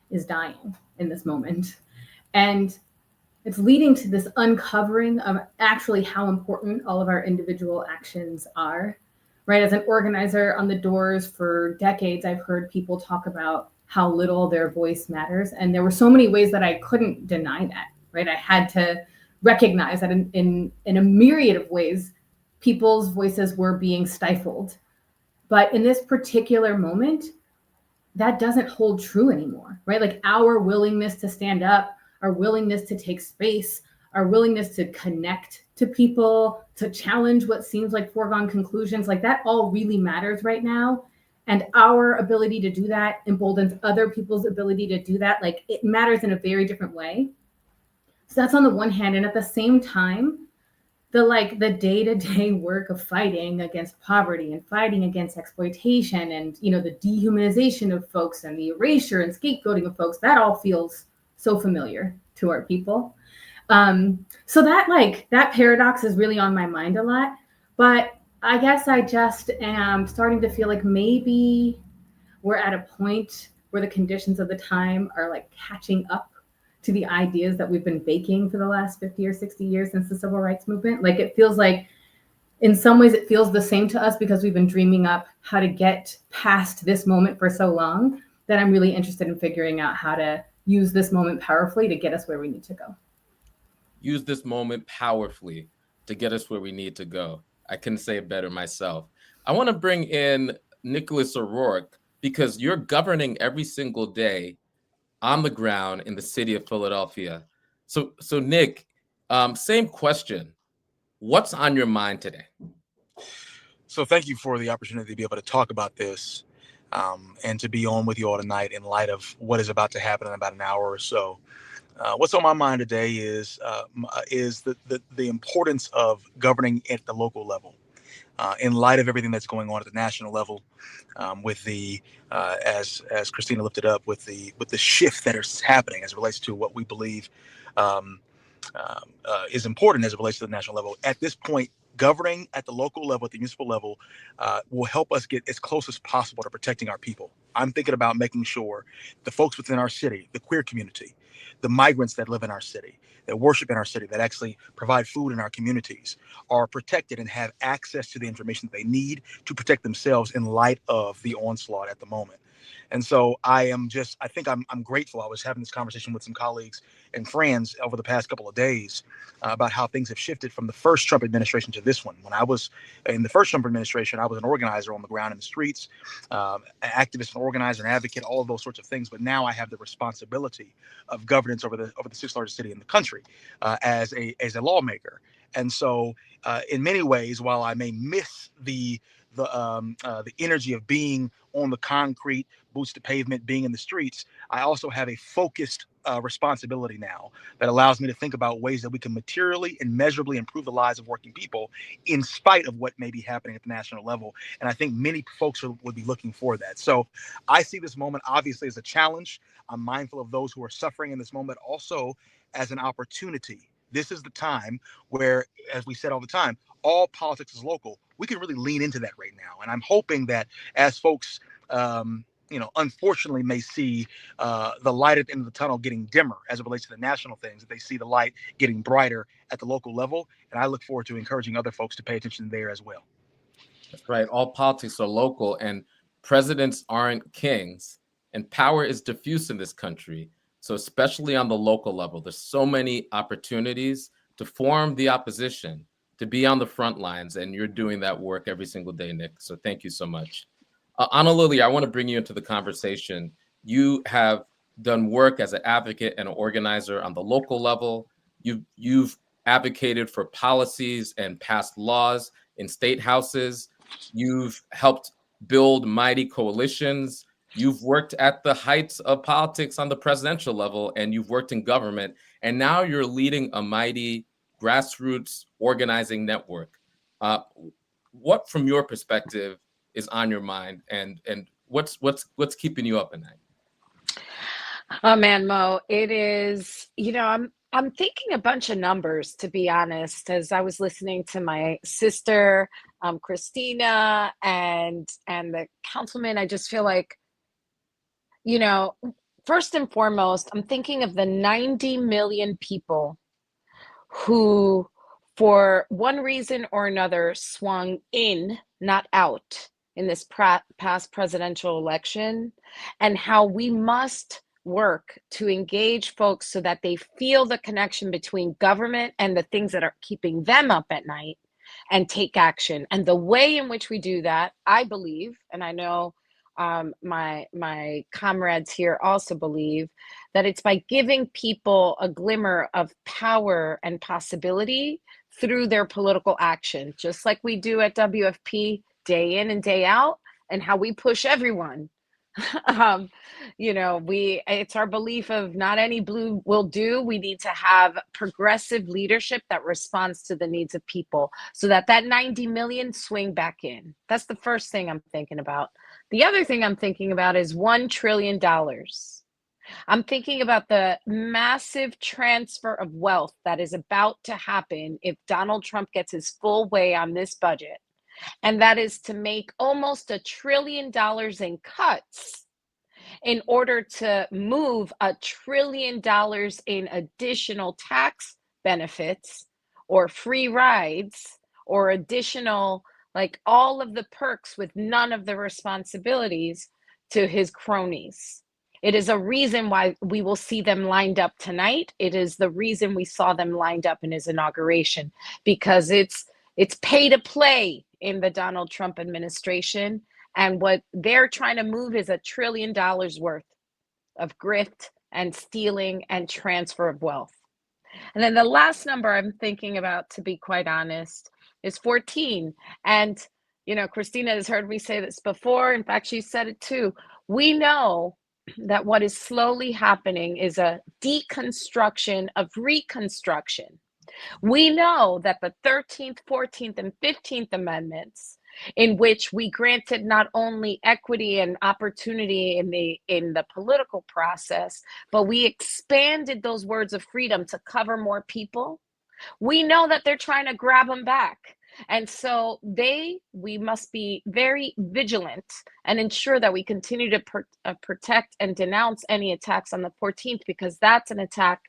is dying in this moment. And it's leading to this uncovering of actually how important all of our individual actions are, right? As an organizer on the doors for decades, I've heard people talk about how little their voice matters. And there were so many ways that I couldn't deny that, right? I had to recognize that in a myriad of ways, people's voices were being stifled. But in this particular moment, that doesn't hold true anymore, right? Like our willingness to stand up, our willingness to take space, our willingness to connect to people, to challenge what seems like foregone conclusions, like that all really matters right now. And our ability to do that emboldens other people's ability to do that. Like it matters in a very different way. So that's on the one hand. And at the same time, the day-to-day work of fighting against poverty and fighting against exploitation and, you know, the dehumanization of folks and the erasure and scapegoating of folks, that all feels so familiar to our people. So that paradox is really on my mind a lot. But I guess I just am starting to feel like maybe we're at a point where the conditions of the time are like catching up to the ideas that we've been baking for the last 50 or 60 years since the civil rights movement. Like it feels like in some ways it feels the same to us because we've been dreaming up how to get past this moment for so long that I'm really interested in figuring out how to use this moment powerfully to get us where we need to go. Use this moment powerfully to get us where we need to go. I couldn't say it better myself. I want to bring in Nicholas O'Rourke because you're governing every single day on the ground in the city of Philadelphia. So Nick, same question. What's on your mind today? So thank you for the opportunity to be able to talk about this and to be on with you all tonight in light of what is about to happen in about an hour or so. What's on my mind today is the importance of governing at the local level. In light of everything that's going on at the national level, with the as Christina lifted up, with the shift that is happening as it relates to what we believe is important as it relates to the national level. At this point, governing at the local level, at the municipal level, will help us get as close as possible to protecting our people. I'm thinking about making sure the folks within our city, the queer community, the migrants that live in our city, that worship in our city, that actually provide food in our communities, are protected and have access to the information that they need to protect themselves in light of the onslaught at the moment. And so I think I'm grateful. I was having this conversation with some colleagues and friends over the past couple of days about how things have shifted from the first Trump administration to this one. When I was in the first Trump administration, I was an organizer on the ground in the streets, an activist, an organizer, an advocate, all of those sorts of things. But now I have the responsibility of governance over the sixth largest city in the country as a lawmaker. And so in many ways, while I may miss the energy of being on the concrete, boots to pavement, being in the streets, I also have a focused responsibility now that allows me to think about ways that we can materially and measurably improve the lives of working people in spite of what may be happening at the national level. And I think many folks would be looking for that. So I see this moment obviously as a challenge. I'm mindful of those who are suffering in this moment, also as an opportunity. This is the time where, as we said all the time, all politics is local. We can really lean into that right now. And I'm hoping that as folks, unfortunately may see the light at the end of the tunnel getting dimmer as it relates to the national things, that they see the light getting brighter at the local level. And I look forward to encouraging other folks to pay attention there as well. That's right. All politics are local, and presidents aren't kings, and power is diffuse in this country. So especially on the local level, there's so many opportunities to form the opposition, to be on the front lines, and you're doing that work every single day, Nick. So thank you so much. Anna Lily, I want to bring you into the conversation. You have done work as an advocate and an organizer on the local level. You've advocated for policies and passed laws in state houses. You've helped build mighty coalitions. You've worked at the heights of politics on the presidential level, and you've worked in government. And now you're leading a mighty grassroots organizing network. What, from your perspective, is on your mind, and what's keeping you up at night? Oh man, Mo, it is, I'm thinking a bunch of numbers, to be honest, as I was listening to my sister, Christina, and the councilman. I just feel like, first and foremost, I'm thinking of the 90 million people who, for one reason or another, swung in, not out, in this past presidential election, and how we must work to engage folks so that they feel the connection between government and the things that are keeping them up at night, and take action. And the way in which we do that, I believe, and I know my comrades here also believe, that it's by giving people a glimmer of power and possibility through their political action, just like we do at WFP day in and day out, and how we push everyone. It's our belief of not any blue will do. We need to have progressive leadership that responds to the needs of people, so that 90 million swing back in. That's the first thing I'm thinking about. The other thing I'm thinking about is $1 trillion. I'm thinking about the massive transfer of wealth that is about to happen if Donald Trump gets his full way on this budget. And that is to make almost $1 trillion in cuts in order to move $1 trillion in additional tax benefits or free rides or additional, like all of the perks with none of the responsibilities, to his cronies. It is a reason why we will see them lined up tonight. It is the reason we saw them lined up in his inauguration, because it's pay to play in the Donald Trump administration. And what they're trying to move is $1 trillion worth of grift and stealing and transfer of wealth. And then the last number I'm thinking about, to be quite honest, is 14. And, Christina has heard me say this before. In fact, she said it too. We know that what is slowly happening is a deconstruction of reconstruction. We know that the 13th, 14th, and 15th Amendments, in which we granted not only equity and opportunity in the political process, but we expanded those words of freedom to cover more people. We know that they're trying to grab them back. And so we must be very vigilant and ensure that we continue to protect and denounce any attacks on the 14th, because that's an attack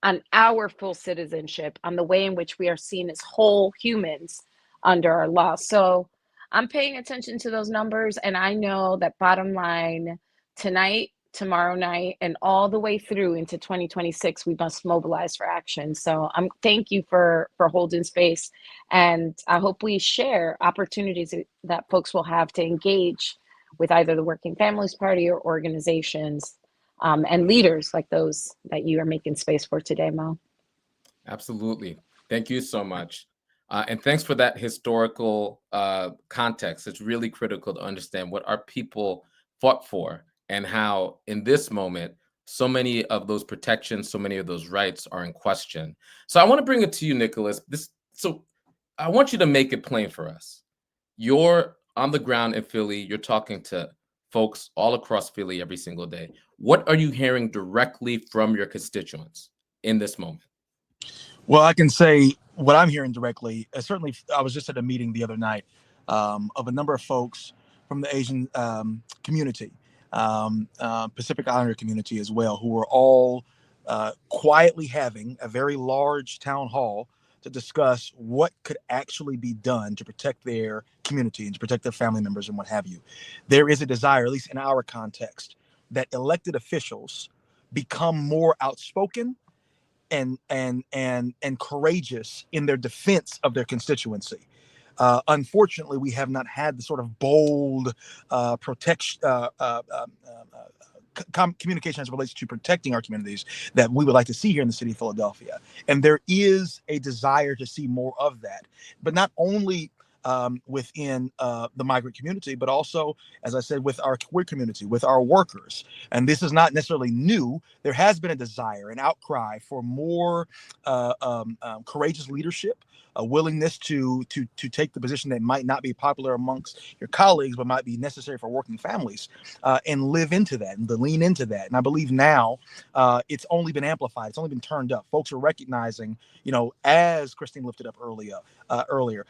on our full citizenship, on the way in which we are seen as whole humans under our law. So I'm paying attention to those numbers, and I know that bottom line, tonight, tomorrow night, and all the way through into 2026, we must mobilize for action. So thank you for holding space, and I hope we share opportunities that folks will have to engage with either the Working Families Party or organizations and leaders like those that you are making space for today, Mo. Absolutely. Thank you so much. And thanks for that historical context. It's really critical to understand what our people fought for and how in this moment, so many of those protections, so many of those rights are in question. So I want to bring it to you, Nicholas. So I want you to make it plain for us. You're on the ground in Philly. You're talking to folks all across Philly every single day. What are you hearing directly from your constituents in this moment? Well, I can say what I'm hearing directly. Certainly, I was just at a meeting the other night of a number of folks from the Asian community, Pacific Islander community as well, who are all quietly having a very large town hall to discuss what could actually be done to protect their community and to protect their family members and what have you. There is a desire, at least in our context, that elected officials become more outspoken and courageous in their defense of their constituency. Unfortunately, we have not had the sort of bold communication as it relates to protecting our communities that we would like to see here in the city of Philadelphia. And there is a desire to see more of that, but not only within the migrant community, but also, as I said, with our queer community, with our workers. And this is not necessarily new. There has been a desire, an outcry for more courageous leadership, a willingness to take the position that might not be popular amongst your colleagues, but might be necessary for working families, and live into that and to lean into that. And I believe now it's only been amplified. It's only been turned up. Folks are recognizing, as Christine lifted up earlier,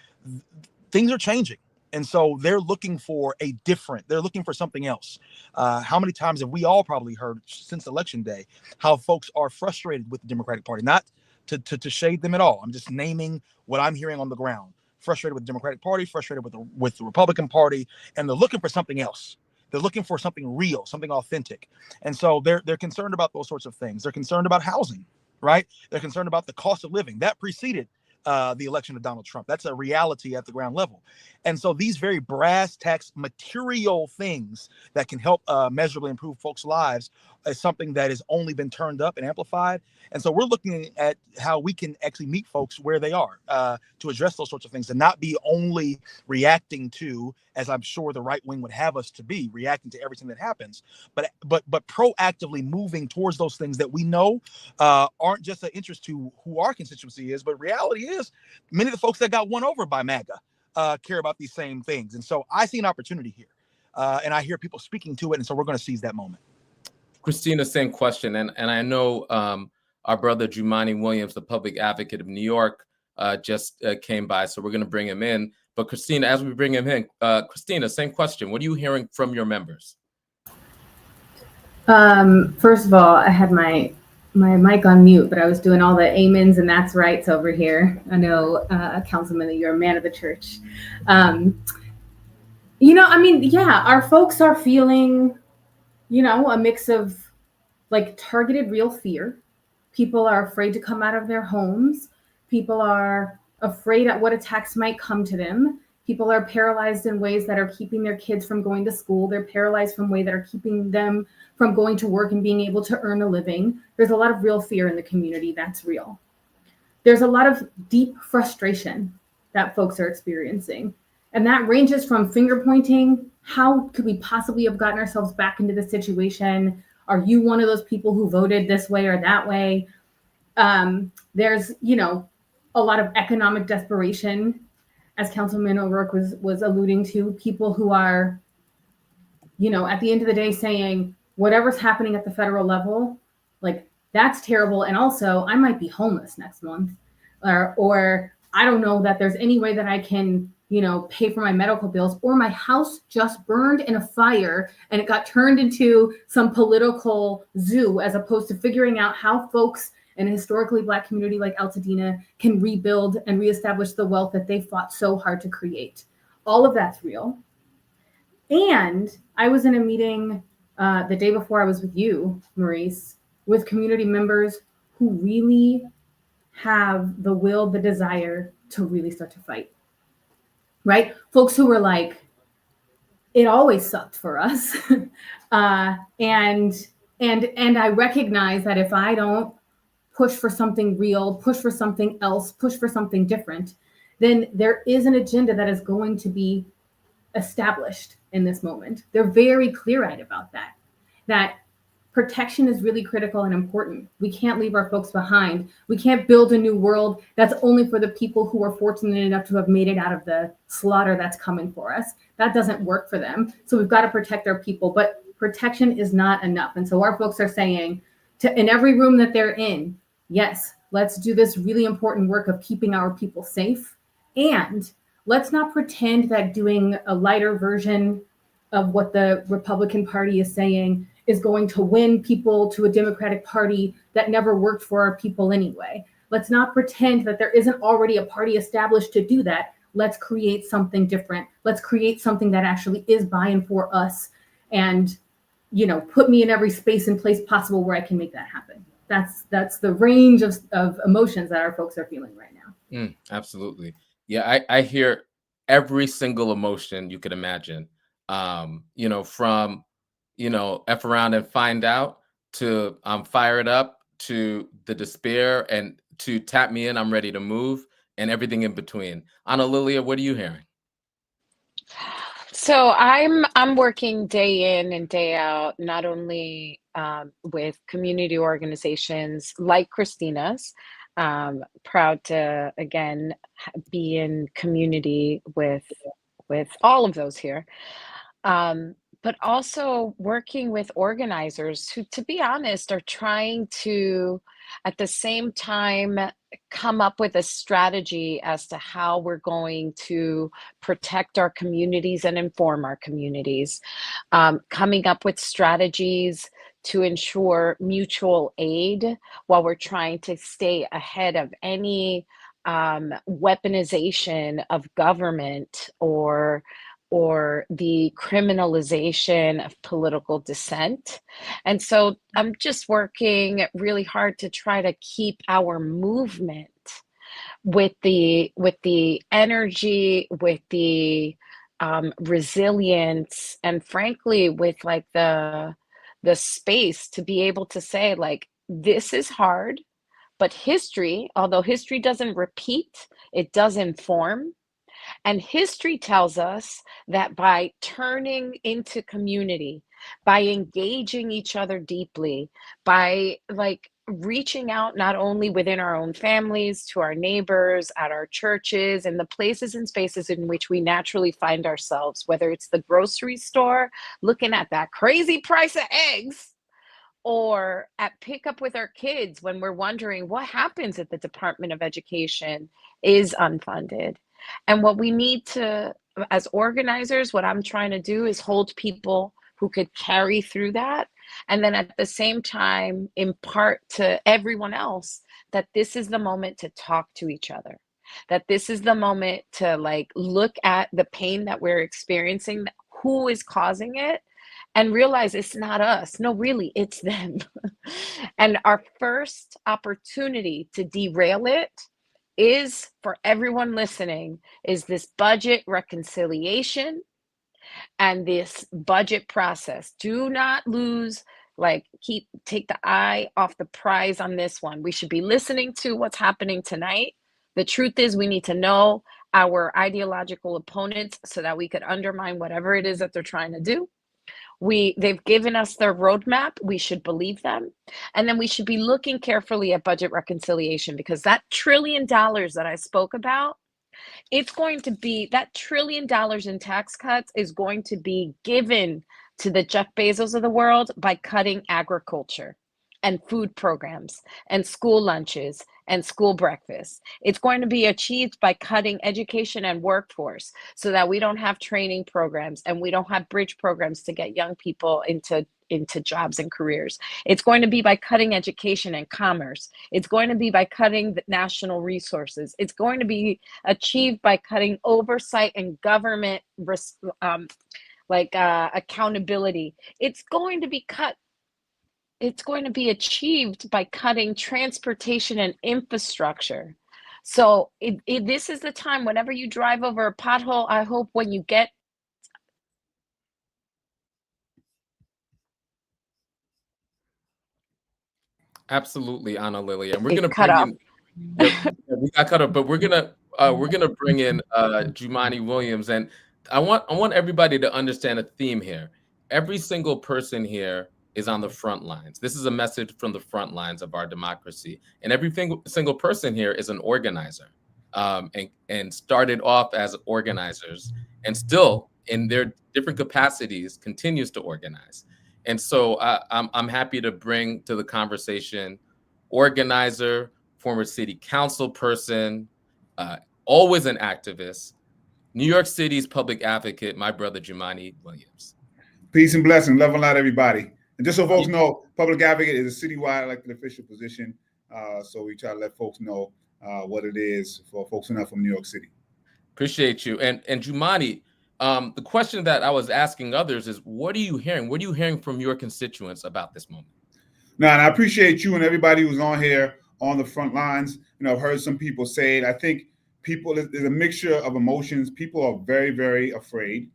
things are changing. And so they're looking for they're looking for something else. How many times have we all probably heard since Election Day how folks are frustrated with the Democratic Party? Not to shade them at all. I'm just naming what I'm hearing on the ground. Frustrated with the Democratic Party, frustrated with the Republican Party, and they're looking for something else. They're looking for something real, something authentic. And so they're concerned about those sorts of things. They're concerned about housing, right? They're concerned about the cost of living. That preceded the election of Donald Trump. That's a reality at the ground level. And so these very brass tacks material things that can help measurably improve folks' lives is something that has only been turned up and amplified. And so we're looking at how we can actually meet folks where they are to address those sorts of things and not be only reacting to, as I'm sure the right wing would have us to be, reacting to everything that happens, but proactively moving towards those things that we know aren't just an interest to who our constituency is, but reality is many of the folks that got won over by MAGA care about these same things. And so I see an opportunity here and I hear people speaking to it. And so we're going to seize that moment. Christina, same question. And I know our brother Jumaane Williams, the public advocate of New York, just came by. So we're going to bring him in. But Christina, as we bring him in, Christina, same question. What are you hearing from your members? First of all, I had my mic on mute, but I was doing all the amens and that's rights over here. I know, Councilman, that you're a man of the church. Our folks are feeling, a mix of like targeted real fear. People are afraid to come out of their homes. People are afraid at what attacks might come to them. People are paralyzed in ways that are keeping their kids from going to school. They're paralyzed from ways that are keeping them from going to work and being able to earn a living. There's a lot of real fear in the community. That's real. There's a lot of deep frustration that folks are experiencing. And that ranges from finger pointing. How could we possibly have gotten ourselves back into this situation? Are you one of those people who voted this way or that way? There's, a lot of economic desperation, as Councilman O'Rourke was alluding to, people who are, at the end of the day saying, whatever's happening at the federal level, like, that's terrible. And also, I might be homeless next month. Or I don't know that there's any way that I can, pay for my medical bills, or my house just burned in a fire and it got turned into some political zoo, as opposed to figuring out how folks in a historically Black community like Altadena can rebuild and reestablish the wealth that they fought so hard to create. All of that's real. And I was in a meeting the day before I was with you, Maurice, with community members who really have the will, the desire to really start to fight, right? Folks who were like, it always sucked for us. And I recognize that if I don't push for something real, push for something else, push for something different, then there is an agenda that is going to be established in this moment. They're very clear-eyed about that protection is really critical and important. We can't leave our folks behind. We can't build a new world that's only for the people who are fortunate enough to have made it out of the slaughter that's coming for us. That doesn't work for them. So we've got to protect our people, but protection is not enough. And so our folks are saying in every room that they're in, yes, let's do this really important work of keeping our people safe. And let's not pretend that doing a lighter version of what the Republican Party is saying is going to win people to a Democratic Party that never worked for our people anyway. Let's not pretend that there isn't already a party established to do that. Let's create something different. Let's create something that actually is by and for us, and put me in every space and place possible where I can make that happen. That's the range of emotions that our folks are feeling right now. Absolutely. Yeah, I hear every single emotion you could imagine. From F around and find out, to I'm fired up, to the despair, and to tap me in, I'm ready to move, and everything in between. Ana Lilia, what are you hearing? So I'm working day in and day out, not only with community organizations like Christina's. Proud to again be in community with all of those here. But also working with organizers who, to be honest, are trying to, at the same time, come up with a strategy as to how we're going to protect our communities and inform our communities. Coming up with strategies to ensure mutual aid while we're trying to stay ahead of any weaponization of government or the criminalization of political dissent. And so I'm just working really hard to try to keep our movement with the energy, with the resilience, and frankly, with like the space to be able to say, like, this is hard, but history, although history doesn't repeat, it does inform. And history tells us that by turning into community, by engaging each other deeply, by like reaching out not only within our own families, to our neighbors, at our churches, and the places and spaces in which we naturally find ourselves, whether it's the grocery store, looking at that crazy price of eggs, or at pickup with our kids when we're wondering what happens if the Department of Education is unfunded. And what we need to, as organizers, what I'm trying to do is hold people who could carry through that. And then at the same time, impart to everyone else that this is the moment to talk to each other, that this is the moment to like look at the pain that we're experiencing, who is causing it, and realize it's not us. No, really, it's them. And our first opportunity to derail it is, for everyone listening, is this budget reconciliation and this budget process. Do not lose, take the eye off the prize on this one. We should be listening to what's happening tonight. The truth is, we need to know our ideological opponents so that we could undermine whatever it is that they're trying to do. They've given us their roadmap. We should believe them. And then we should be looking carefully at budget reconciliation, because that $1 trillion that I spoke about, it's going to be, that $1 trillion in tax cuts is going to be given to the Jeff Bezos of the world by cutting agriculture. and food programs and school lunches and school breakfasts. It's going to be achieved by cutting education and workforce so that we don't have training programs and we don't have bridge programs to get young people into jobs and careers. It's going to be by cutting education and commerce. It's going to be by cutting the national resources. It's going to be achieved by cutting oversight and government accountability. It's going to be achieved by cutting transportation and infrastructure. So this is the time, whenever you drive over a pothole, I hope when you get Absolutely, Anna Lily, and we're gonna cut bring off. in. Yep, we got cut off, but we're gonna bring in Jumani Williams, and I want everybody to understand a theme here. Every single person here is on the front lines. This is a message from the front lines of our democracy, and every single person here is an organizer, and started off as organizers, and still in their different capacities continues to organize. And so I'm happy to bring to the conversation organizer, former city council person, always an activist, New York City's public advocate, my brother Jumani Williams. Peace and blessing. Love and light, everybody. And just so folks know, public advocate is a citywide elected official position. So we try to let folks know what it is for folks who are not from New York City. Appreciate you. And Jumani, the question that I was asking others is, what are you hearing? What are you hearing from your constituents about this moment? No, and I appreciate you and everybody who's on here on the front lines. You know, I've heard some people say it. I think there's a mixture of emotions. People are very, very afraid.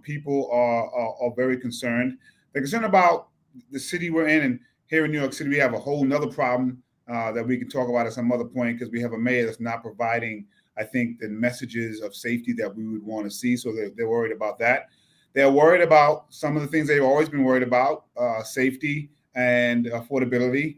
People are very concerned. They're concerned about the city we're in. And here in New York City, we have a whole nother problem that we can talk about at some other point, because we have a mayor that's not providing, I think, the messages of safety that we would want to see. So they're worried about that. They're worried about some of the things they've always been worried about, safety and affordability,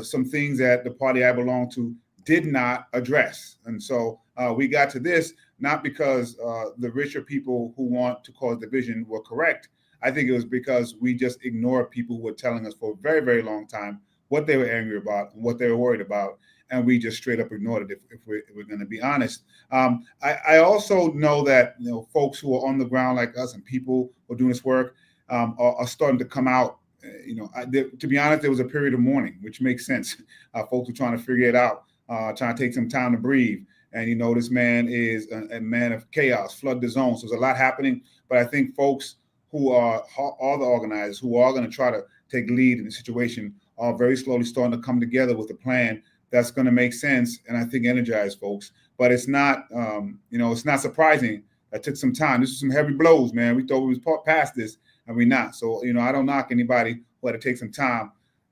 some things that the party I belong to did not address. And so we got to this, not because the richer people who want to cause division were correct. I think it was because we just ignored people who were telling us for a very, very long time what they were angry about and what they were worried about. And we just straight up ignored it, if we're going to be honest. I also know that, you know, folks who are on the ground like us and people who are doing this work are starting to come out. You know, to be honest, there was a period of mourning, which makes sense. Folks were trying to figure it out, trying to take some time to breathe. And, you know, this man is a man of chaos, flood the zone. So there's a lot happening. But I think folks who are all the organizers who are going to try to take lead in the situation are very slowly starting to come together with a plan that's going to make sense and I think energize folks. But it's not, you know, it's not surprising. That took some time. This was some heavy blows, man. We thought we was past this, and we're not. So, you know, I don't knock anybody who had to take some time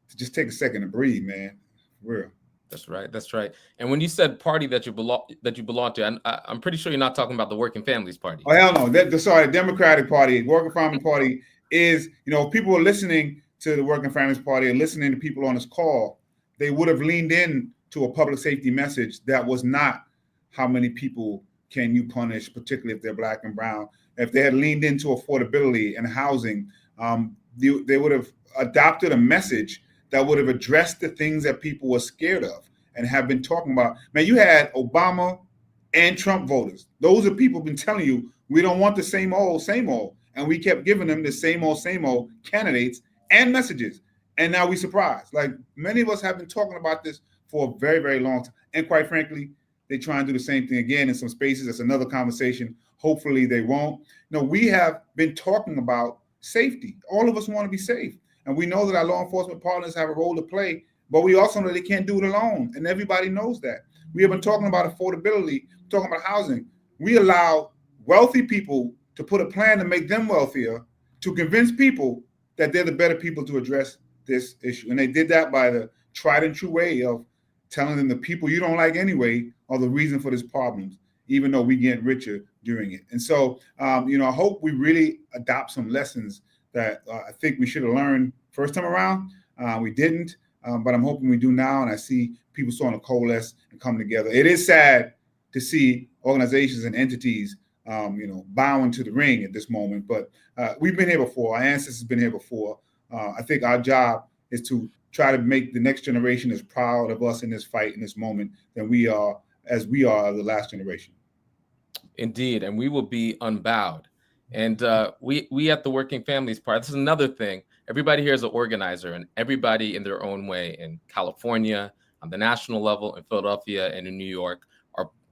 to just take a second to breathe, man. For real. That's right. That's right. And when you said party that you belong to, I'm pretty sure you're not talking about the Working Families Party. Oh, hell no. Sorry, the Democratic Party, Working Families Party is, you know, people are listening to the Working Families Party and listening to people on this call. They would have leaned in to a public safety message that was not how many people can you punish, particularly if they're Black and brown. If they had leaned into affordability and housing, they would have adopted a message that would have addressed the things that people were scared of and have been talking about. Man, you had Obama and Trump voters. Those are people been telling you, we don't want the same old. And we kept giving them the same old candidates and messages. And now we surprised. Like, many of us have been talking about this for a very, very long time. And quite frankly, they try and do the same thing again in some spaces. That's another conversation. Hopefully they won't. No, we have been talking about safety. All of us want to be safe. And we know that our law enforcement partners have a role to play, but we also know they can't do it alone. And everybody knows that. We have been talking about affordability, talking about housing. We allow wealthy people to put a plan to make them wealthier, to convince people that they're the better people to address this issue. And they did that by the tried and true way of telling them the people you don't like anyway are the reason for this problem, even though we get richer during it. And so, you know, I hope we really adopt some lessons that I think we should have learned first time around. We didn't, but I'm hoping we do now. And I see people starting to coalesce and come together. It is sad to see organizations and entities, you know, bowing to the ring at this moment. But we've been here before. Our ancestors have been here before. I think our job is to try to make the next generation as proud of us in this fight, in this moment, than we are of the last generation. Indeed, and we will be unbowed. And we at the Working Families Party, this is another thing. Everybody here is an organizer, and everybody in their own way in California, on the national level, in Philadelphia, and in New York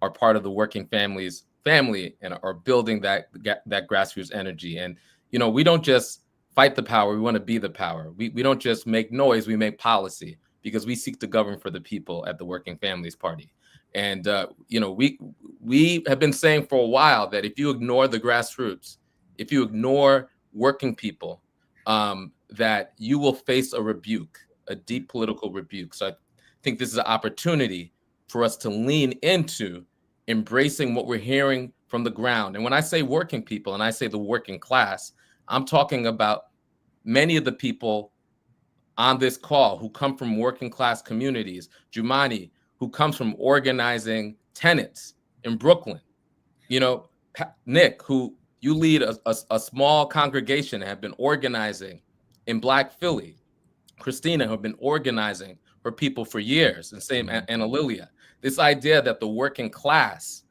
are part of the Working Families family and are building that grassroots energy. And, you know, we don't just fight the power, we want to be the power. We don't just make noise, we make policy, because we seek to govern for the people at the Working Families Party. And, you know, we have been saying for a while that if you ignore the grassroots, if you ignore working people, that you will face a rebuke, a deep political rebuke. So I think this is an opportunity for us to lean into embracing what we're hearing from the ground. And when I say working people and I say the working class, I'm talking about many of the people on this call who come from working class communities. Jumani, who comes from organizing tenants in Brooklyn. You know, Nick, who you lead a small congregation and have been organizing in Black Philly. Christina, who have been organizing for people for years, and same Anna Lilia. This idea that the working class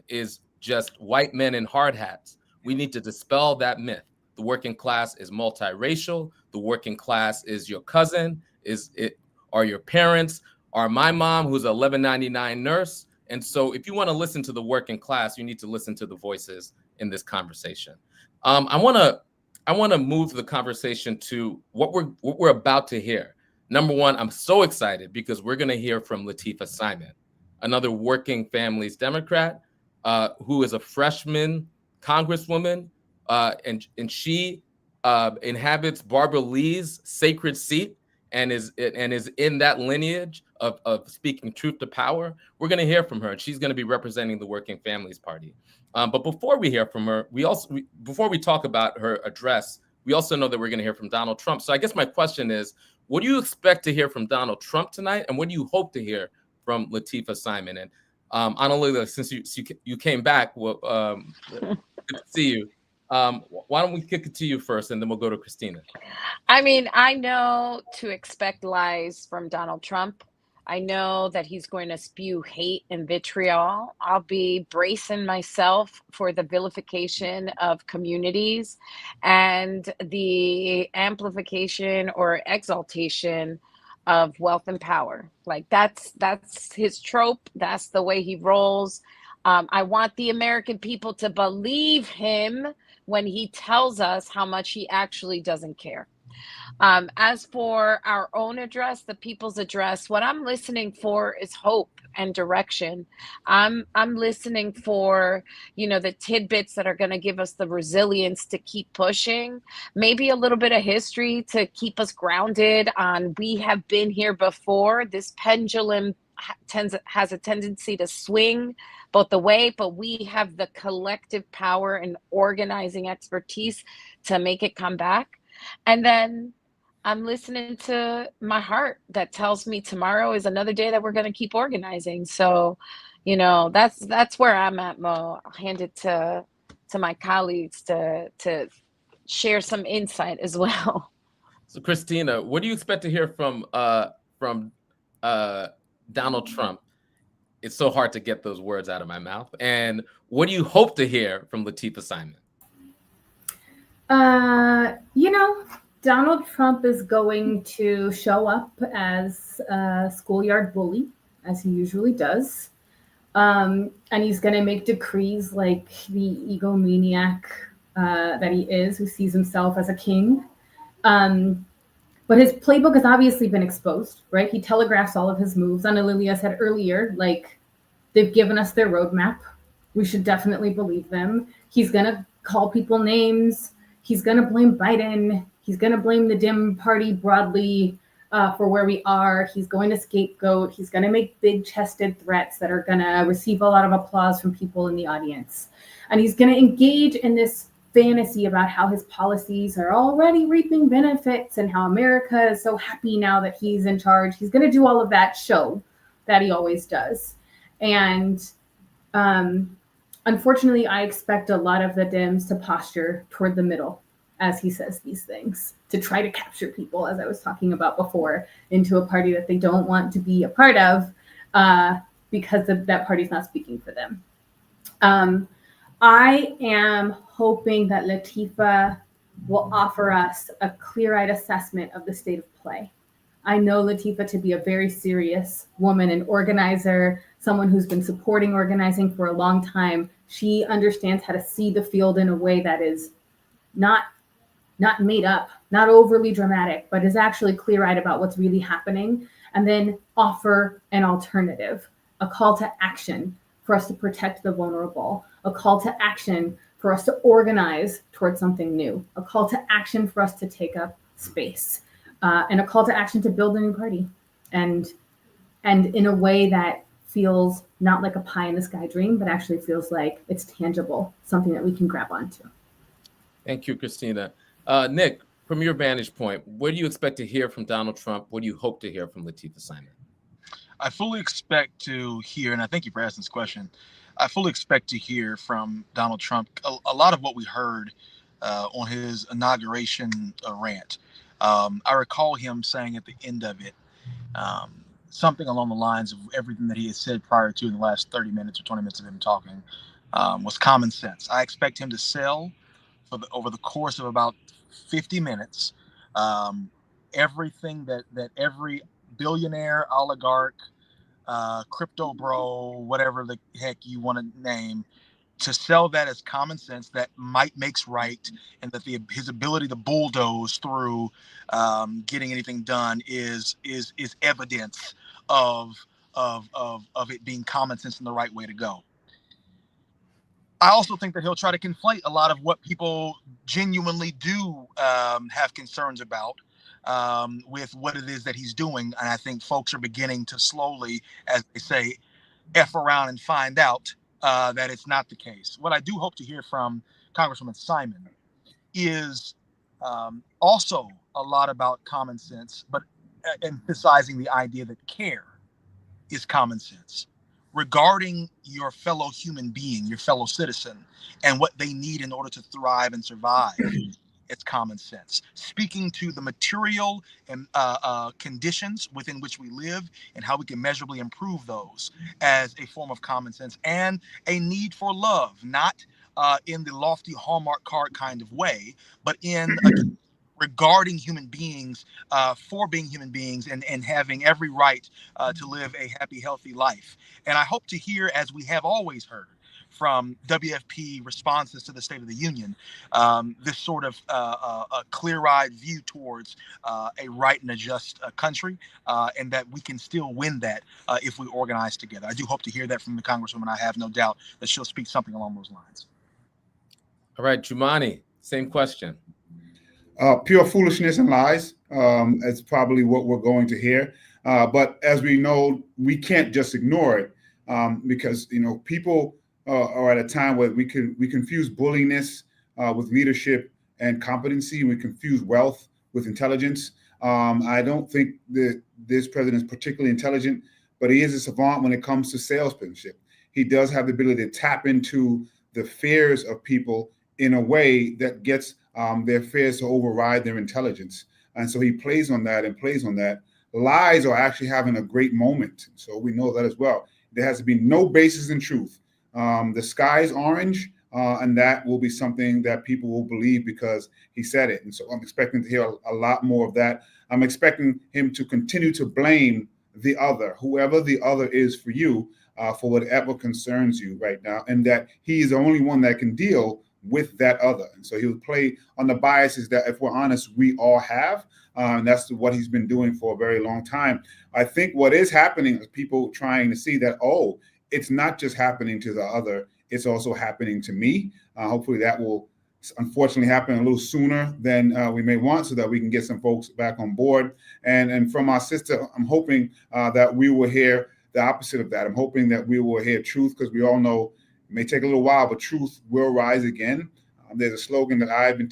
is just white men in hard hats. We need to dispel that myth. The working class is multiracial. The working class is your cousin, are your parents, are my mom, who's a $11.99 nurse. And so if you want to listen to the working class, you need to listen to the voices in this conversation. I want to move the conversation to what we're about to hear. Number one, I'm so excited because we're going to hear from Lateefah Simon, another Working Families Democrat, who is a freshman congresswoman, and she inhabits Barbara Lee's sacred seat and is in that lineage of speaking truth to power. We're going to hear from her, and she's going to be representing the Working Families Party. But before we hear from her, before we talk about her address, we also know that we're going to hear from Donald Trump. So I guess my question is, what do you expect to hear from Donald Trump tonight, and what do you hope to hear from Lateefah Simon? And Anna Lila, since you came back, well, good to see you. Why don't we kick it to you first, and then we'll go to Christina. I mean, I know to expect lies from Donald Trump. I know that he's going to spew hate and vitriol. I'll be bracing myself for the vilification of communities and the amplification or exaltation of wealth and power. Like that's his trope. That's the way he rolls. I want the American people to believe him when he tells us how much he actually doesn't care. As for our own address, the people's address, what I'm listening for is hope and direction. I'm listening for, you know, the tidbits that are going to give us the resilience to keep pushing, maybe a little bit of history to keep us grounded on we have been here before. This pendulum has a tendency to swing both the way, but we have the collective power and organizing expertise to make it come back. And then I'm listening to my heart that tells me tomorrow is another day that we're going to keep organizing. So, you know, that's where I'm at, Mo. I'll hand it to my colleagues to share some insight as well. So, Christina, what do you expect to hear from Donald Trump? It's so hard to get those words out of my mouth. And what do you hope to hear from Lateefah Simon? You know, Donald Trump is going to show up as a schoolyard bully, as he usually does. And he's going to make decrees like the egomaniac that he is, who sees himself as a king. But his playbook has obviously been exposed, right? He telegraphs all of his moves. Anna Lilia said earlier, like, they've given us their roadmap. We should definitely believe them. He's going to call people names. He's going to blame Biden. He's going to blame the Dem party broadly for where we are. He's going to scapegoat. He's going to make big-chested threats that are going to receive a lot of applause from people in the audience. And he's going to engage in this fantasy about how his policies are already reaping benefits and how America is so happy now that he's in charge. He's going to do all of that show that he always does. And unfortunately, I expect a lot of the Dems to posture toward the middle as he says these things, to try to capture people, as I was talking about before, into a party that they don't want to be a part of because that party's not speaking for them. I am hoping that Latifah will offer us a clear-eyed assessment of the state of play. I know Latifah to be a very serious woman, an organizer, someone who's been supporting organizing for a long time. She understands how to see the field in a way that is not made up, not overly dramatic, but is actually clear-eyed about what's really happening, and then offer an alternative, a call to action for us to protect the vulnerable, a call to action for us to organize towards something new, a call to action for us to take up space, and a call to action to build a new party, and in a way that feels not like a pie in the sky dream, but actually feels like it's tangible, something that we can grab onto. Thank you, Christina. Nick, from your vantage point, what do you expect to hear from Donald Trump? What do you hope to hear from Latifah Simon? I fully expect to hear, and I thank you for asking this question, I fully expect to hear from Donald Trump a lot of what we heard on his inauguration rant. I recall him saying at the end of it, something along the lines of everything that he had said prior to in the last 30 minutes or 20 minutes of him talking was common sense. I expect him to sell over the course of about 50 minutes everything that every billionaire, oligarch, crypto bro, whatever the heck you want to name, to sell that as common sense, that might makes right, and that his ability to bulldoze through getting anything done is evidence of it being common sense and the right way to go. I also think that he'll try to conflate a lot of what people genuinely do have concerns about with what it is that he's doing. And I think folks are beginning to slowly, as they say, F around and find out that it's not the case. What I do hope to hear from Congresswoman Simon is also a lot about common sense, but emphasizing the idea that care is common sense regarding your fellow human being, your fellow citizen, and what they need in order to thrive and survive. It's common sense. Speaking to the material and conditions within which we live and how we can measurably improve those as a form of common sense, and a need for love, not in the lofty Hallmark card kind of way, but in regarding human beings for being human beings and having every right to live a happy, healthy life. And I hope to hear, as we have always heard from WFP responses to the State of the Union, this sort of a clear-eyed view towards a right and a just country, and that we can still win that if we organize together. I do hope to hear that from the Congresswoman. I have no doubt that she'll speak something along those lines. All right, Jumani, same question. Pure foolishness and lies. It's probably what we're going to hear. But as we know, we can't just ignore it because people are at a time where we confuse bulliness with leadership and competency. We confuse wealth with intelligence. I don't think that this president is particularly intelligent, but he is a savant when it comes to salesmanship. He does have the ability to tap into the fears of people in a way that gets their fears to override their intelligence. And so he plays on that and plays on that. Lies are actually having a great moment. So we know that as well. There has to be no basis in truth. The sky is orange, and that will be something that people will believe because he said it. And so I'm expecting to hear a lot more of that. I'm expecting him to continue to blame the other, whoever the other is for you, for whatever concerns you right now, and that he is the only one that can deal with that other. And so he would play on the biases that, if we're honest, we all have. And that's what he's been doing for a very long time. I think what is happening is people trying to see that, oh, it's not just happening to the other, it's also happening to me. Hopefully that will unfortunately happen a little sooner than we may want, so that we can get some folks back on board. And from our sister, I'm hoping that we will hear the opposite of that. I'm hoping that we will hear truth, because we all know it may take a little while, but truth will rise again. There's a slogan that I've been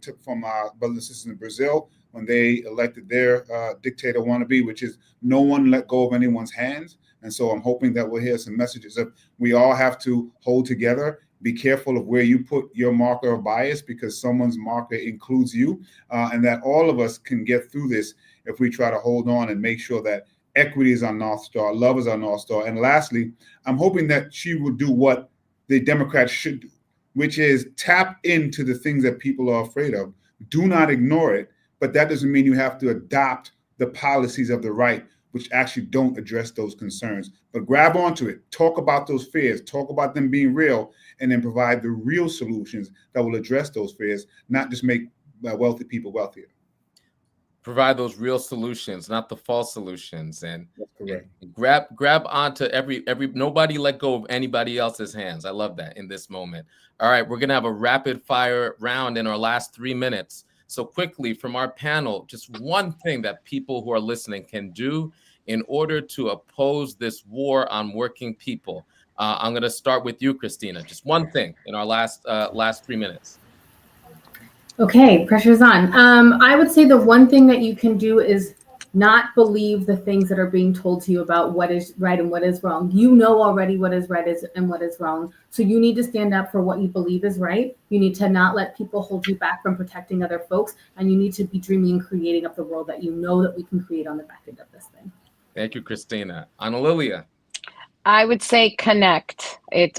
took from our brothers and sisters in Brazil when they elected their dictator wannabe, which is no one let go of anyone's hands. And so I'm hoping that we'll hear some messages of we all have to hold together Be careful of where you put your marker of bias, because someone's marker includes you, and that all of us can get through this if we try to hold on and make sure that equity is our North Star, love is our North Star. And lastly, I'm hoping that she will do what the Democrats should do, which is tap into the things that people are afraid of. Do not ignore it, but that doesn't mean you have to adopt the policies of the right, which actually don't address those concerns. But grab onto it, talk about those fears, talk about them being real, and then provide the real solutions that will address those fears, not just make wealthy people wealthier. Provide those real solutions, not the false solutions, and, That's correct. and grab onto every nobody let go of anybody else's hands. I love that in this moment. All right, we're gonna have a rapid fire round in our last 3 minutes. So quickly from our panel, just one thing that people who are listening can do in order to oppose this war on working people. I'm going to start with you, Christina. Just one thing in our last 3 minutes. Okay, pressure's on. I would say the one thing that you can do is not believe the things that are being told to you about what is right and what is wrong. You know already what is right and what is wrong. So you need to stand up for what you believe is right. You need to not let people hold you back from protecting other folks. And you need to be dreaming and creating up the world that you know that we can create on the back end of this thing. Thank you, Christina. Ana Lilia. I would say connect.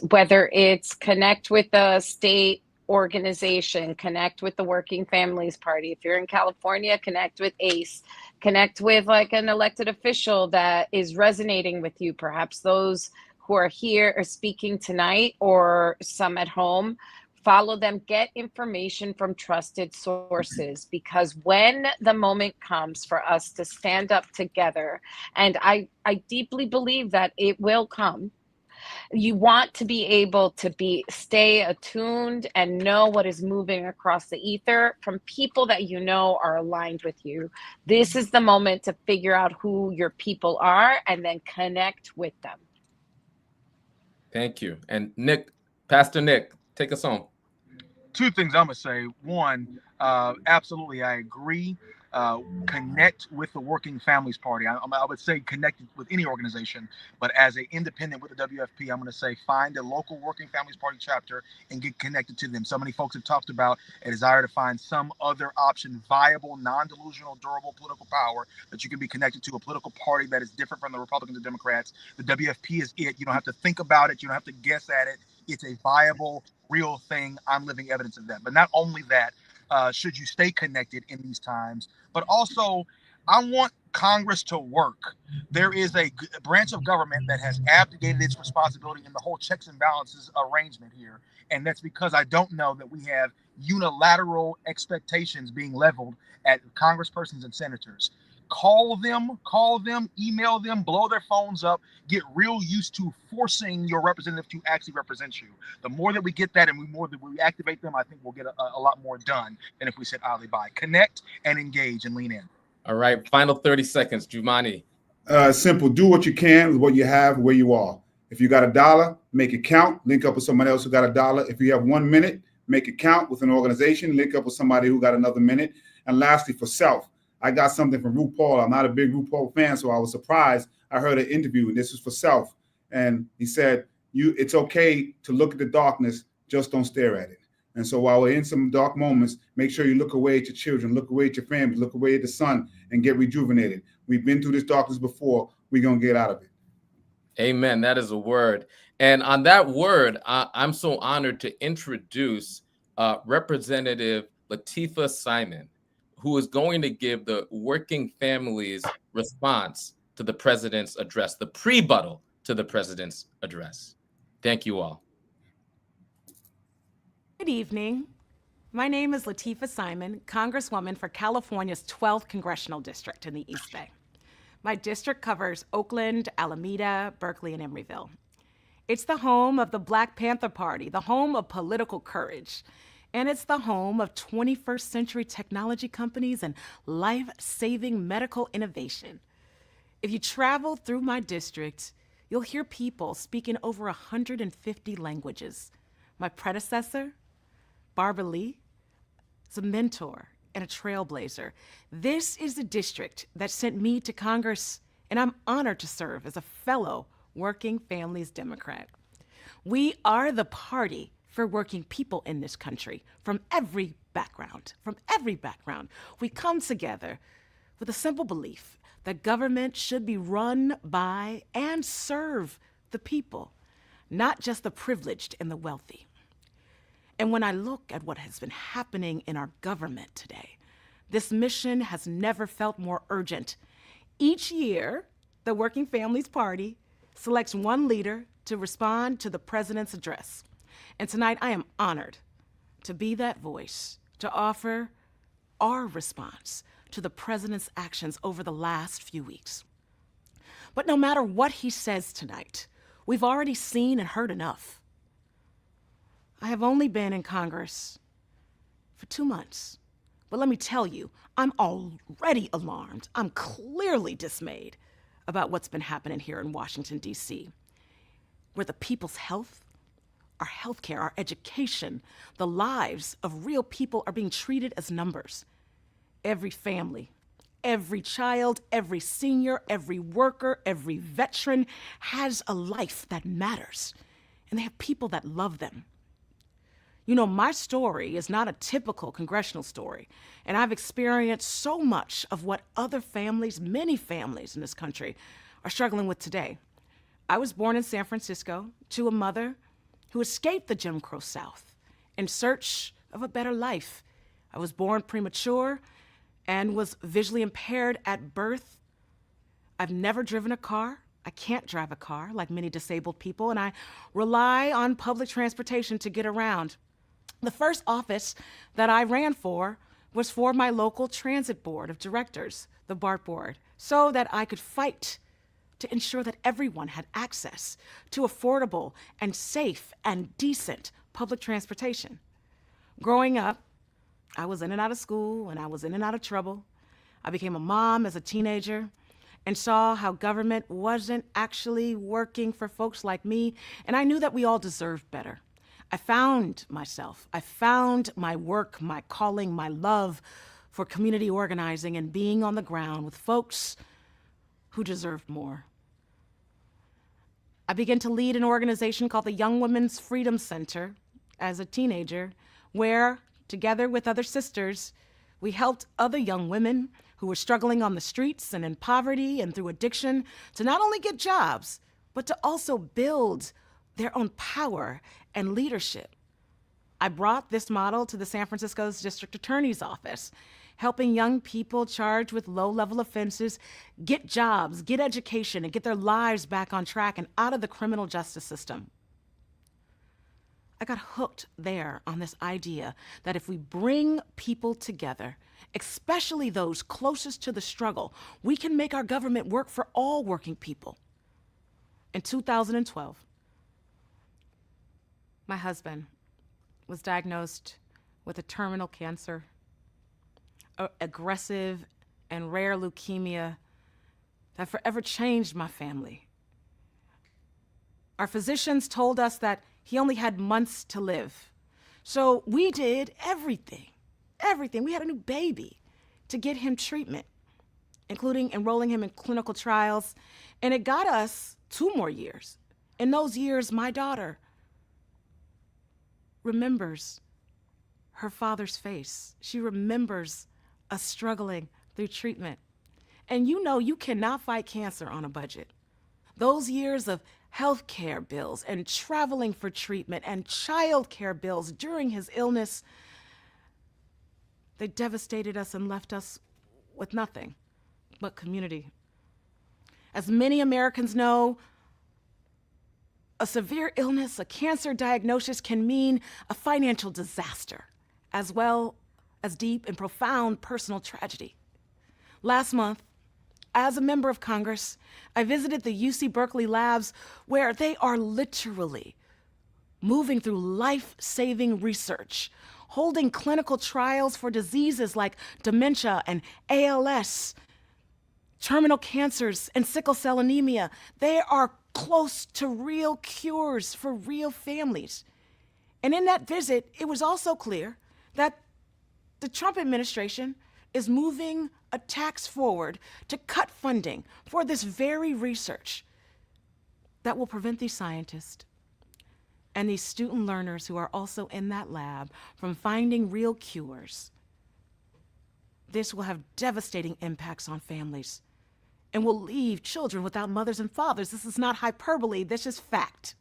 Whether it's connect with the state organization, connect with the Working Families Party. If you're in California, connect with ACE, connect with like an elected official that is resonating with you. Perhaps those who are here or speaking tonight, or some at home. Follow them, get information from trusted sources, because when the moment comes for us to stand up together, and I deeply believe that it will come, you want to be able to stay attuned and know what is moving across the ether from people that you know are aligned with you. This is the moment to figure out who your people are and then connect with them. Thank you. And Nick, Pastor Nick, take us home. Two things I'm gonna say. One, absolutely, I agree. Connect with the Working Families Party. I would say connect with any organization, but as an independent with the WFP, I'm going to say find a local Working Families Party chapter and get connected to them. So many folks have talked about a desire to find some other option, viable, non-delusional, durable political power that you can be connected to, a political party that is different from the Republicans and Democrats. The WFP is it. You don't have to think about it. You don't have to guess at it. It's a viable, real thing. I'm living evidence of that. But not only that, should you stay connected in these times, but also I want Congress to work. There is a branch of government that has abdicated its responsibility in the whole checks and balances arrangement here. And that's because I don't know that we have unilateral expectations being leveled at congresspersons and senators. Call them, email them, blow their phones up, get real used to forcing your representative to actually represent you. The more that we get that and the more that we activate them, I think we'll get a lot more done than if we said idly by. Connect and engage and lean in. All right, final 30 seconds, Jumani. Simple, do what you can with what you have, where you are. If you got $1, make it count, link up with somebody else who got $1. If you have 1 minute, make it count with an organization, link up with somebody who got another minute. And lastly, for self, I got something from RuPaul. I'm not a big RuPaul fan, so I was surprised. I heard an interview, and this is for self. And he said, it's okay to look at the darkness, just don't stare at it. And so while we're in some dark moments, make sure you look away at your children, look away at your family, look away at the sun, and get rejuvenated. We've been through this darkness before. We're going to get out of it. Amen. That is a word. And on that word, I'm so honored to introduce Representative Lateefah Simon, who is going to give the Working Families response to the president's address, the pre-buttal to the president's address. Thank you all. Good evening. My name is Lateefah Simon, Congresswoman for California's 12th Congressional District in the East Bay. My district covers Oakland, Alameda, Berkeley, and Emeryville. It's the home of the Black Panther Party, the home of political courage, and it's the home of 21st century technology companies and life-saving medical innovation. If you travel through my district, you'll hear people speaking over 150 languages. My predecessor, Barbara Lee, is a mentor and a trailblazer. This is the district that sent me to Congress, and I'm honored to serve as a fellow Working Families Democrat. We are the party for for working people in this country from every background. We come together with a simple belief that government should be run by and serve the people, not just the privileged and the wealthy. And when I look at what has been happening in our government today, this mission has never felt more urgent. Each year, the Working Families Party selects one leader to respond to the president's address. And tonight, I am honored to be that voice, to offer our response to the president's actions over the last few weeks. But no matter what he says tonight, we've already seen and heard enough. I have only been in Congress for 2 months, but let me tell you, I'm already alarmed. I'm clearly dismayed about what's been happening here in Washington, D.C., where the people's health, our healthcare, our education, the lives of real people are being treated as numbers. Every family, every child, every senior, every worker, every veteran has a life that matters, and they have people that love them. You know, my story is not a typical congressional story, and I've experienced so much of what other families, many families in this country, are struggling with today. I was born in San Francisco to a mother who escaped the Jim Crow South in search of a better life. I was born premature and was visually impaired at birth. I've never driven a car. I can't drive a car like many disabled people, and I rely on public transportation to get around. The first office that I ran for was for my local transit board of directors, the BART board, so that I could fight to ensure that everyone had access to affordable and safe and decent public transportation. Growing up, I was in and out of school and I was in and out of trouble. I became a mom as a teenager and saw how government wasn't actually working for folks like me, and I knew that we all deserved better. I found myself. I found my work, my calling, my love for community organizing and being on the ground with folks who deserved more. I began to lead an organization called the Young Women's Freedom Center as a teenager, where, together with other sisters, we helped other young women who were struggling on the streets and in poverty and through addiction to not only get jobs, but to also build their own power and leadership. I brought this model to the San Francisco's district attorney's office, helping young people charged with low-level offenses get jobs, get education, and get their lives back on track and out of the criminal justice system. I got hooked there on this idea that if we bring people together, especially those closest to the struggle, we can make our government work for all working people. In 2012, my husband was diagnosed with a terminal cancer, aggressive and rare leukemia that forever changed my family. Our physicians told us that he only had months to live. So we did everything. We had a new baby to get him treatment, including enrolling him in clinical trials. And it got us 2 more years. In those years, my daughter remembers her father's face. She remembers us struggling through treatment. And you know you cannot fight cancer on a budget. Those years of health care bills and traveling for treatment and child care bills during his illness, they devastated us and left us with nothing but community. As many Americans know, a severe illness, a cancer diagnosis can mean a financial disaster, as well as deep and profound personal tragedy. Last month, as a member of Congress, I visited the UC Berkeley labs where they are literally moving through life-saving research, holding clinical trials for diseases like dementia and ALS, terminal cancers, and sickle cell anemia. They are close to real cures for real families. And in that visit, it was also clear that the Trump administration is moving a tax forward to cut funding for this very research that will prevent these scientists and these student learners who are also in that lab from finding real cures, this will have devastating impacts on families and will leave children without mothers and fathers. This is not hyperbole, this is fact.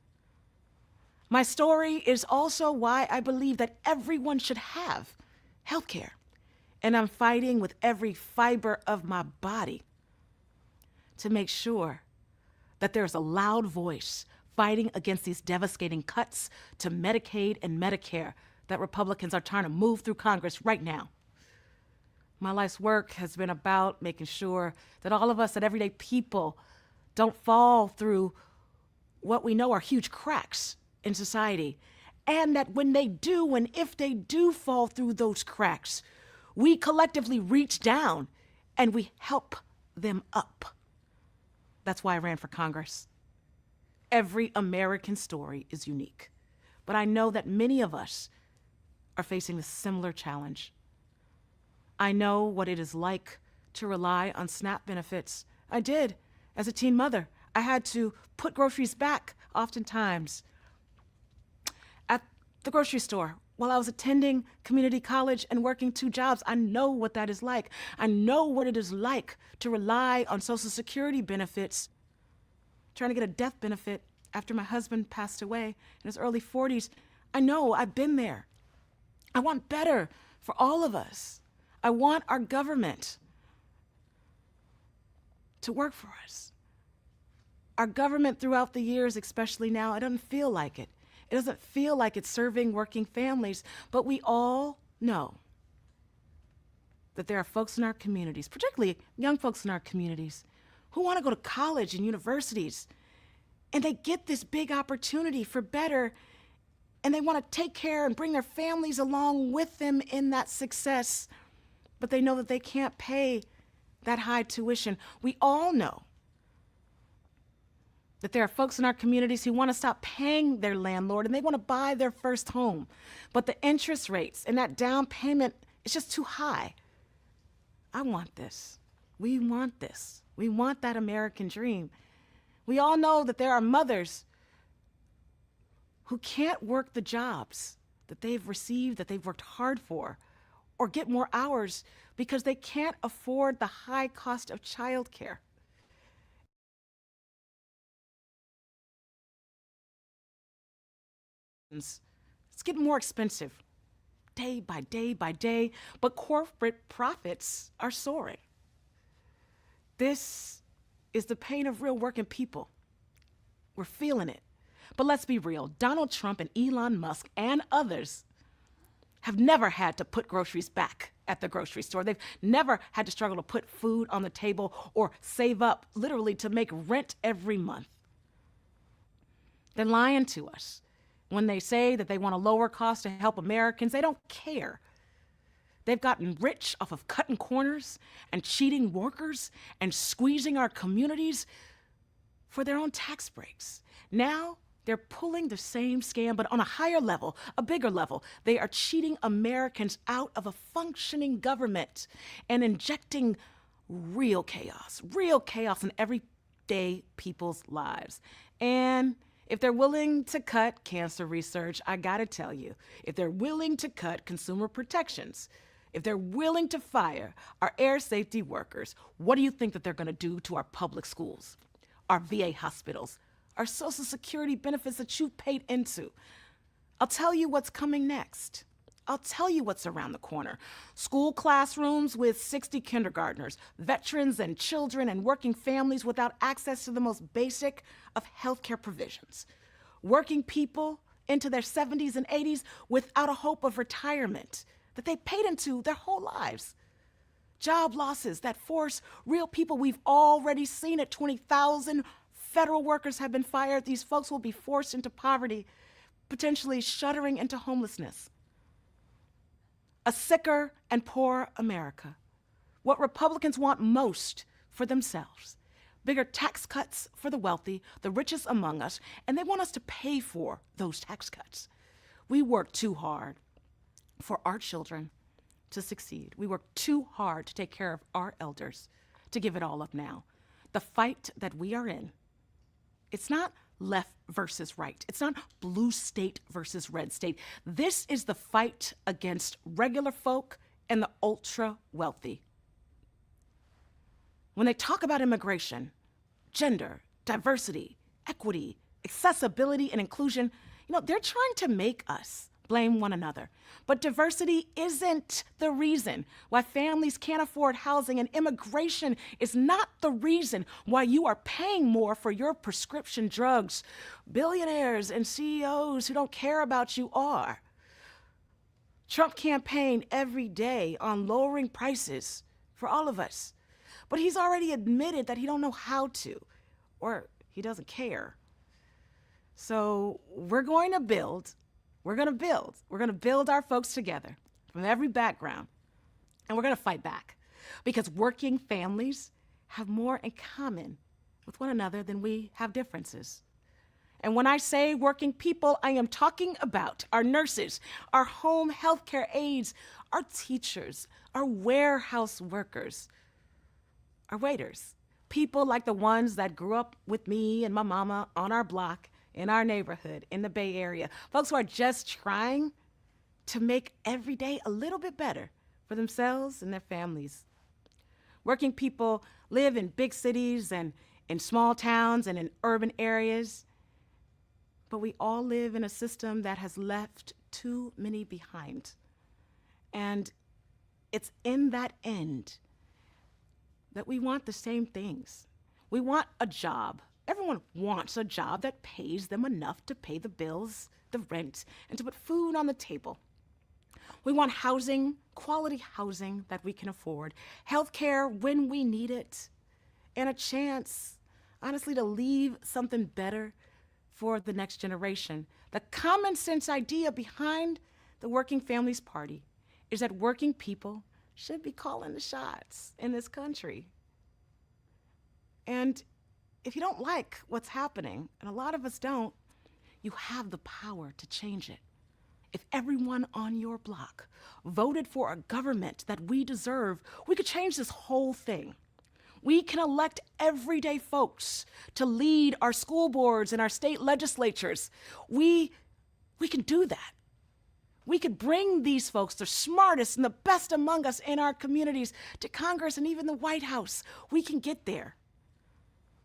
My story is also why I believe that everyone should have health care. And I'm fighting with every fiber of my body to make sure that there's a loud voice fighting against these devastating cuts to Medicaid and Medicare that Republicans are trying to move through Congress right now. My life's work has been about making sure that all of us, that everyday people, don't fall through what we know are huge cracks in society. And that when they do, and if they do fall through those cracks, we collectively reach down and we help them up. That's why I ran for Congress. Every American story is unique, but I know that many of us are facing a similar challenge. I know what it is like to rely on SNAP benefits. I did as a teen mother. I had to put groceries back oftentimes at the grocery store while I was attending community college and working 2 jobs. I know what that is like. I know what it is like to rely on Social Security benefits, trying to get a death benefit after my husband passed away in his early 40s. I know, I've been there. I want better for all of us. I want our government to work for us. Our government throughout the years, especially now, it doesn't feel like it. It doesn't feel like it's serving working families, but we all know that there are folks in our communities, particularly young folks in our communities, who want to go to college and universities, and they get this big opportunity for better, and they want to take care and bring their families along with them in that success, but they know that they can't pay that high tuition. We all know that there are folks in our communities who want to stop paying their landlord and they want to buy their first home, but the interest rates and that down payment is just too high. I want this. We want this. We want that American dream. We all know that there are mothers who can't work the jobs that they've received, that they've worked hard for, or get more hours because they can't afford the high cost of childcare. It's getting more expensive day by day by day, but corporate profits are soaring. This is the pain of real working people. We're feeling it. But let's be real, Donald Trump and Elon Musk and others have never had to put groceries back at the grocery store. They've never had to struggle to put food on the table or save up literally to make rent every month. They're lying to us. When they say that they want a lower cost to help Americans, they don't care. They've gotten rich off of cutting corners and cheating workers and squeezing our communities for their own tax breaks. Now, they're pulling the same scam, but on a higher level, a bigger level. They are cheating Americans out of a functioning government and injecting real chaos in everyday people's lives. And if they're willing to cut cancer research, I gotta tell you, if they're willing to cut consumer protections, if they're willing to fire our air safety workers, what do you think that they're gonna do to our public schools, our VA hospitals, our Social Security benefits that you've paid into? I'll tell you what's coming next. I'll tell you what's around the corner. School classrooms with 60 kindergartners, veterans and children and working families without access to the most basic of healthcare provisions. Working people into their 70s and 80s without a hope of retirement that they paid into their whole lives. Job losses that force real people. We've already seen it. 20,000 federal workers have been fired. These folks will be forced into poverty, potentially shuddering into homelessness. A sicker and poorer America. What Republicans want most for themselves. Bigger tax cuts for the wealthy, the richest among us, and they want us to pay for those tax cuts. We work too hard for our children to succeed. We work too hard to take care of our elders, to give it all up now. The fight that we are in, it's not left versus right. It's not blue state versus red state. This is the fight against regular folk and the ultra wealthy. When they talk about immigration, gender, diversity, equity, accessibility, and inclusion, they're trying to make us blame one another. But diversity isn't the reason why families can't afford housing, and immigration is not the reason why you are paying more for your prescription drugs. Billionaires and CEOs who don't care about you are. Trump campaigned every day on lowering prices for all of us. But he's already admitted that he don't know how to, or he doesn't care. So we're going to build our folks together from every background, and we're going to fight back, because working families have more in common with one another than we have differences. And when I say working people, I am talking about our nurses, our home healthcare aides, our teachers, our warehouse workers, our waiters, people like the ones that grew up with me and my mama on our block, in our neighborhood, in the Bay Area, folks who are just trying to make every day a little bit better for themselves and their families. Working people live in big cities and in small towns and in urban areas, but we all live in a system that has left too many behind. And it's in that end that we want the same things. We want a job. Everyone wants a job that pays them enough to pay the bills, the rent, and to put food on the table. We want housing, quality housing that we can afford, healthcare when we need it, and a chance, honestly, to leave something better for the next generation. The common sense idea behind the Working Families Party is that working people should be calling the shots in this country. And if you don't like what's happening, and a lot of us don't, you have the power to change it. If everyone on your block voted for a government that we deserve, we could change this whole thing. We can elect everyday folks to lead our school boards and our state legislatures. We can do that. We could bring these folks, the smartest and the best among us in our communities, to Congress and even the White House. We can get there.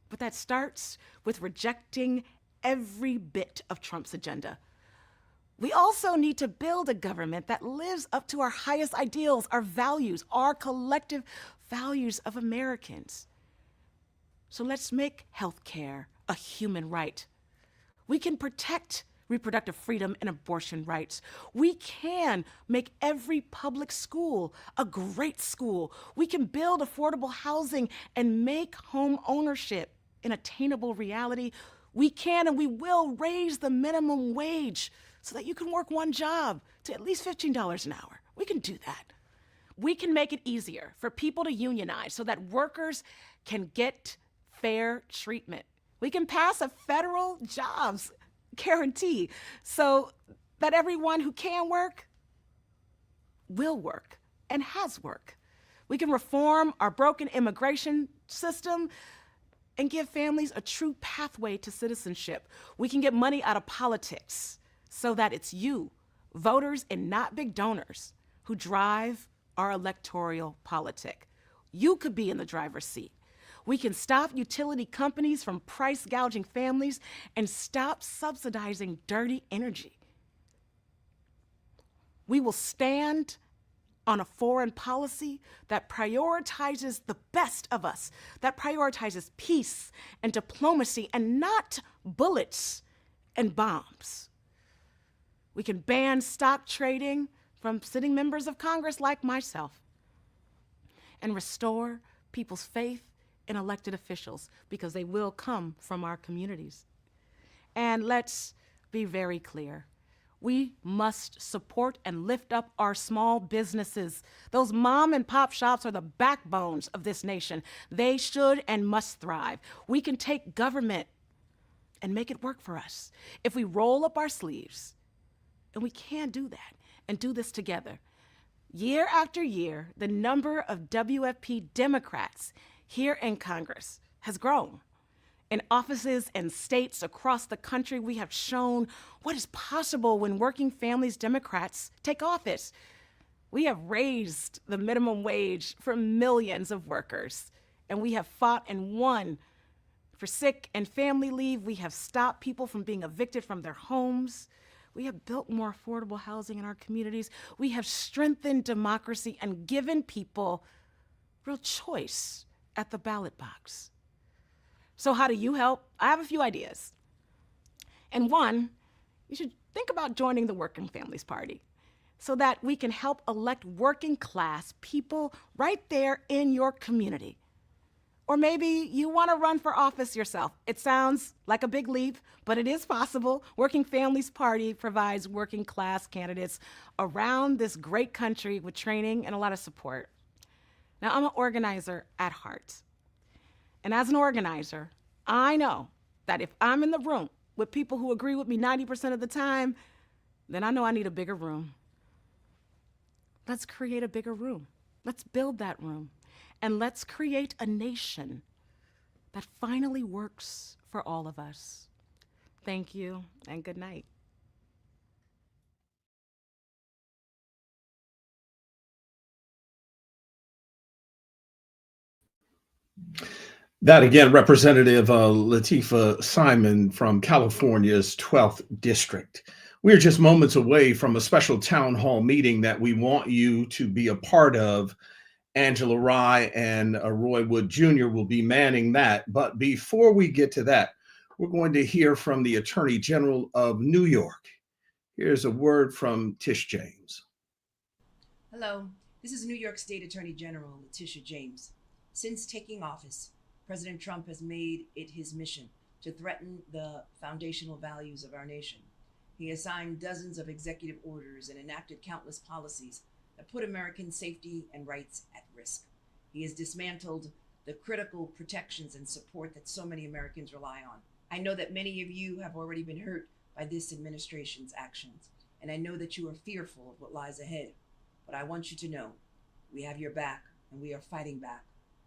But that starts with rejecting every bit of Trump's agenda. We also need to build a government that lives up to our highest ideals, our values, our collective values of Americans. So let's make healthcare a human right. We can protect reproductive freedom and abortion rights. We can make every public school a great school. We can build affordable housing and make home ownership an attainable reality. We can and we will raise the minimum wage so that you can work one job to at least $15 an hour. We can do that. We can make it easier for people to unionize so that workers can get fair treatment. We can pass a federal jobs guarantee so that everyone who can work will work and has work. We can reform our broken immigration system and give families a true pathway to citizenship. We can get money out of politics so that it's you, voters and not big donors, who drive our electoral politic. You could be in the driver's seat. We can stop utility companies from price gouging families and stop subsidizing dirty energy. We will stand on a foreign policy that prioritizes the best of us, that prioritizes peace and diplomacy and not bullets and bombs. We can ban stock trading from sitting members of Congress like myself and restore people's faith in elected officials, because they will come from our communities. And let's be very clear. We must support and lift up our small businesses. Those mom and pop shops are the backbones of this nation. They should and must thrive. We can take government and make it work for us if we roll up our sleeves. And we can do that and do this together. Year after year, the number of WFP Democrats here in Congress has grown. In offices and states across the country, we have shown what is possible when working families Democrats take office. We have raised the minimum wage for millions of workers, and we have fought and won for sick and family leave. We have stopped people from being evicted from their homes. We have built more affordable housing in our communities. We have strengthened democracy and given people real choice at the ballot box. So how do you help? I have a few ideas. And one, you should think about joining the Working Families Party so that we can help elect working class people right there in your community. Or maybe you want to run for office yourself. It sounds like a big leap, but it is possible. Working Families Party provides working class candidates around this great country with training and a lot of support. Now, I'm an organizer at heart. And as an organizer, I know that if I'm in the room with people who agree with me 90% of the time, then I know I need a bigger room. Let's create a bigger room. Let's build that room. And let's create a nation that finally works for all of us. Thank you and good night. That again, Representative Lateefah Simon from California's 12th District. We're just moments away from a special town hall meeting that we want you to be a part of. Angela Rye and Roy Wood Jr. will be manning that. But before we get to that, we're going to hear from the Attorney General of New York. Here's a word from Tish James. Hello, this is New York State Attorney General Letitia James. Since taking office, President Trump has made it his mission to threaten the foundational values of our nation. He has signed dozens of executive orders and enacted countless policies that put American safety and rights at risk. He has dismantled the critical protections and support that so many Americans rely on. I know that many of you have already been hurt by this administration's actions, and I know that you are fearful of what lies ahead. But I want you to know we have your back and we are fighting back.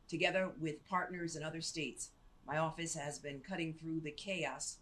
Together with partners in other states, my office has been cutting through the chaos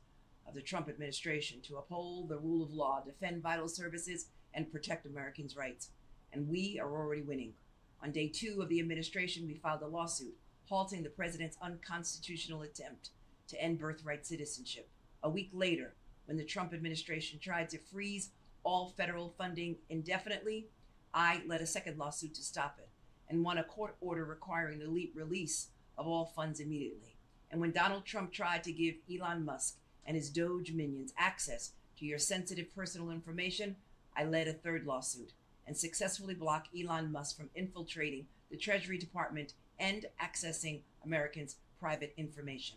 of the Trump administration to uphold the rule of law, defend vital services, and protect Americans' rights. And we are already winning. On day 2 of the administration, we filed a lawsuit halting the president's unconstitutional attempt to end birthright citizenship. A week later, when the Trump administration tried to freeze all federal funding indefinitely, I led a second lawsuit to stop it and won a court order requiring the release of all funds immediately. And when Donald Trump tried to give Elon Musk and his Doge minions access to your sensitive personal information, I led a third lawsuit and successfully block Elon Musk from infiltrating the Treasury Department and accessing Americans' private information.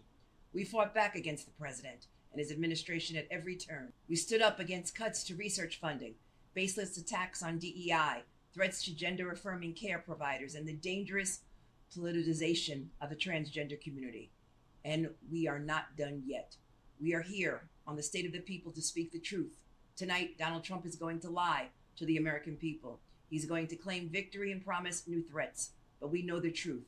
We fought back against the president and his administration at every turn. We stood up against cuts to research funding, baseless attacks on DEI, threats to gender-affirming care providers, and the dangerous politicization of the transgender community. And we are not done yet. We are here on the State of the People to speak the truth. Tonight, Donald Trump is going to lie to the American people. He's going to claim victory and promise new threats. But we know the truth.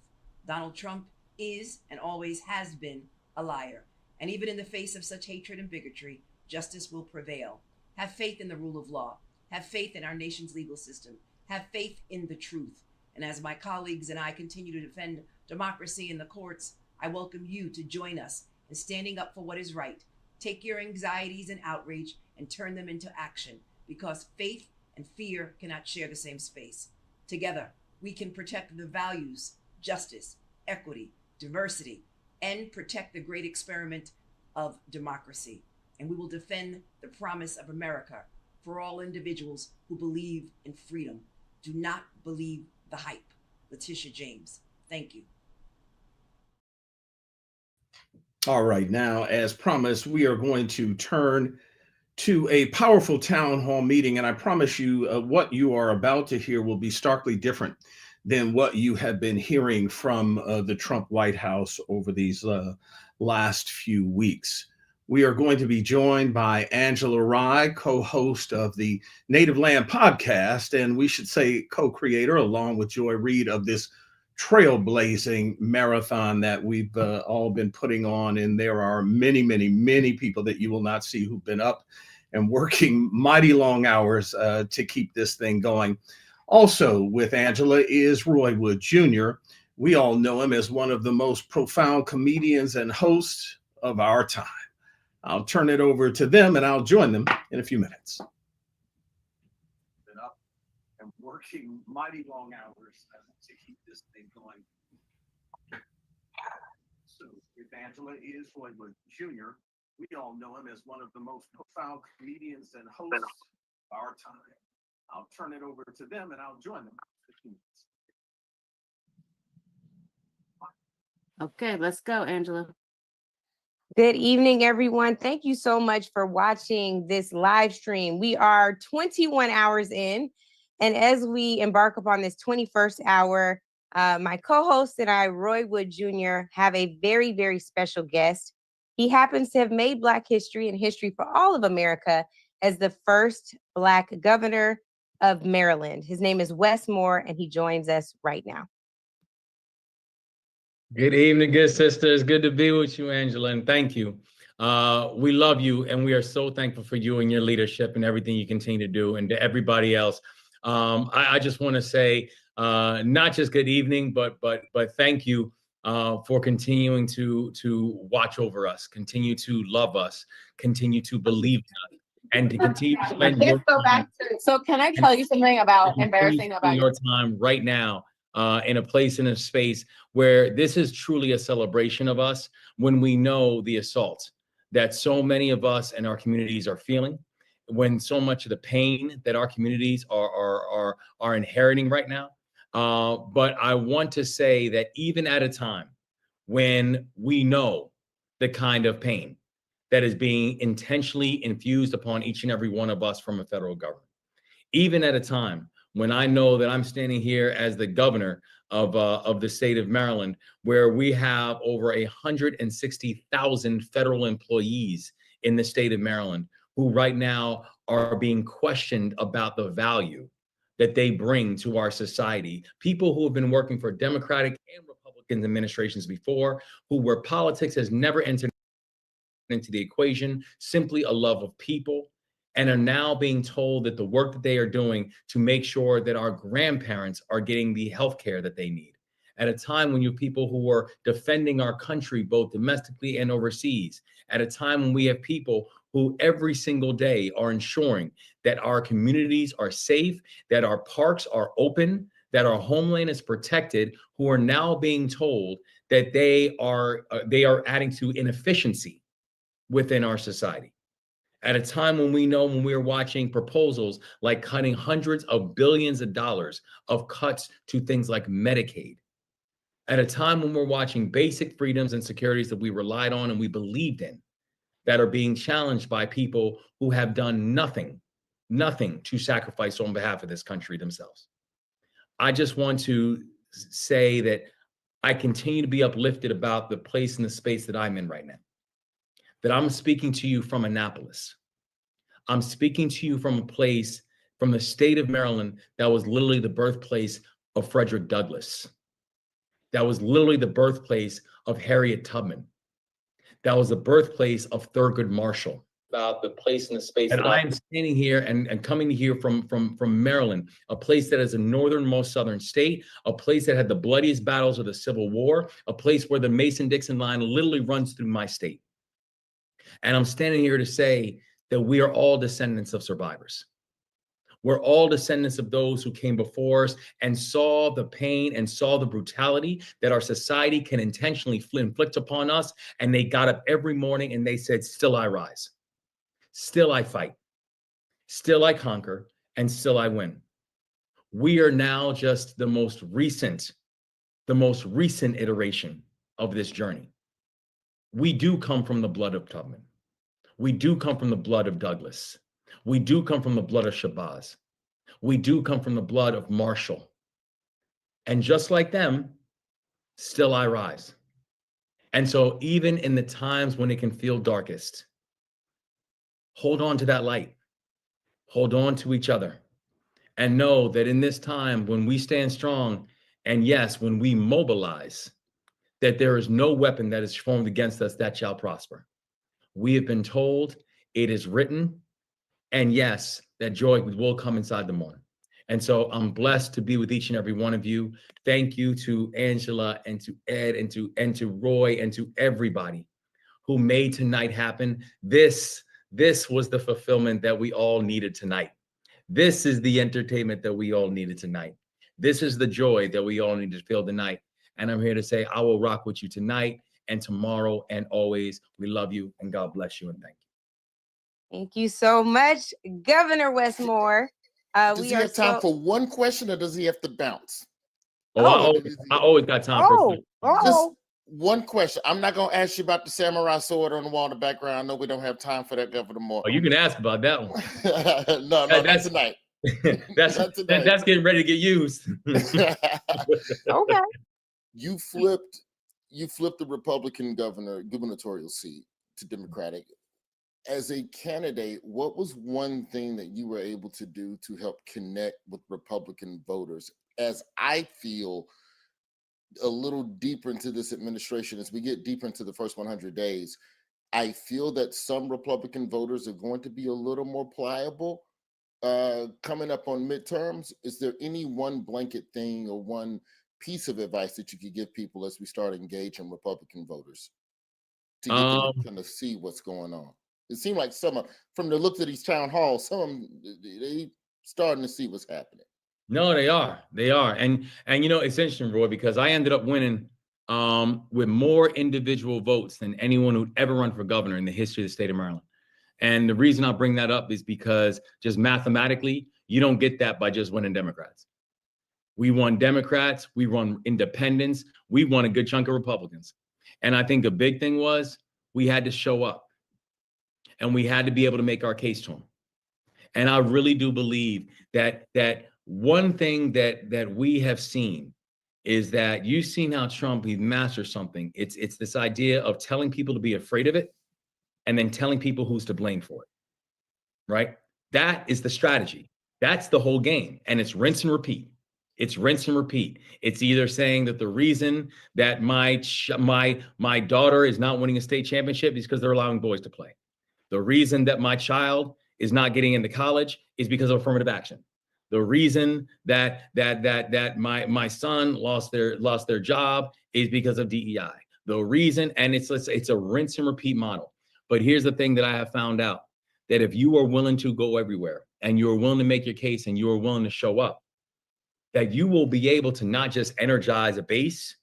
Donald Trump is and always has been a liar. And even in the face of such hatred and bigotry, justice will prevail. Have faith in the rule of law. Have faith in our nation's legal system. Have faith in the truth. And as my colleagues and I continue to defend democracy in the courts, I welcome you to join us in standing up for what is right. Take your anxieties and outrage and turn them into action, because faith and fear cannot share the same space. Together, we can protect the values, justice, equity, diversity, and protect the great experiment of democracy. And we will defend the promise of America for all individuals who believe in freedom. Do not believe the hype. Letitia James. Thank you. All right, now, as promised, we are going to turn to a powerful town hall meeting. And I promise you, what you are about to hear will be starkly different than what you have been hearing from the Trump White House over these last few weeks. We are going to be joined by Angela Rye, co-host of the Native Land podcast, and we should say co-creator, along with Joy Reid, of this trailblazing marathon that we've all been putting on. And there are many, many, many people that you will not see who've been up and working mighty long hours to keep this thing going. Also with Angela is Roy Wood Jr. We all know him as one of the most profound comedians and hosts of our time. I'll turn it over to them and I'll join them in a few minutes. Been up and working mighty long hours to keep this thing going. So with Angela is Roy Wood Jr. We all know him as one of the most profound comedians and hosts of our time. I'll turn it over to them and I'll join them. Okay, let's go, Angela. Good evening, everyone. Thank you so much for watching this live stream. We are 21 hours in, and as we embark upon this 21st hour, my co-host and I, Roy Wood Jr., have a very, very special guest. He happens to have made Black history and history for all of America as the first Black governor of Maryland. His name is Wes Moore, and he joins us right now. Good evening, good sisters. Good to be with you, Angela, and thank you. We love you, and we are so thankful for you and your leadership and everything you continue to do. And to everybody else, I just want to say not just good evening, but thank you for continuing to watch over us, continue to love us, continue to believe in us, and to continue to spend your time. So can I tell you something about Continue embarrassing about your time right now in a place, in a space where this is truly a celebration of us, when we know the assault that so many of us and our communities are feeling, when so much of the pain that our communities are inheriting right now. But I want to say that even at a time when we know the kind of pain that is being intentionally infused upon each and every one of us from a federal government, even at a time when I know that I'm standing here as the governor of the state of Maryland, where we have over 160,000 federal employees in the state of Maryland who right now are being questioned about the value that they bring to our society. People who have been working for Democratic and Republican administrations before, where politics has never entered into the equation, simply a love of people, and are now being told that the work that they are doing to make sure that our grandparents are getting the health care that they need. At a time when you have people who are defending our country, both domestically and overseas, at a time when we have people who every single day are ensuring that our communities are safe, that our parks are open, that our homeland is protected, who are now being told that they are adding to inefficiency within our society. At a time when we know, when we're watching proposals like cutting hundreds of billions of dollars of cuts to things like Medicaid, at a time when we're watching basic freedoms and securities that we relied on and we believed in, that are being challenged by people who have done nothing to sacrifice on behalf of this country themselves. I just want to say that I continue to be uplifted about the place and the space that I'm in right now. That I'm speaking to you from Annapolis. I'm speaking to you from a place, from the state of Maryland, that was literally the birthplace of Frederick Douglass. That was literally the birthplace of Harriet Tubman. That was the birthplace of Thurgood Marshall. About the place and the space that I'm standing here and coming here from Maryland, a place that is the northernmost southern state, a place that had the bloodiest battles of the Civil War, a place where the Mason-Dixon line literally runs through my state. And I'm standing here to say that we are all descendants of survivors. We're all descendants of those who came before us and saw the pain and saw the brutality that our society can intentionally inflict upon us. And they got up every morning and they said, still I rise. Still I fight. Still I conquer. And still I win. We are now just the most recent iteration of this journey. We do come from the blood of Tubman. We do come from the blood of Douglass. We do come from the blood of Shabazz. We do come from the blood of Marshall. And just like them, still I rise. And so even in the times when it can feel darkest, hold on to that light. Hold on to each other. And know that in this time when we stand strong, And yes, when we mobilize, that there is no weapon that is formed against us that shall prosper. We have been told, it is written, and yes, that joy will come inside the morning. And so I'm blessed to be with each and every one of you. Thank you to Angela and to Ed and to Roy and to everybody who made tonight happen. This was the fulfillment that we all needed tonight. This is the entertainment that we all needed tonight. This is the joy that we all need to feel tonight. And I'm here to say, I will rock with you tonight and tomorrow and always. We love you and God bless you and thank you. Thank you so much, Governor Westmore. Does he have time for one question or does he have to bounce? I always got time for Just one question. I'm not going to ask you about the samurai sword on the wall in the background. I know we don't have time for that, Governor Moore. Oh, you can ask about that one. no, that's tonight. That's getting ready to get used. Okay. You flipped the Republican gubernatorial seat to Democratic. As a candidate, what was one thing that you were able to do to help connect with Republican voters? As I feel a little deeper into this administration, as we get deeper into the first 100 days, I feel that some Republican voters are going to be a little more pliable coming up on midterms. Is there any one blanket thing or one piece of advice that you could give people as we start engaging Republican voters to get them to kind of see what's going on? It seemed like from the looks of these town halls, some of them, they starting to see what's happening. No, they are. And you know, it's interesting, Roy, because I ended up winning with more individual votes than anyone who'd ever run for governor in the history of the state of Maryland. And the reason I bring that up is because just mathematically, you don't get that by just winning Democrats. We won Democrats, we won independents, we won a good chunk of Republicans. And I think a big thing was we had to show up and we had to be able to make our case to them. And I really do believe that one thing that we have seen is that you've seen how Trump, he mastered something. It's this idea of telling people to be afraid of it and then telling people who's to blame for it, right? That is the strategy. That's the whole game. And it's rinse and repeat. It's rinse and repeat. It's either saying that the reason that my daughter is not winning a state championship is because they're allowing boys to play. The reason that my child is not getting into college is because of affirmative action. The reason that my son lost their job is because of DEI. The reason, and it's a rinse and repeat model. But here's the thing that I have found out, that if you are willing to go everywhere and you're willing to make your case and you are willing to show up, that you will be able to not just energize a base,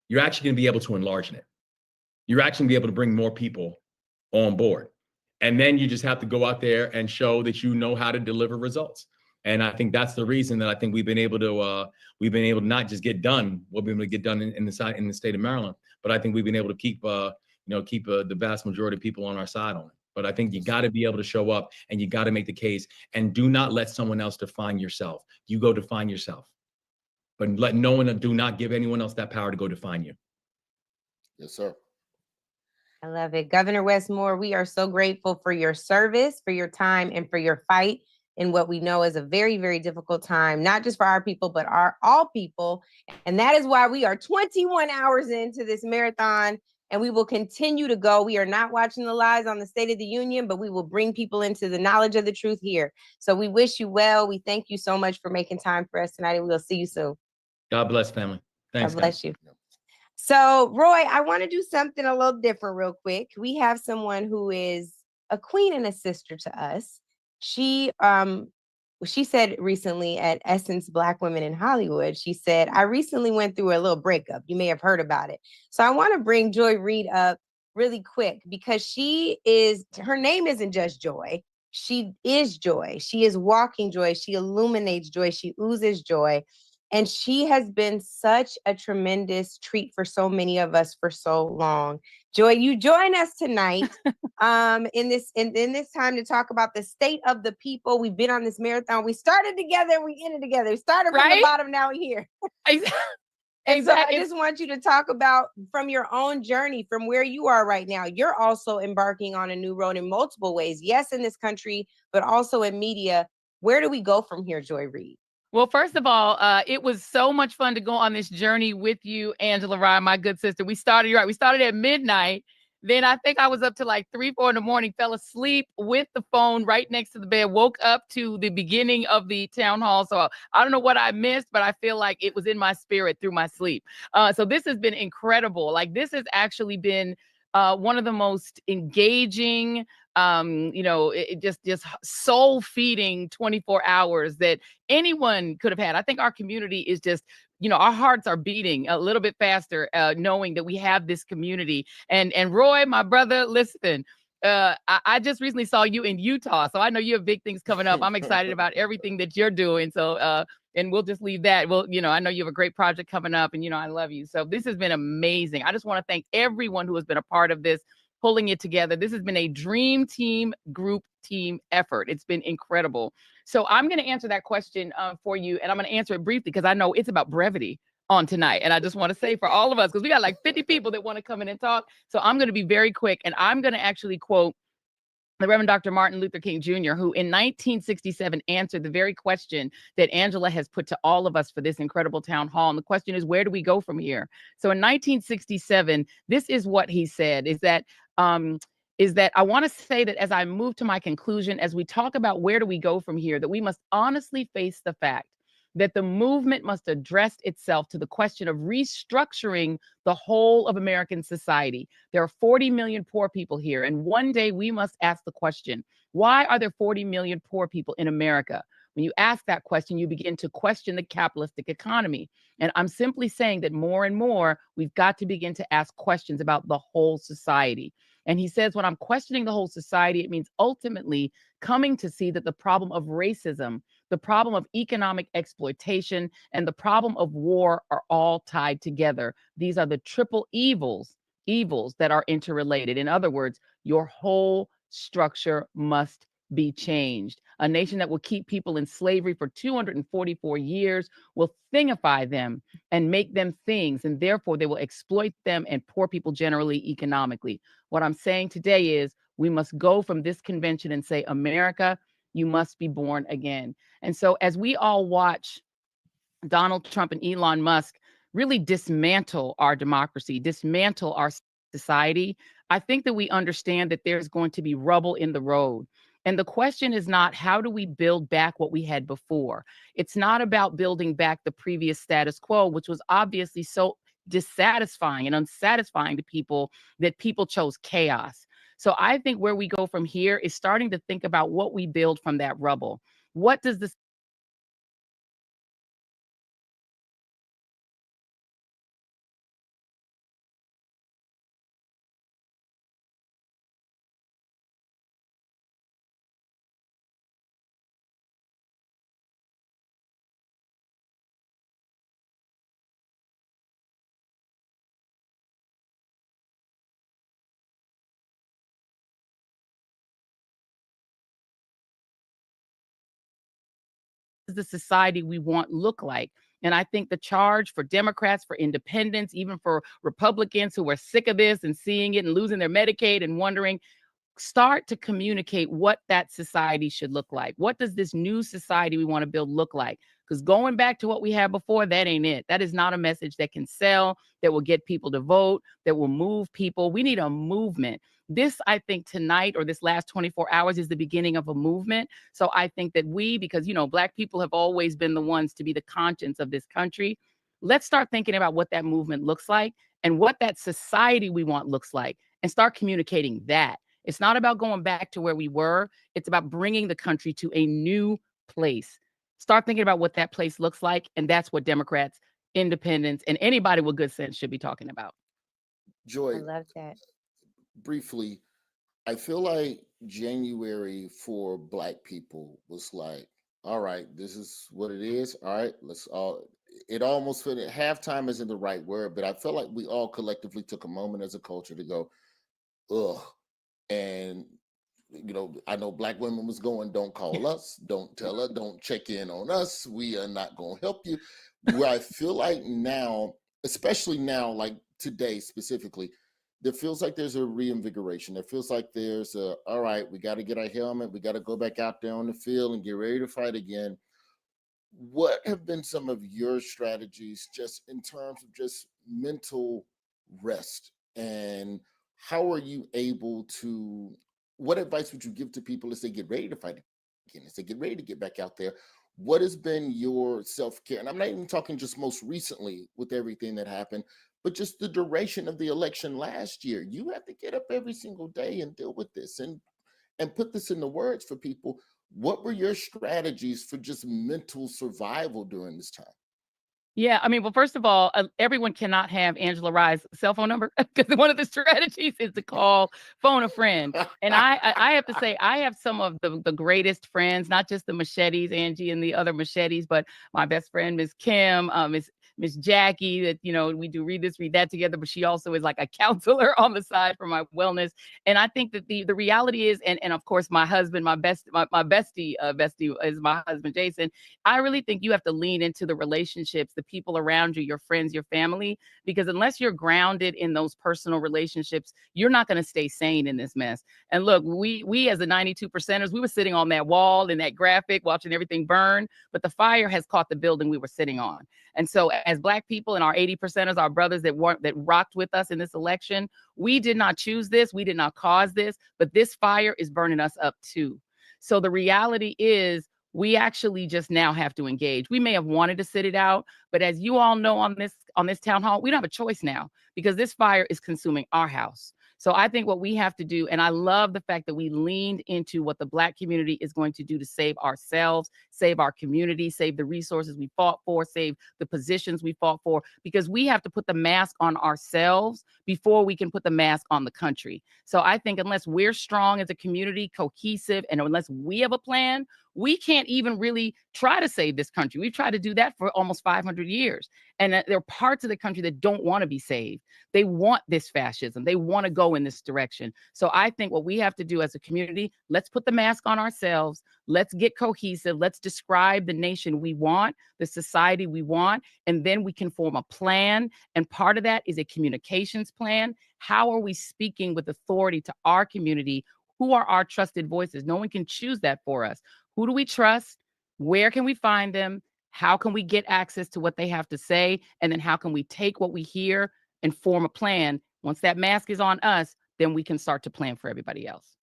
you're actually going to be able to enlarge it. You're actually going to be able to bring more people on board. And then you just have to go out there and show that you know how to deliver results. And I think that's the reason that I think we've been able to not just get done what we've been able to get done in the state of Maryland, but I think we've been able to keep the vast majority of people on our side on it. But I think you got to be able to show up and you got to make the case, and do not let someone else define yourself. You go define yourself, but do not give anyone else that power to go define you. Yes, sir. I love it. Governor Westmore, we are so grateful for your service, for your time, and for your fight in what we know is a very, very difficult time, not just for our people, but all people. And that is why we are 21 hours into this marathon, and we will continue to go. We are not watching the lives on the State of the Union, but we will bring people into the knowledge of the truth here. So we wish you well. We thank you so much for making time for us tonight, and we'll see you soon. God bless, family. Thanks. God bless you. So, Roy, I want to do something a little different real quick. We have someone who is a queen and a sister to us. She said recently at Essence Black Women in Hollywood, she said, I recently went through a little breakup. You may have heard about it. So I want to bring Joy Reid up really quick because her name isn't just Joy. She is joy. She is walking joy. She illuminates joy. She oozes joy. And she has been such a tremendous treat for so many of us for so long. Joy, you join us tonight in this time to talk about the state of the people. We've been on this marathon. We started together, we ended together. We started from the bottom, now we're here. And so I just want you to talk about from your own journey, from where you are right now. You're also embarking on a new road in multiple ways. Yes, in this country, but also in media. Where do we go from here, Joy Reid? Well, first of all, it was so much fun to go on this journey with you, Angela Rye, my good sister. We started, you're right, we started at midnight. Then I think I was up to like 3, 4 in the morning, fell asleep with the phone right next to the bed, woke up to the beginning of the town hall. So I don't know what I missed, but I feel like it was in my spirit through my sleep. So this has been incredible. Like this has actually been one of the most engaging, it just soul feeding 24 hours that anyone could have had. I think our community is just, our hearts are beating a little bit faster, knowing that we have this community. And Roy, my brother, listen, I just recently saw you in Utah, so I know you have big things coming up. I'm excited about everything that you're doing. So, and we'll just leave that. Well, I know you have a great project coming up, and I love you. So this has been amazing. I just want to thank everyone who has been a part of this, pulling it together. This has been a dream team, group team effort. It's been incredible. So I'm going to answer that question for you, and I'm going to answer it briefly because I know it's about brevity on tonight. And I just want to say for all of us, because we got like 50 people that want to come in and talk. So I'm going to be very quick, and I'm going to actually quote the Reverend Dr. Martin Luther King Jr., who in 1967 answered the very question that Angela has put to all of us for this incredible town hall. And the question is, where do we go from here? So in 1967, this is what he said, is that I want to say that as I move to my conclusion, as we talk about where do we go from here, that we must honestly face the fact that the movement must address itself to the question of restructuring the whole of American society. There are 40 million poor people here, and one day we must ask the question, why are there 40 million poor people in America? When you ask that question, you begin to question the capitalistic economy. And I'm simply saying that more and more, we've got to begin to ask questions about the whole society. And he says, when I'm questioning the whole society, it means ultimately coming to see that the problem of racism, the problem of economic exploitation, and the problem of war are all tied together. These are the triple evils that are interrelated. In other words, your whole structure must be changed. A nation that will keep people in slavery for 244 years will thingify them and make them things, and therefore they will exploit them and poor people generally economically. What I'm saying today is we must go from this convention and say, America, you must be born again. And so as we all watch Donald Trump and Elon Musk really dismantle our democracy, dismantle our society, I think that we understand that there's going to be rubble in the road. And the question is not, how do we build back what we had before? It's not about building back the previous status quo, which was obviously so dissatisfying and unsatisfying to people that people chose chaos. So I think where we go from here is starting to think about what we build from that rubble. What does this the society we want look like? And I think the charge for Democrats, for independents, even for Republicans who are sick of this and seeing it and losing their Medicaid and wondering, start to communicate what that society should look like. What does this new society we want to build look like? Because going back to what we had before, that ain't it. That is not a message that can sell, that will get people to vote, that will move people. We need a movement. This, I think, tonight or this last 24 hours is the beginning of a movement. So I think that because, Black people have always been the ones to be the conscience of this country. Let's start thinking about what that movement looks like and what that society we want looks like and start communicating that. It's not about going back to where we were. It's about bringing the country to a new place. Start thinking about what that place looks like. And that's what Democrats, independents, and anybody with good sense should be talking about. Joy, I love that. briefly, I feel like January for Black people was like, all right, this is what it is. All right, let's all. It almost felt halftime isn't the right word, but I felt like we all collectively took a moment as a culture to go, ugh. And I know Black women was going, don't call us, don't tell her, don't check in on us. We are not going to help you. Where I feel like now, especially now, like today specifically, there feels like there's a reinvigoration. There feels like there's all right, we got to get our helmet. We got to go back out there on the field and get ready to fight again. what have been some of your strategies just in terms of just mental rest, and how are you able to, what advice would you give to people as they get ready to fight again, as they get ready to get back out there? What has been your self-care? And I'm not even talking just most recently with everything that happened, but just the duration of the election last year. You have to get up every single day and deal with this and put this into words for people. What were your strategies for just mental survival during this time? Yeah, I mean, well, first of all, everyone cannot have Angela Rye's cell phone number because one of the strategies is to call, phone a friend. And I have to say, I have some of the greatest friends, not just the Machetes, Angie and the other Machetes, but my best friend, Miss Kim, Miss Jackie, that, you know, we do read this, read that together, but she also is like a counselor on the side for my wellness. And I think that the reality is, and of course, my husband, my bestie is my husband, Jason. I really think you have to lean into the relationships, the people around you, your friends, your family, because unless you're grounded in those personal relationships, you're not going to stay sane in this mess. And look, we as the 92%ers, we were sitting on that wall in that graphic, watching everything burn, but the fire has caught the building we were sitting on. And so as Black people and our 80%ers, our brothers that rocked with us in this election, we did not choose this. We did not cause this, but this fire is burning us up too. So the reality is, we actually just now have to engage. We may have wanted to sit it out, but as you all know on this town hall, we don't have a choice now because this fire is consuming our house. So I think what we have to do, and I love the fact that we leaned into what the Black community is going to do to save ourselves, save our community, save the resources we fought for, save the positions we fought for, because we have to put the mask on ourselves before we can put the mask on the country. So I think unless we're strong as a community, cohesive, and unless we have a plan, we can't even really try to save this country. We've tried to do that for almost 500 years. And there are parts of the country that don't want to be saved. They want this fascism. They want to go in this direction. So I think what we have to do as a community, let's put the mask on ourselves. Let's get cohesive. Let's describe the nation we want, the society we want, and then we can form a plan. And part of that is a communications plan. How are we speaking with authority to our community? Who are our trusted voices? No one can choose that for us. Who do we trust? Where can we find them? How can we get access to what they have to say? And then how can we take what we hear and form a plan? Once that mask is on us, then we can start to plan for everybody else.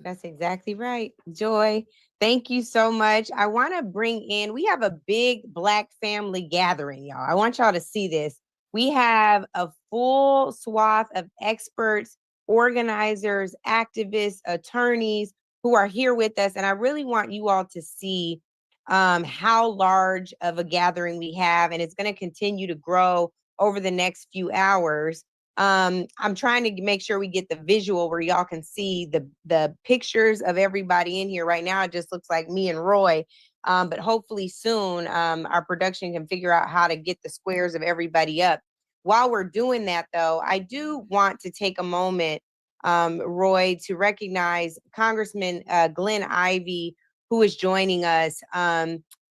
That's exactly right. Joy, thank you so much. I want to bring in, we have a big Black family gathering, y'all. I want y'all to see this. We have a full swath of experts, organizers, activists, attorneys who are here with us. And I really want you all to see how large of a gathering we have. And it's going to continue to grow over the next few hours. I'm trying to make sure we get the visual where y'all can see the pictures of everybody in here. Right now, it just looks like me and Roy. But hopefully soon, our production can figure out how to get the squares of everybody up. While we're doing that, though, I do want to take a moment, Roy, to recognize Congressman Glenn Ivey, who is joining us.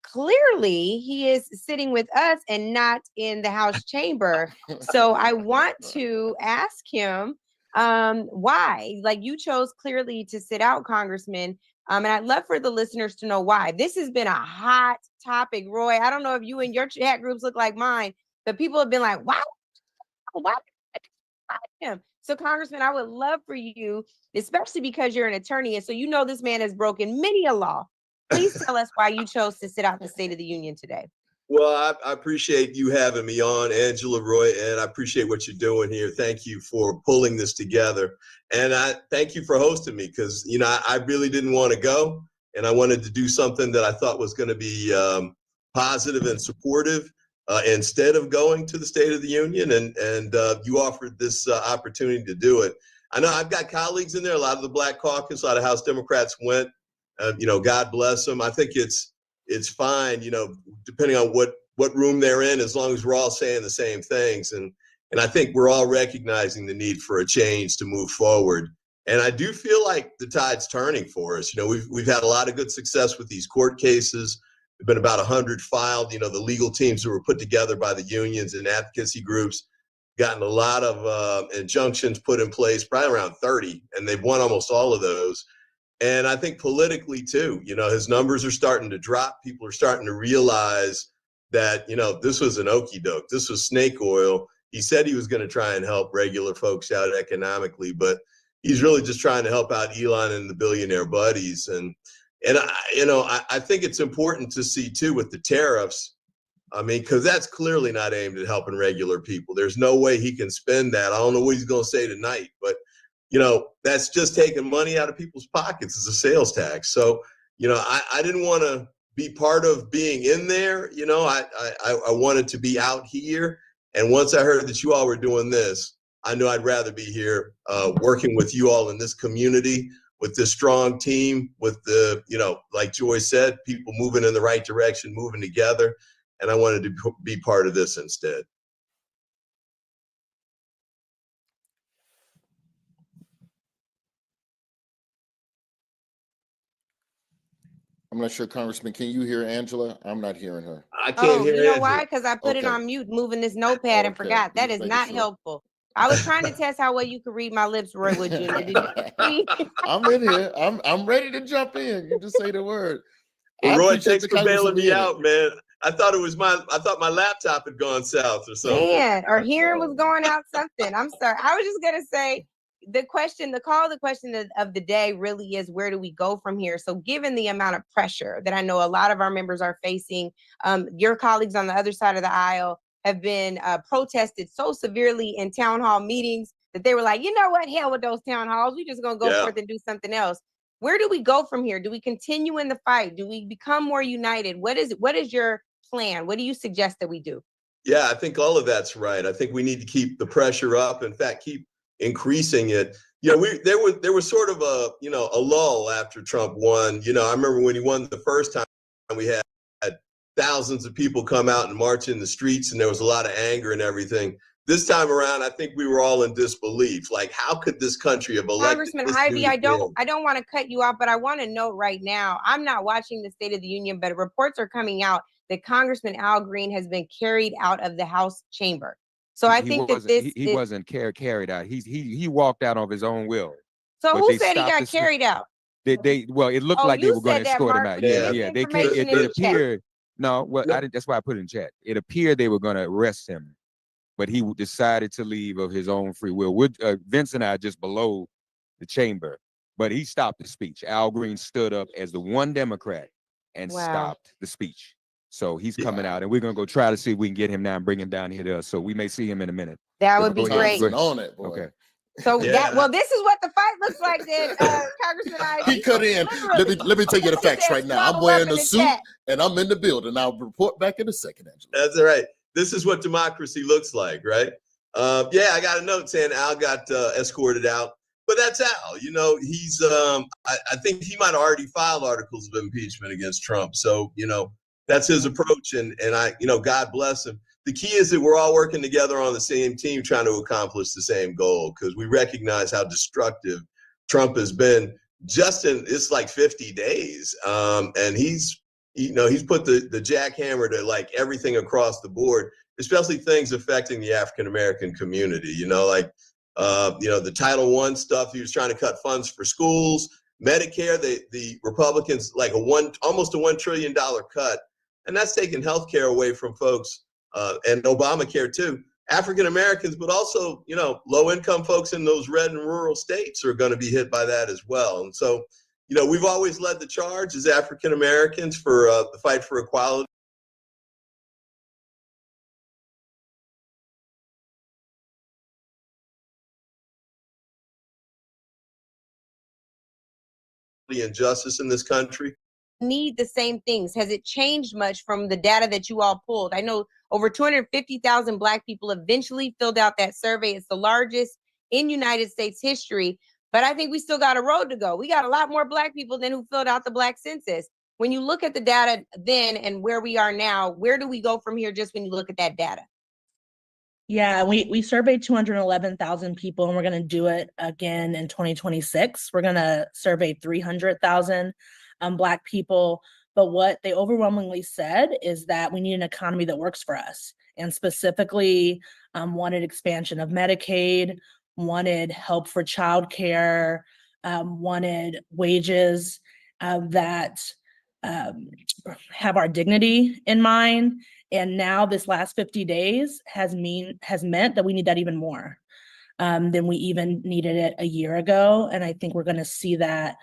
Clearly, he is sitting with us and not in the House chamber. So I want to ask him why. Like, you chose clearly to sit out, Congressman. And I'd love for the listeners to know why. This has been a hot topic, Roy. I don't know if you and your chat groups look like mine, but people have been like, wow, why him? So, Congressman, I would love for you, especially because you're an attorney, and so you know this man has broken many a law. Please tell us why you chose to sit out the State of the Union today. Well, I appreciate you having me on, Angela, Roy, and I appreciate what you're doing here. Thank you for pulling this together. And I thank you for hosting me because, you know, I really didn't want to go, and I wanted to do something that I thought was going to be positive and supportive instead of going to the State of the Union. And you offered this opportunity to do it. I know I've got colleagues in there, a lot of the Black Caucus, a lot of House Democrats went. You know, God bless them. I think it's fine, you know, depending on what room they're in, as long as we're all saying the same things. And I think we're all recognizing the need for a change to move forward. And I do feel like the tide's turning for us. You know, we've had a lot of good success with these court cases. There've been about 100 filed. You know, the legal teams that were put together by the unions and advocacy groups gotten a lot of injunctions put in place, probably around 30, and they've won almost all of those. And I think politically too, his numbers are starting to drop. People are starting to realize that, this was an okie doke. This was snake oil. He said he was going to try and help regular folks out economically, but he's really just trying to help out Elon and the billionaire buddies. And I think it's important to see too with the tariffs. I mean, because that's clearly not aimed at helping regular people. There's no way he can spend that. I don't know what he's going to say tonight, but that's just taking money out of people's pockets as a sales tax. So, I didn't want to be part of being in there. I wanted to be out here. And once I heard that you all were doing this, I knew I'd rather be here working with you all in this community, with this strong team, with the, like Joy said, people moving in the right direction, moving together. And I wanted to be part of this instead. I'm not sure, Congressman, can you hear Angela? I'm not hearing her. I can't hear you know Angela. why? Because I put it Okay. on mute, moving this notepad and Okay. forgot. That Just is making not sure. helpful. I was trying to test how well you could read my lips, Roy Wood Jr. Did you see? I'm in here. I'm ready to jump in. You just say the word. Well, I Roy, appreciate thanks the for Congressman bailing me being here. out, man. I thought my laptop had gone south or something. Man, or hearing was going out something. I'm sorry. I was just gonna say the question of the day really is, where do we go from here? So given the amount of pressure that I know a lot of our members are facing, your colleagues on the other side of the aisle have been protested so severely in town hall meetings that they were like, you know what, hell with those town halls. We just gonna go forth and do something else. Where do we go from here? Do we continue in the fight? Do we become more united? What is your plan? What do you suggest that we do? Yeah, I think all of that's right. I think we need to keep the pressure up. In fact, keep increasing it. There was sort of a lull after Trump won. I remember when he won the first time, we had thousands of people come out and march in the streets, and there was a lot of anger and everything. This time around, I think we were all in disbelief. Like, how could this country have elected Congressman this Ivey, dude I don't again? want to cut you off, but I want to note right now, I'm not watching the State of the Union, but reports are coming out that Congressman Al Green has been carried out of the House chamber. So I think that he wasn't carried out. He walked out of his own will. So But who they said he stopped got carried out? Well, it looked Oh, like they you were going said to that, escort him Mark. out. Put Yeah, this yeah. They information came. in It the chat. appeared. No, well, I didn't. That's why I put it in chat. It appeared they were going to arrest him, but he decided to leave of his own free will. Vince and I just below the chamber, but he stopped the speech. Al Green stood up as the one Democrat and stopped the speech. So he's coming out, and we're gonna go try to see if we can get him now and bring him down here to us. So we may see him in a minute. That But would be go ahead, great. go ahead. On it, boy. Okay. So this is what the fight looks like then, Congressman Ivey. He cut in. Let me tell you the facts right now. I'm wearing a suit and I'm in the building. I'll report back in a second, Angela. That's all right. This is what democracy looks like, right? I got a note saying Al got escorted out, but that's Al. He's I think he might have already filed articles of impeachment against Trump. So that's his approach, and I God bless him. The key is that we're all working together on the same team, trying to accomplish the same goal, because we recognize how destructive Trump has been just in it's like 50 days, and he's put the jackhammer to like everything across the board, especially things affecting the African American community. The Title I stuff. He was trying to cut funds for schools, Medicare. The Republicans like almost a $1 trillion cut, and that's taking health care away from folks, and Obamacare too. African Americans, but also low income folks in those red and rural states are going to be hit by that as well. And so, we've always led the charge as African Americans for the fight for equality. And justice in this country. Need the same things. Has it changed much from the data that you all pulled? I know over 250,000 Black people eventually filled out that survey. It's the largest in United States history, but I think we still got a road to go. We got a lot more Black people than who filled out the Black census. When you look at the data then and where we are now, where do we go from here just when you look at that data? Yeah, we surveyed 211,000 people, and we're going to do it again in 2026. We're going to survey 300,000 Black people. But what they overwhelmingly said is that we need an economy that works for us, and specifically wanted expansion of Medicaid, wanted help for childcare, wanted wages that have our dignity in mind. And now this last 50 days has meant that we need that even more than we even needed it a year ago. And I think we're going to see that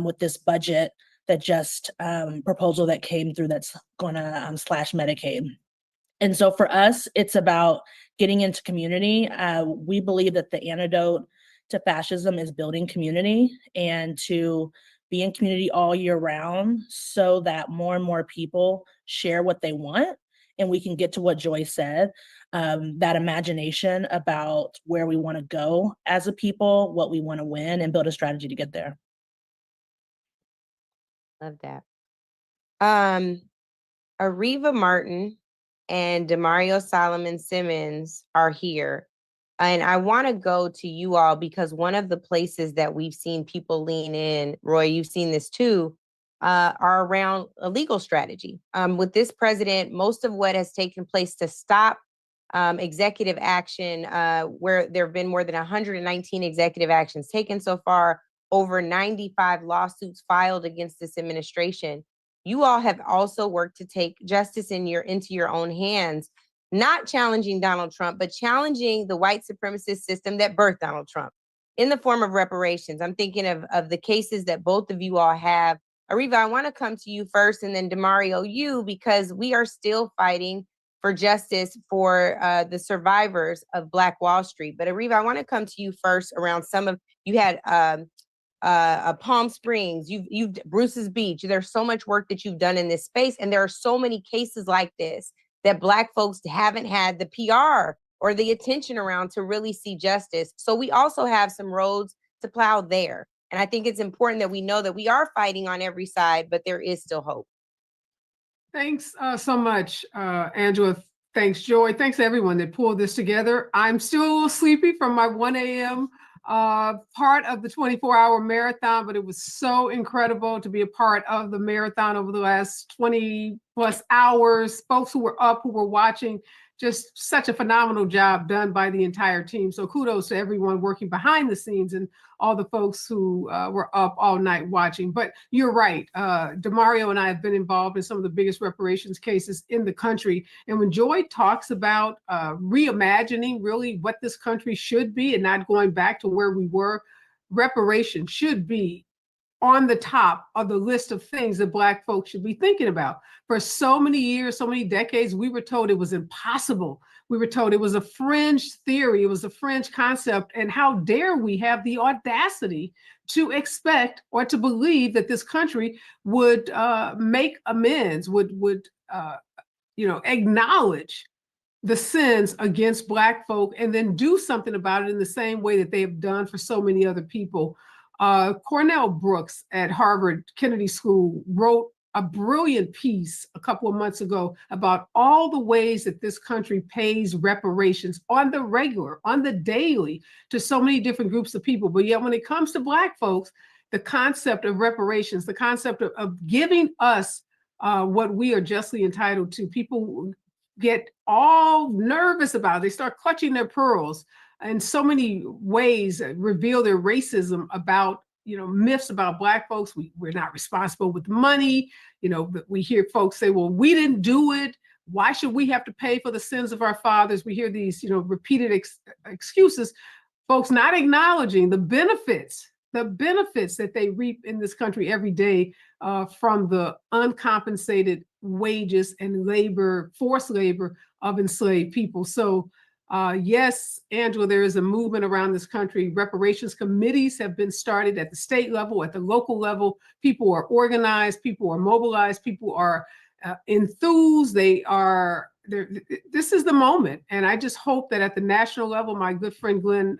with this budget that just proposal that came through that's going to slash Medicaid. And so for us, it's about getting into community. We believe that the antidote to fascism is building community and to be in community all year round so that more and more people share what they want. And we can get to what Joy said, that imagination about where we want to go as a people, what we want to win, and build a strategy to get there. Love that. Ariva Martin and Demario Solomon Simmons are here. And I want to go to you all because one of the places that we've seen people lean in, Roy, you've seen this too, are around a legal strategy. With this president, most of what has taken place to stop executive action, where there have been more than 119 executive actions taken so far, over 95 lawsuits filed against this administration. You all have also worked to take justice into your own hands, not challenging Donald Trump, but challenging the white supremacist system that birthed Donald Trump in the form of reparations. I'm thinking of the cases that both of you all have. Ariva, I want to come to you first, and then Demario, you, because we are still fighting for justice for the survivors of Black Wall Street. But Ariva, I want to come to you first around you had Palm Springs, you've Bruce's Beach. There's so much work that you've done in this space, and there are so many cases like this that Black folks haven't had the PR or the attention around to really see justice. So we also have some roads to plow there. And I think it's important that we know that we are fighting on every side, but there is still hope. Thanks so much, Angela. Thanks, Joy. Thanks to everyone that pulled this together. I'm still a little sleepy from my 1 a.m. Part of the 24-hour marathon, but it was so incredible to be a part of the marathon over the last 20 plus hours. Folks who were up, who were watching, just such a phenomenal job done by the entire team. So kudos to everyone working behind the scenes and all the folks who were up all night watching. But you're right. Demario and I have been involved in some of the biggest reparations cases in the country. And when Joy talks about reimagining really what this country should be and not going back to where we were, reparations should be on the top of the list of things that Black folks should be thinking about. For so many years, so many decades, we were told it was impossible. We were told it was a fringe theory, it was a fringe concept, and how dare we have the audacity to expect or to believe that this country would make amends, would acknowledge the sins against Black folk and then do something about it in the same way that they have done for so many other people. Cornell Brooks at Harvard Kennedy School wrote a brilliant piece a couple of months ago about all the ways that this country pays reparations on the regular, on the daily, to so many different groups of people. But yet when it comes to Black folks, the concept of reparations, the concept of giving us what we are justly entitled to, people get all nervous about it. They start clutching their pearls. In so many ways reveal their racism about, myths about Black folks. We're not responsible with money. We hear folks say, well, we didn't do it. Why should we have to pay for the sins of our fathers? We hear these, repeated excuses, folks not acknowledging the benefits that they reap in this country every day from the uncompensated wages and forced labor of enslaved people. So yes, Angela, there is a movement around this country. Reparations committees have been started at the state level, at the local level. People are organized, people are mobilized, people are enthused. This is the moment. And I just hope that at the national level, my good friend Glenn,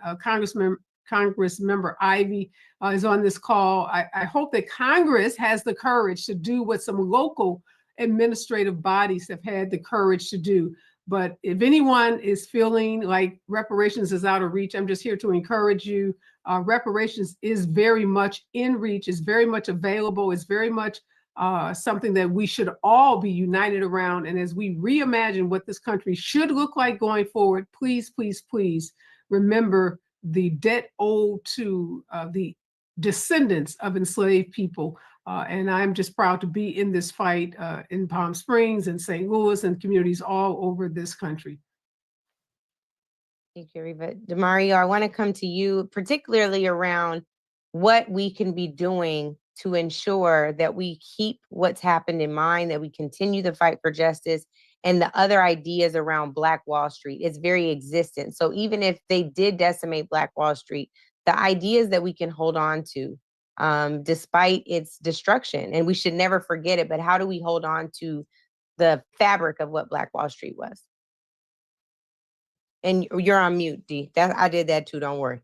Congressmember Ivey is on this call. I hope that Congress has the courage to do what some local administrative bodies have had the courage to do. But if anyone is feeling like reparations is out of reach, I'm just here to encourage you. Reparations is very much in reach, is very much available, is very much something that we should all be united around. And as we reimagine what this country should look like going forward, please, please, please remember the debt owed to the descendants of enslaved people. And I'm just proud to be in this fight in Palm Springs and St. Louis and communities all over this country. Thank you, Reva. Demario, I want to come to you, particularly around what we can be doing to ensure that we keep what's happened in mind, that we continue the fight for justice, and the other ideas around Black Wall Street. It's very existent. So even if they did decimate Black Wall Street, the ideas that we can hold on to despite its destruction, and we should never forget it, but how do we hold on to the fabric of what Black Wall Street was? And you're on mute, D. I did that too, don't worry.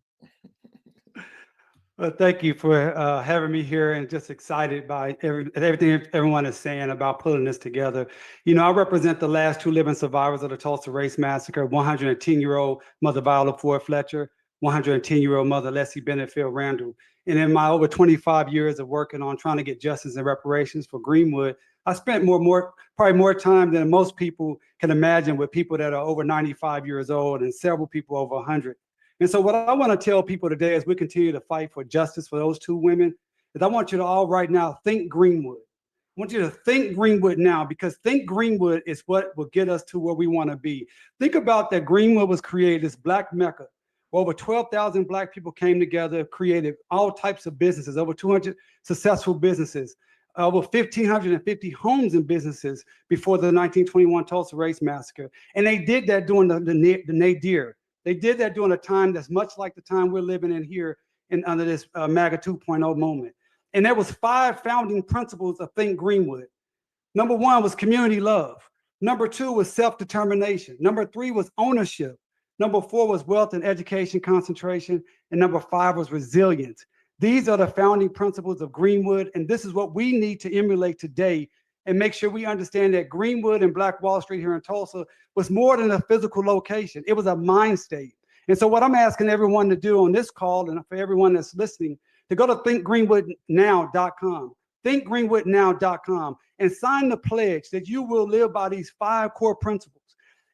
Well, thank you for having me here, and just excited by everything everyone is saying about pulling this together. You know, I represent the last two living survivors of the Tulsa Race Massacre, 110-year-old mother Viola Ford Fletcher, 110-year-old mother Leslie Benefield Randall. And in my over 25 years of working on trying to get justice and reparations for Greenwood, I spent probably more time than most people can imagine with people that are over 95 years old and several people over 100. And so what I want to tell people today as we continue to fight for justice for those two women is I want you to all right now think Greenwood. I want you to think Greenwood now, because think Greenwood is what will get us to where we want to be. Think about that Greenwood was created, this Black Mecca, where over 12,000 Black people came together, created all types of businesses, over 200 successful businesses, over 1,550 homes and businesses before the 1921 Tulsa Race Massacre. And they did that during the nadir. They did that during a time that's much like the time we're living in here under this MAGA 2.0 moment. And there was 5 founding principles of Think Greenwood. Number 1 was community love. Number 2 was self-determination. Number 3 was ownership. Number 4 was wealth and education concentration. And number 5 was resilience. These are the founding principles of Greenwood, and this is what we need to emulate today and make sure we understand that Greenwood and Black Wall Street here in Tulsa was more than a physical location. It was a mind state. And so what I'm asking everyone to do on this call, and for everyone that's listening, to go to thinkgreenwoodnow.com, thinkgreenwoodnow.com, and sign the pledge that you will live by these 5 core principles.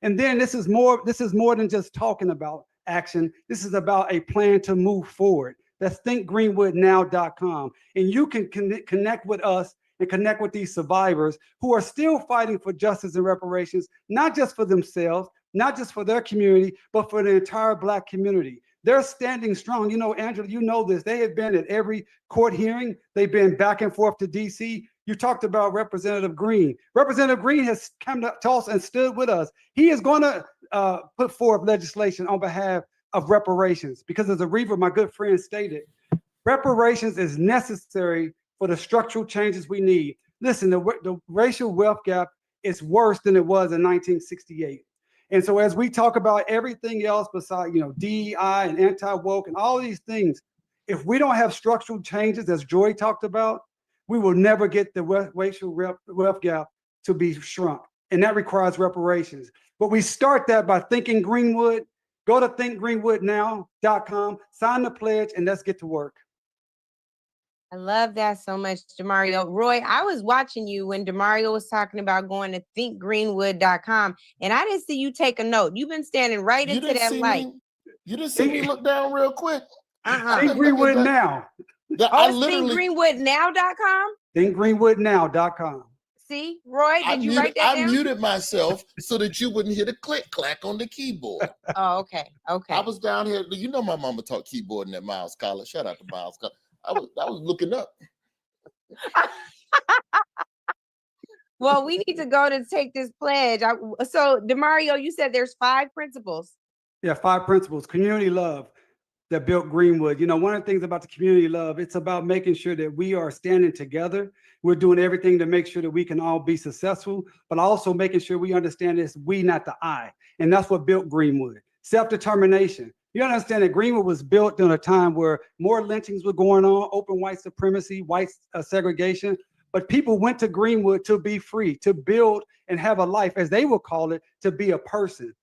And then this is more than just talking about action. This is about a plan to move forward. That's thinkgreenwoodnow.com. And you can connect with us and connect with these survivors who are still fighting for justice and reparations, not just for themselves, not just for their community, but for the entire Black community. They're standing strong. You know, Angela, you know this. They have been at every court hearing. They've been back and forth to DC. You talked about Representative Green. Representative Green has come to Tulsa and stood with us. He is going to put forth legislation on behalf of reparations, because as Reva, my good friend, stated, reparations is necessary for the structural changes we need. Listen, the racial wealth gap is worse than it was in 1968. And so as we talk about everything else besides, DEI and anti-woke and all these things, if we don't have structural changes, as Joy talked about, we will never get the racial wealth gap to be shrunk. And that requires reparations. But we start that by thinking Greenwood. Go to thinkgreenwoodnow.com, sign the pledge, and let's get to work. I love that so much, Demario. Roy, I was watching you when Demario was talking about going to thinkgreenwood.com, and I didn't see you take a note. You've been standing right into that light. You didn't see me look down real quick. Think Greenwood now. thinkgreenwoodnow.com? Thinkgreenwoodnow.com. See, Roy, did you write that down? I muted myself so that you wouldn't hear the click clack on the keyboard. Oh, okay. Okay. I was down here. You know my mama taught keyboarding at Miles College. Shout out to Miles College. I was looking up. Well, we need to go to take this pledge. So, Demario, you said there's 5 principles. Yeah, 5 principles. Community love that built Greenwood. You know, one of the things about the community love, it's about making sure that we are standing together. We're doing everything to make sure that we can all be successful, but also making sure we understand this we, not the I. And that's what built Greenwood. Self-determination. You understand that Greenwood was built during a time where more lynchings were going on, open white supremacy, white segregation, but people went to Greenwood to be free, to build and have a life, as they would call it, to be a person.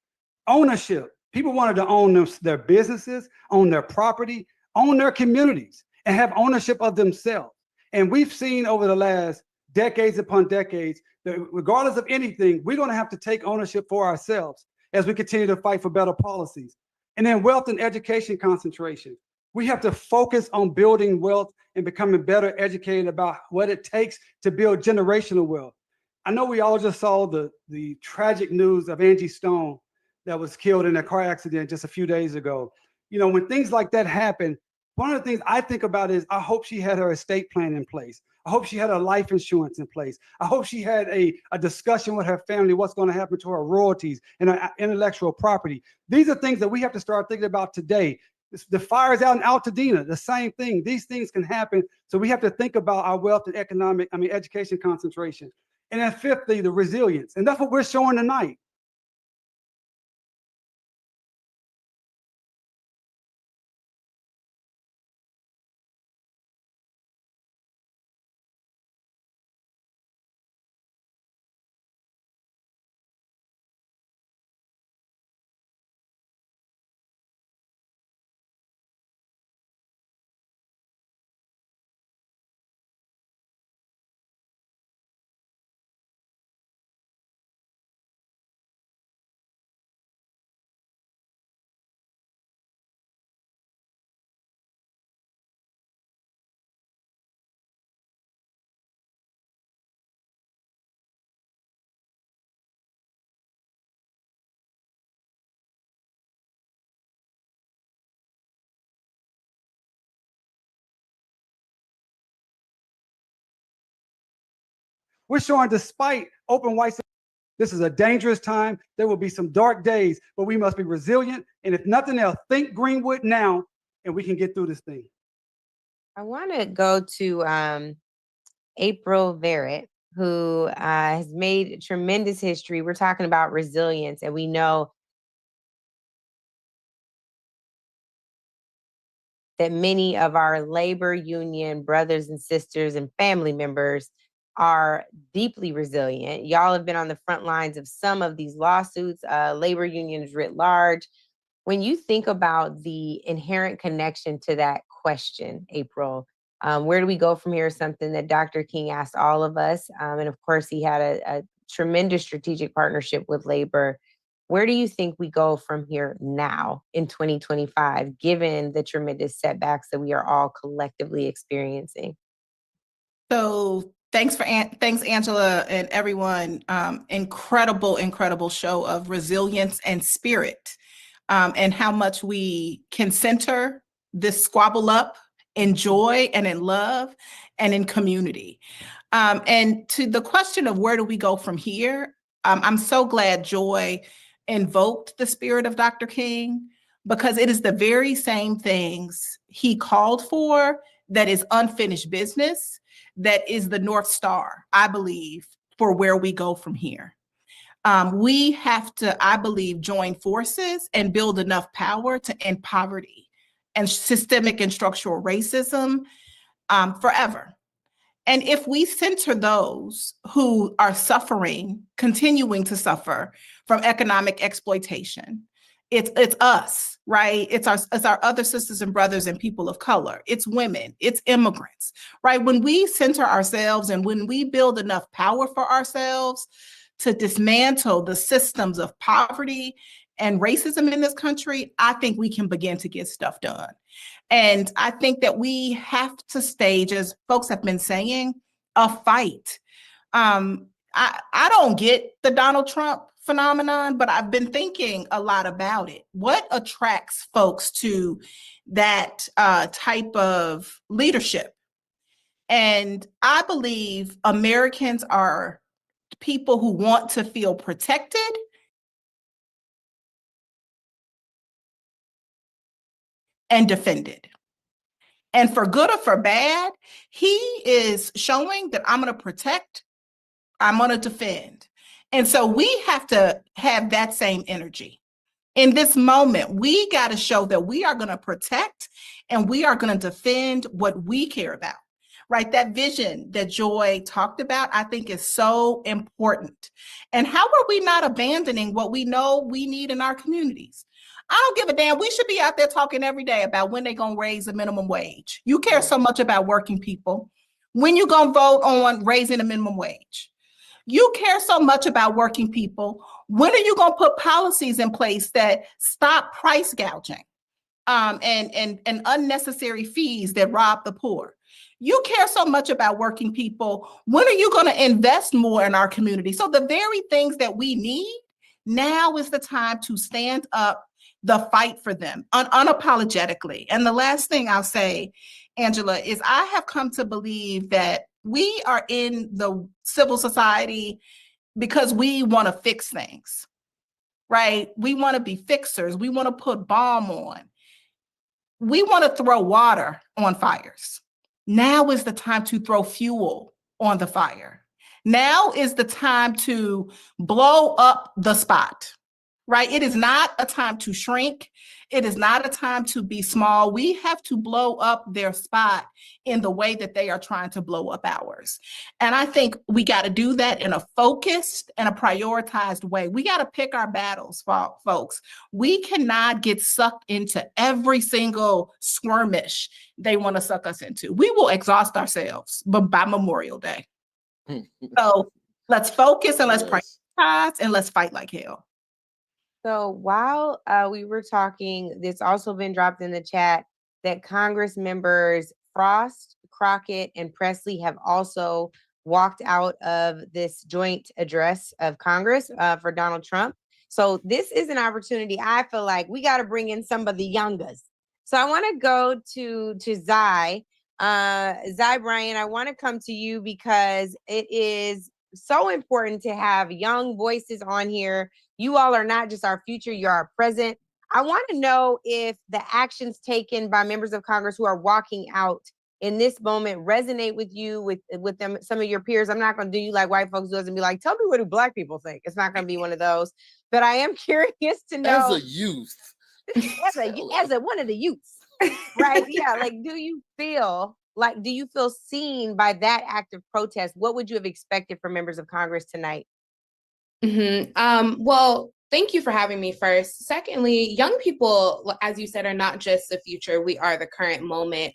Ownership. People wanted to own their businesses, own their property, own their communities, and have ownership of themselves. And we've seen over the last decades upon decades that regardless of anything, we're going to have to take ownership for ourselves as we continue to fight for better policies. And then wealth and education concentration. We have to focus on building wealth and becoming better educated about what it takes to build generational wealth. I know we all just saw the tragic news of Angie Stone that was killed in a car accident just a few days ago. You know, when things like that happen, one of the things I think about is I hope she had her estate plan in place. I hope she had her life insurance in place. I hope she had a discussion with her family, what's going to happen to her royalties and her intellectual property. These are things that we have to start thinking about today. The fires out in Altadena, the same thing. These things can happen. So we have to think about our wealth and education concentration. And then fifthly, the resilience. And that's what we're showing tonight. We're showing despite open white, this is a dangerous time. There will be some dark days, but we must be resilient. And if nothing else, think Greenwood now, and we can get through this thing. I want to go to April Verrett, who has made tremendous history. We're talking about resilience, and we know that many of our labor union brothers and sisters and family members are deeply resilient. Y'all have been on the front lines of some of these lawsuits, labor unions writ large. When you think about the inherent connection to that question, April, where do we go from here is something that Dr. King asked all of us. And of course, he had a tremendous strategic partnership with labor. Where do you think we go from here now in 2025, given the tremendous setbacks that we are all collectively experiencing? So thanks, Angela, and everyone. Incredible show of resilience and spirit, and how much we can center this squabble up in joy and in love and in community. And to the question of where do we go from here, I'm so glad Joy invoked the spirit of Dr. King, because it is the very same things he called for that is unfinished business, that is the North Star, I believe, for where we go from here. We have to, I believe, join forces and build enough power to end poverty and systemic and structural racism forever. And if we center those who are suffering, continuing to suffer from economic exploitation, it's us, right? It's our other sisters and brothers and people of color. It's women, it's immigrants, right? When we center ourselves and when we build enough power for ourselves to dismantle the systems of poverty and racism in this country, I think we can begin to get stuff done. And I think that we have to stage, as folks have been saying, a fight. I don't get the Donald Trump phenomenon, but I've been thinking a lot about it. What attracts folks to that type of leadership? And I believe Americans are people who want to feel protected and defended. And for good or for bad, he is showing that I'm going to protect, I'm going to defend. And so we have to have that same energy. In this moment, we got to show that we are going to protect and we are going to defend what we care about, right? That vision that Joy talked about, I think is so important. And how are we not abandoning what we know we need in our communities? I don't give a damn. We should be out there talking every day about when they're going to raise the minimum wage. You care so much about working people. When you going to vote on raising the minimum wage? You care so much about working people. When are you going to put policies in place that stop price gouging? and unnecessary fees that rob the poor. You care so much about working people. When are you going to invest more in our community? So the very things that we need, now is the time to stand up the fight for them unapologetically. And the last thing I'll say, Angela, is I have come to believe that we are in the civil society because we want to fix things, right? We want to be fixers. We want to put balm on. We want to throw water on fires. Now is the time to throw fuel on the fire. Now is the time to blow up the spot, right? It is not a time to shrink. It is not a time to be small. We have to blow up their spot in the way that they are trying to blow up ours. And I think we got to do that in a focused and a prioritized way. We got to pick our battles, folks. We cannot get sucked into every single skirmish they want to suck us into. We will exhaust ourselves by Memorial Day. So let's focus and let's prioritize and let's fight like hell. So while we were talking, it's also been dropped in the chat that Congress members Frost, Crockett, and Presley have also walked out of this joint address of Congress for Donald Trump. So this is an opportunity. I feel like we got to bring in some of the youngers. So I want to go to Zai. Zai Bryan, I want to come to you because it is so important to have young voices on here. You all are not just our future, you're our present. I want to know if the actions taken by members of Congress who are walking out in this moment resonate with you, with them, some of your peers. I'm not going to do you like white folks do and be like, tell me what do black people think. It's not going to be one of those. But I am curious to know. As a youth. as one of the youths, right? Yeah, like do you feel seen by that act of protest? What would you have expected from members of Congress tonight? Well, thank you for having me first. Secondly, young people, as you said, are not just the future. We are the current moment.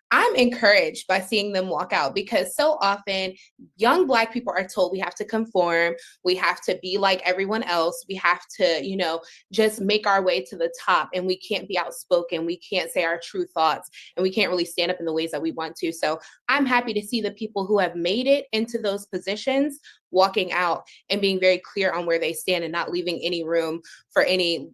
I'm encouraged by seeing them walk out because so often young Black people are told we have to conform, we have to be like everyone else, we have to, just make our way to the top, and we can't be outspoken, we can't say our true thoughts, and we can't really stand up in the ways that we want to. So I'm happy to see the people who have made it into those positions walking out and being very clear on where they stand and not leaving any room for any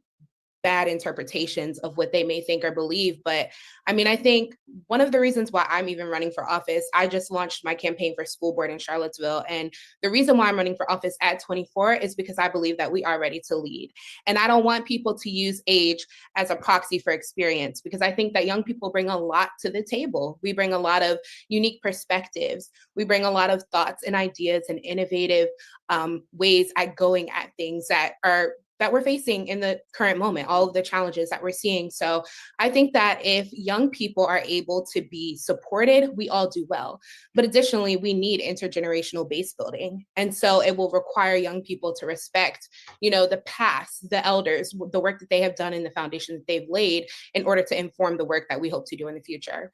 bad interpretations of what they may think or believe. But I mean, I think one of the reasons why I'm even running for office, I just launched my campaign for school board in Charlottesville. And the reason why I'm running for office at 24 is because I believe that we are ready to lead. And I don't want people to use age as a proxy for experience, because I think that young people bring a lot to the table. We bring a lot of unique perspectives. We bring a lot of thoughts and ideas and innovative ways at going at things that we're facing in the current moment, all of the challenges that we're seeing. So I think that if young people are able to be supported, we all do well. But additionally, we need intergenerational base building. And so it will require young people to respect, the past, the elders, the work that they have done and the foundation that they've laid in order to inform the work that we hope to do in the future.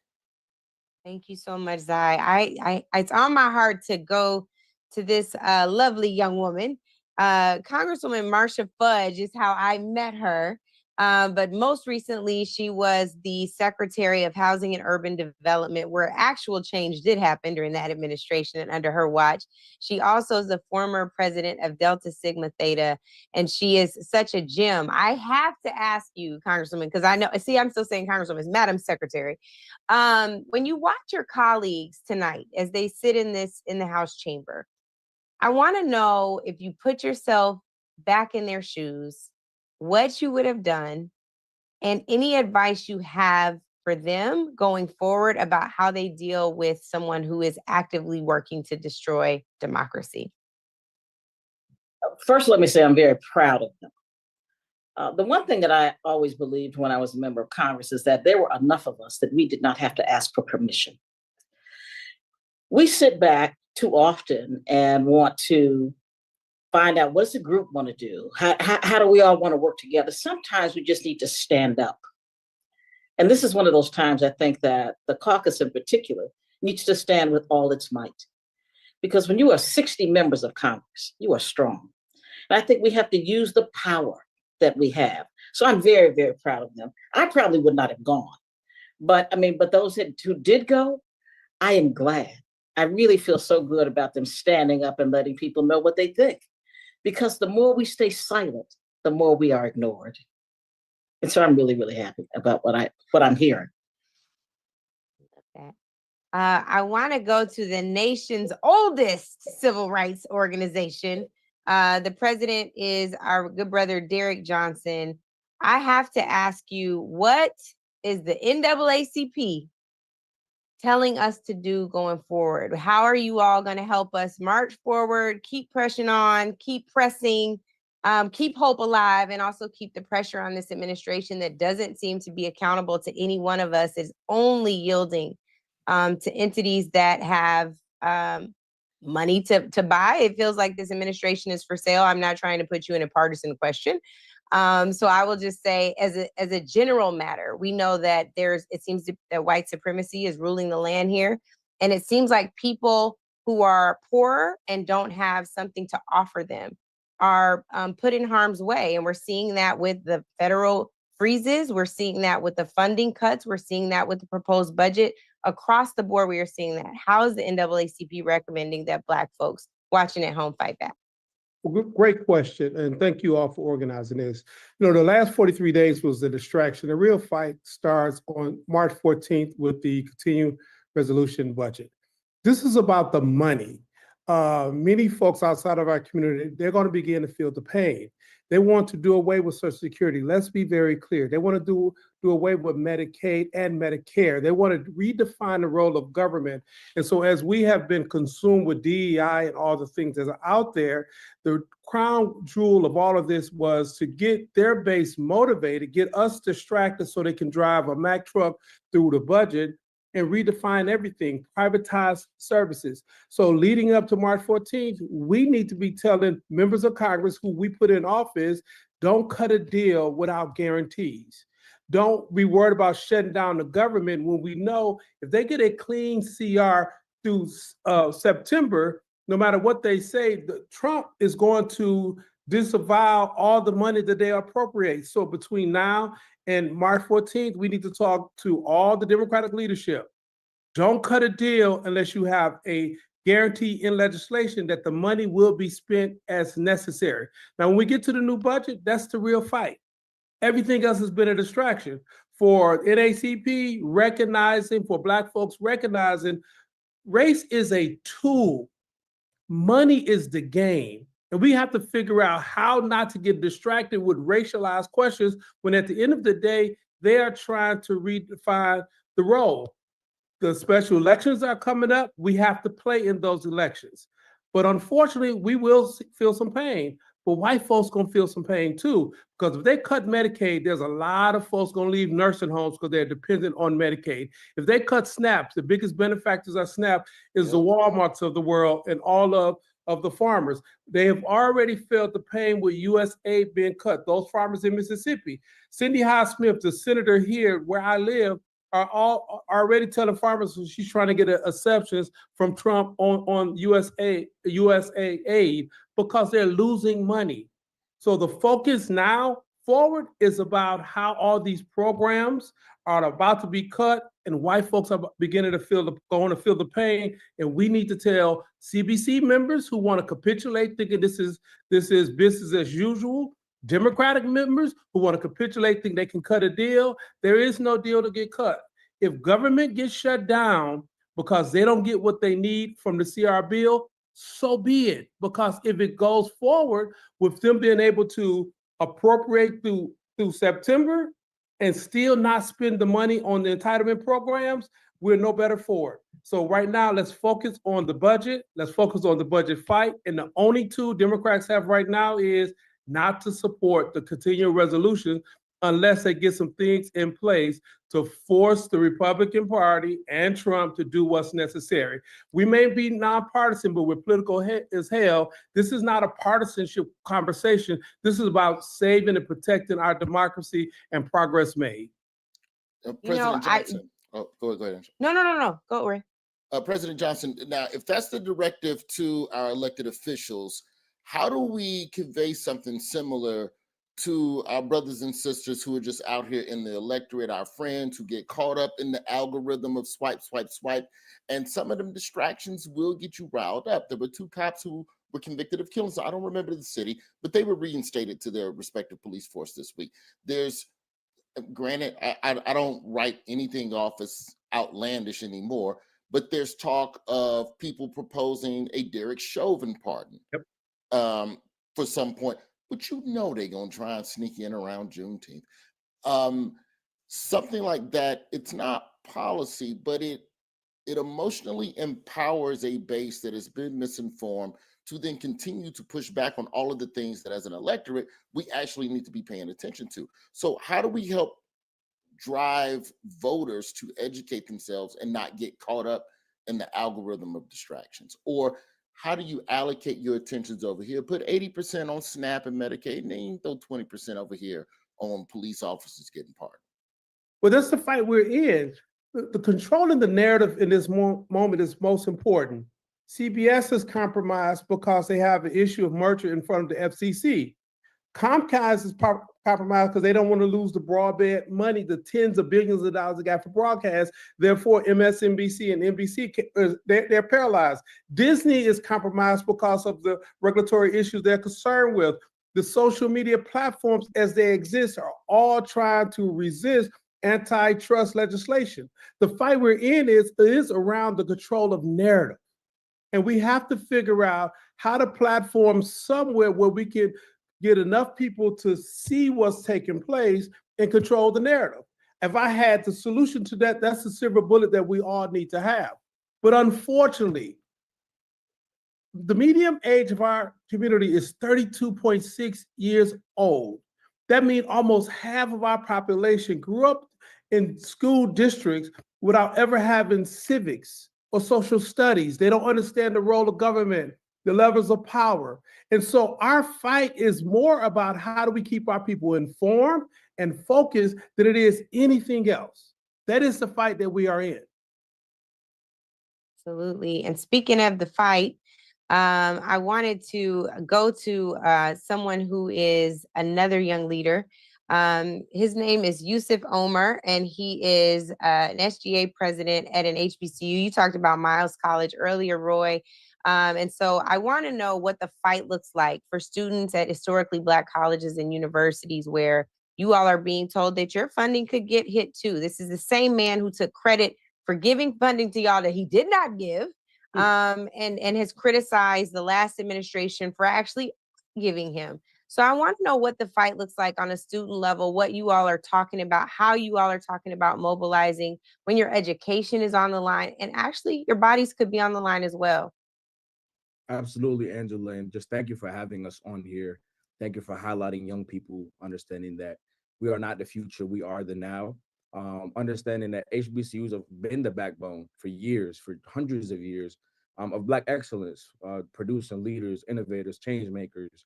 Thank you so much, Zai. It's on my heart to go to this lovely young woman. Congresswoman Marsha Fudge is how I met her. But most recently, she was the Secretary of Housing and Urban Development, where actual change did happen during that administration and under her watch. She also is the former president of Delta Sigma Theta, and she is such a gem. I have to ask you, Congresswoman, because I'm still saying Congresswoman, it's Madam Secretary. When you watch your colleagues tonight as they sit in the House chamber, I want to know, if you put yourself back in their shoes, what you would have done, and any advice you have for them going forward about how they deal with someone who is actively working to destroy democracy. First, let me say I'm very proud of them. The one thing that I always believed when I was a member of Congress is that there were enough of us that we did not have to ask for permission. We sit back too often and want to find out, what does the group want to do? How do we all want to work together? Sometimes we just need to stand up. And this is one of those times I think that the caucus in particular needs to stand with all its might. Because when you are 60 members of Congress, you are strong. And I think we have to use the power that we have So I'm very, very proud of them. I probably would not have gone, but those who did go, I am glad. I really feel so good about them standing up and letting people know what they think, because the more we stay silent, the more we are ignored. And so I'm really, really happy about what I'm hearing. I want to go to the nation's oldest civil rights organization. The president is our good brother, Derek Johnson. I have to ask you, what is the NAACP telling us to do going forward? How are you all going to help us march forward, keep pressing on, keep pressing, keep hope alive, and also keep the pressure on this administration that doesn't seem to be accountable to any one of us, is only yielding to entities that have money to buy? It feels like this administration is for sale. I'm not trying to put you in a partisan question. So I will just say, as a general matter, we know that it seems that white supremacy is ruling the land here. And it seems like people who are poor and don't have something to offer them are put in harm's way. And we're seeing that with the federal freezes. We're seeing that with the funding cuts. We're seeing that with the proposed budget. Across the board, we are seeing that. How is the NAACP recommending that Black folks watching at home fight back? Well, great question, and thank you all for organizing this. The last 43 days was the distraction. The real fight starts on March 14th with the continuing resolution budget. This is about the money. Many folks outside of our community, they're going to begin to feel the pain. They want to do away with Social Security. Let's be very clear. They want to do away with Medicaid and Medicare. They want to redefine the role of government. And so as we have been consumed with DEI and all the things that are out there, the crown jewel of all of this was to get their base motivated, get us distracted so they can drive a Mack truck through the budget and redefine everything, privatize services. So leading up to March 14th, we need to be telling members of Congress who we put in office, don't cut a deal without guarantees. Don't be worried about shutting down the government when we know if they get a clean CR through September, no matter what they say, Trump is going to disavow all the money that they appropriate. So between now and March 14th, we need to talk to all the Democratic leadership. Don't cut a deal unless you have a guarantee in legislation that the money will be spent as necessary. Now, when we get to the new budget, that's the real fight. Everything else has been a distraction. For NAACP, recognizing, for Black folks, recognizing race is a tool. Money is the game. And we have to figure out how not to get distracted with racialized questions when at the end of the day, they are trying to redefine the role. The special elections are coming up. We have to play in those elections. But unfortunately, we will feel some pain. But white folks gonna feel some pain too, because if they cut Medicaid, there's a lot of folks gonna leave nursing homes because they're dependent on Medicaid. If they cut SNAP, the biggest benefactors of SNAP is the Walmarts of the world and all of the farmers. They have already felt the pain with USAID being cut. Those farmers in Mississippi. Cindy Hyde-Smith, the senator here where I live, are all already telling farmers she's trying to get exceptions from Trump on USAID because they're losing money. So the focus now forward is about how all these programs are about to be cut, and white folks are beginning to feel the pain. And we need to tell CBC members who want to capitulate, thinking this is business as usual. Democratic members who want to capitulate, think they can cut a deal. There is no deal to get cut. If government gets shut down because they don't get what they need from the CR bill, so be it. Because if it goes forward with them being able to appropriate through September and still not spend the money on the entitlement programs, we're no better for it. So right now, let's focus on the budget. Let's focus on the budget fight. And the only tool Democrats have right now is not to support the continuing resolution unless they get some things in place to force the Republican Party and Trump to do what's necessary. We may be nonpartisan, but we're political as hell. This is not a partisanship conversation. This is about saving and protecting our democracy and progress made. President Johnson. Go ahead. No. Go, Ray. President Johnson, now, if that's the directive to our elected officials, how do we convey something similar to our brothers and sisters who are just out here in the electorate, our friends who get caught up in the algorithm of swipe, swipe, swipe. And some of them distractions will get you riled up. There were 2 cops who were convicted of killing. So I don't remember the city, but they were reinstated to their respective police force this week. There's, granted, I don't write anything off as outlandish anymore, but there's talk of people proposing a Derek Chauvin pardon for some point. But they're gonna try and sneak in around Juneteenth. Something like that, it's not policy, but it emotionally empowers a base that has been misinformed to then continue to push back on all of the things that as an electorate, we actually need to be paying attention to. So how do we help drive voters to educate themselves and not get caught up in the algorithm of distractions? Or how do you allocate your attentions over here? Put 80% on SNAP and Medicaid, and then you throw 20% over here on police officers getting pardoned. Well, that's the fight we're in. The controlling the narrative in this moment is most important. CBS is compromised because they have an issue of merger in front of the FCC. Comcast is compromised because they don't want to lose the broadband money, the tens of billions of dollars they got for broadcast. Therefore, MSNBC and NBC, they're paralyzed. Disney is compromised because of the regulatory issues they're concerned with. The social media platforms as they exist are all trying to resist antitrust legislation. The fight we're in is around the control of narrative. And we have to figure out how to platform somewhere where we can get enough people to see what's taking place and control the narrative. If I had the solution to that, that's the silver bullet that we all need to have. But unfortunately, the median age of our community is 32.6 years old. That means almost half of our population grew up in school districts without ever having civics or social studies. They don't understand the role of government, the levels of power. And so our fight is more about how do we keep our people informed and focused than it is anything else. That is the fight that we are in. Absolutely. And speaking of the fight, I wanted to go to someone who is another young leader. His name is Yusuf Omer, and he is an SGA president at an HBCU. You talked about Miles College earlier, Roy. And so I want to know what the fight looks like for students at historically Black colleges and universities where you all are being told that your funding could get hit too. This is the same man who took credit for giving funding to y'all that he did not give, and has criticized the last administration for actually giving him. So I want to know what the fight looks like on a student level, what you all are talking about, how you all are talking about mobilizing when your education is on the line, and actually your bodies could be on the line as well. Absolutely, Angela, and just thank you for having us on here. Thank you for highlighting young people, understanding that we are not the future, we are the now. Understanding that HBCUs have been the backbone for years, for hundreds of years, of Black excellence, producing leaders, innovators, change makers,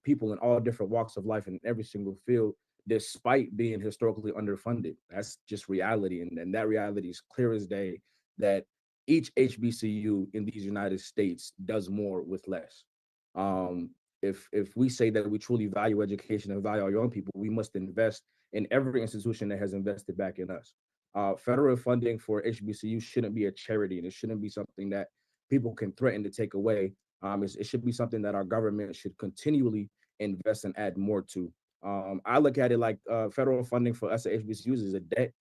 people in all different walks of life in every single field, despite being historically underfunded. That's just reality. And that reality is clear as day that each HBCU in these United States does more with less. If we say that we truly value education and value our young people, we must invest in every institution that has invested back in us. Federal funding for HBCU shouldn't be a charity, and it shouldn't be something that people can threaten to take away. It should be something that our government should continually invest and add more to. I look at it like federal funding for us at HBCUs is a debt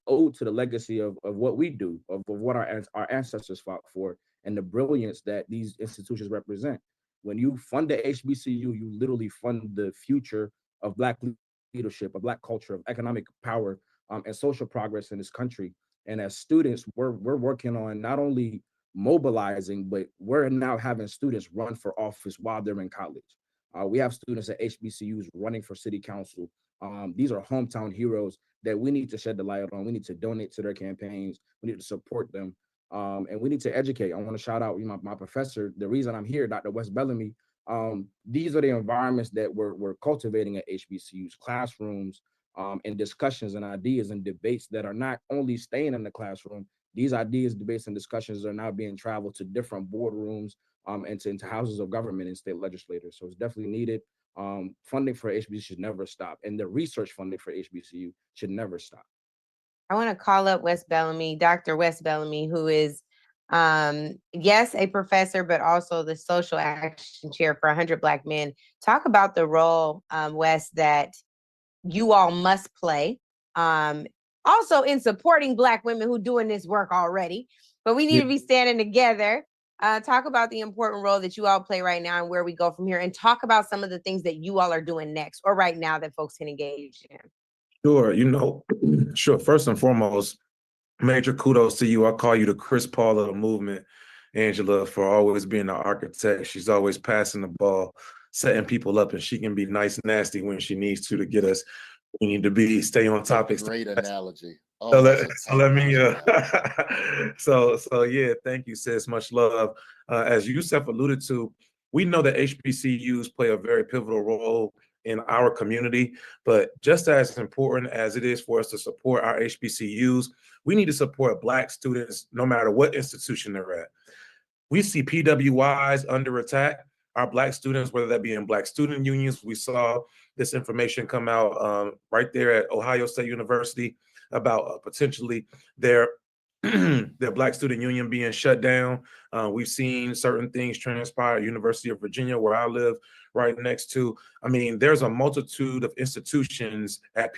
owed to the legacy of what we do, of what our ancestors fought for, and the brilliance that these institutions represent. When you fund the HBCU, you literally fund the future of Black leadership, of Black culture, of economic power, and social progress in this country. And as students, we're working on not only mobilizing, but we're now having students run for office while they're in college. We have students at HBCUs running for city council. These are hometown heroes that we need to shed the light on. We need to donate to their campaigns. We need to support them. And we need to educate. I want to shout out my professor. The reason I'm here, Dr. Wes Bellamy, these are the environments that we're cultivating at HBCUs, classrooms, and discussions and ideas and debates that are not only staying in the classroom. These ideas, debates, and discussions are now being traveled to different boardrooms and into houses of government and state legislators. So it's definitely needed. Funding for HBCU should never stop, and the research funding for HBCU should never stop. I want to call up Wes Bellamy, Dr. Wes Bellamy, who is, yes, a professor, but also the social action chair for 100 Black Men. Talk about the role, Wes, that you all must play. Also in supporting Black women who doing this work already, but we need to be standing together. Talk about the important role that you all play right now and where we go from here, and talk about some of the things that you all are doing next or right now that folks can engage in. Sure. Sure. First and foremost, major kudos to you. I call you the Chris Paul of the movement, Angela, for always being the architect. She's always passing the ball, setting people up, and she can be nice, nasty when she needs to get us. We need to stay on topic. Great analogy. So Oh, let me, yeah, thank you, sis. Much love. As Yusef alluded to, we know that HBCUs play a very pivotal role in our community, but just as important as it is for us to support our HBCUs, we need to support Black students no matter what institution they're at. We see PWIs under attack. Our Black students, whether that be in Black student unions, we saw this information come out right there at Ohio State University about potentially their Black student union being shut down. We've seen certain things transpire at University of Virginia, where I live right next to. I mean, there's a multitude of institutions at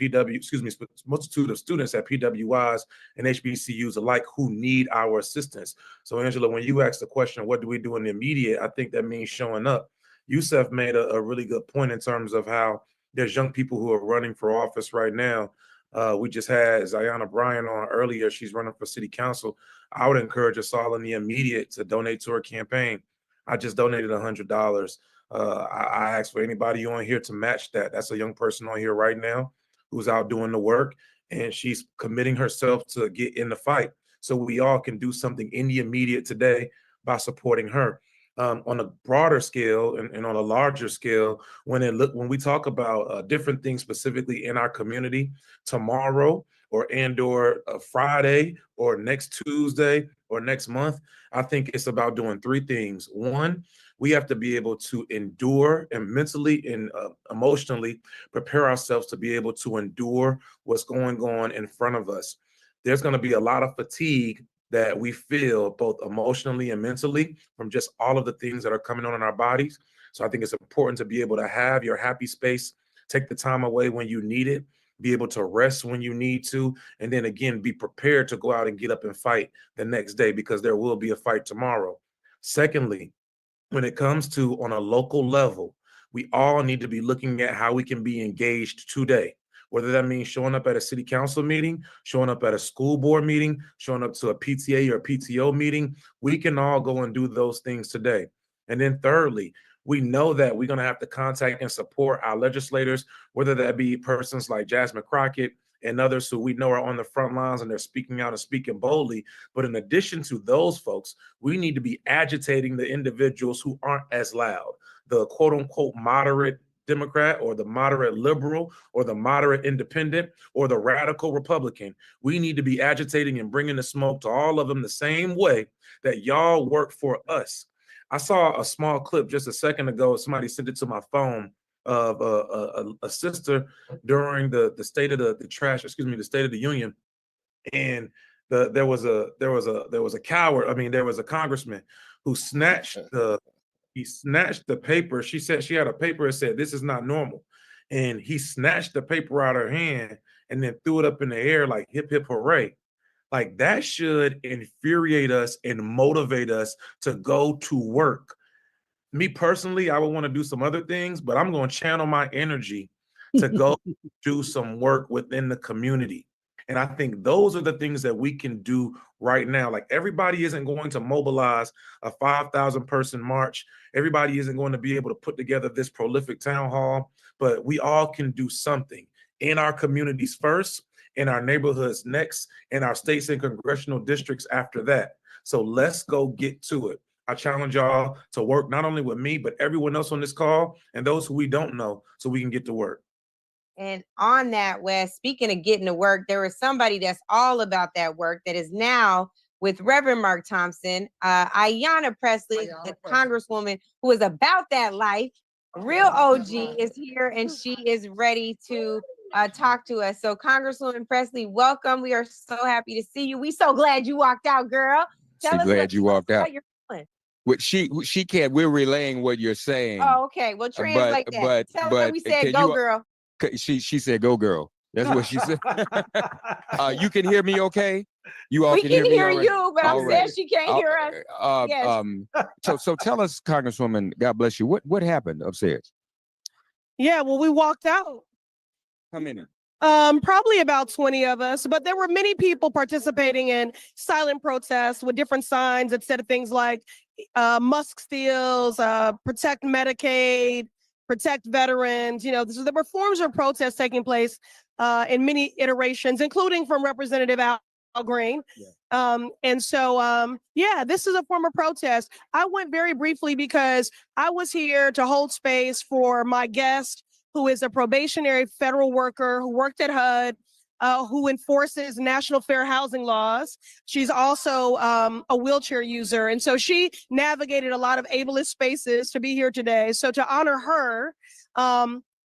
multitude of students at PWIs and HBCUs alike who need our assistance. So Angela, when you ask the question, what do we do in the immediate? I think that means showing up. Yusef made a really good point in terms of how there's young people who are running for office right now. We just had Zayana Bryan on earlier. She's running for city council. I would encourage us all in the immediate to donate to her campaign. I just donated $100. I asked for anybody on here to match that. That's a young person on here right now who's out doing the work, and she's committing herself to get in the fight. So we all can do something in the immediate today by supporting her. On a broader scale and on a larger scale, when we talk about different things specifically in our community, tomorrow or Friday or next Tuesday or next month, I think it's about doing three things. One, we have to be able to endure and mentally and emotionally prepare ourselves to be able to endure what's going on in front of us. There's going to be a lot of fatigue that we feel both emotionally and mentally from just all of the things that are coming on in our bodies. So I think it's important to be able to have your happy space, take the time away when you need it, be able to rest when you need to, and then again, be prepared to go out and get up and fight the next day, because there will be a fight tomorrow. Secondly, when it comes to on a local level, we all need to be looking at how we can be engaged today. Whether that means showing up at a city council meeting, showing up at a school board meeting, showing up to a PTA or PTO meeting, we can all go and do those things today. And then thirdly, we know that we're going to have to contact and support our legislators, whether that be persons like Jasmine Crockett and others who we know are on the front lines and they're speaking out and speaking boldly. But in addition to those folks, we need to be agitating the individuals who aren't as loud, the quote unquote moderate Democrat or the moderate liberal or the moderate independent or the radical Republican. We need to be agitating and bringing the smoke to all of them the same way that y'all work for us. I saw a small clip just a second ago. Somebody sent it to my phone of a sister during the State of the State of the Union, and there was a coward. I mean, there was a congressman who snatched the paper. She said she had a paper that said, "This is not normal," and he snatched the paper out of her hand and then threw it up in the air like "hip hip hooray." Like that should infuriate us and motivate us to go to work. Me personally, I would want to do some other things, but I'm going to channel my energy to go do some work within the community. And I think those are the things that we can do right now. Like everybody isn't going to mobilize a 5,000 person march. Everybody isn't going to be able to put together this prolific town hall, but we all can do something in our communities first, in our neighborhoods next, in our states and congressional districts after that. So let's go get to it. I challenge y'all to work not only with me, but everyone else on this call and those who we don't know, so we can get to work. And on that, Wes, speaking of getting to work, there is somebody that's all about that work that is now with Reverend Mark Thompson, Ayanna Presley, the Congresswoman who is about that life. real OG is here and she is ready to talk to us. So Congresswoman Presley, welcome. We are so happy to see you. We so glad you walked out, girl. She glad you walked out. How you're feeling. What she can't. We're relaying what you're saying. Oh, okay. Well, translate that. Tell her we said go, girl. She said go, girl. That's what she said. You can hear me, okay? You all We can hear me. hear all right? you, but I'm All right. saying she can't hear us. Yes. So tell us, Congresswoman, God bless you. What happened upstairs? Yeah, well, we walked out. How many? Probably about 20 of us, but there were many people participating in silent protests with different signs that said things like Musk steals, protect Medicaid, protect veterans. You know, so there were forms of protests taking place in many iterations, including from Representative Al Green. Yeah. Yeah, this is a form of protest. I went very briefly because I was here to hold space for my guest, who is a probationary federal worker who worked at HUD, who enforces national fair housing laws. She's also a wheelchair user. And so she navigated a lot of ableist spaces to be here today. So to honor her,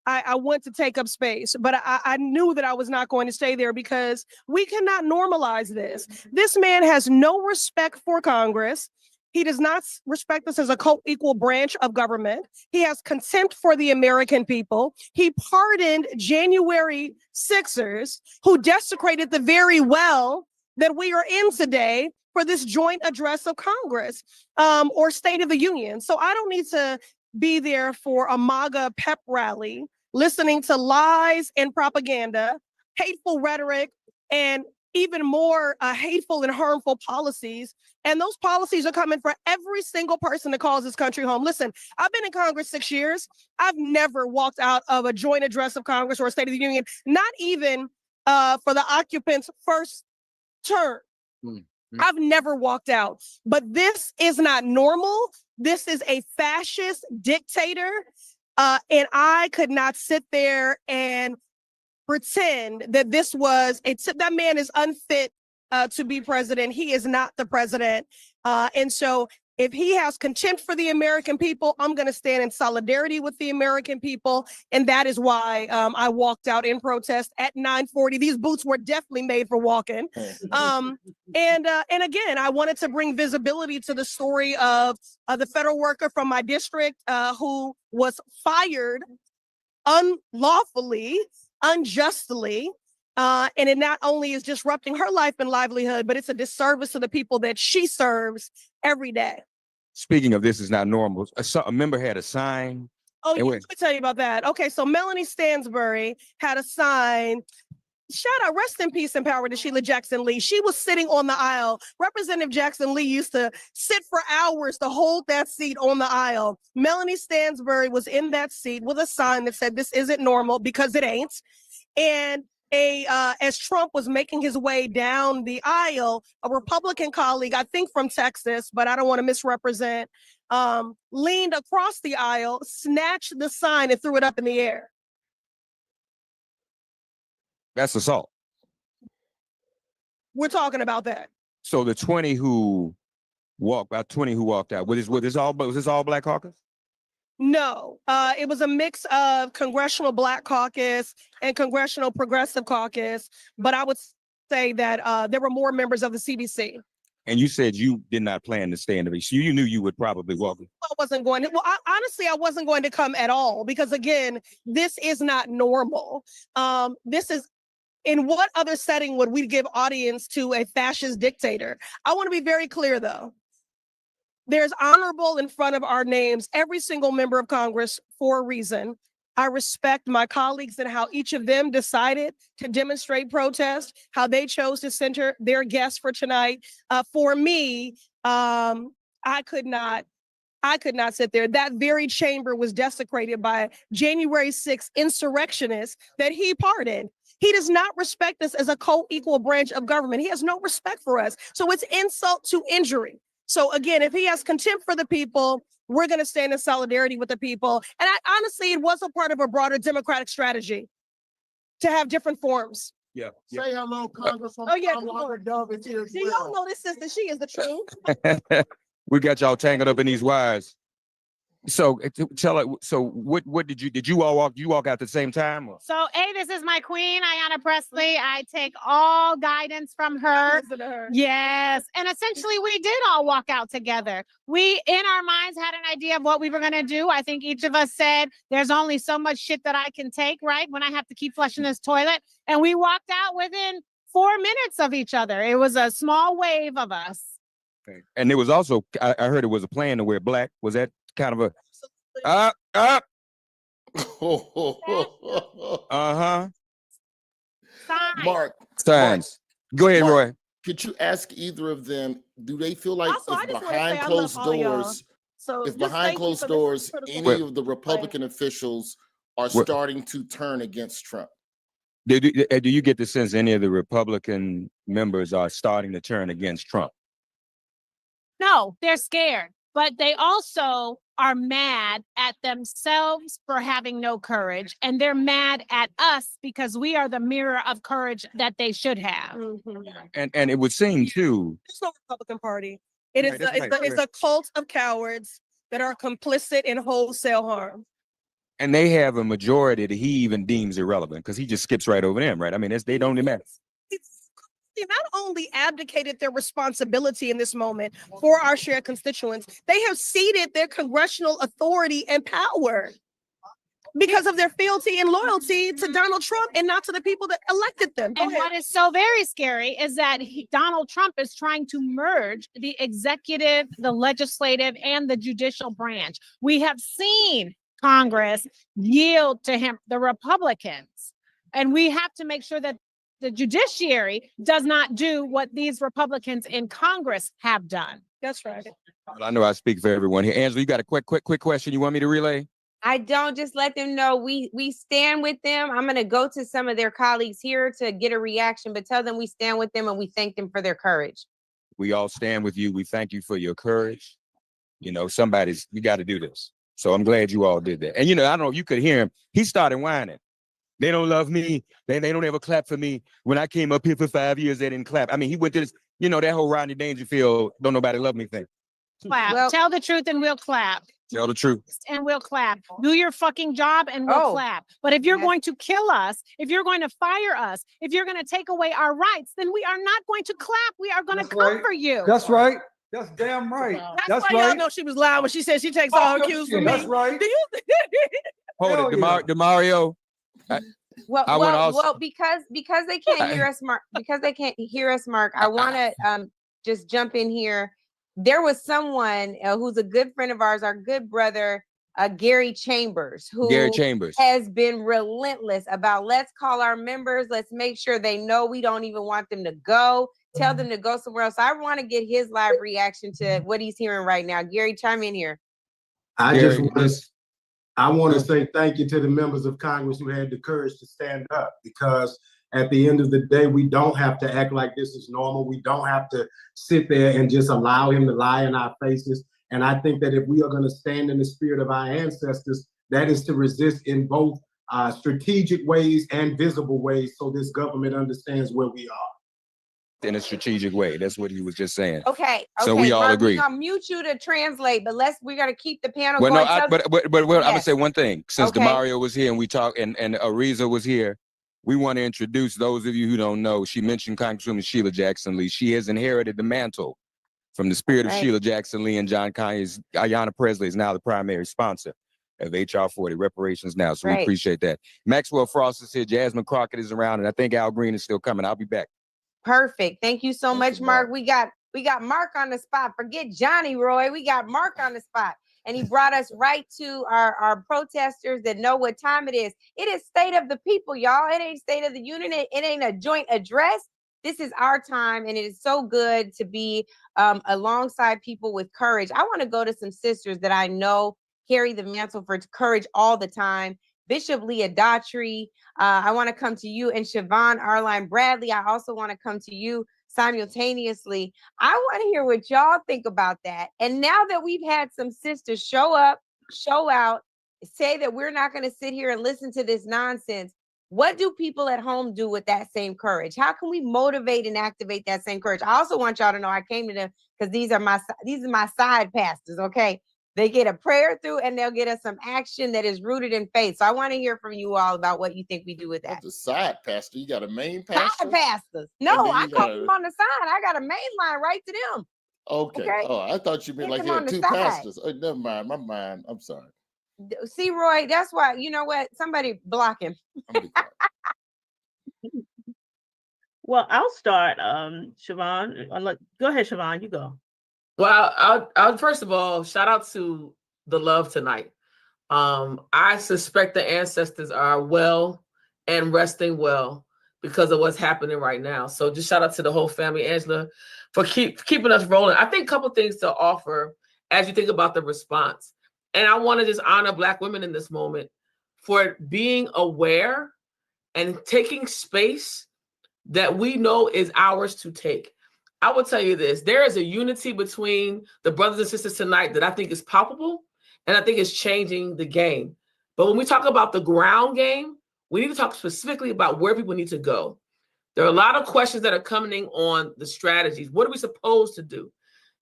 I went to take up space, but I knew that I was not going to stay there because we cannot normalize this. This man has no respect for Congress. He does not respect us as a co-equal branch of government. He has contempt for the American people. He pardoned January 6ers who desecrated the very well that we are in today for this joint address of Congress or State of the Union. So I don't need to be there for a MAGA pep rally, listening to lies and propaganda, hateful rhetoric, and even more hateful and harmful policies. And those policies are coming for every single person that calls this country home. Listen, I've been in Congress 6 years. I've never walked out of a joint address of Congress or a State of the Union, not even for the occupant's first term. I've never walked out. But this is not normal. This is a fascist dictator. And I could not sit there and pretend that that man is unfit to be president. He is not the president. And so if he has contempt for the American people, I'm going to stand in solidarity with the American people. And that is why I walked out in protest at 9:40. These boots were definitely made for walking. And again, I wanted to bring visibility to the story of the federal worker from my district who was fired unlawfully, unjustly, and it not only is disrupting her life and livelihood, but it's a disservice to the people that she serves every day. Speaking of this is not normal, a member had a sign. Oh, yeah, let me tell you about that. Okay, so Melanie Stansbury had a sign. Shout out, rest in peace and power to Sheila Jackson Lee. She was sitting on the aisle. Representative Jackson Lee used to sit for hours to hold that seat on the aisle. Melanie Stansbury was in that seat with a sign that said, "This isn't normal," because it ain't. And as Trump was making his way down the aisle, a Republican colleague, I think from Texas, but I don't want to misrepresent, leaned across the aisle, snatched the sign and threw it up in the air. That's assault. We're talking about that. So the 20 who walked out, was this all Black caucus? No, it was a mix of Congressional Black Caucus and Congressional Progressive Caucus, but I would say that there were more members of the CBC. And you said you did not plan to stay in the race. You knew you would probably walk. I wasn't going to. Well, honestly, I wasn't going to come at all because, again, this is not normal. This is. In what other setting would we give audience to a fascist dictator? I want to be very clear, though. There's honorable in front of our names, every single member of Congress for a reason. I respect my colleagues and how each of them decided to demonstrate protest, how they chose to center their guests for tonight. For me, I could not sit there. That very chamber was desecrated by January 6th insurrectionists that he pardoned. He does not respect us as a co-equal branch of government. He has no respect for us. So it's insult to injury. So again, if he has contempt for the people, we're going to stand in solidarity with the people. And honestly, it was a part of a broader Democratic strategy to have different forms. Yeah. Say hello, Congresswoman. Oh, yeah. Dove is here as See, y'all know this sister. She is the truth. We got y'all tangled up in these wires. So tell her. So what did you all walk out at the same time? Or? So, this is my queen, Ayanna Presley. I take all guidance from her. Yes. And essentially, we did all walk out together. We, in our minds, had an idea of what we were going to do. I think each of us said, there's only so much shit that I can take, right? When I have to keep flushing this toilet. And we walked out within 4 minutes of each other. It was a small wave of us. Okay. And there was also, I heard it was a plan to wear black. Was that kind of a uh-huh. Mark. Signs. Go ahead, Mark, Roy. Could you ask either of them, do they feel like Also, I if just wanna say behind I closed love all y'all. doors, So if just behind thank you closed for this doors, critical any Wait. of the Republican officials are What? starting to turn against Trump? Do you get the sense any of the Republican members are starting to turn against Trump? No, they're scared, but they also are mad at themselves for having no courage. And they're mad at us because we are the mirror of courage that they should have. And it would seem too. There's no Republican Party. It is Right, that's right. it's a cult of cowards that are complicit in wholesale harm. And they have a majority that he even deems irrelevant because he just skips right over them, right? I mean, they don't even matter. They not only abdicated their responsibility in this moment for our shared constituents, they have ceded their congressional authority and power because of their fealty and loyalty to Donald Trump and not to the people that elected them. And what is so very scary is that Donald Trump is trying to merge the executive, the legislative, and the judicial branch. We have seen Congress yield to him, the Republicans, and we have to make sure that the judiciary does not do what these Republicans in Congress have done. That's right. Well, I know I speak for everyone here. Angela, you got a quick question you want me to relay? I don't. Just let them know we stand with them. I'm going to go to some of their colleagues here to get a reaction, but tell them we stand with them and we thank them for their courage. We all stand with you. We thank you for your courage. You know, you got to do this. So I'm glad you all did that. And, you know, I don't know if you could hear him. He started whining. They don't love me. They don't ever clap for me. When I came up here for 5 years, they didn't clap. I mean, he went to this, you know, that whole Rodney Dangerfield, don't nobody love me thing. Clap. Well- Tell the truth and we'll clap. Tell the truth. And we'll clap. Do your fucking job and we'll clap. But if you're going to kill us, if you're going to fire us, if you're going to take away our rights, then we are not going to clap. We are going to come for you. That's right. That's damn right. That's why y'all know she was loud when she said she takes all her cues from me. That's right. Do you Hold it, DeMario. Well, because they can't hear us, Mark. Because they can't hear us, Mark. I want to just jump in here. There was someone who's a good friend of ours, our good brother, Gary Chambers, who has been relentless about let's call our members, let's make sure they know we don't even want them to go. Tell them to go somewhere else. I want to get his live reaction to what he's hearing right now. Gary, chime in here. I want to say thank you to the members of Congress who had the courage to stand up, because at the end of the day, we don't have to act like this is normal. We don't have to sit there and just allow him to lie in our faces. And I think that if we are going to stand in the spirit of our ancestors, that is to resist in both strategic ways and visible ways, so this government understands where we are. In a strategic way. That's what he was just saying. Okay. So we all Mark, agree. We're gonna mute you to translate, but we're gonna keep the panel Well, going. no, but I'm gonna say one thing. Since Okay. DeMario was here and we talked, and Ariza was here, we want to introduce those of you who don't know. She mentioned Congresswoman Sheila Jackson Lee. She has inherited the mantle from the spirit of Sheila Jackson Lee and John Conyers. Ayanna Presley is now the primary sponsor of HR 40 reparations now. So we appreciate that. Maxwell Frost is here. Jasmine Crockett is around, and I think Al Green is still coming. I'll be back. Perfect. Thank you so much, Mark. We got Mark on the spot. Forget Johnny Roy. We got Mark on the spot. And he brought us right to our protesters that know what time it is. It is State of the People, y'all. It ain't State of the Union. It ain't a joint address. This is our time, and it is so good to be alongside people with courage. I want to go to some sisters that I know carry the mantle for courage all the time. Bishop Leah Daughtry, I want to come to you, and Siobhan Arline Bradley. I also want to come to you simultaneously. I want to hear what y'all think about that. And now that we've had some sisters show up, show out, say that we're not going to sit here and listen to this nonsense, what do people at home do with that same courage? How can we motivate and activate that same courage? I also want y'all to know I came to them because these are my side pastors, okay? They get a prayer through and they'll get us some action that is rooted in faith. So I want to hear from you all about what you think we do with that. The side pastor, you got a main pastor? Side pastors. No, I call them on the side. I got a main line right to them. Okay. Oh, I thought you meant Get like them you on had the two side. pastors. Oh, never mind. My mind. I'm sorry. See, Roy, that's why, you know what? Somebody block him. Well, I'll start. Siobhan, go ahead, Siobhan. You go. Well, I'll first of all shout out to the love tonight. I suspect the ancestors are well and resting well because of what's happening right now. So just shout out to the whole family, Angela, for keeping us rolling. I think a couple things to offer as you think about the response. And I want to just honor Black women in this moment for being aware and taking space that we know is ours to take. I will tell you this, there is a unity between the brothers and sisters tonight that I think is palpable, and I think it's changing the game. But when we talk about the ground game, we need to talk specifically about where people need to go. There are a lot of questions that are coming on the strategies. What are we supposed to do?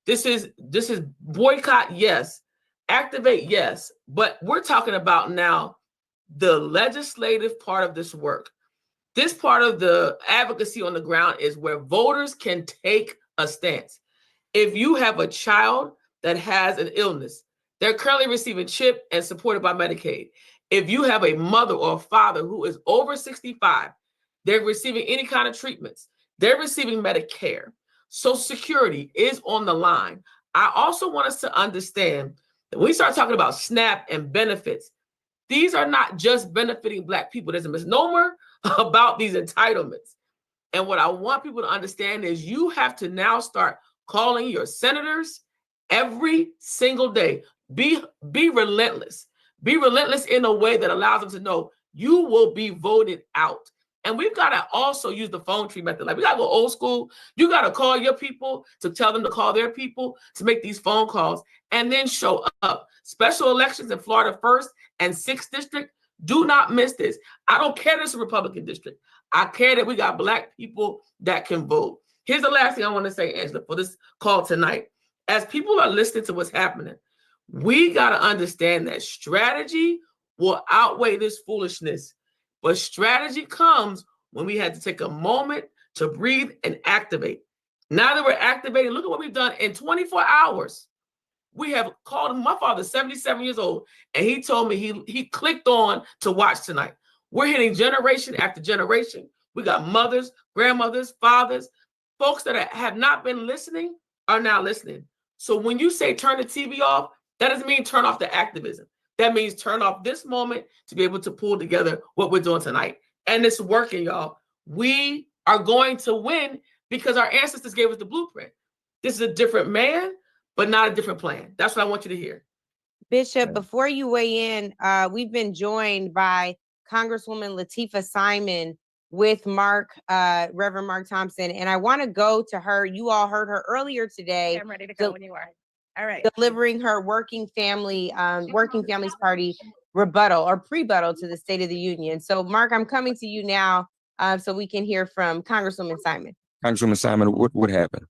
This is boycott, yes. Activate, yes. But we're talking about now the legislative part of this work. This part of the advocacy on the ground is where voters can take a stance. If you have a child that has an illness, they're currently receiving CHIP and supported by Medicaid. If you have a mother or a father who is over 65, they're receiving any kind of treatments. They're receiving Medicare. Social Security is on the line. I also want us to understand that when we start talking about SNAP and benefits, these are not just benefiting Black people. There's a misnomer about these entitlements. And what I want people to understand is you have to now start calling your senators every single day. Be relentless. Be relentless in a way that allows them to know you will be voted out. And we've got to also use the phone tree method. Like, we got to go old school. You got to call your people to tell them to call their people to make these phone calls and then show up. Special elections in Florida 1st and 6th District. Do not miss this. I don't care that it's a Republican district. I care that we got Black people that can vote. Here's the last thing I want to say, Angela, for this call tonight. As people are listening to what's happening, we got to understand that strategy will outweigh this foolishness. But strategy comes when we had to take a moment to breathe and activate. Now that we're activating, look at what we've done in 24 hours. We have called my father, 77 years old, and he told me he clicked on to watch tonight. We're hitting generation after generation. We got mothers, grandmothers, fathers, folks that have not been listening are now listening. So when you say turn the TV off, that doesn't mean turn off the activism. That means turn off this moment to be able to pull together what we're doing tonight. And it's working, y'all. We are going to win because our ancestors gave us the blueprint. This is a different man, but not a different plan. That's what I want you to hear. Bishop, before you weigh in, we've been joined by Congresswoman Latifah Simon with Reverend Mark Thompson, and I want to go to her. You all heard her earlier today. I'm ready to go when you are. All right. Delivering her Working Families Party rebuttal or pre-buttal to the State of the Union. So, Mark, I'm coming to you now so we can hear from Congresswoman Simon. Congresswoman Simon, what happened?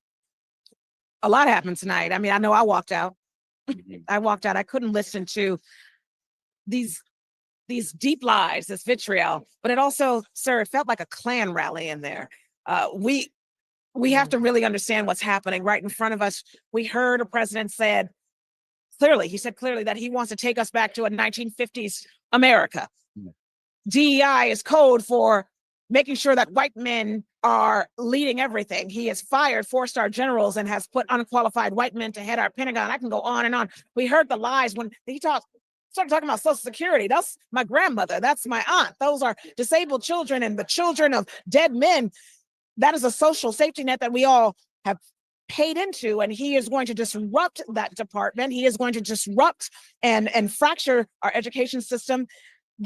A lot happened tonight. I mean, I know I walked out. I walked out. I couldn't listen to these deep lies, this vitriol. But it also, sir, it felt like a Klan rally in there. We have to really understand what's happening right in front of us. We heard a president said clearly that he wants to take us back to a 1950s America. DEI is code for making sure that white men are leading everything. He has fired 4-star generals and has put unqualified white men to head our Pentagon. I can go on and on. We heard the lies when he started talking about Social Security. That's my grandmother. That's my aunt. Those are disabled children and the children of dead men. That is a social safety net that we all have paid into, and he is going to disrupt that department. He is going to disrupt and fracture our education system.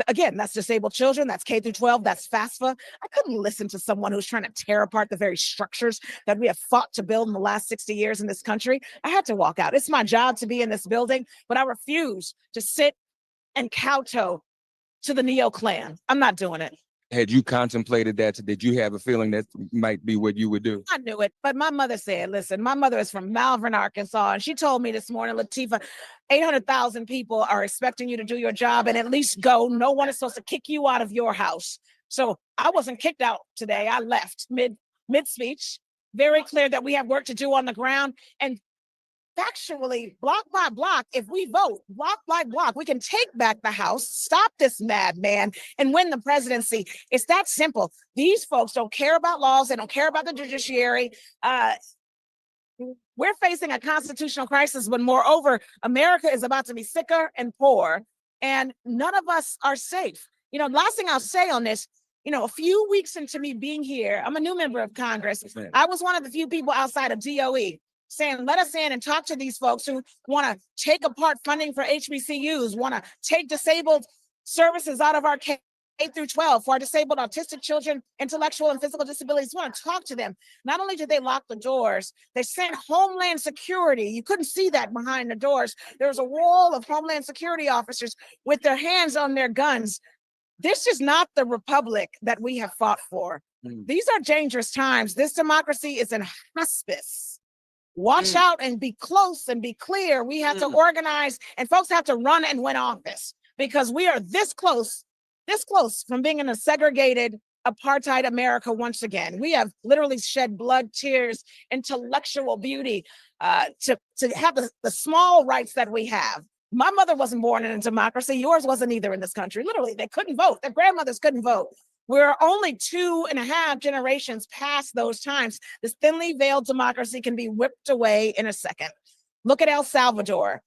Again, that's disabled children, that's K through 12, that's FAFSA. I couldn't listen to someone who's trying to tear apart the very structures that we have fought to build in the last 60 years in this country. I had to walk out. It's my job to be in this building, but I refuse to sit and kowtow to the neo-Klan. I'm not doing it. Had you contemplated that? Did you have a feeling that might be what you would do? I knew it, but my mother said, listen, my mother is from Malvern, Arkansas, and she told me this morning, Latifah, 800,000 people are expecting you to do your job and at least go. No one is supposed to kick you out of your house. So I wasn't kicked out today. I left mid-speech, very clear that we have work to do on the ground. And factually, block by block, if we vote block by block, we can take back the House, stop this madman, and win the presidency. It's that simple. These folks don't care about laws. They don't care about the judiciary. We're facing a constitutional crisis, but moreover, America is about to be sicker and poorer, and none of us are safe. You know, last thing I'll say on this, you know, a few weeks into me being here, I'm a new member of Congress. I was one of the few people outside of DOE saying, let us in and talk to these folks who want to take apart funding for HBCUs, want to take disabled services out of our K through 12 for our disabled autistic children, intellectual and physical disabilities. We want to talk to them. Not only did they lock the doors, they sent Homeland Security. You couldn't see that behind the doors. There was a wall of Homeland Security officers with their hands on their guns. This is not the republic that we have fought for. These are dangerous times. This democracy is in hospice. Watch out and be close and be clear. We have to organize, and folks have to run and win office, because we are this close from being in a segregated apartheid America once again. We have literally shed blood, tears, intellectual beauty to have the small rights that we have. My mother wasn't born in a democracy. Yours wasn't either in this country. Literally, they couldn't vote. Their grandmothers couldn't vote. We're only 2.5 generations past those times. This thinly veiled democracy can be whipped away in a second. Look at El Salvador.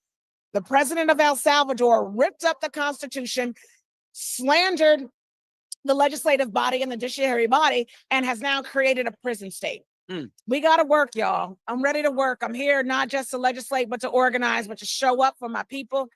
The president of El Salvador ripped up the Constitution, slandered the legislative body and the judiciary body, and has now created a prison state. We got to work, y'all. I'm ready to work. I'm here not just to legislate, but to organize, but to show up for my people.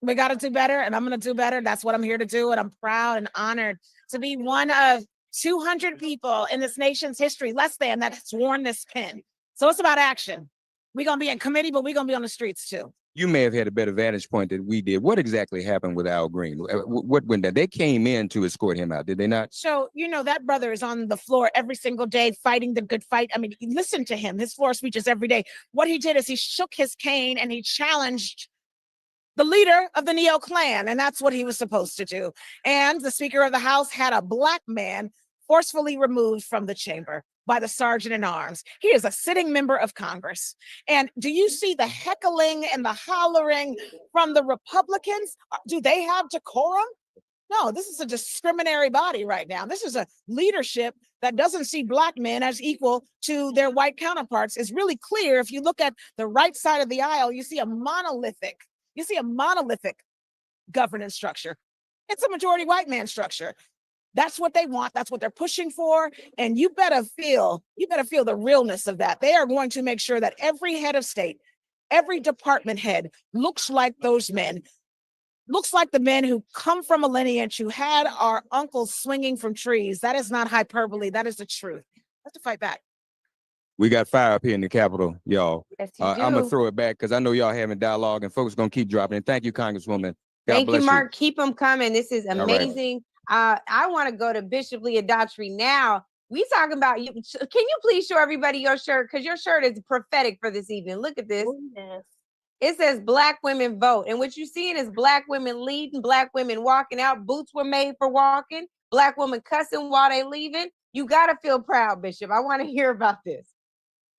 We got to do better, and I'm going to do better. That's what I'm here to do, and I'm proud and honored to be one of 200 people in this nation's history, less than, that has worn this pin. So it's about action. We're going to be in committee, but we're going to be on the streets too. You may have had a better vantage point than we did. What exactly happened with Al Green? What went down? They came in to escort him out, did they not? So, you know, that brother is on the floor every single day fighting the good fight. I mean, listen to him, his floor speeches every day. What he did is he shook his cane and he challenged the leader of the Neo Clan, and that's what he was supposed to do. And the Speaker of the House had a Black man forcefully removed from the chamber by the sergeant in arms. He is a sitting member of Congress. And do you see the heckling and the hollering from the Republicans? Do they have decorum? No, this is a discriminatory body right now. This is a leadership that doesn't see Black men as equal to their white counterparts. It's really clear. If you look at the right side of the aisle, you see a monolithic governance structure. It's a majority white man structure. That's what they want. That's what they're pushing for. And you better feel the realness of that. They are going to make sure that every head of state, every department head looks like those men, looks like the men who come from a lineage who had our uncles swinging from trees. That is not hyperbole. That is the truth. We have to fight back. We got fire up here in the Capitol, y'all. Yes, I'm going to throw it back because I know y'all having dialogue and folks going to keep dropping in. Thank you, Congresswoman. God Thank bless you, Mark. Keep them coming. This is right. amazing. I want to go to Bishop Leah Daughtry now. We talking about you. Can you please show everybody your shirt? Because your shirt is prophetic for this evening. Look at this. Oh, yes. It says Black women vote. And what you're seeing is Black women leading, Black women walking out. Boots were made for walking. Black women cussing while they leaving. You got to feel proud, Bishop. I want to hear about this.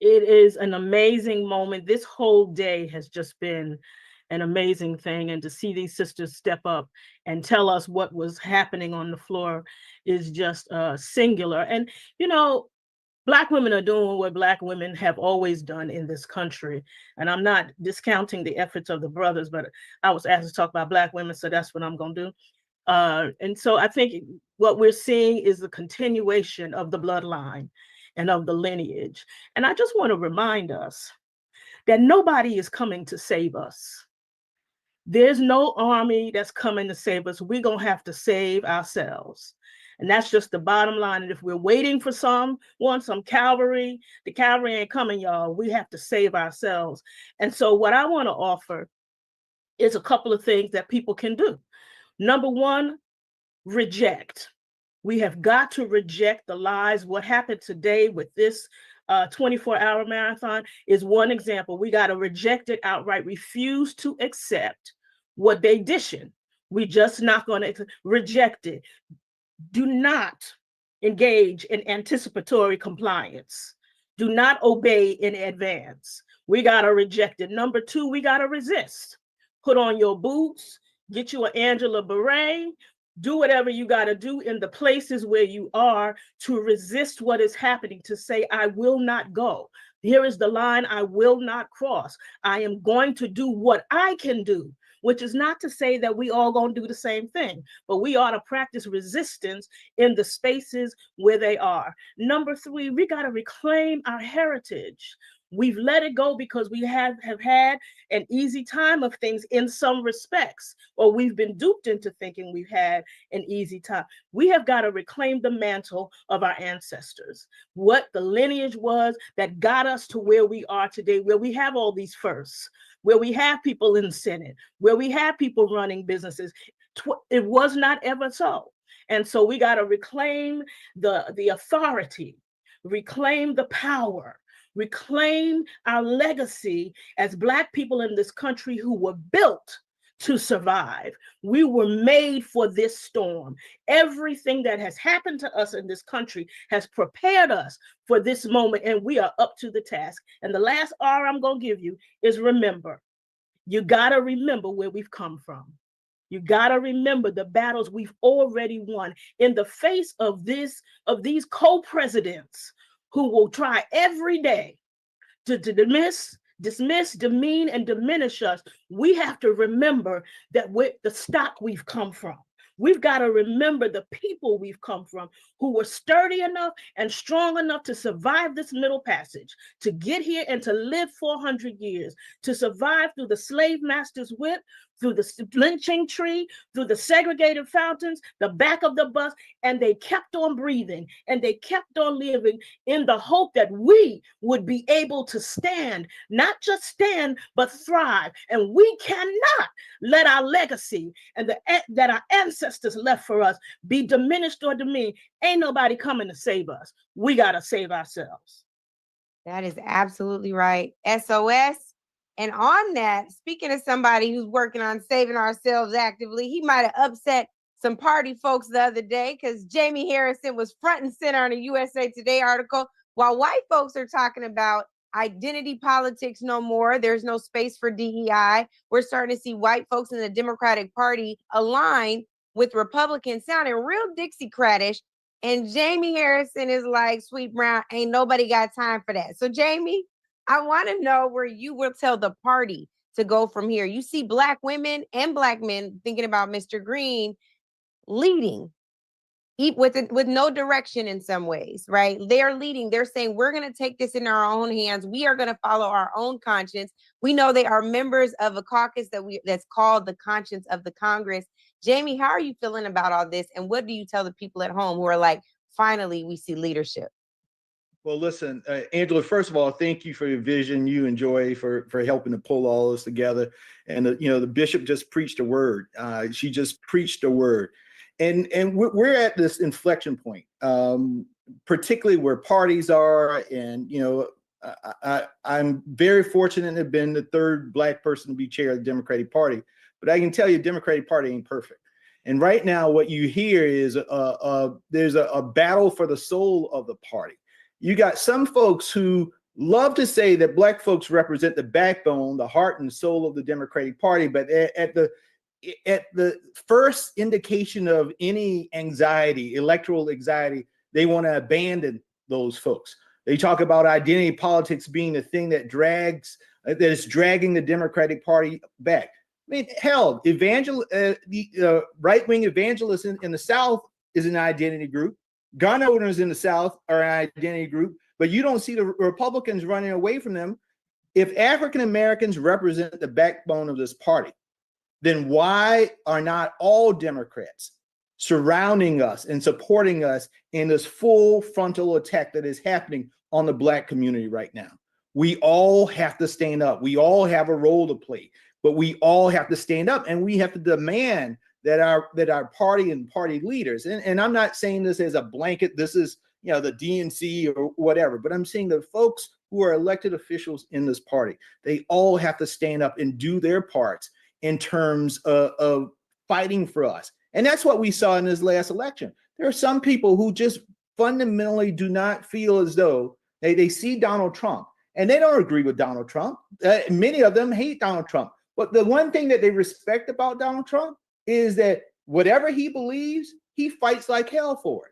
It is an amazing moment. This whole day has just been an amazing thing. And to see these sisters step up and tell us what was happening on the floor is just singular. And, you know, Black women are doing what Black women have always done in this country. And I'm not discounting the efforts of the brothers, but I was asked to talk about Black women, so that's what I'm going to do. And so I think what we're seeing is the continuation of the bloodline and of the lineage. And I just want to remind us that nobody is coming to save us. There's no army that's coming to save us. We're going to have to save ourselves. And that's just the bottom line. And if we're waiting for some cavalry, the cavalry ain't coming, y'all. We have to save ourselves. And so what I want to offer is a couple of things that people can do. Number one, reject. We have got to reject the lies. What happened today with this 24-hour marathon is one example. We got to reject it outright, refuse to accept what they dishing. We just not going to reject it. Do not engage in anticipatory compliance. Do not obey in advance. We got to reject it. Number two, we got to resist. Put on your boots, get you an Angela beret, do whatever you got to do in the places where you are to resist what is happening, to say, I will not go. Here is the line I will not cross. I am going to do what I can do, which is not to say that we all going to do the same thing, but we ought to practice resistance in the spaces where they are. Number three, we got to reclaim our heritage. We've let it go because we have had an easy time of things in some respects, or we've been duped into thinking we've had an easy time. We have got to reclaim the mantle of our ancestors, what the lineage was that got us to where we are today, where we have all these firsts, where we have people in the Senate, where we have people running businesses. It was not ever so. And so we got to reclaim the authority, reclaim the power, reclaim our legacy as Black people in this country who were built to survive. We were made for this storm. Everything that has happened to us in this country has prepared us for this moment, and we are up to the task. And the last R I'm going to give you is remember. You got to remember where we've come from. You got to remember the battles we've already won in the face of these co-presidents who will try every day to dismiss, demean, and diminish us. We have to remember that with the stock we've come from. We've got to remember the people we've come from who were sturdy enough and strong enough to survive this Middle Passage, to get here and to live 400 years, to survive through the slave master's whip, through the lynching tree, through the segregated fountains, the back of the bus, and they kept on breathing and they kept on living in the hope that we would be able to stand, not just stand, but thrive. And we cannot let our legacy and that our ancestors left for us be diminished or demeaned. Ain't nobody coming to save us. We got to save ourselves. That is absolutely right. SOS. And on that, speaking of somebody who's working on saving ourselves actively, he might have upset some party folks the other day because Jamie Harrison was front and center on a USA Today article. While white folks are talking about identity politics no more, there's no space for DEI, we're starting to see white folks in the Democratic Party align with Republicans sounding real Dixiecratish. And Jamie Harrison is like, Sweet Brown, ain't nobody got time for that. So Jamie, I want to know where you will tell the party to go from here. You see Black women and Black men thinking about Mr. Green leading with no direction in some ways, right? They're leading. They're saying, we're going to take this in our own hands. We are going to follow our own conscience. We know they are members of a caucus that's called the Conscience of the Congress. Jamie, how are you feeling about all this? And what do you tell the people at home who are like, finally, we see leadership? Well, listen, Angela, first of all, thank you for your vision, you and Joy for helping to pull all this together. And, the bishop just preached a word. She just preached a word. And we're at this inflection point, particularly where parties are. And, I'm very fortunate to have been the third Black person to be chair of the Democratic Party. But I can tell you, the Democratic Party ain't perfect. And right now, what you hear is there's a battle for the soul of the party. You got some folks who love to say that Black folks represent the backbone, the heart and soul of the Democratic Party, but at the first indication of any anxiety, electoral anxiety, they want to abandon those folks. They talk about identity politics being the thing that is dragging the Democratic Party back. I mean, hell, the right-wing evangelists in the South is an identity group. Gun owners in the South are an identity group, but you don't see the Republicans running away from them. If African Americans represent the backbone of this party, then why are not all Democrats surrounding us and supporting us in this full frontal attack that is happening on the Black community right now? We all have to stand up. We all have a role to play, but we all have to stand up and we have to demand that our party and party leaders, and I'm not saying this as a blanket, this is, you know, the DNC or whatever, but I'm saying the folks who are elected officials in this party, they all have to stand up and do their parts in terms of fighting for us. And that's what we saw in this last election. There are some people who just fundamentally do not feel as though they see Donald Trump, and they don't agree with Donald Trump. Many of them hate Donald Trump. But the one thing that they respect about Donald Trump is that whatever he believes, he fights like hell for it.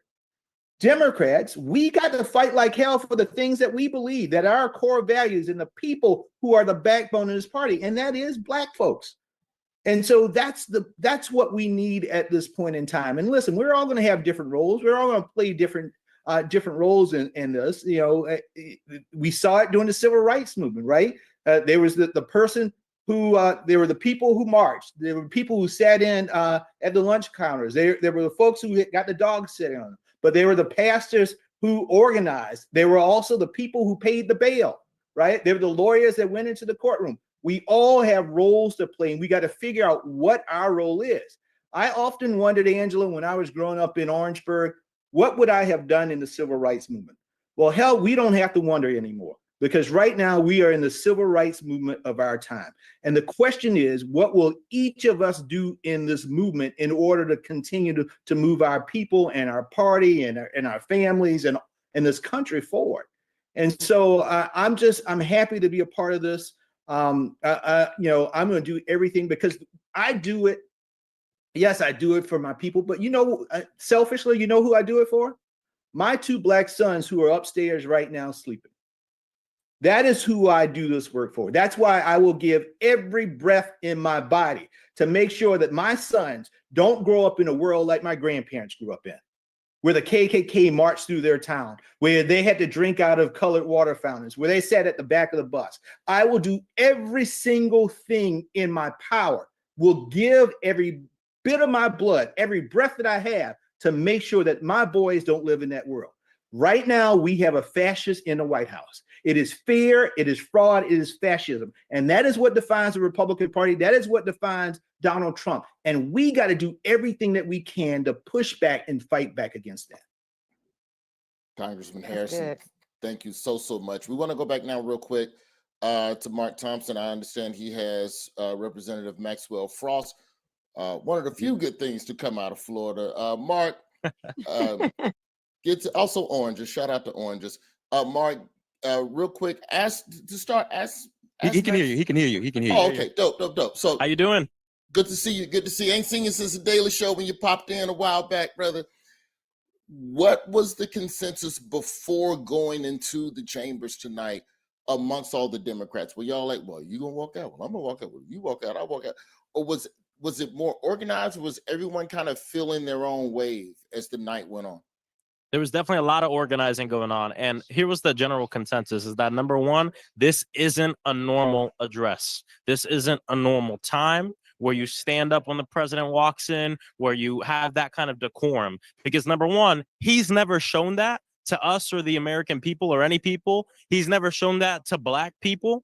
Democrats, we got to fight like hell for the things that we believe, that are our core values, and the people who are the backbone of this party, and that is Black folks. And so that's what we need at this point in time. And listen, we're all going to have different roles. We're all going to play different roles in this. You know, we saw it during the civil rights movement, right? There was the person who there were the people who marched. There were people who sat in at the lunch counters. There were the folks who got the dogs sitting on them. But they were the pastors who organized. They were also the people who paid the bail, right? They were the lawyers that went into the courtroom. We all have roles to play, and we got to figure out what our role is. I often wondered, Angela, when I was growing up in Orangeburg, what would I have done in the civil rights movement? Well, hell, we don't have to wonder anymore, because right now we are in the civil rights movement of our time. And the question is, what will each of us do in this movement in order to continue to move our people and our party and our families and this country forward? And so I'm happy to be a part of this. You know, I'm going to do everything because I do it. Yes, I do it for my people, but you know, selfishly, you know who I do it for? My 2 Black sons who are upstairs right now sleeping. That is who I do this work for. That's why I will give every breath in my body to make sure that my sons don't grow up in a world like my grandparents grew up in, where the KKK marched through their town, where they had to drink out of colored water fountains, where they sat at the back of the bus. I will do every single thing in my power, will give every bit of my blood, every breath that I have, to make sure that my boys don't live in that world. Right now, we have a fascist in the White House. It is fear, it is fraud, it is fascism. And that is what defines the Republican Party. That is what defines Donald Trump. And we got to do everything that we can to push back and fight back against that. Congressman Harrison, thank you so much. We want to go back now real quick to Mark Thompson. I understand he has Representative Maxwell Frost. One of the few good things to come out of Florida. Mark, get to also oranges. Shout out to oranges. Mark, real quick, He can hear you. He can hear you. He can hear you. Oh, okay, dope. So how you doing? Good to see you. Good to see you. Ain't seen you since the Daily Show when you popped in a while back, brother. What was the consensus before going into the chambers tonight amongst all the Democrats? Were y'all like, well, you gonna walk out? Well, I'm gonna walk out. Well, you walk out, I'll walk out. Or was it more organized? Or was everyone kind of feeling their own wave as the night went on? There was definitely a lot of organizing going on. And here was the general consensus is that number one, this isn't a normal address. This isn't a normal time where you stand up when the president walks in, where you have that kind of decorum. Because number one, he's never shown that to us or the American people or any people. He's never shown that to Black people.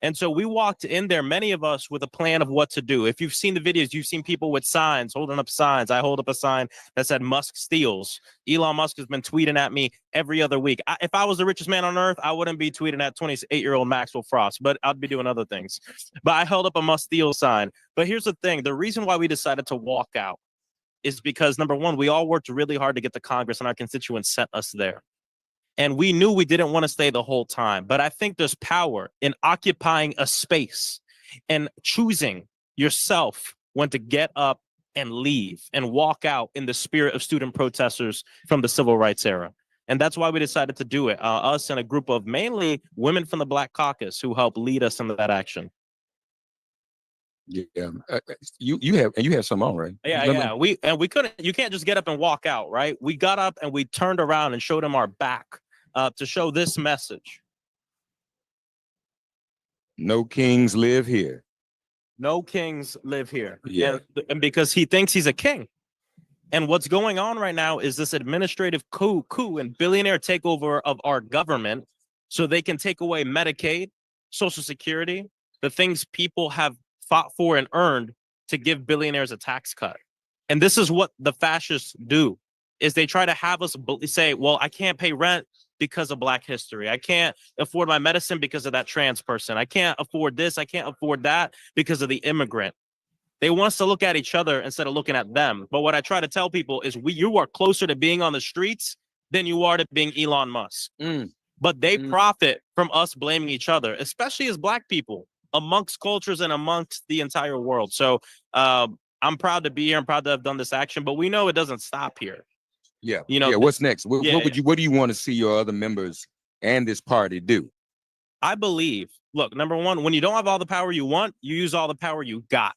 And so we walked in there, many of us, with a plan of what to do. If you've seen the videos, you've seen people with signs, holding up signs. I hold up a sign that said Musk steals. Elon Musk has been tweeting at me every other week. If I was the richest man on earth, I wouldn't be tweeting at 28-year-old Maxwell Frost, but I'd be doing other things. But I held up a Musk steal sign. But here's the thing. The reason why we decided to walk out is because, number one, we all worked really hard to get to Congress, and our constituents sent us there. And we knew we didn't want to stay the whole time. But I think there's power in occupying a space and choosing yourself when to get up and leave and walk out in the spirit of student protesters from the civil rights era. And that's why we decided to do it. Us and a group of mainly women from the Black Caucus who helped lead us into that action. Yeah, you have some on, right? Yeah. We couldn't. You can't just get up and walk out, right? We got up and we turned around and showed them our back to show this message. No kings live here. No kings live here. Yeah. And because he thinks he's a king. And what's going on right now is this administrative coup and billionaire takeover of our government so they can take away Medicaid, Social Security, the things people have fought for and earned to give billionaires a tax cut. And this is what the fascists do, is they try to have us say, well, I can't pay rent because of Black history. I can't afford my medicine because of that trans person. I can't afford this. I can't afford that because of the immigrant. They want us to look at each other instead of looking at them. But what I try to tell people is you are closer to being on the streets than you are to being Elon Musk. But they profit from us blaming each other, especially as Black people, amongst cultures and amongst the entire world. So I'm proud to be here. I'm proud to have done this action, but we know it doesn't stop here. Yeah. You know, what's next? What yeah, what do you want to see your other members and this party do? I believe, look, number one, when you don't have all the power you want, you use all the power you got.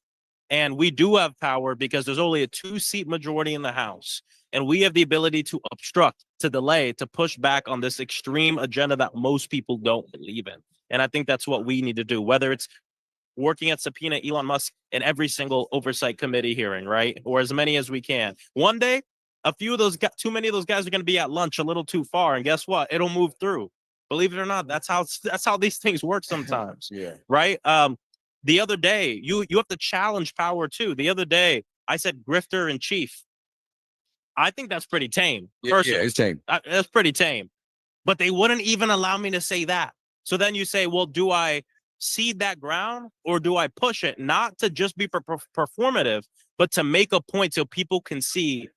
And we do have power because there's only a 2-seat majority in the House. And we have the ability to obstruct, to delay, to push back on this extreme agenda that most people don't believe in. And I think that's what we need to do, whether it's working at subpoena Elon Musk in every single oversight committee hearing, right? Or as many as we can. One day, a few of those guys, too many of those guys are going to be at lunch a little too far. And guess what? It'll move through. Believe it or not, that's how these things work sometimes. Yeah. Right? The other day, you have to challenge power too. The other day, I said grifter in chief. I think that's pretty tame. Yeah, it's tame. That's pretty tame. But they wouldn't even allow me to say that. So then you say, well, do I cede that ground or do I push it? Not to just be performative, but to make a point so people can see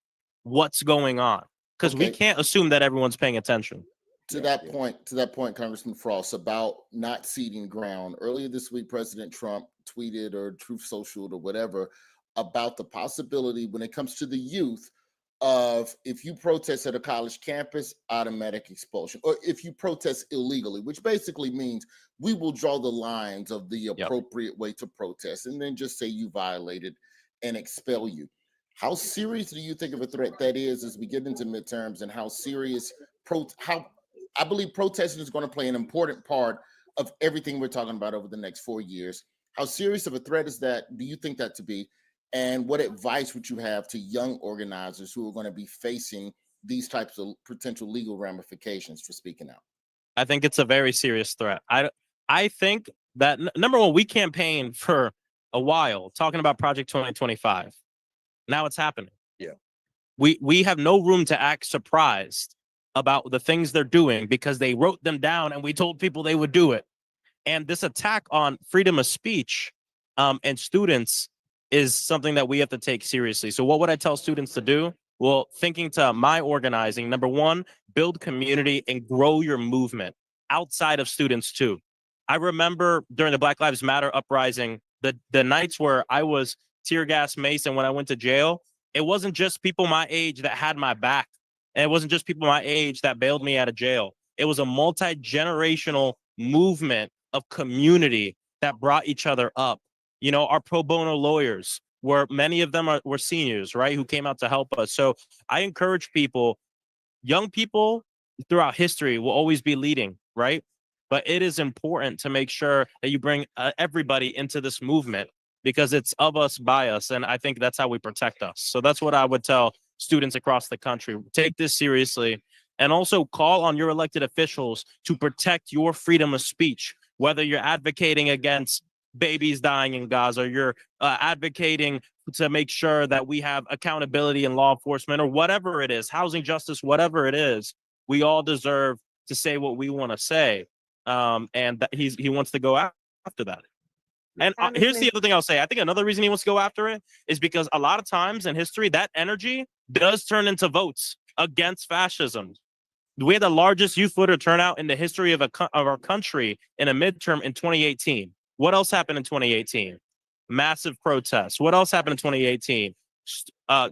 what's going on. Because we can't assume that everyone's paying attention. To that point, Congressman Frost, about not ceding ground. Earlier this week, President Trump tweeted or Truth Socialed or whatever about the possibility when it comes to the youth of if you protest at a college campus, automatic expulsion, or if you protest illegally, which basically means we will draw the lines of the appropriate way to protest and then just say you violated and expel you. How serious do you think of a threat that is as we get into midterms, and how serious I believe protesting is going to play an important part of everything we're talking about over the next 4 years. How serious of a threat is that? Do you think that to be? And what advice would you have to young organizers who are going to be facing these types of potential legal ramifications for speaking out? I think it's a very serious threat. I think that number one, we campaigned for a while talking about Project 2025. Now it's happening. Yeah. We have no room to act surprised about the things they're doing because they wrote them down and we told people they would do it. And this attack on freedom of speech and students is something that we have to take seriously. So what would I tell students to do? Well, thinking to my organizing, number one, build community and grow your movement outside of students too. I remember during the Black Lives Matter uprising, the nights where I was tear gas maced and when I went to jail, it wasn't just people my age that had my back. And it wasn't just people my age that bailed me out of jail. It was a multi-generational movement of community that brought each other up. You know, our pro bono lawyers, where many of them were seniors, right, who came out to help us. So I encourage people, young people throughout history will always be leading, right? But it is important to make sure that you bring everybody into this movement because it's of us, by us. And I think that's how we protect us. So that's what I would tell students across the country. Take this seriously and also call on your elected officials to protect your freedom of speech, whether you're advocating against babies dying in Gaza, you're advocating to make sure that we have accountability in law enforcement or whatever it is, housing justice, whatever it is. We all deserve to say what we want to say. And that he wants to go after that. And here's the other thing I'll say. I think another reason he wants to go after it is because a lot of times in history, that energy does turn into votes against fascism. We had the largest youth voter turnout in the history of our country in a midterm in 2018. What else happened in 2018? Massive protests. What else happened in 2018?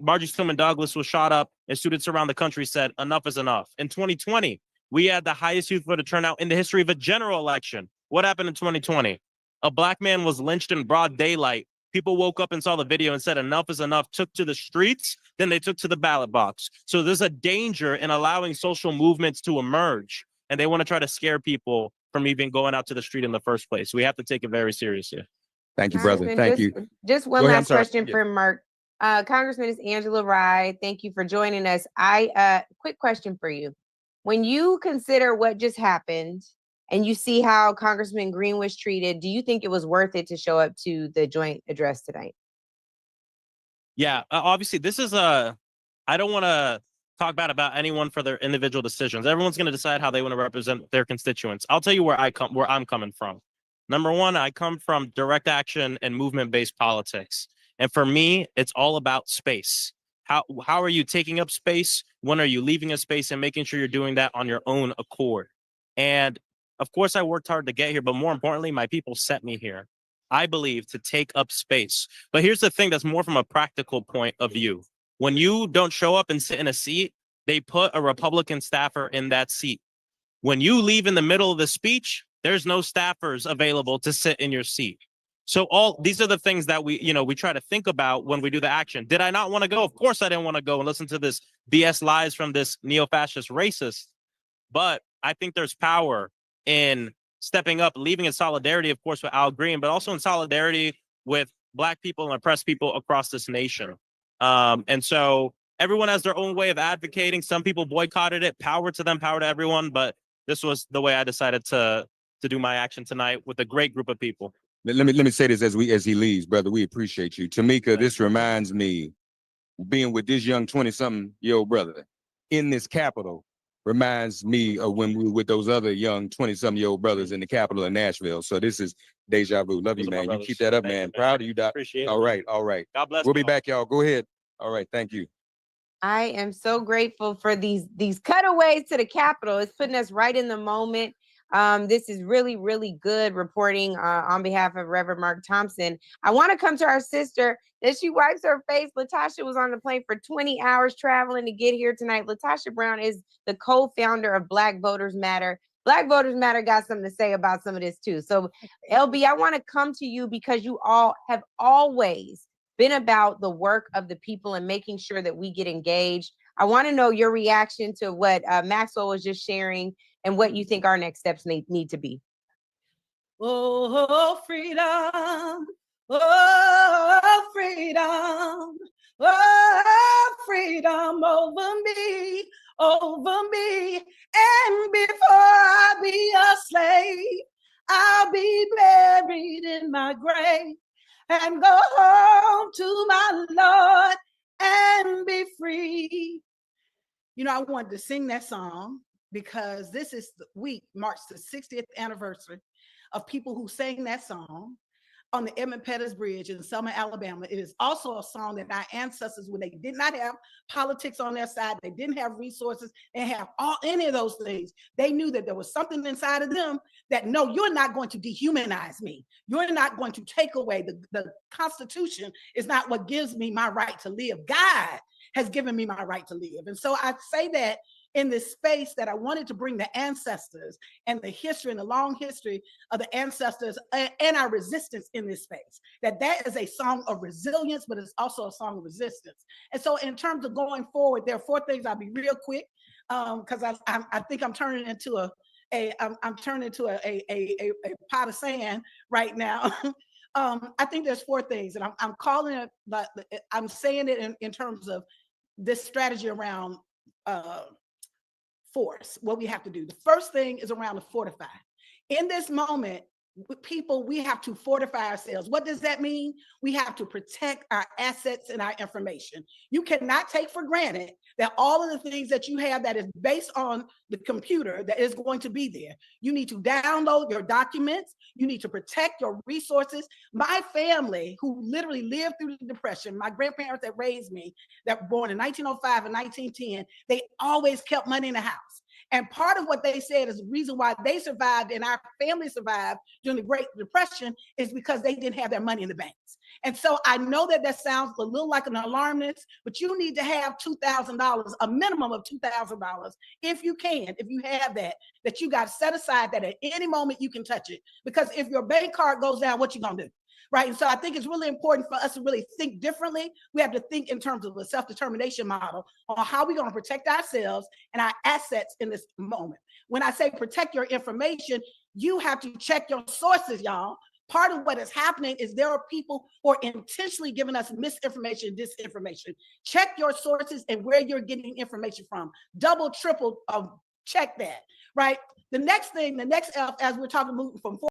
Marjorie Stoneman Douglas was shot up and students around the country said enough is enough. In 2020, we had the highest youth voter turnout in the history of a general election. What happened in 2020? A Black man was lynched in broad daylight. People woke up and saw the video and said enough is enough, took to the streets, then they took to the ballot box. So there's a danger in allowing social movements to emerge, and they want to try to scare people from even going out to the street in the first place. We have to take it very seriously. Thank you, brother. Thank you. Just one Go ahead, I'm last sorry. question for Mark. Congressman, it's Angela Rye. Thank you for joining us. Quick question for you. When you consider what just happened and you see how Congressman Green was treated, do you think it was worth it to show up to the joint address tonight? Yeah, obviously this is I don't want to talk bad about anyone for their individual decisions. Everyone's going to decide how they want to represent their constituents. I'll tell you where I'm coming from. Number one, I come from direct action and movement-based politics. And for me, it's all about space. How are you taking up space? When are you leaving a space, and making sure you're doing that on your own accord? And of course, I worked hard to get here, but more importantly, my people sent me here, I believe, to take up space. But here's the thing that's more from a practical point of view. When you don't show up and sit in a seat, they put a Republican staffer in that seat. When you leave in the middle of the speech, there's no staffers available to sit in your seat. So all these are the things that we try to think about when we do the action. Did I not want to go? Of course I didn't want to go and listen to this BS lies from this neo-fascist racist. But I think there's power in stepping up, leaving in solidarity, of course, with Al Green, but also in solidarity with Black people and oppressed people across this nation. And so everyone has their own way of advocating. Some people boycotted it. Power to them, power to everyone. But this was the way I decided to do my action tonight with a great group of people. Let me say this as he leaves, brother. We appreciate you. Tamika, this reminds me, being with this young 20-something-year-old brother in this Capitol reminds me of when we were with those other young 20-something-year-old brothers in the Capitol in Nashville. So this is deja vu. Love you, man. You keep that up, man. Proud of you, Doc. Appreciate it. All right, all right. God bless. We'll be back, y'all. Go ahead. All right, thank you. I am so grateful for these cutaways to the Capitol. It's putting us right in the moment. This is really, really good reporting on behalf of Reverend Mark Thompson. I want to come to our sister as she wipes her face. Latasha was on the plane for 20 hours traveling to get here tonight. Latasha Brown is the co-founder of Black Voters Matter. Black Voters Matter got something to say about some of this too. So LB, I want to come to you because you all have always been about the work of the people and making sure that we get engaged. I want to know your reaction to what Maxwell was just sharing and what you think our next steps need to be. Oh, freedom. Oh, freedom. Oh, freedom over me. And before I be a slave, I'll be buried in my grave and go home to my Lord and be free. You know, I wanted to sing that song because this is the week marks the 60th anniversary of people who sang that song on the Edmund Pettus Bridge in Selma, Alabama. It is also a song that our ancestors, when they did not have politics on their side, they didn't have resources, they didn't have any of those things. They knew that there was something inside of them that, no, you're not going to dehumanize me. You're not going to take away the Constitution is not what gives me my right to live. God has given me my right to live. And so I say that in this space that I wanted to bring the ancestors and the history and the long history of the ancestors and our resistance in this space. That is a song of resilience, but it's also a song of resistance. And so in terms of going forward, there are 4 things. I'll be real quick because I think I'm turning into a pot of sand right now. I think there's 4 things, and I'm calling it, but I'm saying it in terms of this strategy around force, what we have to do. The first thing is around the fortify. In this moment, with people, we have to fortify ourselves. What does that mean? We have to protect our assets and our information. You cannot take for granted that all of the things that you have that is based on the computer that is going to be there. You need to download your documents. You need to protect your resources. My family, who literally lived through the Depression, my grandparents that raised me, that were born in 1905 and 1910, they always kept money in the house. And part of what they said is the reason why they survived and our family survived during the Great Depression is because they didn't have their money in the banks. And so I know that sounds a little like an alarmist, but you need to have $2,000, a minimum of $2,000, if you can, if you have that you got set aside that at any moment you can touch it. Because if your bank card goes down, what you gonna do? Right. And so I think it's really important for us to really think differently. We have to think in terms of a self-determination model on how we're going to protect ourselves and our assets in this moment. When I say protect your information, you have to check your sources, y'all. Part of what is happening is there are people who are intentionally giving us misinformation, disinformation. Check your sources and where you're getting information from. Double, triple, check that, right? The next thing, the next F, as we're talking moving from